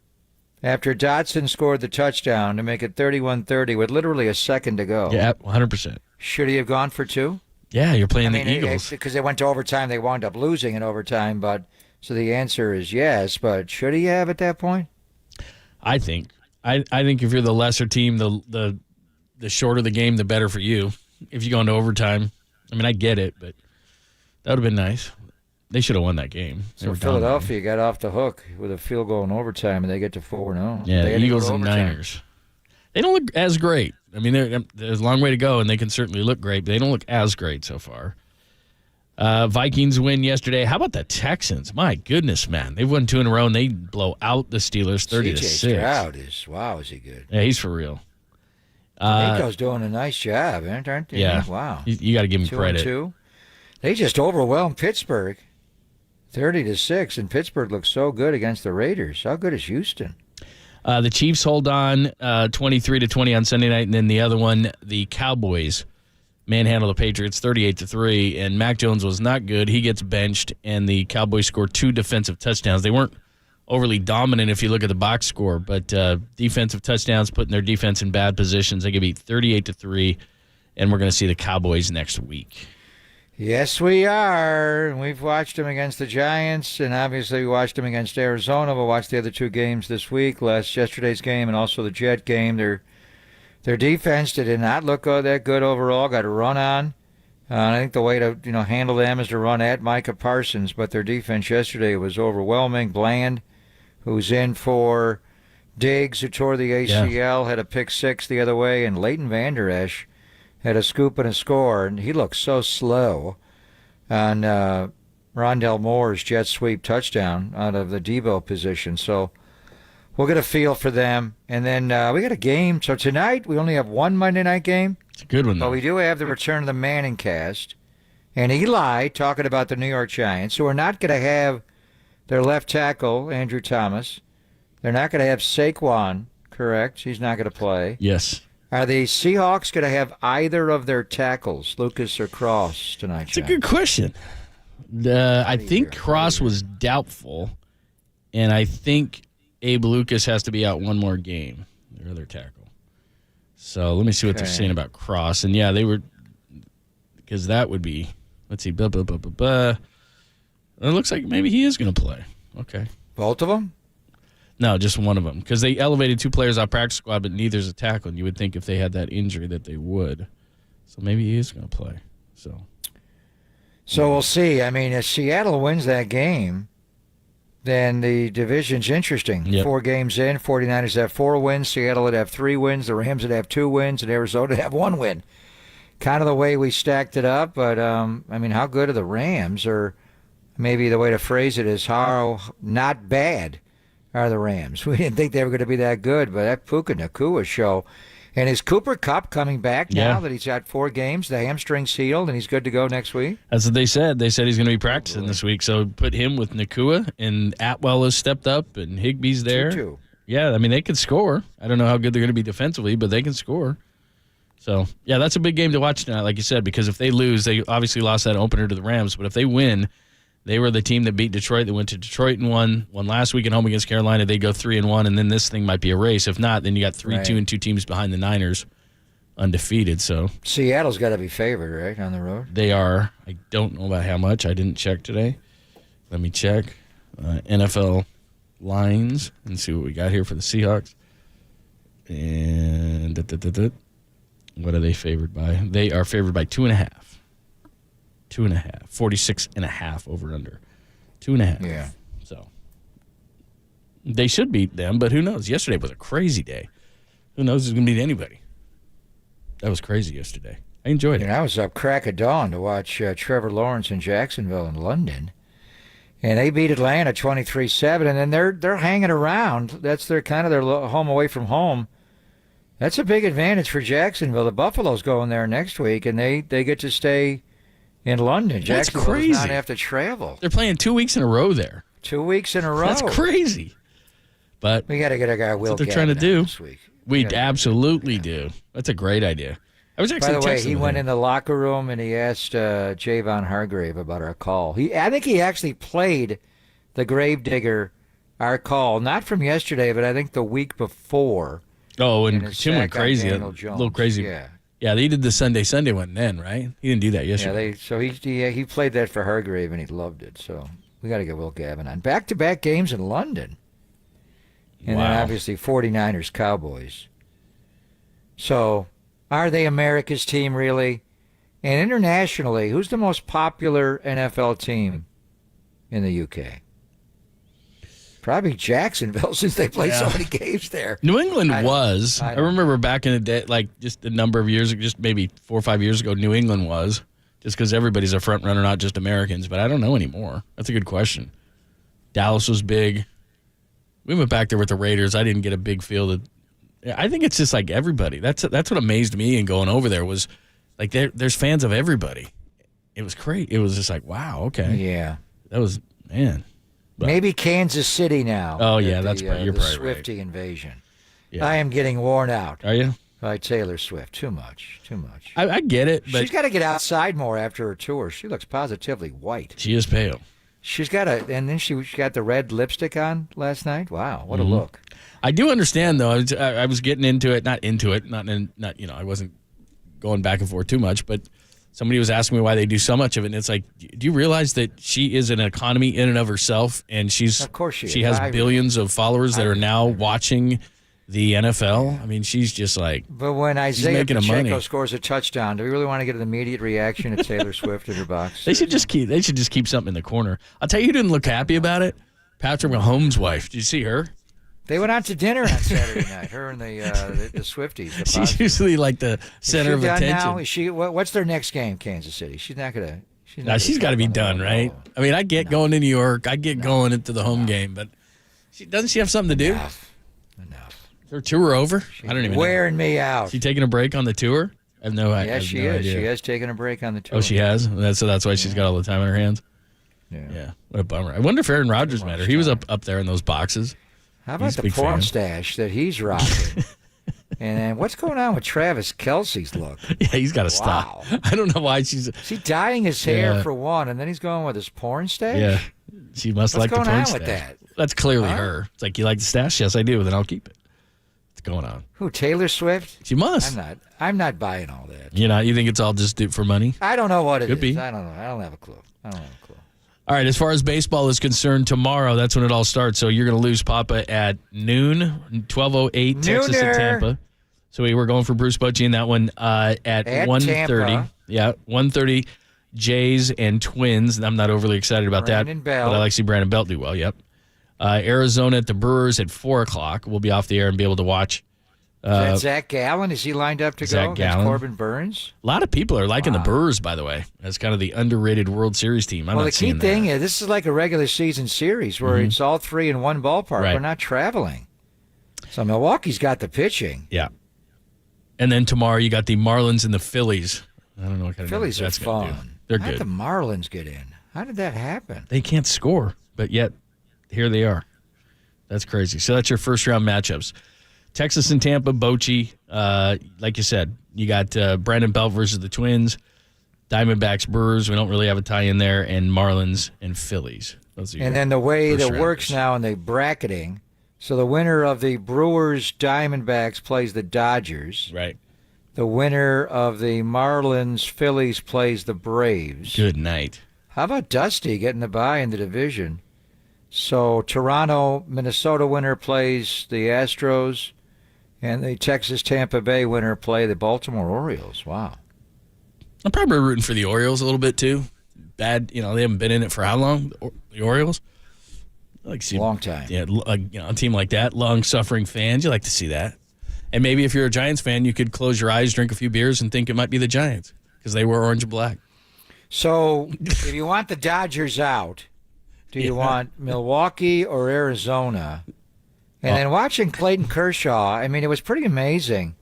after Dotson scored the touchdown to make it 31-30 with literally a second to go? Yeah, 100%. Should he have gone for 2? Yeah, you're playing the Eagles. Because they went to overtime. They wound up losing in overtime. So the answer is yes, but should he have at that point? I think. I think if you're the lesser team, the shorter the game, the better for you. If you go into overtime, I mean, I get it, but that would have been nice. They should have won that game. They So were down Philadelphia got off the hook with a field goal in overtime, and they get to 4-0. there. They Yeah, had to go Eagles to and overtime. Niners. They don't look as great. I mean, there's a long way to go, and they can certainly look great, but they don't look as great so far. Vikings win yesterday. How about the Texans? My goodness, man. They've won 2 in a row, and they blow out the Steelers 30-6. C.J. Stroud is he good? Yeah, he's for real. Nico's doing a nice job, aren't they? Yeah. Wow. You got to give him 2 credit. and 2. They just overwhelmed Pittsburgh 30-6, and Pittsburgh looks so good against the Raiders. How good is Houston? The Chiefs hold on 23-20 on Sunday night, and then the other one, the Cowboys manhandle the Patriots 38-3, and Mac Jones was not good. He gets benched, and the Cowboys score 2 defensive touchdowns. They weren't overly dominant if you look at the box score, but defensive touchdowns putting their defense in bad positions. They get beat 38-3, and we're going to see the Cowboys next week. Yes, we are. We've watched them against the Giants, and obviously we watched them against Arizona. We'll watch the other 2 games this week, yesterday's game and also the Jet game. Their defense did not look that good overall. Got a run on. I think the way to handle them is to run at Micah Parsons, but their defense yesterday was overwhelming. Bland, who's in for Diggs, who tore the ACL, had a pick 6 the other way, and Leighton Vander Esch had a scoop and a score, and he looked so slow on Rondell Moore's jet sweep touchdown out of the Debo position. So we'll get a feel for them. And then we got a game. So tonight we only have 1 Monday night game. It's a good one, though. But we do have the return of the Manning cast. And Eli talking about the New York Giants, who are not going to have their left tackle, Andrew Thomas. They're not going to have Saquon, correct? He's not going to play. Yes. Are the Seahawks going to have either of their tackles, Lucas or Cross, tonight? It's a good question. I think Cross was doubtful, and I think Abe Lucas has to be out one more game, their other tackle. So let me see what they're saying about Cross. And, yeah, they were – because that would be – let's see. It looks like maybe he is going to play. Okay. Both of them? No, just one of them. Because they elevated 2 players off practice squad, but neither's a tackle. And you would think if they had that injury that they would. So maybe he is going to play. So we'll see. I mean, if Seattle wins that game, then the division's interesting. Yep. 4 games in, 49ers have 4 wins, Seattle would have 3 wins, the Rams would have 2 wins, and Arizona would have 1 win. Kind of the way we stacked it up, but, I mean, how good are the Rams? Or maybe the way to phrase it is how not bad are the Rams. We didn't think they were going to be that good, but that Puka Nacua show. And is Cooper Kupp coming back now that he's got 4 games? The hamstring's healed, and he's good to go next week? That's what they said. They said he's going to be practicing this week. So put him with Nacua, and Atwell has stepped up, and Higbee's there. 2-2. Yeah, I mean, they can score. I don't know how good they're going to be defensively, but they can score. So, yeah, that's a big game to watch tonight, like you said, because if they lose, they obviously lost that opener to the Rams. But if they win, they were the team that beat Detroit. They went to Detroit and won last week at home against Carolina. They go 3-1, and then this thing might be a race. If not, then you got 3-2 and 2 teams behind the Niners undefeated. So Seattle's got to be favored, right, on the road? They are. I don't know about how much. I didn't check today. Let me check NFL lines and see what we got here for the Seahawks. And what are they favored by? They are favored by 2.5. 2.5. 46.5 over under. 2.5. Yeah. So they should beat them, but who knows? Yesterday was a crazy day. Who knows who's going to beat anybody? That was crazy yesterday. I enjoyed it. And I was up crack of dawn to watch Trevor Lawrence in Jacksonville and London. And they beat Atlanta 23-7, and then they're hanging around. That's their home away from home. That's a big advantage for Jacksonville. The Buffalo's going there next week, and they get to stay in London. That's Jacksonville crazy. does not have to travel. They're playing 2 weeks in a row there. 2 weeks in a row. That's crazy. But we got to get our guy Will that's what they're trying to Gavin do. This week. We absolutely do. That's a great idea. I was actually By the way, texting he with went him. in the locker room and he asked Javon Hargrave about our call. I think he actually played the Gravedigger, our call, not from yesterday, but I think the week before. Oh, and his Tim went sack on crazy. A Daniel Jones. little crazy. Yeah. Yeah, he did the Sunday one then, right? He didn't do that yesterday. Yeah, so he played that for Hargrave and he loved it. So we got to get Will Gavin on. Back-to-back games in London. And then obviously 49ers, Cowboys. So are they America's team, really? And internationally, who's the most popular NFL team in the UK? Probably Jacksonville, since they play so many games there. New England was. I remember back in the day, like just a number of years ago, just maybe 4 or 5 years ago, New England was. Just because everybody's a front runner, not just Americans. But I don't know anymore. That's a good question. Dallas was big. We went back there with the Raiders. I didn't get a big feel. I think it's just like everybody. That's what amazed me in going over there was like there's fans of everybody. It was great. It was just like, wow, okay. Yeah. That was, man. But maybe Kansas City now. Oh, yeah, that's probably, you're the probably Swiftie invasion. Yeah. I am getting worn out. Are you? By Taylor Swift. Too much. I get it. But she's got to get outside more after her tour. She looks positively white. She is pale. She's got and then she got the red lipstick on last night. Wow, what a look! I do understand though. I was getting into it, not I wasn't going back and forth too much, but somebody was asking me why they do so much of it, and it's like, do you realize that she is an economy in and of herself, and of course she has billions of followers that are now watching the NFL. I mean, she's just like. But when Isaiah Pacheco scores a touchdown, do we really want to get an immediate reaction to Taylor Swift in her box? They should just keep something in the corner. I'll tell you who didn't look happy about it. Patrick Mahomes' wife. Did you see her? They went out to dinner on Saturday night. Her and the Swifties. She's usually like the center of attention. Now? Is she? What's their next game? Kansas City. She's not gonna. She's got to be done, right? I mean, I get going to New York. I get going into the home game, but doesn't she have something to do? Enough. Is her tour over? I don't even know. Wearing me out. She taking a break on the tour? I have no idea. Yes, she is. Idea. She has taken a break on the tour. Oh, she has? So that's why she's got all the time on her hands? Yeah. What a bummer. I wonder if Aaron Rodgers met her. He was up there in those boxes. How about the porn stash that he's rocking? And then what's going on with Travis Kelce's look? Yeah, he's got to stop. I don't know why she's. Is he dyeing his hair for one, and then he's going with his porn stash? Yeah, she must like the porn stash. What's going on with that? That's clearly her. It's like, you like the stash? Yes, I do. Then I'll keep it. What's going on? Who, Taylor Swift? She must. I'm not buying all that. You're not. You think it's all just for money? I don't know what it is. Could be. I don't know. I don't have a clue. All right, as far as baseball is concerned, tomorrow, that's when it all starts. So you're going to lose Papa at noon, 12:08, Texas and Tampa. So we were going for Bruce Bochy in that one at 1:30. Yeah, 1:30, Jays and Twins. I'm not overly excited about Brandon that, Belt. but I like to see Brandon Belt do well, yep. Arizona at the Brewers at 4 o'clock. We'll be off the air and be able to watch. Is that Zach Gallen? Is he lined up to go against Corbin Burns? A lot of people are liking the Brewers, by the way, as kind of the underrated World Series team. The key thing is this is like a regular season series where it's all three in one ballpark. Right. We're not traveling. So Milwaukee's got the pitching. Yeah. And then tomorrow you got the Marlins and the Phillies. I don't know what kind of Phillies are that's gonna do. fun. They're How good. did the Marlins get in? How did that happen? They can't score, but yet here they are. That's crazy. So that's your first round matchups. Texas and Tampa, Bochy. Like you said, you got Brandon Belt versus the Twins, Diamondbacks, Brewers. We don't really have a tie in there, and Marlins and Phillies. And then the way that works now in the bracketing, so the winner of the Brewers Diamondbacks plays the Dodgers. Right. The winner of the Marlins Phillies plays the Braves. Good night. How about Dusty getting the bye in the division? So Toronto, Minnesota winner plays the Astros, and the Texas Tampa Bay winner play the Baltimore Orioles. Wow. I'm probably rooting for the Orioles a little bit too. Bad, they haven't been in it for how long? The Orioles? Long time. Yeah, a team like that, long-suffering fans, you like to see that. And maybe if you're a Giants fan, you could close your eyes, drink a few beers, and think it might be the Giants because they were orange and black. So if you want the Dodgers out, do you want Milwaukee or Arizona? And then watching Clayton Kershaw, I mean, it was pretty amazing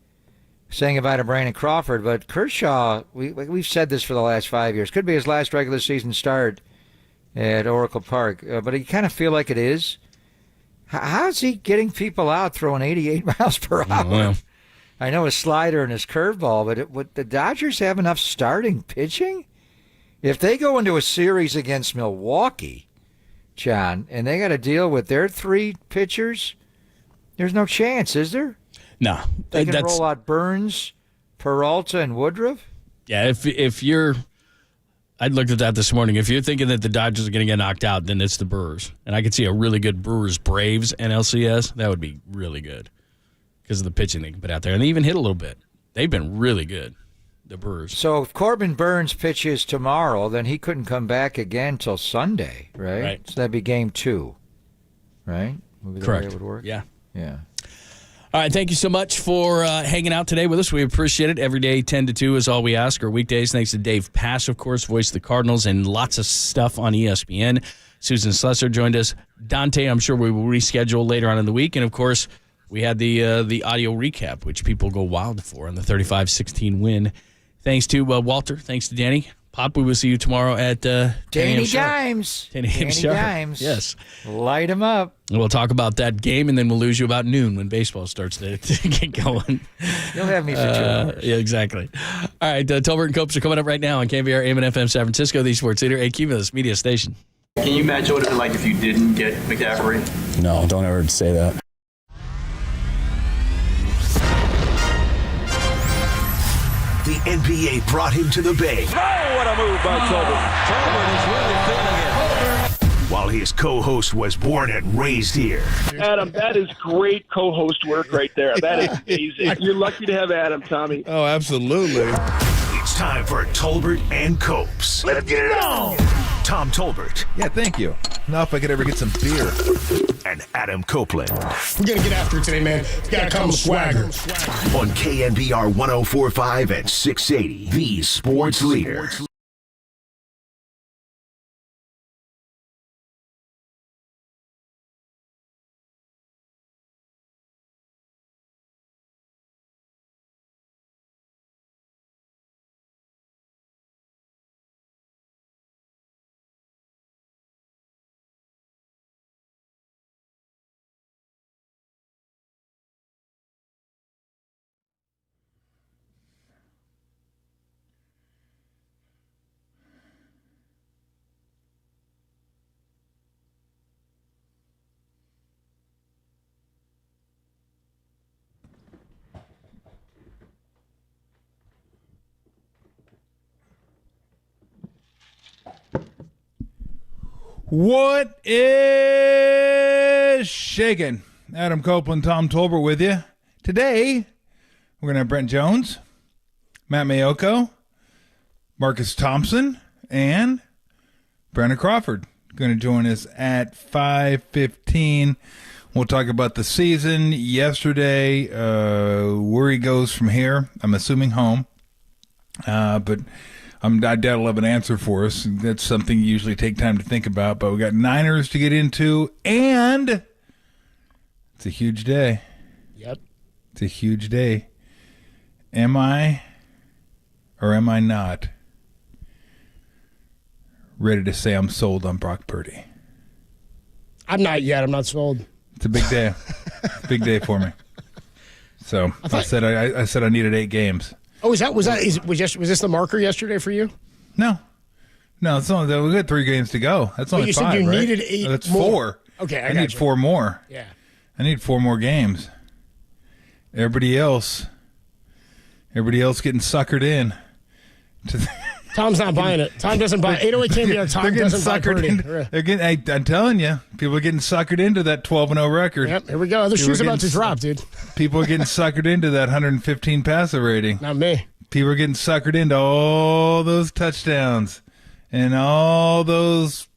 saying about a Brandon Crawford, but Kershaw, we've said this for the last 5 years, could be his last regular season start at Oracle Park, but you kind of feel like it is. How's he getting people out throwing 88 miles per hour? Well, I know his slider and his curveball, but would the Dodgers have enough starting pitching? If they go into a series against Milwaukee, John, and they got to deal with their three pitchers, there's no chance, is there? No. They can roll out Burns, Peralta, and Woodruff? Yeah, if you're... I looked at that this morning. If you're thinking that the Dodgers are going to get knocked out, then it's the Brewers. And I could see a really good Brewers-Braves NLCS. That would be really good because of the pitching they can put out there. And they even hit a little bit. They've been really good, the Brewers. So if Corbin Burns pitches tomorrow, then he couldn't come back again till Sunday, right? Right. So that'd be game 2, right? Would be the way Correct. it would work? Yeah. Yeah. All right, thank you so much for hanging out today with us. We appreciate it. Every day, 10 to 2 is all we ask. Or weekdays, thanks to Dave Pasch, of course, voice of the Cardinals, and lots of stuff on ESPN. Susan Slesser joined us. Dante, I'm sure we will reschedule later on in the week. And, of course, we had the audio recap, which people go wild for, on the 35-16 win. Thanks to Walter. Thanks to Danny. Pop, we will see you tomorrow at Danny Dimes. 10 a.m. sharp. Dimes. Yes. Light him up. And we'll talk about that game, and then we'll lose you about noon when baseball starts to get going. You'll have me for 2 hours. Yeah, exactly. All right, Tolbert and Copes are coming up right now on KNBR AM and FM San Francisco, the sports leader, a Cumulus media station. Can you imagine what it would be like if you didn't get McCaffrey? No, don't ever say that. The NBA brought him to the Bay. Oh, what a move by Tolbert. Tolbert is really feeling it. While his co-host was born and raised here. Adam, that is great co-host work right there. That is amazing. You're lucky to have Adam, Tommy. Oh, absolutely. It's time for Tolbert and Copes. Let's get it on. Tom Tolbert. Yeah, thank you. Now if I could ever get some beer. And Adam Copeland. We're going to get after it today, man. Gotta come with swagger. On KNBR 104.5 and 680, the sports leader. What is shaking? Adam Copeland, Tom Tolbert with you. Today, we're going to have Brent Jones, Matt Mayoko, Marcus Thompson, and Brandon Crawford going to join us at 5:15. We'll talk about the season yesterday, where he goes from here. I'm assuming home, but I doubt I'll have an answer for us. That's something you usually take time to think about. But we got Niners to get into, and it's a huge day. Yep. It's a huge day. Am I or am I not ready to say I'm sold on Brock Purdy? I'm not yet. I'm not sold. It's a big day. It's a big day for me. So I said I needed 8 games. Oh, was this the marker yesterday for you? No, it's only we got 3 games to go. That's only 5. You said you right? needed 8. That's more. 4. Okay, I need 4 more. Yeah, I need 4 more games. Everybody else getting suckered in. Tom's not buying it. Tom doesn't buy it. 808 KNBR. Tom doesn't buy Purdy. I'm telling you, people are getting suckered into that 12-0 record. Yep, here we go. The shoe's about to drop, dude. People are getting suckered into that 115 passer rating. Not me. People are getting suckered into all those touchdowns and all those,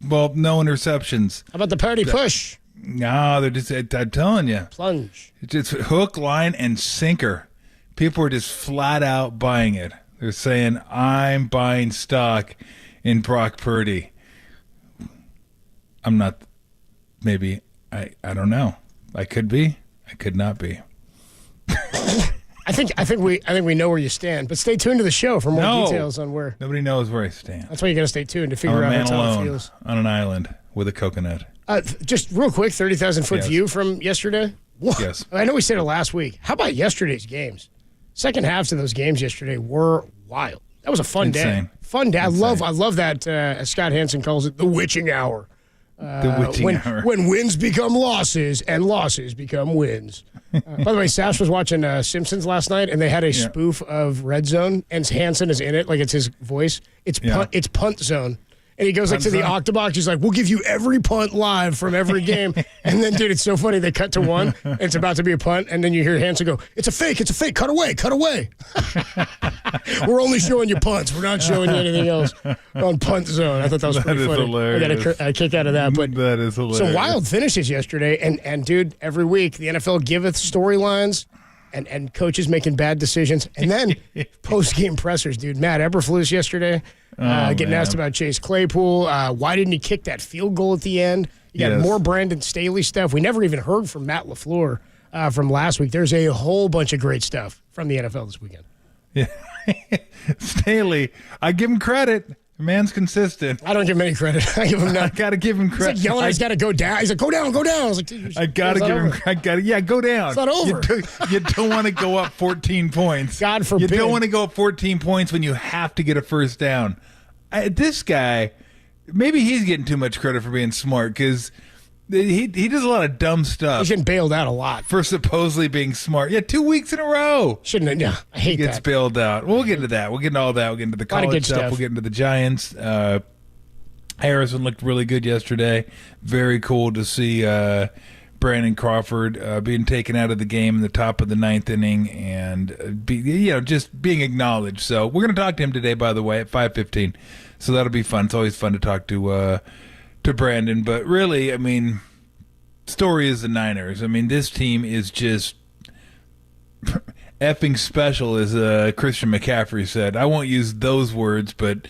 no interceptions. How about the Purdy push? No, they're just, I'm telling you. Plunge. It's just hook, line, and sinker. People are just flat out buying it. They're saying, I'm buying stock in Brock Purdy. I'm not, maybe, I don't know. I could be. I could not be. I think we know where you stand, but stay tuned to the show for more details on where. Nobody knows where I stand. That's why you got to stay tuned to figure I'm a out man how Tom alone feels. On an island with a coconut. Just real quick, 30,000-foot view from yesterday. What? Yes. I know we said it last week. How about yesterday's games? Second halves of those games yesterday were wild. That was a fun day. Fun day. I love that, as Scott Hansen calls it, the witching hour. The witching hour. When wins become losses and losses become wins. By the way, Sash was watching Simpsons last night, and they had a spoof of Red Zone, and Hansen is in it, like it's his voice. It's punt zone. And he goes to the octabox. He's like, we'll give you every punt live from every game. And then, dude, it's so funny. They cut to one, and it's about to be a punt. And then you hear Hansen go, it's a fake. Cut away. We're only showing you punts. We're not showing you anything else on punt zone. I thought that was pretty funny. Hilarious. I got a kick out of that. But that is hilarious. Some wild finishes yesterday. And dude, every week, the NFL giveth storylines. And coaches making bad decisions. And then post-game pressers, dude. Matt Eberflus yesterday getting asked about Chase Claypool. Why didn't he kick that field goal at the end? You got more Brandon Staley stuff. We never even heard from Matt LaFleur from last week. There's a whole bunch of great stuff from the NFL this weekend. Yeah. Staley, I give him credit. The man's consistent. I don't give him any credit. I give him none. I got to give him credit. He's like yelling, he's got to go down. He's like, go down. I was like, I got to give him go down. It's not over. You don't want to go up 14 points. God forbid. You don't want to go up 14 points when you have to get a first down. This guy, maybe he's getting too much credit for being smart because he does a lot of dumb stuff. He's getting bailed out a lot. For supposedly being smart. Yeah, 2 weeks in a row. Shouldn't have. Yeah, I hate he gets bailed out. We'll get into that. We'll get into all that. We'll get into the college stuff. We'll get into the Giants. Harrison looked really good yesterday. Very cool to see Brandon Crawford being taken out of the game in the top of the 9th inning and just being acknowledged. So we're going to talk to him today, by the way, at 5:15. So that'll be fun. It's always fun to talk to Brandon. But really, I mean, story is the Niners. I mean, this team is just effing special, as Christian McCaffrey said. I won't use those words, but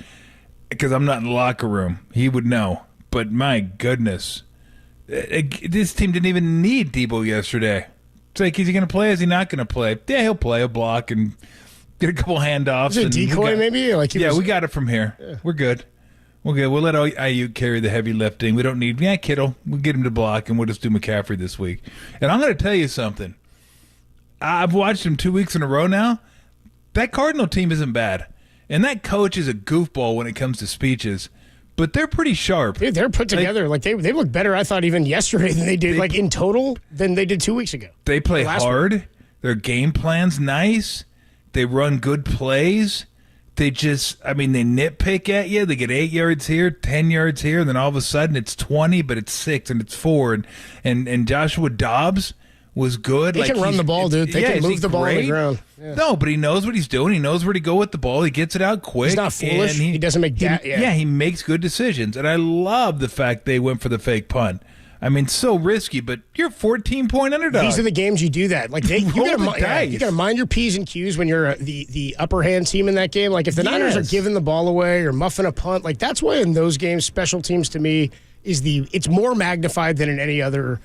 because I'm not in the locker room, he would know. But my goodness, this team didn't even need Debo yesterday. It's like, is he going to play? Is he not going to play? Yeah, he'll play. He'll block and get a couple handoffs. Is it a decoy maybe? We got it from here. Yeah. We're good. We'll let Ayuk carry the heavy lifting. We don't need Kittle. We'll get him to block, and we'll just do McCaffrey this week. And I'm going to tell you something. I've watched him 2 weeks in a row now. That Cardinal team isn't bad. And that coach is a goofball when it comes to speeches. But they're pretty sharp. Dude, they're put together. They look better, I thought, even yesterday than they did, in total, than they did 2 weeks ago. They play hard. Their game plan's nice. They run good plays. they nitpick at you. They get 8 yards here, 10 yards here, and then all of a sudden it's 20, but it's 6 and it's 4. And Joshua Dobbs was good. He can run the ball, dude. They can move the ball on the ground. Yeah. No, but he knows what he's doing. He knows where to go with the ball. He gets it out quick. He's not foolish. He doesn't make he makes good decisions. And I love the fact they went for the fake punt. I mean, so risky, but you're 14-point underdog. These are the games you do that. Like you got to mind your P's and Q's when you're the upper hand team in that game. Like if the Niners are giving the ball away or muffing a punt, like that's why in those games, special teams to me it's more magnified than in any other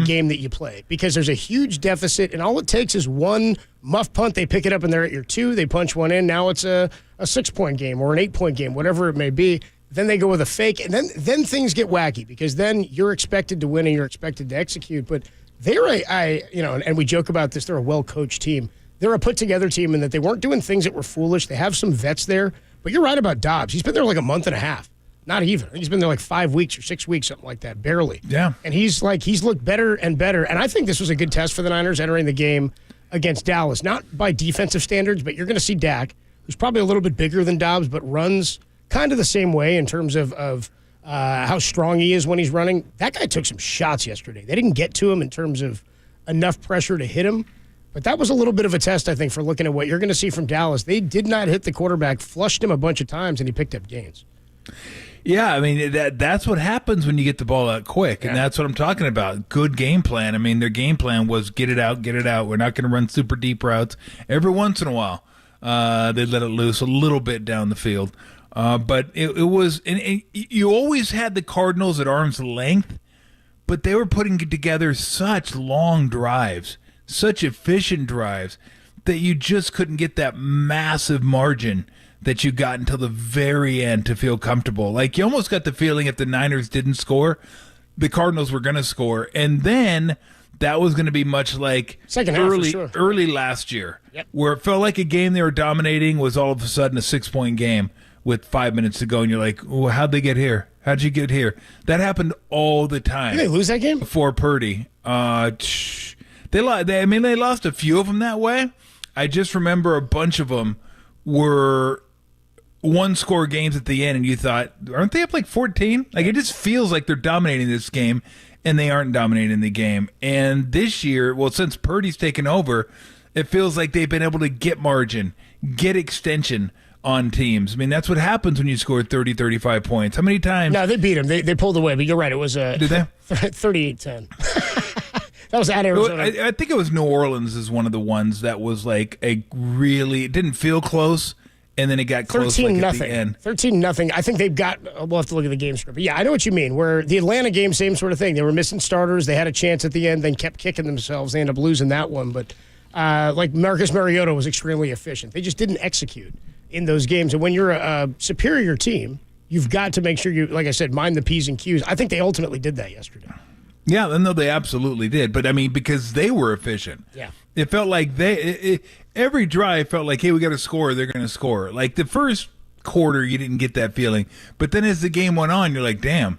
game that you play because there's a huge deficit, and all it takes is one muff punt. They pick it up and they're at your 2. They punch one in. Now it's a 6-point game or an 8-point game, whatever it may be. Then they go with a fake, and then things get wacky because then you're expected to win and you're expected to execute. But they're and we joke about this. They're a well-coached team. They're a put-together team in that they weren't doing things that were foolish. They have some vets there, but you're right about Dobbs. He's been there like a month and a half, not even. I think he's been there like 5 weeks or 6 weeks, something like that, barely. Yeah, and he's looked better and better. And I think this was a good test for the Niners entering the game against Dallas, not by defensive standards, but you're going to see Dak, who's probably a little bit bigger than Dobbs, but runs kind of the same way in terms of how strong he is when he's running. That guy took some shots yesterday. They didn't get to him in terms of enough pressure to hit him. But that was a little bit of a test, I think, for looking at what you're going to see from Dallas. They did not hit the quarterback, flushed him a bunch of times, and he picked up gains. Yeah, I mean, that's what happens when you get the ball out quick, and that's what I'm talking about. Good game plan. I mean, their game plan was get it out. We're not going to run super deep routes. Every once in a while, they let it loose a little bit down the field. But it was, and you always had the Cardinals at arm's length, but they were putting together such long drives, such efficient drives, that you just couldn't get that massive margin that you got until the very end to feel comfortable. Like you almost got the feeling if the Niners didn't score, the Cardinals were going to score, and then that was going to be much like early last year, where it felt like a game they were dominating was all of a sudden a 6-point game with 5 minutes to go, and you're like, well, how'd they get here? How'd you get here? That happened all the time. Did they lose that game? Before Purdy. They lost a few of them that way. I just remember a bunch of them were one-score games at the end, and you thought, aren't they up like 14? Like, it just feels like they're dominating this game, and they aren't dominating the game. And this year, well, since Purdy's taken over, it feels like they've been able to get margin, get extension on teams. I mean, that's what happens when you score 30, 35 points. How many times? No, they beat them. They pulled away, but you're right. It was Did they? 38-10. That was at Arizona. I think it was New Orleans is one of the ones that was like it didn't feel close, and then it got close like at the end. 13-0. I think they've got, we'll have to look at the game script. But yeah, I know what you mean, where the Atlanta game, same sort of thing. They were missing starters. They had a chance at the end, then kept kicking themselves. They ended up losing that one. But like Marcus Mariota was extremely efficient. They just didn't execute in those games. And when you're a superior team, you've got to make sure you, like I said, mind the P's and Q's. I think they ultimately did that yesterday. Yeah, no, they absolutely did. But, I mean, because they were efficient. Yeah. It felt like every drive felt like, hey, we got to score, they're going to score. Like the first quarter, you didn't get that feeling. But then as the game went on, you're like, damn,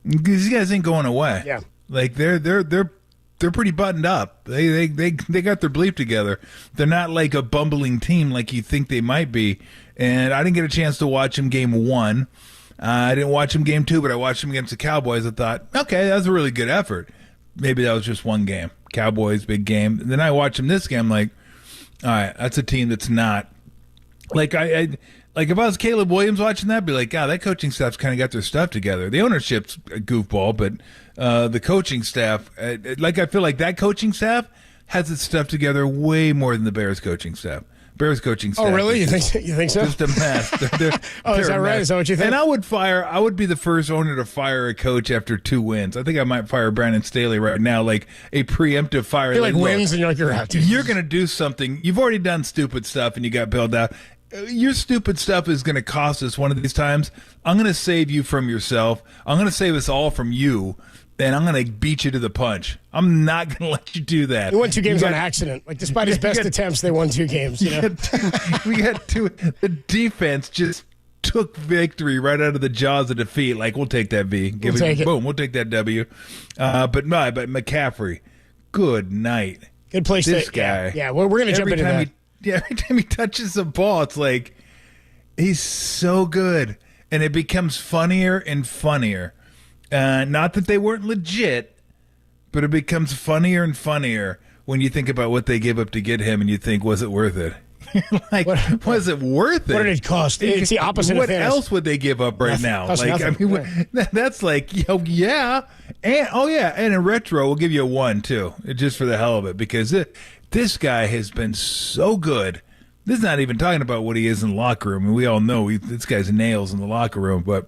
these guys ain't going away. Yeah. Like they're pretty buttoned up. They got their bleep together. They're not like a bumbling team like you think they might be. And I didn't get a chance to watch them game 1. I didn't watch them game 2, but I watched them against the Cowboys. I thought, okay, that was a really good effort. Maybe that was just one game. Cowboys, big game. And then I watched them this game. I'm like, all right, that's a team that's not like I like if I was Caleb Williams watching that, I'd be like, God, that coaching staff's kind of got their stuff together. The ownership's a goofball, but the coaching staff, I feel like that coaching staff has its stuff together way more than the Bears coaching staff. Bears coaching staff. Oh, really? You think so? Just a mess. They're is that right? Is that what you think? And I would be the first owner to fire a coach after 2 wins. I think I might fire Brandon Staley right now, like a preemptive fire. He wins and you're like, you're out. You're going to do something. You've already done stupid stuff and you got bailed out. Your stupid stuff is going to cost us one of these times. I'm going to save you from yourself. I'm going to save us all from you. And I'm going to beat you to the punch. I'm not going to let you do that. He won 2 games on accident. Like, despite his best attempts, they won 2 games. You know? We got 2. The defense just took victory right out of the jaws of defeat. Like, we'll take that V. We'll take it. Boom, we'll take that W. But McCaffrey, good night. Good place. This guy. Yeah, we're going to jump into that. Every time he touches the ball, it's like He's so good. And it becomes funnier and funnier. Not that they weren't legit, but it becomes funnier and funnier when you think about what they gave up to get him and you think, was it worth it? Like, was it worth it? What did it cost? It's the opposite what of Thanos. else would they give up right now? Costs Like, nothing. I mean, that's like, yeah. And in retro, we'll give you a 1, too, just for the hell of it, because this guy has been so good. This is not even talking about what he is in the locker room. And we all know this guy's nails in the locker room, but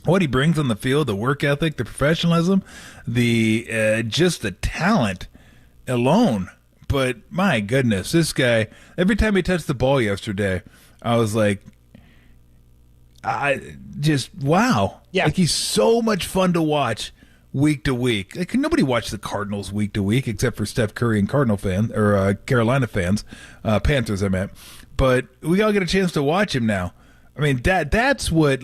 what he brings on the field, the work ethic, the professionalism, just the talent alone. But my goodness, this guy, every time he touched the ball yesterday, I was like, wow. Yeah. Like, he's so much fun to watch week to week. Like, nobody watched the Cardinals week to week except for Steph Curry and Carolina fans, Panthers, I meant. But we all get a chance to watch him now. I mean, that's what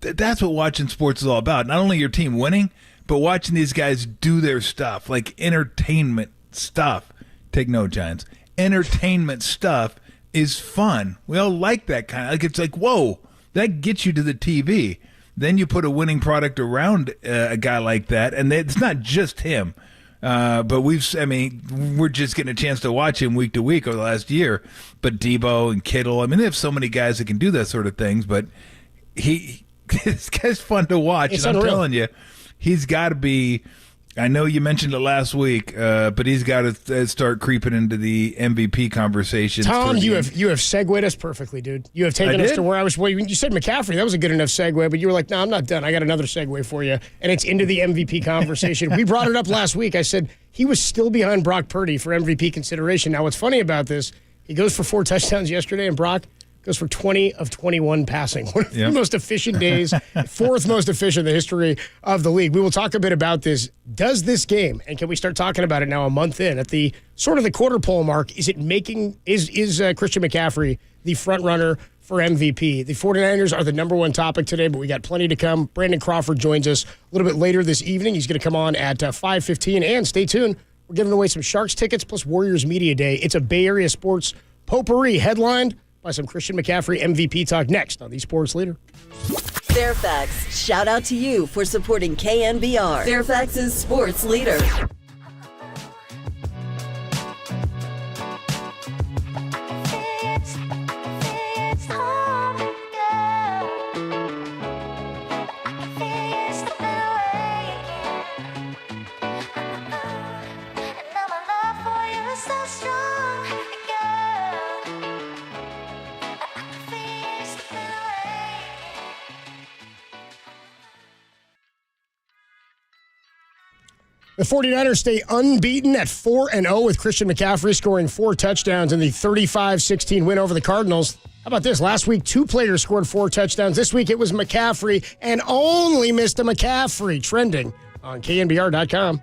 watching sports is all about. Not only your team winning, but watching these guys do their stuff, like entertainment stuff. Take note, Giants. Entertainment stuff is fun. We all like that kind of, like, it's like, whoa, that gets you to the TV. Then you put a winning product around a guy like that, and it's not just him. But we're just getting a chance to watch him week to week over the last year. But Debo and Kittle, I mean, they have so many guys that can do that sort of things, but this guy's fun to watch. It's and I'm unreal. telling you, he's got to be, I know you mentioned it last week, but he's got to start creeping into the MVP conversation. Tom, you have segued us perfectly, dude. You have taken us to where I was. Well, you said McCaffrey. That was a good enough segue, but you were like, no, I'm not done. I got another segue for you, and it's into the MVP conversation. We brought it up last week. I said he was still behind Brock Purdy for MVP consideration. Now, what's funny about this, he goes for 4 touchdowns yesterday, and Brock goes for 20 of 21 passing. One of the most efficient days, 4th most efficient in the history of the league. We will talk a bit about this. Does this game, and can we start talking about it now a month in, at the sort of the quarter pole mark, is Christian McCaffrey the front runner for MVP? The 49ers are the number one topic today, but we got plenty to come. Brandon Crawford joins us a little bit later this evening. He's going to come on at 5:15, and stay tuned. We're giving away some Sharks tickets plus Warriors Media Day. It's a Bay Area sports potpourri headlined by some Christian McCaffrey MVP talk next on the Sports Leader. Fairfax, shout out to you for supporting KNBR, Fairfax's sports leader. The 49ers stay unbeaten at 4-0 with Christian McCaffrey scoring 4 touchdowns in the 35-16 win over the Cardinals. How about this? Last week, 2 players scored 4 touchdowns. This week, it was McCaffrey and only Mr. McCaffrey, trending on KNBR.com.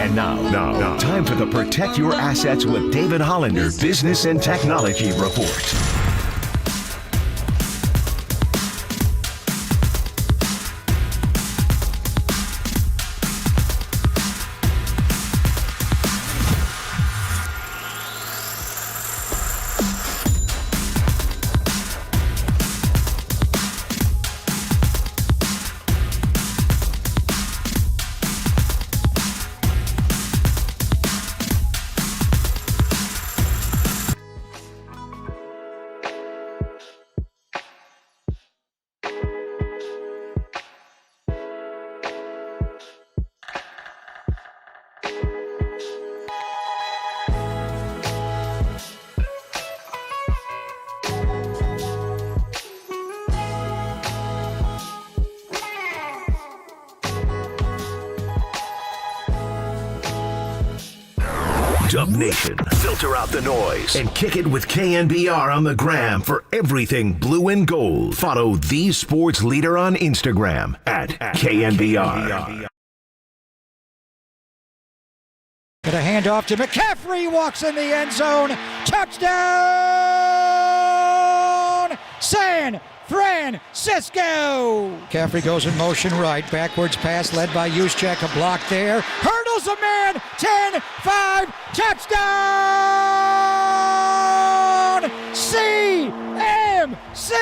And now, time for the Protect Your Assets with David Hollander Business and Technology Report. Dub Nation, filter out the noise and kick it with KNBR on the gram for everything blue and gold. Follow the sports leader on Instagram at KNBR. Got a handoff to McCaffrey, walks in the end zone. Touchdown, San Francisco. McCaffrey goes in motion right. Backwards pass led by Juszczyk. A block there. Hurdles a man. 10-5. Touchdown. CMC.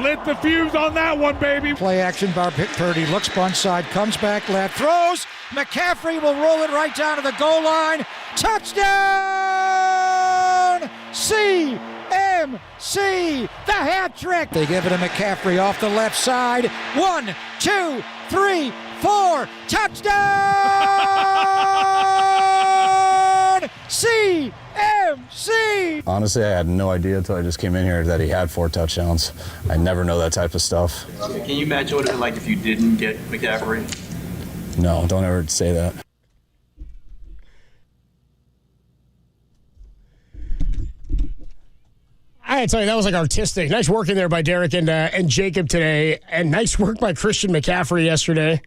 Lit the fuse on that one, baby. Play action. Purdy looks bunch side. Comes back left. Throws. McCaffrey will roll it right down to the goal line. Touchdown. CMC, the hat trick. They give it to McCaffrey off the left side. 1, 2, 3, 4. Touchdown! CMC. Honestly, I had no idea until I just came in here that he had 4 touchdowns. I never know that type of stuff. Can you imagine what it would be like if you didn't get McCaffrey? No, don't ever say that. I gotta tell you, that was like artistic. Nice work in there by Derek and Jacob today, and nice work by Christian McCaffrey yesterday.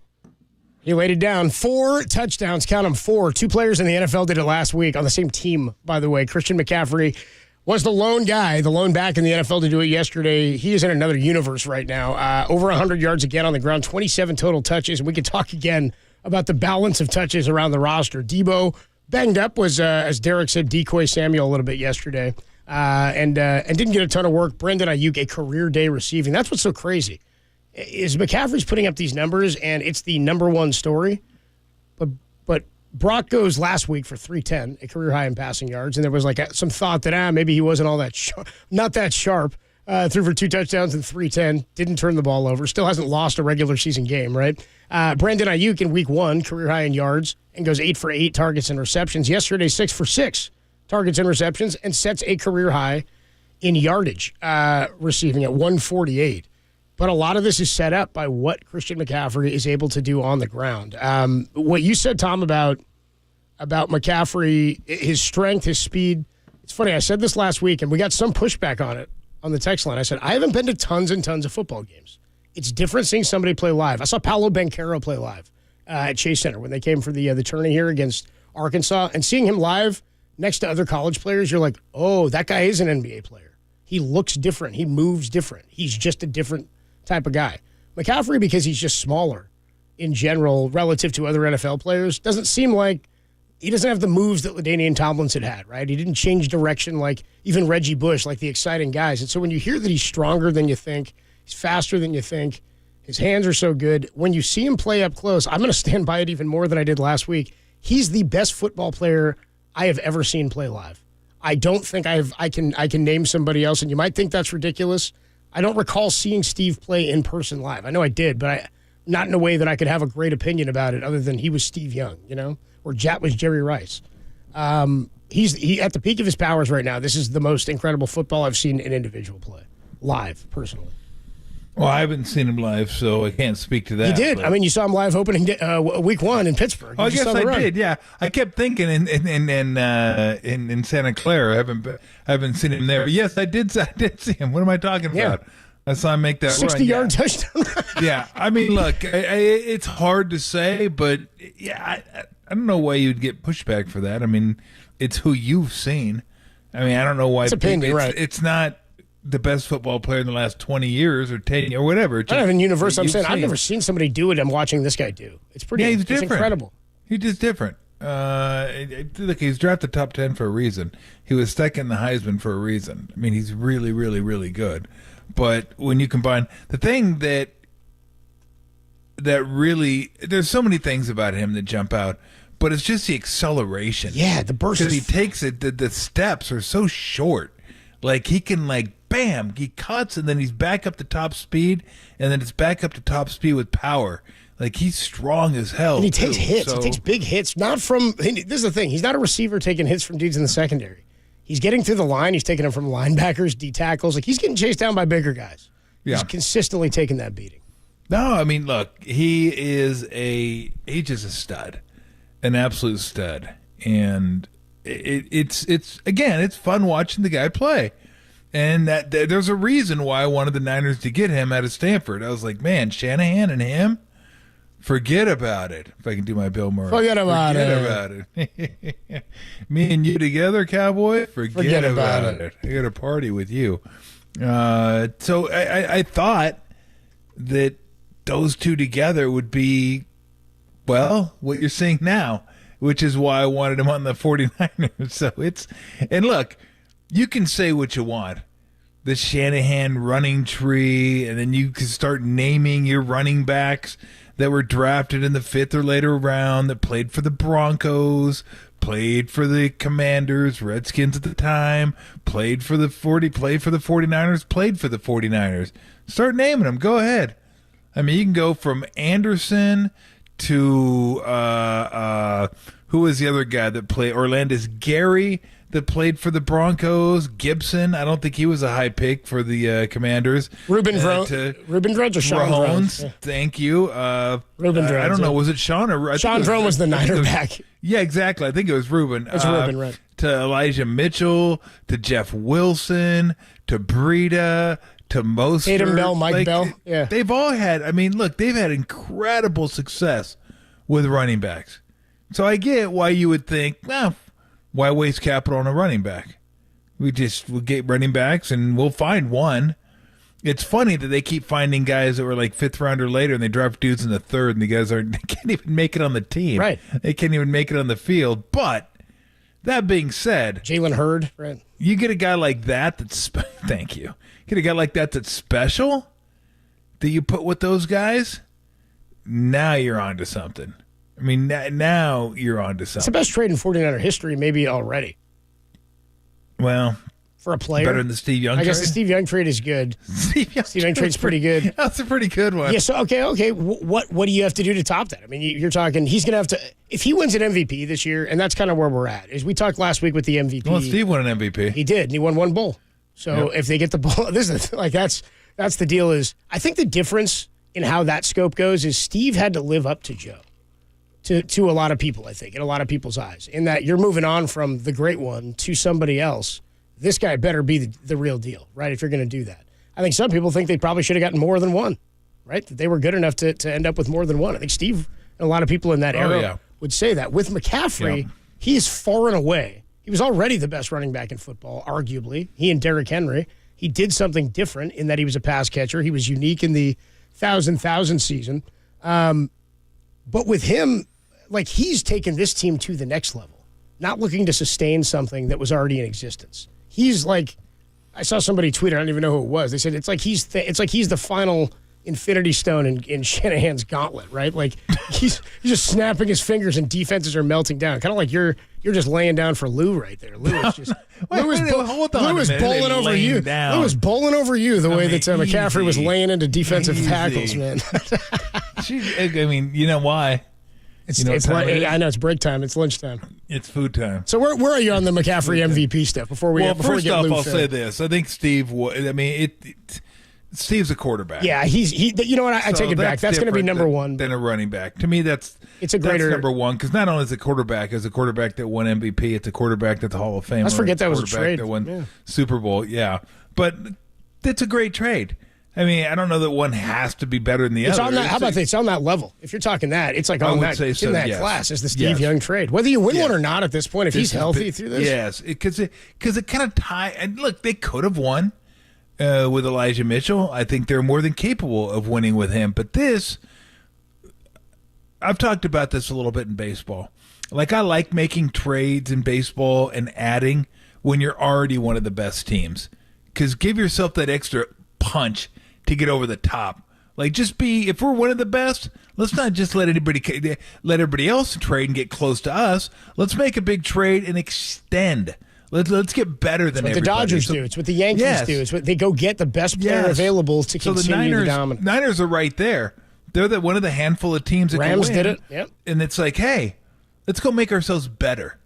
He laid it down. 4 touchdowns, count them, 4. 2 players in the NFL did it last week on the same team, by the way. Christian McCaffrey was the lone guy, the lone back in the NFL to do it yesterday. He is in another universe right now. Over 100 yards again on the ground, 27 total touches. And we could talk again about the balance of touches around the roster. Debo banged up, was, as Derek said, decoy Samuel a little bit yesterday. And didn't get a ton of work. Brandon Ayuk, a career day receiving. That's what's so crazy, is McCaffrey's putting up these numbers, and it's the number one story. But Brock goes last week for 310, a career high in passing yards, and there was like some thought that maybe he wasn't all that not that sharp. Threw for 2 touchdowns and 310. Didn't turn the ball over. Still hasn't lost a regular season game, right? Brandon Ayuk in week 1, career high in yards, and goes 8 for 8 targets and receptions. Yesterday, 6 for 6. Targets and receptions, and sets a career high in yardage, receiving at 148. But a lot of this is set up by what Christian McCaffrey is able to do on the ground. What you said, Tom, about McCaffrey, his strength, his speed. It's funny, I said this last week, and we got some pushback on it on the text line. I said, I haven't been to tons and tons of football games. It's different seeing somebody play live. I saw Paolo Banchero play live at Chase Center when they came for the tourney here against Arkansas, and seeing him live next to other college players, you're like, oh, that guy is an NBA player. He looks different. He moves different. He's just a different type of guy. McCaffrey, because he's just smaller in general relative to other NFL players, doesn't seem like he doesn't have the moves that LaDainian Tomlinson had, right? He didn't change direction like even Reggie Bush, like the exciting guys. And so when you hear that he's stronger than you think, he's faster than you think, his hands are so good, when you see him play up close, I'm going to stand by it even more than I did last week. He's the best football player I have ever seen play live. I don't think I can name somebody else, and you might think that's ridiculous. I don't recall seeing Steve play in person live. I know I did, but not in a way that I could have a great opinion about it other than he was Steve Young, or Jat was Jerry Rice. He's at the peak of his powers right now. This is the most incredible football I've seen an individual play live, personally. Well, I haven't seen him live, so I can't spepe to that. You did. But... I mean, you saw him live opening week 1 in Pittsburgh. Oh, I guess I did. Yeah, I kept thinking in Santa Clara. I haven't seen him there. But yes, I did see him. What am I talking about? I saw him make that 60-yard touchdown. Yeah, I mean, look, it's hard to say, but yeah, I don't know why you'd get pushback for that. I mean, it's who you've seen. I mean, I don't know why. It's opinion, right? It's not the best football player in the last 20 years or 10 years or whatever. I don't have a universe. I'm saying I've never seen somebody do it. I'm watching this guy do. It's pretty. Yeah, he's it's different. incredible. He's just different. Look, he's drafted top 10 for a reason. He was second in the Heisman for a reason. I mean, he's really, really, really good. But when you combine the thing that really, there's so many things about him that jump out, but it's just the acceleration. Yeah, the burst. Because he takes it, the steps are so short. Like he can bam, he cuts and then he's back up to top speed, and then it's back up to top speed with power. Like he's strong as hell. And he takes hits. So, he takes big hits. Not from. This is the thing. He's not a receiver taking hits from dudes in the secondary. He's getting through the line. He's taking them from linebackers, D tackles. Like he's getting chased down by bigger guys. Yeah. He's consistently taking that beating. No, I mean, look, he's just a stud, an absolute stud, and it's again, it's fun watching the guy play. And that there's a reason why I wanted the Niners to get him out of Stanford. I was like, man, Shanahan and him, forget about it. If I can do my Bill Murray. Forget about it. Me and you together, cowboy, forget about it. I got a party with you. So I thought that those two together would be, well, what you're seeing now, which is why I wanted him on the 49ers. So and look, you can say what you want, the Shanahan running tree, and then you can start naming your running backs that were drafted in the 5th or later round that played for the Broncos, played for the Commanders, Redskins at the time, played for the 49ers, played for the 49ers. Start naming them. Go ahead. I mean, you can go from Anderson to who was the other guy that played? Orlandis Gary that played for the Broncos. Gibson. I don't think he was a high pick for the Commanders. Ruben Drudge or Sean Drones. Drone? Thank you. Ruben Drudge. I don't know. Was it Sean or Sean Drone was the Niner back. Yeah, exactly. I think it was Ruben. It's Ruben, right? To Elijah Mitchell, to Jeff Wilson, to Breida, to Mostert. Tatum Bell, Mike Bell. Yeah. They've all had, they've had incredible success with running backs. So I get why you would think, why waste capital on a running back? We'll get running backs and we'll find one. It's funny that they keep finding guys that were like 5th round or later, and they draft dudes in the 3rd, and the guys they can't even make it on the team. Right. They can't even make it on the field. But that being said, Jalen Hurd, right? You get a guy like that thank you. Get a guy like that's special that you put with those guys. Now you're onto something. I mean, now you're onto something. It's the best trade in 49er history, maybe already. Well, for a player, better than the Steve Young trade? I guess the Steve Young trade is good. Steve Young trade's pretty good. That's a pretty good one. Yeah. So okay. What do you have to do to top that? I mean, you're talking. He's going to have to, if he wins an MVP this year, and that's kind of where we're at. Is we talked last week with the MVP. Well, Steve won an MVP. He did, and he won one bowl. So if they get the ball, this is that's the deal. Is I think the difference in how that scope goes is Steve had to live up to Joe. To a lot of people, I think, in a lot of people's eyes, in that you're moving on from the great one to somebody else. This guy better be the real deal, right, if you're going to do that. I think some people think they probably should have gotten more than one, right, that they were good enough to end up with more than one. I think Steve and a lot of people in that era would say that. With McCaffrey, he is far and away. He was already the best running back in football, arguably. He and Derrick Henry. He did something different in that he was a pass catcher. He was unique in the 1,000 season. But with him, he's taken this team to the next level, not looking to sustain something that was already in existence. He's like, I saw somebody tweet, I don't even know who it was. They said it's like he's the final Infinity Stone in Shanahan's gauntlet, right? Like he's just snapping his fingers and defenses are melting down. Kind of like you're just laying down for Lou right there. Lou is just Lou is bowling over you. Lou is bowling over you the way that McCaffrey was laying into defensive tackles, man. I mean, you know why? I know it's break time. It's lunchtime. It's food time. So where are you on the McCaffrey MVP stuff? Before we first get off, Lou I'll say this. I think Steve. Steve's a quarterback. Yeah, you know what? I take it back. That's going to be number one. Than a running back. To me, it's a greater number one because not only is it quarterback, as a quarterback that won MVP, it's a quarterback that's a Hall of Famer. Let's forget that was a trade. That won Super Bowl. Yeah, but it's a great trade. I mean, I don't know that one has to be better than the It's other. on that. How about it's on that level? If you're talking that, it's like I on would that, say it's so, in that yes. class as the Steve Yes. Young trade. Whether you win Yes. one or not at this point, if he's healthy through this. Yes, because it kind of and look, they could have won with Elijah Mitchell. I think they're more than capable of winning with him. But this, I've talked about this a little bit in baseball. Like, I like making trades in baseball and adding when you're already one of the best teams, because give yourself that extra punch to get over the top. Like, just be, if we're one of the best, let's not just let everybody else trade and get close to us. Let's make a big trade and extend. Let's get better than It's what everybody. the Dodgers So- do. It's what the Yankees Yes. do. It's what they go get the best player Yes. available to So continue to dominate. Niners are right there. They're one of the handful of teams that Rams can win. did it. Yep. And it's like, hey, let's go make ourselves better.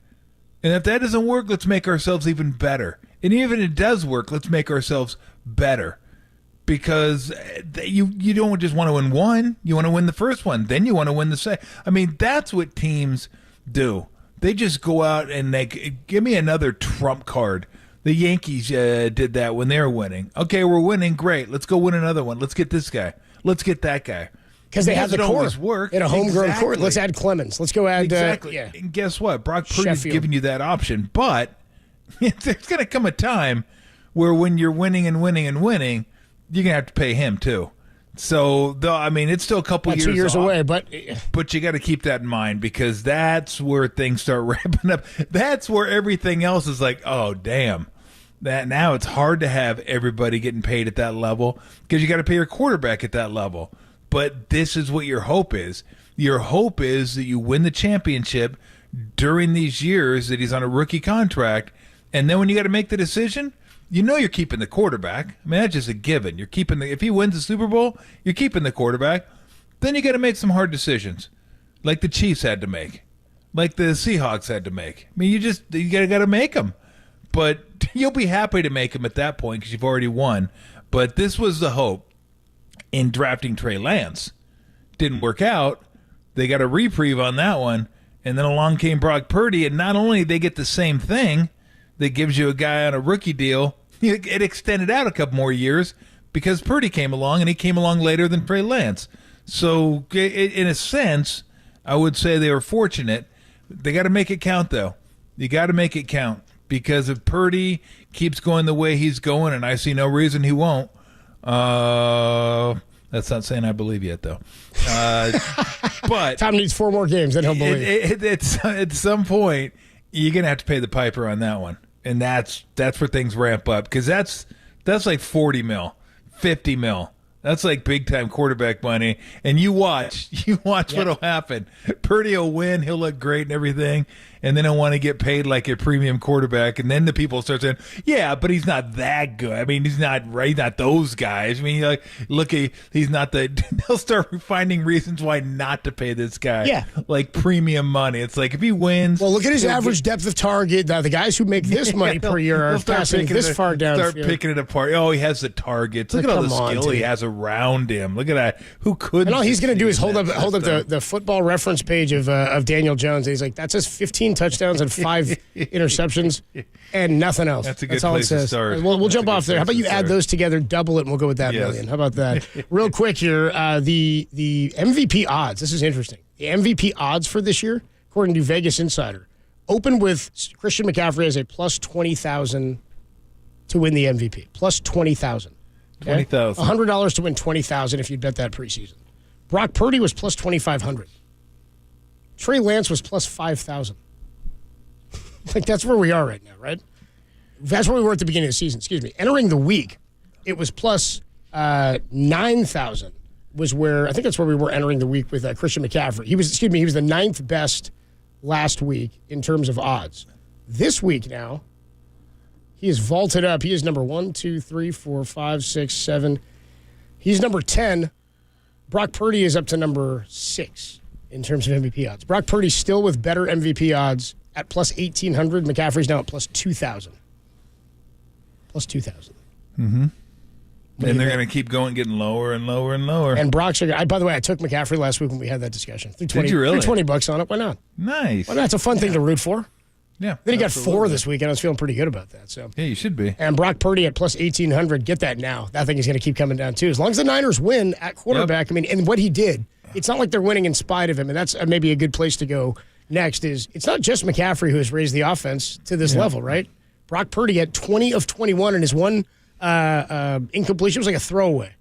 And if that doesn't work, let's make ourselves even better. And even if it does work, let's make ourselves better. Because you don't just want to win one. You want to win the first one. Then you want to win the second. I mean, that's what teams do. They just go out and they give me another trump card. The Yankees did that when they were winning. Okay, we're winning. Great. Let's go win another one. Let's get this guy. Let's get that guy. Because they have the core. Always work. In a homegrown Exactly. core. Let's add Clemens. Let's go add. Exactly. Yeah. And guess what? Brock Purdy's Sheffield. giving you that option. But there's going to come a time where when you're winning and winning and winning, you're going to have to pay him too. So, though, I mean, it's still a couple About years 2 years off, away, but you got to keep that in mind, because that's where things start ramping up. That's where everything else is like, oh, damn. That now it's hard to have everybody getting paid at that level, because you got to pay your quarterback at that level. But this is what your hope is. Your hope is that you win the championship during these years that he's on a rookie contract, and then when you got to make the decision, you know you're keeping the quarterback. I mean, that's just a given. You're keeping if he wins the Super Bowl, you're keeping the quarterback. Then you got to make some hard decisions, like the Chiefs had to make, like the Seahawks had to make. I mean, you got to make them. But you'll be happy to make them at that point because you've already won. But this was the hope in drafting Trey Lance. Didn't work out. They got a reprieve on that one. And then along came Brock Purdy, and not only they get the same thing that gives you a guy on a rookie deal, it extended out a couple more years because Purdy came along, and he came along later than Trey Lance. So in a sense, I would say they were fortunate. They got to make it count, though. You got to make it count, because if Purdy keeps going the way he's going, and I see no reason he won't, that's not saying I believe yet, though. But Tom needs 4 more games, then he'll believe. At some point, you're going to have to pay the piper on that one. And that's where things ramp up, because that's like 40 mil, 50 mil. That's like big time quarterback money. And you watch what'll happen. Purdy will win. He'll look great and everything. And then he'll want to get paid like a premium quarterback. And then the people start saying, yeah, but he's not that good. I mean, he's not those guys. I mean, he's not they'll start finding reasons why not to pay this guy. Yeah. Like premium money. It's like if he wins. Well, look at his average depth of target. The guys who make this money per year are passing this far down. Start picking it apart. Oh, he has the targets. Look at all the skill he has around him. Look at that. Who couldn't? And all he's going to do is hold up the football reference page of Daniel Jones. And he's like, that says 15 touchdowns and 5 interceptions and nothing else. That's a good all place it says. to start. We'll jump off there. How about you place to add start. those together, double it, and we'll go with that Yes. million. How about that? Real quick here, the MVP odds. This is interesting. The MVP odds for this year, according to Vegas Insider, open with Christian McCaffrey as a plus 20,000 to win the MVP. Plus 20,000. Okay? $20,000. $100 to win 20,000 if you'd bet that preseason. Brock Purdy was plus 2,500. Trey Lance was plus 5,000. Like, that's where we are right now, right? That's where we were at the beginning of the season. Excuse me. Entering the week, it was plus 9,000 was where, I think that's where we were entering the week with Christian McCaffrey. He was the 9th best last week in terms of odds. This week now, he is vaulted up. He is number 1, 2, 3, 4, 5, 6, 7. He's number 10. Brock Purdy is up to number 6 in terms of MVP odds. Brock Purdy still with better MVP odds at plus 1,800. McCaffrey's now at plus 2,000. Plus 2,000. Mm-hmm. And they're going to keep going, getting lower and lower and lower. And Brock's, by the way, I took McCaffrey last week when we had that discussion. Did you really? $20 on it. Why not? Nice. Why not? It's a fun thing to root for. Yeah. Then he got absolutely. 4 this weekend. I was feeling pretty good about that. So Yeah, you should be. And Brock Purdy at plus 1,800. Get that now. That thing is going to keep coming down, too. As long as the Niners win at quarterback, I mean, and what he did, it's not like they're winning in spite of him. And that's maybe a good place to go next is it's not just McCaffrey who has raised the offense to this level, right? Brock Purdy had 20 of 21, and his one incompletion was like a throwaway.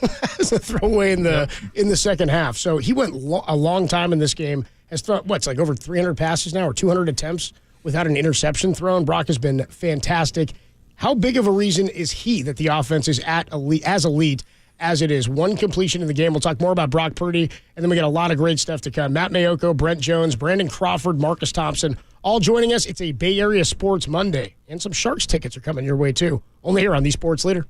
It was a throwaway in the second half. So he went a long time in this game. Has thrown, it's like over 300 passes now or 200 attempts without an interception thrown. Brock has been fantastic. How big of a reason is he that the offense is as elite as it is? One completion in the game. We'll talk more about Brock Purdy, and then we got a lot of great stuff to come. Matt Mayoko, Brent Jones, Brandon Crawford, Marcus Thompson, all joining us. It's a Bay Area Sports Monday, and some Sharks tickets are coming your way, too. Only here on the Sports Leader.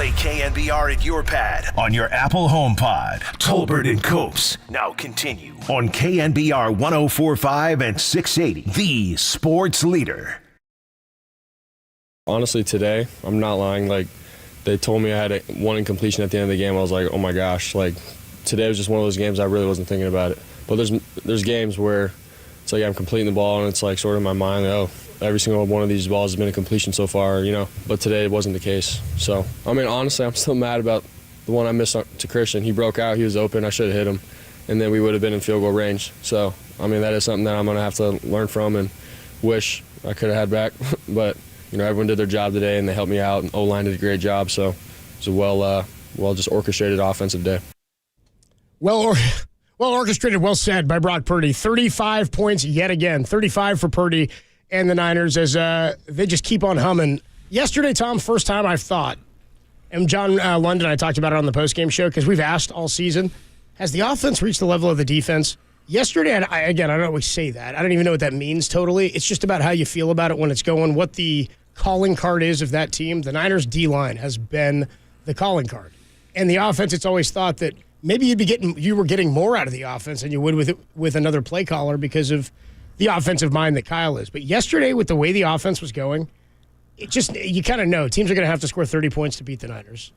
Play KNBR at your pad on your Apple HomePod. Tolbert and Copes now continue on KNBR 104.5 and 680, the sports leader. Honestly, today, I'm not lying. Like, they told me I had one incompletion at the end of the game. I was like, oh my gosh. Like, today was just one of those games I really wasn't thinking about it. But there's games where it's like I'm completing the ball and it's like sort of in my mind, oh, every single one of these balls has been a completion so far, you know. But today it wasn't the case. So, I mean, honestly, I'm still mad about the one I missed to Christian. He broke out. He was open. I should have hit him. And then we would have been in field goal range. So, I mean, that is something that I'm going to have to learn from and wish I could have had back. But, you know, everyone did their job today and they helped me out. And O-line did a great job. So it was a well just orchestrated offensive day. Well orchestrated, well said by Brock Purdy. 35 points yet again. 35 for Purdy and the Niners as they just keep on humming. Yesterday, Tom, first time I've thought, and John London, I talked about it on the postgame show because we've asked all season, has the offense reached the level of the defense? Yesterday, I don't always say that. I don't even know what that means totally. It's just about how you feel about it when it's going, what the calling card is of that team. The Niners D-line has been the calling card. And the offense, it's always thought that maybe you were getting more out of the offense than you would with another play caller because of the offensive mind that Kyle is. But yesterday, with the way the offense was going, you kind of know teams are going to have to score 30 points to beat the Niners.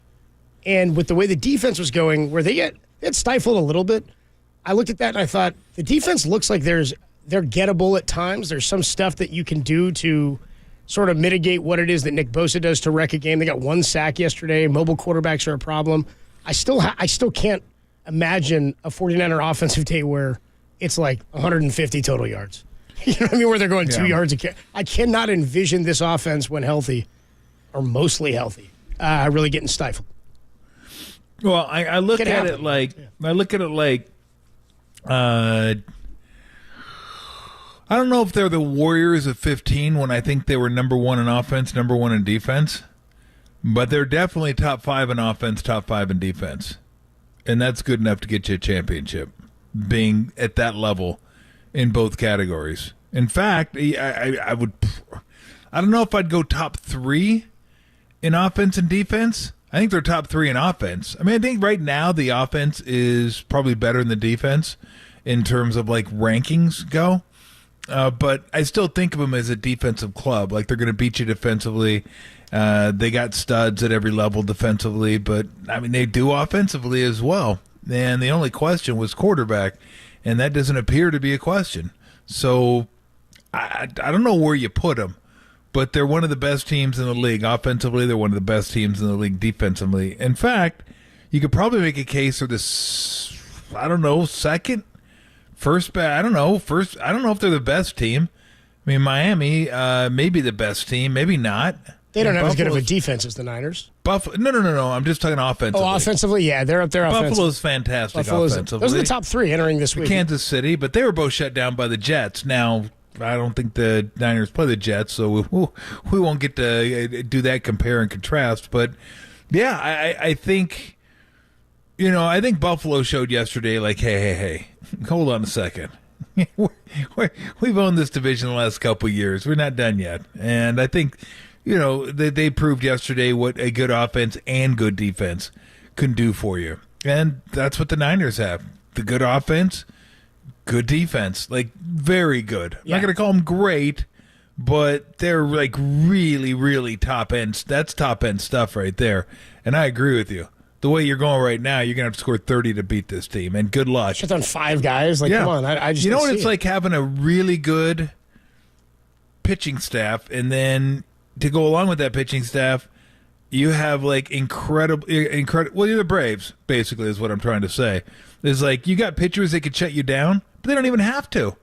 And with the way the defense was going, where they get stifled a little bit, I looked at that and I thought the defense looks like they're gettable at times. There's some stuff that you can do to sort of mitigate what it is that Nick Bosa does to wreck a game. They got one sack yesterday. Mobile quarterbacks are a problem. I still can't imagine a 49er offensive day where it's like 150 total yards. You know what I mean? Where they're going 2 yards a carry. I cannot envision this offense when healthy, or mostly healthy, really getting stifled. Well, I look at it like I don't know if they're the Warriors of 15 when I think they were number one in offense, number one in defense, but they're definitely top 5 in offense, top 5 in defense. And that's good enough to get you a championship, being at that level in both categories. In fact, I don't know if I'd go top 3 in offense and defense. I think they're top 3 in offense. I mean, I think right now the offense is probably better than the defense in terms of like rankings go. But I still think of them as a defensive club. Like they're going to beat you defensively. They got studs at every level defensively, but I mean they do offensively as well. And the only question was quarterback, and that doesn't appear to be a question. So I don't know where you put them, but they're one of the best teams in the league offensively. They're one of the best teams in the league defensively. In fact, you could probably make a case for this. I don't know, second. First. I don't know if they're the best team. I mean, Miami may be the best team, maybe not. They don't have as good of a defense as the Niners. No. I'm just talking offensively. Oh, offensively, yeah, they're up there. Buffalo's fantastic offensively. Those are the top 3 entering this week. Kansas City, but they were both shut down by the Jets. Now, I don't think the Niners play the Jets, so we won't get to do that compare and contrast. But yeah, I think. I think Buffalo showed yesterday, like, hey, hold on a second. We've owned this division the last couple of years. We're not done yet. And I think, they proved yesterday what a good offense and good defense can do for you. And that's what the Niners have. The good offense, good defense. Like, very good. I'm not going to call them great, but they're, like, really, really top-end. That's top-end stuff right there. And I agree with you. The way you're going right now, you're going to have to score 30 to beat this team, and good luck. Shut down 5 guys. Like, come on. I just what it's like having a really good pitching staff, and then to go along with that pitching staff, you have, like, incredible. Well, you're the Braves, basically, is what I'm trying to say. It's like you got pitchers that could shut you down, but they don't even have to.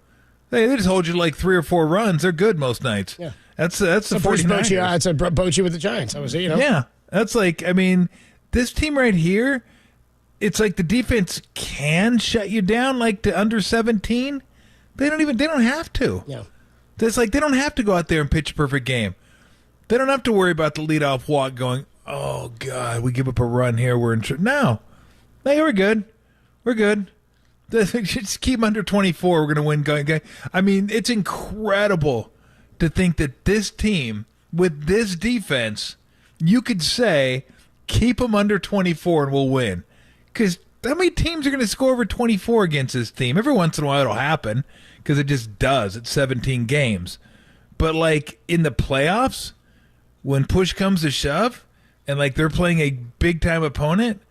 They just hold you like 3 or 4 runs. They're good most nights. Yeah. That's the 49ers. It's a Bochy with the Giants. That was it, Yeah. That's like, I mean, this team right here, it's like the defense can shut you down like to under 17. They don't have to. Yeah. It's like they don't have to go out there and pitch a perfect game. They don't have to worry about the leadoff walk going, oh, God, we give up a run here. We're in No. Hey, we're good. We're good. Just keep them under 24. We're going to win. I mean, it's incredible to think that this team, with this defense, you could say Keep them under 24 and we'll win. Because how many teams are going to score over 24 against this team? Every once in a while it'll happen because it just does. It's 17 games. But, like, in the playoffs, when push comes to shove and, like, they're playing a big-time opponent,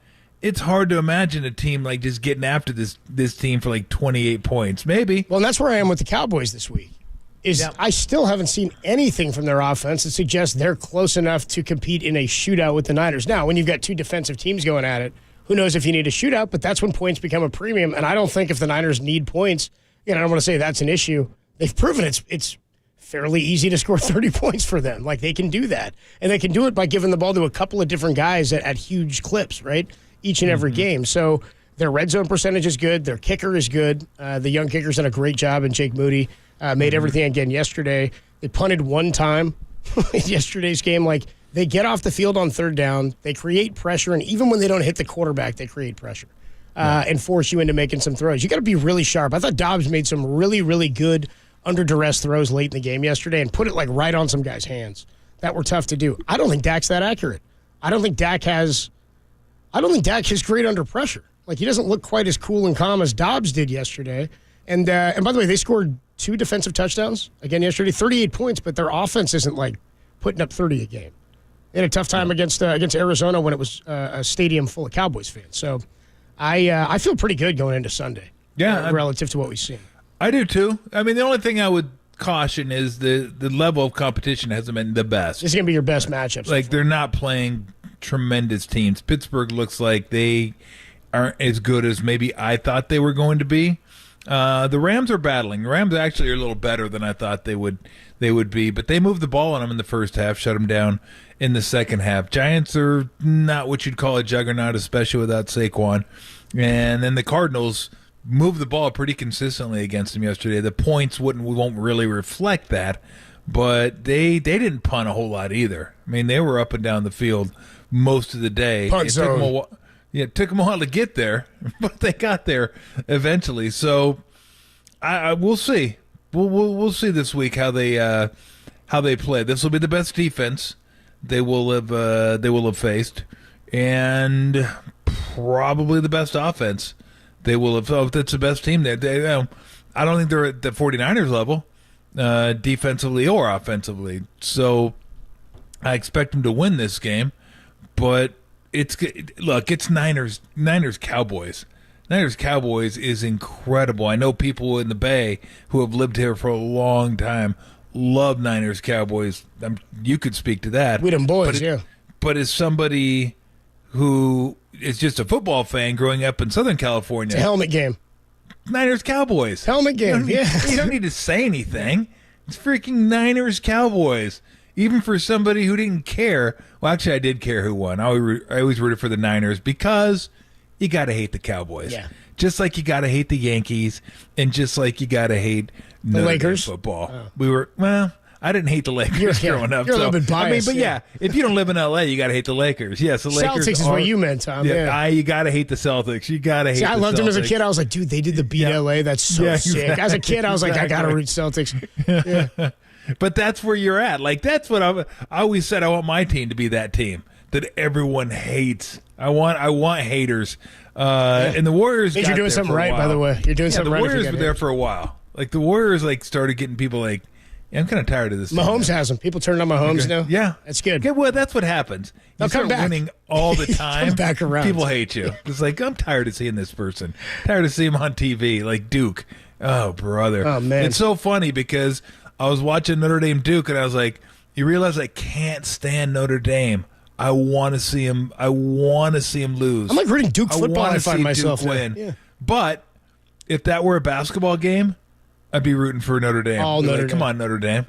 it's hard to imagine a team, like, just getting after this team for, like, 28 points. Maybe. Well, and that's where I am with the Cowboys this week. I still haven't seen anything from their offense that suggests they're close enough to compete in a shootout with the Niners. Now, when you've got two defensive teams going at it, who knows if you need a shootout, but that's when points become a premium. And I don't think if the Niners need points, I don't want to say that's an issue. They've proven it's fairly easy to score 30 points for them. Like, they can do that. And they can do it by giving the ball to a couple of different guys at huge clips, right? Each and every game. So their red zone percentage is good. Their kicker is good. The young kicker's done a great job, and Jake Moody made everything again yesterday. They punted one time in yesterday's game. Like, they get off the field on third down. They create pressure, and even when they don't hit the quarterback, they create pressure and force you into making some throws. You got to be really sharp. I thought Dobbs made some really, really good under duress throws late in the game yesterday and put it, like, right on some guys' hands that were tough to do. I don't think Dak's that accurate. I don't think Dak is great under pressure. Like, he doesn't look quite as cool and calm as Dobbs did yesterday. And by the way, they scored 2 defensive touchdowns again yesterday, 38 points, but their offense isn't, like, putting up 30 a game. They had a tough time against Arizona when it was a stadium full of Cowboys fans. So I feel pretty good going into Sunday. Yeah, relative to what we've seen. I do too. I mean, the only thing I would caution is the level of competition hasn't been the best. It's going to be your best matchup. Like, they're not playing tremendous teams. Pittsburgh looks like they aren't as good as maybe I thought they were going to be. The Rams are battling. The Rams actually are a little better than I thought they would be, but they moved the ball on them in the first half, shut them down in the second half. Giants are not what you'd call a juggernaut, especially without Saquon. And then the Cardinals moved the ball pretty consistently against them yesterday. The points won't really reflect that, but they didn't punt a whole lot either. I mean, they were up and down the field most of the day. Punt zone. It took them a while to get there, but they got there eventually. So we'll see. We'll see this week how they play. This will be the best defense they will have faced, and probably the best offense they will have. Oh, that's the best team there. I don't think they're at the 49ers level, defensively or offensively. So I expect them to win this game, but it's Niners Cowboys. Niners Cowboys is incredible. I know people in the Bay who have lived here for a long time love Niners Cowboys. You could speak to that. We them boys, But as somebody who is just a football fan growing up in Southern California, it's a helmet game. Niners Cowboys. Helmet game, You don't need to say anything. It's freaking Niners Cowboys. Even for somebody who didn't care. Well, actually, I did care who won. I always rooted for the Niners because you got to hate the Cowboys. Yeah. Just like you got to hate the Yankees, and just like you got to hate the Lakers football. Oh. I didn't hate the Lakers growing up. You're a little bit biased. I mean, but if you don't live in L.A., you got to hate the Lakers. Yes, the Lakers. Celtics is what you meant, Tom. You got to hate the Celtics. You got to hate. I loved them as a kid. I was like, dude, they did the beat L.A. That's so sick. As a kid, I was like, I got to root Celtics. Yeah. But that's where you're at. Like, that's what I always said. I want my team to be that team that everyone hates. I want haters. And the Warriors. You're doing something right, by the way. You're doing something right. The Warriors were there for a while. Like, the Warriors started getting people like, I'm kind of tired of this. Mahomes has them. People turning on Mahomes now. Yeah, that's good. Yeah, well, that's what happens. You start winning all the time. Come back around. People hate you. It's like, I'm tired of seeing this person. Tired of seeing him on TV, like Duke. Oh, brother. Oh, man. It's so funny because I was watching Notre Dame Duke, and I was like, you realize I can't stand Notre Dame. I want to see him. I want to see him lose. I'm like reading Duke football. I find myself Duke win. Yeah. But if that were a basketball game, I'd be rooting for Notre Dame. Notre Dame. Come on, Notre Dame.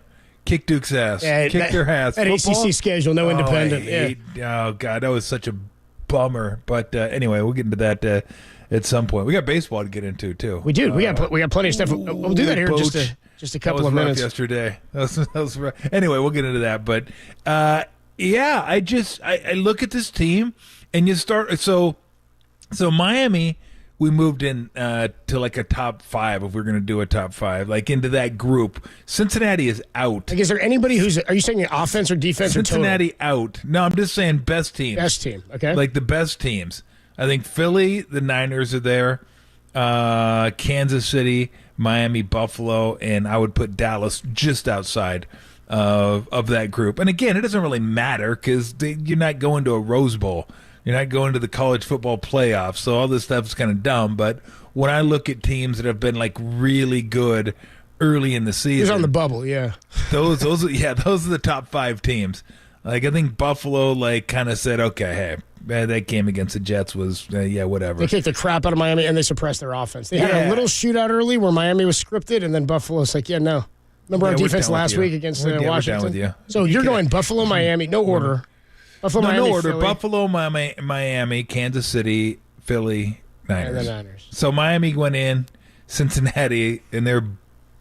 Kick Duke's ass. Yeah, Kick their ass. That Football? ACC schedule, no independent. Oh, God, that was such a bummer. But anyway, we'll get into that at some point. We got baseball to get into, too. We do. We got plenty of stuff. We'll do that here in just a couple of minutes. Yesterday. That was rough. Anyway, we'll get into that. But, I look at this team, and you start – so Miami we moved in to like a top 5 if we're going to do a top 5, like into that group. Cincinnati is out. Like, is there anybody are you saying offense or defense Cincinnati or total? out. No, I'm just saying best teams. Best team, okay. Like the best teams. I think Philly, the Niners are there, Kansas City, Miami, Buffalo, and I would put Dallas just outside of that group. And again, it doesn't really matter because you're not going to a Rose Bowl. You're not going to the college football playoffs, so all this stuff's kind of dumb. But when I look at teams that have been like really good early in the season, He's on the bubble, yeah. Those are the top 5 teams. Like I think Buffalo like kind of said, okay, hey, that game against the Jets was whatever. They kicked the crap out of Miami and they suppressed their offense. They had a little shootout early where Miami was scripted, and then Buffalo's like, no. Remember our defense last week against Washington? We're down with you. So you're going Buffalo, Miami, no order. Buffalo, Miami, no order. Philly. Buffalo, Miami, Kansas City, Philly, Niners. And the Niners. So Miami went in, Cincinnati, and their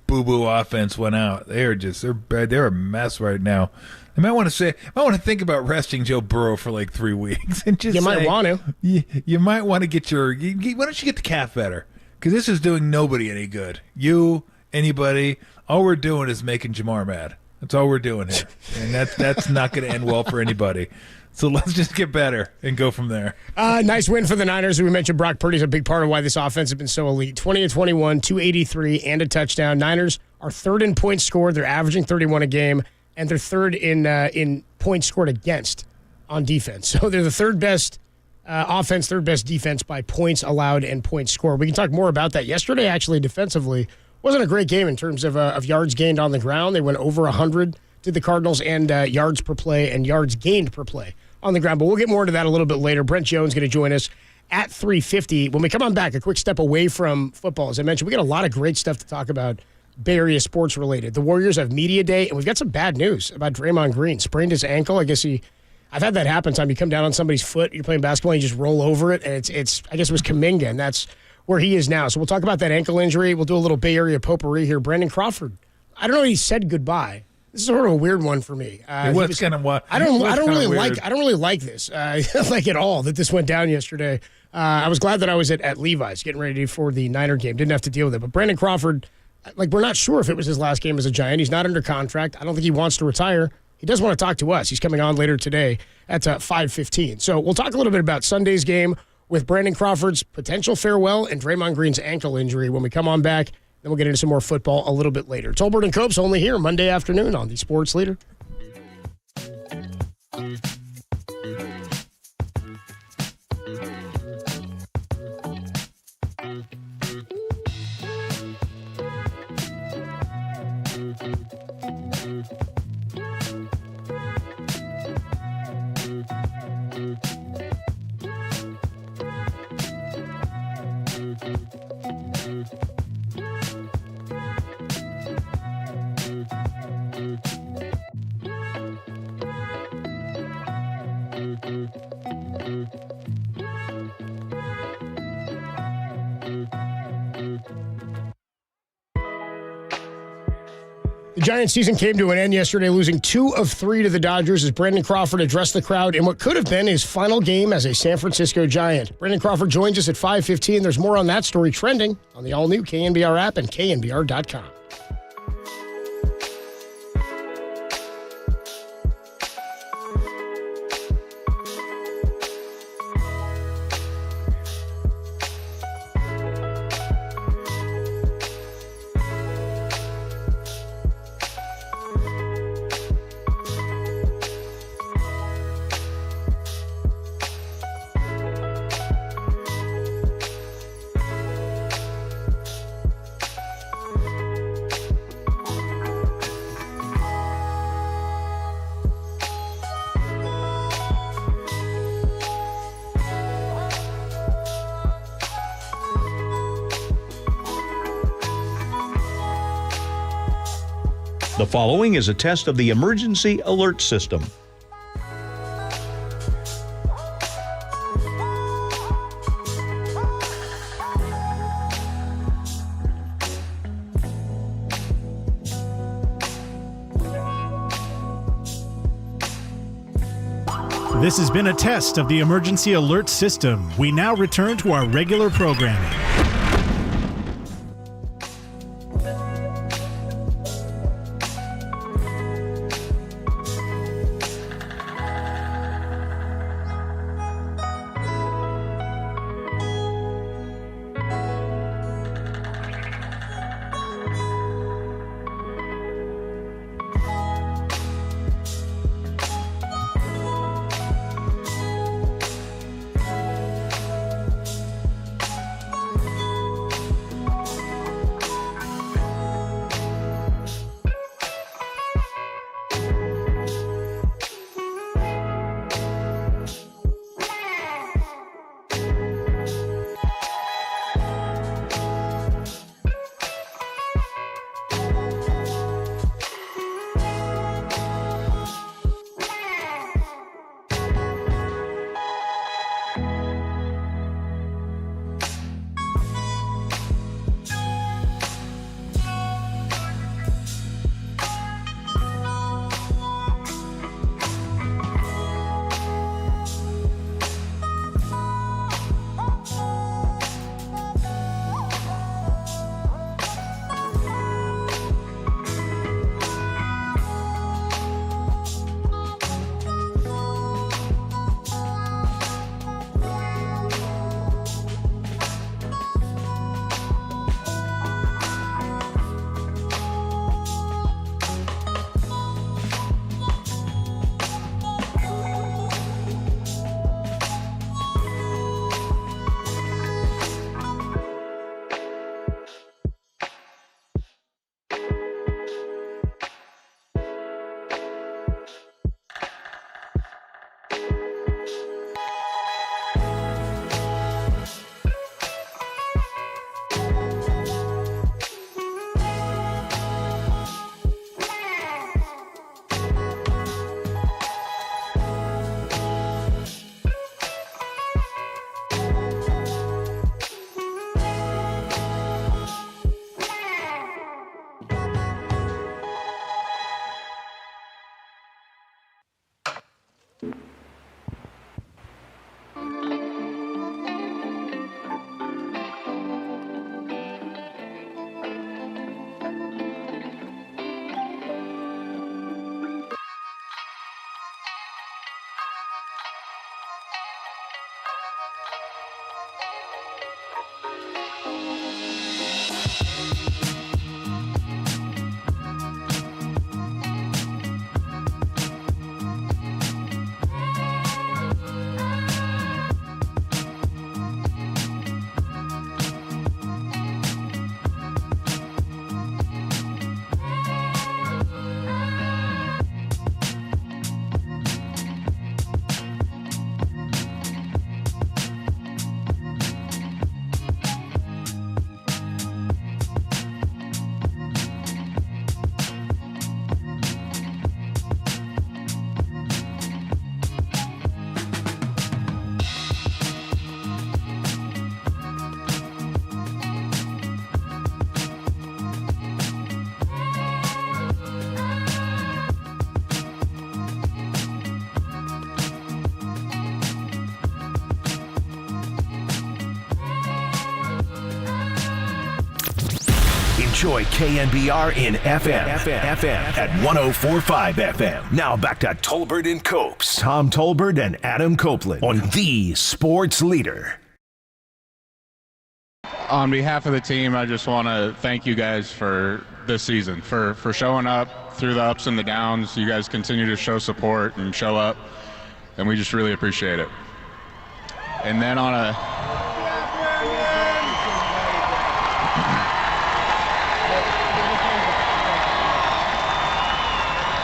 boo-boo offense went out. They're a mess right now. I might want to think about resting Joe Burrow for like 3 weeks and just. You might want to. You might want to get why don't you get the calf better? Because this is doing nobody any good. You, anybody, all we're doing is making Jamar mad. That's all we're doing here, and that's not going to end well for anybody. So let's just get better and go from there. Nice win for the Niners. We mentioned Brock Purdy's a big part of why this offense has been so elite. 20-21, 283, and a touchdown. Niners are third in points scored. They're averaging 31 a game, and they're third in points scored against on defense. So they're the third best offense, third best defense by points allowed and points scored. We can talk more about that. Yesterday, actually, defensively, wasn't a great game in terms of yards gained on the ground. They went over 100 to the Cardinals, and yards per play and yards gained per play on the ground. But we'll get more into that a little bit later. Brent Jones going to join us at 3:50. When we come on back, a quick step away from football. As I mentioned, we got a lot of great stuff to talk about Bay Area sports related. The Warriors have media day, and we've got some bad news about Draymond Green. Sprained his ankle. I guess I've had that happen. Time you come down on somebody's foot, you're playing basketball, and you just roll over it, and it's I guess it was Kuminga, and that's where he is now. So we'll talk about that ankle injury. We'll do a little Bay Area potpourri here. Brandon Crawford. I don't know if he said goodbye. This is sort of a weird one for me. It was kind of what I don't really like this like at all that this went down yesterday. I was glad that I was at Levi's getting ready for the Niner game. Didn't have to deal with it. But Brandon Crawford, like, we're not sure if it was his last game as a Giant. He's not under contract. I don't think he wants to retire. He does want to talk to us. He's coming on later today at 5:15. So we'll talk a little bit about Sunday's game with Brandon Crawford's potential farewell and Draymond Green's ankle injury when we come on back. Then we'll get into some more football a little bit later. Tolbert and Copes only here Monday afternoon on the Sports Leader. The Giants season came to an end yesterday, losing 2 of 3 to the Dodgers as Brandon Crawford addressed the crowd in what could have been his final game as a San Francisco Giant. Brandon Crawford joins us at 5:15. There's more on that story trending on the all-new KNBR app and knbr.com. The following is a test of the emergency alert system. This has been a test of the emergency alert system. We now return to our regular programming. Enjoy KNBR in FM at 104.5 FM. Now back to Tolbert and Copes. Tom Tolbert and Adam Copeland on the Sports Leader. On behalf of the team, I just want to thank you guys for this season, for showing up through the ups and the downs. You guys continue to show support and show up, and we just really appreciate it. And then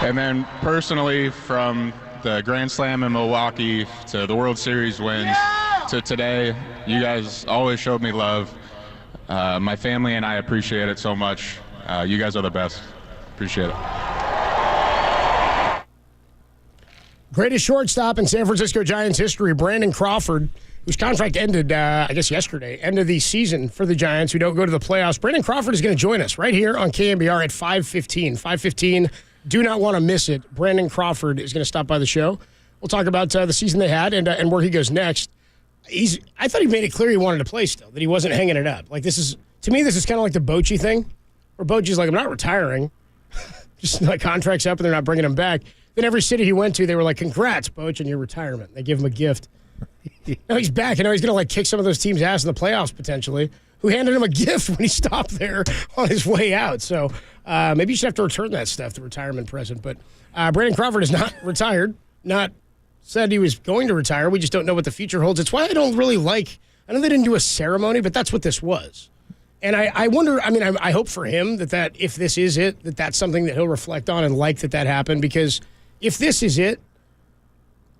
And then personally, from the Grand Slam in Milwaukee to the World Series wins to today, you guys always showed me love. My family and I appreciate it so much. You guys are the best. Appreciate it. Greatest shortstop in San Francisco Giants history, Brandon Crawford, whose contract ended, I guess, yesterday, end of the season for the Giants who don't go to the playoffs. Brandon Crawford is going to join us right here on KNBR at 5:15. 5:15. Do not want to miss it. Brandon Crawford is going to stop by the show. We'll talk about the season they had and where he goes next. I thought he made it clear he wanted to play still, that he wasn't hanging it up. Like, to me, this is kind of like the Bochy thing, where Bochy's like, I'm not retiring. Just like contract's up and they're not bringing him back. Then every city he went to, they were like, congrats, Boch, on your retirement. They give him a gift. Now he's back, and now he's going to like kick some of those teams' ass in the playoffs potentially, who handed him a gift when he stopped there on his way out. So maybe you should have to return that stuff, the retirement present. But Brandon Crawford is not retired, not said he was going to retire. We just don't know what the future holds. It's why I don't really like, I know they didn't do a ceremony, but that's what this was. And I wonder, I hope for him that if this is it, that's something that he'll reflect on and like that happened, because if this is it,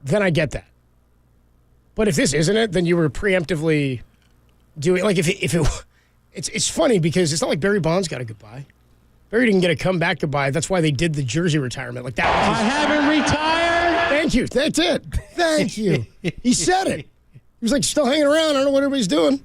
then I get that. But if this isn't it, then you were preemptively doing, like, it's funny because it's not like Barry Bonds got a goodbye. Barry didn't get a comeback goodbye. That's why they did the jersey retirement. Like that. I haven't retired. Thank you. That's it. Thank you. He said it. He was like still hanging around. I don't know what everybody's doing.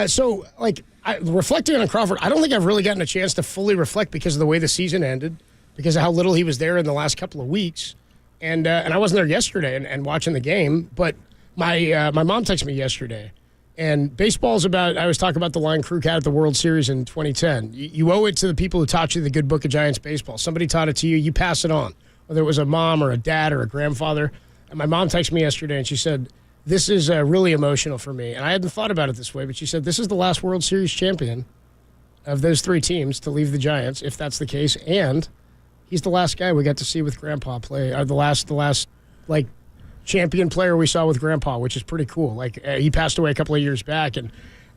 So, like, reflecting on Crawford, I don't think I've really gotten a chance to fully reflect because of the way the season ended, because of how little he was there in the last couple of weeks. And I wasn't there yesterday and watching the game, but my mom texted me yesterday. And baseball's about, I was talking about the line Krug had at the World Series in 2010. You owe it to the people who taught you the good book of Giants baseball. Somebody taught it to you, you pass it on, whether it was a mom or a dad or a grandfather. And my mom texted me yesterday and she said, this is really emotional for me. And I hadn't thought about it this way, but she said, this is the last World Series champion of those three teams to leave the Giants, if that's the case. And he's the last guy we got to see with Grandpa play, or the last like, champion player we saw with Grandpa, which is pretty cool. Like, he passed away a couple of years back, and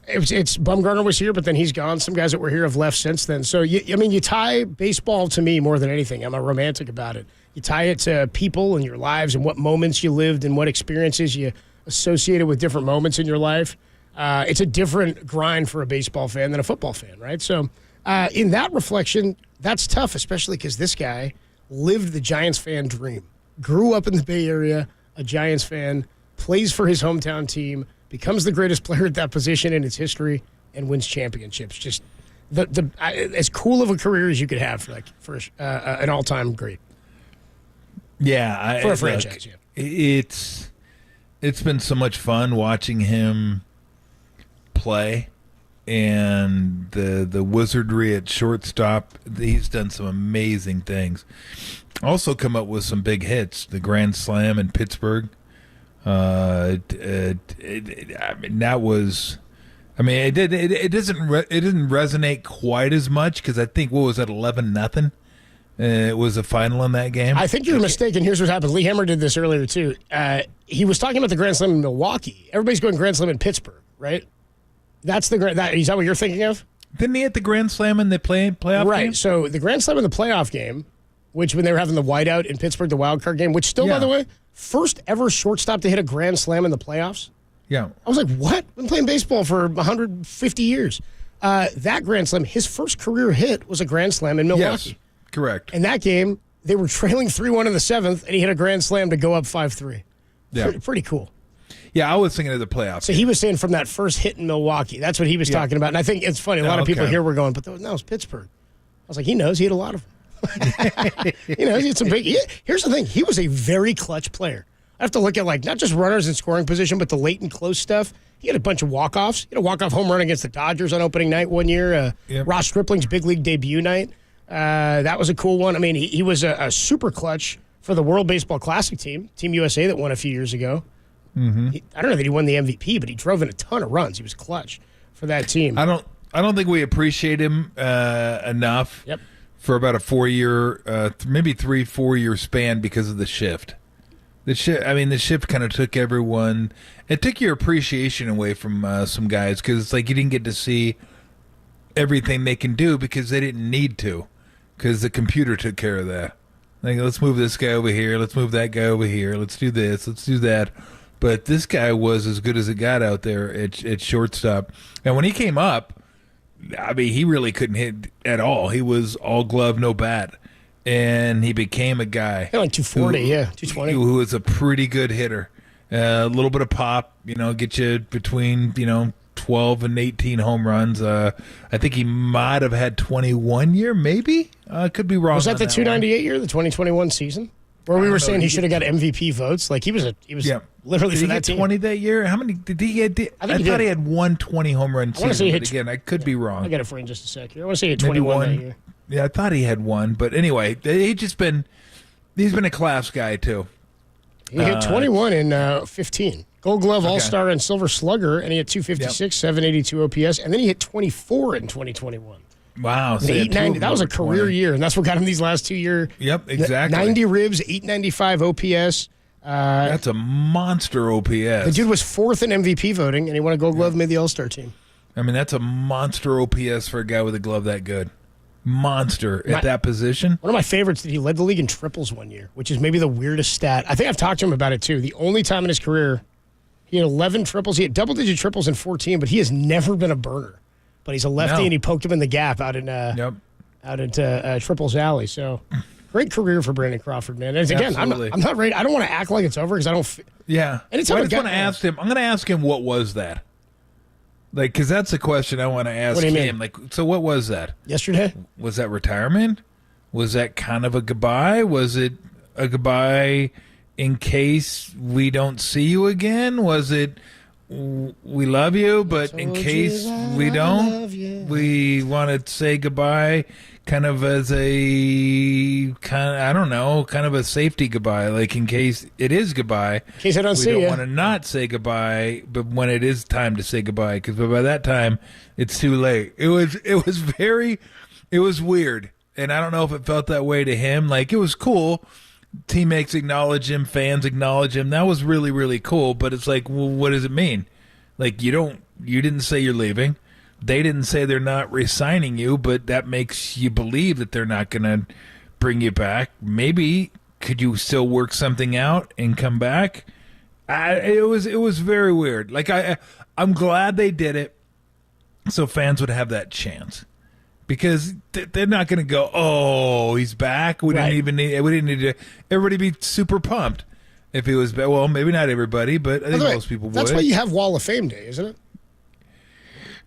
it's Bumgarner was here, but then he's gone. Some guys that were here have left since then. So, you tie baseball to me more than anything. I'm a romantic about it. You tie it to people and your lives and what moments you lived and what experiences you associated with different moments in your life. It's a different grind for a baseball fan than a football fan, right? So, in that reflection, that's tough, especially because this guy lived the Giants fan dream, grew up in the Bay Area, a Giants fan, plays for his hometown team, becomes the greatest player at that position in its history, and wins championships. Just as cool of a career as you could have for an all-time great. Yeah, for a franchise. Look, yeah, it's been so much fun watching him play, and the wizardry at shortstop. He's done some amazing things. Also come up with some big hits. The Grand Slam in Pittsburgh. It didn't resonate quite as much because I think, what was that, 11-0? It was a final in that game. I think you're mistaken. Here's what happened. Lee Hammer did this earlier too. He was talking about the Grand Slam in Milwaukee. Everybody's going Grand Slam in Pittsburgh, right? Is that what you're thinking of? Didn't he hit the Grand Slam in the playoff game? Right. So the Grand Slam in the playoff game, which when they were having the whiteout in Pittsburgh, the wild card game, which still, by the way, first ever shortstop to hit a Grand Slam in the playoffs. Yeah. I was like, what? I've been playing baseball for 150 years. That Grand Slam, his first career hit was a Grand Slam in Milwaukee. Yes, correct. In that game, they were trailing 3-1 in the seventh, and he hit a Grand Slam to go up 5-3. Yeah. Pretty cool. Yeah, I was thinking of the playoffs. So he was saying from that first hit in Milwaukee. That's what he was talking about. And I think it's funny. A lot of people here were going, but no, it's Pittsburgh. I was like, he knows. He hit a lot of them. He hit some big. Here's the thing. He was a very clutch player. I have to look at, like, not just runners in scoring position, but the late and close stuff. He had a bunch of walk-offs. He had a walk-off home run against the Dodgers on opening night one year. Ross Stripling's big league debut night. That was a cool one. I mean, he was a super clutch for the World Baseball Classic team, Team USA, that won a few years ago. Mm-hmm. I don't know that he won the MVP, but he drove in a ton of runs. He was clutch for that team. I don't think we appreciate him enough. Yep. For about a 4-year, maybe 3-4 year span because of the shift. The shift kind of took everyone. It took your appreciation away from some guys, because it's like you didn't get to see everything they can do because they didn't need to, because the computer took care of that. Like, let's move this guy over here, let's move that guy over here, let's do this, let's do that. But this guy was as good as it got out there at shortstop. And when he came up, I mean, he really couldn't hit at all. He was all glove, no bat. And he became a guy. Like 240, 220. Who was a pretty good hitter. A little bit of pop, get you between, 12 and 18 home runs. I think he might have had 21 year, maybe. Could be wrong. Was that the 298 year, the 2021 season? Where we were saying he should have got MVP votes. Like he was literally did for he that get team. 20 that year? How many did he get? I thought he had 120 home run I wanna say season. he But hit- again, I could be wrong. I'll get it for you in just a sec here. I want to say he had Maybe 21 that one. year. Yeah, I thought he had one, but anyway, he's been a class guy too. He hit 21 in 15. Gold Glove All-Star and Silver Slugger, and he had 256, 782 OPS, and then he hit 24 in 2021. Wow, so he had 890. That was a over career 20. year, and that's what got him these last 2 years. Yep, exactly. 90 ribs, 895 OPS. That's a monster OPS. The dude was 4th in MVP voting, and he won a Gold Glove, made the All-Star team. I mean, that's a monster OPS for a guy with a glove that good. Monster at that position. One of my favorites that he led the league in triples one year, which is maybe the weirdest stat. I think I've talked to him about it too. The only time in his career he had 11 triples. He had double-digit triples in 14, but he has never been a burner. But he's a lefty, and he poked him in the gap out into Triples Alley. So great career for Brandon Crawford, man. And again, I'm not ready. I don't want to act like it's over because I don't. Yeah. Anytime I just want to ask him. I'm going to ask him what was that. Like, because that's the question I want to ask What do you him. mean? Like, so what was that? Yesterday? Was that retirement? Was that kind of a goodbye? Was it a goodbye in case we don't see you again? Was it we love you, but in case we don't, we want to say goodbye kind of as a kind of a safety goodbye, like in case it is goodbye. In case I don't see you. We you. don't want to not say goodbye, but when it is time to say goodbye, because by that time it's too late. It was weird, and I don't know if it felt that way to him. Like, it was cool. Teammates acknowledge him, fans acknowledge him. That was really, really cool. But it's like, well, what does it mean? Like, you didn't say you're leaving. They didn't say they're not re-signing you, but that makes you believe that they're not going to bring you back. Maybe could you still work something out and come back? It was very weird. Like, I'm glad they did it so fans would have that chance. Because they're not going to go, oh, he's back. We didn't need to. Everybody be super pumped if he was back. Well, maybe not everybody, but I think most people would. That's why you have Wall of Fame Day, isn't it?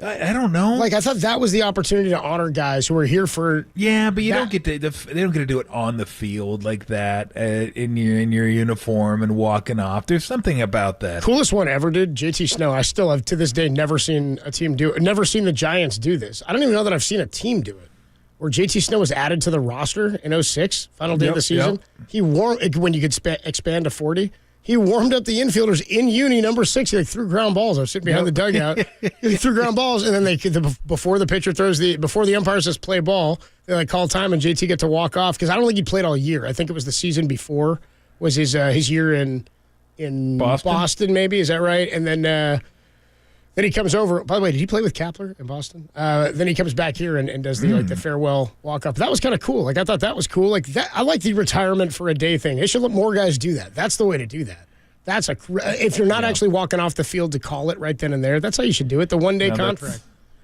I don't know. Like, I thought that was the opportunity to honor guys who were here for. Yeah, but you don't get to. They don't get to do it on the field like that in your uniform and walking off. There's something about that. Coolest one ever, dude. JT Snow. I still have to this day never seen a team do it. Never seen the Giants do this. I don't even know that I've seen a team do it. Where JT Snow was added to the roster in 06, final day of the season. He warmed when you could expand to 40. He warmed up the infielders in uni number 6. He threw ground balls. I was sitting behind the dugout. He threw ground balls, and then before the pitcher before the umpire says play ball, they call time, and JT get to walk off because I don't think he played all year. I think it was the season before was his year in Boston, maybe. Is that right? And then he comes over. By the way, did he play with Kapler in Boston? Then he comes back here and does the farewell walk up. That was kind of cool. Like, I thought that was cool. Like, that, I like the retirement for a day thing. They should let more guys do that. That's the way to do that. That's if you're not actually walking off the field to call it right then and there, that's how you should do it. The one-day contract.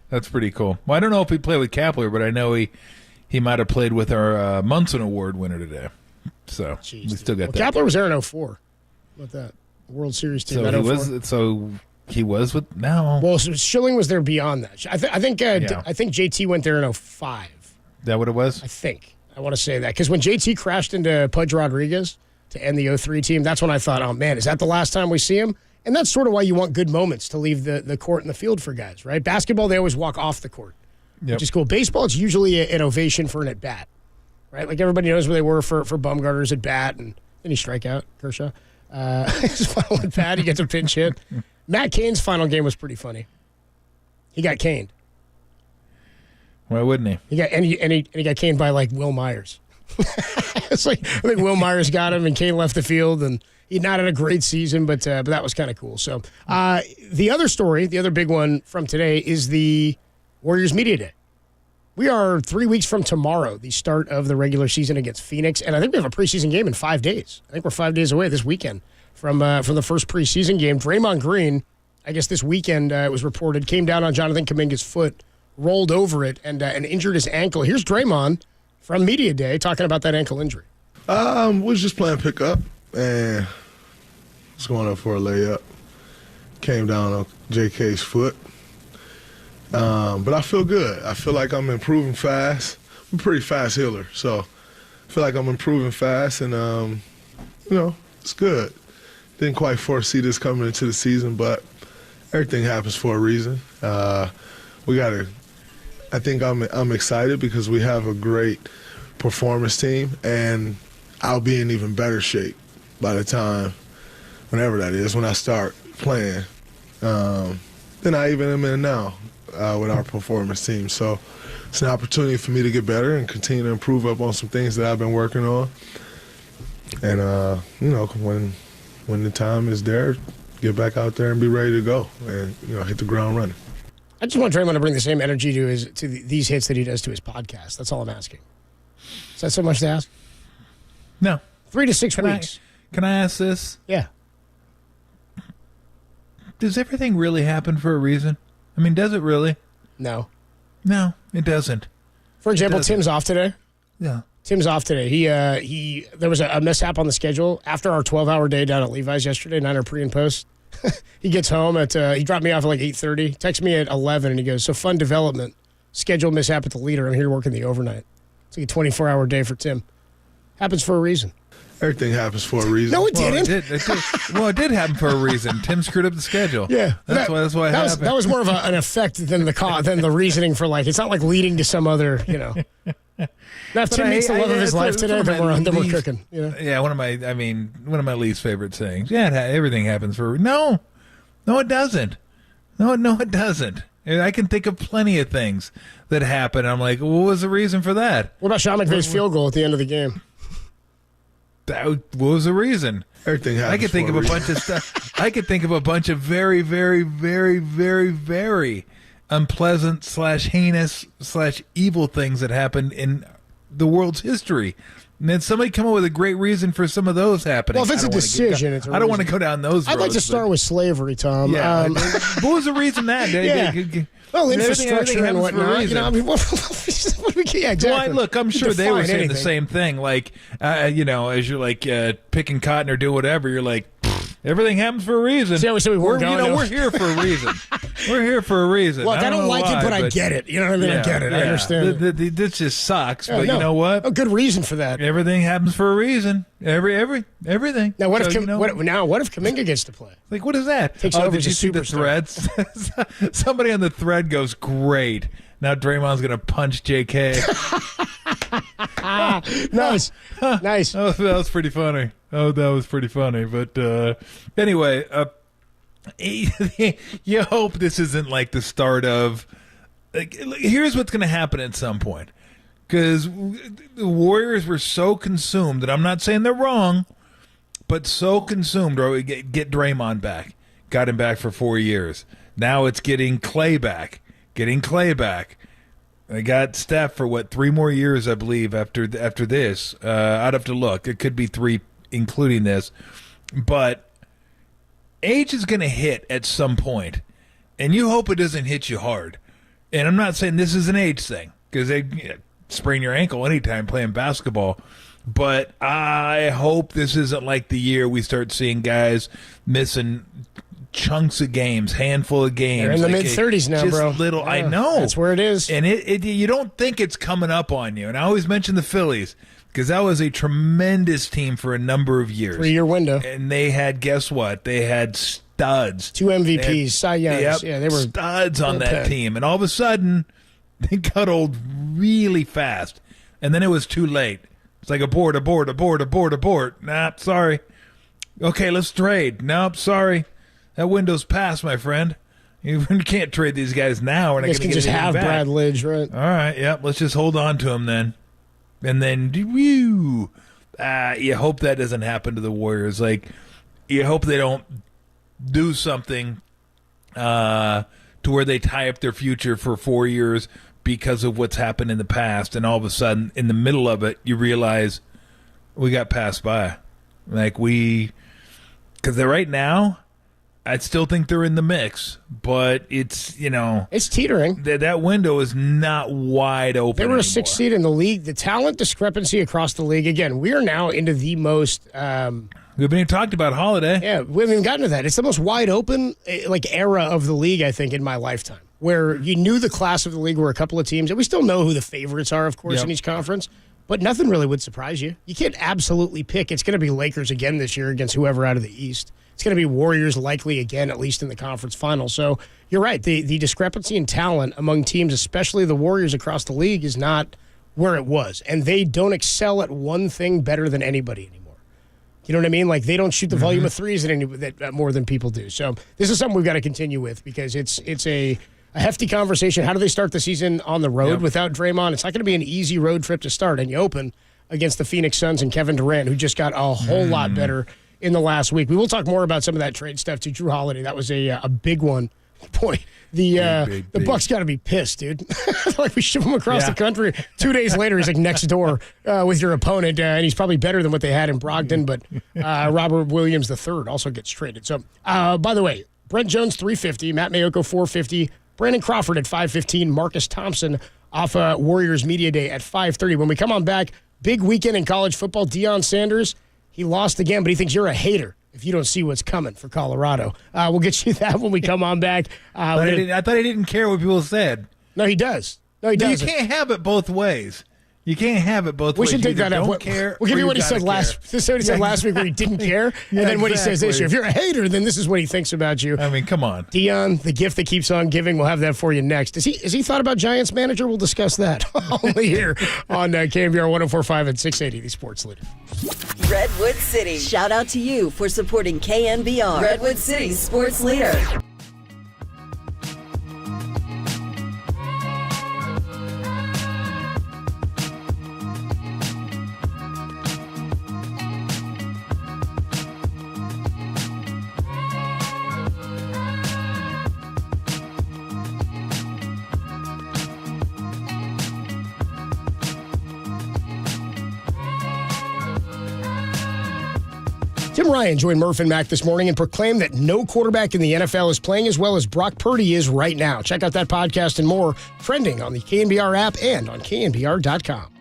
That's pretty cool. Well, I don't know if he played with Kapler, but I know he might have played with our Munson Award winner today. So we still got that. Kapler was there in 04. What that World Series team? He was with now. Well, so Schilling was there beyond that. I think JT went there in 05. Is that what it was? I think. I want to say that. Because when JT crashed into Pudge Rodriguez to end the 03 team, that's when I thought, oh, man, is that the last time we see him? And that's sort of why you want good moments to leave the court and the field for guys, right? Basketball, they always walk off the court, which is cool. Baseball, it's usually an ovation for an at-bat, right? Like, everybody knows where they were for Bumgarner's at-bat, and then he strike out, Kershaw. His final at-bat, he gets a pinch hit. Matt Cain's final game was pretty funny. He got caned. Why wouldn't he? He got caned by Will Myers. It's like, I think Will Myers got him, and Cain left the field, and he'd not had a great season, but that was kind of cool. So the other story, the other big one from today, is the Warriors Media Day. We are 3 weeks from tomorrow, the start of the regular season against Phoenix, and I think we have a preseason game in 5 days. I think we're 5 days away this weekend from the first preseason game. Draymond Green, I guess this weekend it was reported, came down on Jonathan Kuminga's foot, rolled over it, and injured his ankle. Here's Draymond from Media Day talking about that ankle injury. Was just playing pickup and was going up for a layup. Came down on JK's foot. But I feel good. I feel like I'm improving fast. I'm a pretty fast healer, so I feel like I'm improving fast, and it's good. Didn't quite foresee this coming into the season, but everything happens for a reason. I think I'm excited because we have a great performance team, and I'll be in even better shape by the time, whenever that is, when I start playing, than I even am in now with our performance team. So it's an opportunity for me to get better and continue to improve up on some things that I've been working on. And, when the time is there, get back out there and be ready to go and, hit the ground running. I just want Draymond to bring the same energy to these hits that he does to his podcast. That's all I'm asking. Is that so much to ask? No. 3 to 6 weeks. Can I ask this? Yeah. Does everything really happen for a reason? I mean, does it really? No. No, it doesn't. For example, Tim's off today. Yeah. Tim's off today. There was a mishap on the schedule after our 12-hour day down at Levi's yesterday, Niner pre and post. He gets home he dropped me off at like 8:30, texts me at 11, and he goes, "So fun development, schedule mishap at the leader. I'm here working the overnight." It's like a 24-hour day for Tim. Happens for a reason. Everything happens for a reason. No, it didn't. It did happen for a reason. Tim screwed up the schedule. Yeah, that's why it happened. That was more of an effect than the reasoning for it's not like leading to some other Now, if Tim meets the love of his life today, then we're cooking. Yeah, one of my least favorite sayings. Yeah, everything happens for no, it doesn't. No, it doesn't. I can think of plenty of things that happen. I'm like, what was the reason for that? What about Sean McVay's field goal at the end of the game? What was the reason? Everything happens. I could think of a bunch of stuff. I could think of a bunch of very, very, very, very, very unpleasant / heinous / evil things that happened in the world's history. And then somebody come up with a great reason for some of those happening. Well, if it's a decision, it's a I don't want to go down those roads. I'd like to start with slavery, Tom. Yeah. What was the reason that? Well, infrastructure and whatnot. Yeah, exactly. Well, look, I'm sure they were saying the same thing. Like, as you're picking cotton or do whatever, you're like, everything happens for a reason. See how we're here for a reason. We're here for a reason. Look, I don't like it, but I get it. You know what I mean? I get it. I understand. This just sucks. But you know what? A good reason for that. Everything happens for a reason. Everything. Now, what if Kuminga gets to play? Like, what is that? Did you see the threads? Somebody on the thread goes, great. Now Draymond's going to punch JK. Nice. Nice. Oh, that was pretty funny. But anyway, you hope this isn't like the start of... here's what's going to happen at some point. Because the Warriors were so consumed, and I'm not saying they're wrong, but so consumed, or get Draymond back. Got him back for 4 years. Now it's getting Clay back. I got Steph for 3 more years, I believe, after this. I'd have to look. It could be 3, including this. But age is going to hit at some point, and you hope it doesn't hit you hard. And I'm not saying this is an age thing, because they sprain your ankle anytime playing basketball. But I hope this isn't like the year we start seeing guys missing chunks of games, handful of games. They're in the mid-30s now, bro. Yeah, I know. That's where it is. And you don't think it's coming up on you. And I always mention the Phillies because that was a tremendous team for a number of years. 3-year window. And they had, guess what? They had studs. 2 MVPs, Cy Youngs. Yep, yeah, they were studs on that team. And all of a sudden, they got old really fast. And then it was too late. It's like abort. Nah, sorry. Okay, let's trade. Nope, sorry. That window's passed, my friend. You can't trade these guys now. We're not going to just have back. Brad Lidge, right? All right, yep. Let's just hold on to him then. And then, you hope that doesn't happen to the Warriors. Like, you hope they don't do something to where they tie up their future for 4 years because of what's happened in the past. And all of a sudden, in the middle of it, you realize we got passed by. Because right now, I still think they're in the mix, but it's teetering. That window is not wide open. They were anymore. a 6th seed in the league. The talent discrepancy across the league. Again, we are now into the most. We haven't even talked about Holiday. Yeah, we haven't even gotten to that. It's the most wide open era of the league, I think, in my lifetime, where you knew the class of the league were a couple of teams, and we still know who the favorites are, of course, in each conference. but nothing really would surprise you. You can't absolutely pick. It's going to be Lakers again this year against whoever out of the East. It's going to be Warriors likely again, at least in the conference final. So you're right. The discrepancy in talent among teams, especially the Warriors across the league, is not where it was. And they don't excel at one thing better than anybody anymore. You know what I mean? Like, they don't shoot the volume of threes that more than people do. So this is something we've got to continue with because it's a hefty conversation. How do they start the season on the road without Draymond? It's not going to be an easy road trip to start. And you open against the Phoenix Suns and Kevin Durant, who just got a whole lot better in the last week. We will talk more about some of that trade stuff to Drew Holiday. That was a big one. Boy, the Bucks got to be pissed, dude. Like, we ship him across the country. 2 days later, he's like next door with your opponent, and he's probably better than what they had in Brogdon. But Robert Williams III also gets traded. So, by the way, Brent Jones 350, Matt Mayoko 450, Brandon Crawford at 515, Marcus Thompson off Warriors Media Day at 5:30. When we come on back, big weekend in college football. Deion Sanders, he lost again, but he thinks you're a hater if you don't see what's coming for Colorado. We'll get you that when we come on back. I thought he didn't care what people said. No, he does. No, he does. You can't have it both ways. You can't have it both ways. We should take that up. We'll give you what he said last. This is what he said last week, where he didn't care, and then what he says this year. If you're a hater, then this is what he thinks about you. I mean, come on, Deion, the gift that keeps on giving. We'll have that for you next. Is he thought about Giants manager? We'll discuss that only here on KNBR 104.5 and 680, the Sports Leader. Redwood City. Shout out to you for supporting KNBR, Redwood City's sports leader. Tim Ryan joined Murph and Mac this morning and proclaimed that no quarterback in the NFL is playing as well as Brock Purdy is right now. Check out that podcast and more trending on the KNBR app and on KNBR.com.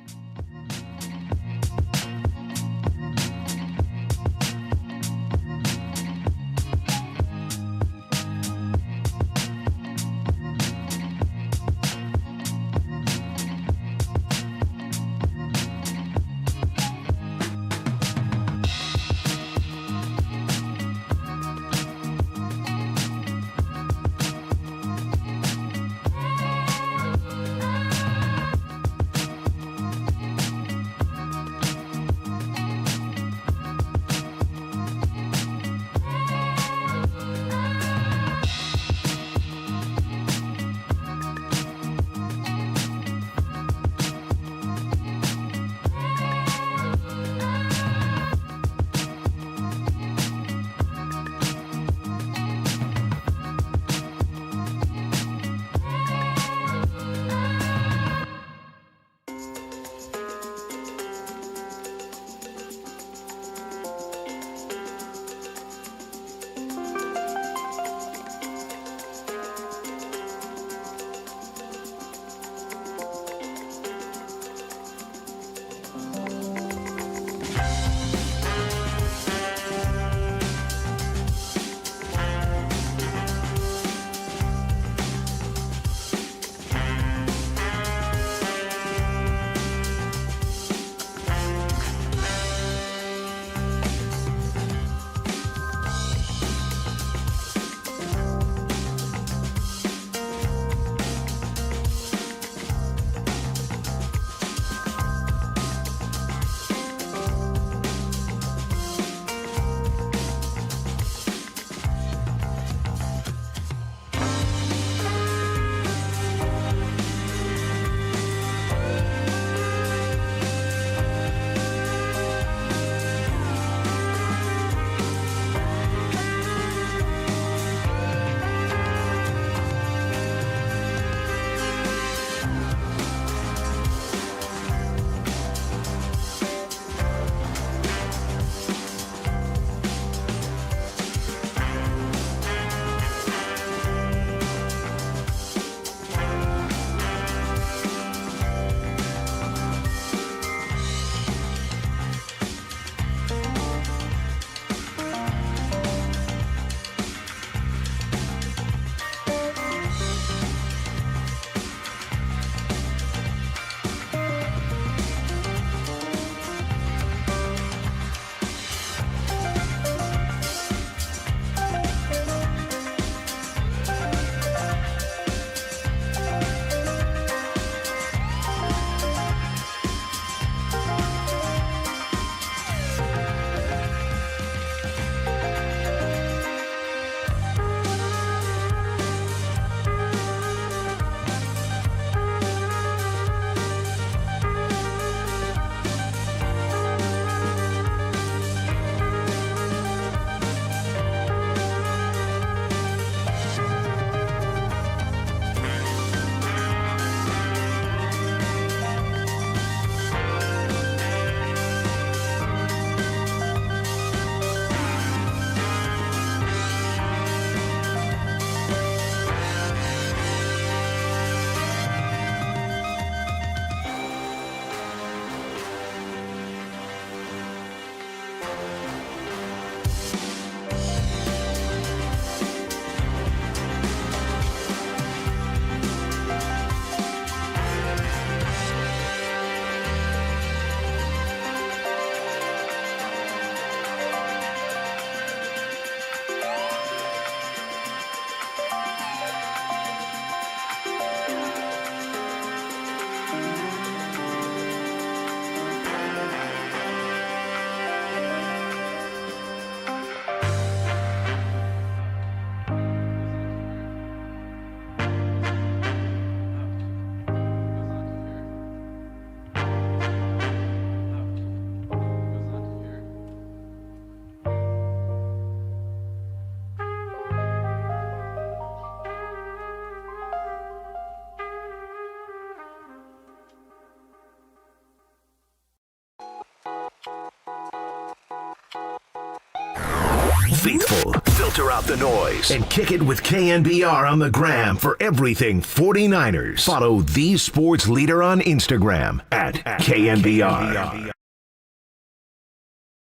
faithful. Filter out the noise and kick it with KNBR on the gram for everything 49ers. Follow the sports leader on Instagram at KNBR.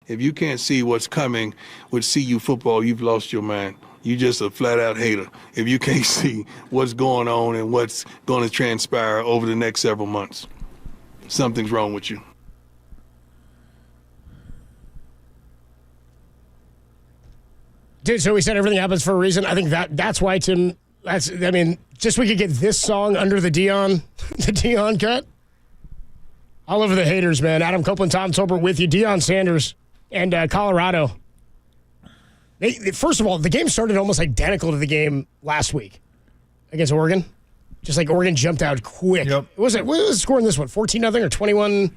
If you can't see what's coming with CU football, you've lost your mind. You just a flat-out hater if you can't see what's going on and what's going to transpire over the next several months. Something's wrong with you. Dude, so we said everything happens for a reason. I think that's why Tim. Just we could get this song under the Dion cut. All over the haters, man. Adam Copeland, Tom Tolbert with you. Deion Sanders and Colorado. First of all, the game started almost identical to the game last week against Oregon. Just like Oregon jumped out quick. Yep. What was the score in this one? 14-0 or 21-0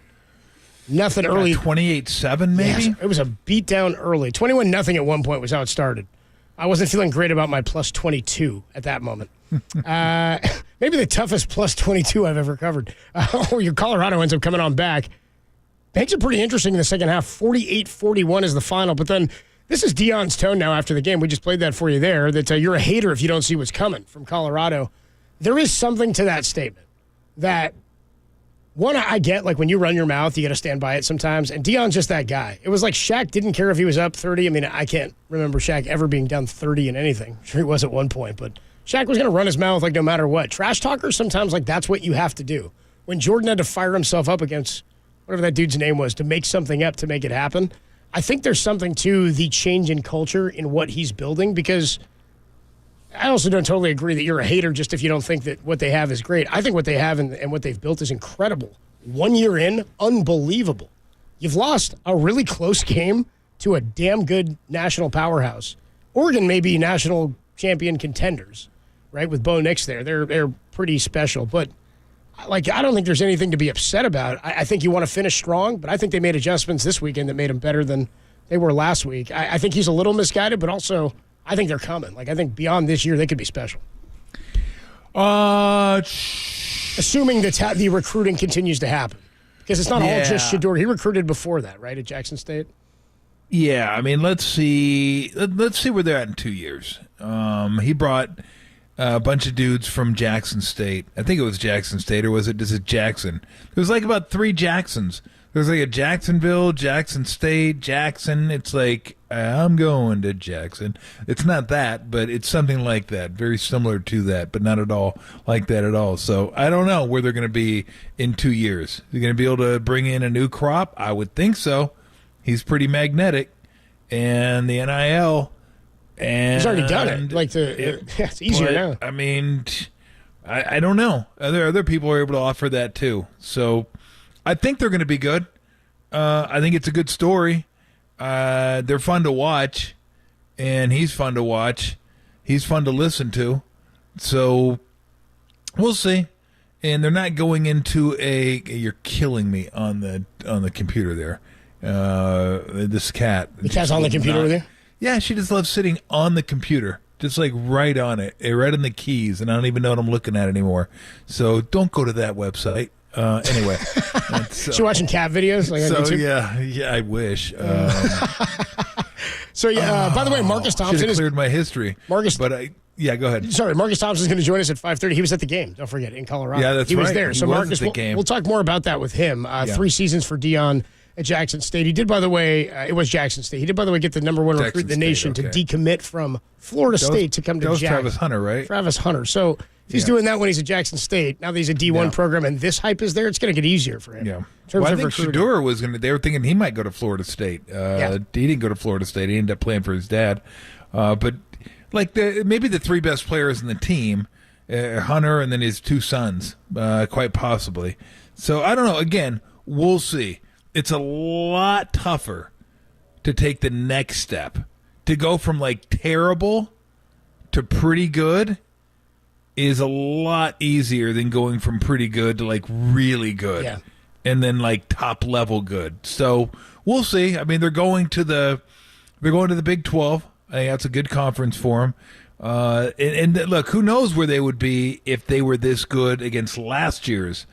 early? 28-7 maybe? Yes, it was a beatdown early. 21-0 at one point was how it started. I wasn't feeling great about my plus 22 at that moment. Maybe the toughest plus 22 I've ever covered. Your Colorado ends up coming on back. Makes it pretty interesting in the second half. 48-41 is the final, but then this is Deion's tone now after the game. We just played that for you there, that you're a hater if you don't see what's coming from Colorado. There is something to that statement that, one, I get, like when you run your mouth, you got to stand by it sometimes, and Deion's just that guy. It was like Shaq didn't care if he was up 30. I mean, I can't remember Shaq ever being down 30 in anything. I'm sure he was at one point, but Shaq was going to run his mouth like no matter what. Trash talkers, sometimes like that's what you have to do. When Jordan had to fire himself up against whatever that dude's name was to make something up to make it happen, I think there's something to the change in culture in what he's building, because I also don't totally agree that you're a hater just if you don't think that what they have is great. I think what they have and what they've built is incredible. 1 year in, unbelievable. You've lost a really close game to a damn good national powerhouse. Oregon may be national champion contenders, right, with Bo Nix there. They're pretty special, but I don't think there's anything to be upset about. I think you want to finish strong, but I think they made adjustments this weekend that made them better than they were last week. I think he's a little misguided, but also I think they're coming. Like, I think beyond this year, they could be special. Assuming that the recruiting continues to happen. Because it's not all just Shedeur. He recruited before that, right, at Jackson State? Yeah, I mean, let's see where they're at in 2 years. He brought a bunch of dudes from Jackson State. I think it was Jackson State, or was it Jackson? There was like about 3 Jacksons. There's like a Jacksonville, Jackson State, Jackson. It's like, I'm going to Jackson. It's not that, but it's something like that. Very similar to that, but not at all like that at all. So I don't know where they're going to be in 2 years. They're going to be able to bring in a new crop? I would think so. He's pretty magnetic. And the NIL. And he's already done it. It's easier now. I mean, I don't know. Other people are able to offer that too. So I think they're going to be good. I think it's a good story. They're fun to watch, and he's fun to watch. He's fun to listen to. So we'll see. And they're not going into you're killing me on the computer there. This cat. The cat's on the computer with you? Yeah, she just loves sitting on the computer, just like right on it, right on the keys, and I don't even know what I'm looking at anymore. So don't go to that website. Anyway. She watching cat videos? Like on YouTube? Yeah, I wish. By the way, Marcus Thompson should have cleared my history. Go ahead. Sorry, Marcus Thompson is going to join us at 5:30. He was at the game, don't forget, in Colorado. Yeah, that's right. He was there. So Marcus, we'll talk more about that with him. 3 seasons for Deion at Jackson State. He did, by the way, it was Jackson State. He did, by the way, get the number 1 recruit in the nation to decommit from Florida State to come to Jackson. That was Travis Hunter, right? Travis Hunter. So if he's doing that when he's at Jackson State, now that he's a D1 program and this hype is there, it's going to get easier for him. Yeah. Well, I think Shedeur was going to, they were thinking he might go to Florida State. He didn't go to Florida State. He ended up playing for his dad. But like maybe the 3 best players in the team, Hunter and then his 2 sons, quite possibly. So I don't know. Again, we'll see. It's a lot tougher to take the next step. To go from like terrible to pretty good is a lot easier than going from pretty good to like really good. Yeah. And then like top level good. So we'll see. I mean, they're going to the Big 12. I think that's a good conference for them. And look, who knows where they would be if they were this good against last year's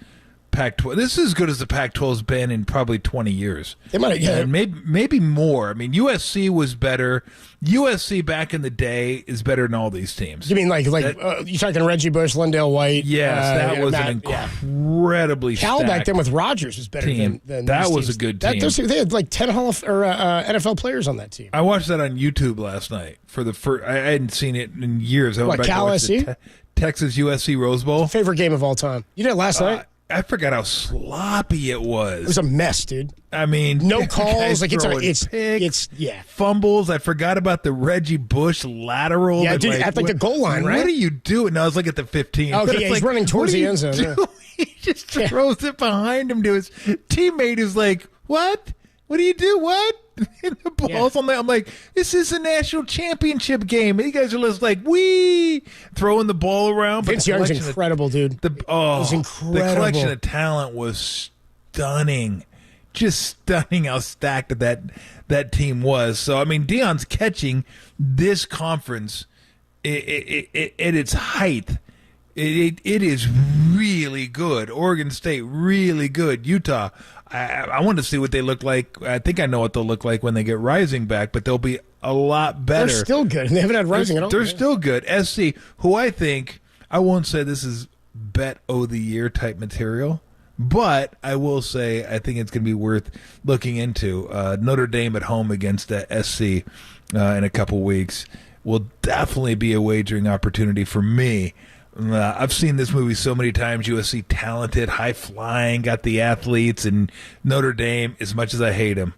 Pac-12. This is as good as the Pac-12's been in probably 20 years. They might, yeah. And maybe more. I mean, USC was better. USC back in the day is better than all these teams. You mean like you talking Reggie Bush, Lindale White? Yes, that was an incredibly Cal stacked back then with Rodgers was better team. than that these was teams. a good team. They had like 10 NFL players on that team. I watched that on YouTube last night for the first. I hadn't seen it in years. I went back Cal to watch the SC? Texas USC Rose Bowl. Favorite game of all time. You did it last night? I forgot how sloppy it was. It was a mess, dude. I mean, no calls. guys Like throwing picks, fumbles. I forgot about the Reggie Bush lateral. Yeah, dude, at the goal line, right? What are you doing? No, I was like at the 15. Okay, But it's he's running towards the end zone. Yeah. He just throws it behind him to his teammate who's like, what? What do you do? What? And the ball's on there. I'm like, this is a national championship game. And you guys are just like, wee, throwing the ball around. Vince Young's incredible, dude. It was incredible. The collection of talent was stunning. Just stunning how stacked that team was. So, I mean, Deion's catching this conference at its height. It is really good. Oregon State, really good. Utah, I want to see what they look like. I think I know what they'll look like when they get Rising back, but they'll be a lot better. They're still good. They haven't had Rising at all. They're still good. SC, who I think, I won't say this is bet of the year type material, but I will say I think it's going to be worth looking into. Notre Dame at home against SC in a couple weeks will definitely be a wagering opportunity for me. I've seen this movie so many times. USC talented, high flying, got the athletes, and Notre Dame, as much as I hate them,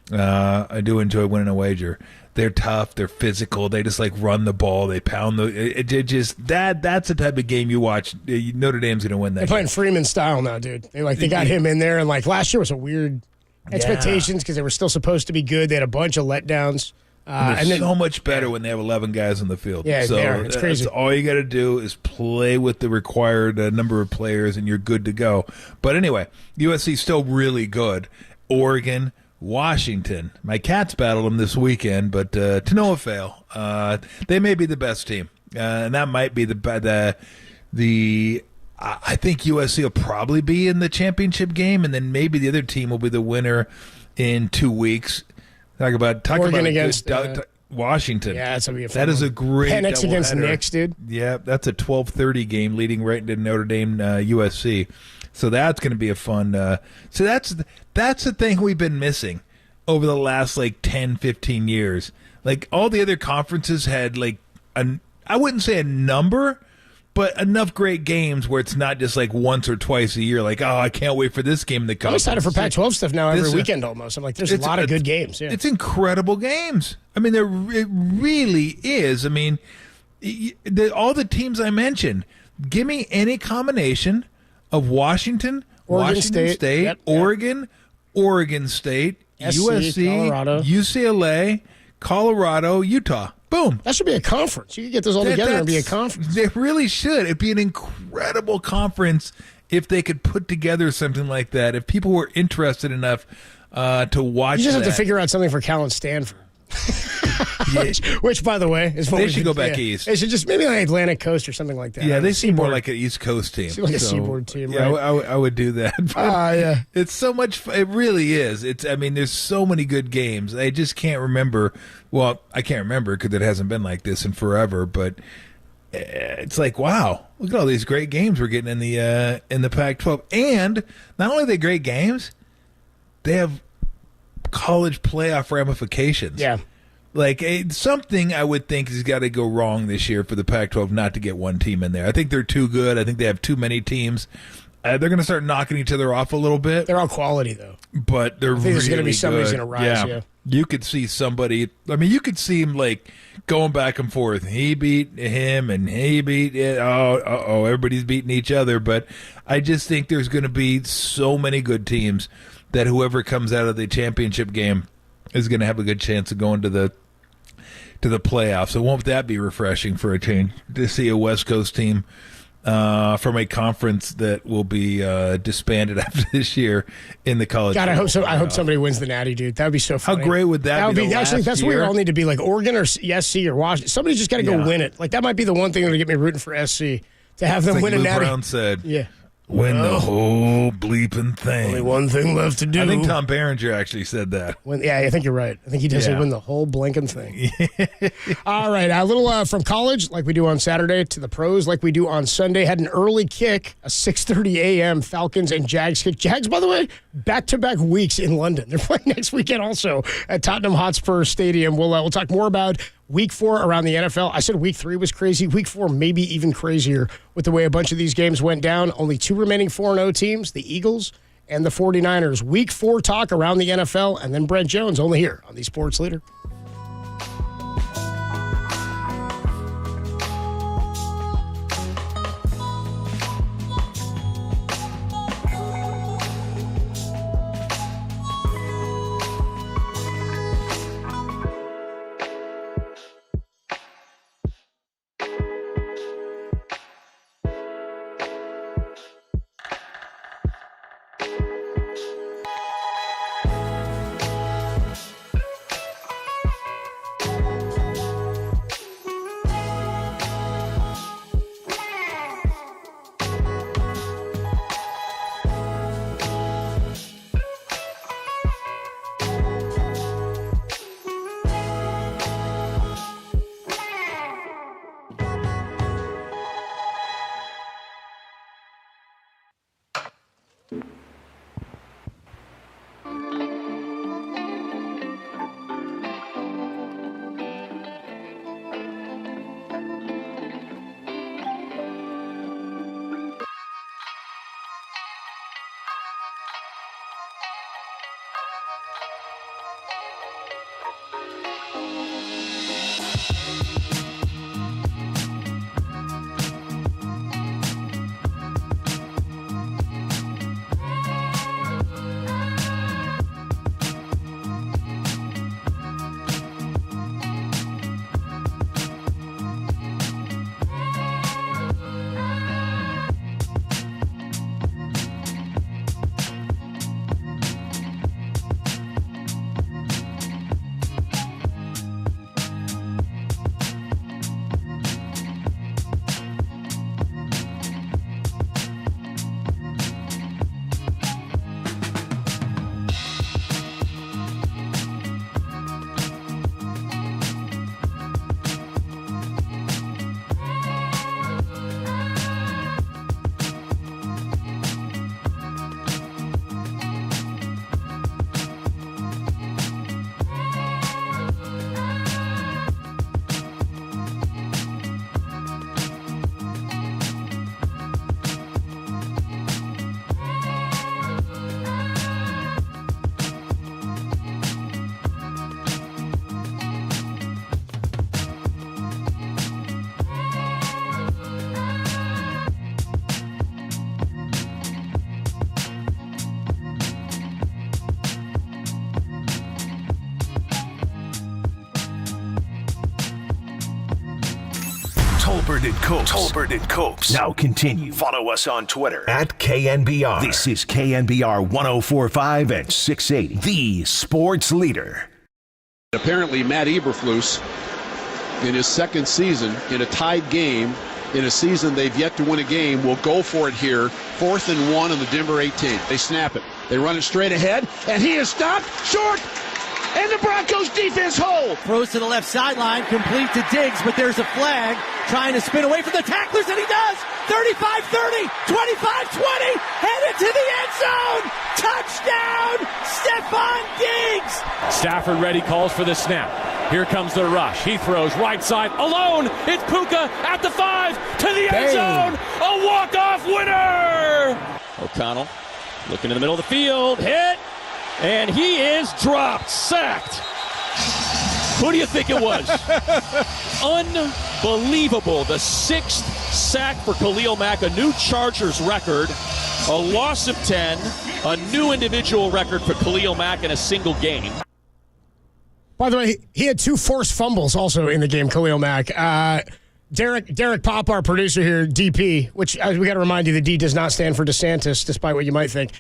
I do enjoy winning a wager. They're tough, they're physical, they just like run the ball, they pound that's the type of game you watch. Notre Dame's gonna win that. They're playing Freeman style now, dude. They got him in there, and like last year was a weird expectations because they were still supposed to be good. They had a bunch of letdowns. And so much better when they have 11 guys on the field. Yeah, so they are. It's crazy. All you got to do is play with the required number of players, and you're good to go. But anyway, USC's still really good. Oregon, Washington. My Cats battled them this weekend, but to no avail. They may be the best team, and that might be the. I think USC will probably be in the championship game, and then maybe the other team will be the winner in 2 weeks. Talk about Oregon against Washington. Yeah, that's gonna be a fun That is one. a great Penix against doubleheader. Knicks, dude. Yeah, that's a 12:30 game leading right into Notre Dame USC. So that's going to be a fun. So that's the thing we've been missing over the last like 10, 15 years. Like all the other conferences had like I wouldn't say a number, but enough great games where it's not just like once or twice a year. Like, oh, I can't wait for this game to come. I'm excited for Pac-12 stuff now every weekend almost. I'm like, there's a lot of good games. Yeah. It's incredible games. I mean, it really is. I mean, all the teams I mentioned, give me any combination of Washington State, yep. Oregon State, SC, USC, Colorado. UCLA, Colorado, Utah. Boom. That should be a conference. You could get those all together and be a conference. They really should. It'd be an incredible conference if they could put together something like that. If people were interested enough to watch You just that. have to figure out something for Cal and Stanford. which, by the way, is what They we should go back east. They should just maybe like Atlantic Coast or something like that. Yeah, they seem more like an East Coast team. Seem like a seaboard team, Yeah, right? I would do that. Yeah. It's so much. It really is. I mean, there's so many good games. I just can't remember. Well, I can't remember because it hasn't been like this in forever. But it's like, wow, look at all these great games we're getting in the Pac-12. And not only are they great games, they have college playoff ramifications. Yeah. Like something I would think has got to go wrong this year for the Pac-12 not to get one team in there. I think they're too good. I think they have too many teams. They're going to start knocking each other off a little bit. They're all quality though. But they're I think really there's going to be somebody's good. going to rise. Yeah. You could see somebody. I mean, you could see him like going back and forth. He beat him, and he beat it. Oh, everybody's beating each other. But I just think there's going to be so many good teams that whoever comes out of the championship game is going to have a good chance of going to the playoffs. So won't that be refreshing for a change to see a West Coast team from a conference that will be disbanded after this year in the college? God, I hope so. I hope somebody wins the Natty, dude. That would be so funny. How great would that be? Would be actually, that's where we year? all need to be, like Oregon or SC or Washington. Somebody's just got to go win it. Like that might be the one thing that'll get me rooting for SC to have them Like win a Lou Natty. Brown said, Yeah. Win the whole bleeping thing. Only one thing left to do. I think Tom Berenger actually said that. I think you're right. I think he does say win the whole blinking thing. All right, a little from college, like we do on Saturday, to the pros, like we do on Sunday. Had an early kick, a 6:30 a.m. Falcons and Jags kick. Jags, by the way, back-to-back weeks in London. They're playing next weekend also at Tottenham Hotspur Stadium. We'll talk more about Week 4 around the NFL. I said Week 3 was crazy. Week 4 maybe even crazier with the way a bunch of these games went down. Only 2 remaining 4-0 teams, the Eagles and the 49ers. Week 4 talk around the NFL, and then Brent Jones only here on the Sports Leader. Tolbert and Copes. Now continue. Follow us on Twitter at KNBR. This is KNBR 104.5 and 680, the sports leader. Apparently, Matt Eberflus, in his second season, in a tied game, in a season they've yet to win a game, will go for it here. 4th and 1 on the Denver 18. They snap it. They run it straight ahead, and he is stopped short. And the Broncos defense hold. Throws to the left sideline, complete to Diggs, but there's a flag. Trying to spin away from the tacklers, and he does. 35-30, 25-20, headed to the end zone. Touchdown, Stephon Diggs. Stafford ready, calls for the snap. Here comes the rush. He throws right side alone. It's Puka at the 5 to the end zone. A walk-off winner. O'Connell looking in the middle of the field. Hit. And he is dropped, sacked. Who do you think it was? Unbelievable. The 6th sack for Khalil Mack, a new Chargers record, a loss of 10, a new individual record for Khalil Mack in a single game. By the way, he had 2 forced fumbles also in the game, Khalil Mack. Derek Pop, our producer here, DP, which we got to remind you, the D does not stand for DeSantis, despite what you might think.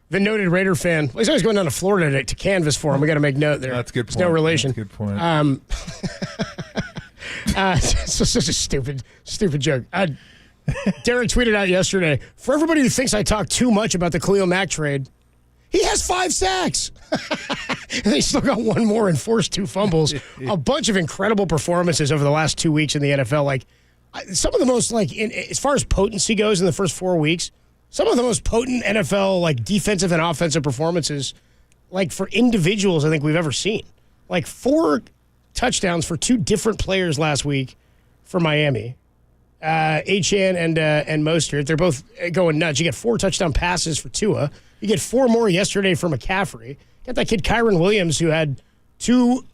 The noted Raider fan, well, he's always going down to Florida to canvas for him. We got to make note there. That's a good point. There's no relation. That's a good point. It's such a stupid joke. Derek tweeted out yesterday, for everybody who thinks I talk too much about the Khalil Mack trade, he has 5 sacks. And they still got one more and forced 2 fumbles. A bunch of incredible performances over the last 2 weeks in the NFL. Like, some of the most, as far as potency goes in the first 4 weeks, some of the most potent NFL, defensive and offensive performances, for individuals, I think we've ever seen. 4 touchdowns for 2 different players last week for Miami. Achane and Mostert, they're both going nuts. You get 4 touchdown passes for Tua. You get 4 more yesterday for McCaffrey. Got that kid Kyron Williams who had 2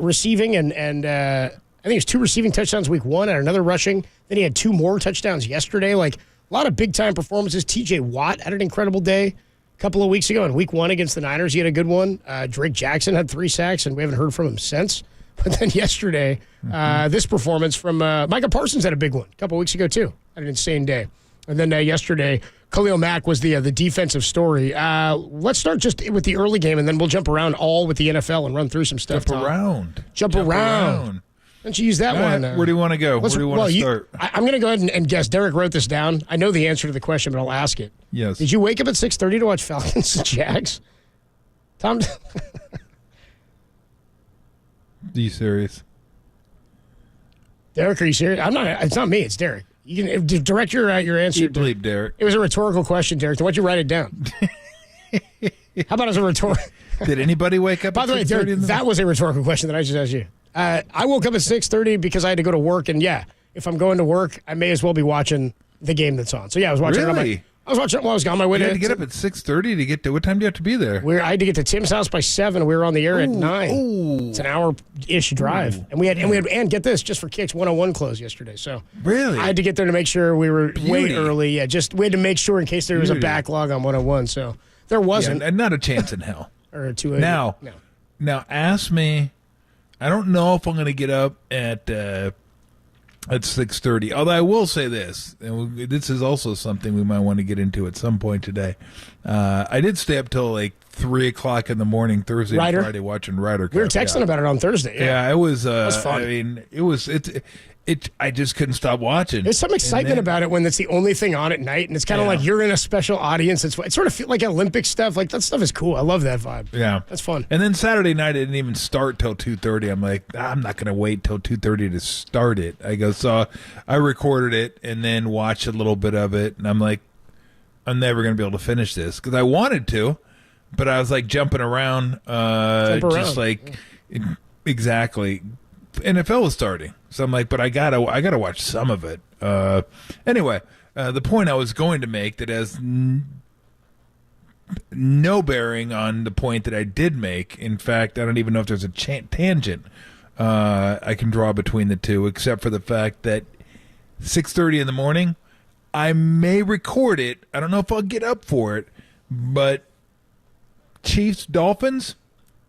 receiving and I think it was 2 receiving touchdowns week 1 and another rushing. Then he had 2 more touchdowns yesterday. A lot of big-time performances. TJ Watt had an incredible day a couple of weeks ago in week 1 against the Niners. He had a good one. Drake Jackson had 3 sacks, and we haven't heard from him since. But then yesterday, this performance from Micah Parsons had a big one a couple of weeks ago, too. Had an insane day. And then yesterday, Khalil Mack was the defensive story. Let's start just with the early game, and then we'll jump around all with the NFL and run through some stuff. Jump around. Why don't you use that one? Where do you want to go? Where do you want to start? I'm going to go ahead and guess. Derek wrote this down. I know the answer to the question, but I'll ask it. Yes. Did you wake up at 6:30 to watch Falcons and Jags? Tom? Are you serious? Derek, are you serious? I'm not. It's not me. It's Derek. You can direct your answer. You believe Derek. It was a rhetorical question, Derek. Then why'd you write it down? How about as a rhetorical? Did anybody wake up? By the way, Derek, that was a rhetorical question that I just asked you. I woke up at 6:30 because I had to go to work, and if I'm going to work, I may as well be watching the game that's on. So I was watching. Really? I was watching while I was on my way. You had to get up at 6:30 to get to. What time do you have to be there? I had to get to Tim's house by 7. We were on the air at 9. Ooh. It's an hour-ish drive, and we had get this, just for kicks, 101 closed yesterday. So really, I had to get there to make sure we were way early. Yeah, we had to make sure in case there was a backlog on 101. So there wasn't, and not a chance in hell. Or 280. Now ask me. I don't know if I'm going to get up at 6:30. Although I will say this, and this is also something we might want to get into at some point today. I did stay up till 3 o'clock in the morning Thursday and Friday watching Ryder Cup. We were texting about it on Thursday. Yeah, it was. It was fun. I mean, it was. I just couldn't stop watching. There's some excitement about it when it's the only thing on at night, and it's kind of like you're in a special audience. It's sort of like Olympic stuff. That stuff is cool. I love that vibe. Yeah, that's fun. And then Saturday night, it didn't even start till 2:30. I'm like, I'm not going to wait till 2:30 to start it. So I recorded it and then watched a little bit of it, and I'm like, I'm never going to be able to finish this because I wanted to, but I was jumping around, just exactly. NFL was starting, so I'm like, but I gotta watch some of it. Anyway, the point I was going to make that has no bearing on the point that I did make. In fact, I don't even know if there's a tangent I can draw between the two, except for the fact that 6:30 in the morning, I may record it. I don't know if I'll get up for it, but Chiefs Dolphins.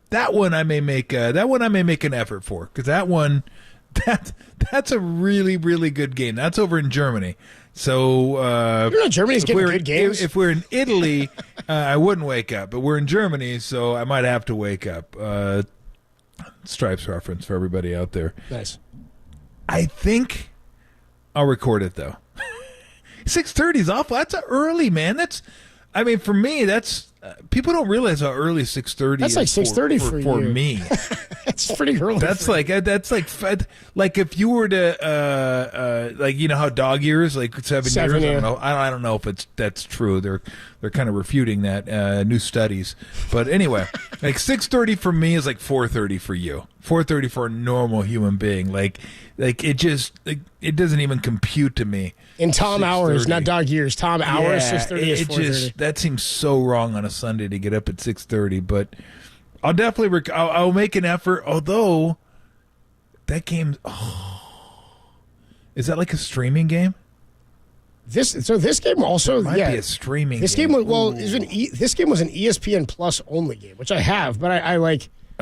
That one I may make an effort for because that's a really, really good game. That's over in Germany. So Germany's getting good games. If we're in Italy, I wouldn't wake up, but we're in Germany, so I might have to wake up. Stripes reference for everybody out there. Nice. I think I'll record it though. 6:30 is awful. That's early, man. For me, that's. People don't realize how early 6:30 is. That's like 6:30 for me. That's pretty early. That's like if you were to how dog years 7 years. Yeah. I don't know if that's true. They're kind of refuting that new studies. But anyway, 6:30 for me is 4:30 for you. 4:30 for a normal human being. It just it doesn't even compute to me. In Tom hours, not dog years. Tom hours, 6:30 is 4:30. That seems so wrong on a Sunday to get up at 6:30. But I'll definitely I'll make an effort. Although that game, is that like a streaming game? This game also it might be a streaming. This game was this game was an ESPN Plus only game, which I have, but I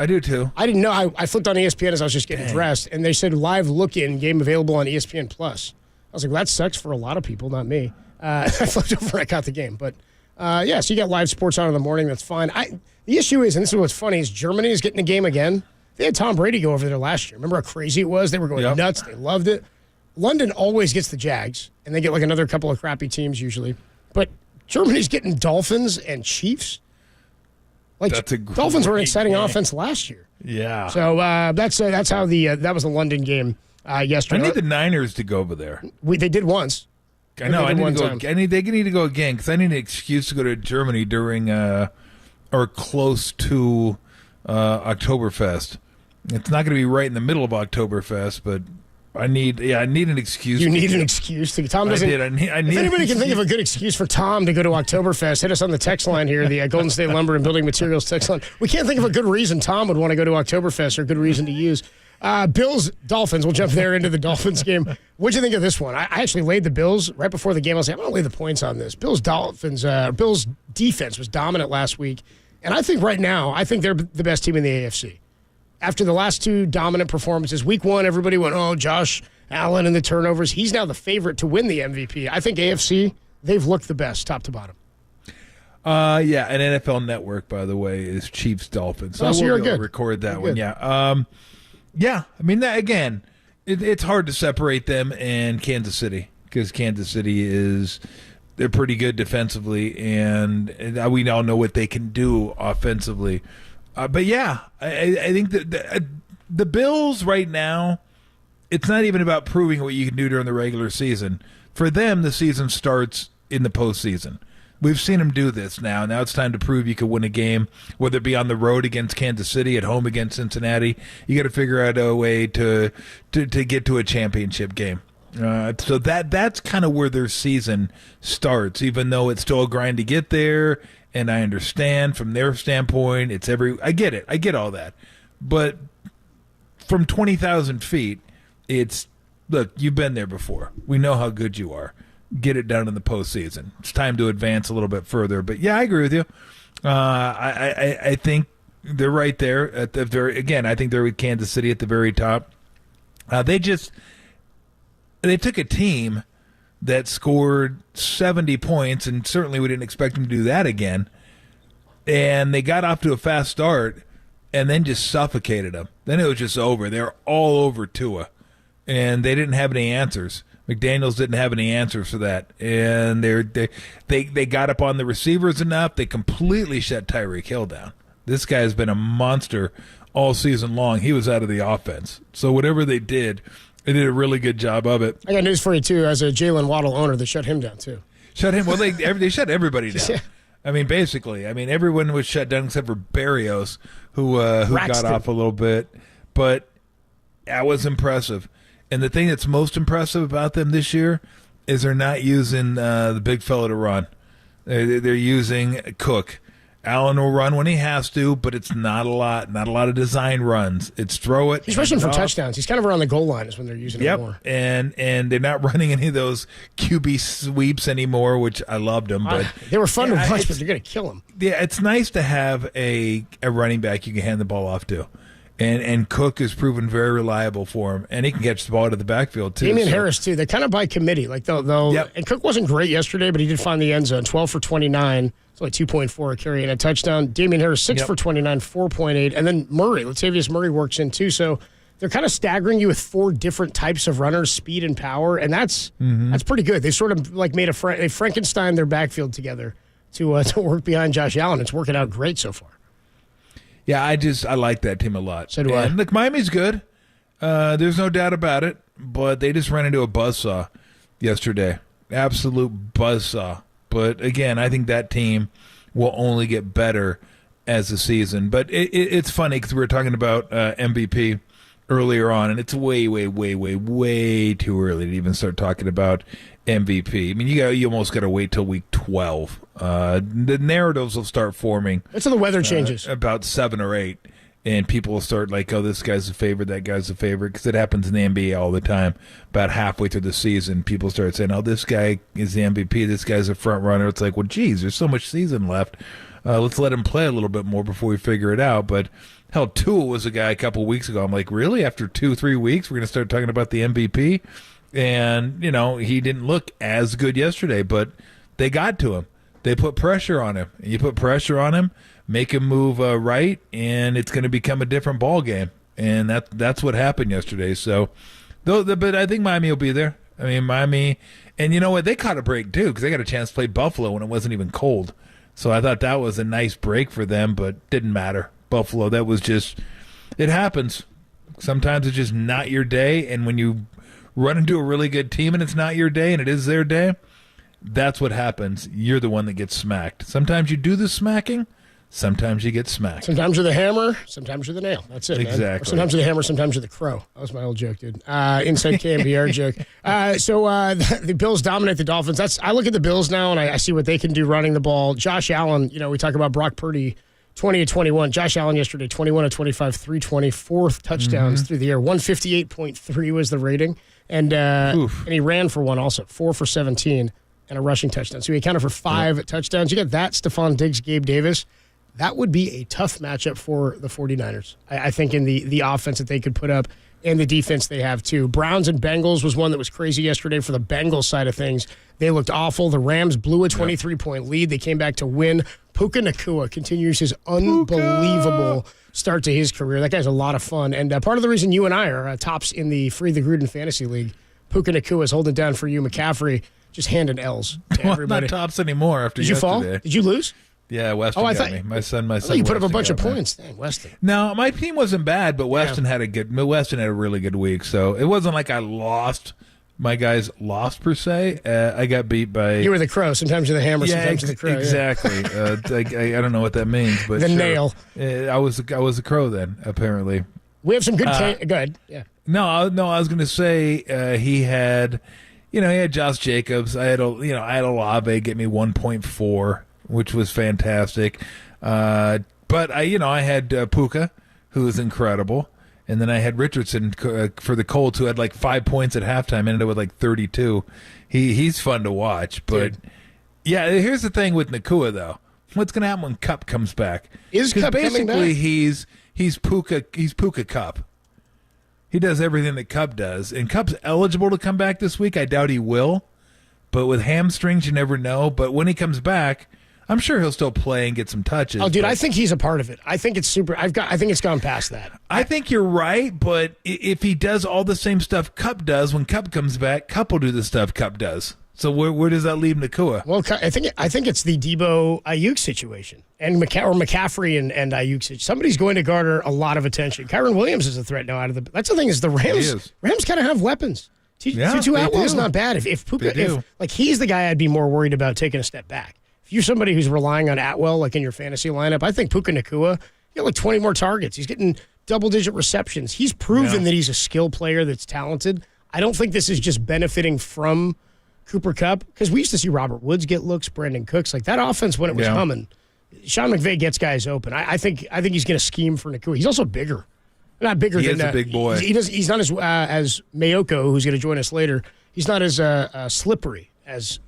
do too. I didn't know. I flipped on ESPN as I was just getting dressed, and they said live look-in game available on ESPN Plus. I was like, well, that sucks for a lot of people, not me. I flipped over and I got the game. But, so you got live sports on in the morning. That's fine. The issue is, and this is what's funny, is Germany is getting a game again. They had Tom Brady go over there last year. Remember how crazy it was? They were going nuts. They loved it. London always gets the Jags, and they get like another couple of crappy teams usually. But Germany's getting Dolphins and Chiefs. Like That's a Dolphins were an great exciting game. offense last year. Yeah. So that's how that was the London game yesterday. I need the Niners to go over there. They did once. I know. I They did need one to go. time. They need to go again because I need an excuse to go to Germany during or close to Oktoberfest. It's not going to be right in the middle of Oktoberfest, but I need an excuse. You need an excuse to Tom doesn't. I need if anybody can think of a good excuse for Tom to go to Oktoberfest, hit us on the text line here, the Golden State Lumber and Building Materials text line. We can't think of a good reason Tom would want to go to Oktoberfest or a good reason to use. Bills, Dolphins. We'll jump there into the Dolphins game. What'd you think of this one? I actually laid the Bills right before the game. I was like, I'm going to lay the points on this. Bills defense was dominant last week. And I think right now, they're the best team in the AFC. After the last two dominant performances, week one, everybody went, oh, Josh Allen and the turnovers. He's now the favorite to win the MVP. I think AFC, they've looked the best top to bottom. Yeah, and NFL Network, by the way, is Chiefs Dolphins. So Oh, so we'll you're be able to good. record that You're one. good. Yeah. Yeah, I mean, that, again, it's hard to separate them and Kansas City because Kansas City they're pretty good defensively, and we all know what they can do offensively. But yeah, I think that the Bills right now, it's not even about proving what you can do during the regular season. For them, the season starts in the postseason. We've seen them do this now. Now it's time to prove you can win a game, whether it be on the road against Kansas City, at home against Cincinnati. You got to figure out a way to get to a championship game. So that's kind of where their season starts, even though it's still a grind to get there. And I understand from their standpoint, I get it. I get all that. But from 20,000 feet, look, you've been there before. We know how good you are. Get it done in the postseason. It's time to advance a little bit further. But yeah, I agree with you. I think they're right there at the again, I think they're with Kansas City at the very top. They took a team that scored 70 points, and certainly we didn't expect them to do that again. And they got off to a fast start and then just suffocated them. Then it was just over. They were all over Tua, and they didn't have any answers. McDaniels didn't have any answers for that. And they got up on the receivers enough. They completely shut Tyreek Hill down. This guy has been a monster all season long. He was out of the offense. So whatever they did a really good job of it. I got news for you, too. As a Jalen Waddle owner, they shut him down, too. Shut him? Well, they shut everybody down. Yeah. I mean, basically. I mean, everyone was shut down except for Berrios, who got off a little bit. But that was impressive. And the thing that's most impressive about them this year is they're not using the big fella to run. They're using Cook. Allen will run when he has to, but it's not a lot of design runs. It's throw it. He's rushing for touchdowns. He's kind of around the goal line is when they're using him more. And they're not running any of those QB sweeps anymore, which I loved them. But they were fun to watch, but they're going to kill him. Yeah, it's nice to have a running back you can hand the ball off to. And Cook has proven very reliable for him, and he can catch the ball out of the backfield too. Damian Harris too. They're kind of by committee. Like they'll and Cook wasn't great yesterday, but he did find the end zone. 12 for 29. It's only 2.4 a carry and a touchdown. Damian Harris 6 for 29, 4.8, and then Latavius Murray works in too. So they're kind of staggering you with four different types of runners, speed and power, and that's pretty good. They sort of like made they Frankenstein their backfield together to work behind Josh Allen. It's working out great so far. Yeah, I like that team a lot. So do I. Look, Miami's good. There's no doubt about it. But they just ran into a buzzsaw yesterday. Absolute buzzsaw. But again, I think that team will only get better as the season. But it's funny because we were talking about MVP earlier on, and it's way, way, way, way, way too early to even start talking about MVP. I mean, you almost got to wait till week 12. The narratives will start forming. That's when the weather changes. About 7 or 8, and people will start like, oh, this guy's a favorite, that guy's a favorite, because it happens in the NBA all the time. About halfway through the season, people start saying, oh, this guy is the MVP, this guy's a front runner. It's like, well, geez, there's so much season left. Let's let him play a little bit more before we figure it out. But hell, Tua was a guy a couple weeks ago. I'm like, really? After 2-3 weeks, we're going to start talking about the MVP? And, he didn't look as good yesterday, but they got to him. They put pressure on him. You put pressure on him, make him move right, and it's going to become a different ball game. And that's what happened yesterday. So But I think Miami will be there. I mean, Miami, and you know what? They caught a break too because they got a chance to play Buffalo when it wasn't even cold. So I thought that was a nice break for them, but didn't matter. Buffalo, that was just, it happens. Sometimes it's just not your day, and when you run into a really good team and it's not your day and it is their day, that's what happens. You're the one that gets smacked. Sometimes you do the smacking. Sometimes you get smacked. Sometimes you're the hammer, sometimes you're the nail. That's it, man. Exactly. Or sometimes you're the hammer, sometimes you're the crow. That was my old joke, dude. Inside KNBR joke. The Bills dominate the Dolphins. I look at the Bills now, and I see what they can do running the ball. Josh Allen, we talk about Brock Purdy, 20-21. Josh Allen yesterday, 21-25, 320, 4 touchdowns through the air. 158.3 was the rating. And he ran for one also, 4 for 17, and a rushing touchdown. So he accounted for 5 touchdowns. You got that, Stephon Diggs, Gabe Davis. That would be a tough matchup for the 49ers. I think in the offense that they could put up and the defense they have too. Browns and Bengals was one that was crazy yesterday for the Bengals side of things. They looked awful. The Rams blew a 23-point lead. They came back to win. Puka Nacua continues his unbelievable start to his career. That guy's a lot of fun. And part of the reason you and I are tops in the Free the Gruden Fantasy League, Puka Nacua is holding down for you. McCaffrey just handing L's to everybody. Not tops anymore after Did you fall? yesterday. Did you lose? Yeah, Weston got me. My son. You put up a bunch of points. Dang, Weston. No, my team wasn't bad, but Weston had a really good week. So it wasn't like I lost. My guys lost per se. I got beat by. You were the crow. Sometimes you're the hammer. Sometimes you're the crow. Exactly. I don't know what that means, but the nail. I was the crow then. Apparently, we have some good. Go ahead. Yeah. No. I was going to say he had, he had Josh Jacobs. I had Olave get me 1.4. Which was fantastic. But I had Puka, who was incredible. And then I had Richardson for the Colts, who had like 5 points at halftime, ended up with like 32. He's fun to watch. But, yeah, here's the thing with Nacua, though. What's going to happen when Kupp comes back? Is Kupp coming back? Basically, he's Puka Kupp. He does everything that Kupp does. And Kupp's eligible to come back this week. I doubt he will. But with hamstrings, you never know. But when he comes back, I'm sure he'll still play and get some touches. Oh, dude, I think he's a part of it. I think it's super. I think it's gone past that. I think you're right, but if he does all the same stuff Kupp does, when Kupp comes back, Kupp will do the stuff Kupp does. So where does that leave Nacua? Well, I think it's the Debo Ayuk situation and McCaffrey and Ayuk situation. Somebody's going to garner a lot of attention. Kyron Williams is a threat now out of the. That's the thing is the Rams kind of have weapons. Tutu Atwell's not bad. If Puka, he's the guy I'd be more worried about taking a step back. If you're somebody who's relying on Atwell, like in your fantasy lineup, I think Puka Nacua, you got like 20 more targets. He's getting double-digit receptions. He's proven that he's a skill player that's talented. I don't think this is just benefiting from Cooper Kupp, because we used to see Robert Woods get looks, Brandon Cooks. Like that offense when it was humming, Sean McVay gets guys open. I think he's going to scheme for Nacua. He's also bigger. Not bigger than a big boy. He's not as Mayoko, who's going to join us later. He's not as slippery as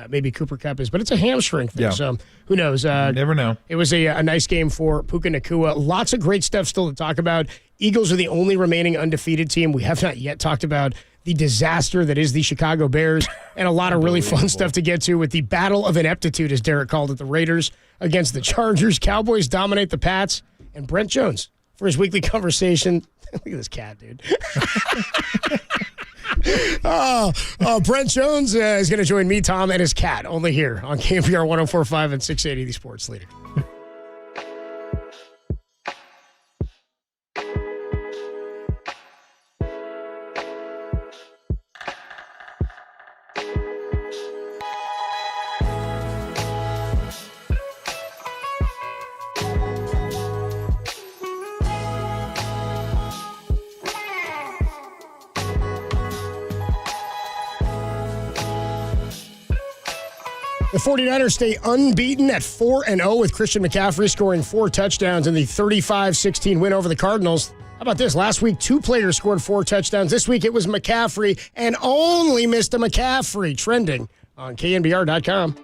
maybe Cooper Kupp is, but it's a hamstring thing. Yeah. So who knows? Never know. It was a nice game for Puka Nacua. Lots of great stuff still to talk about. Eagles are the only remaining undefeated team. We have not yet talked about the disaster that is the Chicago Bears, and a lot of really fun stuff to get to with the battle of ineptitude, as Derek called it, the Raiders against the Chargers. Cowboys dominate the Pats, and Brent Jones for his weekly conversation. Look at this cat, dude. Brent Jones is going to join me, Tom, and his cat, only here on KNBR 104.5 and 680, the Sports Leader. The 49ers stay unbeaten at 4-0 with Christian McCaffrey scoring 4 touchdowns in the 35-16 win over the Cardinals. How about this? Last week, 2 players scored 4 touchdowns. This week, it was McCaffrey and only Mr. McCaffrey, trending on KNBR.com.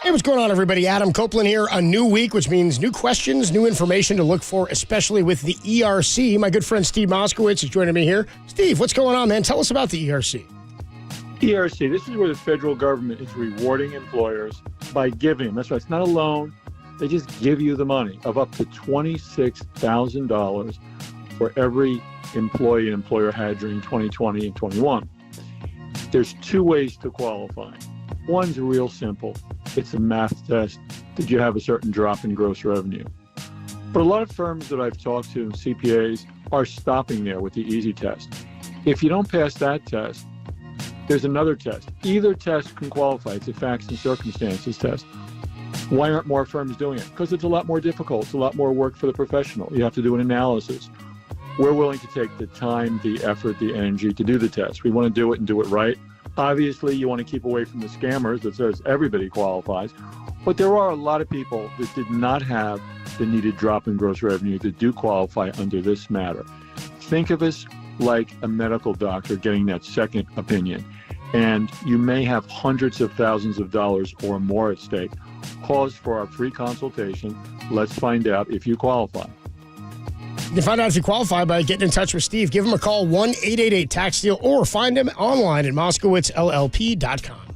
Hey, what's going on, everybody? Adam Copeland here. A new week, which means new questions, new information to look for, especially with the ERC. My good friend Steve Moskowitz is joining me here. Steve, what's going on, man? Tell us about the ERC. ERC, this is where the federal government is rewarding employers by giving. That's right, it's not a loan. They just give you the money of up to $26,000 for every employee an employer had during 2020 and 21. There's two ways to qualify. One's real simple. It's a math test. Did you have a certain drop in gross revenue? But a lot of firms that I've talked to, CPAs, are stopping there with the easy test. If you don't pass that test, there's another test. Either test can qualify. It's a facts and circumstances test. Why aren't more firms doing it? Because it's a lot more difficult. It's a lot more work for the professional. You have to do an analysis. We're willing to take the time, the effort, the energy to do the test. We want to do it and do it right. Obviously, you want to keep away from the scammers that says everybody qualifies. But there are a lot of people that did not have the needed drop in gross revenue that do qualify under this matter. Think of us like a medical doctor getting that second opinion. And you may have hundreds of thousands of dollars or more at stake. Call us for our free consultation. Let's find out if you qualify. You can find out if you qualify by getting in touch with Steve. Give him a call, 1-888-TAX-DEAL, or find him online at MoskowitzLLP.com.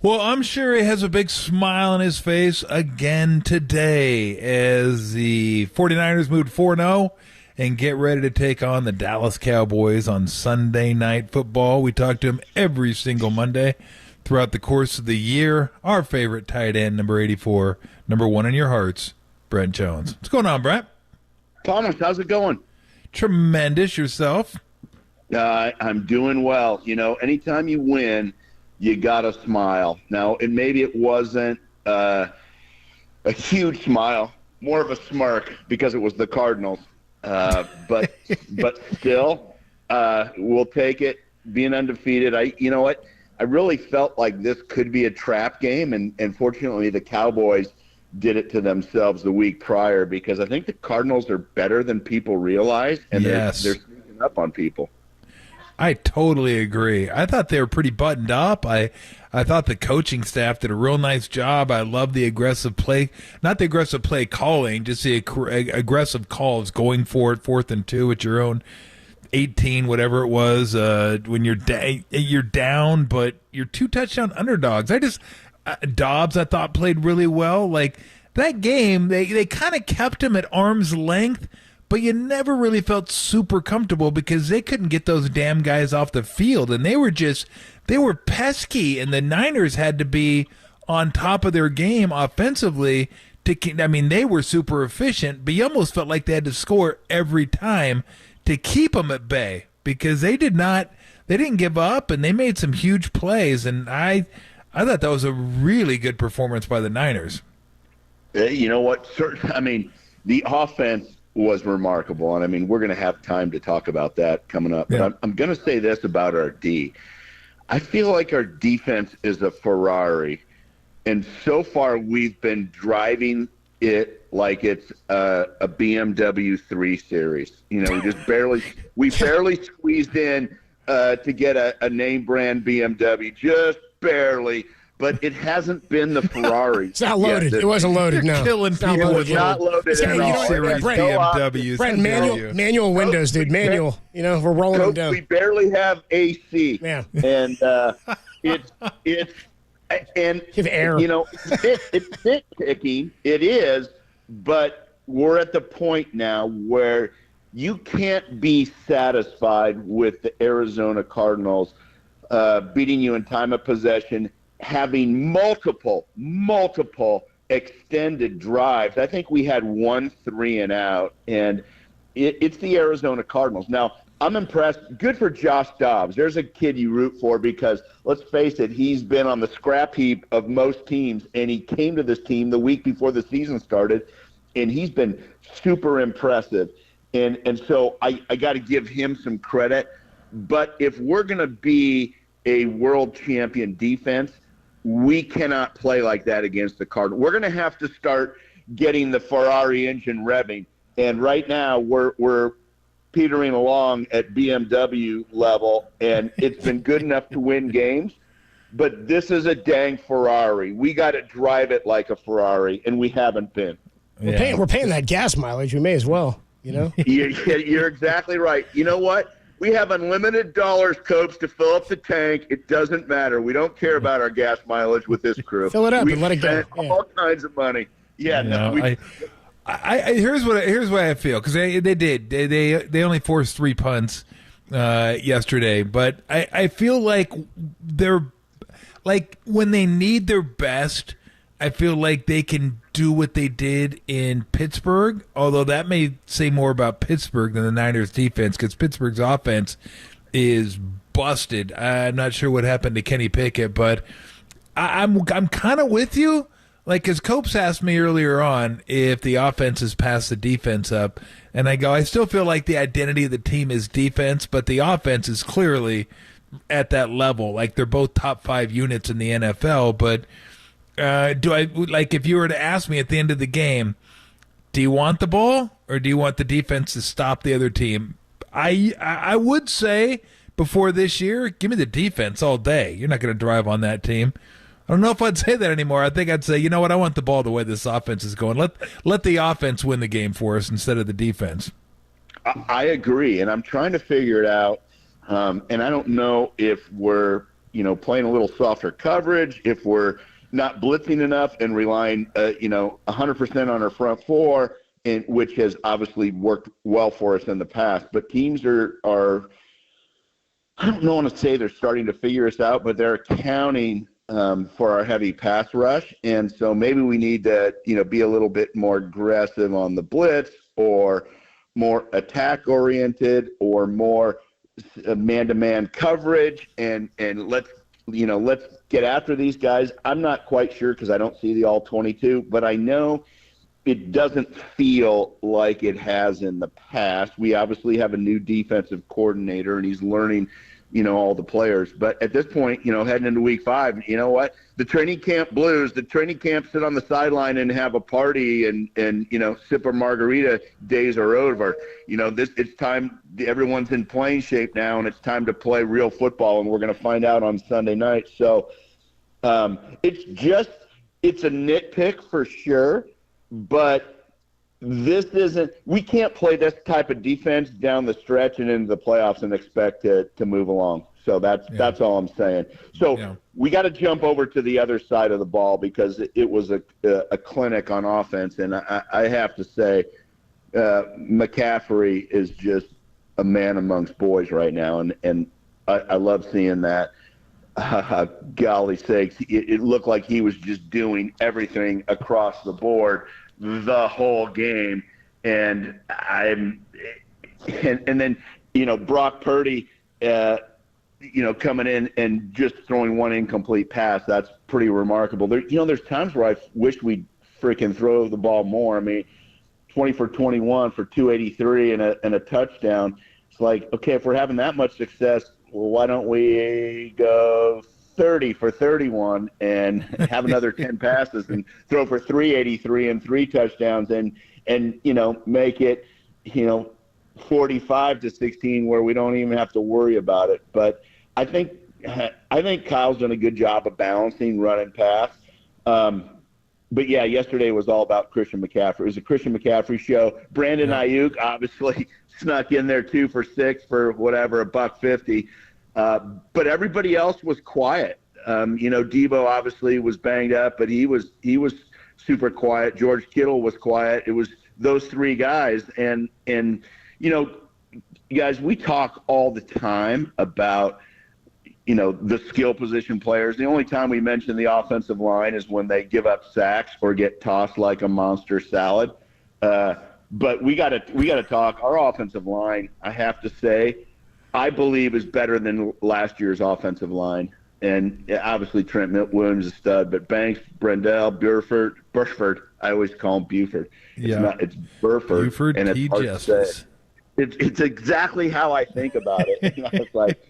Well, I'm sure he has a big smile on his face again today as the 49ers moved 4-0 and get ready to take on the Dallas Cowboys on Sunday Night Football. We talk to him every single Monday throughout the course of the year. Our favorite tight end, number 84, number 1 in your hearts, Brent Jones. What's going on, Brent? Thomas, how's it going? Tremendous. Yourself? I'm doing well. You know, anytime you win, you got to smile. Now, and maybe it wasn't a huge smile, more of a smirk because it was the Cardinals. But still, we'll take it. Being undefeated, you know what? I really felt like this could be a trap game, and fortunately the Cowboys did it to themselves the week prior because I think the Cardinals are better than people realize, and they're sneaking up on people. I totally agree. I thought they were pretty buttoned up. I thought the coaching staff did a real nice job. I love the aggressive play, not the aggressive play calling, just the aggressive calls, going for it, 4th and 2 at your own 18, whatever it was, when you're down, but you're 2 touchdown underdogs. Dobbs, I thought, played really well. Like, that game, they kind of kept him at arm's length, but you never really felt super comfortable because they couldn't get those damn guys off the field, and they were pesky, and the Niners had to be on top of their game offensively. They were super efficient, but you almost felt like they had to score every time to keep them at bay because they didn't give up, and they made some huge plays, and I thought that was a really good performance by the Niners. You know what? The offense was remarkable, and I mean, we're going to have time to talk about that coming up. Yeah. But I'm going to say this about our D. I feel like our defense is a Ferrari, and so far we've been driving it like it's a BMW 3 Series. You know, we barely squeezed in to get a name brand BMW, just barely. But it hasn't been the Ferrari. It's not loaded. It wasn't loaded. You're no, killing it's not people loaded. with not loaded at all. BMWs. Brent, manual windows, dude. Manual. You know, we're rolling them down. We barely have AC. Yeah. And it's give air. You know, it's nitpicking. It is, but we're at the point now where you can't be satisfied with the Arizona Cardinals beating you in time of possession, having multiple extended drives. I think we had 1 3-and-out, and it's the Arizona Cardinals. Now, I'm impressed. Good for Josh Dobbs. There's a kid you root for because, let's face it, he's been on the scrap heap of most teams, and he came to this team the week before the season started, and he's been super impressive. And so I got to give him some credit. But if we're going to be a world champion defense, we cannot play like that against the Cardinals. We're going to have to start getting the Ferrari engine revving. And right now we're petering along at BMW level, and it's been good enough to win games. But this is a dang Ferrari. We got to drive it like a Ferrari, and we haven't been. We're paying that gas mileage. We may as well, you know? You're exactly right. You know what? We have unlimited dollars, Copes, to fill up the tank. It doesn't matter. We don't care about our gas mileage with this crew. Fill it up and let it go. All kinds of money. Yeah, here's what I feel, because they only forced 3 punts yesterday, but I feel like they're like when they need their best, I feel like they can do what they did in Pittsburgh, although that may say more about Pittsburgh than the Niners defense, because Pittsburgh's offense is busted. I'm not sure what happened to Kenny Pickett, but I'm kind of with you. Like, because Copes asked me earlier on if the offense has passed the defense up, and I go, I still feel like the identity of the team is defense, but the offense is clearly at that level. Like, they're both top 5 units in the NFL, but if you were to ask me at the end of the game, do you want the ball or do you want the defense to stop the other team? I would say before this year, give me the defense all day. You're not going to drive on that team. I don't know if I'd say that anymore. I think I'd say, you know what, I want the ball the way this offense is going. Let the offense win the game for us instead of the defense. I agree, and I'm trying to figure it out. And I don't know if we're, playing a little softer coverage, if we're not blitzing enough and relying, 100% on our front four, and which has obviously worked well for us in the past. But teams are I don't want to say they're starting to figure us out, but they're accounting for our heavy pass rush. And so maybe we need to, be a little bit more aggressive on the blitz, or more attack oriented, or more man-to-man coverage, and let's get after these guys. I'm not quite sure because I don't see the all 22, but I know it doesn't feel like it has in the past. We obviously have a new defensive coordinator, and he's learning, all the players. But at this point, heading into week 5, you know what? The training camp blues, the training camp sit on the sideline and have a party and sip a margarita days are over. It's time. Everyone's in playing shape now, and it's time to play real football, and we're going to find out on Sunday night. So it's a nitpick for sure, but we can't play this type of defense down the stretch and into the playoffs and expect to move along. So that's all I'm saying. So we got to jump over to the other side of the ball, because it was a clinic on offense. And I have to say, McCaffrey is just a man amongst boys right now. And I love seeing that. Golly sakes, it looked like he was just doing everything across the board the whole game. And then Brock Purdy coming in and just throwing one incomplete pass. That's pretty remarkable. There's times where I wish we'd freaking throw the ball more. I mean, 20 for 21 for 283 and a touchdown. It's like, okay, if we're having that much success, well, why don't we go 30 for 31 and have another 10 passes and throw for 383 and 3 touchdowns and make it 45-16 where we don't even have to worry about it. But I think Kyle's done a good job of balancing run and pass. But yeah, yesterday was all about Christian McCaffrey. It was a Christian McCaffrey show. Brandon Ayuk obviously snuck in there 2 for 6 for whatever, $150. But everybody else was quiet. Debo obviously was banged up, but he was super quiet. George Kittle was quiet. It was those 3 guys. And guys, we talk all the time about, the skill position players. The only time we mention the offensive line is when they give up sacks or get tossed like a monster salad. But we got to talk. Our offensive line, I have to say, I believe is better than last year's offensive line. And obviously Trent Williams is a stud, but Banks, Brendel, Burford, I always call him Buford. It's Burford. Buford, and it's hard to say. It's exactly how I think about it. It's like,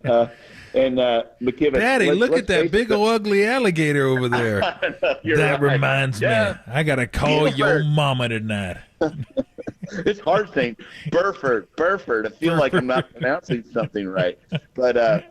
McKibben. Daddy, look at that big old ugly alligator over there. That right. Reminds me, I got to call your mama tonight. It's hard saying Burford. I feel like I'm not pronouncing something right. But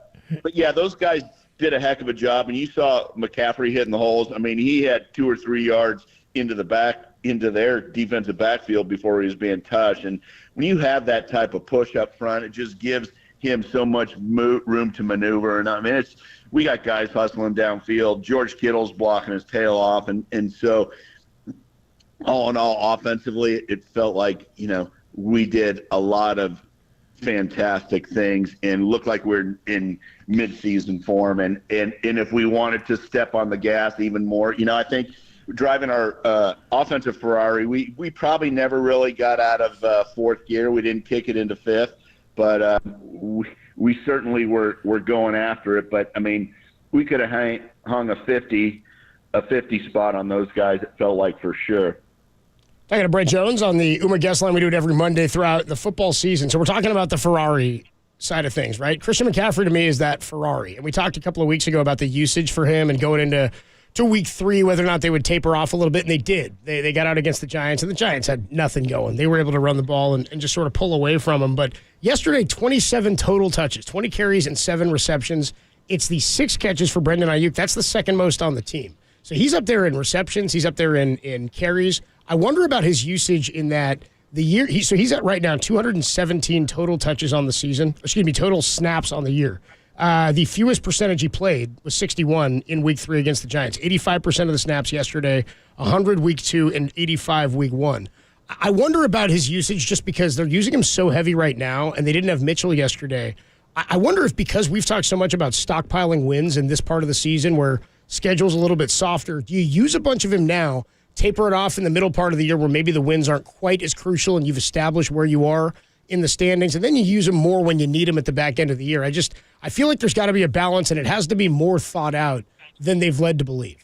yeah, those guys did a heck of a job. And you saw McCaffrey hitting the holes. I mean, he had 2 or 3 yards into their defensive backfield before he was being touched. And when you have that type of push up front, it just gives him so much room to maneuver. And I mean, we got guys hustling downfield. George Kittle's blocking his tail off. And so all in all, offensively, it felt like, we did a lot of fantastic things and looked like we're in mid-season form. And if we wanted to step on the gas even more, I think driving our offensive Ferrari, we probably never really got out of 4th gear. We didn't kick it into 5th, but we certainly were going after it. But I mean, we could have hung a 50 spot on those guys. It felt like, for sure. Talking to Brent Jones on the Uma Guest Line. We do it every Monday throughout the football season. So we're talking about the Ferrari side of things, right? Christian McCaffrey to me is that Ferrari. And we talked a couple of weeks ago about the usage for him and going into week 3, whether or not they would taper off a little bit, and they did. They got out against the Giants, and the Giants had nothing going. They were able to run the ball and just sort of pull away from them. But yesterday, 27 total touches, 20 carries and 7 receptions. It's the 6 catches for Brandon Ayuk. That's the second most on the team. So he's up there in receptions. He's up there in carries. I wonder about his usage in that the year. He's at right now 217 total touches on the season. Total snaps on the year. The fewest percentage he played was 61 in Week 3 against the Giants. 85% of the snaps yesterday, 100 Week 2, and 85 Week 1. I wonder about his usage just because they're using him so heavy right now, and they didn't have Mitchell yesterday. I wonder if because we've talked so much about stockpiling wins in this part of the season where schedule's a little bit softer, do you use a bunch of him now, taper it off in the middle part of the year where maybe the wins aren't quite as crucial and you've established where you are in the standings, and then you use them more when you need them at the back end of the year? I feel like there's got to be a balance, and it has to be more thought out than they've led to believe.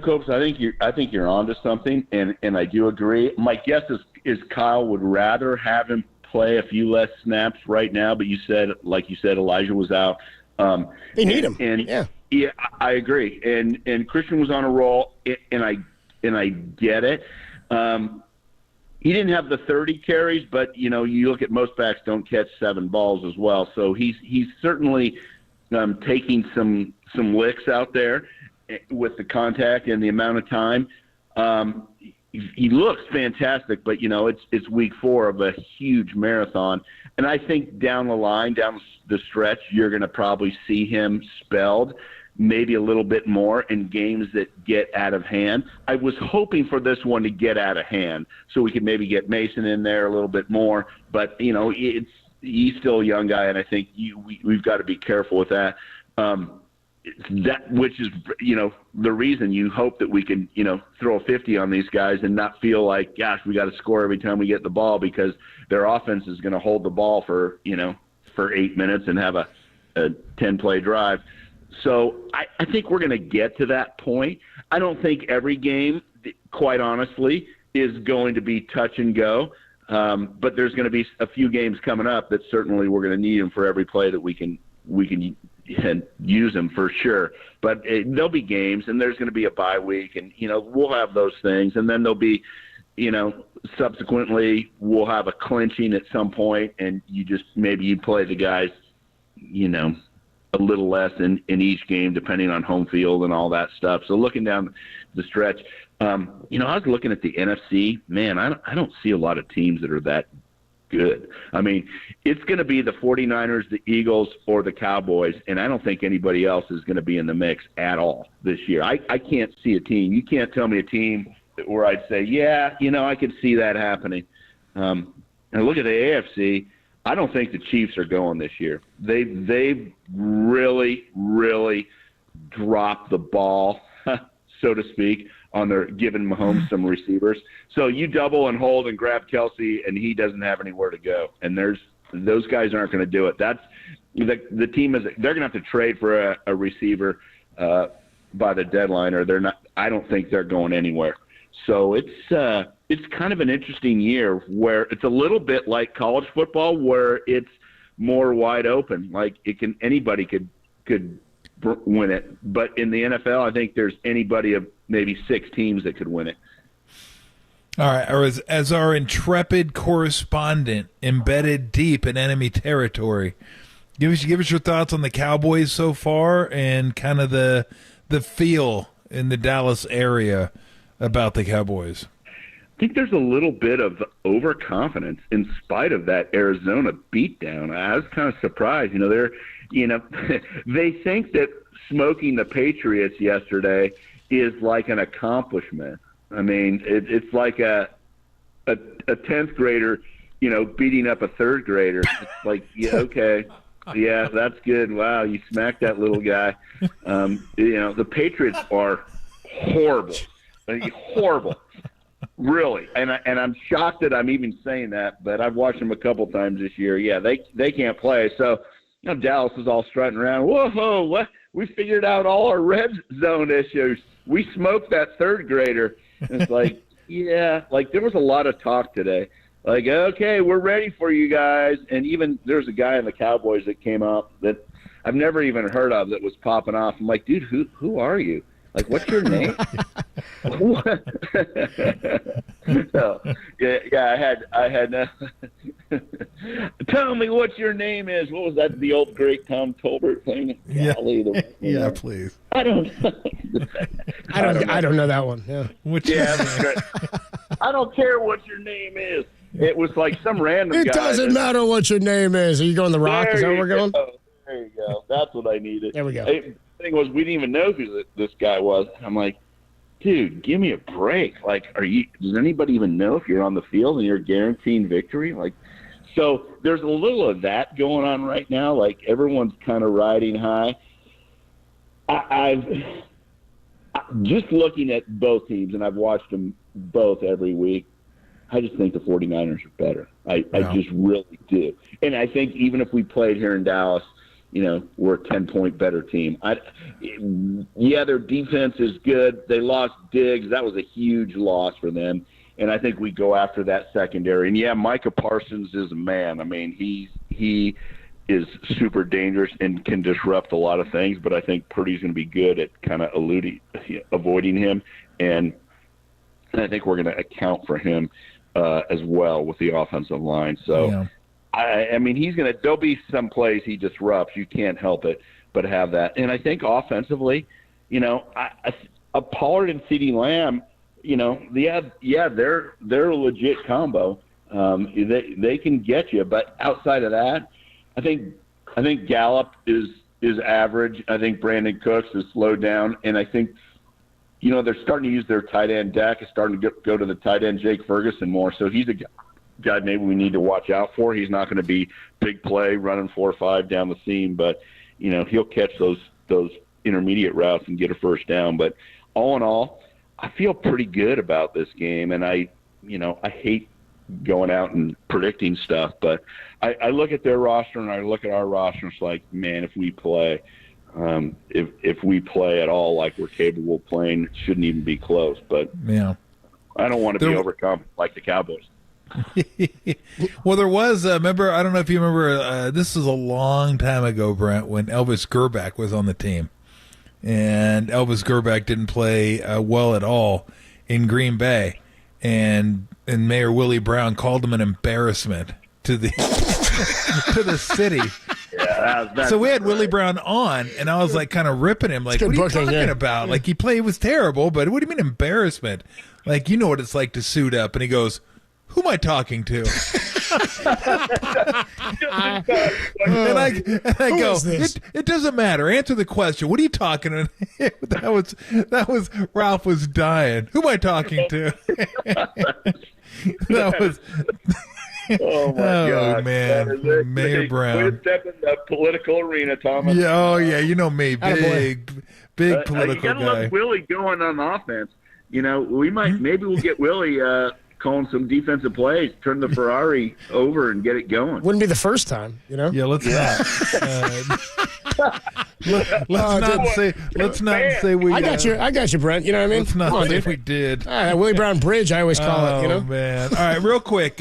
Copes, I think you're onto something, and I do agree. My guess is Kyle would rather have him play a few less snaps right now, but you said Elijah was out. They need him. Yeah, I agree. And Christian was on a roll, and I get it. He didn't have the 30 carries, but you look at most backs don't catch 7 balls as well. So he's certainly taking some licks out there with the contact and the amount of time. He looks fantastic, but it's week 4 of a huge marathon, and I think down the line, down the stretch, you're going to probably see him spelled maybe a little bit more in games that get out of hand. I was hoping for this one to get out of hand so we could maybe get Mason in there a little bit more, but he's still a young guy, and I think we've got to be careful with that. Which is, the reason you hope that we can, throw a 50 on these guys and not feel like, gosh, we got to score every time we get the ball, because their offense is going to hold the ball for 8 minutes and have a 10-play drive. So I think we're going to get to that point. I don't think every game, quite honestly, is going to be touch and go. But there's going to be a few games coming up that certainly we're going to need them for every play that we can use them for sure. But there'll be games, and there's going to be a bye week, and we'll have those things, and then there'll be subsequently we'll have a clinching at some point, and maybe you play the guys a little less in each game depending on home field and all that stuff. So looking down the stretch, I was looking at the NFC. Man, I don't see a lot of teams that are that good. I mean, it's going to be the 49ers, the Eagles, or the Cowboys, and I don't think anybody else is going to be in the mix at all this year. I can't see a team. You can't tell me a team where I'd say, yeah, I could see that happening. And look at the AFC. I don't think the Chiefs are going this year. They've really, really dropped the ball, so to speak, on their giving Mahomes some receivers. So you double and hold and grab Kelsey, and he doesn't have anywhere to go. And those guys aren't going to do it. That's the team is. They're going to have to trade for a receiver by the deadline, or they're not. I don't think they're going anywhere. So it's kind of an interesting year where it's a little bit like college football, where it's more wide open. Like anybody could win it. But in the NFL, I think there's anybody of maybe 6 teams that could win it. All right. As our intrepid correspondent embedded deep in enemy territory, give us your thoughts on the Cowboys so far and kind of the feel in the Dallas area about the Cowboys. I think there's a little bit of overconfidence in spite of that Arizona beatdown. I was kind of surprised. They think that smoking the Patriots yesterday is like an accomplishment. I mean, it's like a 10th grader, beating up a 3rd grader. It's like, yeah, okay, yeah, that's good. Wow, you smacked that little guy. The Patriots are horrible, horrible. Really, and I'm shocked that I'm even saying that, but I've watched them a couple times this year. Yeah, they can't play. So Dallas is all strutting around. Whoa, what? We figured out all our red zone issues. We smoked that 3rd grader. And it's like, yeah, like there was a lot of talk today. Like, okay, we're ready for you guys. And even there's a guy in the Cowboys that came out that I've never even heard of that was popping off. I'm like, dude, who are you? Like, what's your name? So, yeah, I had. Tell me what your name is. What was that? The old great Tom Tolbert thing? Yeah, please. I don't know that one. Yeah. That's great. I don't care what your name is. It was like some random guy. It doesn't matter what your name is. Are you going The Rock? Is that where we're going? There you what I needed. There we go. The thing was, we didn't even know who this guy was. I'm like, dude, give me a break. Like, does anybody even know if you're on the field and you're guaranteeing victory? Like, so there's a little of that going on right now. Like, everyone's kind of riding high. I've just looking at both teams, and I've watched them both every week. I just think the 49ers are better. I just really do. And I think even if we played here in Dallas, we're a 10-point better team. Their defense is good. They lost Diggs. That was a huge loss for them. And I think we go after that secondary. And, Micah Parsons is a man. I mean, he is super dangerous and can disrupt a lot of things, but I think Purdy's going to be good at kind of avoiding him. And I think we're going to account for him as well with the offensive line. So, I mean, there'll be some plays he disrupts. You can't help it but have that. And I think offensively, a Pollard and CeeDee Lamb, they're a legit combo. They can get you. But outside of that, I think Gallup is average. I think Brandon Cooks is slowed down. And I think, they're starting to use their tight end. Dak is starting to go to the tight end, Jake Ferguson, more. So he's a guy maybe we need to watch out for. He's not going to be big play running 4 or 5 down the seam, but he'll catch those intermediate routes and get a first down. But all in all, I feel pretty good about this game, and I hate going out and predicting stuff, but I look at their roster and I look at our roster and it's like, man, if we play if we play at all like we're capable of playing, it shouldn't even be close. But I don't want to be overconfident like the Cowboys. Well, there was, I don't know if you remember, this was a long time ago, Brent, when Elvis Grbac was on the team. And Elvis Grbac didn't play well at all in Green Bay. And Mayor Willie Brown called him an embarrassment to the to the city. Yeah, so we had Willie Brown on, and I was like kind of ripping him, like, what are you talking about? Like, he was terrible, but what do you mean embarrassment? Like, you know what it's like to suit up. And he goes, who am I talking to? and I go, it doesn't matter. Answer the question. What are you talking about? that was Ralph was dying. Who am I talking to? that was. Oh, my God. Man. Mayor Brown. Way to step in the political arena, Thomas. Yeah, you know me. Big political guy. You got to let Willie going on offense. Maybe we'll get Willie calling some defensive plays, turn the Ferrari over and get it going. Wouldn't be the first time, Yeah, let's not. Let's not say we. I got you, Brent. You know what I mean? Let's not say we did. Willie Brown Bridge, I always call it. Oh man! All right, real quick.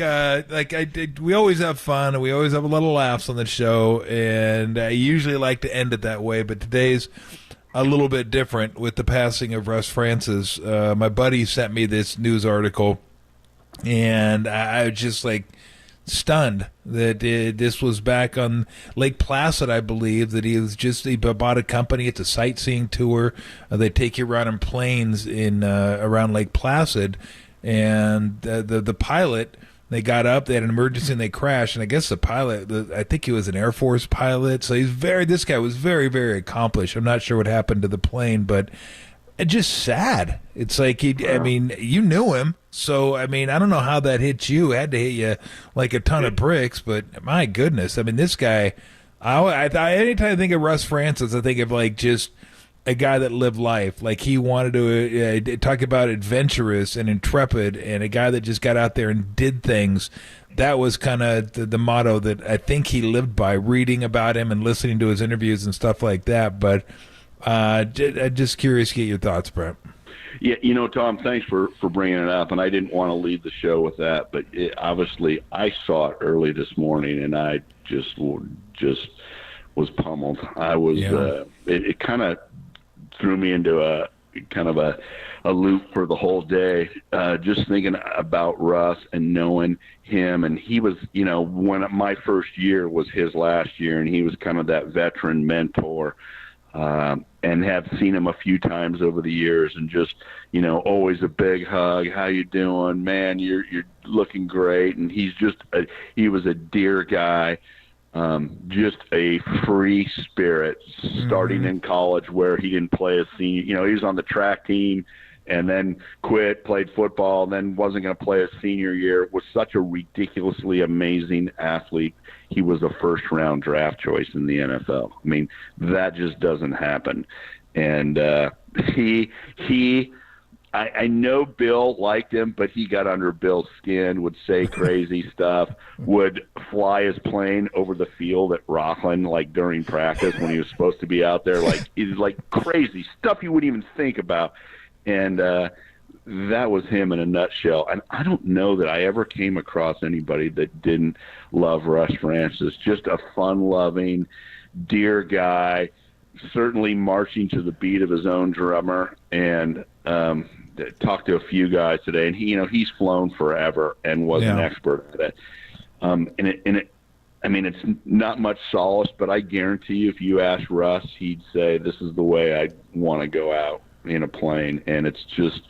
We always have fun and we always have a lot of laughs on the show, and I usually like to end it that way. But today's a little bit different with the passing of Russ Francis. My buddy sent me this news article, and I was just like stunned that this was back on Lake Placid, I believe, that he bought a company. It's a sightseeing tour. They take you around in planes around Lake Placid, and the pilot, they got up, they had an emergency and they crashed, and I guess the pilot, I think he was an Air Force pilot, so this guy was very, very accomplished. I'm not sure what happened to the plane, but it's just sad. It's like, you knew him, so, I don't know how that hit you. It had to hit you like a ton of bricks, but my goodness, this guy, anytime I think of Russ Francis, I think of like just a guy that lived life. Like, he wanted to talk about adventurous and intrepid, and a guy that just got out there and did things. That was kind of the motto that I think he lived by, reading about him and listening to his interviews and stuff like that. But I'm just curious to get your thoughts, Brent. Yeah, Tom, thanks for bringing it up. And I didn't want to lead the show with that, but obviously I saw it early this morning, and I just was pummeled. I was it kind of threw me into a kind of a loop for the whole day, just thinking about Russ and knowing him. And he was, when my first year was his last year, and he was kind of that veteran mentor, and have seen him a few times over the years, and just, always a big hug. How you doing, man? You're looking great. And he's just he was a dear guy. just a free spirit starting in college where he didn't play as senior. You know, he was on the track team and then quit, played football, and then wasn't going to play his senior year. Was such a ridiculously amazing athlete. He was a first-round draft choice in the NFL. I mean, that just doesn't happen. And I know Bill liked him, but he got under Bill's skin, would say crazy stuff, would fly his plane over the field at Rockland, like during practice when he was supposed to be out there. Like, it was like crazy stuff you wouldn't even think about. And that was him in a nutshell. And I don't know that I ever came across anybody that didn't love Russ Francis. Just a fun-loving, dear guy, certainly marching to the beat of his own drummer. And talked to a few guys today, and he's flown forever and was an expert at it. I mean, it's not much solace, but I guarantee you, if you ask Russ, he'd say, "This is the way I want to go out in a plane." And it's just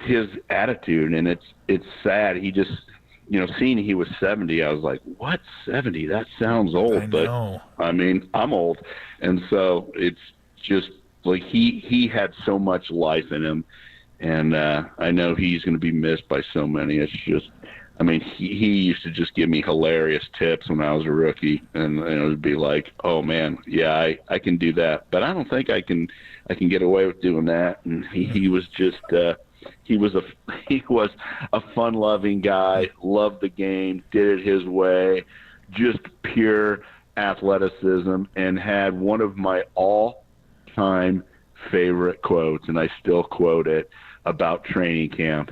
his attitude, and it's sad. He just, seeing he was 70, I was like, "What, 70? That sounds old." But I mean, I'm old, and so it's just like he had so much life in him, and I know he's going to be missed by so many. It's just, I mean, he used to just give me hilarious tips when I was a rookie, and it would be like, "Oh man, yeah, I can do that, but I don't think I can get away with doing that." And he was just he was a fun-loving guy, loved the game, did it his way, just pure athleticism, and had one of my all-time favorite quotes, and I still quote it, about training camp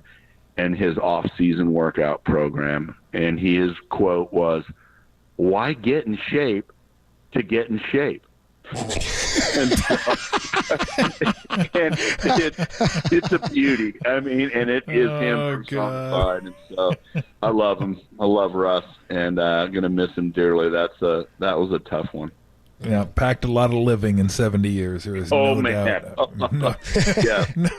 and his off-season workout program. And his quote was, "Why get in shape to get in shape?" and it's a beauty. I mean, and it is him personified. And so I love him. I love Russ, and I'm going to miss him dearly. That was a tough one. Yeah, packed a lot of living in 70 years. There is no doubt.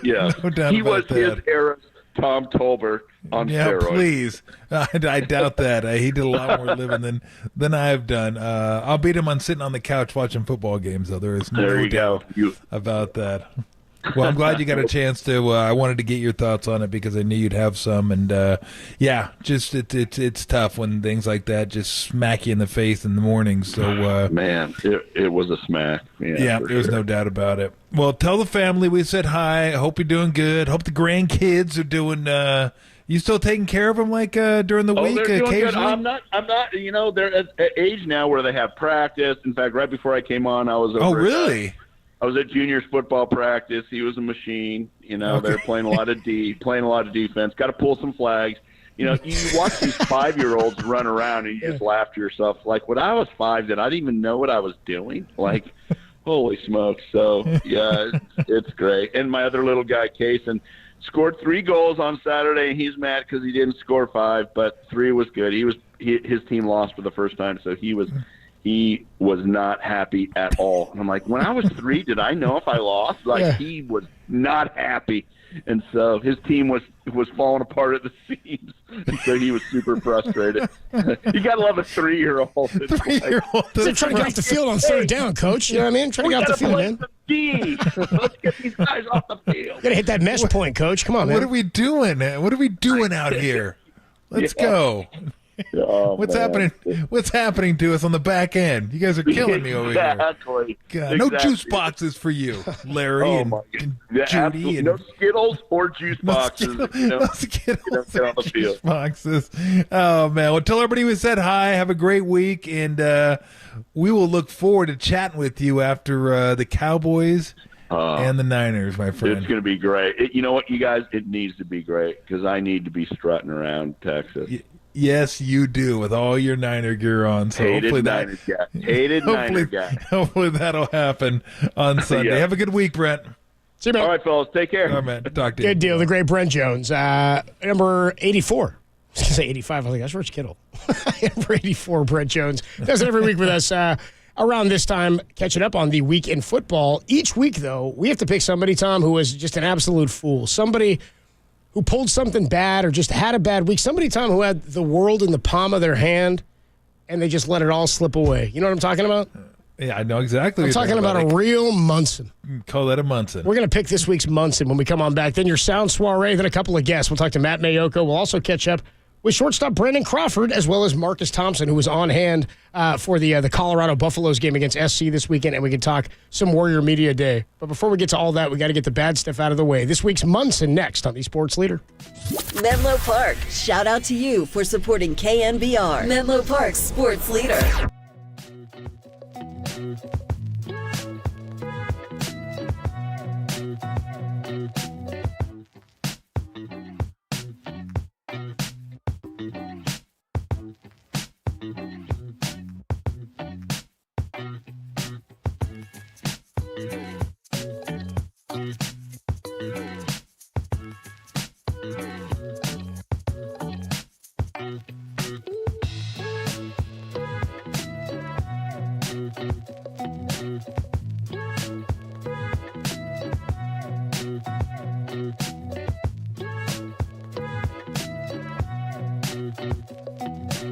Yeah. No doubt he about was that. his era's Tom Tolbert on steroids. Please. I doubt that. He did a lot more living than I've done. I'll beat him on sitting on the couch watching football games, though. There is no doubt about that. Well, I'm glad you got a chance to. I wanted to get your thoughts on it because I knew you'd have some, and just it's tough when things like that just smack you in the face in the morning. So, man, it was a smack. Yeah, there's no doubt about it. Well, tell the family we said hi. I hope you're doing good. Hope the grandkids are doing. You still taking care of them like during the week? They're doing good. Occasionally? I'm not. They're at age now where they have practice. In fact, right before I came on, I was over. Oh, really? I was at juniors football practice. He was a machine. They're playing a lot of defense. Got to pull some flags. You watch these 5-year-olds run around and you just laugh to yourself. Like, when I was 5, did I even know what I was doing? Like, holy smokes. So, yeah, it's great. And my other little guy, Kaysen, scored 3 goals on Saturday, and he's mad because he didn't score 5, but 3 was good. His team lost for the first time, so he was not happy at all. And I'm like, when I was 3, did I know if I lost? He was not happy. And so his team was falling apart at the seams. And so he was super frustrated. You got to love a 3-year-old. 3-year-old. They're trying to get off the field on third down, coach. You know what I mean? Trying to get off the field, man. Let's get these guys off the field. Got to hit that mesh point, coach. Come on, man. What are we doing? What are we doing out here? Let's go. Oh, What's happening? What's happening to us on the back end? You guys are killing me over here. God, no juice boxes for you, Larry and Judy. And no Skittles or juice boxes. No Skittles or juice boxes. Oh man! Well, tell everybody we said hi. Have a great week, and we will look forward to chatting with you after the Cowboys and the Niners, my friend. It's going to be great. You know what, you guys? It needs to be great because I need to be strutting around Texas. Yes, you do, with all your Niner gear on. So hopefully Niner guy. Hopefully that'll happen on Sunday. Yeah. Have a good week, Brent. See you, man. All right, fellas. Take care. All right, man. Talk to you. Good deal. The great Brent Jones. Number 84. I was going to say 85. I was like, that's Rich Kittle. Number 84, Brent Jones. Does it every week with us. Around this time, catching up on the week in football. Each week, though, we have to pick somebody, Tom, who is just an absolute fool. Somebody who pulled something bad or just had a bad week. Somebody, Tom, who had the world in the palm of their hand and they just let it all slip away. You know what I'm talking about? Yeah, I know exactly. I'm talking about a real Munson. Call that a Munson. We're going to pick this week's Munson when we come on back. Then your sound soiree, then a couple of guests. We'll talk to Matt Mayoko. We'll also catch up with shortstop Brandon Crawford, as well as Marcus Thompson, who was on hand for the Colorado Buffaloes game against SC this weekend, and we can talk some Warrior Media Day. But before we get to all that, we got to get the bad stuff out of the way. This week's Munson next on the Sports Leader. Menlo Park, shout out to you for supporting KNBR. Menlo Park's Sports Leader.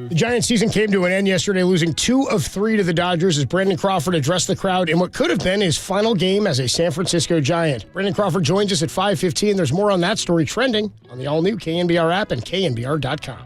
The Giants season came to an end yesterday, losing 2 of 3 to the Dodgers as Brandon Crawford addressed the crowd in what could have been his final game as a San Francisco Giant. Brandon Crawford joins us at 5:15. There's more on that story trending on the all-new KNBR app and KNBR.com.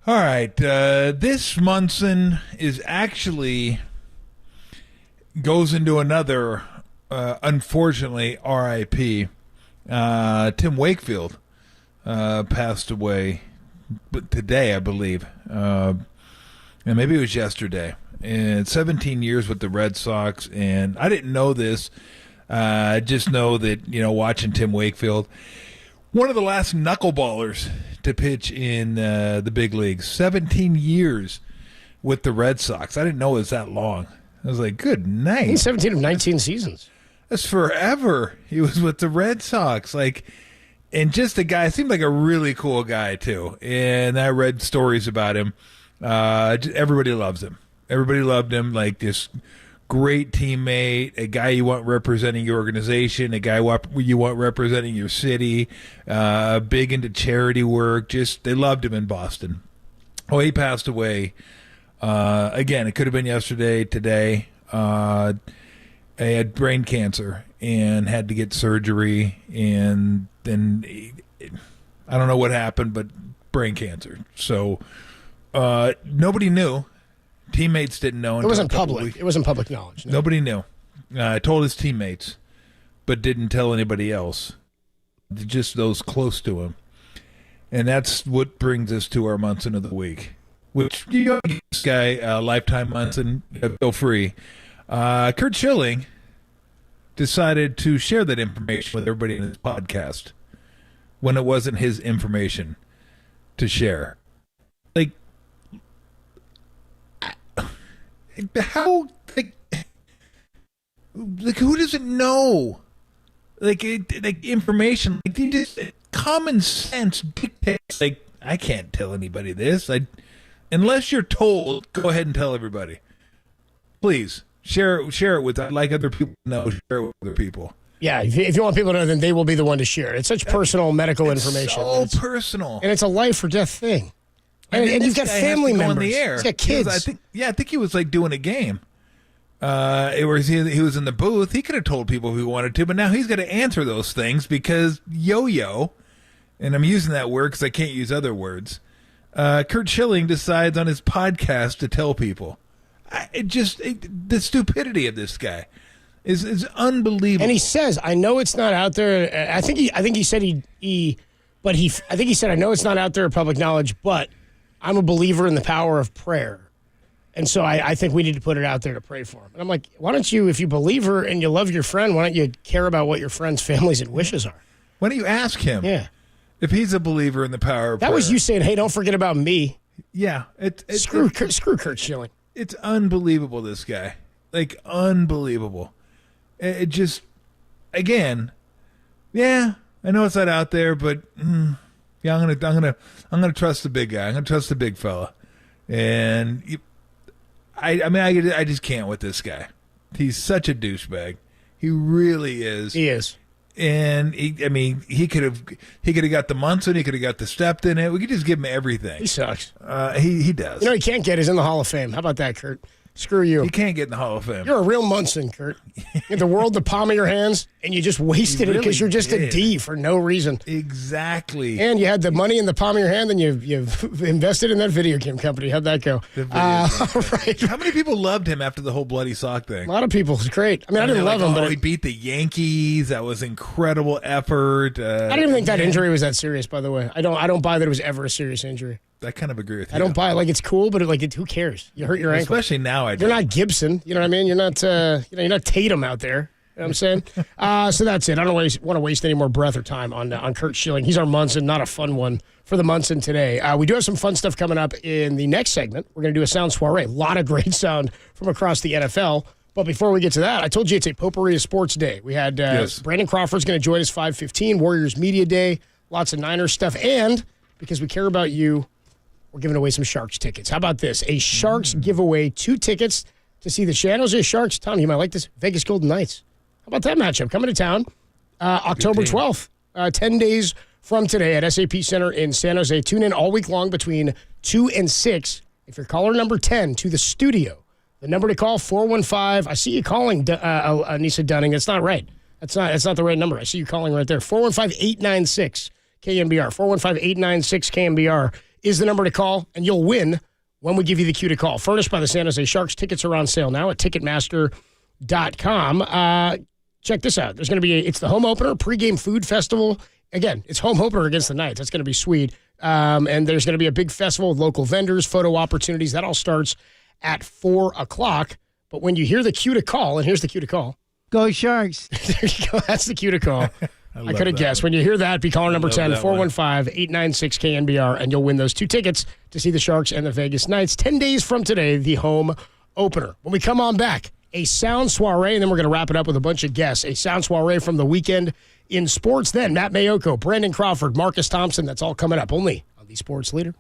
All right. This Munson is actually goes into another, unfortunately, RIP. Tim Wakefield passed away today, I believe. And maybe it was yesterday. And 17 years with the Red Sox. And I didn't know this. I just know that, watching Tim Wakefield, one of the last knuckleballers to pitch in the big leagues. 17 years with the Red Sox. I didn't know it was that long. I was like, good night. He's 17 of 19 seasons. That's forever. He was with the Red Sox. And just a guy, seemed like a really cool guy, too. And I read stories about him. Everybody loves him. Everybody loved him. This great teammate, a guy you want representing your organization, a guy you want representing your city, big into charity work. They loved him in Boston. Oh, he passed away. Again, it could have been yesterday, today. I had brain cancer and had to get surgery, and then I don't know what happened, but brain cancer. So nobody knew. Teammates didn't know. It wasn't public. It wasn't public knowledge. No. Nobody knew. I told his teammates, but didn't tell anybody else. Just those close to him. And that's what brings us to our Munson of the week. Which, this guy, Lifetime Munson, feel free. Curt Schilling decided to share that information with everybody in his podcast when it wasn't his information to share. How, who doesn't know? Information, common sense dictates, I can't tell anybody this. Unless you're told, go ahead and tell everybody. Please, share it with, I'd like other people to know, share it with other people. Yeah, if you want people to know, then they will be the one to share it. It's such personal medical information. So personal. And it's a life or death thing. And you've got family members. The air. He's got kids. I think he was doing a game. He was in the booth. He could have told people if he wanted to, but now he's got to answer those things because yo-yo, and I'm using that word because I can't use other words. Curt Schilling decides on his podcast to tell people. The stupidity of this guy is unbelievable. And he says, "I know it's not out there." I think he said I think he said, "I know it's not out there in public knowledge, but I'm a believer in the power of prayer. And so I think we need to put it out there to pray for him." And I'm like, why don't you, if you believe her and you love your friend, why don't you care about what your friend's families and wishes are? Why don't you ask him? Yeah. If he's a believer in the power of prayer. That was you saying, hey, don't forget about me. Yeah. Screw Curt Schilling. It's unbelievable, this guy. Unbelievable. It just, again, yeah, I know it's not out there, but yeah, I'm gonna trust the big guy. I'm gonna trust the big fella, and I just can't with this guy. He's such a douchebag. He really is. He is. And he could have got the Munson. He could have got the stepped in it. We could just give him everything. He sucks. He does. He can't get is in the Hall of Fame. How about that, Curt? Screw you. He can't get in the Hall of Fame. You're a real Munson, Curt. You have the world in the palm of your hands, and you just wasted it because you're just a D for no reason. Exactly. And you had the money in the palm of your hand, and you've invested in that video game company. How'd that go? Right. How many people loved him after the whole bloody sock thing? A lot of people. It's great. I didn't love him, but he beat the Yankees. That was incredible effort. I didn't even think that injury was that serious. By the way, I don't buy that it was ever a serious injury. I kind of agree with you. I don't buy it. It's cool, but who cares? You hurt your ankle. Especially now. You're not Gibson. You know what I mean? You're not. You're not Tatum out there. You know what I'm saying? So that's it. I don't want to waste any more breath or time on Curt Schilling. He's our Munson. Not a fun one for the Munson today. We do have some fun stuff coming up in the next segment. We're going to do a sound soiree. A lot of great sound from across the NFL. But before we get to that, I told you it's a potpourri of sports day. We had Brandon Crawford's going to join us 5:15. Warriors Media Day. Lots of Niners stuff. And because we care about you, we're giving away some Sharks tickets. How about this? A Sharks giveaway, 2 tickets to see the San Jose Sharks. Tom, you might like this. Vegas Golden Knights. How about that matchup? Coming to town October 12th, 10 days from today at SAP Center in San Jose. Tune in all week long between 2 and 6. If you're caller number 10 to the studio, the number to call, 415. I see you calling, Anissa Dunning. That's not right. That's not the right number. I see you calling right there. 415-896 KNBR. 415-896 KNBR is the number to call, and you'll win when we give you the cue to call. Furnished by the San Jose Sharks. Tickets are on sale now at Ticketmaster.com. Check this out. There's going to be it's the home opener, pregame food festival. Again, it's home opener against the Knights. That's going to be sweet. And there's going to be a big festival with local vendors, photo opportunities. That all starts at 4 o'clock. But when you hear the cue to call, and here's the cue to call. Go Sharks. There you go. That's the cue to call. I could have guessed. When you hear that, be caller number 10, 415-896-KNBR, and you'll win those 2 tickets to see the Sharks and the Vegas Knights 10 days from today, the home opener. When we come on back, a sound soiree, and then we're going to wrap it up with a bunch of guests. A sound soiree from the weekend in sports. Then Matt Mayoko, Brandon Crawford, Marcus Thompson. That's all coming up only on the Sports Leader.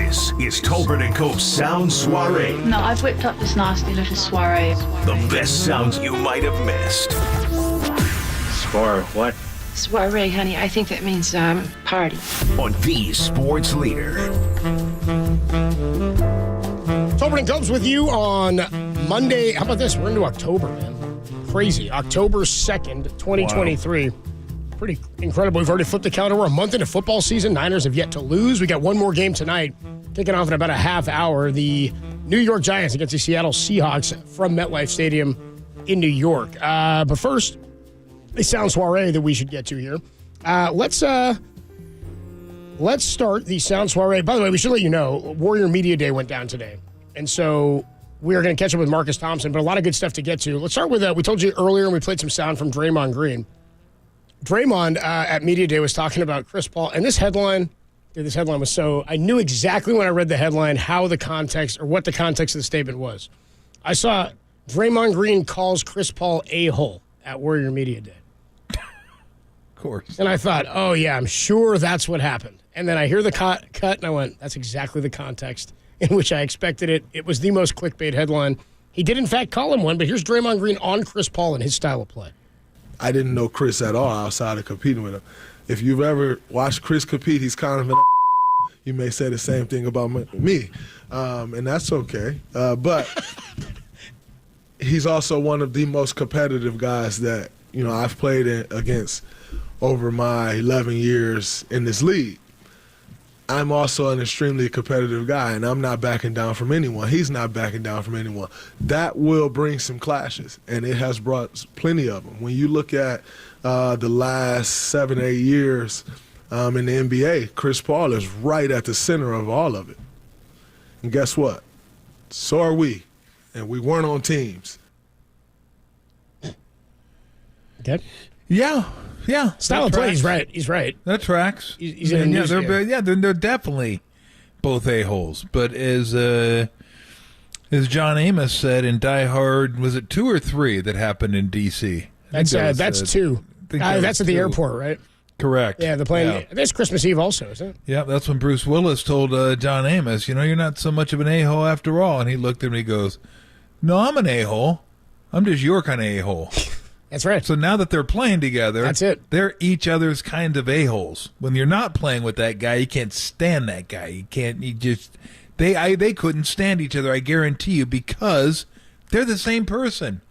This is Tolbert & Co.'s Sound Soiree. No, I've whipped up this nasty little soiree. The best sounds you might have missed. Soiree, what? Soiree, honey. I think that means party. On the Sports Leader. Tolbert & Cobes with you on Monday. How about this? We're into October, man. Crazy. October 2nd, 2023. Wow. Pretty incredible. We've already flipped the calendar. We're a month into football season. Niners have yet to lose. We got one more game tonight, kicking off in about a half hour. The New York Giants against the Seattle Seahawks from MetLife Stadium in New York. But first, a sound soiree that we should get to here. Let's start the sound soiree. By the way, we should let you know, Warrior Media Day went down today. And so we are going to catch up with Marcus Thompson, but a lot of good stuff to get to. Let's start with, we told you earlier, and we played some sound from Draymond Green. Draymond at Media Day was talking about Chris Paul, and this headline was so, I knew exactly when I read the headline how the context, or what the context of the statement was. I saw Draymond Green calls Chris Paul a-hole at Warrior Media Day. course. And I thought, oh, yeah, I'm sure that's what happened. And then I hear the cut, and I went, that's exactly the context in which I expected it. It was the most clickbait headline. He did, in fact, call him one, but here's Draymond Green on Chris Paul and his style of play. I didn't know Chris at all outside of competing with him. If you've ever watched Chris compete, he's kind of an you may say the same thing about me, and that's okay. But he's also one of the most competitive guys that, I've played against over my 11 years in this league. I'm also an extremely competitive guy, and I'm not backing down from anyone. He's not backing down from anyone. That will bring some clashes, and it has brought plenty of them. When you look at the last 7, 8 years in the NBA, Chris Paul is right at the center of all of it. And guess what? So are we, and we weren't on teams. Okay. Yeah. Style of play, he's right. He's right. That tracks. He's in they're definitely both a-holes. But as John Amos said in Die Hard, was it 2 or 3 that happened in D.C.? That's 2. That's at the airport, right? Correct. Yeah, the plane. Yeah. That's Christmas Eve also, isn't it? Yeah, that's when Bruce Willis told John Amos, you're not so much of an a-hole after all. And he looked at him and he goes, no, I'm an a-hole. I'm just your kind of a-hole. That's right. So now that they're playing together, that's it. They're each other's kind of a-holes. When you're not playing with that guy, you can't stand that guy. They couldn't stand each other, I guarantee you, because they're the same person.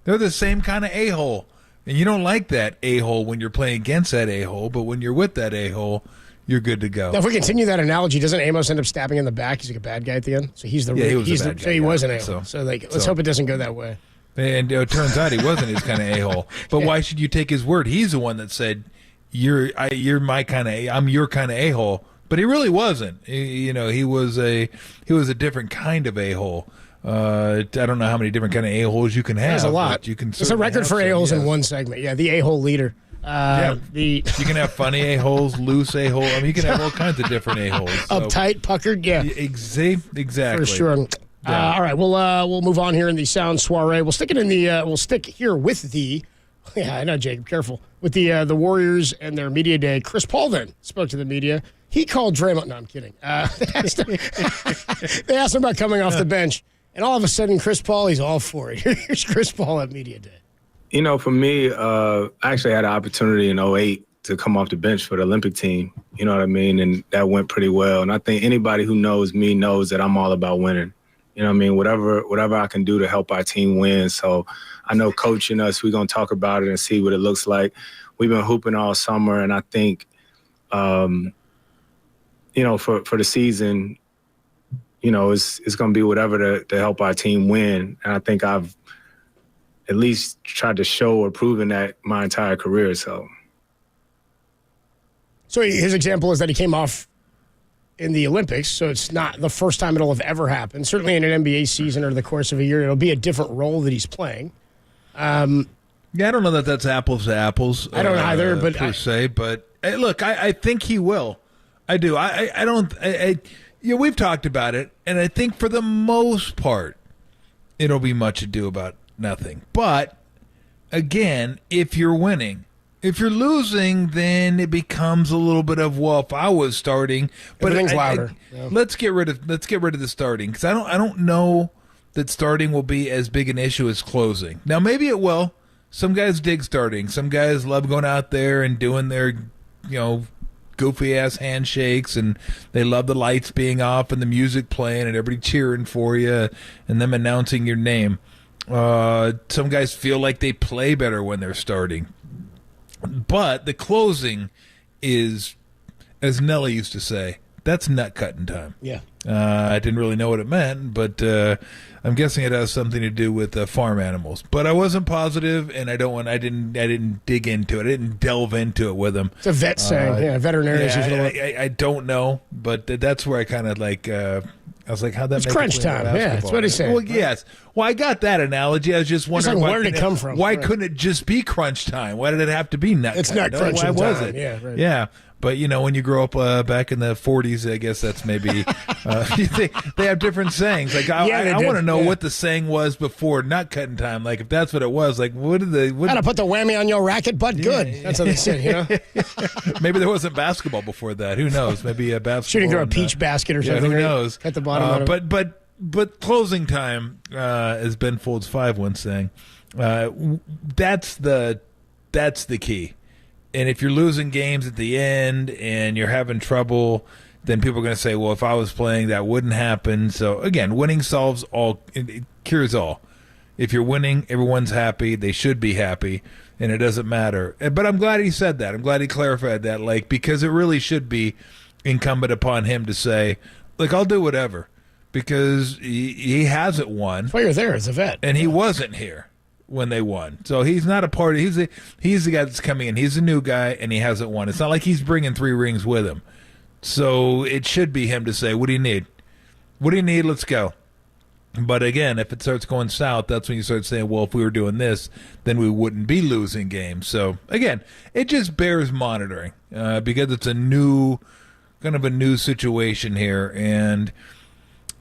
They're the same kind of a-hole. And you don't like that a-hole when you're playing against that a-hole, but when you're with that a-hole, you're good to go. Now, if we continue that analogy, doesn't Amos end up stabbing in the back? He's like a bad guy at the end? So he's the he was a bad guy. So he was an a-hole. So let's hope it doesn't go that way. And it turns out he wasn't his kind of a-hole. But why should you take his word? He's the one that said, "You're my kind of I'm your kind of a-hole." But he really wasn't. He was a different kind of a-hole. I don't know how many different kind of a-holes you can have. There's a lot. It's a record for a-holes in one segment. Yeah, the a-hole leader. You can have funny a-holes, loose a-hole. I mean, you can have all kinds of different a-holes. Uptight, puckered. Yeah, exactly. For sure. All right, we'll move on here in the sound soiree. We'll stick it in the. We'll stick here with the. Yeah, I know, Jacob. Careful with the Warriors and their media day. Chris Paul then spoke to the media. He called Draymond. No, I'm kidding. They asked him about coming off the bench, and all of a sudden, Chris Paul, he's all for it. Here's Chris Paul at media day. For me, I actually had an opportunity in 2008 to come off the bench for the Olympic team. You know what I mean? And that went pretty well. And I think anybody who knows me knows that I'm all about winning. You know what I mean? Whatever I can do to help our team win. So I know coaching us, we're going to talk about it and see what it looks like. We've been hooping all summer, and I think, for the season, it's going to be whatever to help our team win. And I think I've at least tried to show or proven that my entire career. So his example is that he came off in the Olympics, so it's not the first time it'll have ever happened. Certainly in an NBA season or the course of a year, it'll be a different role that he's playing. I don't know that that's apples to apples. I don't either, but per se. But look, I think he will. I do. I don't. We've talked about it, and I think for the most part, it'll be much ado about nothing. But again, if you're winning. If you're losing, then it becomes a little bit of, well, if I was starting, but everything's louder. Let's get rid of the starting, because I don't know that starting will be as big an issue as closing. Now maybe it will. Some guys dig starting. Some guys love going out there and doing their, goofy ass handshakes, and they love the lights being off and the music playing and everybody cheering for you and them announcing your name. Some guys feel like they play better when they're starting. But the closing is, as Nelly used to say, that's nut cutting time. Yeah. I didn't really know what it meant, but I'm guessing it has something to do with farm animals. But I wasn't positive, and I didn't dig into it. I didn't delve into it with him. It's a vet saying, veterinarians usually. I don't know, but that's where I kind of I was like, how'd that it's make crunch time. Yeah, that's what he's saying. Well, yes. Well, I got that analogy. I was just wondering where did it come from? Why couldn't it just be crunch time? Why did it have to be nut? It's not crunch time. Why was it? Yeah, right. Yeah. But, when you grow up back in the 40s, I guess that's maybe they have different sayings. Like, I want to know what the saying was before not cutting time. Like, if that's what it was, like, what did they... Gotta put the whammy on your racket, but good. That's what they said, Maybe there wasn't basketball before that. Who knows? Maybe a basketball. Shooting through a peach basket or something. Who knows? At the bottom of it. But closing time, as Ben Folds 5 once saying, that's the key. And if you're losing games at the end and you're having trouble, then people are going to say, well, if I was playing, that wouldn't happen. So, again, winning solves all, it cures all. If you're winning, everyone's happy. They should be happy, and it doesn't matter. But I'm glad he said that. I'm glad he clarified that, because it really should be incumbent upon him to say, I'll do whatever, because he hasn't won. That's why you're there as a vet. And he wasn't here when they won. So he's not a part of he's the guy that's coming in. He's a new guy, and he hasn't won. It's not like he's bringing 3 rings with him. So it should be him to say, what do you need? What do you need? Let's go. But again, if it starts going south, that's when you start saying, well, if we were doing this, then we wouldn't be losing games. So again, it just bears monitoring because it's a new situation here. And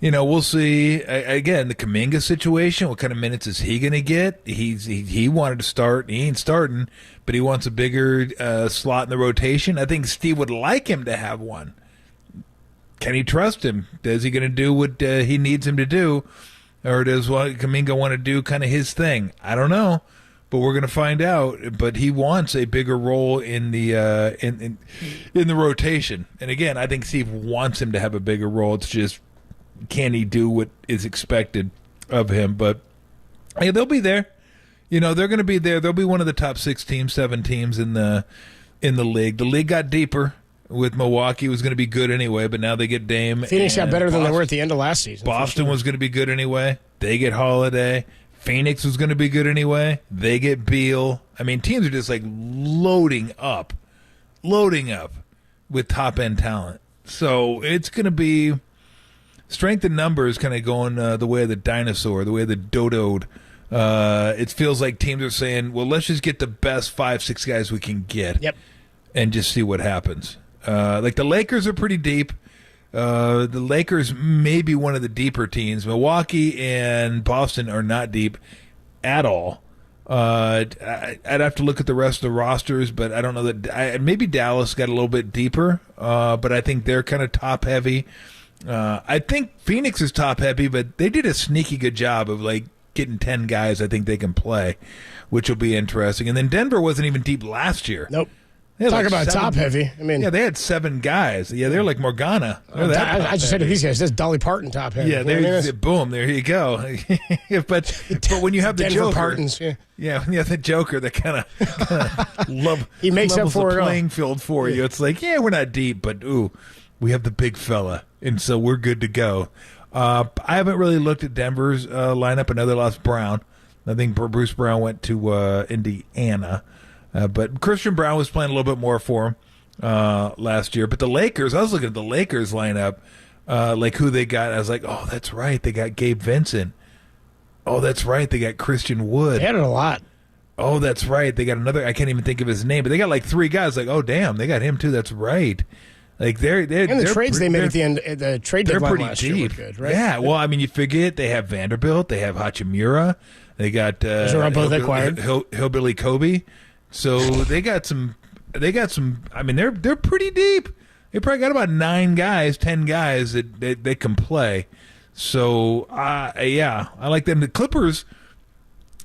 we'll see. Again, the Kuminga situation, what kind of minutes is he going to get? He wanted to start. He ain't starting, but he wants a bigger slot in the rotation. I think Steve would like him to have one. Can he trust him? Is he going to do what he needs him to do? Or does Kuminga want to do kind of his thing? I don't know, but we're going to find out. But he wants a bigger role in the in the rotation. And again, I think Steve wants him to have a bigger role. It's just, can he do what is expected of him? But hey, they'll be there. They're going to be there. They'll be one of the top 6 teams, 7 teams in the league. The league got deeper with Milwaukee. It was going to be good anyway, but now they get Dame. Phoenix got better than they were at the end of last season. Boston was going to be good anyway. They get Holiday. Phoenix was going to be good anyway. They get Beal. I mean, teams are just loading up with top-end talent. So it's going to be strength in numbers kind of going the way of the dinosaur, the way of the dodoed. It feels like teams are saying, well, let's just get the best 5-6 guys we can get. Yep. And just see what happens. The Lakers are pretty deep. The Lakers may be one of the deeper teams. Milwaukee and Boston are not deep at all. I'd have to look at the rest of the rosters, but I don't know that. Maybe Dallas got a little bit deeper, but I think they're kind of top heavy. I think Phoenix is top heavy, but they did a sneaky good job of getting 10 guys I think they can play, which will be interesting. And then Denver wasn't even deep last year. Nope. Talk about top heavy. I mean, yeah, they had 7 guys. Yeah, they're like Morgana. I just said to these guys, that's Dolly Parton top heavy. Yeah, boom, there you go. but when you have the Denver Joker, Partons, when you have the Joker that kind of he makes up for the it playing field for you. It's like, yeah, we're not deep, but we have the big fella, and so we're good to go. I haven't really looked at Denver's lineup. I know they lost Brown. I think Bruce Brown went to Indiana. But Christian Brown was playing a little bit more for him last year. But the Lakers, I was looking at the Lakers lineup, who they got. I was like, oh, that's right. They got Gabe Vincent. Oh, that's right. They got Christian Wood. They had it a lot. Oh, that's right. They got another. I can't even think of his name. But they got 3 guys. Oh, damn. They got him too. That's right. They're and the trades they made at the end, the trade deadline last year were good, right? Yeah. Well, I mean, you forget they have Vanderbilt. They have Hachimura. They got both acquired. Hillbilly Kobe. So they got some. I mean, they're pretty deep. They probably got about 9 guys, 10 guys that they can play. So I like them. The Clippers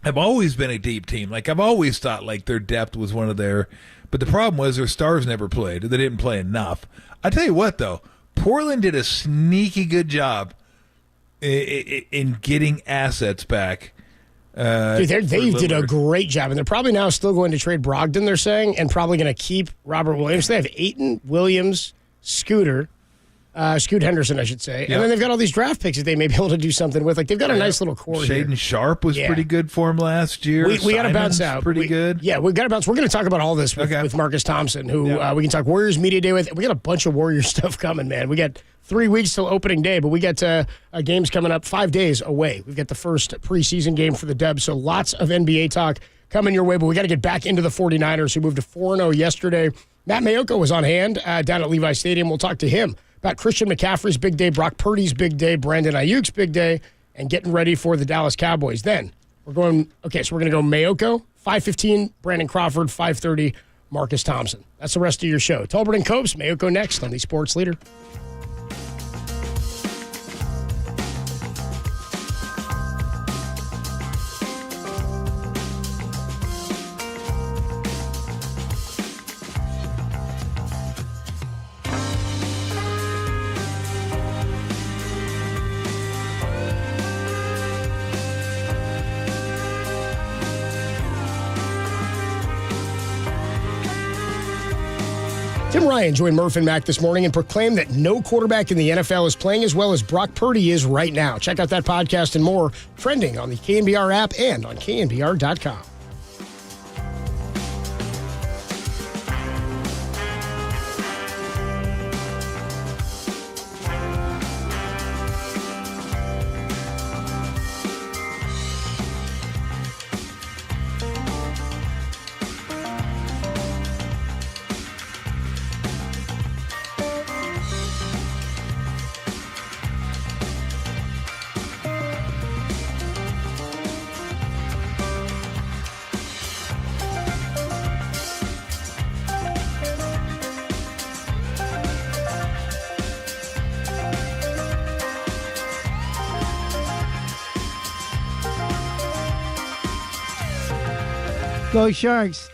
have always been a deep team. I've always thought their depth was one of their. But the problem was their stars never played. They didn't play enough. I tell you what, though, Portland did a sneaky good job in getting assets back. Dude, they did a great job, and they're probably now still going to trade Brogdon, they're saying, and probably going to keep Robert Williams. They have Ayton, Williams, Scoot Henderson, I should say. Yep. And then they've got all these draft picks that they may be able to do something with. They've got a nice little core here. Shaden Sharp was pretty good for him last year. We got to bounce out. Pretty good. Yeah, we got to bounce. We're going to talk about all this with Marcus Thompson, who we can talk Warriors Media Day with. We got a bunch of Warriors stuff coming, man. We got 3 weeks till opening day, but we got games coming up 5 days away. We've got the first preseason game for the Dubs, so lots of NBA talk coming your way, but we got to get back into the 49ers, who moved to 4-0 yesterday Matt Mayoko was on hand down at Levi Stadium. We'll talk to him about Christian McCaffrey's big day, Brock Purdy's big day, Brandon Ayuk's big day, and getting ready for the Dallas Cowboys. Then we're going to go Mayoko, 5:15, Brandon Crawford, 5:30, Marcus Thompson. That's the rest of your show. Tolbert and Copes, Mayoko next on the Sports Leader. Tim Ryan joined Murph and Mac this morning and proclaimed that no quarterback in the NFL is playing as well as Brock Purdy is right now. Check out that podcast and more trending on the KNBR app and on KNBR.com. Go Sharks.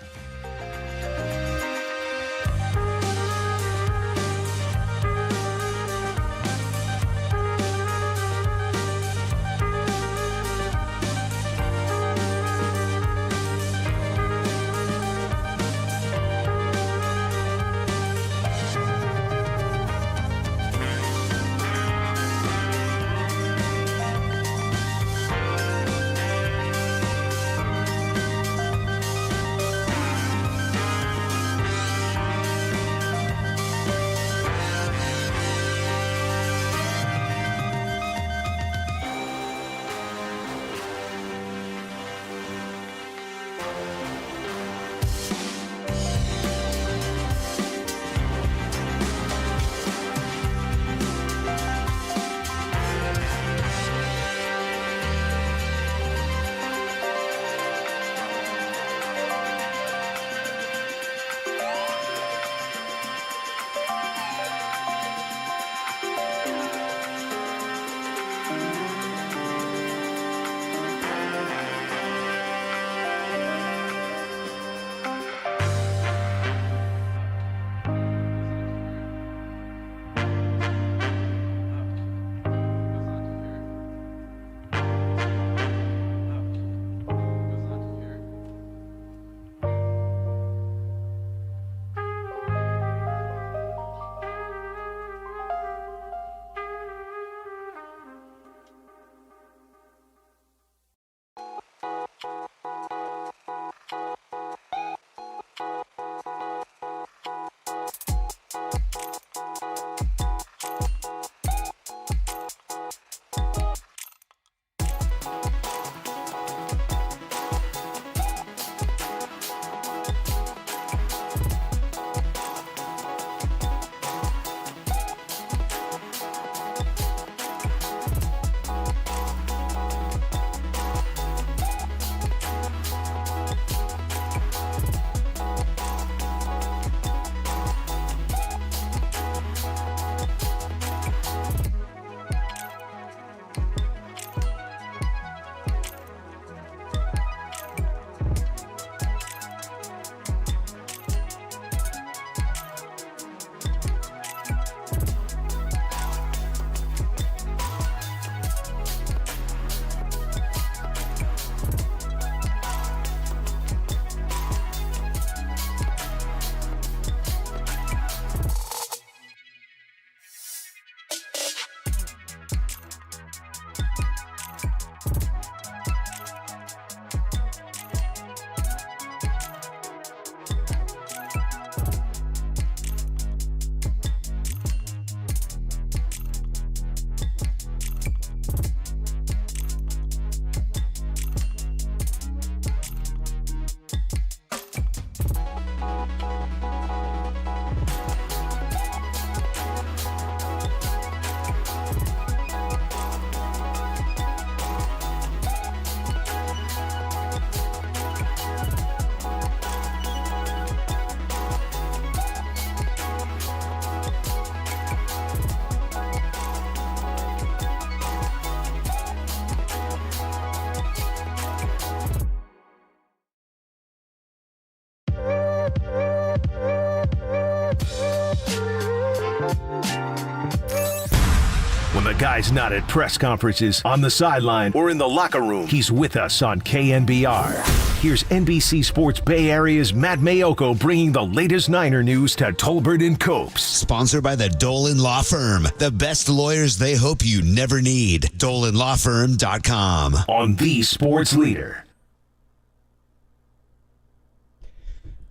guy's not at press conferences, on the sideline, or in the locker room. He's with us on KNBR. Here's NBC Sports Bay Area's Matt Mayoko bringing the latest Niner news to Tolbert and Copes. Sponsored by the Dolan Law Firm. The best lawyers they hope you never need. DolanLawFirm.com. On the Sports Leader.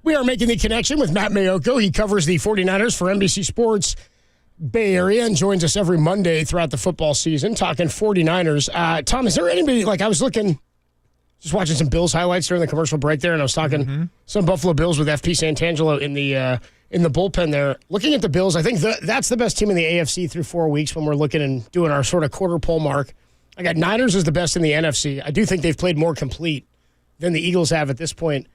We are making the connection with Matt Mayoko. He covers the 49ers for NBC Sports Bay Area and joins us every Monday throughout the football season talking 49ers. Tom, is there anybody, I was looking, just watching some Bills highlights during the commercial break there, and I was talking some Buffalo Bills with FP Santangelo in the bullpen there. Looking at the Bills, I think that's the best team in the AFC through 4 weeks when we're looking and doing our sort of quarter poll mark. I got Niners as the best in the NFC. I do think they've played more complete than the Eagles have at this point.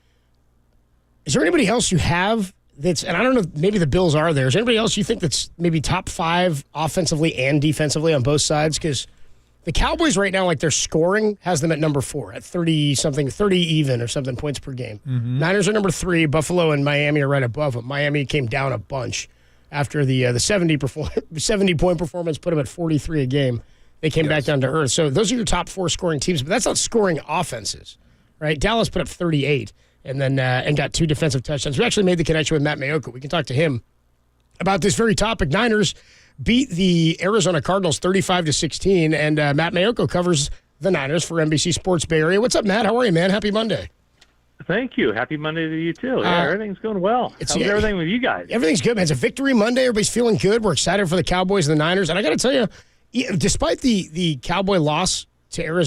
Is there anybody else you have that's, and I don't know, maybe the Bills are there. Is there anybody else you think that's maybe top 5 offensively and defensively on both sides? Because the Cowboys right now, their scoring has them at number 4 at 30-something, 30 even or something points per game. Niners are number 3. Buffalo and Miami are right above them. Miami came down a bunch after the 70-point performance put them at 43 a game. They came back down to earth. So those are your top 4 scoring teams, but that's not scoring offenses, right? Dallas put up 38. And then and got 2 defensive touchdowns. We actually made the connection with Matt Mayoko. We can talk to him about this very topic. Niners beat the Arizona Cardinals 35-16, and Matt Mayoko covers the Niners for NBC Sports Bay Area. What's up, Matt? How are you, man? Happy Monday. Thank you. Happy Monday to you, too. Yeah, everything's going well. How's everything with you guys? Everything's good, man. It's a victory Monday. Everybody's feeling good. We're excited for the Cowboys and the Niners. And I got to tell you, despite the Cowboy loss to Arizona,